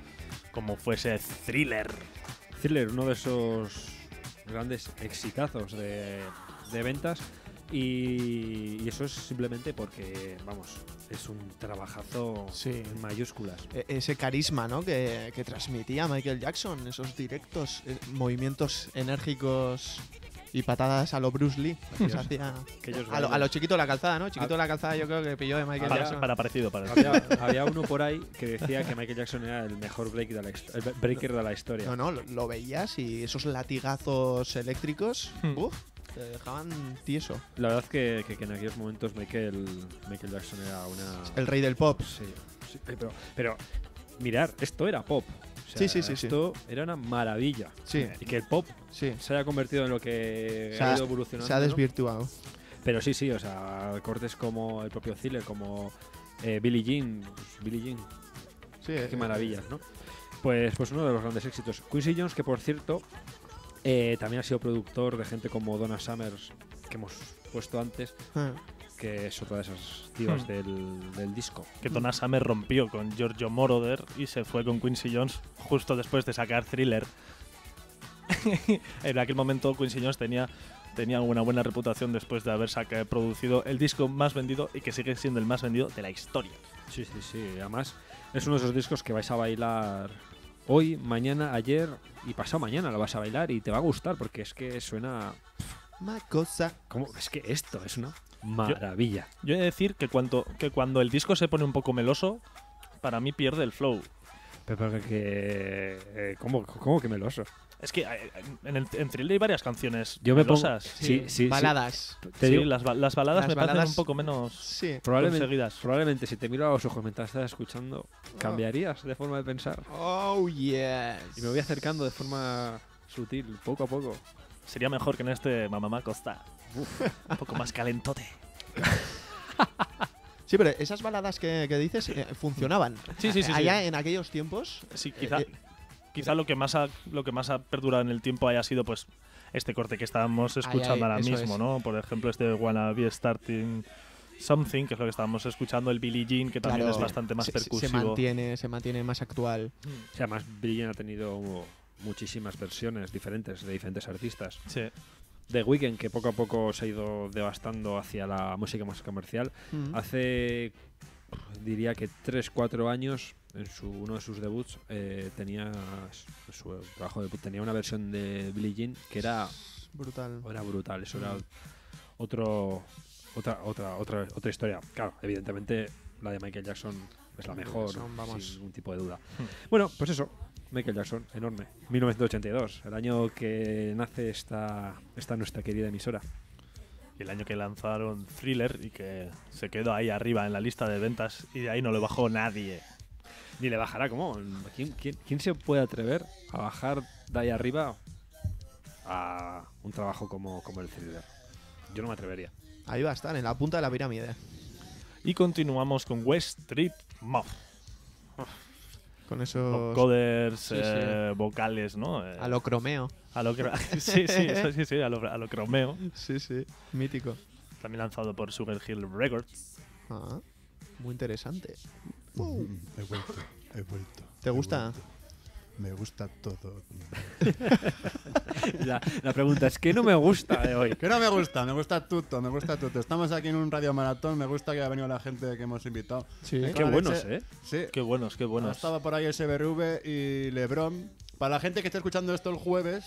como fuese Thriller. Thriller, uno de esos grandes exitazos de ventas. Y eso es simplemente porque, vamos, es un trabajazo en mayúsculas. Ese carisma, ¿no? que transmitía Michael Jackson, esos directos, movimientos enérgicos y patadas a lo Bruce Lee. Pues hacía a lo Chiquito de la Calzada, ¿no? Chiquito de la Calzada yo creo que pilló de Michael Jackson. Parecido. Había uno por ahí que decía que Michael Jackson era el mejor breaker de la historia. No, lo veías y esos latigazos eléctricos, te dejaban tieso. La verdad que en aquellos momentos Michael Jackson era el rey del pop. Sí, pero mirar, esto era pop. O sea, sí. Esto era una maravilla. Sí. Y que el pop se haya convertido en lo que ha ido evolucionando. Se ha desvirtuado. ¿no? Pero sí, o sea, cortes como el propio Thriller, como Billie Jean. Sí, qué maravillas, ¿no? Pues uno de los grandes éxitos. Quincy Jones, que por cierto, también ha sido productor de gente como Donna Summers, que hemos puesto antes. Que es otra de esas divas del disco. Que Donna Summer rompió con Giorgio Moroder y se fue con Quincy Jones justo después de sacar Thriller. En aquel momento Quincy Jones tenía una buena reputación después de haber producido el disco más vendido y que sigue siendo el más vendido de la historia. Sí. Además, es uno de esos discos que vais a bailar hoy, mañana, ayer y pasado mañana. Lo vas a bailar y te va a gustar porque es que suena... cosa. Es que esto es una maravilla. Yo he de decir que cuando el disco se pone un poco meloso, para mí pierde el flow. Pero que... ¿Cómo que meloso? Es que en Thriller hay varias canciones Yo melosas. Sí. Baladas. Las baladas me parecen un poco menos conseguidas. Probablemente si te miro a los ojos mientras estás escuchando, cambiarías de forma de pensar. Oh, yes. Y me voy acercando de forma sutil, poco a poco. Sería mejor que en este Mamá Costa. Un poco más calentote. Sí, pero esas baladas que dices funcionaban. Sí. Allá en aquellos tiempos. Sí, quizá lo que más ha perdurado en el tiempo haya sido pues este corte que estábamos escuchando ahora mismo, ¿no? Por ejemplo, este Wanna Be Starting Something, que es lo que estábamos escuchando, el Billie Jean, que también es bastante más percusivo. Se mantiene más actual. Sí, además, Billie Jean ha tenido muchísimas versiones diferentes de diferentes artistas. Sí. The Weeknd, que poco a poco se ha ido devastando hacia la música más comercial. Hace, diría que 3-4 años, en uno de sus debuts, tenía su trabajo de debut, tenía una versión de Billie Jean que era brutal. Era brutal, eso era otra historia. Claro, evidentemente la de Michael Jackson es la mejor, sin ningún tipo de duda. Bueno, pues eso. Michael Jackson, enorme. 1982, el año que nace esta nuestra querida emisora. Y el año que lanzaron Thriller y que se quedó ahí arriba en la lista de ventas y de ahí no le bajó nadie. Ni le bajará, ¿cómo? ¿Quién se puede atrever a bajar de ahí arriba a un trabajo como el Thriller? Yo no me atrevería. Ahí va a estar, en la punta de la pirámide. Y continuamos con West Street Mob. Con esos vocoders, vocales, ¿no? A lo Cromeo. Sí, a lo Cromeo. Sí, mítico. También lanzado por Sugar Hill Records. Muy interesante. He vuelto. ¿Te gusta? Me gusta todo. La pregunta es ¿qué no me gusta de hoy? ¿Qué no me gusta? Me gusta tutto. Estamos aquí en un radio maratón. Me gusta que haya venido la gente que hemos invitado. Sí. Qué buenos, ¿eh? Sí. Qué buenos. Estaba por ahí SBRV y LeBron. Para la gente que esté escuchando esto el jueves,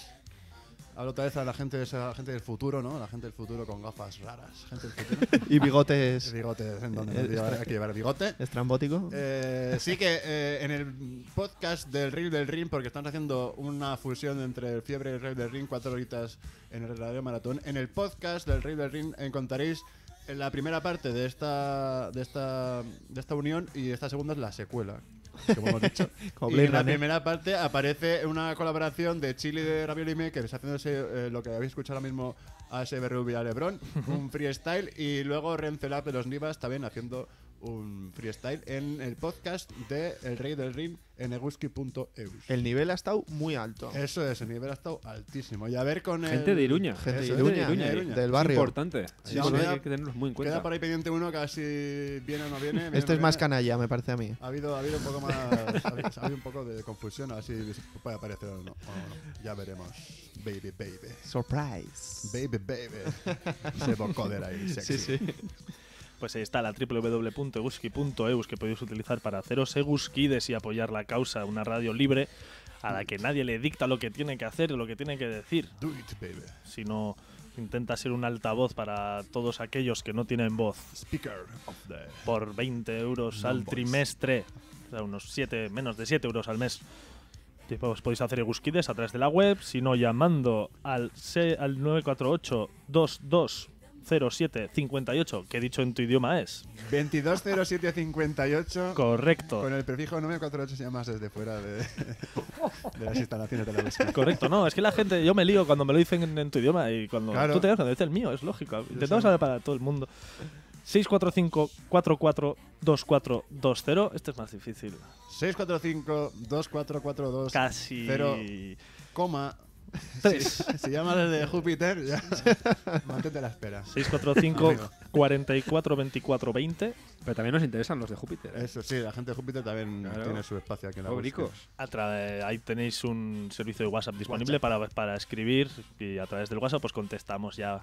hablo otra vez a la gente del futuro, ¿no? La gente del futuro con gafas raras. Gente del futuro. Y bigotes. Bigotes, en donde hay que llevar el bigote. Estrambótico. Sí que en el podcast del Reel del Ring, porque están haciendo una fusión entre el Fiebre y el Reel del Ring, 4 horitas en el Radio Maratón. En el podcast del Reel del Ring encontraréis la primera parte de esta unión y esta segunda es la secuela. Como hemos dicho. Y en la primera parte aparece una colaboración de Chili de Ravioli Makers haciéndose lo que habéis escuchado ahora mismo a SBRV y a LeBron, un freestyle, y luego Renzelab de los Nivas también haciendo un freestyle en el podcast de El Rey del Ring en eguski.eus. El nivel ha estado muy alto. Eso es, el nivel ha estado altísimo. Y a ver con Gente de Iruña. Gente de Eso, Iruña, del barrio. Es importante. Sí, Sí, eso queda- hay que tenerlos muy en cuenta. Queda por ahí pendiente uno, casi viene o no viene. viene Esto o es no más viene. canalla, me parece a mí. Ha habido un poco más. ha habido un poco de confusión, a ver si puede aparecer o no. Ya veremos. Baby, baby. Surprise. Baby, baby. Ese vocoder ahí, sexy. Sí, sí. Pues ahí está la www.eguski.eus que podéis utilizar para haceros eguskides y apoyar la causa, una radio libre a la que nadie le dicta lo que tiene que hacer o lo que tiene que decir. Do it, baby. Sino intenta ser un altavoz para todos aquellos que no tienen voz. Speaker of the Por 20 euros al Non-voice. trimestre, o sea, menos de 7 euros al mes. Y pues podéis hacer eguskides a través de la web, si no llamando al 948-220758, que dicho en tu idioma es. 220758. Correcto. Con el prefijo 948 si llamas desde fuera de las instalaciones de la Eguski. Correcto, no, es que la gente, yo me lío cuando me lo dicen en tu idioma y cuando Claro. tú te das cuando dices el mío, es lógico. Intentamos hablar para todo el mundo. 645-442420, este es más difícil. 645-2442. Casi. 3. Si llamas desde Júpiter, ya. Mantente a la espera. 645-442420. Pero también nos interesan los de Júpiter. Eso sí, la gente de Júpiter también Claro. tiene su espacio aquí en la Fabricos. búsqueda. Ahí tenéis un servicio de WhatsApp disponible para escribir y a través del WhatsApp pues contestamos ya.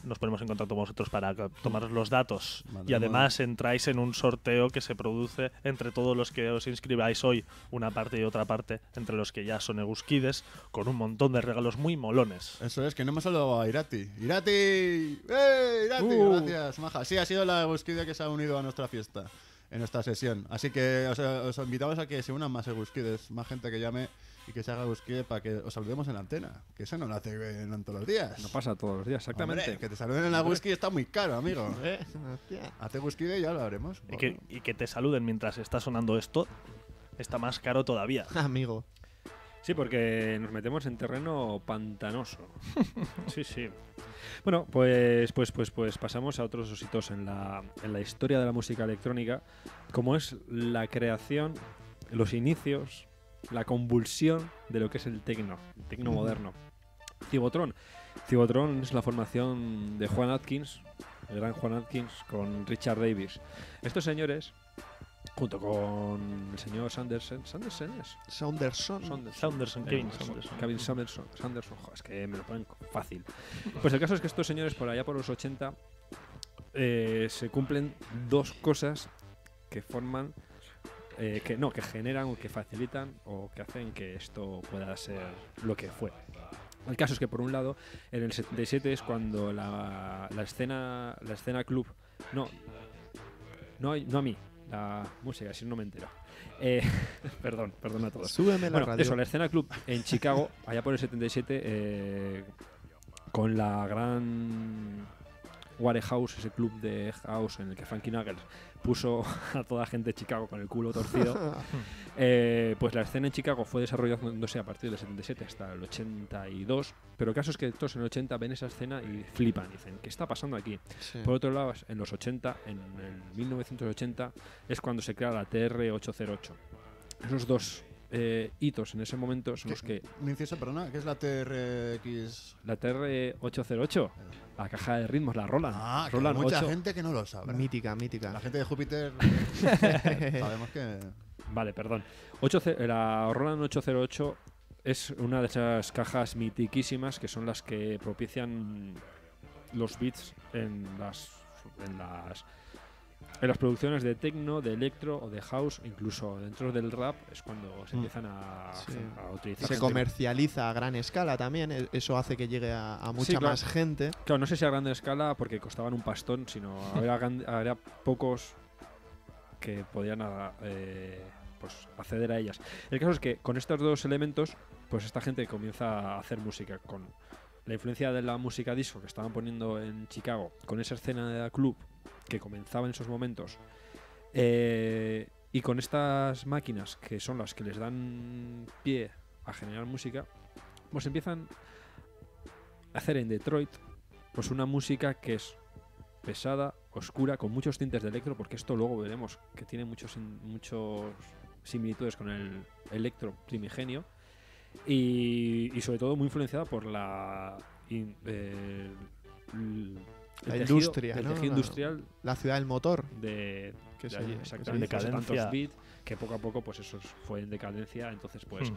Nos ponemos en contacto con vosotros para tomaros los datos. Mandamos- Y además entráis en un sorteo que se produce entre todos los que os inscribáis hoy, una parte y otra parte, entre los que ya son eguskides, con un montón de regalos muy molones. Eso es, que no hemos saludado a Irati. ¡Irati! ¡Irati! Gracias, maja. Sí, ha sido la Eguskide que se ha unido a nuestra fiesta, en nuestra sesión. Así que os invitamos a que se unan más Eguskides, más gente que llame y que se haga Eguskide para que os saludemos en la antena. Que eso no lo hace no todos los días. No pasa todos los días, exactamente. Hombre, que te saluden en la Eguskide está muy caro, amigo. Hostia. Hazte Eguskide y ya lo haremos. Y que te saluden mientras está sonando esto, está más caro todavía. Amigo. Sí, porque nos metemos en terreno pantanoso. Sí, sí. Bueno, pues pasamos a otros hitos en la historia de la música electrónica, como es la creación, los inicios, la convulsión de lo que es el tecno moderno. Cibotron es la formación de Juan Atkins, el gran Juan Atkins, con Richard Davis. Estos señores, junto con el señor Sanderson, Kevin Sanderson, jo, es que me lo ponen fácil. Pues el caso es que estos señores por allá por los 80 se cumplen dos cosas que forman, que generan o que facilitan o que hacen que esto pueda ser lo que fue. El caso es que por un lado en el 77 es cuando la escena club, no a mí, la música, si no me entero. Perdón a todos. Súbeme la radio. Eso, la escena club en Chicago, allá por el 77, con la gran Warehouse, ese club de house en el que Frankie Knuckles puso a toda gente de Chicago con el culo torcido. Pues la escena en Chicago fue desarrollándose a partir del 77 hasta el 82, pero el caso es que todos en el 80 ven esa escena y flipan, dicen, ¿qué está pasando aquí? Sí. Por otro lado, en los 80, en el 1980, es cuando se crea la TR-808. Esos dos hitos en ese momento son los que... Un inciso, perdona, ¿qué es la TRX? La TR-808, la caja de ritmos, la Roland. Ah, que Roland hay mucha 8. gente que no lo sabe. Mítica. La gente de Júpiter sabemos que... Vale, perdón. La Roland 808 es una de esas cajas mitiquísimas que son las que propician los beats en las producciones de techno, de electro o de house, incluso dentro del rap es cuando se empiezan a utilizar. Se comercializa a gran escala también, eso hace que llegue a mucha Sí, claro. más gente. Claro, no sé si a gran escala porque costaban un pastón, sino habría pocos que podían pues acceder a ellas. El caso es que con estos dos elementos, pues esta gente comienza a hacer música con la influencia de la música disco que estaban poniendo en Chicago, con esa escena de club que comenzaba en esos momentos, y con estas máquinas que son las que les dan pie a generar música, pues empiezan a hacer en Detroit pues una música que es pesada, oscura, con muchos tintes de electro, porque esto luego veremos que tiene muchos similitudes con el electro primigenio, y sobre todo muy influenciada por la industria, del ¿no? tejido industrial, la ciudad del motor, de que allí, se exactamente, hizo. pues, tantos beats que poco a poco pues eso fue en decadencia. Entonces pues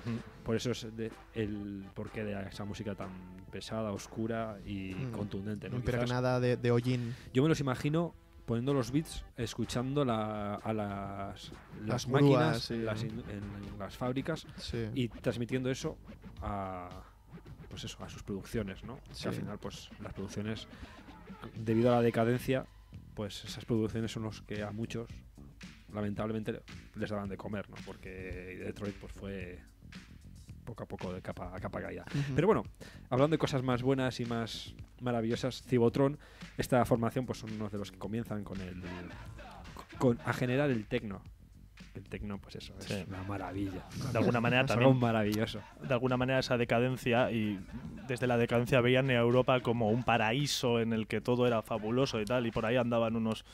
por eso es el porqué de esa música tan pesada, oscura y contundente, ¿no? Impregnada de hollín. Yo me los imagino poniendo los beats, escuchando a las Las máquinas grúas, sí. en las fábricas, Sí. y transmitiendo eso a pues eso, a sus producciones, ¿no? Sí. Que al final pues las producciones, debido a la decadencia, pues esas producciones son los que a muchos lamentablemente les daban de comer, ¿no? Porque Detroit pues fue poco a poco de capa a capa caída. Pero bueno, hablando de cosas más buenas y más maravillosas, Cibotron, esta formación pues son unos de los que comienzan a generar el techno. El techno, pues eso, es una maravilla. De alguna manera Es también. algo maravilloso. De alguna manera esa decadencia, y desde la decadencia veían a Europa como un paraíso en el que todo era fabuloso y tal, y por ahí andaban unos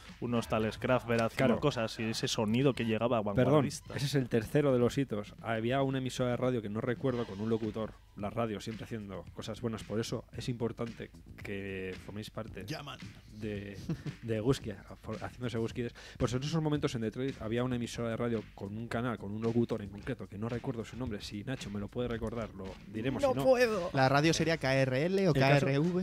tales Kraftwerk haciendo Claro. cosas, y ese sonido que llegaba a Perdón, vanguardista. ese es el tercero de los hitos. Había una emisora de radio que no recuerdo, con un locutor, la radio siempre haciendo cosas buenas. Por eso es importante que forméis parte de Guskia, haciéndose Guskides. Pues en esos momentos en Detroit había una emisora de radio con un canal, con un locutor en concreto, que no recuerdo su nombre. Si Nacho me lo puede recordar, lo diremos. No si no, puedo. ¿La radio sería KRL o el caso KRV?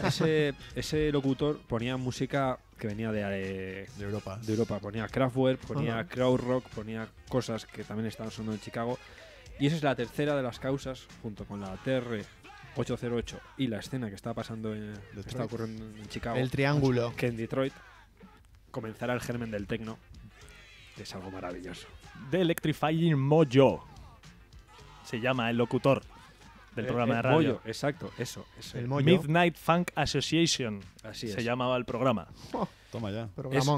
es que ese locutor ponía música que venía de Europa. Ponía Kraftwerk, ponía Ajá. Krautrock, ponía cosas que también estaban sonando en Chicago. Y esa es la tercera de las causas, junto con la TR-808 y la escena que está pasando que está ocurriendo en Chicago. El triángulo. Que en Detroit comenzará el germen del techno, que es algo maravilloso. The Electrifying Mojo se llama el locutor del programa de radio. Mojo, exacto, eso. El Mojo. Midnight Funk Association Así se es. llamaba el programa. Toma ya.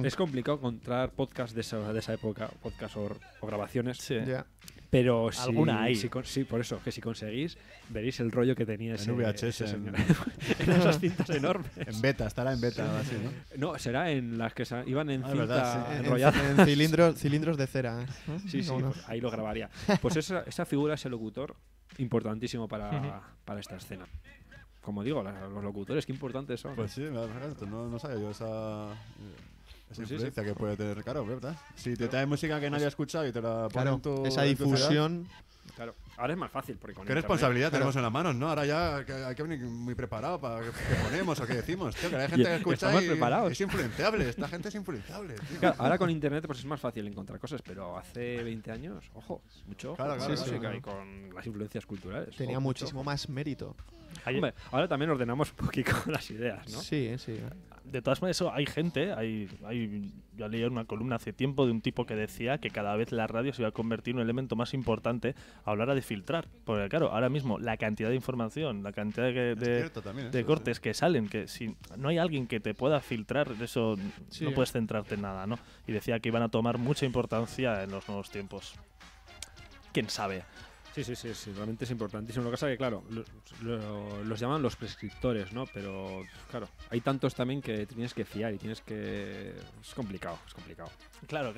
Es complicado encontrar podcasts de esa época, podcasts o grabaciones. Sí. Ya. Pero si, Alguna hay. sí, por eso, que si conseguís, veréis el rollo que tenía ese VHS, ese señor. en- en esas cintas enormes. En beta, estará en beta, algo así, ¿no? No, será en las que iban en Ah, cinta verdad, sí. enrollada. En cilindros de cera. ¿eh? Sí, sí, ¿Cómo no? pues ahí lo grabaría. Pues esa figura, ese locutor, importantísimo para esta escena. Como digo, los locutores, qué importantes son. Pues sí, no sabía yo esa Pues sí, influencia sí. que puede tener, claro, ¿verdad? Si te trae música que nadie ha escuchado y te la ponen Claro, tu esa en tu ciudad, difusión. Claro, ahora es más fácil porque con ¿qué internet- responsabilidad Claro. tenemos en las manos, no? Ahora ya hay que venir muy preparado para qué ponemos o qué decimos. Tío, que hay gente que escucha estamos y preparados. es influenciable. Esta gente es influenciable, tío. Claro, ahora con internet pues es más fácil encontrar cosas, pero hace 20 años, ojo, mucho ojo Claro, con claro, la música claro. y con las influencias culturales. Tenía Ojo, muchísimo mucho más mérito. ojo. Hombre, ahora también ordenamos un poquito las ideas, ¿no? Sí, sí. De todas maneras, eso, hay gente, yo leí una columna hace tiempo de un tipo que decía que cada vez la radio se iba a convertir en un elemento más importante a la hora de filtrar. Porque claro, ahora mismo la cantidad de información, la cantidad cierto también, de eso, cortes que salen, que si no hay alguien que te pueda filtrar, eso Sí. no puedes centrarte en nada, ¿no? Y decía que iban a tomar mucha importancia en los nuevos tiempos. ¿Quién sabe? Sí, realmente es importantísimo. Lo que pasa es que, claro, los llaman los prescriptores, ¿no? Pero, claro, hay tantos también que tienes que fiar y tienes que... Es complicado. Claro.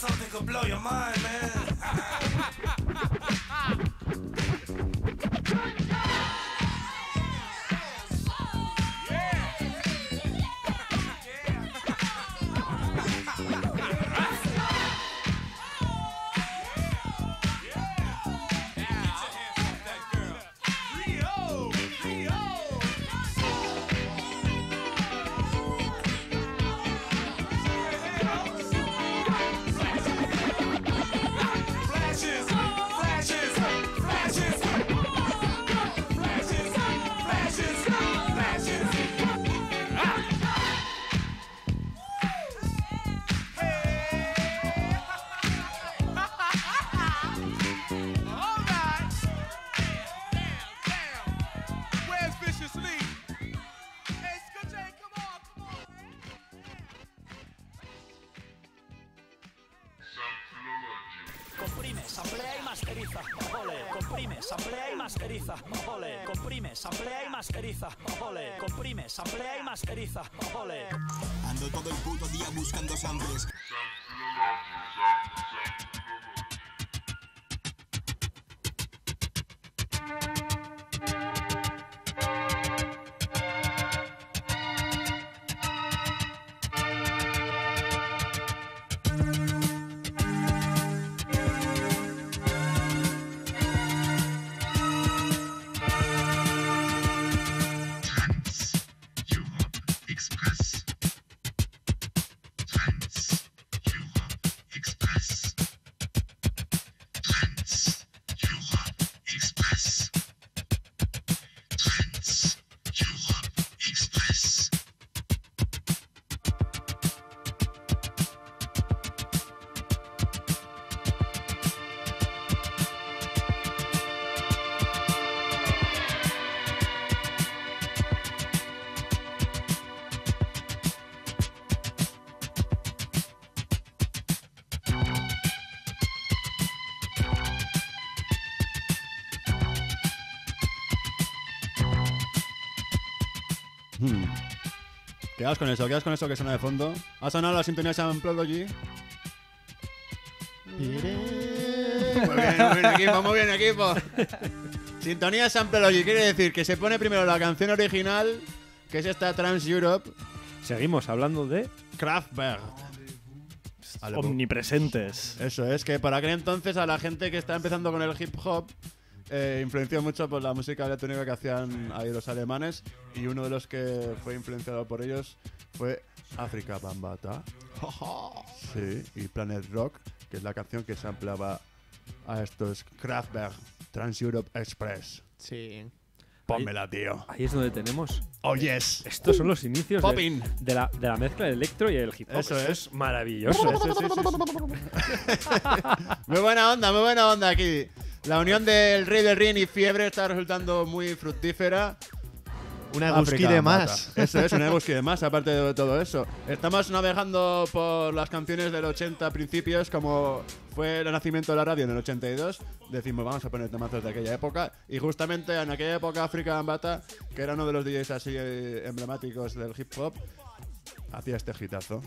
something could blow your mind, man. Comprime, samplea y masteriza, ole. Comprime, samplea y masteriza, ole. Comprime, samplea y masteriza, ole. Comprime, samplea y masteriza, ole. Ando todo el puto día buscando samples. Quedaos con eso que suena de fondo. Ha sonado la sintonía de Sampleology. Muy bien, equipo. Sintonía Sampleology quiere decir que se pone primero la canción original, que es esta Trans Europe. Seguimos hablando de Kraftwerk. Omnipresentes. Eso es, que para aquel entonces a la gente que está empezando con el hip hop influenció mucho por la música electrónica que hacían ahí los alemanes, y uno de los que fue influenciado por ellos fue Afrika Bambaataa. Sí, y Planet Rock, que es la canción que se ampliaba a estos Kraftwerk Trans Europe Express. Sí. Pónmela, tío. Ahí es donde tenemos. Oh, yes. Estos son los inicios Popping. de la mezcla del electro y el hip hop. Eso es. Maravilloso. Sí. Muy buena onda aquí. La unión del Rey del Ring y Fiebre está resultando muy fructífera. Una Eguski de más. Eso es, una Eguski de más, aparte de todo eso. Estamos navegando por las canciones del 80 principios, como fue el nacimiento de la radio en el 82. Decimos, vamos a poner temazos de aquella época. Y justamente en aquella época, Afrika Bambaataa, que era uno de los DJs así emblemáticos del hip hop, hacía este hitazo.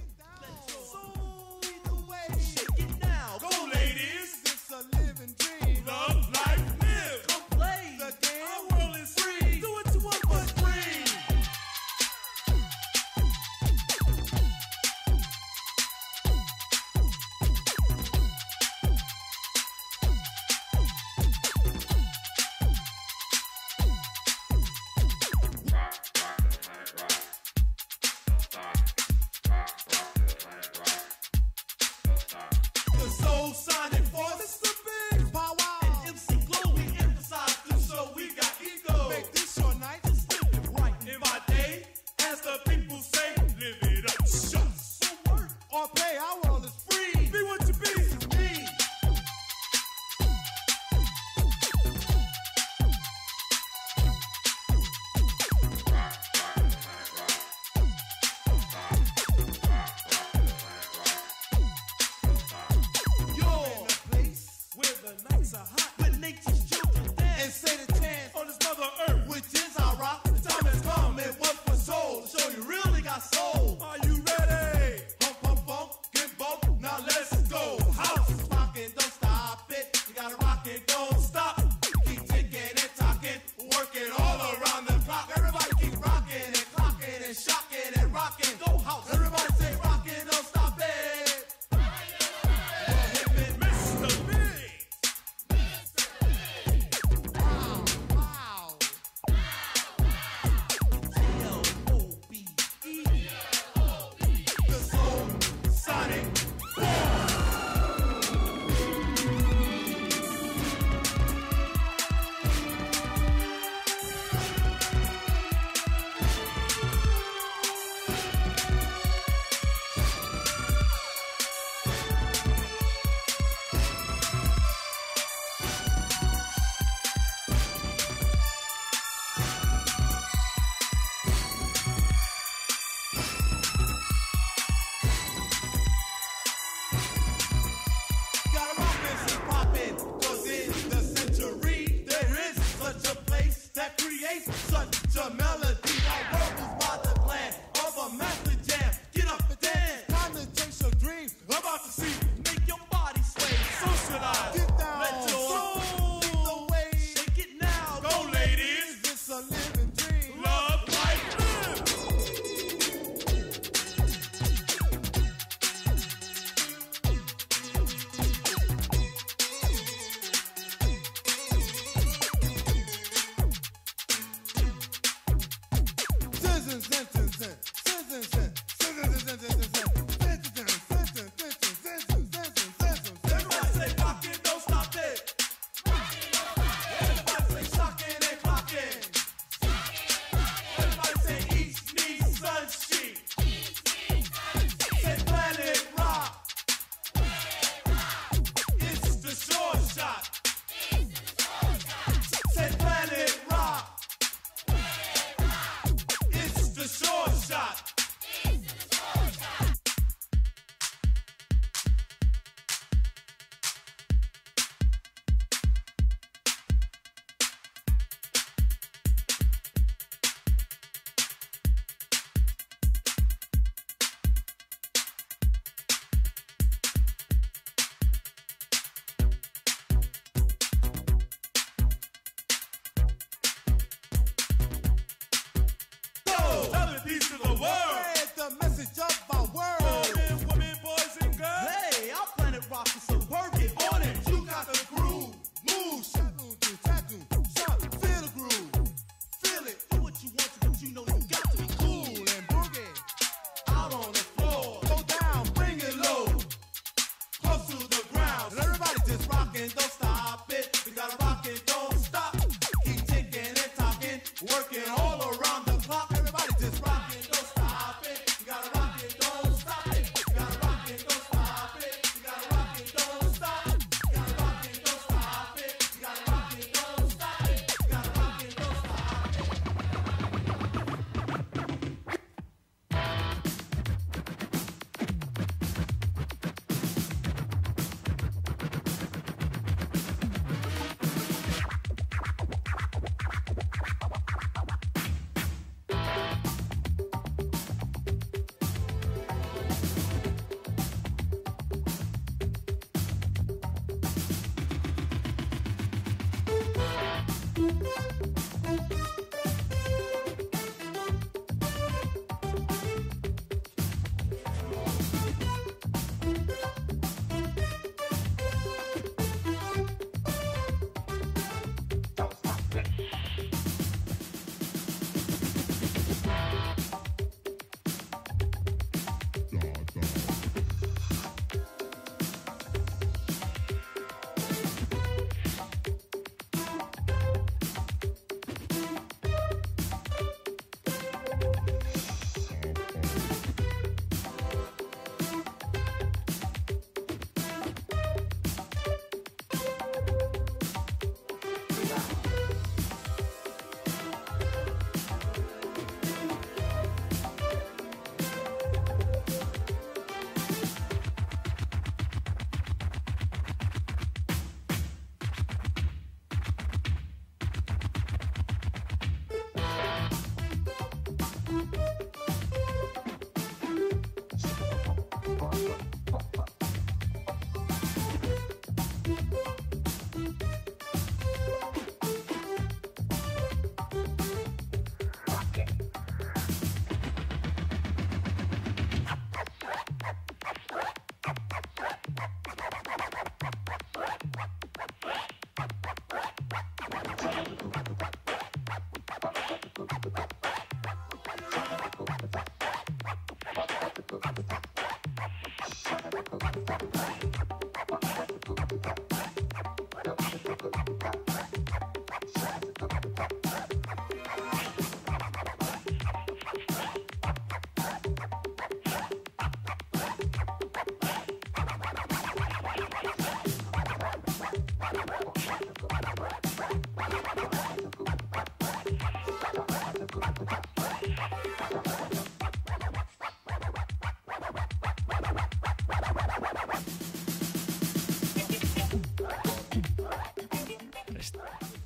creates such a melody. Our world is by the plan of a master jam. Get up and dance. Time to chase your dream. About to see. Make your body sway. Socialize. Get down. Let your soul lead the way. Shake it now. Go, ladies. It's a living dream. Love, life, live. Everybody say rockin', don't stop it. Everybody say shockin' and clockin'. Everybody say east meets Sunsheet. Say Planet Rock. It's the short shot. Say Planet Rock. It's the short shot. Tell the peace to the world. Spread the message of our world. Men, women, boys, and girls. Hey, our planet rock is so work it on it. You got the groove. Move, shadow, tattoo, shot, feel the groove. Feel it. Do what you want to, but you know you got to be cool and boogie. Out on the floor. Go down, bring it low. Close to the ground. And everybody just rockin', don't stop it. We gotta rock it, don't stop. Keep ticking and talking, working all around the clock. Everybody just rockin', don't stop it. You gotta rock it, don't stop it. You gotta rock it, don't stop it. You gotta rock it, don't stop. You gotta rock it, don't stop it. You gotta rock it, don't stop it. You gotta rock it, don't stop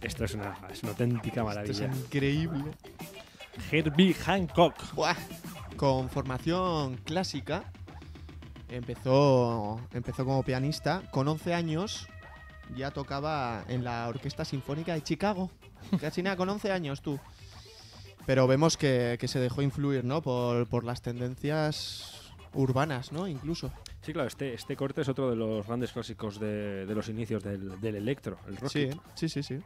Esto es una auténtica maravilla. Esto es increíble. Herbie Hancock. Buah. Con formación clásica. Empezó como pianista. Con 11 años ya tocaba en la Orquesta Sinfónica de Chicago. Casi nada, con 11 años tú. Pero vemos que se dejó influir, ¿no? Por las tendencias urbanas, ¿no? Incluso. Sí, claro, este corte es otro de los grandes clásicos de los inicios del electro, el rock. Sí.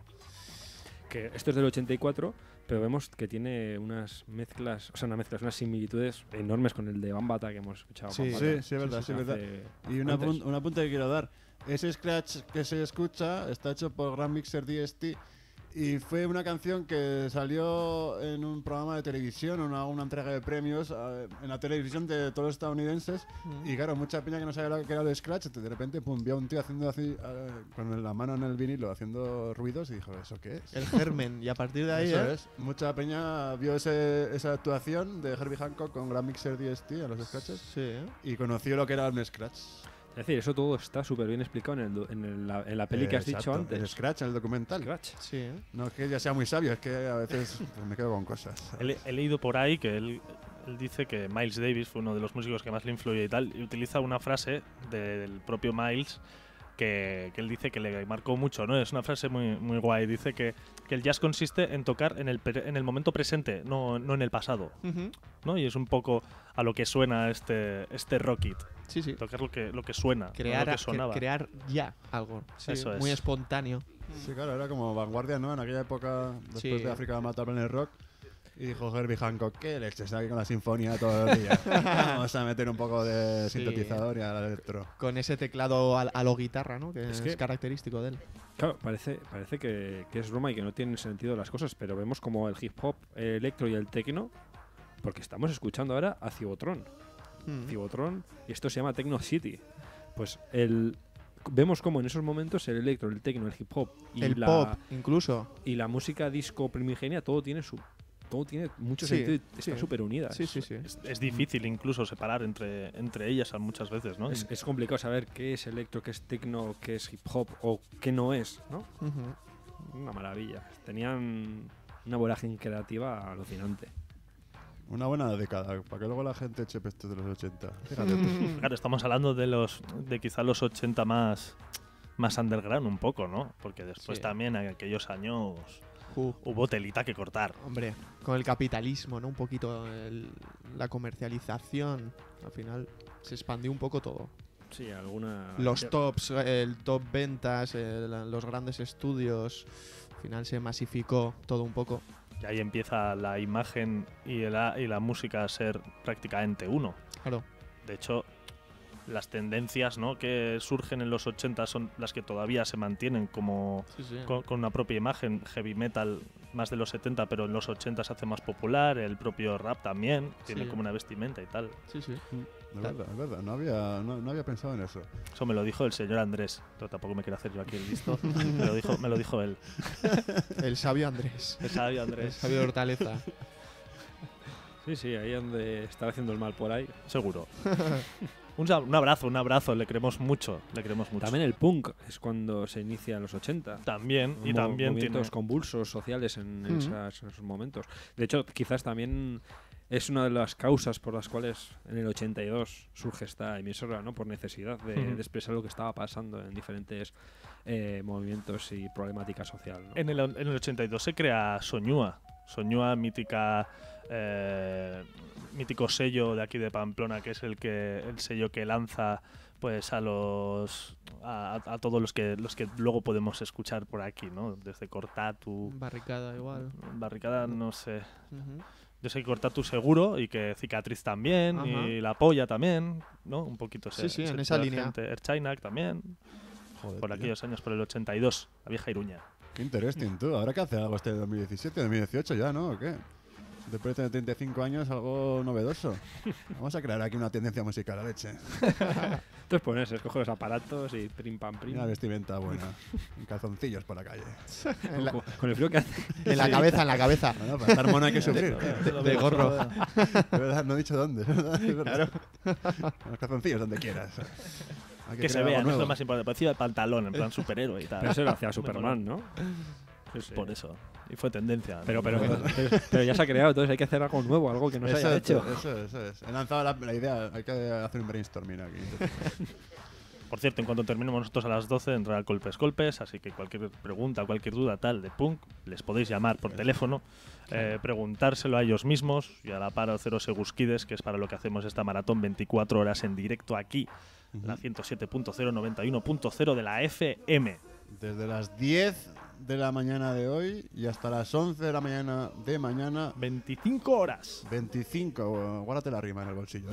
Que esto es del 84, pero vemos que tiene unas mezclas, unas similitudes enormes con el de Bambata que hemos escuchado. Sí, es verdad. Y un apunte que quiero dar. Ese scratch que se escucha está hecho por Grand Mixer DST y fue una canción que salió en un programa de televisión, una entrega de premios en la televisión de todos los estadounidenses. Y claro, mucha peña que no sabía qué era el scratch, de repente vio a un tío haciendo así, con la mano en el vinilo, haciendo ruidos y dijo, ¿eso qué es? El germen, y a partir de ahí... Eso es. Mucha peña vio esa actuación de Herbie Hancock con Grand Mixer DST a los scratches y conoció lo que era un scratch. Es decir, eso todo está súper bien explicado en la peli que has dicho antes. El scratch, en el documental. Sí. No es que ya sea muy sabio, es que a veces pues, me quedo con cosas. He leído por ahí que él dice que Miles Davis fue uno de los músicos que más le influyó y tal, y utiliza una frase del propio Miles que él dice que le marcó mucho, ¿no? Es una frase muy, muy guay. Dice que el jazz consiste en tocar en el momento presente, no en el pasado. ¿No? Y es un poco a lo que suena este rock it. Sí. Tocar lo que suena, crear, no lo que sonaba. Crear ya algo. Sí, eso es. Muy espontáneo. Sí, claro, era como vanguardia, ¿no? En aquella época, después de África Matar en el rock. Y dijo Herbie Hancock, ¿qué leches? Aquí con la sinfonía todo el día. Vamos a meter un poco de sintetizador y al electro. Con ese teclado a lo guitarra, ¿no? Que es característico de él. Claro, parece que es broma y que no tienen sentido las cosas, pero vemos como el hip hop, el electro y el techno, porque estamos escuchando ahora a Cibotron. Cibotron, y esto se llama Techno City. Pues vemos como en esos momentos el electro, el techno, el hip hop y el pop incluso y la música disco primigenia, todo tiene mucho sentido y está súper unida. Sí. Es difícil incluso separar entre ellas muchas veces, ¿no? Es complicado saber qué es electro, qué es techno, qué es hip hop o qué no es, ¿no? Una maravilla. Tenían una vorágine creativa alucinante. Una buena década, para que luego la gente eche pestes de los 80. Fíjate. Claro, estamos hablando de quizá los 80 más underground un poco, ¿no? Porque después también en aquellos años hubo telita que cortar. Hombre, con el capitalismo, ¿no? Un poquito la comercialización, al final se expandió un poco todo. Sí, los tops, el top ventas, los grandes estudios, al final se masificó todo un poco. Y ahí empieza la imagen y la música a ser prácticamente uno. Claro. De hecho, las tendencias, ¿no?, que surgen en los 80 son las que todavía se mantienen como con una propia imagen. Heavy metal más de los 70, pero en los 80 se hace más popular. El propio rap también tiene como una vestimenta y tal. Sí. Es verdad. No había pensado en eso. Eso me lo dijo el señor Andrés. Pero tampoco me quiero hacer yo aquí el listo. me lo dijo él. El sabio Andrés. El sabio Andrés. El sabio de Hortaleza. Sí, ahí donde está haciendo el mal por ahí. Seguro. Un abrazo, le queremos mucho. También el punk es cuando se inicia en los 80. También, y también movimientos convulsos sociales en esos momentos. De hecho, quizás también es una de las causas por las cuales en el 82 surge esta emisora, ¿no? Por necesidad de expresar lo que estaba pasando en diferentes movimientos y problemática social, ¿no? En el 82 se crea Soñúa, mítico sello de aquí de Pamplona, que es el sello que lanza pues a todos los que luego podemos escuchar por aquí, ¿no? Desde Cortatu, Barricada igual. Barricada no sé. Yo sé que Cortatu seguro, y que Cicatriz también, y La Polla también, ¿no? Un poquito en esa línea. Erchainak también. Joder, por aquellos años, por el 82, la vieja Iruña. Qué interesting, tú. ¿Habrá que hacer algo 2017, 2018 ya, no? ¿O qué? Después de 35 años, algo novedoso. Vamos a crear aquí una tendencia musical, a leche. Entonces pones, escoge los aparatos y prim pam prim. Una vestimenta buena. En calzoncillos por la calle. Con el frío que hace. En la cabeza. Bueno, para estar mono hay que sufrir. De gorro. De verdad, no he dicho dónde. Claro. Los calzoncillos donde quieras. Que se vea, no es lo más importante. Parecía el pantalón, en plan superhéroe y tal. Pero eso lo hacía Superman, ¿no? Por eso. Y fue tendencia. Pero ya se ha creado, entonces hay que hacer algo nuevo, algo que no se haya hecho. Eso es. He lanzado la idea, hay que hacer un brainstorming aquí. Por cierto, en cuanto terminemos nosotros a las 12 entrará Colpes, así que cualquier pregunta, cualquier duda tal de punk, les podéis llamar por teléfono, preguntárselo a ellos mismos y a la Paro Cero Segusquides, que es para lo que hacemos esta maratón 24 horas en directo aquí, la 107.0, 91.0 de la FM. Desde las 10 de la mañana de hoy y hasta las 11 de la mañana de mañana. 25 horas. 25, guárdate la rima en el bolsillo,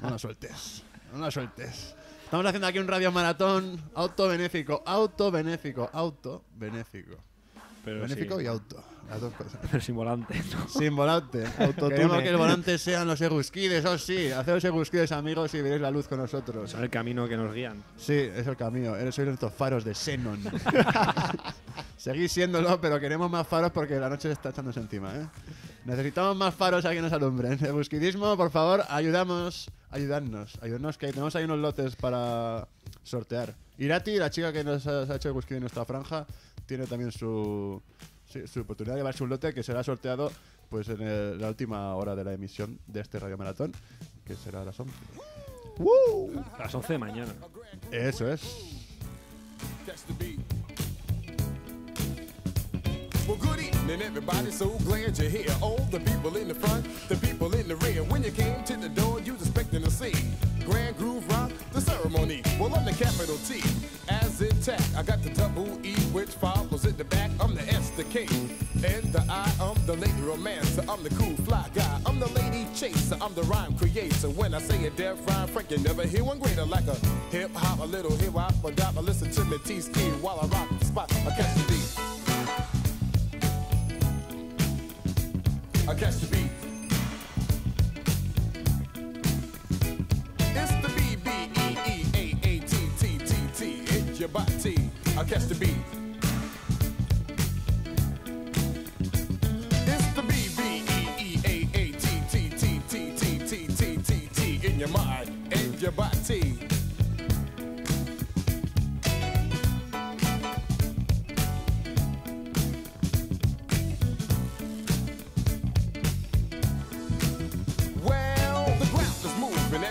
no la sueltes. No la sueltes. Estamos haciendo aquí un radio maratón autobenéfico. Pero benéfico sí. y auto. Las dos cosas. Pero sin volante, ¿no? Sin volante. Queremos que el volante sean los Egusquides, sí. Haced los Egusquides, amigos, y veréis la luz con nosotros. Es el camino que nos guían. Sí, es el camino. Sois nuestros faros de xenón. Seguís siéndolo, pero queremos más faros porque la noche está echándose encima, Necesitamos más faros a que nos alumbren. El busquidismo, por favor, ayudadnos, que tenemos ahí unos lotes para sortear. Irati, la chica que nos ha hecho el busquid en nuestra franja, tiene también su oportunidad de llevarse un lote que será sorteado pues en la última hora de la emisión de este Radio Maratón, que será a las 11. A las 11 de mañana. Eso es. Well, good evening, everybody. So glad you're here. All the people in the front, the people in the rear. When you came to the door, you was expecting to see Grand Groove Rock, the ceremony. Well, I'm the capital T, as intact. I got the double E, which follows at the back. I'm the S, the K, and the I. I'm the lady romancer. I'm the cool fly guy. I'm the lady chaser. I'm the rhyme creator. When I say a deaf rhyme, Frank, you never hear one greater. Like a hip hop, a little hip hop, a dop. Listen to me, T-Ski, while I rock the spot. I catch the beat. I catch the beat. It's the B-B-E-E-A-A-T-T-T-T. It's your body. I catch the beat. It's the B-B-E-E-A-A-T-T-T-T-T-T-T in your mind and your body.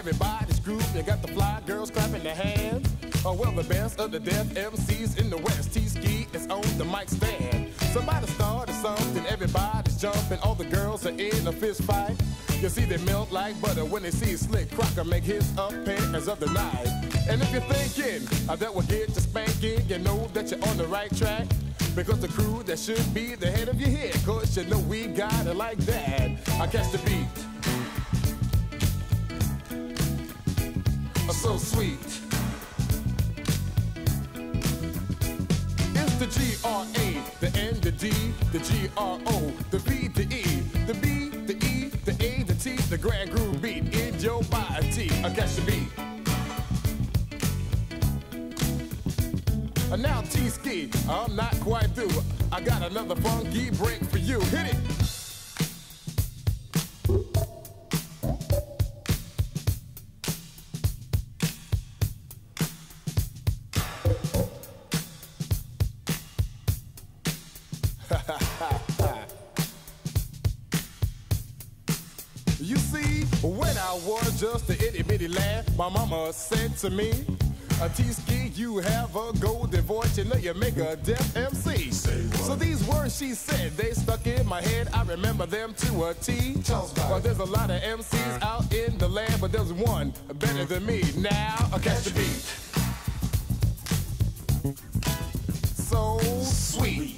Everybody's grooving, you got the fly girls clapping their hands. Oh, well, the best of the deaf MCs in the West. T-Ski is on the mic stand. Somebody started something, everybody's jumping. All the girls are in a fist fight. You see they melt like butter when they see Slick Crocker make his appearance of the night. And if you're thinking that will get you spanking, you know that you're on the right track. Because the crew that should be the head of your head, cause you know we got it like that. I catch the beat. So sweet. It's the G-R-A, the N, the D, the G-R-O, the B, the E, the B, the E, the A, the T, the Grand Groove beat in your body. I catch the beat. And now T-Ski, I'm not quite through. I got another funky break for you. Hit it. You see, when I was just a itty bitty lad, my mama said to me, T-Ski, you have a golden voice, you know you make a deaf MC. So these words she said, they stuck in my head, I remember them to a T. Well, there's a lot of MCs out in the land, but there's one better than me. Now, I catch the beat. So sweet.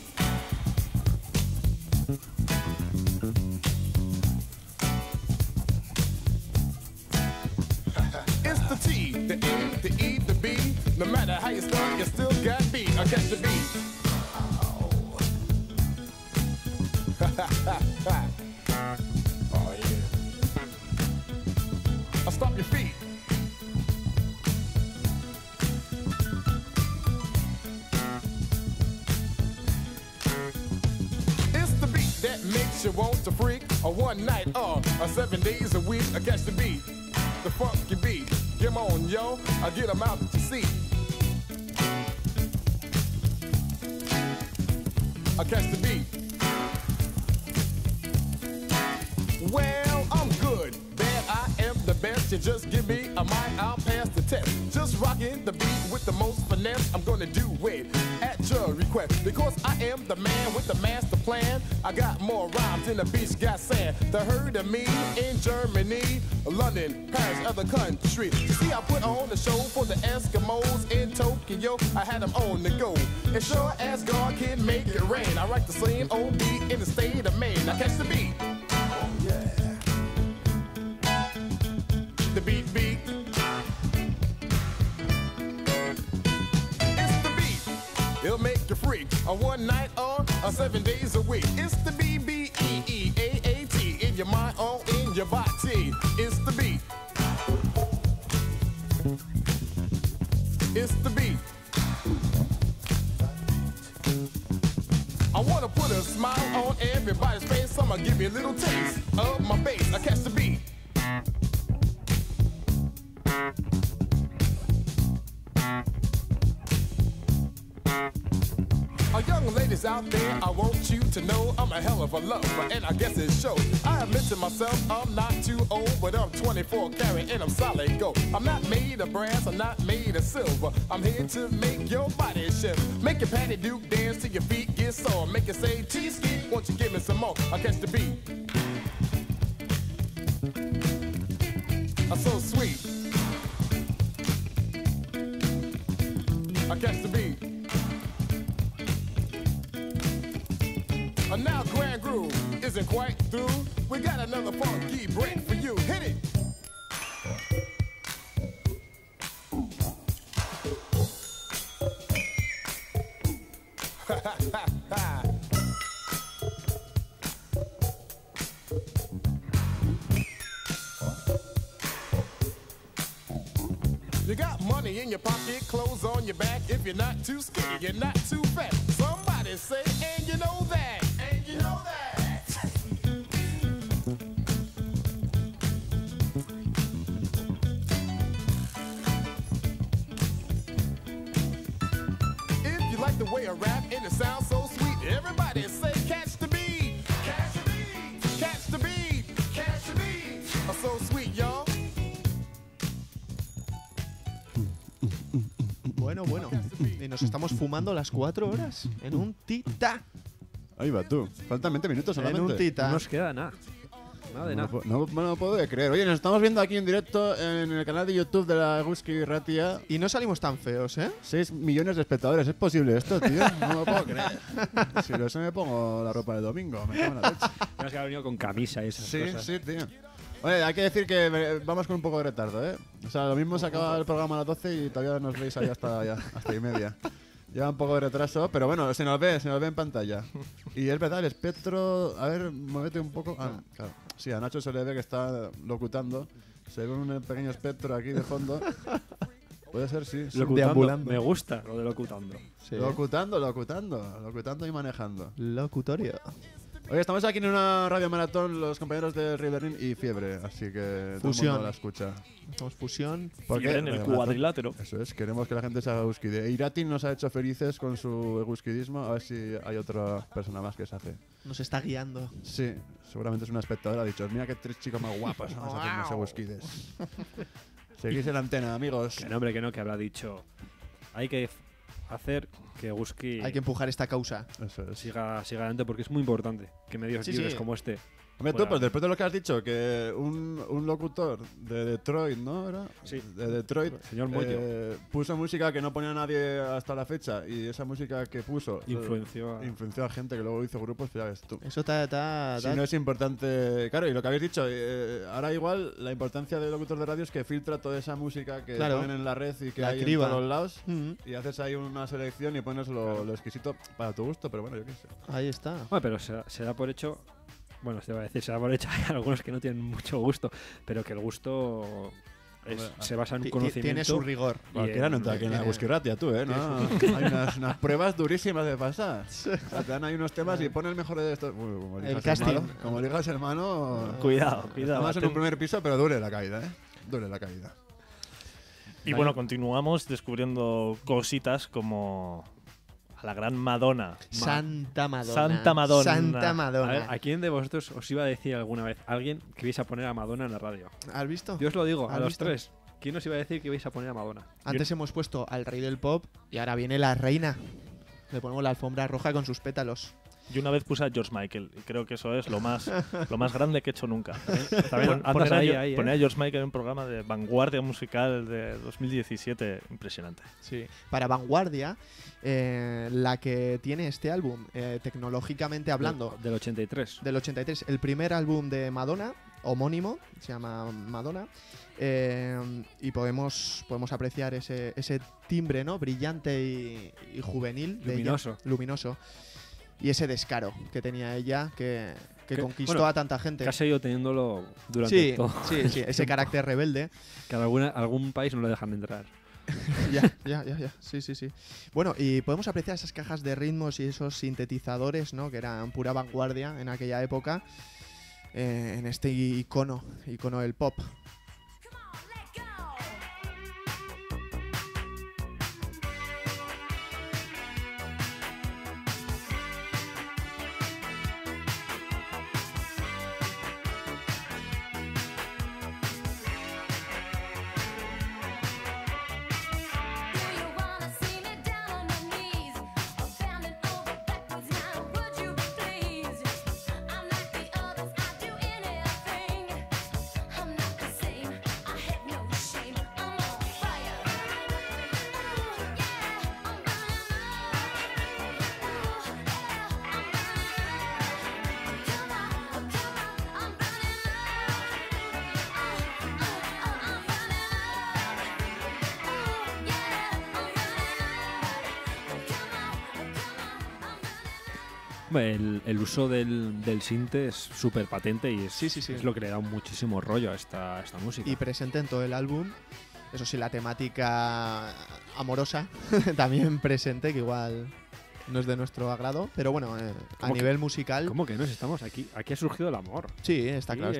It's the T, the A, the E, the B. No matter how you start, you still got beat. I catch the beat. Oh yeah. I'll stop your feet. It's the beat that makes you want to freak. A one night or 7 days a week. I catch the beat. The funky beat. Come on, yo. I get them out that you see. I catch the beat. Well, I'm good, bad, I am the best. You just give me a mic, I'll pass the test. Just rocking the beat with the most finesse. I'm gonna do it at your request, because I am the man with the master plan. I got more rhymes than the beach got sand. The heard of me in Germany, London, Paris, other countries. You see, I put on the show for the Eskimos in Tokyo. I had them on the go. And sure as God can make it rain, I write the same old beat in the state of Maine. Now catch the beat. The beat. It's the beat. It'll make you freak. A one night or 7 days a week. It's the BBEEAAT in your mind or in your body. It's the beat. It's the beat. I wanna put a smile on everybody's face. So I'ma give you a little taste of my bass. I catch the beat. Young ladies out there, I want you to know I'm a hell of a lover, and I guess it shows. I admit to myself I'm not too old, but I'm 24 karat and I'm solid gold. I'm not made of brass, I'm not made of silver. I'm here to make your body shift. Make your patty duke dance till your feet get sore. Make it say cheesecake, won't you give me some more? I catch the beat. I'm so sweet. I catch the beat. And now Grand Groove isn't quite through. We got another funky break for you. Hit it! You got money in your pocket, clothes on your back. If you're not too skinny, you're not too fat. Somebody say, and you know that. And you know that. If you like the way I rap and it sounds so sweet, everybody say, catch the beat. Catch the beat. Catch the beat. Catch the beat. I'm so sweet, y'all. Bueno. Y nos estamos fumando las 4 horas en un tita. Ahí va tú. Faltan 20 minutos solamente. En un tita. No nos queda nada. Nada de nada. No me lo puedo creer. Oye, nos estamos viendo aquí en directo en el canal de YouTube de la Eguski Ratia. Y no salimos tan feos, ¿eh? 6 millones de espectadores. ¿Es posible esto, tío? No me lo puedo creer. Si no se me pongo la ropa de domingo. Me cago en la leche. Tenemos que haber venido con camisa y esas cosas. Sí, tío. Oye, hay que decir que vamos con un poco de retardo, ¿eh? O sea, lo mismo se acaba el programa a las 12 y todavía nos veis ahí hasta y media. Lleva un poco de retraso, pero bueno, se nos ve en pantalla. Y es verdad, el espectro... A ver, muévete un poco. Ah, claro. Sí, a Nacho se le ve que está locutando. Se ve un pequeño espectro aquí de fondo. Puede ser, sí. Locutando. Me gusta lo de locutando. Sí. Locutando y manejando. Locutorio. Oye, estamos aquí en una radio maratón los compañeros de Riverine y Fiebre, así que todo el mundo la escucha. Estamos fusión. Fiebre en el cuadrilátero. Eso es, queremos que la gente se haga eguskide. Irati nos ha hecho felices con su eguskidismo, a ver si hay otra persona más que se hace. Nos está guiando. Sí, seguramente es una espectadora, ha dicho, mira qué 3 chicos más guapos, vamos a hacer unos eguskides. Seguís en la antena, amigos. Que no, hombre, que habrá dicho. Hay que hacer que Eguski... Hay que empujar esta causa. Eso es. Siga adelante porque es muy importante que medios libres como este... Hombre, tú, pues después de lo que has dicho, que un locutor de Detroit, ¿no? ¿Era? Sí. De Detroit. Señor Moyo. Puso música que no ponía nadie hasta la fecha y esa música que puso influenció a gente que luego hizo grupos, pues ya ves tú. Eso está... Si no es importante... Claro, y lo que habéis dicho, ahora igual la importancia del locutor de radio es que filtra toda esa música que ponen en la red y que hay en todos los lados y haces ahí una selección y pones lo exquisito para tu gusto, pero bueno, yo qué sé. Ahí está. Bueno, pero se da por hecho... Bueno, se va a decir, se da por hecho, hay algunos que no tienen mucho gusto, pero que el gusto se basa en un conocimiento. Tiene su rigor. Cualquiera no entra aquí en la Eguskirratia, tú, ¿eh? No, hay unas pruebas durísimas de pasar. O sea, te dan ahí unos temas y pon el mejor de estos. El casting. Como elijas, hermano. Cuidado. Estamos en un primer piso, pero dure la caída, ¿eh? Dure la caída. Y bueno, continuamos descubriendo cositas como a la gran Madonna. Santa Madonna. Santa Madonna. Santa Madonna. A ver, ¿a quién de vosotros os iba a decir alguna vez alguien que vais a poner a Madonna en la radio? ¿Has visto? Yo os lo digo, a ¿Has los visto? tres. ¿Quién os iba a decir que vais a poner a Madonna? Antes hemos puesto al rey del pop y ahora viene la reina. Le ponemos la alfombra roja con sus pétalos. Yo una vez puse a George Michael y creo que eso es lo más grande que he hecho nunca. También andas Poner ahí, poner a George Michael en un programa de vanguardia musical de 2017, impresionante. Sí. Para vanguardia, la que tiene este álbum, tecnológicamente hablando. Del 83. Del 83. El primer álbum de Madonna, homónimo, se llama Madonna. Y podemos apreciar ese timbre, ¿no? Brillante y juvenil. de ella. Luminoso. Y ese descaro que tenía ella, que conquistó a tanta gente. Que ha seguido teniéndolo durante todo. Sí, ese carácter rebelde. Que en algún país no lo dejan entrar. Ya. Sí. Bueno, y podemos apreciar esas cajas de ritmos y esos sintetizadores, ¿no? Que eran pura vanguardia en aquella época. En este icono del pop. El uso del sinte es súper patente y es lo que le da muchísimo rollo a esta música. Y presente en todo el álbum. Eso sí, la temática amorosa también presente, que igual no es de nuestro agrado. Pero bueno, a nivel musical... ¿Cómo que no? Estamos aquí. Aquí ha surgido el amor. Sí, está claro.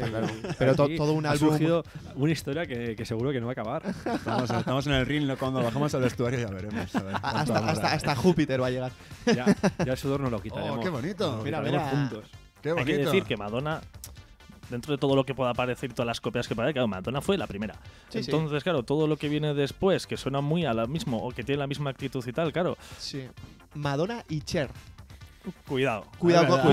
Pero todo un álbum... Ha surgido una historia que seguro que no va a acabar. Estamos en el ring, cuando bajamos al vestuario ya veremos. Hasta Júpiter va a llegar. Ya el sudor no lo quitaremos. ¡Oh, qué bonito! Mira. Juntos. ¡Qué bonito! Hay que decir que Madonna, dentro de todo lo que pueda parecer, todas las copias que parece, claro, Madonna fue la primera. Entonces, claro, todo lo que viene después, que suena muy a la misma, o que tiene la misma actitud y tal, claro. Sí. Madonna y Cher. Cuidado con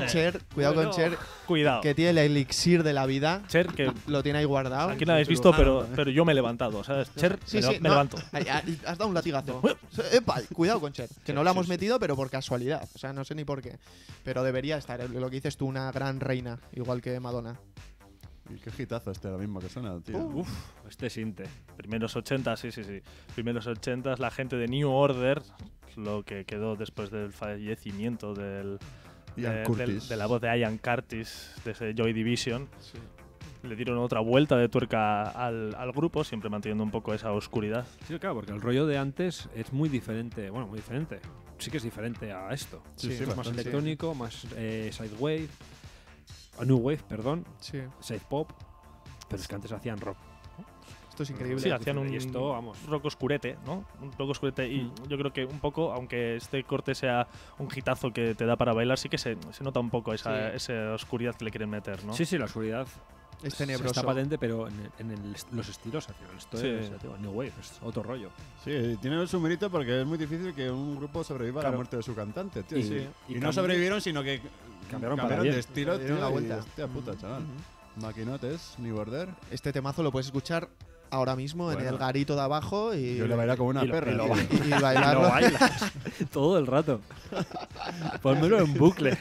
Cher. Cuidado con Cher. Cuidado. Que tiene el elixir de la vida. Cher, que lo tiene ahí guardado. Aquí no lo habéis visto, pero yo me he levantado, ¿sabes? Cher, me levanto. Has dado un latigazo. Epa, cuidado con Cher. Que no la hemos metido, pero por casualidad. O sea, no sé ni por qué. Pero debería estar, lo que dices tú, una gran reina, igual que Madonna. Y qué hitazo ahora mismo que suena, tío. Uf, este sinte. Primeros 80, sí. Primeros 80, la gente de New Order, lo que quedó después del fallecimiento de la voz de Ian Curtis, de ese Joy Division. Sí. Le dieron otra vuelta de tuerca al grupo, siempre manteniendo un poco esa oscuridad. Sí, claro, porque el rollo de antes es muy diferente. Bueno, muy diferente. Sí que es diferente a esto. Sí, es más electrónico, más sidewave. New Wave, perdón. Sí. Side pop. Pero es que antes hacían rock. Esto es increíble. Sí, hacían un esto, vamos. rock oscurete, ¿no? Un rock oscurete. Y yo creo que un poco, aunque este corte sea un hitazo que te da para bailar, sí que se nota un poco esa oscuridad que le quieren meter, ¿no? Sí, la oscuridad es tenebroso. Está patente, pero en los estilos al final. Esto es New Wave, es otro rollo. Sí, tiene su mérito porque es muy difícil que un grupo sobreviva a la muerte de su cantante, tío. Y no sobrevivieron, sino que cambiaron de estilo, tío. Una vuelta. Hostia puta, chaval. Maquinotes, New Order. Este temazo lo puedes escuchar ahora mismo en el garito de abajo y... Yo le bailo como una perra. Y bailarlo. Lo bailas todo el rato. Pónmelo en bucle.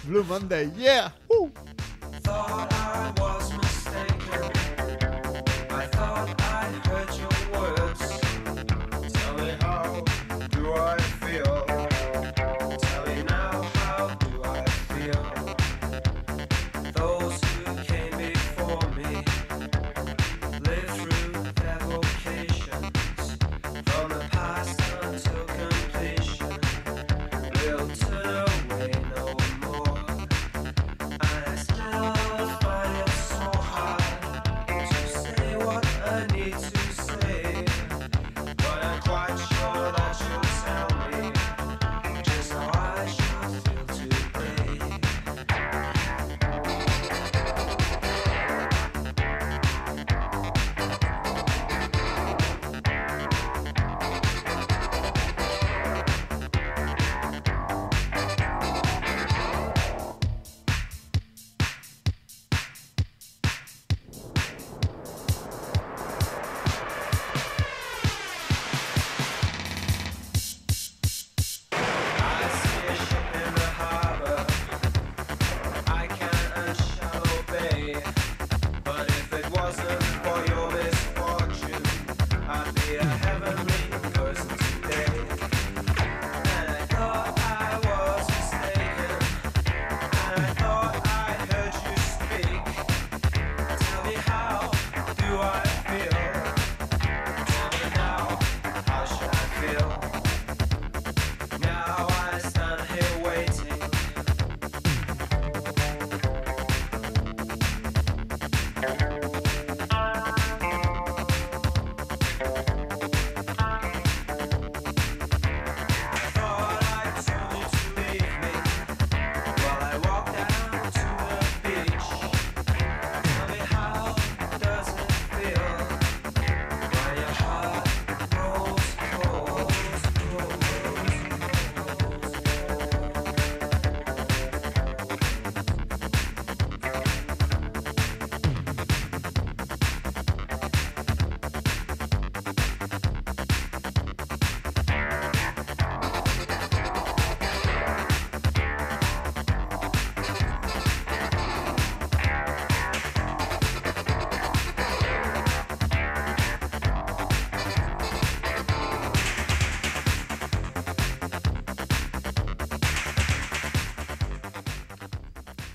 Blue Monday, yeah! Thought I was mistaken. I thought I heard your words. Tell me how do I feel? Tell me now how do I feel? Those who came before me lived through their vocations. From the past until completion, we'll turn away no more. I still find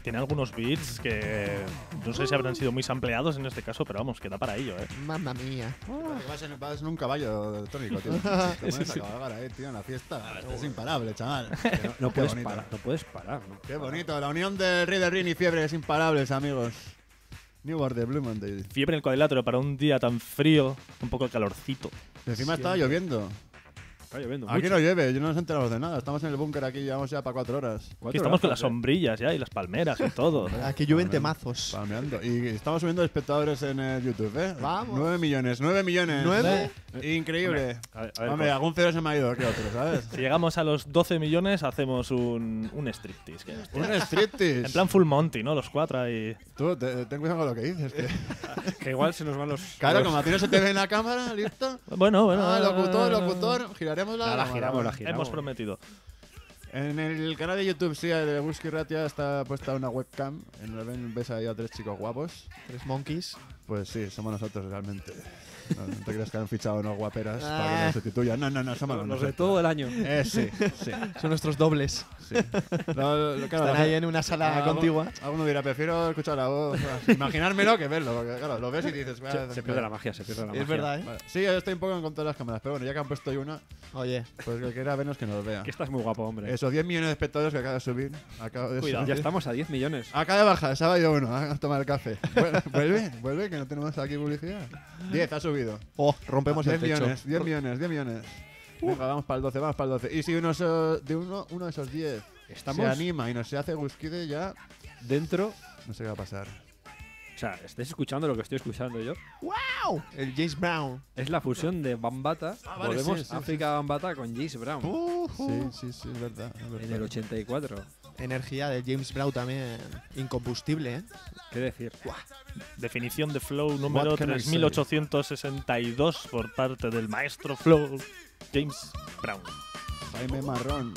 tiene algunos beats que no sé si habrán sido muy sampleados en este caso, pero vamos, que da para ello, ¿eh? Mamma mía. Vas en un caballo tónico, tío. Te pones a cabalgar ahí, tío, en la fiesta. Es imparable, chaval. No Qué puedes bonito. parar, no puedes parar, ¿no? Qué bonito. La unión de Rey de Rin y Fiebre es imparables, amigos. New World de Blue Monday. Fiebre en el cuadrilátero para un día tan frío, un poco de calorcito. Encima estaba lloviendo. Está lloviendo Aquí mucho. no llueve, yo no nos enteramos de nada. Estamos en el búnker aquí, llevamos ya para 4 horas. Aquí estamos con las sombrillas ya y las palmeras y todo. Aquí llueven temazos. Palmeando. Y estamos subiendo espectadores en YouTube, ¿eh? Vamos. 9 millones, 9 millones. ¿9? Increíble. Hombre, a ver, Hombre, algún cero se me ha ido que otro, ¿sabes? Si llegamos a los 12 millones, hacemos un striptease. Un striptease. En plan Full Monty, ¿no? Los 4 ahí. Tú, ten cuidado con lo que dices. Que igual se nos van los... Claro, como a ti no se te ve en la cámara, ¿listo? Bueno. Locutor, giraremos la cámara. Hemos prometido. En el canal de YouTube, sí, de Whisky Ratia está puesta una webcam. En el ves ahí a 3 chicos guapos. 3 monkeys. Pues sí, somos nosotros realmente. No te creas que han fichado unos guaperas para que nos sustituyan. No, somos Los de todo el año. Sí. Son nuestros dobles. Sí. Claro, Están ahí en una sala contigua. Alguno dirá, prefiero escuchar la voz, imaginármelo que verlo. Porque claro, lo ves y dices... Se pierde la magia, se pierde la magia. Es verdad, ¿eh? Vale. Sí, yo estoy un poco en contra de las cámaras, pero bueno, ya que han puesto ahí una, Oye, pues que quiera vernos que nos vea. Que estás muy guapo, hombre. Esos 10 millones de espectadores que acaba de subir. Cuidado, ya estamos a 10 millones. Acaba de bajar, se ha ido uno a tomar el café. Vuelve, que no tenemos aquí publicidad. 10, ha subido. Oh, rompemos el 10 techo. millones. Venga, vamos para el 12. Y si uno de esos 10 Estamos se anima y nos se hace Guskide ya, dentro. no sé qué va a pasar. O sea, ¿estáis escuchando lo que estoy escuchando yo? ¡Wow! El James Brown. Es la fusión de Bambata. Vale, Volvemos sí, África Bambata con James Brown. Sí, es verdad. En el 84. Energía de James Brown también incombustible, ¿eh? ¿Qué decir? Definición de Flow número What can I say? 3862 por parte del maestro Flow, James Brown. Jaime Marrón.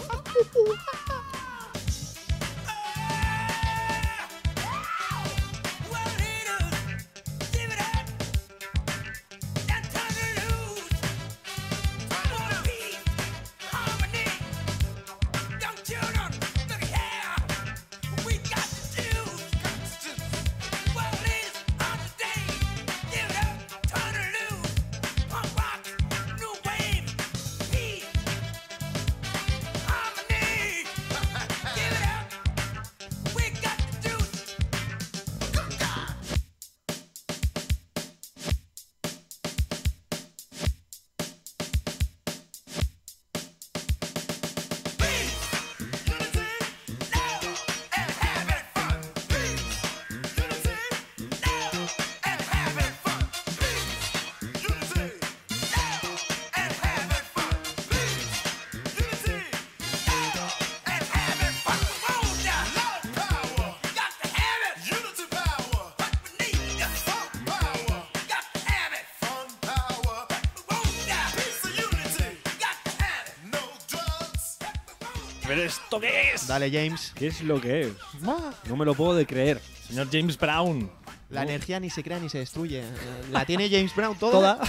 ¿Pero esto qué es? Dale, James. ¿Qué es lo que es? No me lo puedo de creer. Señor James Brown. La energía ni se crea ni se destruye. La tiene James Brown toda.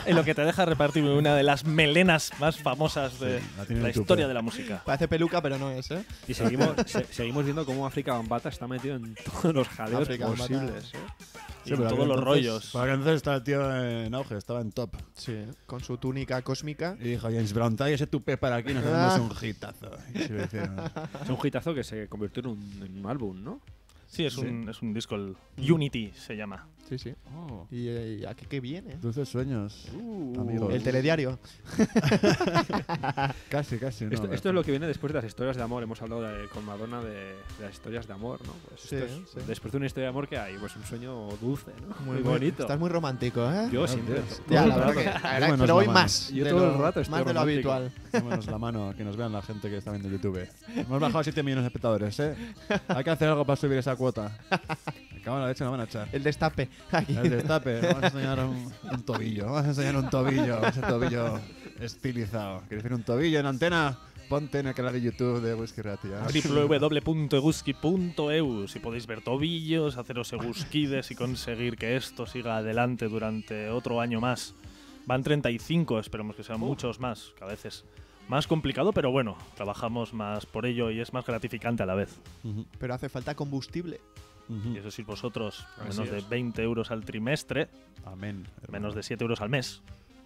En lo que te deja repartir una de las melenas más famosas de la tiene la en tu historia pelo. de la música. Parece peluca, pero no es, ¿eh? Y seguimos viendo cómo África Bambata está metido en todos los jaleos África Bambata. posibles. Y en todos los rollos. Para que entonces estaba el tío en auge, estaba en top. Sí, con su túnica cósmica. Y dijo James Brown, trae ese tupé para aquí, nos hacemos un hitazo. Y se lo hicieron. Es un hitazo que se convirtió en un álbum, ¿no? Sí, es un disco, el Unity se llama. Sí, sí. Oh. ¿Y a qué viene? Dulces sueños, amigos. El telediario. Casi, no. Esto es lo que viene después de las historias de amor. Hemos hablado con Madonna de las historias de amor, ¿no? Pues Sí, esto es, sí. después de una historia de amor que hay, pues un sueño dulce, ¿no? Muy bonito. Estás muy romántico, ¿eh? Yo siempre. Ya, todo la el verdad rato. que, la verdad, Démonos pero hoy la mano. más. Yo de todo el lo- rato estoy más de lo romántico. habitual. Démonos la mano, que nos vean la gente que está viendo YouTube. Hemos bajado 7 millones de espectadores, ¿eh? Hay que hacer algo para subir esa cuota. Me cago en la leche, nos van a echar. El destape. Aquí. El destape. Vamos a enseñar un tobillo. Vamos a enseñar un tobillo. Ese tobillo estilizado. ¿Quieres ver un tobillo en antena? Ponte en el canal de YouTube de Whisky Ratia. www.eguski.eu. Si podéis ver tobillos, haceros egusquides y conseguir que esto siga adelante durante otro año más. Van 35, esperemos que sean muchos más, que a veces más complicado, pero bueno, trabajamos más por ello y es más gratificante a la vez. Pero hace falta combustible. Y eso sí, vosotros, Así menos de es. 20 euros al trimestre, Amén, menos de 7 euros al mes.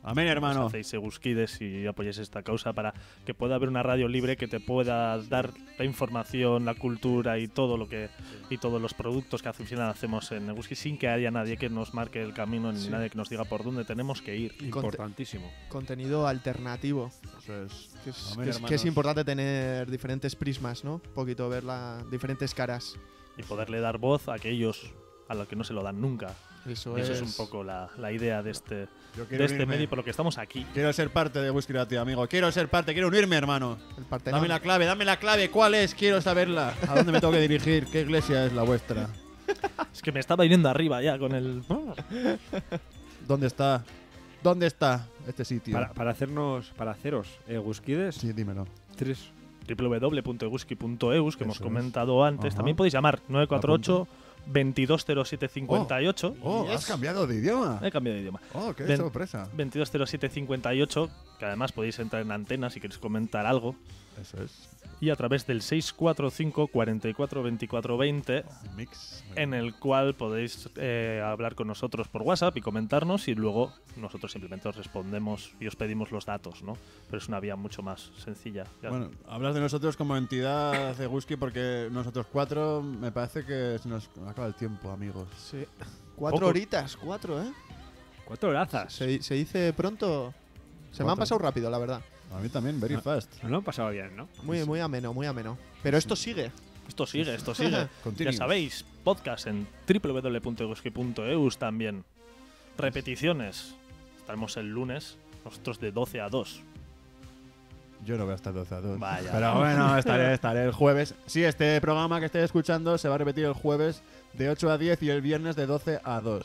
Amén, hermano. Pues hacéis Eguzquides y apoyéis esta causa para que pueda haber una radio libre que te pueda dar la información, la cultura y todo lo que y todos los productos que al final hacemos en Eguzki sin que haya nadie que nos marque el camino ni Sí. nadie que nos diga por dónde tenemos que ir. Importantísimo. Contenido alternativo. Eso es. Que es, Amén, que es- que hermanos. es importante tener diferentes prismas, ¿no? Un poquito ver las diferentes caras. Y poderle dar voz a aquellos a los que no se lo dan nunca. Eso Y eso es es. un poco la idea de este, Yo de quiero este unirme. medio y por lo que estamos aquí. Quiero ser parte de Whisky Ratio, amigo. Quiero ser parte, quiero unirme, hermano. Dame la clave. ¿Cuál es? Quiero saberla. ¿A dónde me tengo que dirigir? ¿Qué iglesia es la vuestra? Es que me estaba viniendo arriba ya con el... ¿Dónde está? ¿Dónde está este sitio? Para haceros Eguzquides. Sí, dímelo. www.eguzki.eus, que hemos Eso comentado antes. Ajá. También podéis llamar 948 220758. Oh, has cambiado de idioma. He cambiado de idioma. Oh, qué Ven- sorpresa. 220758, que además podéis entrar en antena si queréis comentar algo. Eso es. Y a través del 645 44 24 20, Mix. en el cual podéis hablar con nosotros por WhatsApp y comentarnos, y luego nosotros simplemente os respondemos y os pedimos los datos, ¿no? Pero es una vía mucho más sencilla. Ya- Bueno, hablas de nosotros como entidad de Whisky porque nosotros cuatro me parece que se nos acaba el tiempo, amigos. Sí. 4 Poco. horitas, 4, ¿eh? 4 horazas. Se dice pronto. Se me han 4. pasado rápido, la verdad. A mí también, very fast. Nos lo han pasado bien, ¿no? Muy ameno, muy ameno. Pero esto sigue. Esto sigue, esto sigue. Continuous. Ya sabéis, podcast en www.eguzki.eus también. Repeticiones. Estaremos el lunes, nosotros de 12 a 2. Yo no voy a estar 12 a 2. Vaya. Pero bueno, estaré el jueves. Sí, este programa que estéis escuchando se va a repetir el jueves de 8 a 10 y el viernes de 12 a 2.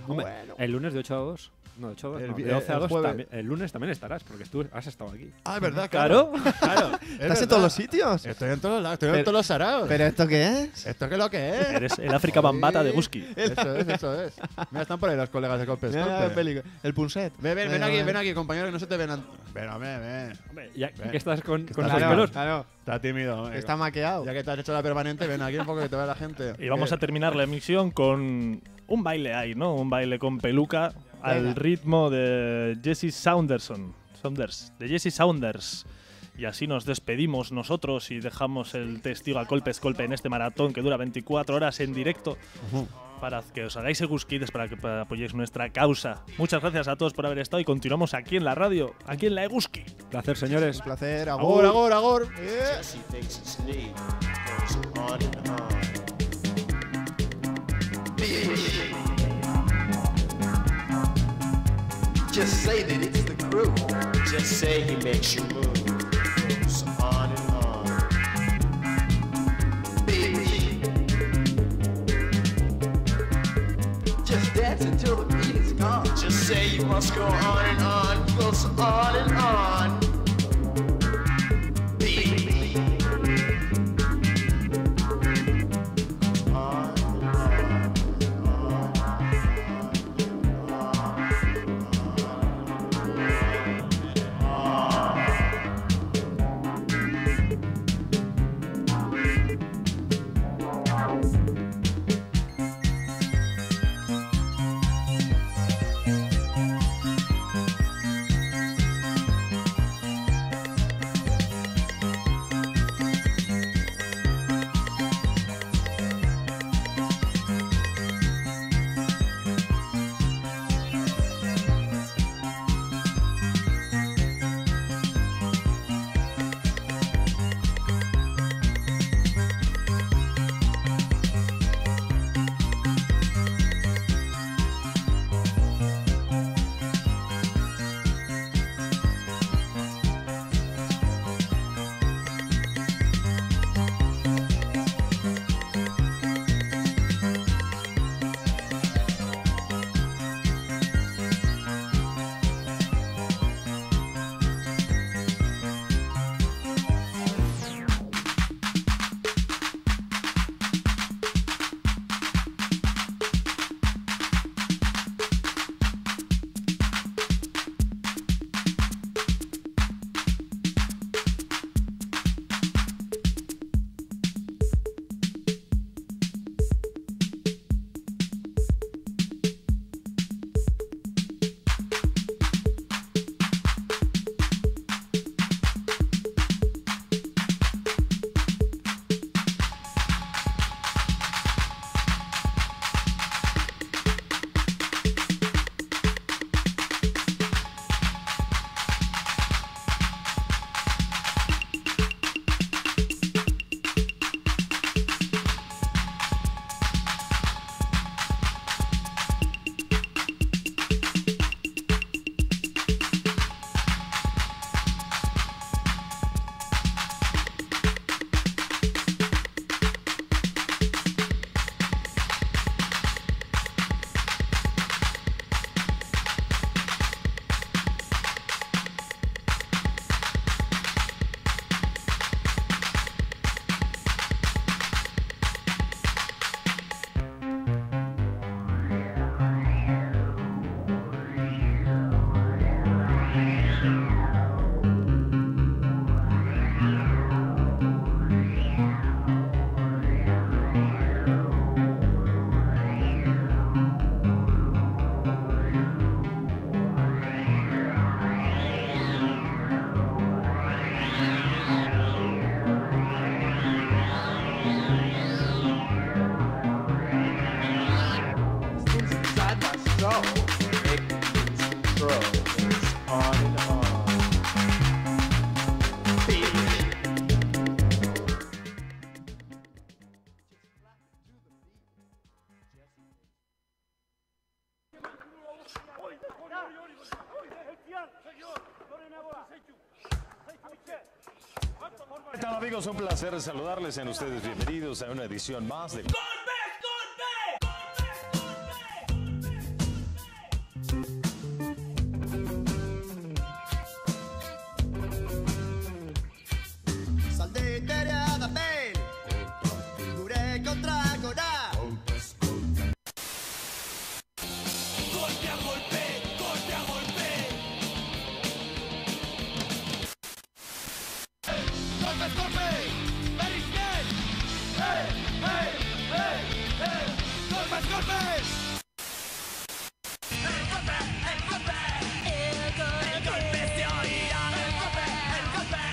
Hombre, el lunes de 8 a 2. No, de 8 a 2. El no, vi- de 12 a el 2 jueves. también. El lunes también estarás, porque tú has estado aquí. Ah, es verdad, Claro. claro. ¿Estás en todos los sitios? Estoy en todos los lados, estoy en Pero- todos los saraos. ¿Pero esto qué es? ¿Esto qué es lo que es? Eres el África Bambata de Whisky. Eso es, eso es. Mira, están por ahí los colegas de Copes. El Punset. Ven aquí, compañero, que no se te ven. Ven. Hombre, ya Ven. que estás con Está esos tímido, pelos. Claro. Está tímido. hombre. Está maqueado. Ya que te has hecho la permanente, ven aquí un poco que te vea la gente. Y vamos a terminar la emisión con un baile ahí, ¿no? Un baile con peluca al Venga. ritmo de Jesse Saunders. Y así nos despedimos nosotros y dejamos el testigo a Colpe en este maratón que dura 24 horas en directo. Para que os hagáis Eguzquides, para que apoyéis nuestra causa. Muchas gracias a todos por haber estado y continuamos aquí en la radio, aquí en la Eguzki. Placer, señores. Un placer, Agor, agor, agor. Jesse thinks his knee goes on and on. Just say that it's the crew. Just say he makes you move. Goes on and on. Baby. Just dance until the beat is gone. Just say you must go on and on. Goes on and on. Baby. goes on and on. ¿Qué tal, amigos? Un placer saludarles. Sean ustedes bienvenidos a una edición más de Sal de tarea de pell, duré contra Corá. Golpe a golpe, golpe a golpe. Golpes, golpe, very scared. Hey, hey, hey, hey. Golpes, golpes. El golpe, el golpe. El golpe se oirá. El golpe,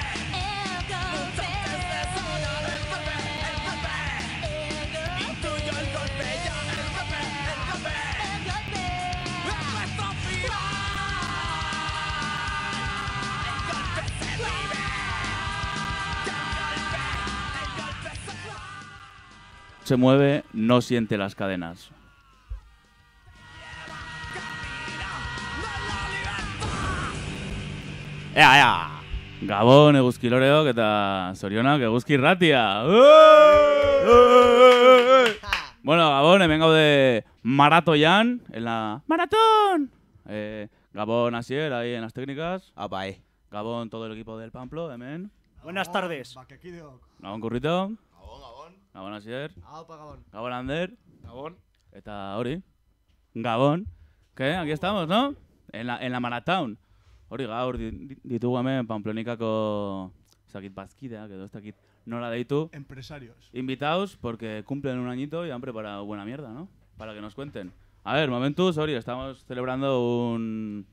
el golpe. Intuyo el golpe ya, el golpe, el golpe. Es nuestro final. El golpe se vive. El golpe Se mueve, no siente las cadenas. Ea! Gabon, eguzki loreo, eta zorionak eguzki irratia. Bueno, Gabon, hemen gaude maratoian, en la maratón. Gabon Asier, ahí en las técnicas. Gabon, todo el equipo del Pamplo, hemen. Buenas tardes. Gabon Kurrito. Gabon Asier. Gabon. Gabon Ander. Gabon. Eta hori. Gabon. ¿Qué? Aquí estamos, ¿no? En la maratón. Hori gaur ditugu hemen Pamplonikako ez dakit bazkideak edo ez dakit nola deitu. Empresarios. Invitados porque cumplen un añito y han preparado buena mierda, ¿no? Para que nos cuenten. A ver, momentos, Ori, estamos celebrando un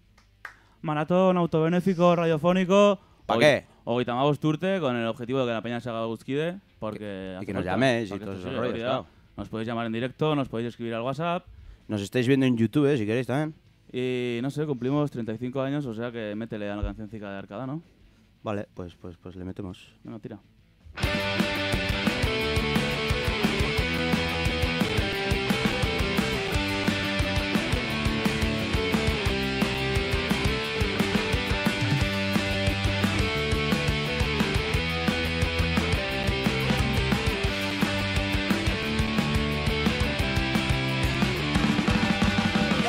maratón autobenéfico radiofónico. ¿Pa qué? Hogeita hamabost urte, con el objetivo de que la peña se haga guzkide, porque... Y que nos llaméis y todos esos rollos, claro. Nos podéis llamar en directo, nos podéis escribir al WhatsApp. Nos estáis viendo en YouTube, si queréis también. Y no sé, cumplimos 35 años, o sea que métele a la cancioncica de Arcada, ¿no? Vale, pues le metemos. Venga, tira.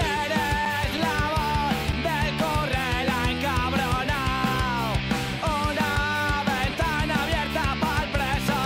Eres la voz del correla encabronao. Una ventana abierta pa'l preso.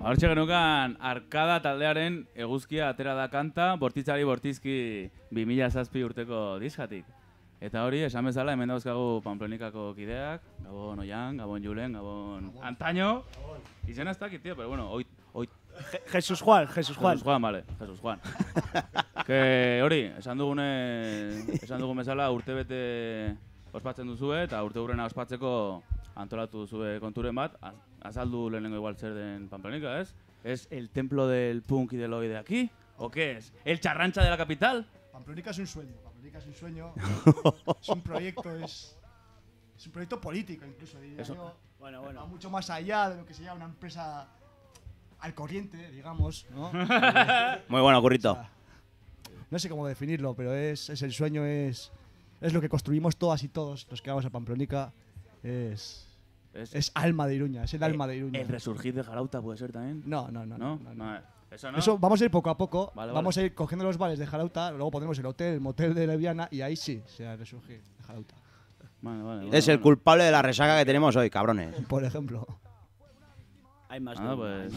Hortxe genukan Arkada taldearen eguzkia atera da kanta, bortitzari bortizki 2007 urteko diskatik. Eta hori, esan bezala, hemen dauzkagu Pamplonikako kideak, Gabon Oian, Gabon Julen, Gabon Antaño. Izena ez dakit, tío, pero bueno, hoy Jesús Juan. Jesús Juan, vale, Jesús Juan. Que hori, esan dugun bezala urtebete ospatzen duzue, eta urteurrena ospatzeko antolatu duzue konturen bat. Azaldu lehenengo igual zer den Pamplonika, ¿es? ¿Es el templo del punk y del hoy de aquí? ¿O qué es? ¿El charrancha de la capital? Pamplonika es un sueño. Es un sueño, es un proyecto, es un proyecto político incluso, diría yo. Bueno. Va mucho más allá de lo que sería una empresa al corriente, digamos, ¿no? Muy bueno, Currito. O sea, no sé cómo definirlo, pero es el sueño, es lo que construimos todas y todos los que vamos a Pamplonika. Es alma de Iruña, es el alma de Iruña. ¿El resurgir de Jarauta puede ser también? No. Eso no. Eso vamos a ir poco a poco, Vale. Vamos a ir cogiendo los bares de Jarauta, luego pondremos el motel de Leviana y ahí sí se va a resurgir de Jarauta. Vale. Es el culpable de la resaca que tenemos hoy, cabrones. Por ejemplo. Hay más pues,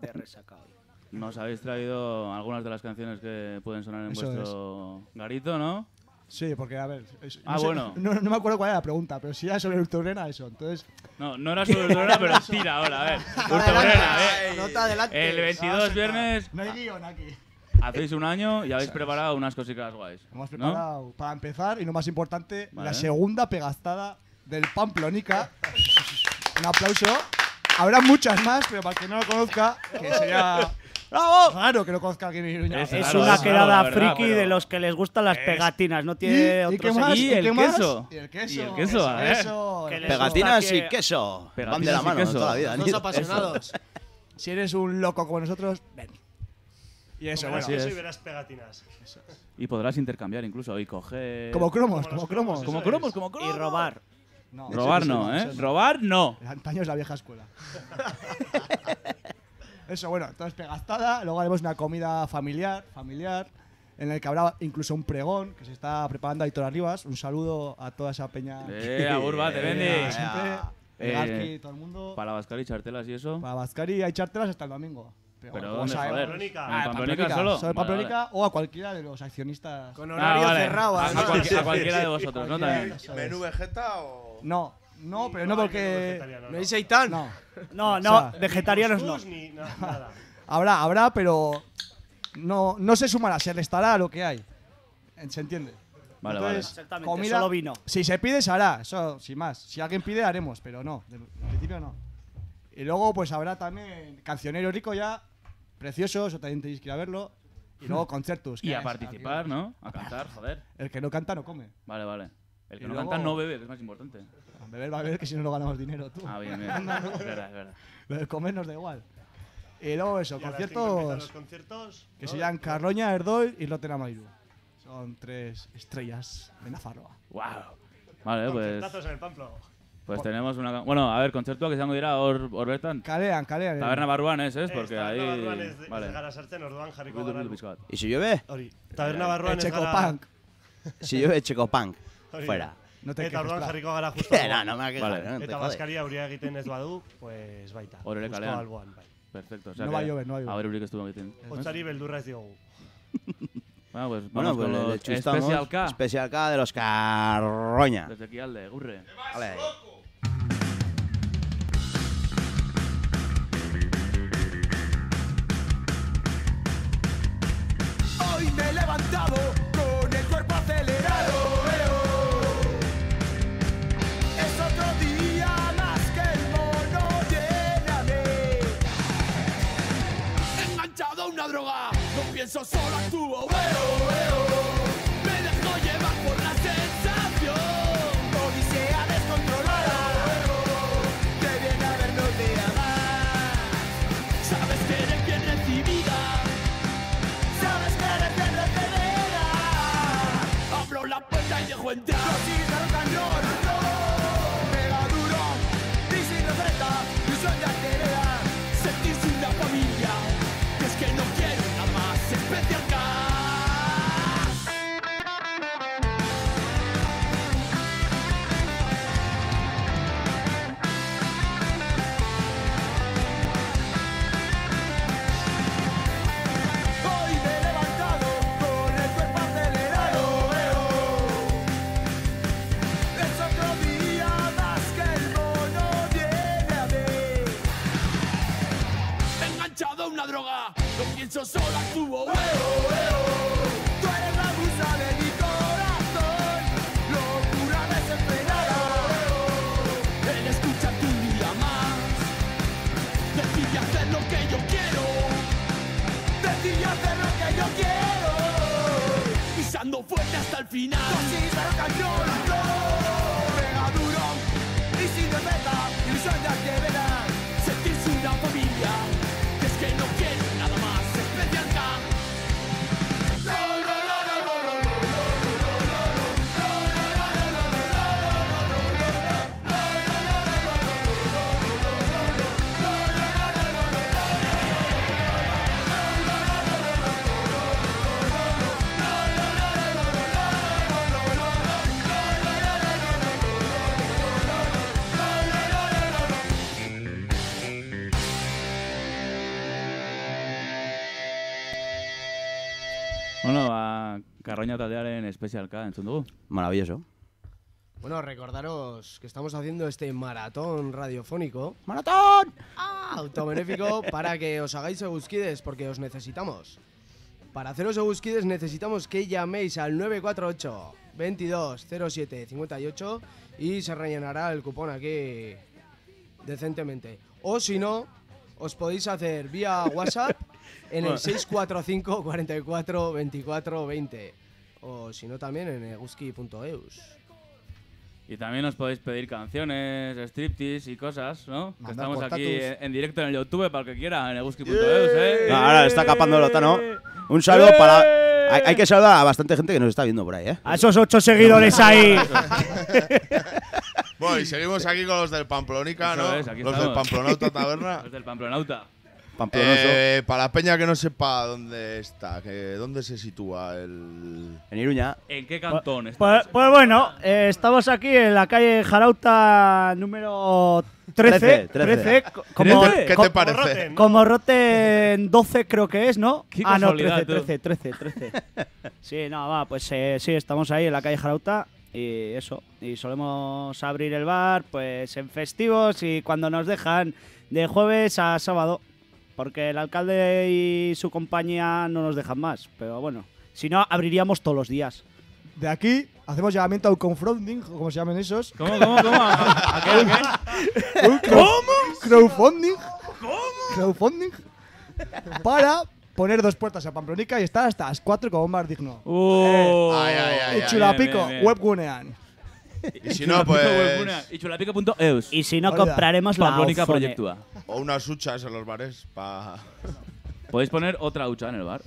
de resaca hoy. Nos habéis traído algunas de las canciones que pueden sonar en Eso vuestro garito, ¿no? Sí, porque a ver. Bueno. No me acuerdo cuál era la pregunta, pero si era sobre Urteurrena, eso. Entonces. No era sobre Urteurrena, pero tira ahora, a ver. Urteurrena, No te adelantes. El 22 viernes. No hay guión aquí. Hacéis un año y habéis preparado unas cositas guays. Hemos preparado, para empezar, y lo más importante, Vale. la segunda pegastada del Pamplonika. Un aplauso. Habrá muchas más, pero para el que no lo conozca, que sería. ¡Bravo! Raro que lo conozca aquí en Iruña. Es una quedada friki de los que les gustan las pegatinas, no tiene ¿Y otro qué más? sentido. ¿Y qué más? queso. Y el queso. Y el queso, a ver. Que les Pegatinas gusta y que- queso. Van de Pegatinas la y mano queso. toda la vida. Dos Nito. apasionados. Si eres un loco como nosotros, ven. Y eso, Comerás bueno. queso Eso y verás pegatinas. Y podrás intercambiar incluso y coger. Como cromos, como cromos. Como cromos, como cromos. Y robar. No, Robar eso no, ¿eh? eso Robar no. El antaño es la vieja escuela. Eso, bueno, entonces pegastada. Luego haremos una comida familiar, en el que habrá incluso un pregón que se está preparando Aitor Arribas. Un saludo a toda esa peña. Agur te vendi. Siempre. Garki, todo el mundo. Para Bascari, chartelas y eso. Para Bascari hay chartelas hasta el domingo. Pero como ¿dónde, sabemos- joder? ¿En Ah, Pamplonika solo? Solo en Vale, Pamplonika o a cualquiera de los accionistas. Con horario cerrado, A además. cualquiera de vosotros, ¿no? También. ¿Menú vegeta o...? No, pero no porque. ¿No hay seitán? No. No, O sea, vegetarianos no. Ni nada. Habrá, pero no se sumará, se restará a lo que hay. ¿Se entiende? Vale, Entonces, Exactamente, comida, solo vino. Si se pide, se hará, eso sin más. Si alguien pide, haremos, pero no, en principio no. Y luego pues habrá también Cancionero Rico ya, precioso, eso también tenéis que ir a verlo. Y luego concertos. Y que a es participar, aquí. ¿no? A cantar, joder. El que no canta no come. Vale. El que Y no luego- canta no bebe, que es más importante. Beber va a beber, que si no, no ganamos dinero, tú. Ah, bien. Es verdad. Lo de comer nos da igual. Y luego eso, Y ahora sí que empiezan conciertos los conciertos, que ¿no? serían Carroña, Erdoy y Lotenamairu. Son 3 estrellas de Nafarroa. Wow. Vale, pues. Concertazos en el Pamplo. Pues tenemos una. Bueno, a ver, conciertua que izango dira hor bertan. Kalean. Taberna barruan ez, porque Taberna ahí. barruan ez Vale. gara sartzen, orduan jarriko Urbildu gara. pixka bat. ¿Y si llueve? Hori, taberna barruan ez Etxeko gara... punk. Si llueve, Checo Punk. Hori. Fuera. No te Eta quejes, orduan Pla. jarriko gara justo alboan. No me va a quejar, Vale. no te Eta jode. Baskaria euria egiten ez badu, pues baita. Hor ere Justo kalean. alboan, bai. Perfecto. O sea No que va a llover, no va a llover. A ver, eurik estuvo egiten. Hotzari beldurra ez diogu. Bueno, pues Bueno, vamos pues con le los chustamos. Special K. Special K de los Carroña. Desde aquí al de Gurre. Vale. Hoy me he levantado con el cuerpo acelerado. Es otro día más que el mono lléname. Enganchado a una droga, no pienso, solo actúo. Me dejo llevar por la sensación. Odisea descontrolada. Que viene a vernos de amar. Sabes que eres bien recibida. Sabes que eres bien recibida. Abro la puerta y dejo entrar. Dosis de rock and roll. Pega duro y sin receta. Ilusión de arteria. Sentirse una familia. Que es que no quiero nada más. Especial K. pienso solo actúo. Tú eres la musa de mi corazón, locura desenfrenada. En escucharte un día más, decidí hacer lo que yo quiero. Decidí hacer lo que yo quiero. Pisando fuerte hasta el final. Dosis de rock and roll, pega duro y sin defensa, ilusión de que verás. Sentirse una familia, que es que no quiero nada más especial. Bueno, Carroña taldearen especialka entzun dugu. Maravilloso. Bueno, recordaros que estamos haciendo este maratón radiofónico. ¡Maratón! Autobenéfico para que os hagáis eguzquides, porque os necesitamos. Para haceros eguzquides necesitamos que llaméis al 948 22 07 58 y se rellenará el cupón aquí decentemente. O si no, os podéis hacer vía WhatsApp en el 645 44 24 20. O si no, también en eguzki.eus. Y también os podéis pedir canciones, striptease y cosas, ¿no? Que Mandar estamos por aquí tatus. en directo en el YouTube para el que quiera, en eguski.eus, ¿eh? Ahora está capando el Otano. Un saludo para... Hay que saludar a bastante gente que nos está viendo por ahí, ¿eh? A esos 8 seguidores ahí. Bueno, y seguimos aquí con los del Pamplónica, Eso ¿no? es, aquí Los estamos. del Pamplonauta Taberna. Los del Pamplonauta. Para la peña que no sepa dónde está, dónde se sitúa el... En Iruña. ¿En qué cantón está? Pues bueno, estamos aquí en la calle Jarauta número 13. 13. Como, ¿Qué te parece? Como Roten 12 creo que es, ¿no? Qué No, casualidad, 13. Sí, no, va, pues sí, estamos ahí en la calle Jarauta y eso. Y solemos abrir el bar pues en festivos y cuando nos dejan de jueves a sábado. Porque el alcalde y su compañía no nos dejan más. Pero bueno, si no, abriríamos todos los días. De aquí hacemos llamamiento al crowdfunding, o como se llaman esos. ¿Cómo? ¿A qué? ¿Crowdfunding? Crowdfunding. Para poner 2 puertas a Pamplónica y estar hasta las 4 como un bar digno. Ay, Y chulapico, bien. webgunean. Y si no, pues... Y chulapico.eus. Y si no, compraremos la Pamplónica Ozone. Proyectua. O unas huchas en los bares para... Podéis poner otra hucha en el bar.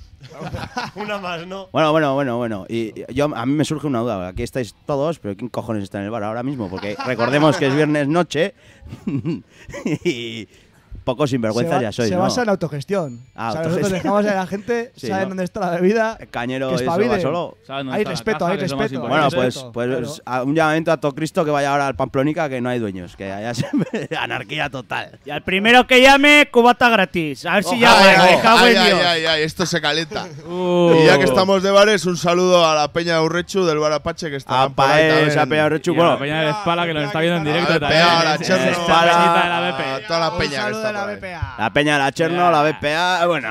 Una más, ¿no? Bueno. Y a mí me surge una duda. Aquí estáis todos, pero ¿quién cojones está en el bar ahora mismo? Porque recordemos que es viernes noche y poco sinvergüenza ya sois, Se ¿no? basa en autogestión. Ah, o sea, nosotros autogestión. dejamos a la gente, Sí, saben ¿no? dónde está la bebida. El cañero que eso va espabilen. solo. Hay respeto, hay respeto. Bueno, hay pues respeto, pues claro. un llamamiento a todo Cristo que vaya ahora al Pamplónica, que no hay dueños, que haya anarquía total. Y al primero que llame, cubata gratis. A ver si llama, me cago en Dios. Ay, esto se calienta. Y ya que estamos de bares, un saludo a la peña de Urrechu del bar Apache que está por ahí también. esa peña de Urrechu, Y a bueno. la peña de Espala que nos está viendo en directo A también. la Cherno, Espala, de la BP. a toda la peña que Saludo de está la por ahí. BPA. La peña de la Cherno, la BPA, bueno.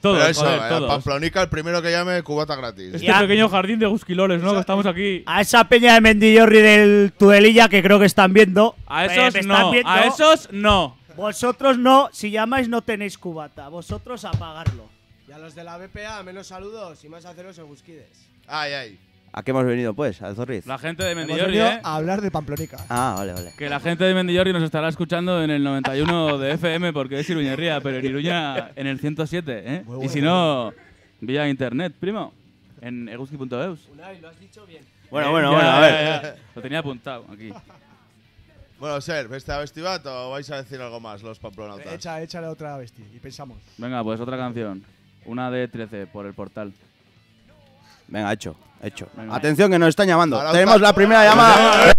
Todos, Pero eso, joder, a todos. Pamplónica, el primero que llame, cubata gratis. Este pequeño jardín de Gusquiloles, ¿no? Que estamos aquí. A esa peña de Mendillorri del Tudelilla que creo que están viendo. A esos me están no, viendo. a esos no. Vosotros no, si llamáis no tenéis cubata. Vosotros a pagarlo. Y a los de la BPA, menos saludos y más haceros eguzquides. Ay. ¿A qué hemos venido, pues? ¿Al Zorriz? La gente de Hemos Mendillorri, venido ¿eh? a hablar de Pamplónica. Ah, vale. Que la gente de Mendillorri nos estará escuchando en el 91 de FM porque es Iruñerría, pero en Iruña en el 107, ¿eh? Y si no, vía internet, primo, en eguski.eus. Unai, lo has dicho bien. Bueno, a ver. Ya. Lo tenía apuntado aquí. Bueno, Ser, ¿este Vestibat o vais a decir algo más, los pamplonautas? Échale otra bestia y pensamos. Venga, pues otra canción. Una de 13 por el portal. Venga, hecho. Venga. Atención que nos están llamando. Ahora Tenemos está. la primera llamada.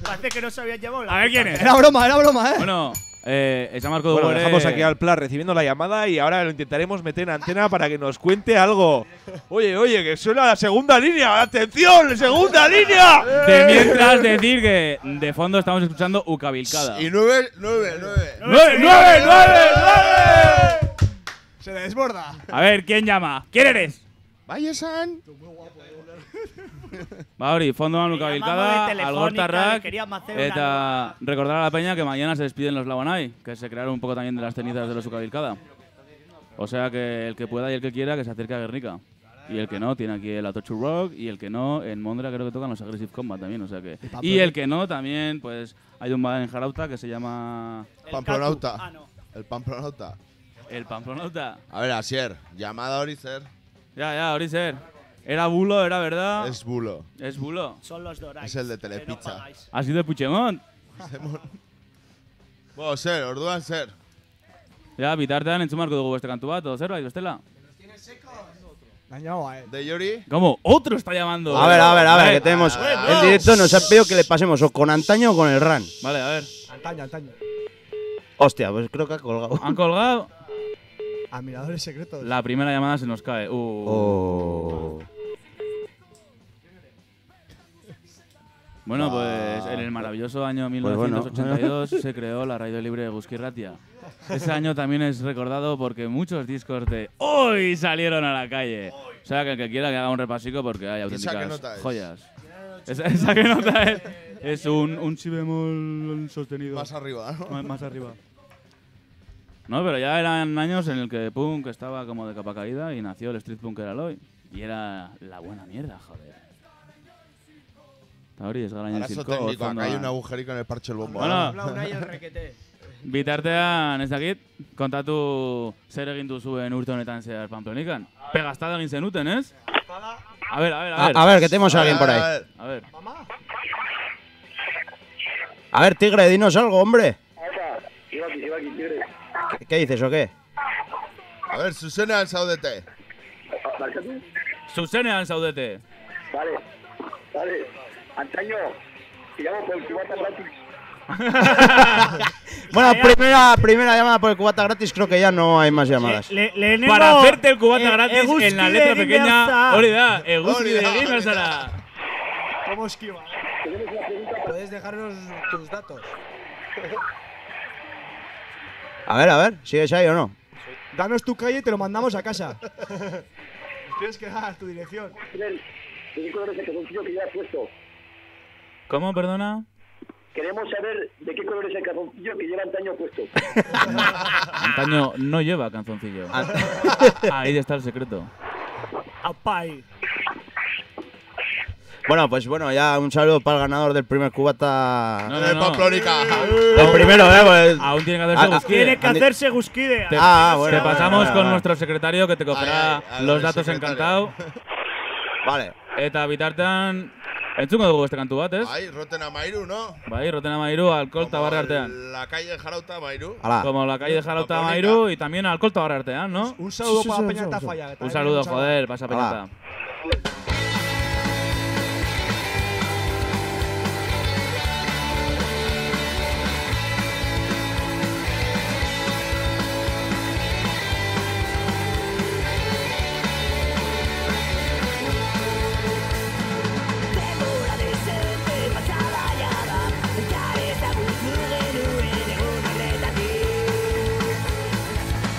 Parece que no se habían llamado. A ver quién es. Era broma, ¿eh? Bueno, Marco Bueno, Duguere. dejamos aquí al Plas recibiendo la llamada y ahora lo intentaremos meter en antena para que nos cuente algo. Oye, que suena la segunda línea. ¡Atención! ¡Segunda línea! De mientras decir que de fondo estamos escuchando Ucavilcada. Y 9. Se le desborda. A ver, ¿quién llama? ¿Quién eres? Vaya San. Va hori, fondo man Llamamos Ucavilcada, de al Telefónica, Gortarrak, le queríamos hacer eta recordar a la peña que mañana se despiden los Labanai, que se crearon un poco también de las cenizas de los Ucavilcada. O sea que el que pueda y el que quiera que se acerque a Guernica. Y el que no, tiene aquí el Atochu Rock, y el que no, en Mondra creo que tocan los Aggressive Combat también, o sea que… Y el que no, también, pues, hay un bar en Jarauta que se llama… Pamplonauta. El Pamplonauta. El Pamplonauta. A ver, Asier, llamada a Oricer. Ya, Oricer. Era bulo, era verdad. Es bulo. Es bulo. Son los Dorais. Es el de Telepizza. Ha sido de Puigdemont. Bueno, ser, orduan ser. Ja, bitartean entzun marko dugu beste kantu bat, edo zerbait, bestela. ¿De Yori? ¿Cómo? ¡Otro está llamando! A ver, que tenemos… El director nos ha pedido que le pasemos o con antaño o con el RAN. Vale, a ver. Antaño. Hostia, pues creo que ha colgado. ¿Han colgado? Admiradores secretos. La primera llamada se nos cae. Bueno, pues en el maravilloso año 1982 se creó la radio libre de Euskal Irratia. Ese año también es recordado porque muchos discos de hoy salieron a la calle. O sea, que el que quiera que haga un repasico porque hay auténticas joyas. ¿Esa qué nota es? Es un si bemol sostenido. Más arriba, ¿no? Más arriba. No, pero ya eran años en el que punk estaba como de capa caída y nació el street punker Aloy. Y era la buena mierda, joder. Hori, ez gara Arazo técnico, acá hay un agujerico en el parche del bombo. Bueno, bitartean ez dakit, kontatu zer egin duzuen urte honetan zehar Pamplonikan. Pegastada egin zenuten, ¿ez? A ver. A ver, que tenemos a alguien por ahí. A ver. A ver, Tigre, dinos algo, hombre. Ibaki, Tigre. ¿Qué dices o qué? A ver, Zuzenean zaudete. Zuzenean zaudete. Vale. Antaño, tiramos por el cubata gratis. Bueno, primera llamada por el cubata gratis, creo que ya no hay más llamadas. Para hacerte el cubata gratis en la letra pequeña, hori da, eguzki de egin bezala. ¿Cómo esquiva? Puedes dejarnos tus datos. A ver, ¿sigues ahí o no? Danos tu calle y te lo mandamos a casa. Tienes que dar tu dirección. ¿De qué color es el calzoncillo que llevas puesto? ¿Cómo, perdona? Queremos saber de qué color es el calzoncillo que lleva Antaño puesto. Antaño no lleva calzoncillo. Ahí está el secreto. ¡Apay! Bueno, pues ya un saludo para el ganador del primer cubata. No. Pamplónica. El primero, pues. Aún tiene que hacerse Guzkide. Tiene que hacerse Guzkide. Bueno. Te pasamos con nuestro secretario que te cogerá los datos encantado. Vale. Eta bitartean entzungo dugu beste kantu bat, ez? Bai, Roten Amairu, ¿no? Bai, Roten Amairu, alcohol tabarra artean. La calle de Jarauta Amairu. Como la calle de Jarauta Amairu y también alcohol tabarra artean, ¿no? Un saludo para Peñata Falla. Un saludo, joder, pasa Peñata.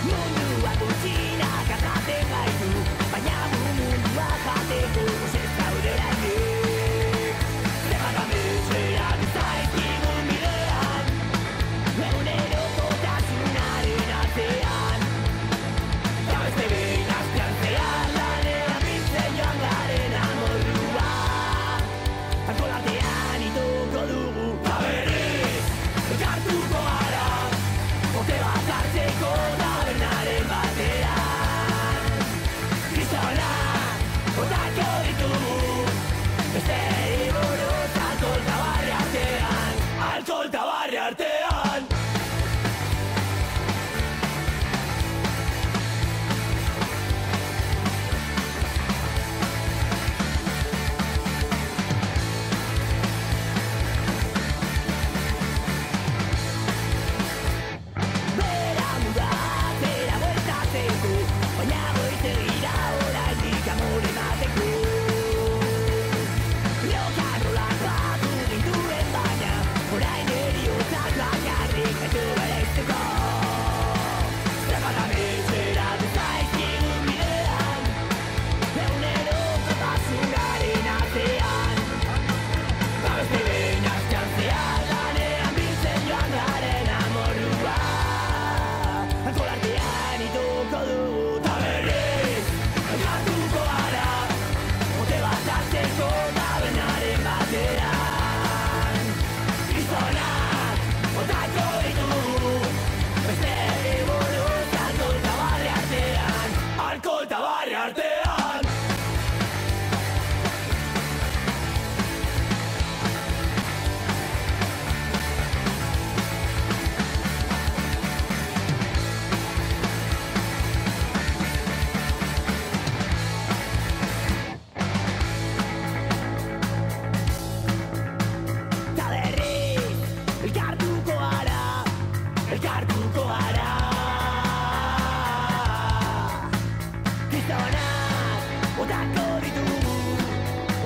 Mundua gutxina kataten gaitu, baina mundua jaten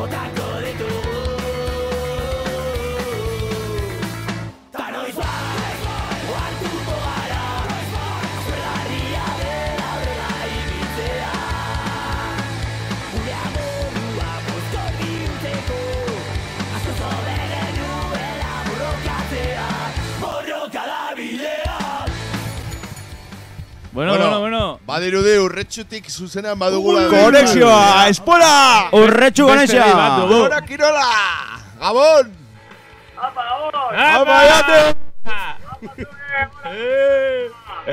botako ditugu. Ta noiz bai, oartuko gara, aspergarria dela horrela ibiltzea. Gure amorua bozko bihurtzeko, asko zobe genuela borrokatzea, borroka da bidea. Bueno. Badirudi urretxutik zuzenean badugula. Konexioa, espola! Urretxu konexioa! Gora Kirola! Gabon! Apa, Gabon! Apa, jate!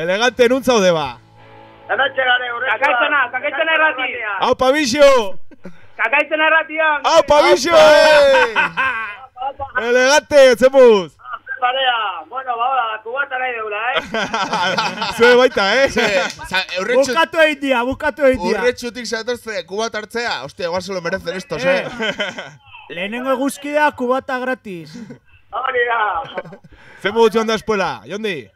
Elegante nun zaude ba? Hementxe gare urretxua. Kakaitzena errati. Aupa Bixio! Kakaitzena erratian. Aupa Bixio! Elegante, zemuz! Barea, bueno, ba, kubata nahi deula, Zue baita, Bukatu egin dia. Urretxutik zatortze, kubat hartzea. Hostia, igual se lo merecen estos, Lehenengo eguzkidea kubata gratis. Hori da. Zemuz joan da espuela, jondi?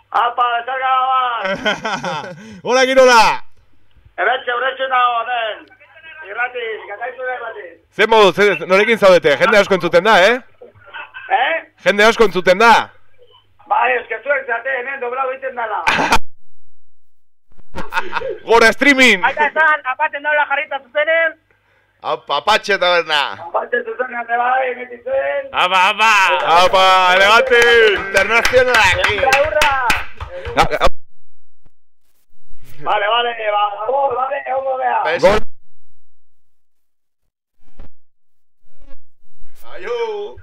Apa, desarga bat. Hola, Kirola! Hementxe urretxu nago, den. Irratiz, kakaitzuna irratiz. Zemuz, norekin zaudete, jende asko entzuten da, Jende asko entzuten da. Bai, eskezuek zate, hemen doblau egiten dala. Gora streaming! Aita esan, apaten daula jarrita zuzenen. Aupa, Patxe taberna. Apaten zuzenen, bai, emetitzen. Apa, elegante! Internacional aquí. Urra. Vale, hongo bea. Ayu.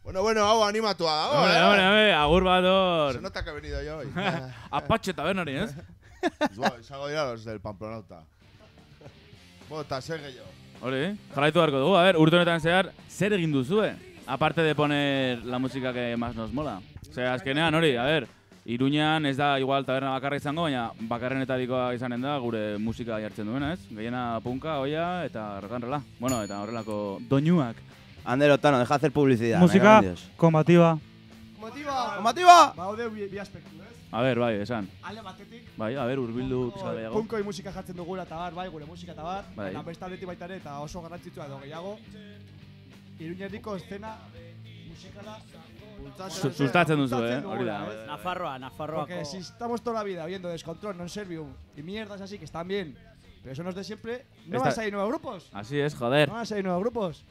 Bueno, hau animatua dago, Hombre, agur bador. Se nota que he venido yo hoy. Apatxe tabernari, ez? Izango dira los del Pamplonauta. Bota, segue yo. Hori, jarraitu beharko dugu. A ver, urte honetan zehar, zer egin duzue? Aparte de poner la música que más nos mola. Osea, azkenean, hori, a ver, Iruñan ez da igual taberna bakarra izango, baina bakarrenetarikoa izanen da gure musika jartzen duena, ez? Gehiena punka, oia eta rock'n'rolla. Bueno, eta horrelako doinuak. Ander Otano, deja hacer publicidad. Música combativa. Combativa! Baude bi aspektu, ez? A ver, bai, esan. Alde batetik. Bai, a ver, urbildu pizka gehiago. Punkoi musika jartzen dugula eta bai, gure musika eta bar. Bai. Beste aldetik baita ere eta oso garrantzitsua edo gehiago. Iruñerdiko eszena musikala sustatzen duzu, hori da. Nafarroako. Porque si estamos toda la vida viendo Descontrol, Non-Servium y mierdas así que están bien, pero eso no es de siempre, no van a salir nuevos grupos. Así es, joder. No van a salir nuevos grupos.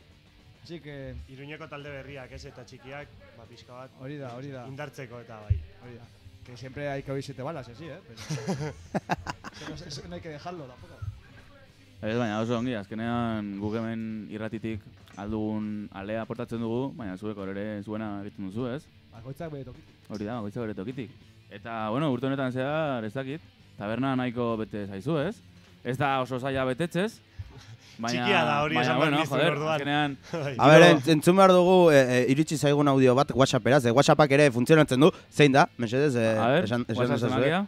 Así que Iruñeko talde berriak, ez eta txikiak, pizka bat. Hori da. Indartzeko eta bai. Hori da. Que siempre hay que oír 7 balas, así, Pero eso no hay que dejarlo tampoco. Ez, baina oso ongi, azkenean guk hemen irratitik aldugun alea aportatzen dugu, baina zuek ere zuena egiten duzu, ez? Bakoitzak bere tokitik. Hori da, bakoitzak bere tokitik. Eta, bueno, urte honetan zehar, ez dakit, taberna nahiko bete zaizu, ez? Ez da oso zaila betetzez, baina... Txikia da, hori esan behar nizun orduan. A ber, entzun behar dugu, iritsi zaigun audio bat WhatsApperaz, WhatsAppak ere funtzionatzen du, zein da, mesedez, esan ezazue.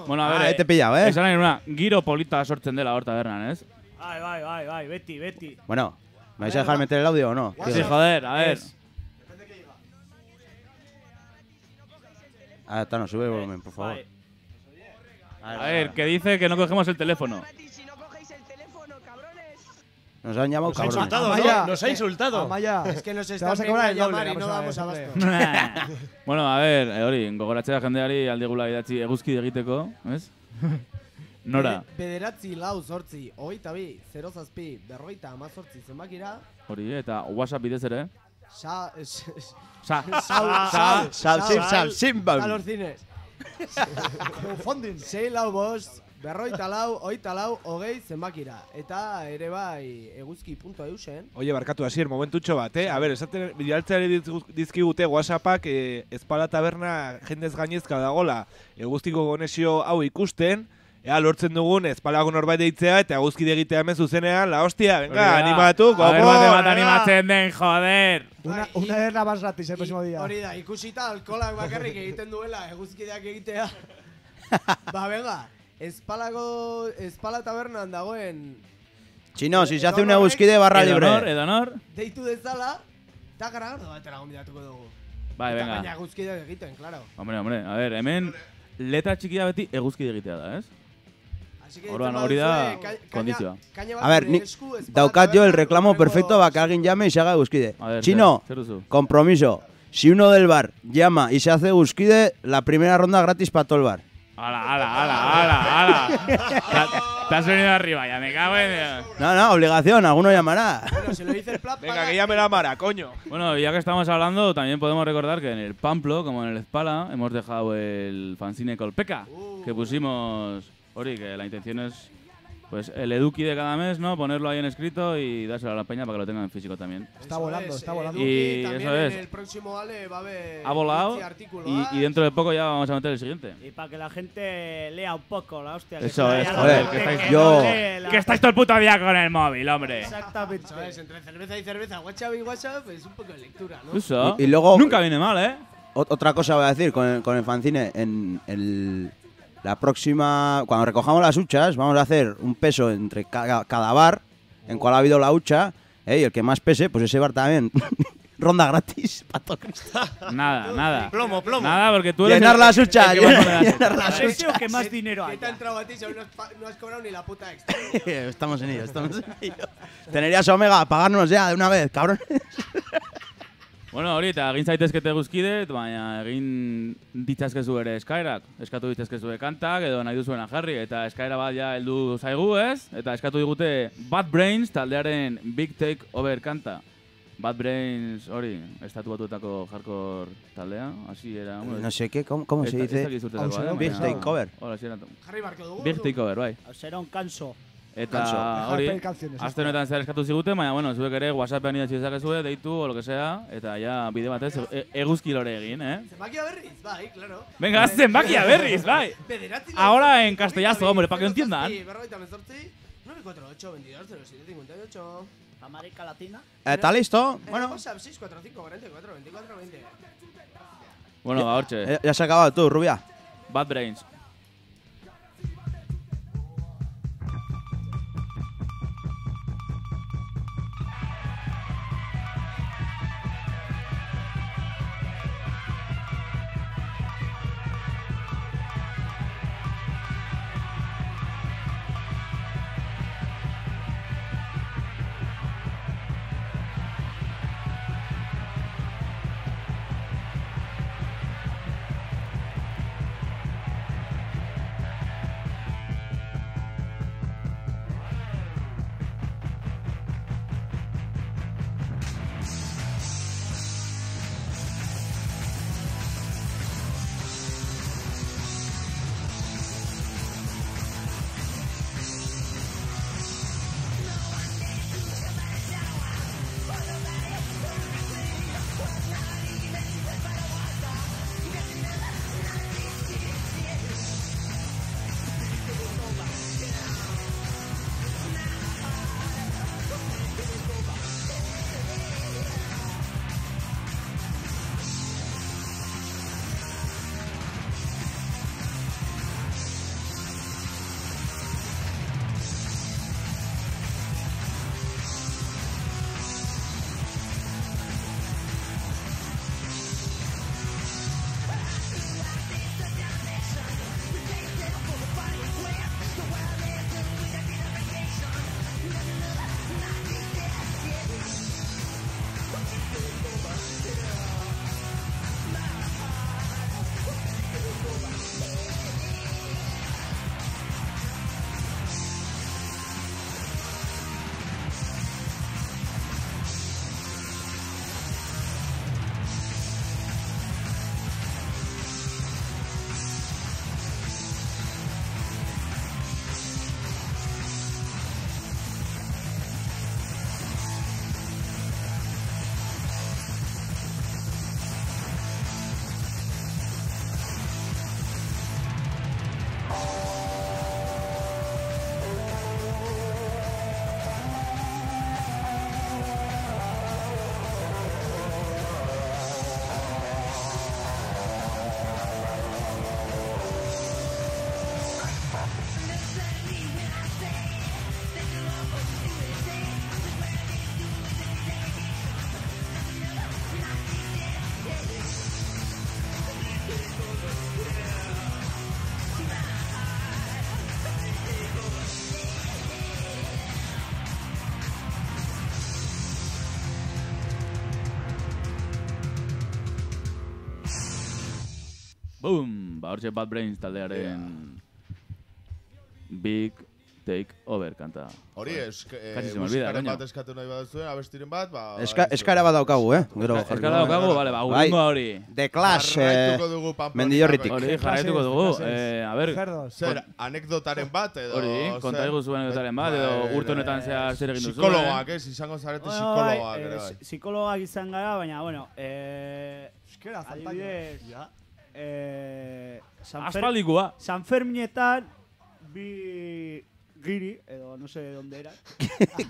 Bueno, a ver, te pillao, esan nahi nuna, giro polita sortzen dela hor tabernan, ez? Bai, beti. Bueno, ¿me vais a dejar meter el audio o no? Sí, joder, a ver. Tano, sube el volumen, por favor. A ver, que dice que no cogemos el teléfono. Nos han llamado cabrones. Nos ha insultado. Amaya. Es que nos están viniendo a llamar y no damos abasto. Bueno, a ver, hori, gogoratzea jendeari aldigula idatzi eguzki egiteko, ez? Nora? Bederatzi lau zortzi, 22, 0 zazpi, 58 zenbakira. Hori, eta WhatsApp bidez ere? Salorcines. Sei lau bost, 44, 20, zenbakira. Eta ere bai eguzki.eusen. Oye, barkatu hasier, momentutxo bat, A ber, esaten bidaltzeari dizkigute WhatsAppak Espala Taberna jendez gainezka dagola eguztiko konexio hau ikusten. Ea, lortzen dugun Espalako norbait deitzea eta eguzkide egitea hemen zuzenean, la hostia, venga, animatu, gogo! A ver, bat animatzen den, joder! Una erra más gratis el próximo día. Hori da, ikusita alkolak bakarrik egiten duela eguzkideak egitea. Ba, venga, Espala Tabernan dagoen... Chino, si se hace un eguzkide barra libre. Edonor. Deitu dezala, eta garagardo batera gombidatuko dugu. Bai, venga. Eta baina eguzkideak egiten, claro. Hombre, a ver, hemen letra txikia beti eguzkide egitea da, ez? Así que Orduan tema hori da duzue, caña- kondizioa. caña bat A ver, gure ni, esku, espada daukat yo el taberna, reclamo hurrengo- perfecto para que alguien llame y se haga eguzkide. A ver, Chino, zer duzu? compromiso. Si uno del bar llama y se hace eguzkide, la primera ronda gratis para todo el bar. ¡Hala! Te has venido arriba ya, me cago en Dios. No, obligación, alguno llamará. Bueno, se lo dice el plat. Venga, que llame la Mara, coño. Bueno, ya que estamos hablando, también podemos recordar que en el Pamplo, como en el Espala, hemos dejado el fanzine Colpeca, que pusimos, Ori, que la intención es pues el eduki de cada mes, ¿no? Ponerlo ahí en escrito y dárselo a la peña para que lo tengan en físico también. Está volando, está volando. Y también eso es. En el próximo Ale va a haber Ha volado Itzi artículo, y dentro de poco ya vamos a meter el siguiente. Y para que la gente lea un poco, la hostia. Eso es, ya joder, la que gente estáis- no yo- lee la- Que estáis todo el puto día con el móvil, hombre. Exactamente. ¿Sabes? Entre cerveza y cerveza, WhatsApp y WhatsApp, es un poco de lectura, ¿no? Eso. Y luego- Nunca viene mal, ¿eh? Otra cosa voy a decir con el fanzine. La próxima, cuando recojamos las huchas, vamos a hacer un peso entre cada bar, en cual ha habido la hucha, y el que más pese, pues ese bar también. Ronda gratis, pato cristal. Nada. Plomo. Nada, porque tú eres Llenar el- las huchas, el que va a poner llenar las Ese o que más dinero ¿Qué te ha haya. entrado a ti? Si aún no has cobrado ni la puta extra. Estamos en ello. Tenerías Omega, pagarnos ya de una vez, cabrón. Bueno, ahorita, egin zaitezkete guzkide, baina egin ditzazkezu ere eskairak. Eskatu ditzazkezu kantak, edo nahi duzuena jarri, eta eskaira bat ja heldu zaigu, ez? Eta eskatu digute Bad Brains taldearen Big Take Over kanta. Bad Brains, hori, estatu batuetako hardcore taldea, así era. No sé qué, ¿cómo se dice? Big Takeover. Hola, sí, Jarri barko dugu. Big Takeover, bai. Será un canso. Eta hori, aste honetan zer eskatu ziguten, baina bueno, zuek ere WhatsAppean idatzi dezakezue, deitu o lo que sea, eta ja bide batez eguzki lore egin, eh? Zenbakia berriz, bai, claro. Venga, zenbakia berriz, bai. Bederatzi Ahora en castellazo, hombre, para que entiendan. Sí, berrogeita hemezortzi, 948 22 07 58. América Latina. ¿Está listo? Bueno. WhatsApp 645 44 24 20. Bueno, ba, hortxe. Ya se ha acabado tú, rubia. Bad Brains. Boom! Ba, hortxe Bad Brains taldearen Big Take Over kanta. Hori, Casi se me olvida, musikaren coño. bat eskatu nahi baduzuen, abestiren bat, ba... Eskaera bat daukagu, Gero Eskaera daukagu, bale, ba, urrengo hori. The Clash, Jarraituko dugu Pamplonitako. Mendillorritik. Hori, jarraituko dugu. A ber, Zer, anekdotaren bat, edo... hori, konta iguzu anekdotaren bat, edo urte honetan zehar zer egin duzu. Psikologoak, izango zarete psikologoak ere bai. Psikologoak izan gara, baina, bueno, Euskera, adibidez, Aspaldikoa. San Ferminetan, bi giri, edo no sé de dónde era.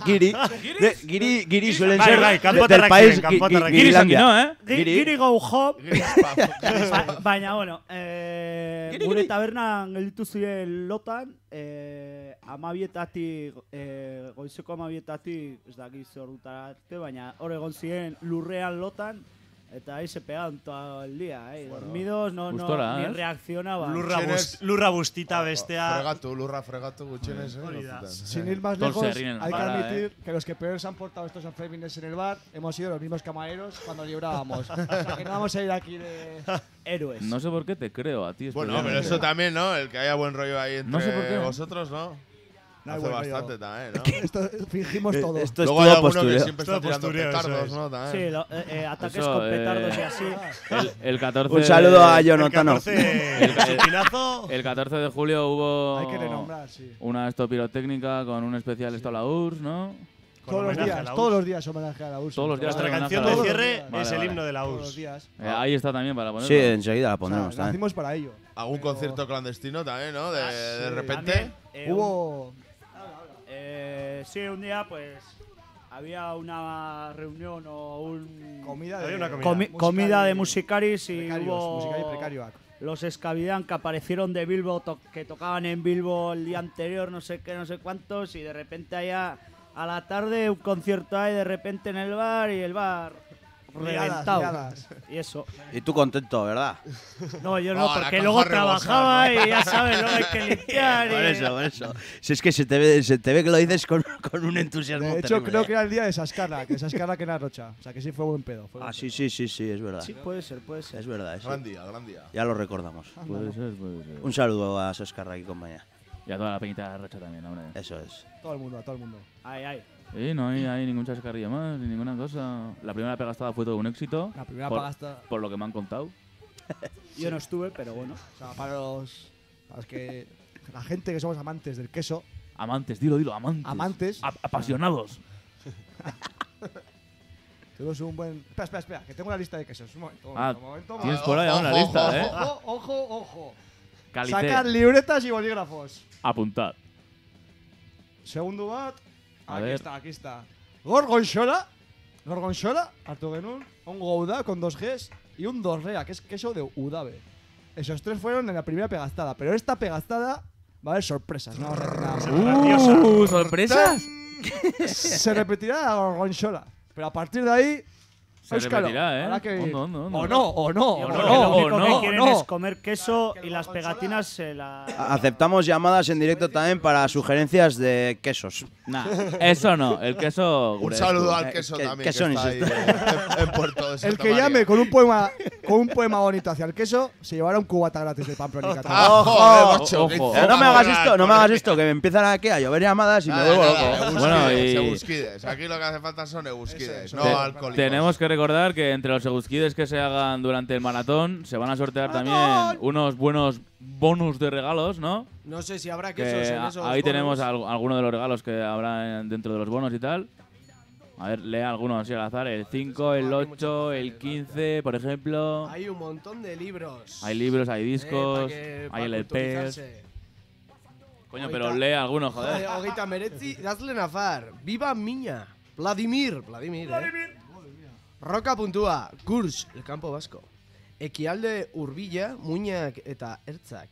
Giri suelen Bai, ser bai, kanpo del país terrakin, Girilandia. Giri go hop. Baina, bueno, gure tabernan gelditu ziren lotan, amabietatik, goizeko amabietatik, ez dakit ze ordutara arte, baina hor egon ziren lurrean lotan, eta ahí se pegaban todo el día, dormidos, Gustora, ni reaccionaban. Lurra bustita bestea. Lurra fregatu gutxienez, Sin ir más lejos, hay que admitir que los que peor se han portado estos Sanfermines en el bar hemos sido los mismos camareros cuando librábamos. O sea, que no vamos a ir aquí de héroes. No sé por qué te creo a ti. Bueno, pero eso también, ¿no? El que haya buen rollo ahí entre No sé por qué. vosotros, ¿no? No hay Hace buen rollo. bastante también, ¿no? Esto fingimos todo. Esto es Luego hay todo alguno que postureo. siempre está tirando petardos, ¿no? También. Sí, ataques Eso, con petardos y así. El 14 Un saludo a Jonathan. El 14 de julio hubo Hay que renombrar, sí. una esto pirotécnica con un especial esto a la URSS, ¿no? Todos los días homenaje a la URSS. Todos los días. Nuestra homenaje canción a la de URSS. cierre Vale, es el vale. himno de la Todos los URSS. días. Ahí está también para ponerlo. Sí, enseguida la O sea, pondremos. también. nacimos para ello. Algún concierto clandestino también, ¿no? De repente. También, Hubo... sí, un día pues había una reunión o un Comida Había de... una comida. comida de musicaris y Precarios, hubo musicaris precarioak. los Escavidán que aparecieron de Bilbo, que tocaban en Bilbo el día anterior, no sé qué, no sé cuántos, y de repente allá a la tarde un concierto ahí de repente en el bar y el bar reventado. liadas. Y eso. Y tú contento, ¿verdad? No, yo no, No, la porque caja luego rebosada, trabajaba ¿no? y ya sabes, luego hay que limpiar. Por y... eso, por eso. Si es que se te ve que lo dices con un entusiasmo De hecho, terrible. creo que era el día de Sascarra, que Sascarra que era Rocha. O sea, que sí fue buen pedo. Fue buen Sí, es verdad. Sí, puede ser, puede ser. Es verdad, sí. Gran día, gran día. Ya lo recordamos. Puede ser, puede ser. Un saludo a Soscarra y compañía. Y a toda la peñita de la Rocha también, hombre. Eso es. Todo el mundo, a todo el mundo. Ay, ay. Sí, no hay ningún chascarrillo más, ni ninguna cosa. La primera pegastada fue todo un éxito. La primera por, pegastada. por lo que me han contado. Yo no estuve, pero bueno. O sea, para los que... La gente que somos amantes del queso. Amantes, dilo, amantes. Amantes. Apasionados. Tuvimos un buen... Espera, que tengo una lista de quesos. Un momento, Ah, un momento. tienes por ahí una lista, ¿eh? Ojo. Calité. Sacar libretas y bolígrafos. Apuntad. Segundo bat. A Aquí ver. aquí está. Gorgonzola, hartu genuen, un gouda con 2 Gs y un dorrea, que es queso de Udave. Esos 3 fueron en la primera pegastada, pero esta pegastada va a haber sorpresas, no vamos a decir nada más. ¿Sorpresas? Se repetirá la gorgonzola, pero a partir de ahí... Se Óscalo, repetirá, ¿eh? habrá que ir. Hondo. O no. Yo creo que lo único que quieren es comer queso y las pegatinas se la... Aceptamos llamadas en directo también para sugerencias de quesos. Nah, eso no. El queso... Un Gurescu. saludo al queso también, que está ahí en Puerto de Santa El que María. llame con un poema bonito hacia el queso se llevará un cubata gratis de Pamplónica. Ojo. No me hagas esto, que me empiezan aquí a llover llamadas y me vuelvo loco. Bueno, y Egusquides. Aquí lo que hace falta son egusquides, no Te- alcohólicos. tenemos que recordar que entre los egusquides que se hagan durante el maratón se van a sortear también unos buenos bonus de regalos, ¿no? No sé si habrá Que quesos en esos ahí bonos. tenemos algunos de los regalos que habrá dentro de los bonos y tal. A ver, lea algunos así al azar. El 5, el 8, el 15, por ejemplo. Hay un montón de libros. Hay libros, hay discos, para hay LPs. culturizarse. Coño, pero lee algunos, joder. Hogeita meretzi, idazle nafar. Viva Miña. Vladimir, Roca puntua, Kurs, el campo vasco. Ekialde Urbilla, Muñak eta Ertzak.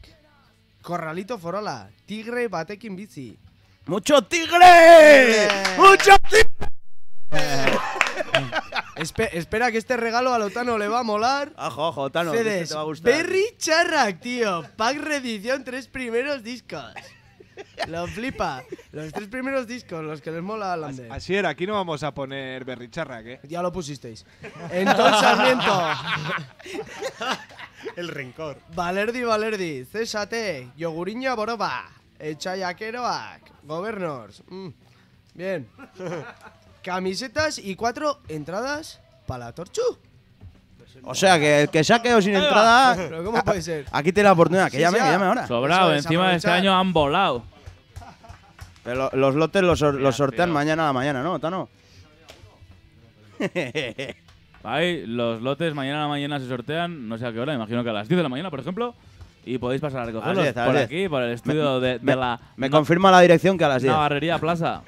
Corralito Forola, tigre batekin bizi. ¡Mucho tigre! ¡Mucho tigre! Espera que este regalo a Lotano le va a molar. Ojo, Otano, que CDs, te va a gustar. Berry Charrac, tío. Pack reedición, 3 primeros discos. Lo flipa. Los 3 primeros discos, los que les mola a Lander. Así era, aquí no vamos a poner Berry Charrac, ¿eh? Ya lo pusisteis. Entonces Sarmiento. El rencor. Balerdi, césate, yoguriña boroba, echaiakeroak, governors. Bien. Camisetas y 4 entradas para la Torchu. O sea, que el que se ha quedado sin entrada. ¿Pero cómo puede ser? Aquí tiene la oportunidad, que Sí, llame, sí, que llame ahora. Sobrado, Eso es, encima de este aprovechar. año han volado. Pero los lotes los sortean mañana a la mañana, ¿no, Tano? Ahí, los lotes mañana a la mañana se sortean, no sé a qué hora, imagino que a las 10 de la mañana, por ejemplo. Y podéis pasar a recogerlos A las 10, a las por 10. aquí, por el estudio de la Me confirma la dirección que a las 10. Navarrería Plaza.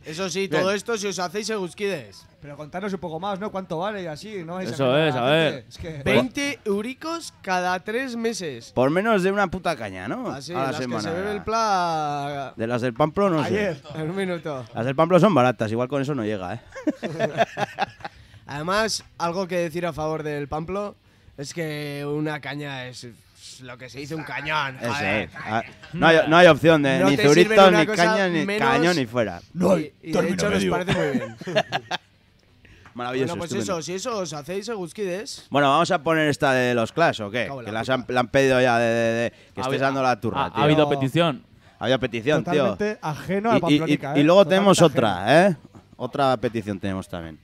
Eso sí, todo esto si os hacéis egusquides. Pero contarnos un poco más, ¿no? ¿Cuánto vale y así? ¿No? Eso es, a ver. Es que 20 euricos cada 3 meses. Por menos de una puta caña, ¿no? Así, a la las semana. que se bebe el pla... De las del Pamplo no Ayer, sé. en un minuto. Las del Pamplo son baratas, igual con eso no llega, ¿eh? Además, algo que decir a favor del Pamplo es que una caña es lo que se dice un cañón. Eso joder. es. No hay opción de No ni te sirve zuritos, una ni cosa caña, ni menos- cañón, ni fuera. Y de hecho nos parece muy bien. Maravilloso. Bueno, pues estupendo. eso, si eso os hacéis egusquides. Bueno, vamos a poner esta de los Clash, ¿o qué? Cago en Que la la han pedido ya de que estés dando la turra, Ha tío. habido petición. Había petición, Totalmente tío. ajeno a Y Pamplónica, ¿eh? luego Totalmente tenemos ajeno. otra, ¿eh? Otra petición tenemos también.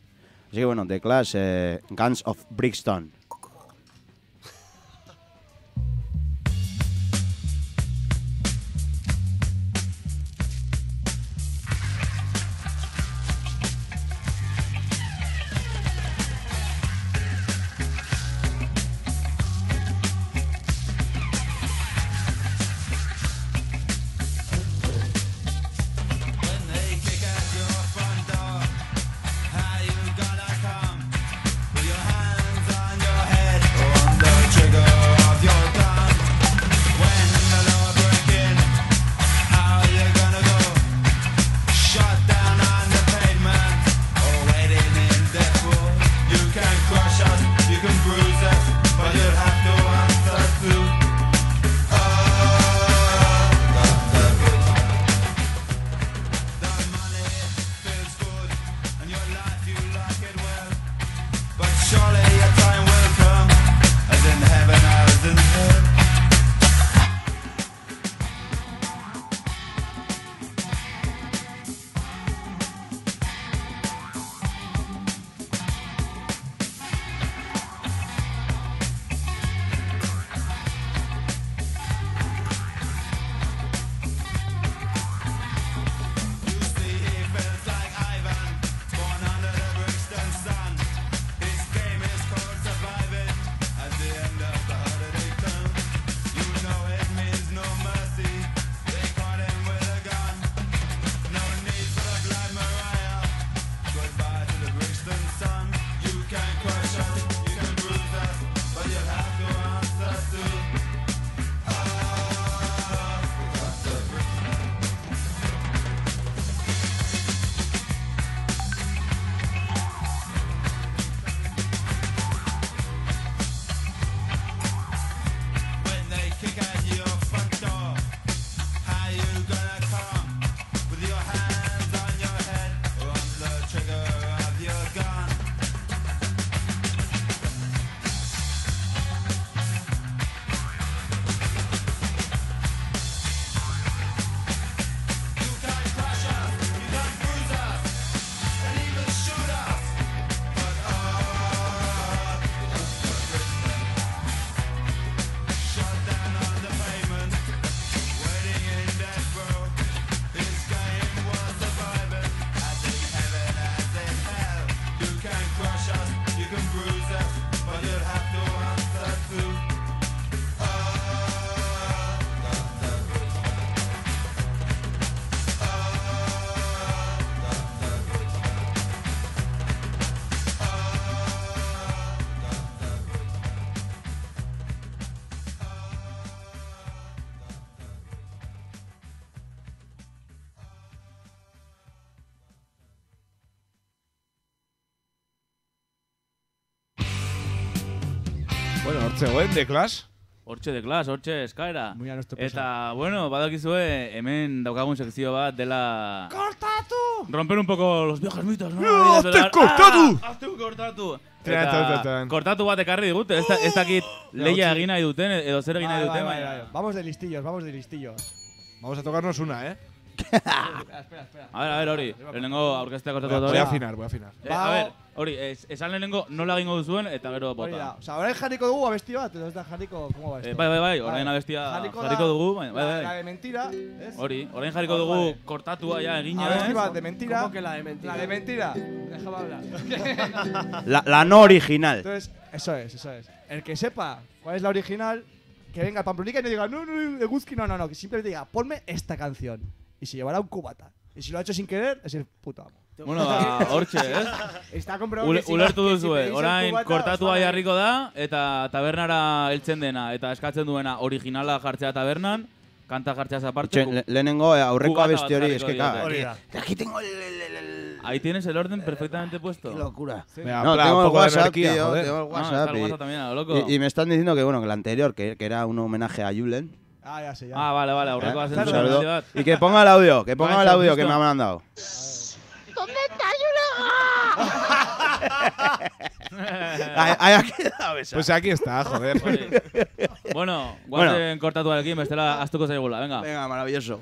Así que bueno, de Clash, Guns of Brixton. Bueno, hortxe goen, de Clash. Hortxe de Clash, hortxe eskaera. Muy a nuestro Eta, bueno, badakizue, hemen daukagun sekzio bat dela... Kortatu! romper un poco los viejos mitos, ¿no? ¡Hazte kortatu! ¡Hazte un kortatu! Eta kortatu bat ekarri digute, ez dakit lehia egin nahi duten, edo zer egin nahi duten. Vamos de listillos, vamos de listillos. Vamos a tocarnos una, ¿eh? Espera. A ver, hori, lehenengo aurkeztea kortatu Voy a afinar. A ver, hori, esan lehenengo nola egingo duzuen, eta gero bota. Osa, orain jarriko dugu abesti bat, edo ez da jarriko, ¿cómo va esto? Bai, orain abestia jarriko dugu, bai. La de mentira, ¿es? Hori, orain jarriko dugu kortatua ja egina, abesti bat de mentira. ¿Cómo que la de mentira? La de mentira. Déjame hablar. La no original. Entonces, eso es. El que sepa cuál es la original, que venga a Pamplonica y no diga, no, Eguzki, no, que simplemente diga, ponme esta canción. Y se llevará un cubata. Y si lo ha hecho sin querer, es el puto amo. Bueno, hortxe, Está comprobado que ulertu duzue, orain kortatua jarriko da, eta tabernara heltzen dena, eta eskatzen duena originala jartzea tabernan, kanta jartzea aparte. Lehenengo aurreko abesti hori, es que aquí tengo Ahí tienes el orden perfectamente puesto. Qué locura. Sí. No, tengo el WhatsApp, tío. Tengo el WhatsApp. Está el WhatsApp también, loco. Y me están diciendo que, bueno, que el anterior, que era un homenaje a Julen. Ah, ya sé, ya. Ah, vale, aurreko va a ser un saludo. Y que ponga el audio, que me ha mandado. ¿Dónde está Yulaga? Ahí ha quedado esa. Pues aquí está, joder. Bueno, guazen kortatuarekin, bestela astuko zaigula, venga. Venga, maravilloso.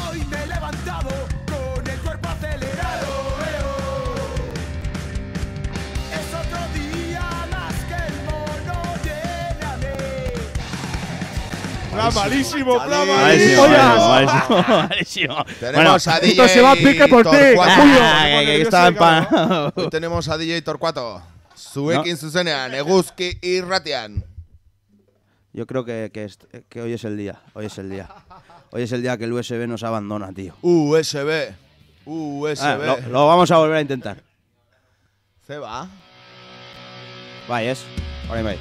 Hoy me he levantado con el cuerpo acelerado. Es otro día más que el mono lléname. Plan malísimo. Malísimo. Tenemos a DJ esto se va a pique por ti. Hoy tenemos a DJ Torcuato. Zuekin zuzenean, Eguzki irratian. Yo creo que hoy es el día. Hoy es el día que el USB nos abandona, tío. USB. Lo vamos a volver a intentar. Se va. Bai, ez? Orain bai.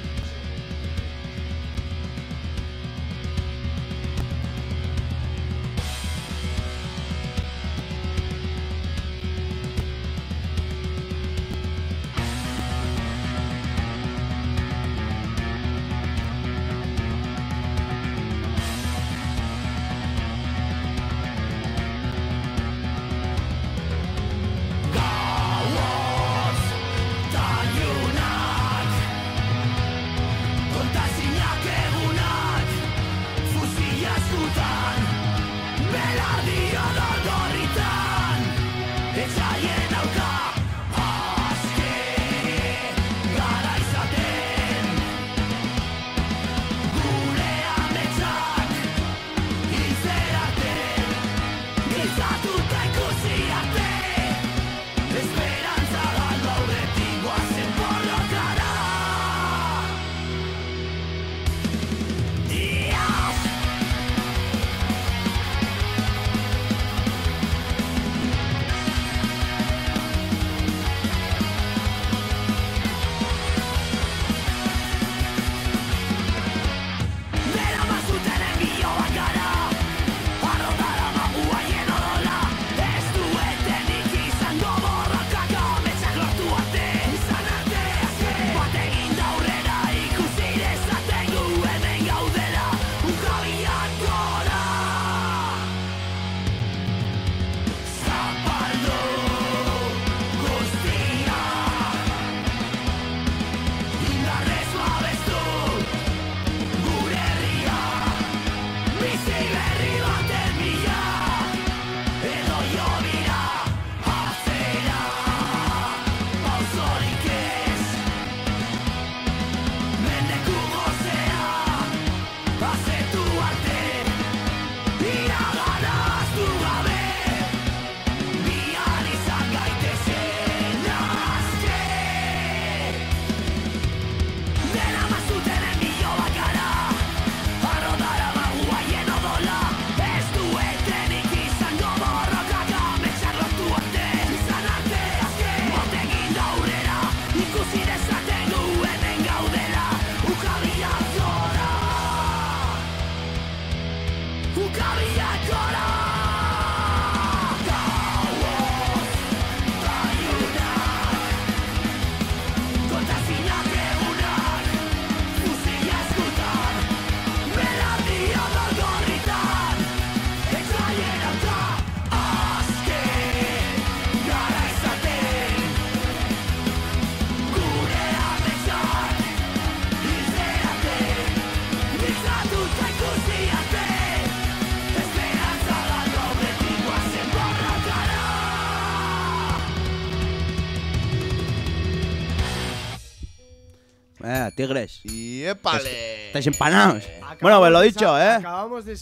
tigres. Y épale. Estáis empanados. Bueno, pues lo dicho, ¿eh? Acabamos de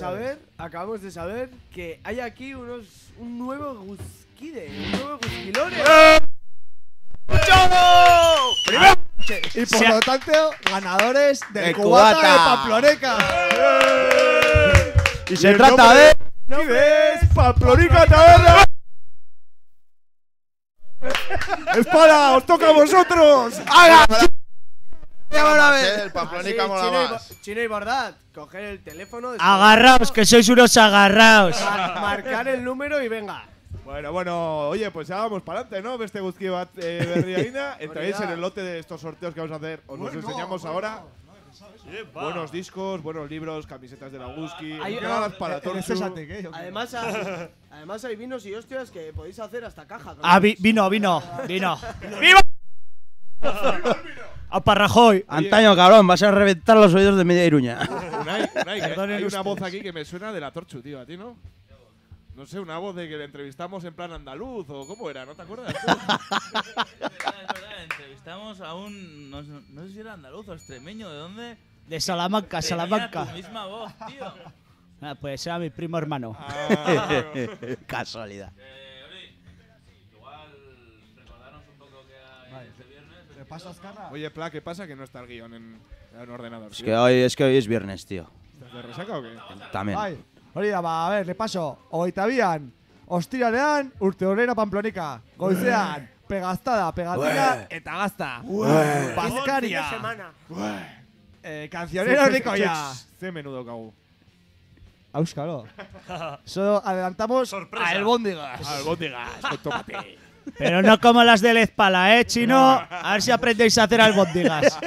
saber que hay aquí un nuevo Guskide, un nuevo Guskilore. Y por lo tanto, ganadores del El cubata cubata. de Pamploneca. Y se trata de... ¡Guskides Pamploneca Taberna! ¡Espala! ¡Os toca a vosotros! ¡Haga! El Pamplonica mola más. Chino y Bordat, coger el teléfono. Agarraos, que sois unos agarraos. Marcar el número y venga. Bueno, oye, pues ya vamos para adelante, ¿no? Beste guzki bat berriaina. Entraréis en el lote de estos sorteos que vamos a hacer. Os los enseñamos ahora. Buenos discos, buenos libros, camisetas de la Guzki. Entradas para Torchu. Además hay vinos y hostias que podéis hacer hasta caja. Vino. ¡Viva! ¡A Parrajoy! Antaño, cabrón, vas a reventar los oídos de media Iruña. Unai, hay una voz aquí que me suena de la Torchu, tío, ¿a ti no? No sé, una voz de que le entrevistamos en plan andaluz o cómo era, ¿no te acuerdas? Es verdad, entrevistamos a un… No sé si era andaluz o extremeño, ¿de dónde? De Salamanca, Tenía Salamanca. tu misma voz, tío. Pues era mi primo hermano. Casualidad. ¿Qué pasa, Azcarra? Oye, Pla, ¿qué pasa que no está el guión en ordenador? Es que hoy es viernes, tío. ¿Estás de resaca o qué? También. Hori da, a ver, repaso. Hogeitabian, ostiralean, urte horrena Pamplonika. Goizean, pegaztada, pegatina, eta gazta. Baskaria. Cancionero Ricoya. Ze menudo cagu. Auskalo. Solo adelantamos a Albóndigas. Albóndigas, con tomate. Pero no como las de Lezpala, chino. A ver si aprendéis a hacer albóndigas.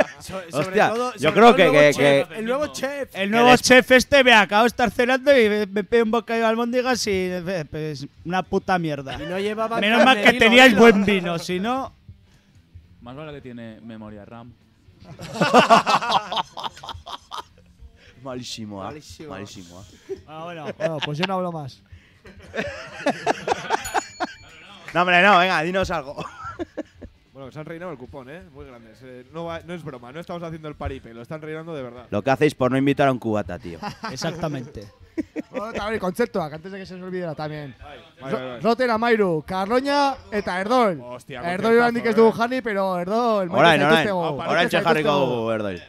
Hostia, yo creo que El nuevo chef. El nuevo chef me acabo de estar cenando y me pego un bocadillo de albóndigas y pues una puta mierda. Y no llevaba Menos mal que carne, teníais vino. buen vino, si no… Más vale que tiene memoria RAM. Malísimo, Malísimo. Malísimo. Bueno, Bueno, pues yo no hablo más. No, hombre, no, venga, dinos algo. Bueno, que se han reinado el cupón, muy grandes. No es broma, no estamos haciendo el paripe, lo están reinando de verdad. Lo que hacéis por no invitar a un cubata, tío. Exactamente. Bueno, eta hori, kontzeptuak, antes de que se nos olvidera también. Bai. Roten Amairu, Carroña eta Erdol. Hostia, Erdol oraindik ez dugu jani, pero Erdol… Orain jarriko dugu, Erdol.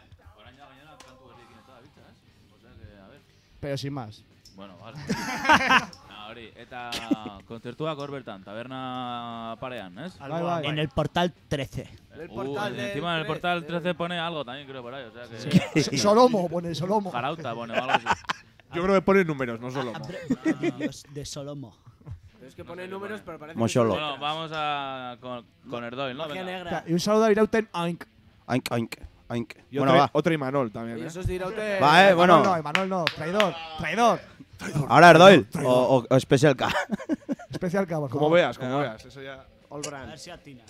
Pero sin más. Bueno, vale. Hori, eta kontzertuak hor bertan, taberna parean, ¿es? En el portal 13. Encima en el portal 13 pone algo también, creo, por ahí. O sea que… Solomo, pone Solomo. Jarauta pone o algo así. Yo creo que pone números, no solo. De Solomo. Es que pone números, pero parece Moxolo. que… Bueno, vamos con Erdoil, ¿no? Magia Venga. negra. Y un saludo a Irauten Aink. Aink. Y Bueno, va. otro Imanol también, Y eso es de Iraute. Va, bueno. No, Emanuel no, traidor. Ahora Erdol o Special K. Especial K, por Como favor. veas, como veas. Eso ya… All A brand. ver si atinas.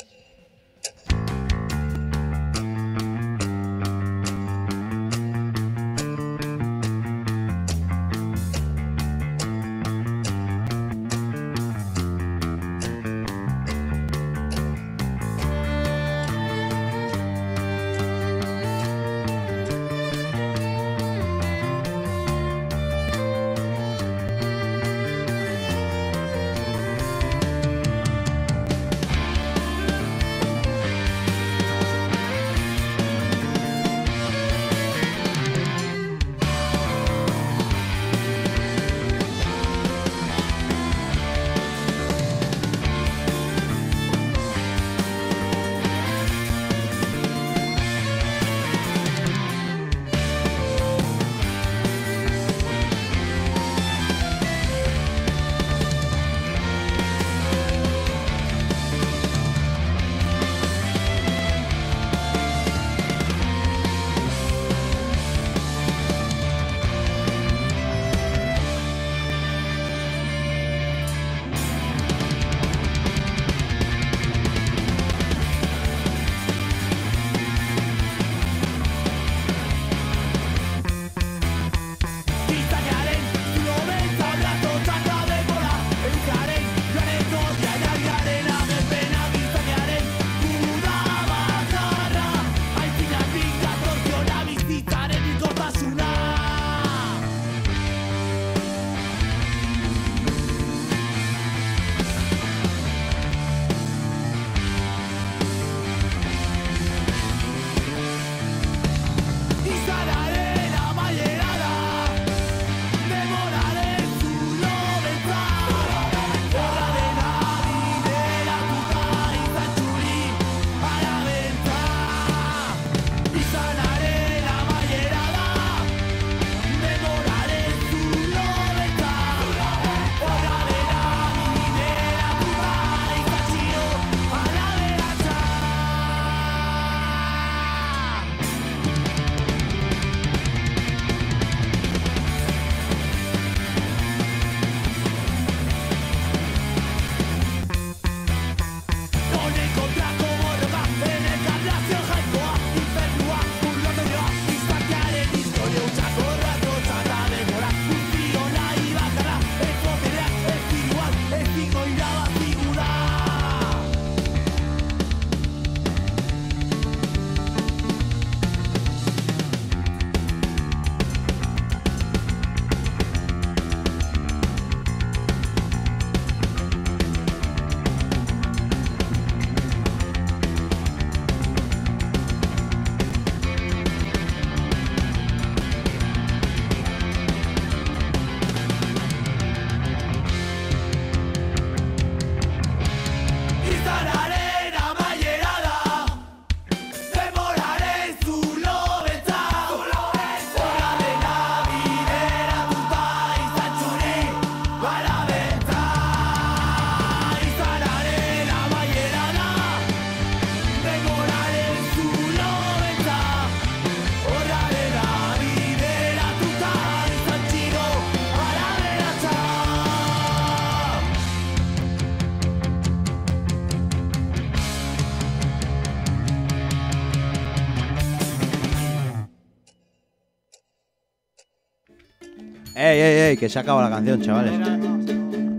Ey, que se acaba la canción, chavales.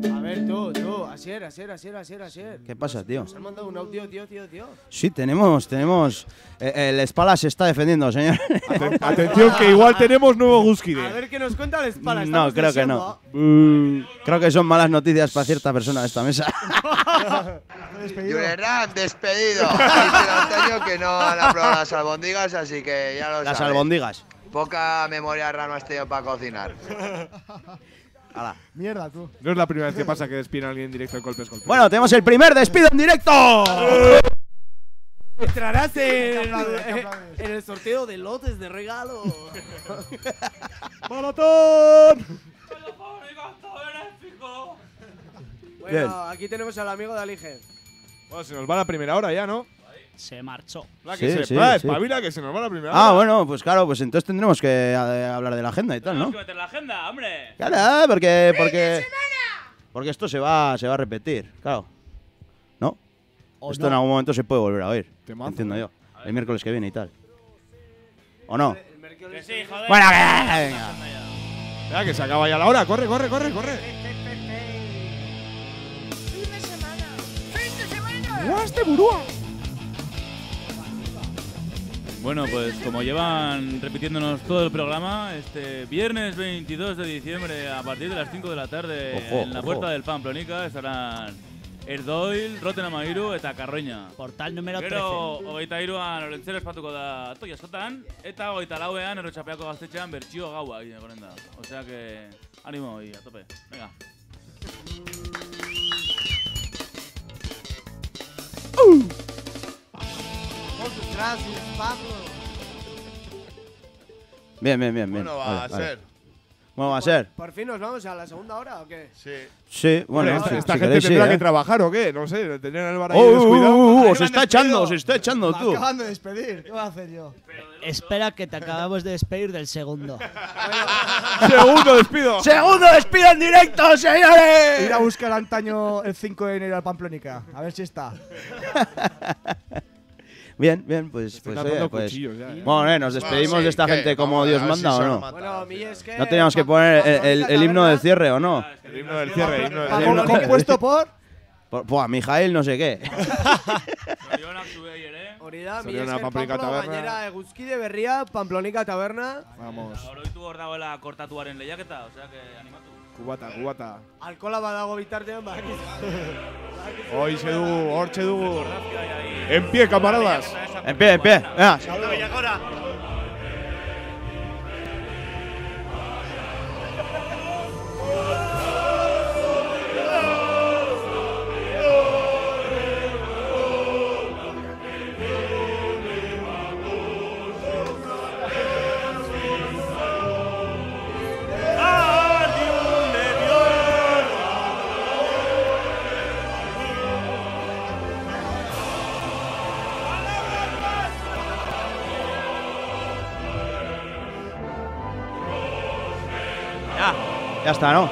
A ver, tú, Asier. ¿Qué pasa, tío? Nos han mandado un audio, tío. Sí, tenemos. El Spala se está defendiendo, señor. Atención, que igual tenemos nuevo A Guskide. ver qué nos cuenta el Spala. No, creo que no. Creo que son malas noticias para cierta persona de esta mesa. Julerán, despedido. Dice el Antonio que no han aprobado las albóndigas, así que ya lo sabes. Las albóndigas. Poca memoria RAM has tenido para cocinar. Hala. Mierda, tú. No es la primera vez que pasa que despiden a alguien en directo en Golpes. Bueno, tenemos el primer despido en directo. Entrarás en el sorteo de lotes de regalo. ¡Maratón! Bueno, aquí tenemos al amigo de Alige. Bueno, se nos va la primera hora ya, ¿no? Se marchó. Espabila, que se nos va la primera hora. Bueno, pues claro, pues entonces tendremos que hablar de la agenda y tal, ¿no? Tenemos que meter la agenda, hombre. Claro, porque esto se va a repetir, claro. ¿No? Esto en algún momento se puede volver a oír. Entiendo yo. El miércoles que viene y tal. ¿O no? Que sí, joder. Bueno, venga. Venga, que se acaba ya la hora. Corre. ¡Guaste, burúa! Bueno, pues como llevan repitiéndonos todo el programa, este viernes 22 de diciembre a partir de las 5 de la tarde en la puerta del Pamplónica estarán Erdoil, Roten Amairu eta Carroña. Portal número 13. Gero, 23an Olentzero espatuko da Toki askotan, eta 24an Errotxapeako gaztetxean bertsio gaua egin egonen da. O sea que, ánimo y a tope. Venga. Gracias, Pablo. Bien. Bueno, va a ser. Bueno, va a ser. ¿Por fin nos vamos a la segunda hora o qué? Sí. Sí, bueno. Esta si gente queréis, tendrá sí, que trabajar o qué, no sé, tener el bar ahí Oh, descuidado. se está echando tú. Me acaban de despedir. ¿Qué voy a hacer yo? Espera que te acabamos de despedir del segundo. ¡Segundo despido! ¡Segundo despido en directo, señores! Ir a buscar antaño el 5 de enero al Pamplónica. A ver si está. Bien, pues dando pues. cuchillos ya, Bueno, nos despedimos Bueno, sí, de esta ¿qué? gente como Vamos a Dios ver si manda se o lo no. mata. Bueno, mi es que. No teníamos que poner el himno del cierre o no. El himno del cierre, Compuesto por. Por Mijail no sé qué. Hori da, mi Zorionak esker Pamplónica Pablo, Taberna. gainera Eguzkide berria, Pamplónica Taberna. Vamos. Oroitu hor dagoela kortatuaren lehiaketa, o sea que animatu. Cubata. Alkola badago bitartean, Hortxe dugu. En pie, camaradas. En pie. Venga. Ya está, ¿no?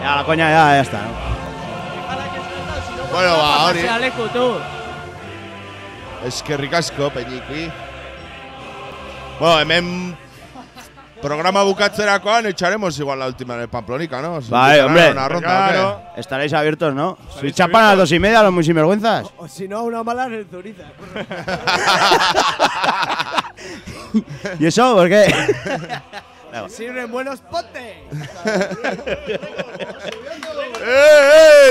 Ya la coña ya está, ¿no? Bueno, va, hori. Aleku, tú. Eskerrik asko, Peñiqui. Bueno, hemen programa bukatzerakoan echaremos igual la última en el Pamplónica, ¿no? Vale, hombre. Una ronda, Claro. Estaréis abiertos, ¿no? Si chapan a las 2:30, los muy sinvergüenzas. O si no, una mala en el Zuriza. ¿Y eso por qué? Sirven buenos potes.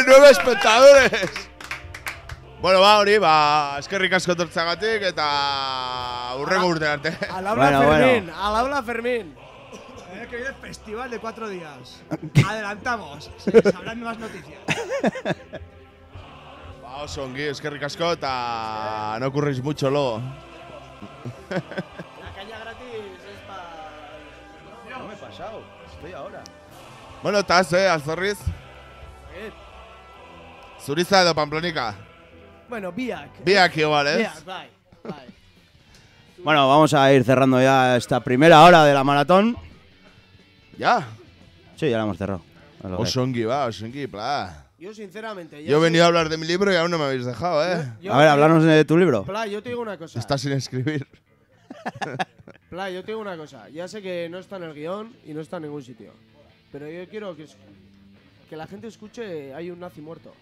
¡9 espectadores! Bueno, va, hori, eskerrik asko tortzagatik eta urrengo urte arte. Al habla Fermín. El que viene festival de 4 días. Adelantamos. Se sabrán nuevas noticias. Va, oso ongi, eskerrik asko eta no ocurrís mucho luego. La caña gratis es para. No me he pasado. Estoy ahora. Bueno, estás, Azorriz. Zuriza edo Pamplónica. Bueno, biak. Biak igual, ¿eh? Biak, bai. Bueno, vamos a ir cerrando ya esta primera hora de la maratón. ¿Ya? Sí, ya la hemos cerrado. Osongi, pla. Yo, sinceramente. Yo he venido a hablar de mi libro y aún no me habéis dejado, ¿eh? A ver, hablarnos de tu libro. Pla, yo te digo una cosa. Está sin escribir. Pla, yo te digo una cosa. Ya sé que no está en el guión y no está en ningún sitio. pero yo quiero que la gente escuche hay un nazi muerto.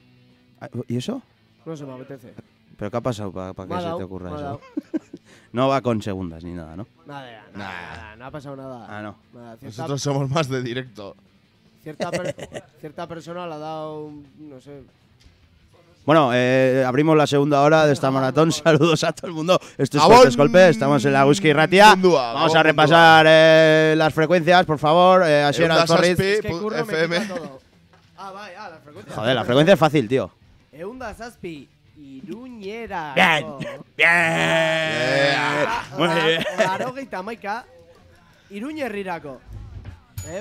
¿Y eso? No se me apetece. ¿Pero qué ha pasado para que Me ha se dado, te ocurra me ha eso? dado. No va con segundas ni nada, ¿no? Nada, no ha pasado nada. Ah, no. Nada, Nosotros somos más de directo. Cierta persona le ha dado, no sé. Bueno, abrimos la segunda hora de esta maratón. Saludos a todo el mundo. Esto es ¡Abón! Cortes Golpes. Estamos en la Whisky Ratia. Mundua, Vamos a Gabón repasar las frecuencias, por favor. Así era Eunda Torriz. Saspi, Es que Curro me FM. quita todo. La frecuencia. Joder, la frecuencia es fácil, tío. Eunda Zazpi, Iruñera. Bien, Muy bien. Larogeita hamaika, Iruñerrirako.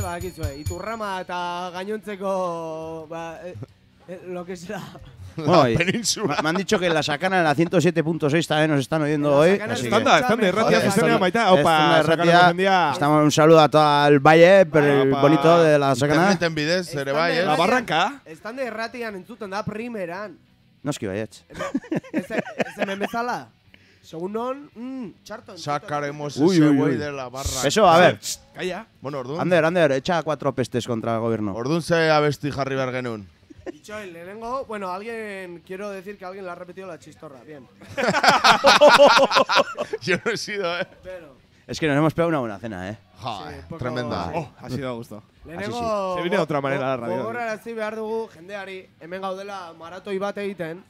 Bakizue, Iturrama eta gainontzeko, lo que sea. Bueno, me han dicho que en la Sacana, en la 107.6 también nos están oyendo hoy. Están de Erratia zuzenean baita. Opa, Erratia. Sacana. Estamos un saludo a todo el valle, pero el bonito de la Sacana. Interneten bidez, ere bai, La barranca. Están de Erratian entzuten da primeran. No es que vayas. Ese hemen bezala. Segun non, txarto. Sacaremos Uy, ese uy, güey uy. de la barra. Eso, a ver. Calla. Bueno, ordun. Ander, echa 4 pestes contra el gobierno. Ordun ze abesti jarri behar genuen. Dicho el lehenengo, bueno, quiero decir que alguien le ha repetido la chistorra, bien. Yo no he sido, Pero, Es que nos hemos pegado una buena cena, Joder, poco- tremenda. Oh, ha sido a gusto. lehenengo, Se viene de otra manera a la radio. gogorarazi behar dugu jendeari, hemen gaudela maratoi bat egiten,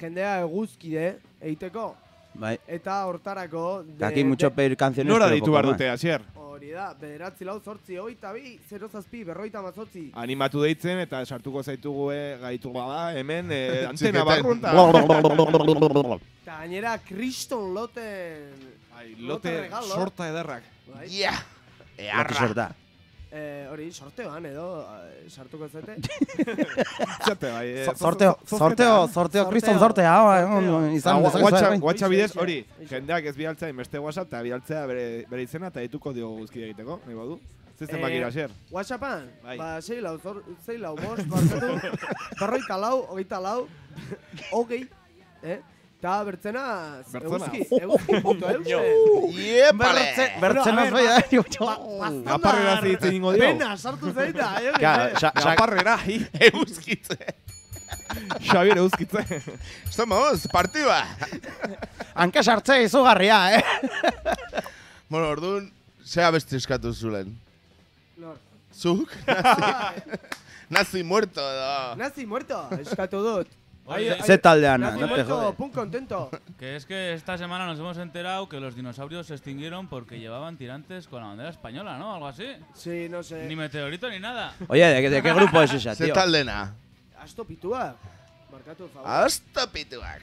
jendea eguzkide egiteko, Bai. eta hortarako... Aquí mucho pedir canciones. Nora pero ditu poco behar más. dute, Asier. Hori da, 9-8-8-2, 0-7-0-7, Animatu deitzen eta sartuko zaitugu gaitu bada, hemen antena Txiketen. barrunta. Eta gainera, kriston loten... Lote regalo. sorta ederrak. Bai. Lote sorta. Hori, sorteoan edo, sartuko zete. Txate, bai. Sorteo, kriston sortea. WhatsApp bidez, hori, jendeak ez bidaltzea inbeste WhatsApp eta bidaltzea bere izena eta dituko dio guzki egiteko, nahi badu. Zezen bakira, Asier. WhatsAppan? Bai. Ba, 6 bost, barkatu, 44, hogei, eta bertzena, eguzki.eusen. Bertzena zoia. Aparrera zitzen ingo dio. Pena, sartu zeita, Aparrera, Euskitze. Xabier euskitze. Estamos, partida. Hanka sartze izugarria, Bueno, ordun, ze abesti eskatu zulen? Nor. Zuk? Nazi muerto edo. Nazi muerto, eskatu dut. Ze taldean, Nazi no te muerto, jode. pun contento. Que es que esta semana nos hemos enterado que los dinosaurios se extinguieron porque llevaban tirantes con la bandera española, ¿no? Algo así. Sí, no sé. Ni meteorito ni nada. Oye, ¿de qué grupo es esa, Ze tío? taldena? Asto pituak. Barkatu, favor. Hasta pituak.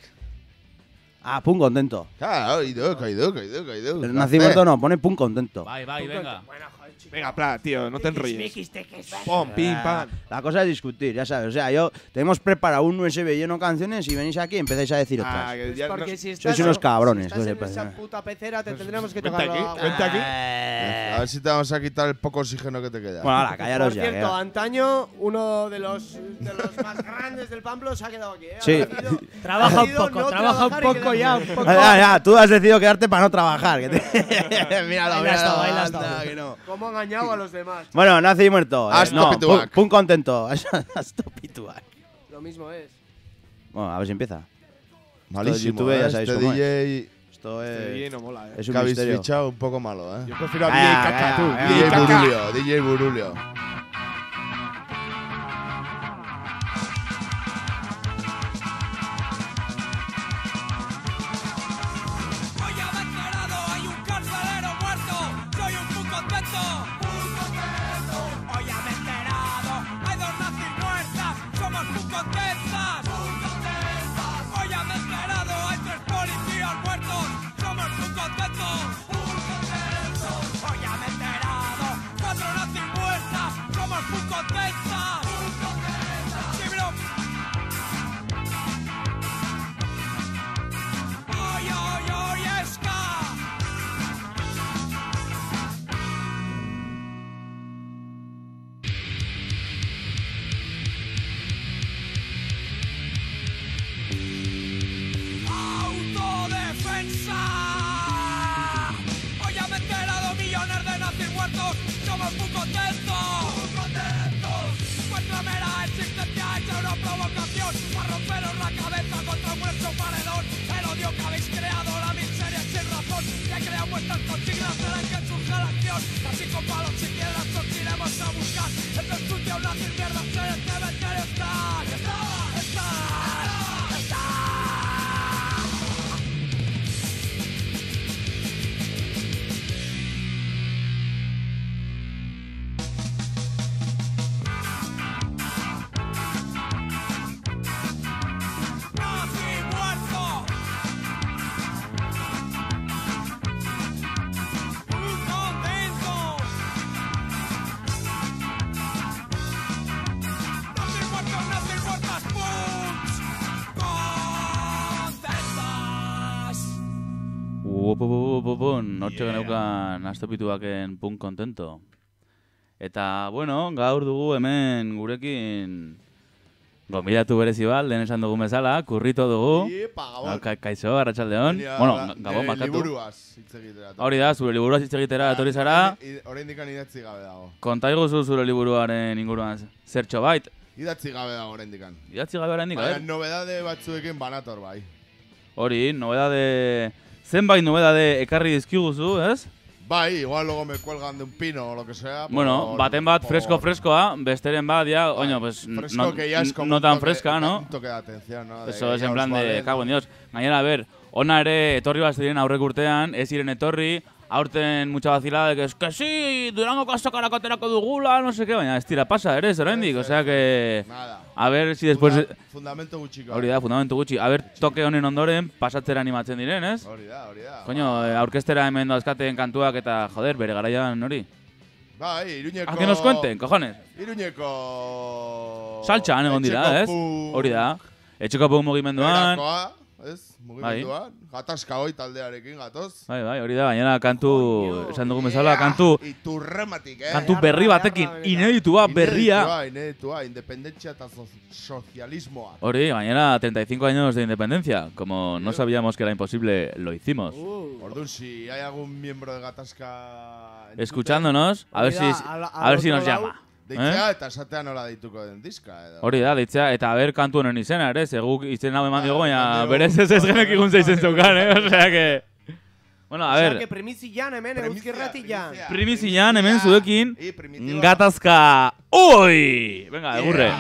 Ah, pun contento. Claro, iduk. El nazi muerto no, pone pun contento. Vai, venga. Venga, pla, tío, no te enrolles. Pom, pim, pam. La cosa es discutir, ya sabes. O sea, tenemos preparado un USB lleno de canciones y venís aquí y empezáis a decir otras. Ah, que ya no- Porque si estás, Sois unos cabrones. si no estás sé, en esa puta pecera, te tendremos que Vente tocar. aquí, vente aquí. A ver si te vamos a quitar el poco oxígeno que te queda. Bueno, ahora, callaros Por ya. cierto, que- antaño, uno de los más grandes del Pamplo se ha quedado aquí. Sí. Trabaja un decidido poco, no trabaja un trabajar y poco ya, un poco. Ya, tú has decidido quedarte para no trabajar. Míralo, Ahí la has dado, ahí la has anda, dado. que no. ¿Cómo ha engañado a los demás? Bueno, nazi muerto. Hasta No, pituak. pun contento. Hasta pituak. Lo mismo es. Bueno, a ver si empieza. Malísimo, YouTube, ya sabéis este cómo es. DJ Esto Este DJ es, no mola, es que un habéis misterio. fichado un poco malo, Yo prefiero a Calla, DJ Caca, calla, tú. calla. DJ Caca. DJ Burulio. Hoy ya me he enterado, hay un carcelero muerto. Soy un muy contento. Hoy ya me he enterado, hay 2 nazis muertas. Somos muy contentas. Hoy ya me he enterado, hay 3 policías muertos. Somos muy contentos. Hoy ya me he enterado, 4 nazis muertas. Somos muy contentas. Sí, bro. Hoy, ska. Autodefensa. Hoy ya me he enterado, millones de nazis muertos. Somos muy contentos. avión, casi con palos y piedras nos iremos a buscar. Entre el sucio una mierda, ser el cementerio estar. Nortxe geneukan astopituaken punk kontento. Eta, bueno, gaur dugu hemen gurekin gonbidatu berezi bat, lehen esan dugun bezala, kurrito dugu. Kaixo, arratsaldeon. Bueno, gabon bakatu. Liburuaz hitz egitera. Hori da, zure liburuaz hitz egitera etorri zara. Oraindik idatzi gabe dago. Konta iguzu zure liburuaren inguruan zertxo bait. Idatzi gabe dago oraindik. Idatzi gabe oraindik, a ver. Baina nobedade batzuekin banator bai. Hori, nobedade... Zenbait nobedade ekarri dizkiguzu, ez? Bai, igual luego me cuelgan de un pino o lo que sea. Bueno, baten bat freskoa, besteren bat, ya, oño, pues no tan fresca, ¿no? Un toque de atención, ¿no? Eso es en plan de, cago en Dios. Gainera, a ver, ona ere etorri bat ziren aurrek urtean, ez ziren etorri, aurten mucha vacilada de que sí, Durango kastokarako aterako dugula, no sé qué, baina ez tira pasa, ere, oraindik, o sea que... Nada. A ver si después... Fundamento gutxiko. Hori da, fundamento gutxi. A ver, toke honen ondoren, pasatzera animatzen diren, ez? Hori da. Coño, aurkestera hemen dauzkaten kantuak eta, joder, bere garaian hori. Bai, Iruñeko... A que nos cuenten, cojones. Iruñeko... Saltxan egon dira, ez? Hori da. Etxeko punk mugimenduan. Erakoa, ez? Mugimenduan. Gatazka hoi taldearekin gatoz. Bai, hori da, baina kantu, esan dugun bezala, kantu... Iturrematik, Kantu berri batekin, ineditua, berria. Ineditua, independentzia eta sozialismoa. Hori, baina 35 años de independencia. Como no sabíamos que era imposible, lo hicimos. Orduan, si hay algún miembro de Gatazka... Escuchándonos, a ver si nos llama. Deitzea eta esatea nola deituko den diska. Hori da, deitzea, eta ber kantu honen izena, ere, seguk izen hau eman diogo, baina berez ez genek igun zeizen zeukan, o sea que... Bueno, a ver... O sea que primizian hemen, eguzkirratian. Primizian hemen zuekin, gatazka... Ui! Venga, egurre.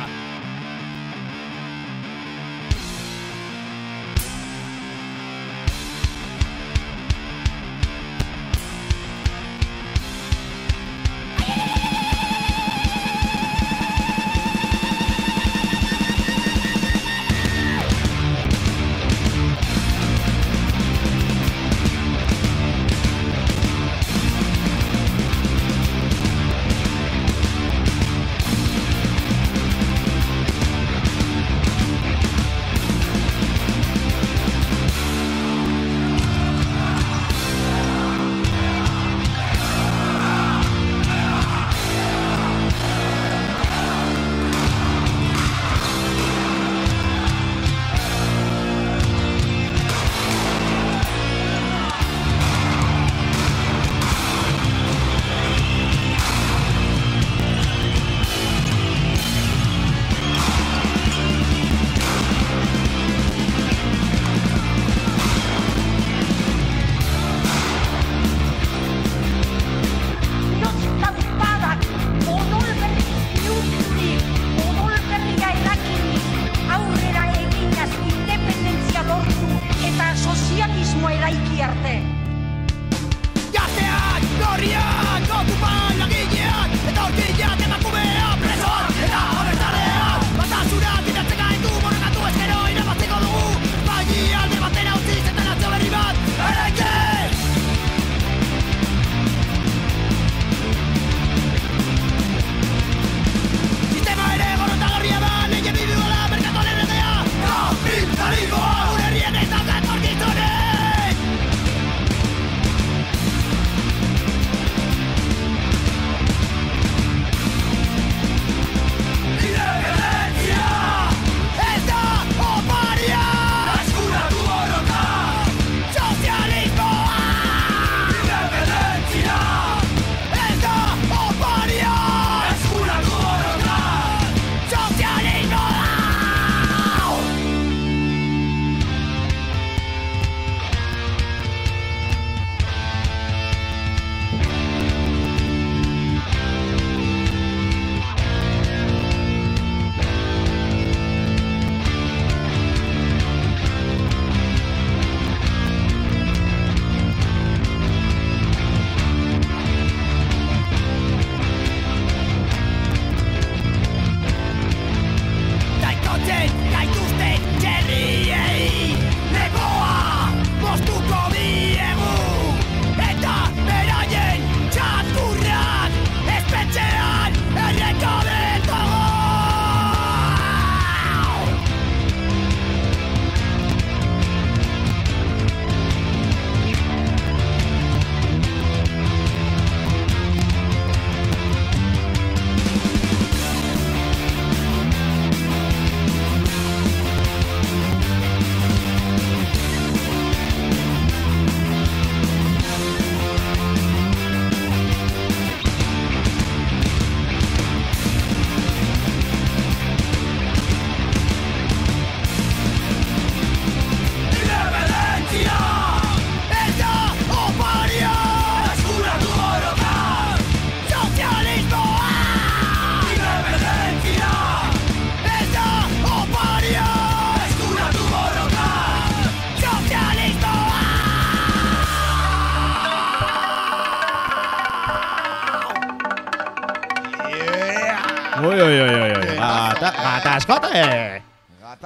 Gatazkote!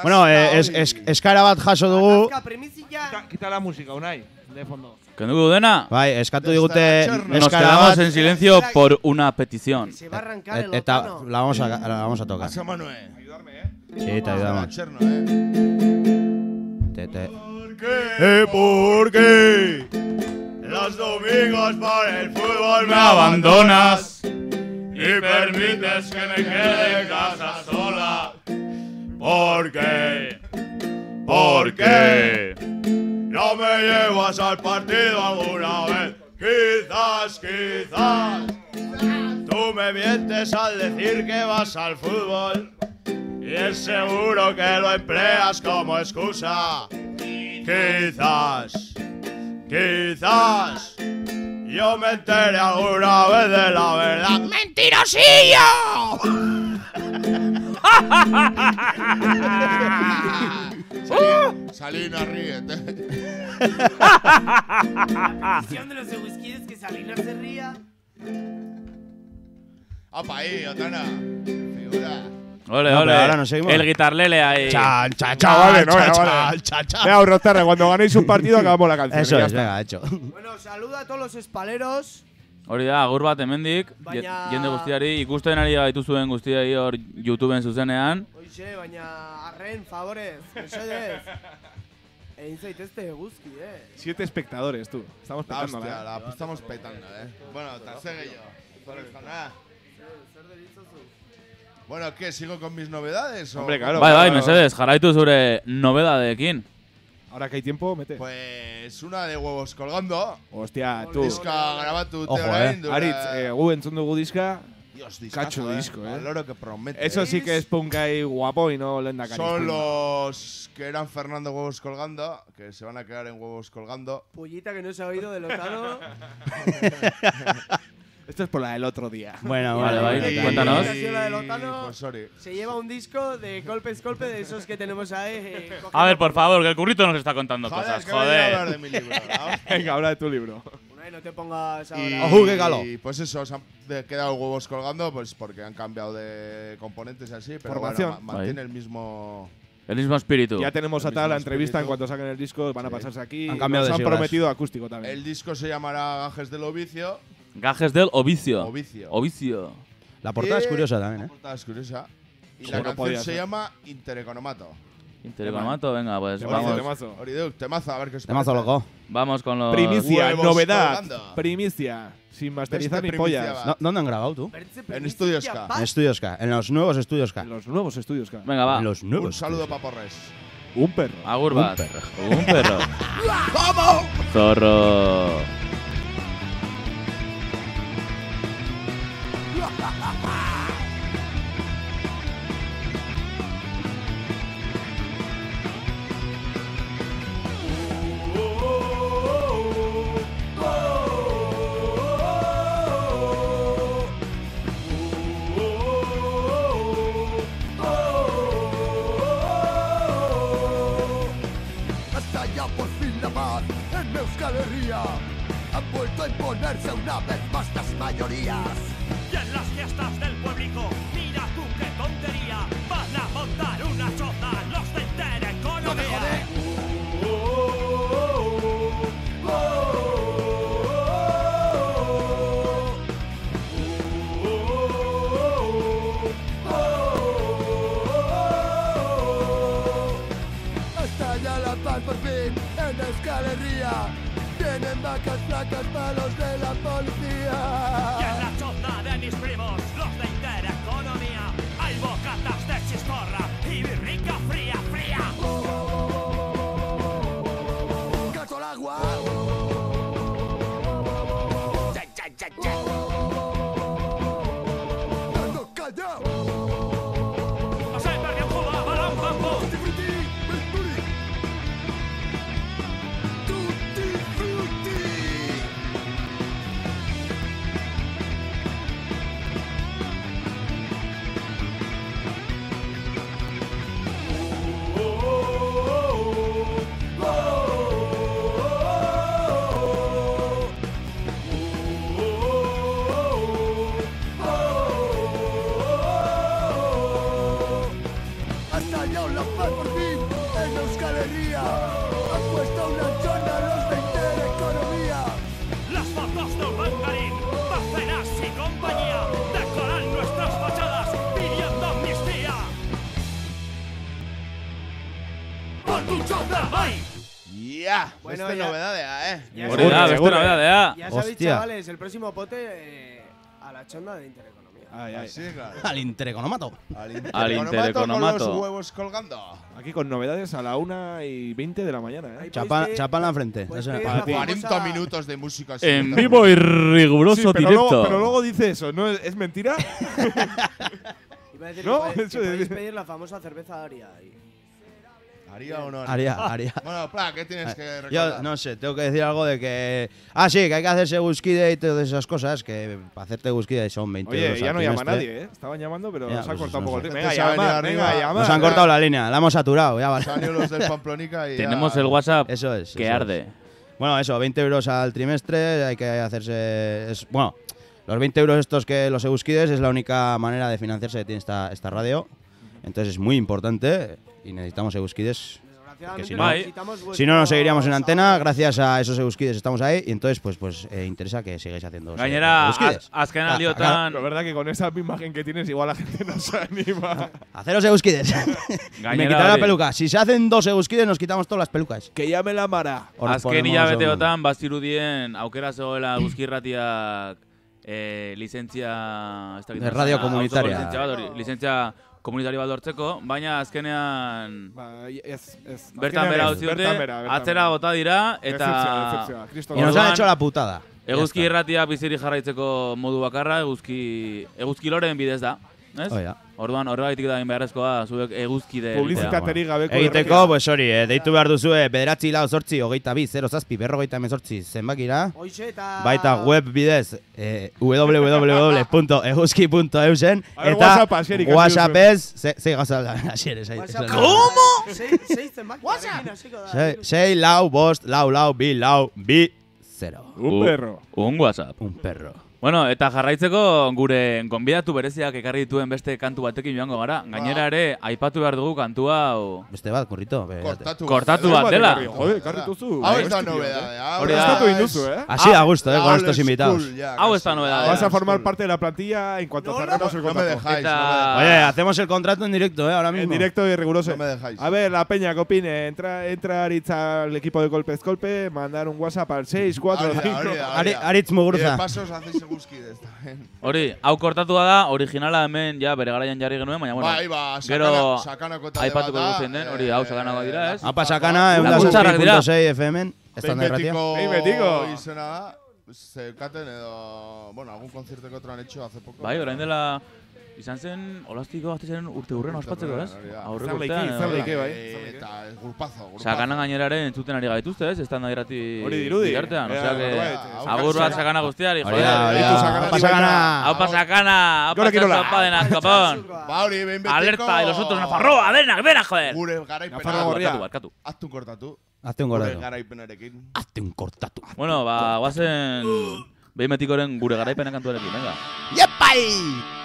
Bueno, eskaera bat jaso dugu. Quita la música, Unai, de fondo. Kenduko dena? Bai, eskatu digute Nos quedamos en silencio por una petición. Eta la vamos a tocar. Pasa, Manuel. Sí, te ayudamos. ¿Por qué los domingos por el fútbol me abandonas y permites que me quede en casa sola? ¿Por qué? ¿Por qué no me llevas al partido alguna vez? Quizás tú me mientes al decir que vas al fútbol y es seguro que lo empleas como excusa. Quizás yo me enteré alguna vez de la verdad. ¡Mentirosillo! Salinas, ríete. La petición de los de whisky es que Salinas se ría. ¡Apa ahí, Otana! Figura. Ole, No, ole. pero ahora nos seguimos. El guitarlele ahí. Chan, Vale, Venga, Urroterra, cuando ganéis un partido acabamos la canción. Eso ya es, está. venga, hecho. Bueno, saluda a todos los espaleros. Hori da, agur bat hemendik, Baina- jende guztiari, ikusten ari gaituzuen guztiari hor YouTubeen zuzenean. Oixe, baina arren, favorez, mesedez. Egin zaitezte guzki, 7 espectadores, tú. Estamos La petando, hostia, la estamos petando, Bueno, tercero yo. Bueno, ¿qué? ¿Sigo con mis novedades? Hombre, claro. Bai, mesedez, jarraitu zure nobedadekin. Ahora que hay tiempo, mete. Pues una de huevos colgando. Hostia, tú. Diska grabatu Ojo, orain, dura- Aritz, gu entzun dugu diska. Dios, discazo, Cacho disco, Al oro que promete. Eso sí que es punk ahí guapo y no lenda cariño. Son los que eran Fernando Huevos Colgando, que se van a quedar en Huevos Colgando. Pullita que no se ha oído del Otano. Esto es por la del otro día. Bueno, Vale, cuéntanos. Ha sido la del Otano. Pues sorry. Se lleva un disco de golpe de esos que tenemos ahí. A ver, por favor, que el currito nos está contando Joder, cosas, que me voy a hablar de joder. mi libro, ¿no? Venga, habla de tu libro. Unai, no te pongas Y, ahora. y pues eso, se han quedado huevos colgando pues porque han cambiado de componentes y así, pero Formación. bueno, mantiene el mismo... El mismo espíritu. Ya tenemos El atada la mismo entrevista en espíritu. cuanto saquen el disco, van a pasarse aquí. Han cambiado Nos de han siglas. prometido acústico también. El disco se llamará Gajes del Ovicio. Gajes del Ovicio. Ovicio. Ovicio. La portada es curiosa también, La portada es curiosa. Y Sí, la no canción podía se ser. llama Intereconomato. Intereconomato, venga, pues Temazo, vamos. temazo. Oriduc, temazo, a ver qué os Temazo parece. loco. Vamos con los… Primicia, Huevos novedad, colgando. primicia. Sin masterizar Este ni primicia pollas. va. No, ¿Dónde han grabado tú? En Estudios K. En Estudios K. En los nuevos Estudios K. En los nuevos estudios, claro. Venga, va. En los nuevos. Un saludo para Porres. Un perro. Agur Un bat. perro. Un perro. ¿Cómo? Zorro. Hasta ya por fin la paz en Euskal Herria. Han vuelto a imponerse una vez más las mayorías. Y en las fiestas del pueblico, mira tú qué tontería. Van a montar una choza los de Intereconomía. Hasta ya la paz por fin en Euskal Herria. Tienen vacas flacas malos de la policía. Y en la choza de mis primos, los de Intereconomía, hay bocatas de chistorra y birrica fría, fría. Gato al agua. Ando callao. Os he perdido Cuba, balón, bambú. Tutti frutti. novedadea. Bueno, Beste ya- novedadea, Ya Hori da, beste nobedadea. Ya sabéis, Hostia. chavales, el próximo pote a la chonda de Intereconomía. Sí, claro. Al intereconomato. Al intereconomato. Con los huevos colgando. Aquí con novedades a la 1:20 de la mañana, ¿eh? Chapa en la frente. Podéis Eso me pedir parece. 40 minutos de música. así. En vivo y riguroso Sí, pero directo. pero luego dice eso, ¿no? ¿Es mentira? Iba a decir ¿No? que Eso podéis es- pedir la famosa cerveza Aria. ¿Haría o no Haría. Bueno, Pla, ¿qué tienes que recordar? Yo no sé, tengo que decir algo de que. Ah, sí, que hay que hacerse Guskide y todas esas cosas. Que para hacerte Guskide son 20 Oye, euros ya al no llama trimestre. nadie, ¿eh? Estaban llamando, pero Ya, nos ha pues cortado un no poco el sé. ritmo. Gente Venga, se ha venido llamar, arriba. venga, llamar. Nos han cortado la línea, la hemos saturado. Ya vale. Se han ido los del Pamplónica y Tenemos ya- el WhatsApp Eso es. que eso arde. es. Bueno, eso, 20 euros al trimestre. Hay que hacerse. Bueno, los 20 euros estos que los Euskides es la única manera de financiarse que tiene esta radio. Entonces es muy importante y necesitamos Euskides. Porque si no nos seguiríamos en antena. Gracias a esos Euskides estamos ahí. Y entonces, pues interesa que sigáis haciendo Gainera, Euskides. azken aldiotan. La verdad que con esa imagen que tienes, igual la gente no se anima. Haceros Euskides. Me quitaré la peluca. Si se hacen 2 Euskides, nos quitamos todas las pelucas. Que llame la Mara. Azken hilabeteotan bazirudien aukera zegoela Euskirratiak lizentzia De radio comunitaria. lizentzia komunitario bat lortzeko, baina azkenean Ez. bertan bera utzi dute, atzera bota dira eta Y nos han hecho la putada. Eguzki irratia bizirik jarraitzeko modu bakarra, eguzki loren bidez da, ez? Oh, ja. Orduan horregaitik da egin beharrezkoa zuek eguzkide Publizitaterik gabeko Egiteko, pues hori, deitu behar duzue 9-8-8-28-0-0-0-0 zenbakira. Hoixe eta Baita web bidez www.eguzki.eusen A ver, eta WhatsApp hasierik hasi WhatsAppez sei gauza hasieres. ¿Cómo? 6 zenbaki. WhatsApp. 6 lau bost lau lau bi lau bi 0. Un perro. Un WhatsApp. Un perro. Bueno, eta jarraitzeko gure gonbidatu bereziak ekarri dituen beste kantu batekin joango gara. Gainera ere, aipatu behar dugu kantu hau. Beste bat, kurrito. Kortatu bat dela. Joder, karrituzu. Hau ez da nobedadea. Hori da. Estatu induzu, ¿eh? Así da gusto, con estos invitados. Hau ez da nobedadea. Vas a formar parte de la plantilla en cuanto cerremos el No me contrato. dejáis. Oye, hacemos el contrato en directo, ahora mismo. En directo y riguroso. No me dejáis. A ver, la peña, ¿qué opine? Entra Aritz al equipo de Golpez Golpe, mandar un WhatsApp al 645. Aritz Y Muguruza. de pasos hacéis Euskides también. Hori, hau kortatua da, originala hemen ja bere garaian jarri genuen, baina bueno. Bai, ba, gero sakanako talde aipatuko bat da, dugu zein den, hori hau sakanako dira, ez? Apa sakana, Laguntxarrak dira. 106 FM, estanda irratia. Behin betiko. Izena da, zeukaten edo, bueno, algún concierto que otro han hecho hace poco. Bai, orain dela izan zen Olastiko gaztezaren urte hurren ospatzeko, ez? Aurreko urtean. Zerleiki, bai. Eta grupazo. Sakanan gaineraren entzuten ari gaituzte, ez? Estanda irrati Hori dirudi. bitartean, osea que Norbait, agur bat sakana guztiari, Hori da, hori da. Apa sakana. Aupa sakana, aupa Gora kirola. sopa de nazkapón. Ba, hori, behin betiko. Alerta y los otros Nafarroa, denak, joder. Gure garaipena. Nafarroa gorria. Barkatu. Hazte un kortatu. Hazte un Gure kortatu. garaipenarekin. Hazte un kortatu. Bueno, ba, guazen behin betikoren gure garaipena kantuarekin, venga. Yepai!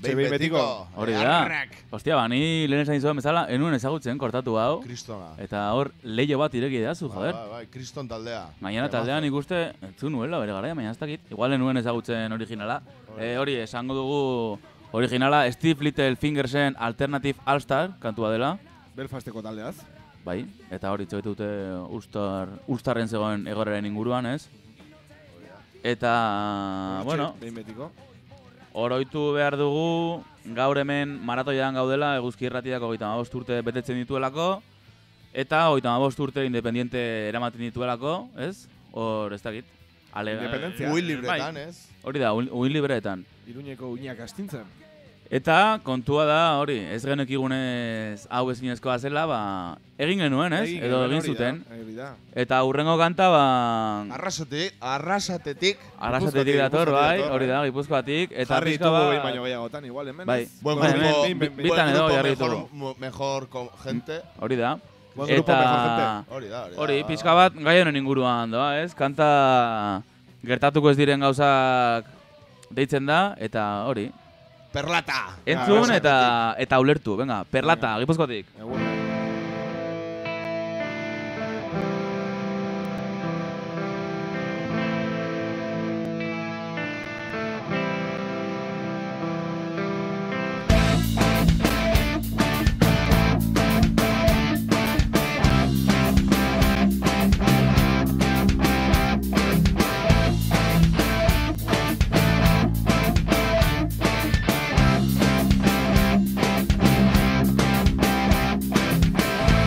Hortxe, behin betiko. Hori da. Ostia, ba, ni lehen esan izan bezala, enuen ezagutzen kortatu hau. Kristona. Eta hor, leio bat ireki dazu, joder. Bai, kriston taldea. Mañana taldean ikuste, entzu nuela bere garaia, baina ez dakit. Igual enuen ezagutzen originala. Hori, esango dugu originala Steve Little Fingersen Alternative All-Star kantua dela. Belfasteko taldeaz. Bai, eta hori txoetu dute Ulstarren zegoen egorraren inguruan, ez? Eta, bueno, behin betiko. oroitu behar dugu, gaur hemen maratoian gaudela, Eguzki Irratiak 35 urte betetzen dituelako, eta 35 urte independiente eramaten dituelako, ez? Hor, ez dakit. Independentzia. Uin libretan, ez? Hori da, uin libretan. Iruñeko uinak astintzen. Eta kontua da, hori, ez genekigunez hau ezinezkoa zela, ba, egin genuen, ez? Edo egin zuten. Eta hurrengo kanta, ba... Arrasatetik dator, bai, hori da, Gipuzkoatik. Eta jarri pizka ditugu behin baino gehiagotan, igual, hemen. Bai, Buen grupo, bitan edo jarri ditugu. Mejor gente. Hori da. Buen grupo, mejor gente. Hori, pizka bat gai honen inguruan doa, ez? Kanta gertatuko ez diren gauzak deitzen da, eta hori. Perlata! Entzun eta ulertu, venga, Perlata, Gipuzkoatik.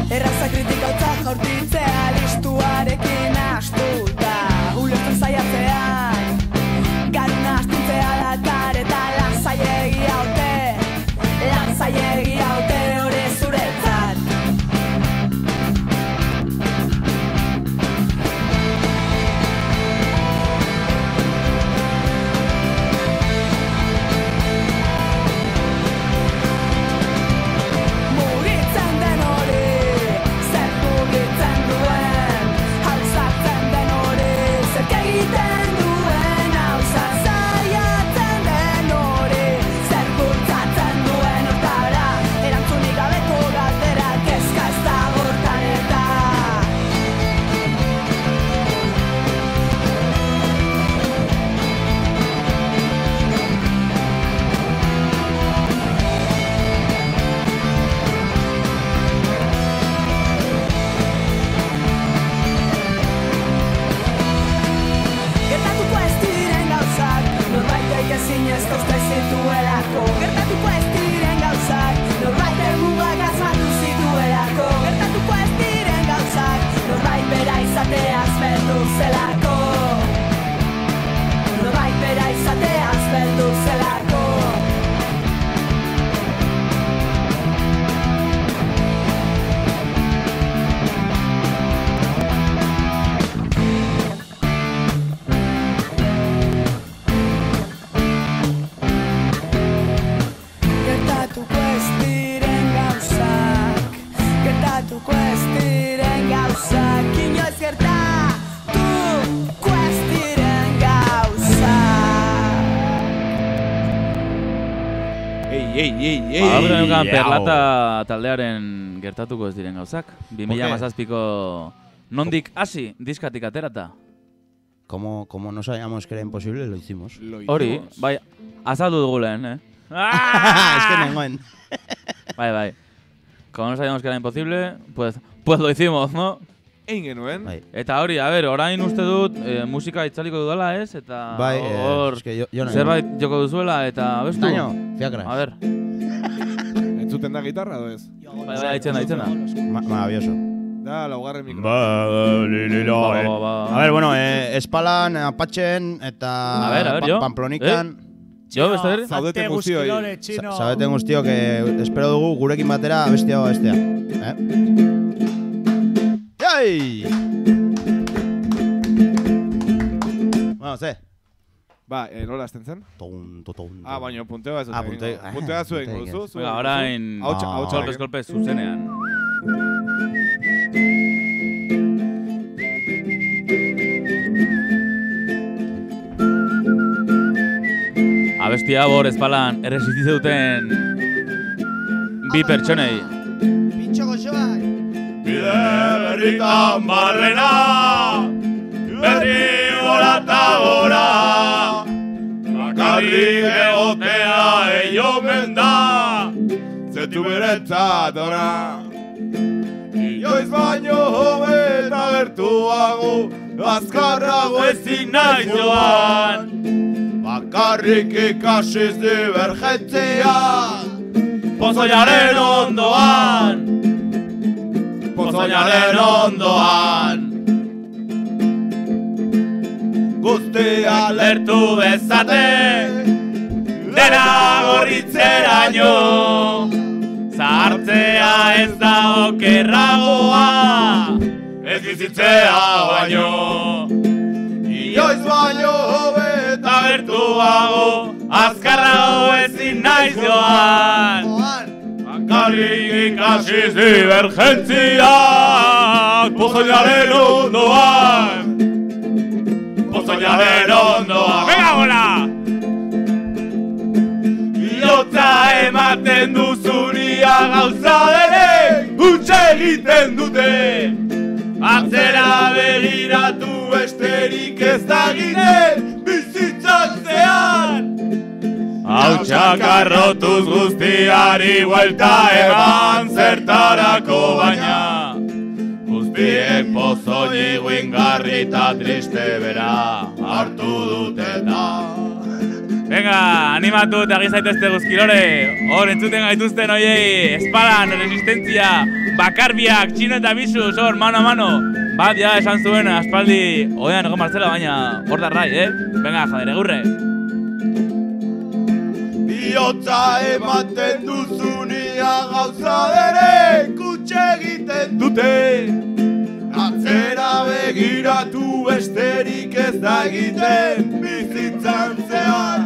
Erraza kritikatza jaurtitzea listuarekin astuta ulertzen saiatzean garuna astintzea datar eta lansaiegi haute hori zuretzat mugitzen den hori zer mugitzen duen alzatzen den hori zer egiten duen hauza zaiatzen den hori zer bultzatzen duen hortara erantzunik gabeko galdera kezka ez da hortan eta gertatuko ez diren gauzak norbaitek ezinezko uste zituelako gertatuko ez diren gauzak norbaitek mugak asmatu zituelako gertatuko ez diren gauzak norbait bera izateaz beldu zelako norbait bera izateaz beldu zelako gertatuko ez diren gauzak gertatuko ez diren gauzak inoiz gertatuko ez diren gauzak Ei. Aurre neukan Perlata taldearen gertatuko ez diren gauzak. 2017ko nondik hasi diskatik aterata. Como no sabíamos que era imposible, lo hicimos. Hori, bai, azaldu dugu lehen, Es que nengoen. Bai. Como no sabíamos que era imposible, pues lo hicimos, ¿no? Egin genuen. Eta hori, a ver, orain uste dut musika itzaliko dudala, ez? Eta Bai, hor es que yo no. zerbait joko duzuela, eta bestu? Daño, fiacras. A ver. Entzuten da gitarra, edo ez? Bai, aitzen da. Maravilloso. Da, laugarren mikro. A ver, bueno, Espalan, Apachen eta A ver, yo. Pamplonikan. Jo, beste ere? Zaudeten guztioi. Zaudeten guztio, que espero dugu gurekin batera bestia. Jai! Bueno, ze? Ba, nola azten zen? Ah, baina punteo ez. Punteo ez zuen guzu. Venga, orain kolpez zuzenean. guztia bor ezpalan erresistitzen duten bi pertsonei. Pintxo goxoak. Bide berritan barrena, berri gora eta gora, bakarrik egotea eiomen da, zetu beretzat ona. Ioiz baino hobe eta gertuago, azkarrago ezin naiz joan. Bakarrik ikasiz divergentzia, pozoiaren ondoan. Pozoiaren ondoan. Guztiak lertu bezate, dena gorritzeraino. Zahartzea ez da okerragoa, ez bizitzea baino. Ioiz baino hobe eta gertuago, azkarrago ezin naiz joan. Bakarrik ikasiz divergentziak, pozoiaren ondoan. Pozoiaren ondoan. Venga, hola! Iotza ematen duzunia gauza denek, utxe egiten dute. Atzera begiratu besterik ez da egiten, bizitzan zehar. Hautsak arrotuz guztiari buelta eman zertarako baina, guztiek pozoi guingarri eta triste bera hartu duteta. Venga, animatu eta gizaitezte guzkilore. Hor entzuten gaituzten oiei, espalan, resistentzia, bakarbiak, txino eta bisuz, hor, mano a mano. Bat ja esan zuen aspaldi, oian egon Marcela, baina hor da rai, Venga, joder, egurre. Biotza ematen duzunia gauza derek utxe egiten dute. Atzera begiratu besterik ez da egiten bizitzan zehar.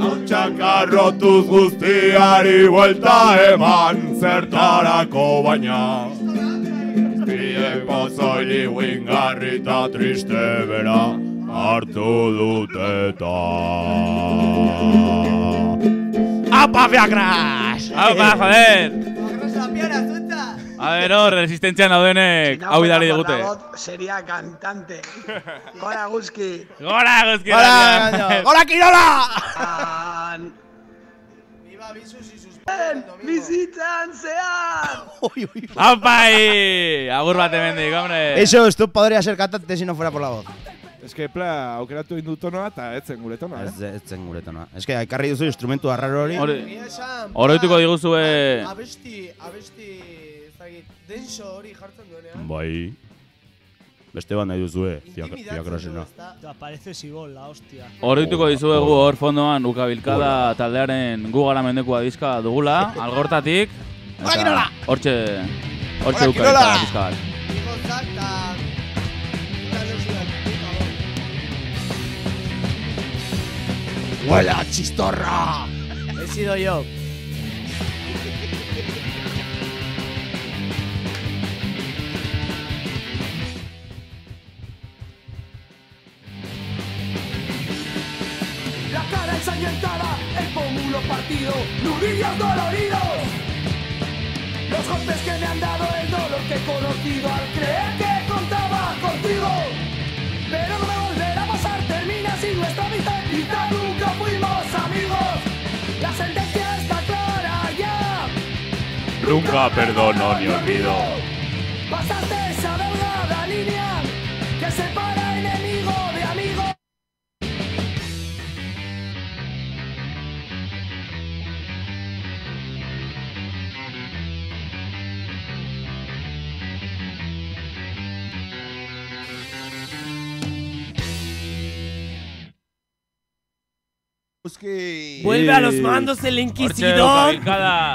Hautsak arrotuz guztiari buelta eman zertarako baina, guztiek pozoi guingarri eta triste bera hartu duteta. ¡Apa, Fiacras! ¡Apa, joder! A ver, hor, resistentzian daudenek hau bidali digute. Sería cantante. Gora Guzki. Gora Guzki. Gora Kirola. Bizitzan zehar. ¡Aupai! Agur bat hemendik, hombre. Eso, tú podrías ser cantante si no fuera por la voz. Es que, aukeratu indu tonoa eta etzen gure tonoa, Etzen gure tonoa. Es que, ekarri duzu instrumentu arraro hori. Oroituko diguzue... Abesti, denso hori jartzen duenean. Bai. Beste bat nahi duzue, Fiakrasena. Parece Sibol, la hostia. Oroituko dizuegu hor fondoan Ukabilkada taldearen gu gara mendekua diska dugula, algortatik. Eta hortxe Ukabilkada diska bat. ¡Huele a chistorra! He sido yo. La cara ensangrentada, el pómulo partido, nudillos doloridos. Los golpes que me han dado, el dolor que he conocido al creer que contaba contigo. Pero no me volverá a pasar, termina así nuestra amistad. Quizá nunca fuimos amigos. La sentencia está clara ya. Nunca perdono ni olvido. Pasaste esa delgada línea que separa enemigo de amigo. Vuelve a los mandos el inquisidor.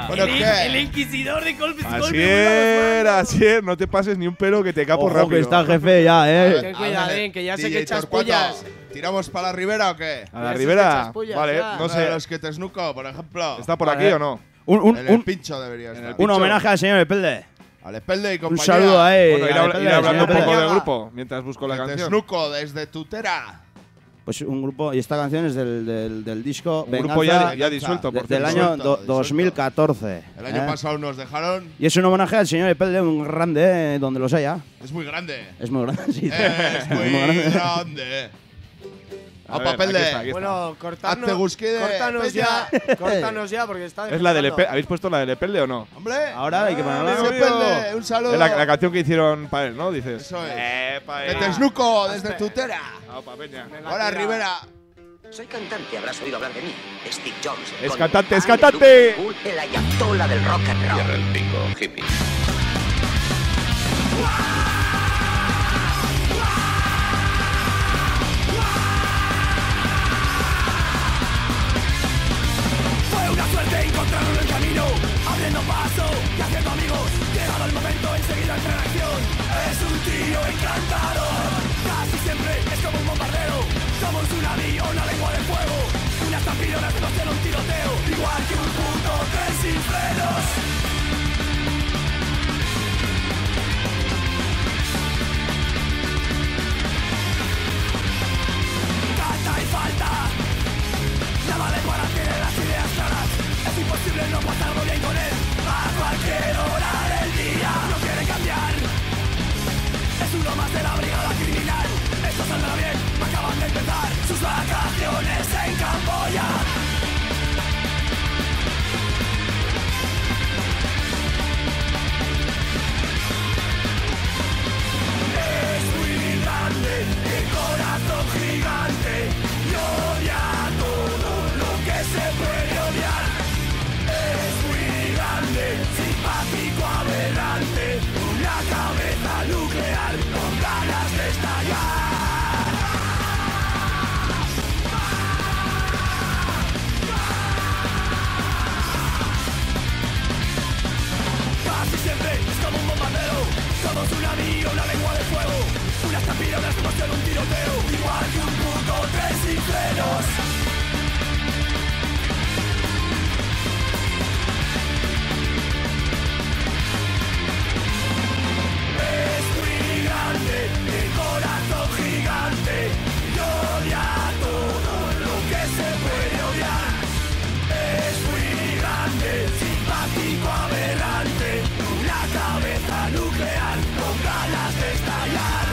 Bueno, El inquisidor de golpes. Asier, no te pases ni un pelo que te capo rápido. que está el jefe ya, Ten cuidadín, que ya sé que echas pollas. ¿Tiramos para la ribera o qué? ¿A la ribera? Vale, no sé. Los que te snuco, por ejemplo. ¿Está por aquí o no? En el pincho debería estar. Un homenaje al señor Espelde. Al Espelde y Un compañía. saludo a él. Bueno, ir hablando un poco del grupo mientras busco la canción. Te snuco desde Tutera. Pues un grupo, y esta canción es del disco Un Venganza, grupo ya disuelto, por del cierto. año 2014. El año pasado nos dejaron. Y es un homenaje al señor Epelde, un grande donde los haya. Es muy grande. Es muy grande, sí. Es muy grande. A papel de. Bueno, Hazte córtanos ya, córtanos ya, porque está ¿Es la del desfilando. ¿Habéis puesto la del Epelde o no? Hombre. Ahora hay que ponerla. Epelde, un saludo. Es la canción que hicieron para él, ¿no? Dices. Eso es. Pa' Que él. te esnuco desde Tutera. Opa, peña. Hola, Rivera. Soy cantante, habrás oído hablar de mí. Steve Jones. Es Con cantante, es Aleluya, cantante. El ayatola del rock and roll. Cierra el pico, hippie. Fue una suerte encontrarlo en el camino, abriendo paso y haciendo amigos. Llegado el momento, enseguida entra en acción. Es un tío encantador. Casi siempre es como un bombardero. Somos un avión, una lengua de fuego. Una estampida, una explosión, un tiroteo. Igual que un puto tren sin frenos. Canta y falta. Nada de para tiene las ideas claras. Es imposible no pasarlo bien con él. A cualquier hora del día no quiere cambiar. Es uno más de la brigada criminal. Esto saldrá bien, acaban de empezar sus vacaciones en Camboya. Es muy grande, el corazón gigante y odia todo lo que se puede odiar. Es muy grande, simpático, aberrante, una cabeza nuclear con ganas de estallar. Casi siempre es como un bombardero. Somos un avión, una lengua de fuego. Una estampida, una explosión, un tiroteo. Igual que un puto tren sin frenos. Es muy grande, el corazón gigante y odia todo lo que se puede odiar. Es muy grande, simpático, aberrante, una cabeza nuclear con ganas de estallar.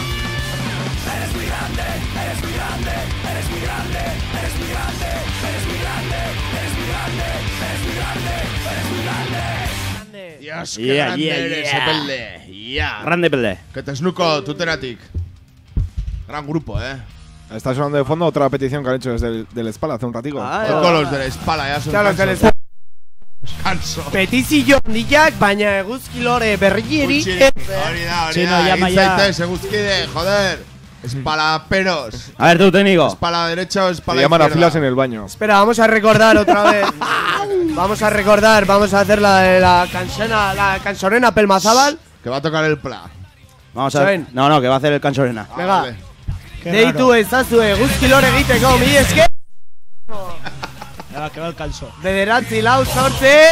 Eres muy grande, eres muy grande, eres muy grande, eres muy grande, eres muy grande, eres muy grande, eres muy grande, eres muy grande. Dios, qué grande eres, Epelde. Grande Epelde. Que te esnuco, Tuteratic. Gran grupo, Está sonando de fondo otra petición que han hecho desde del Spala hace un ratico. Con los de la espalda, ya son Claro, que cansos. les Canso. Petizio handiak, baina eguzki lore berrieri. Hori da, Chino, llama hitz ya. zaitez, eguzkide, joder. Espalaperos. A ver, tú, técnico. Espala derecha o Se espala llaman a izquierda. filas en el baño. Espera, vamos a recordar otra vez. Vamos a recordar, vamos a hacer la cansorena Pelmazábal. Que va a tocar el pla. Vamos a ver. Saben. No, que va a hacer el cansorena. Venga. Deitu ezazue eguzki lore egiteko, mi esker. Que va el calzo. Bederatzi lau sortze.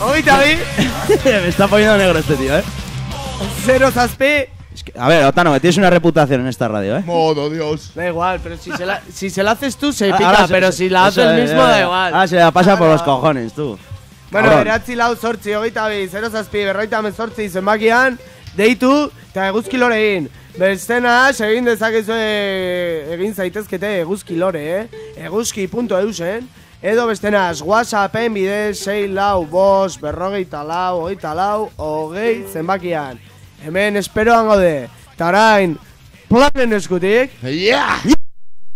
Hogeita bi. Me está poniendo negro este tío, 0 zazpi. A ver, Otano, que tienes una reputación en esta radio, Modo, Dios. Da igual, pero si se la haces tú se pica, Ahora pero si la hace eso el es, mismo da igual. Ah, se la pasa por los cojones, tú. Bueno, Cabrón. bederatzi lau sortzi, hogeita bi, 0 zazpi, 58 zenbakian, deitu eta eguzki lore egin. Bestena, egin dezakezu egin zaitezkete eguzki lore, eguzki.eusen. Edo bestenaz, WhatsAppen bidez 6 lau, 5, 44, 24, 20 zenbakian. Hemen esperoan gaude. Eta orain, planen eskutik.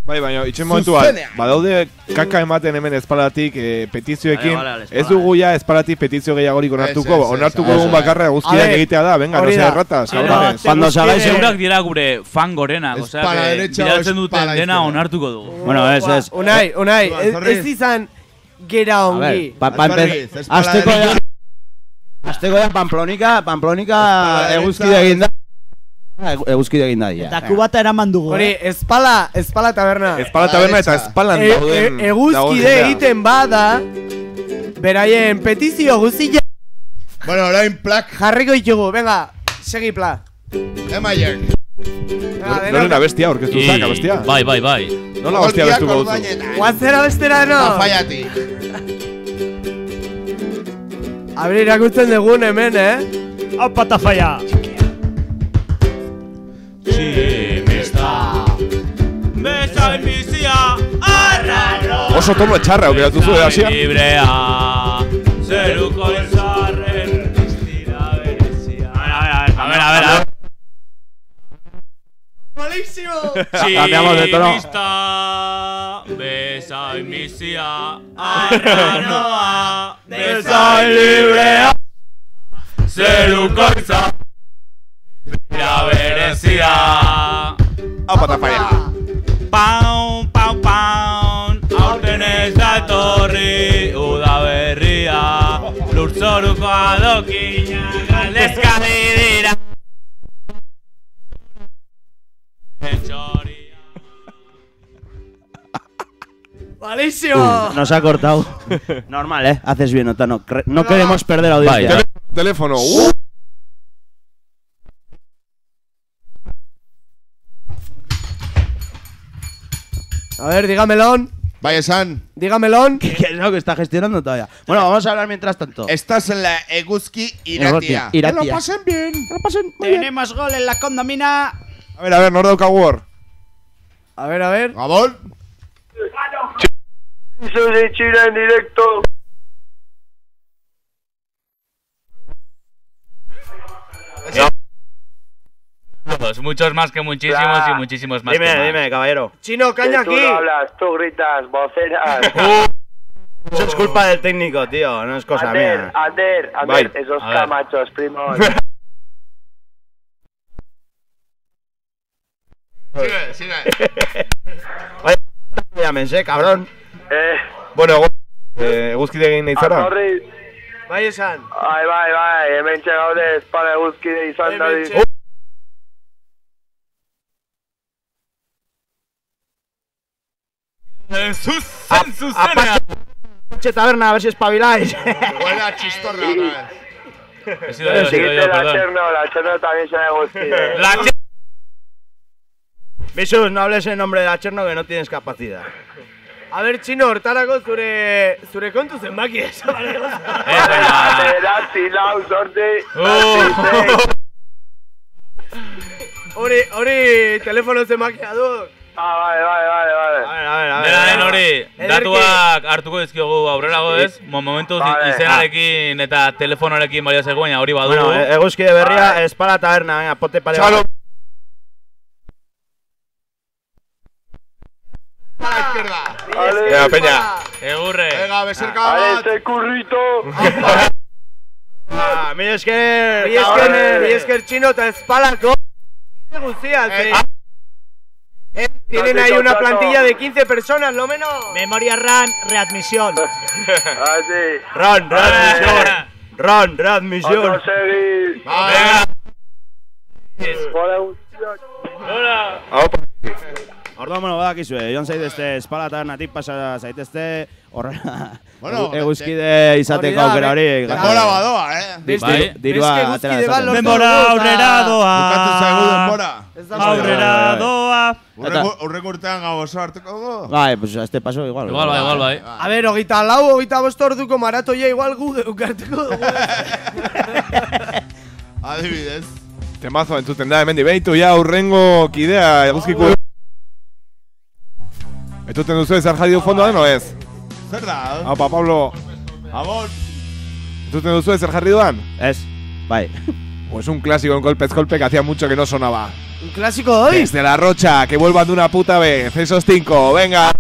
Bai, baina, itxen momentuan, Zuzenean. badaude kaka ematen hemen espalatik petizioekin, Vale, vale, ez dugu ja espalatik petizio gehiagorik onartuko, onartuko dugun bakarra eguzkiak egitea da, venga, no se ratas, cabrones. Cuando salgáis segurak dira gure fan gorenak, osea, Espala que derecha o bidaltzen duten espala dena izquierda. onartuko dugu. Bueno, es. Unai, ez izan gera ongi. Azteko ya Pamplonika eguzkide egin da. eguzkide egin daia. Eta kubata eraman dugu. Hori, espala taberna. Espala taberna eta espalan dauden. Eguzkide egiten bada, beraien petizio guztia. Bueno, orain plak. Jarriko ditugu, venga, segi plak. Emaiek. Noren abestia, orkestu zak abestia. Bai. Nola abestia bestuko duzu. Guazera bestera, no? Tafaiati. Abri irakurtzen dugun hemen, Opa, tafaia. Tximista Bezain bizia Arraro Oso tono etxarra, okeratu zu, hasia. Librea Zeruko izarren Estira berezia A ver Malísimo. Tximista Bezain bizia Arraroa Bezain librea Zeruko izarren La berezia Opa, tafalla. Pau Aurten ez da etorri Uda berria Lurtzoruko adokina Galdezka dira Malísimo. Nos ha cortado. Normal, haces bien, Nota. No queremos perder audiencia. Teléfono. A ver, dígamelón. Vaya, San. Dígamelón. Que no, que está gestionando todavía. Bueno, vamos a hablar mientras tanto. Estás en la Eguzki Iratia. Que lo pasen bien. Tenemos gol en la condomina. A ver, no dauka War. A ver. Gabón. Soy de China en directo. Muchos más que muchísimos y muchísimos más que más. Dime, caballero. Chino, caña aquí. Tú no hablas, tú gritas, voceras. Eso es culpa del técnico, tío, no es cosa mía. Ander, esos camachos, primos. Sigue. Oye, llámense, cabrón. Bueno, eguzkide egin nahi zara? Bai esan. Bai, hemen txegaude espala eguzkide izan da. Che taberna, a ver si espabiláis. Buena chistorra otra vez. He sido yo, perdón. La Cherno también se eguzkide. Bisus, no hables en nombre de la Cherno que no tienes capacidad. A ver, Chino, hortarako zure kontu zenbaki esa, bale? Ratzi, lau, sorte. Hori, telefono zenbakia duk. Vale. A ver, hori, datuak hartuko dizkiogu aurrerago ez, momentuz izenarekin eta telefonorekin balia zegoen, hori badu. Bueno, eguzkide berria, espala taberna, venga, pote pare. Chalo. A la izquierda. Venga, peña. Egurre. Venga, beserka bat. Este currito. Mi esker Chino eta espalako. Tienen ahí una plantilla de 15 personas, lo menos. Memoria RAM, readmisión. Readmisión. Otro seguir. Hola. Orduan, bueno, badakizue, joan zaitezte espala tabernatik pasa zaitezte horrela eguzkide izateko aukera hori. Denbora badoa, Dirua atera. Denbora aurrera doa. Bukatu zaigu denbora. Aurrera doa. Urrek urtean gaboso hartuko dugu. Bai, pues a este paso igual. Igual bai. A ver, 24 orduko maratoia igual gu geukartuko dugu. Adibidez. Temazo entzuten da, hemen dibeitu, ja, urrengo kidea eguzkiko. Entzuten duzu ez arjadiu fondoa den, o ez? Zer da? Apa, Pablo. Amor. Entzuten duzu ez arjadiu dan? Ez, bai. Pues un clásico en golpez golpe que hacía mucho que no sonaba. ¿Un clásico hoy? Desde La Rocha, que vuelvan de una puta vez. Esos 5, venga.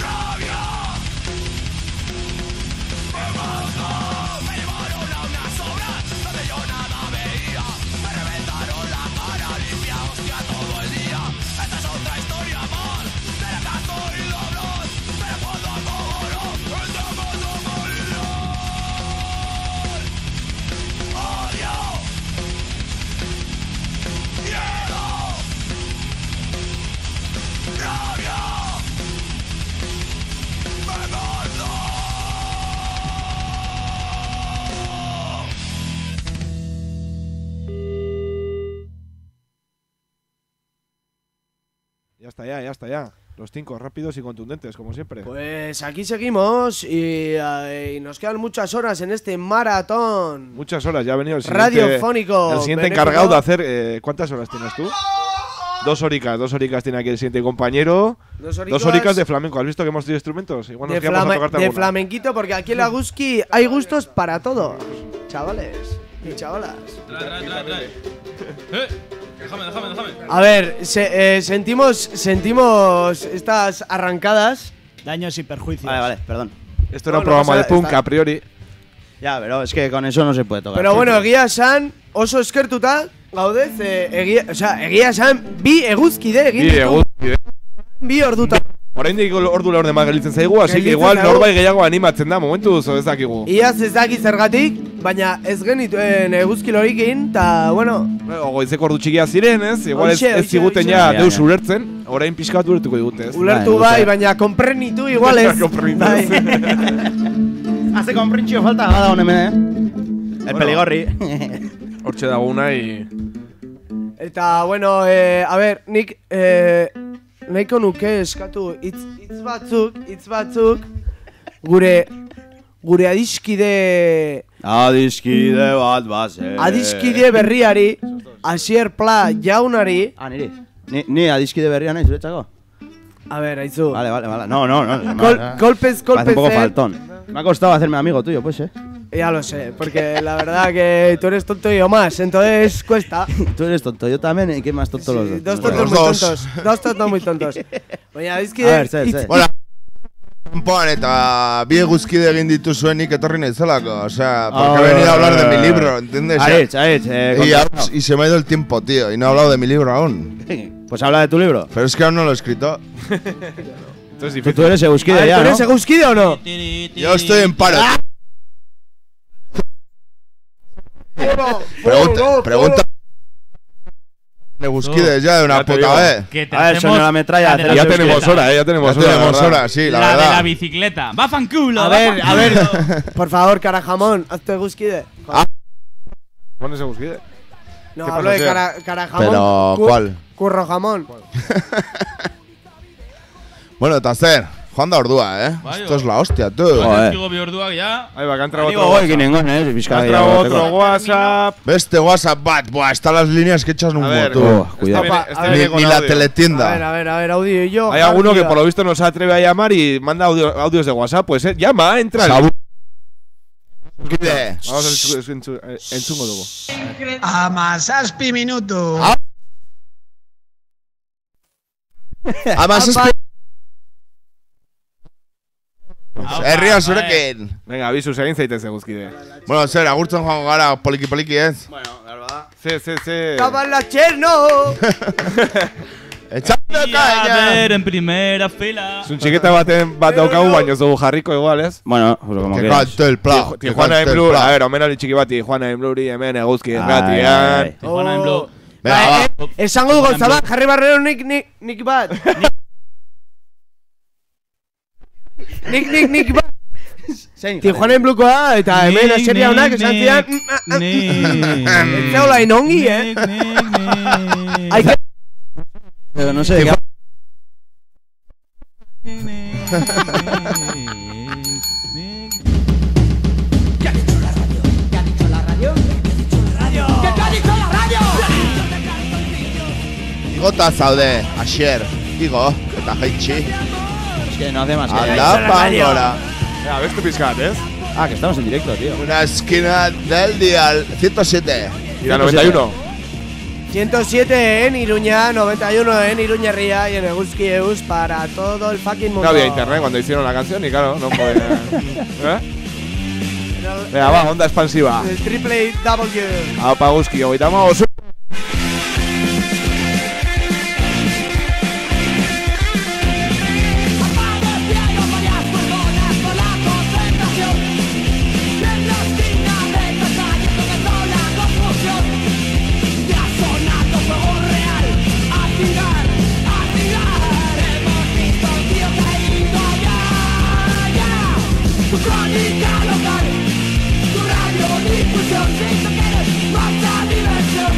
Rabia. Ya está, ya. Los 5 rápidos y contundentes, como siempre. Pues aquí seguimos y nos quedan muchas horas en este maratón. Muchas horas, ya ha venido el siguiente, radiofónico. El siguiente encargado de hacer. ¿Cuántas horas tienes tú? 2 horicas tiene aquí el siguiente compañero. 2 horicas de flamenco. ¿Has visto que hemos tenido instrumentos? Igual nos quedamos a tocarte de alguna. flamenquito, porque aquí en la Guski hay gustos para todos, chavales y chavalas. Trae. Déjame. A ver, sentimos estas arrancadas. Daños y perjuicios. Vale, perdón. Esto era un programa de punk a priori. Ya, pero es que con eso no se puede tocar. Pero bueno, egia esan, oso eskertuta gaudez, egia esan, bi eguzkide egin ditu. Bi orduta. Oraindik ordu laurde más gelditzen zaigu, así que igual norbait gehiago animatzen da momentuz ez dakigu. Iaz ez daki zergatik, baina ez genituen eguzki lorikin, ta bueno. Goizeko ordu txikia ziren, ez? Igual ez ziguten ja deus ulertzen, orain pixka bat ulertuko digute, ez? Ulertu bai, baina konprenitu igual ez. Hace comprentzio falta bada hemen, El peligorri. Hortxe daguna y... Eta, bueno, a ver, nik nahiko nuke eskatu hitz batzuk gure adiskide bat bazen. Adiskide berriari, Asier Pla jaunari. Niri. Ni adiskide berria nahi zuretzako? A ver, aizu. Vale. No. Golpes. Parece un poco faltón. Me ha costado hacerme amigo tuyo, pues, Ya lo sé, porque la verdad que tú eres tonto y yo más, entonces cuesta. Tú eres tonto, yo también, ¿y qué más tonto los dos? Dos tontos muy tontos. Dos tontos muy tontos. Baina, adiskide... A ver, sé. Hola. Pon eta bi eguzkide egin dituzuenik etorri naizelako, o sea, porque he venido a hablar de mi libro, ¿entiendes? Y se me ha ido el tiempo, tío, y no he hablado de mi libro aún. Pues habla de tu libro. Pero es que aún no lo he escrito. Tú eres eguzkide ya, ¿no? ¿Tú eres eguzkide o no? Yo estoy en paro. Pregunta. Eguzkide ya de una puta vez. A ver, señor la metralla. Ya tenemos hora, sí, la verdad. de la bicicleta. ¡Va fanculo! A ver, por favor, Carajamón, hazte eguzkide. ¿Cuál es eguzkide? No, hablo de Carajamón. Pero, ¿cuál? Curro jamón. Bueno, Tacer, Juan da ordua, Esto es la hostia, tú. Joder. Ahí va, que ha entrado otro WhatsApp. Este WhatsApp, buah, están las líneas que echas en un moto. Cuidado. Ni la teletienda. A ver, audio y yo. Hay alguno que por lo visto no se atreve a llamar y manda audios de WhatsApp, pues llama, entra. Vamos en chungo dugu. Amazazpi minutu. Amazazpi. Herria zurekin. Venga, abisus egin zaitez eguzkide. Bueno, zer, agurtzen joango gara poliki ez? Bueno, verdad. Sí. Cabalacheno. Echando caña. En primera fila. Es un chiqueta bat daukagu, baino ez dugu jarriko igual, ez? Bueno, pues como que quieras. cante el pla. Tijuana en Blue, a ver, omenali txiki bati, Tijuana en Blue, hemen eguzki erratian. Tijuana en Blue. Esango dugu gauza bat, jarri barrero nik bat. Nik bat. Tijuana en Bluekoa eta hemen aseria honak esan zidan. Ez zeula inongi, Pero no sé. Igota zaude, Asier. Igo, eta jaitxi. Es que no hace más que... Alda pangora. Venga, ves tu pizkat, ¿eh? Ah, que estamos en directo, tío. Una esquina del dial 107. Y la 91. 107 en Iruña, 91 en Iruña Ría y en Eguzki Eus para todo el fucking mundo. No había internet cuando hicieron la canción y claro, no podía... Venga, va, onda expansiva. El triple W. Aupa Eguzki, hogeitamos. Crónica local, tu radiodifusión, si tú quieres más diversión.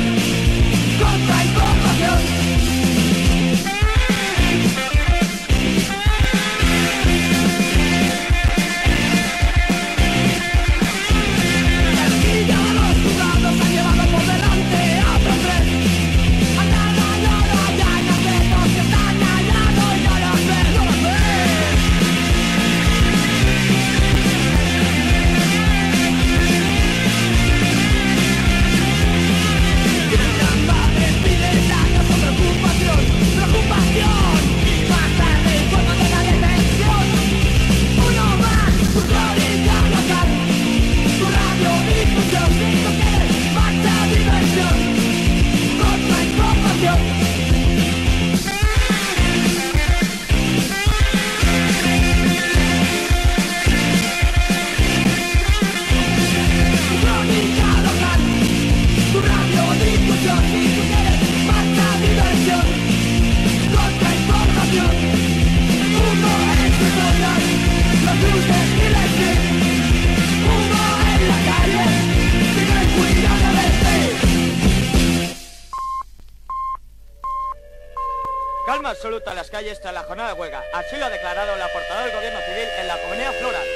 Calma absoluta en las calles tras la jornada de huelga. Así lo ha declarado la portavoz del Gobierno Civil en la Comunidad Floral.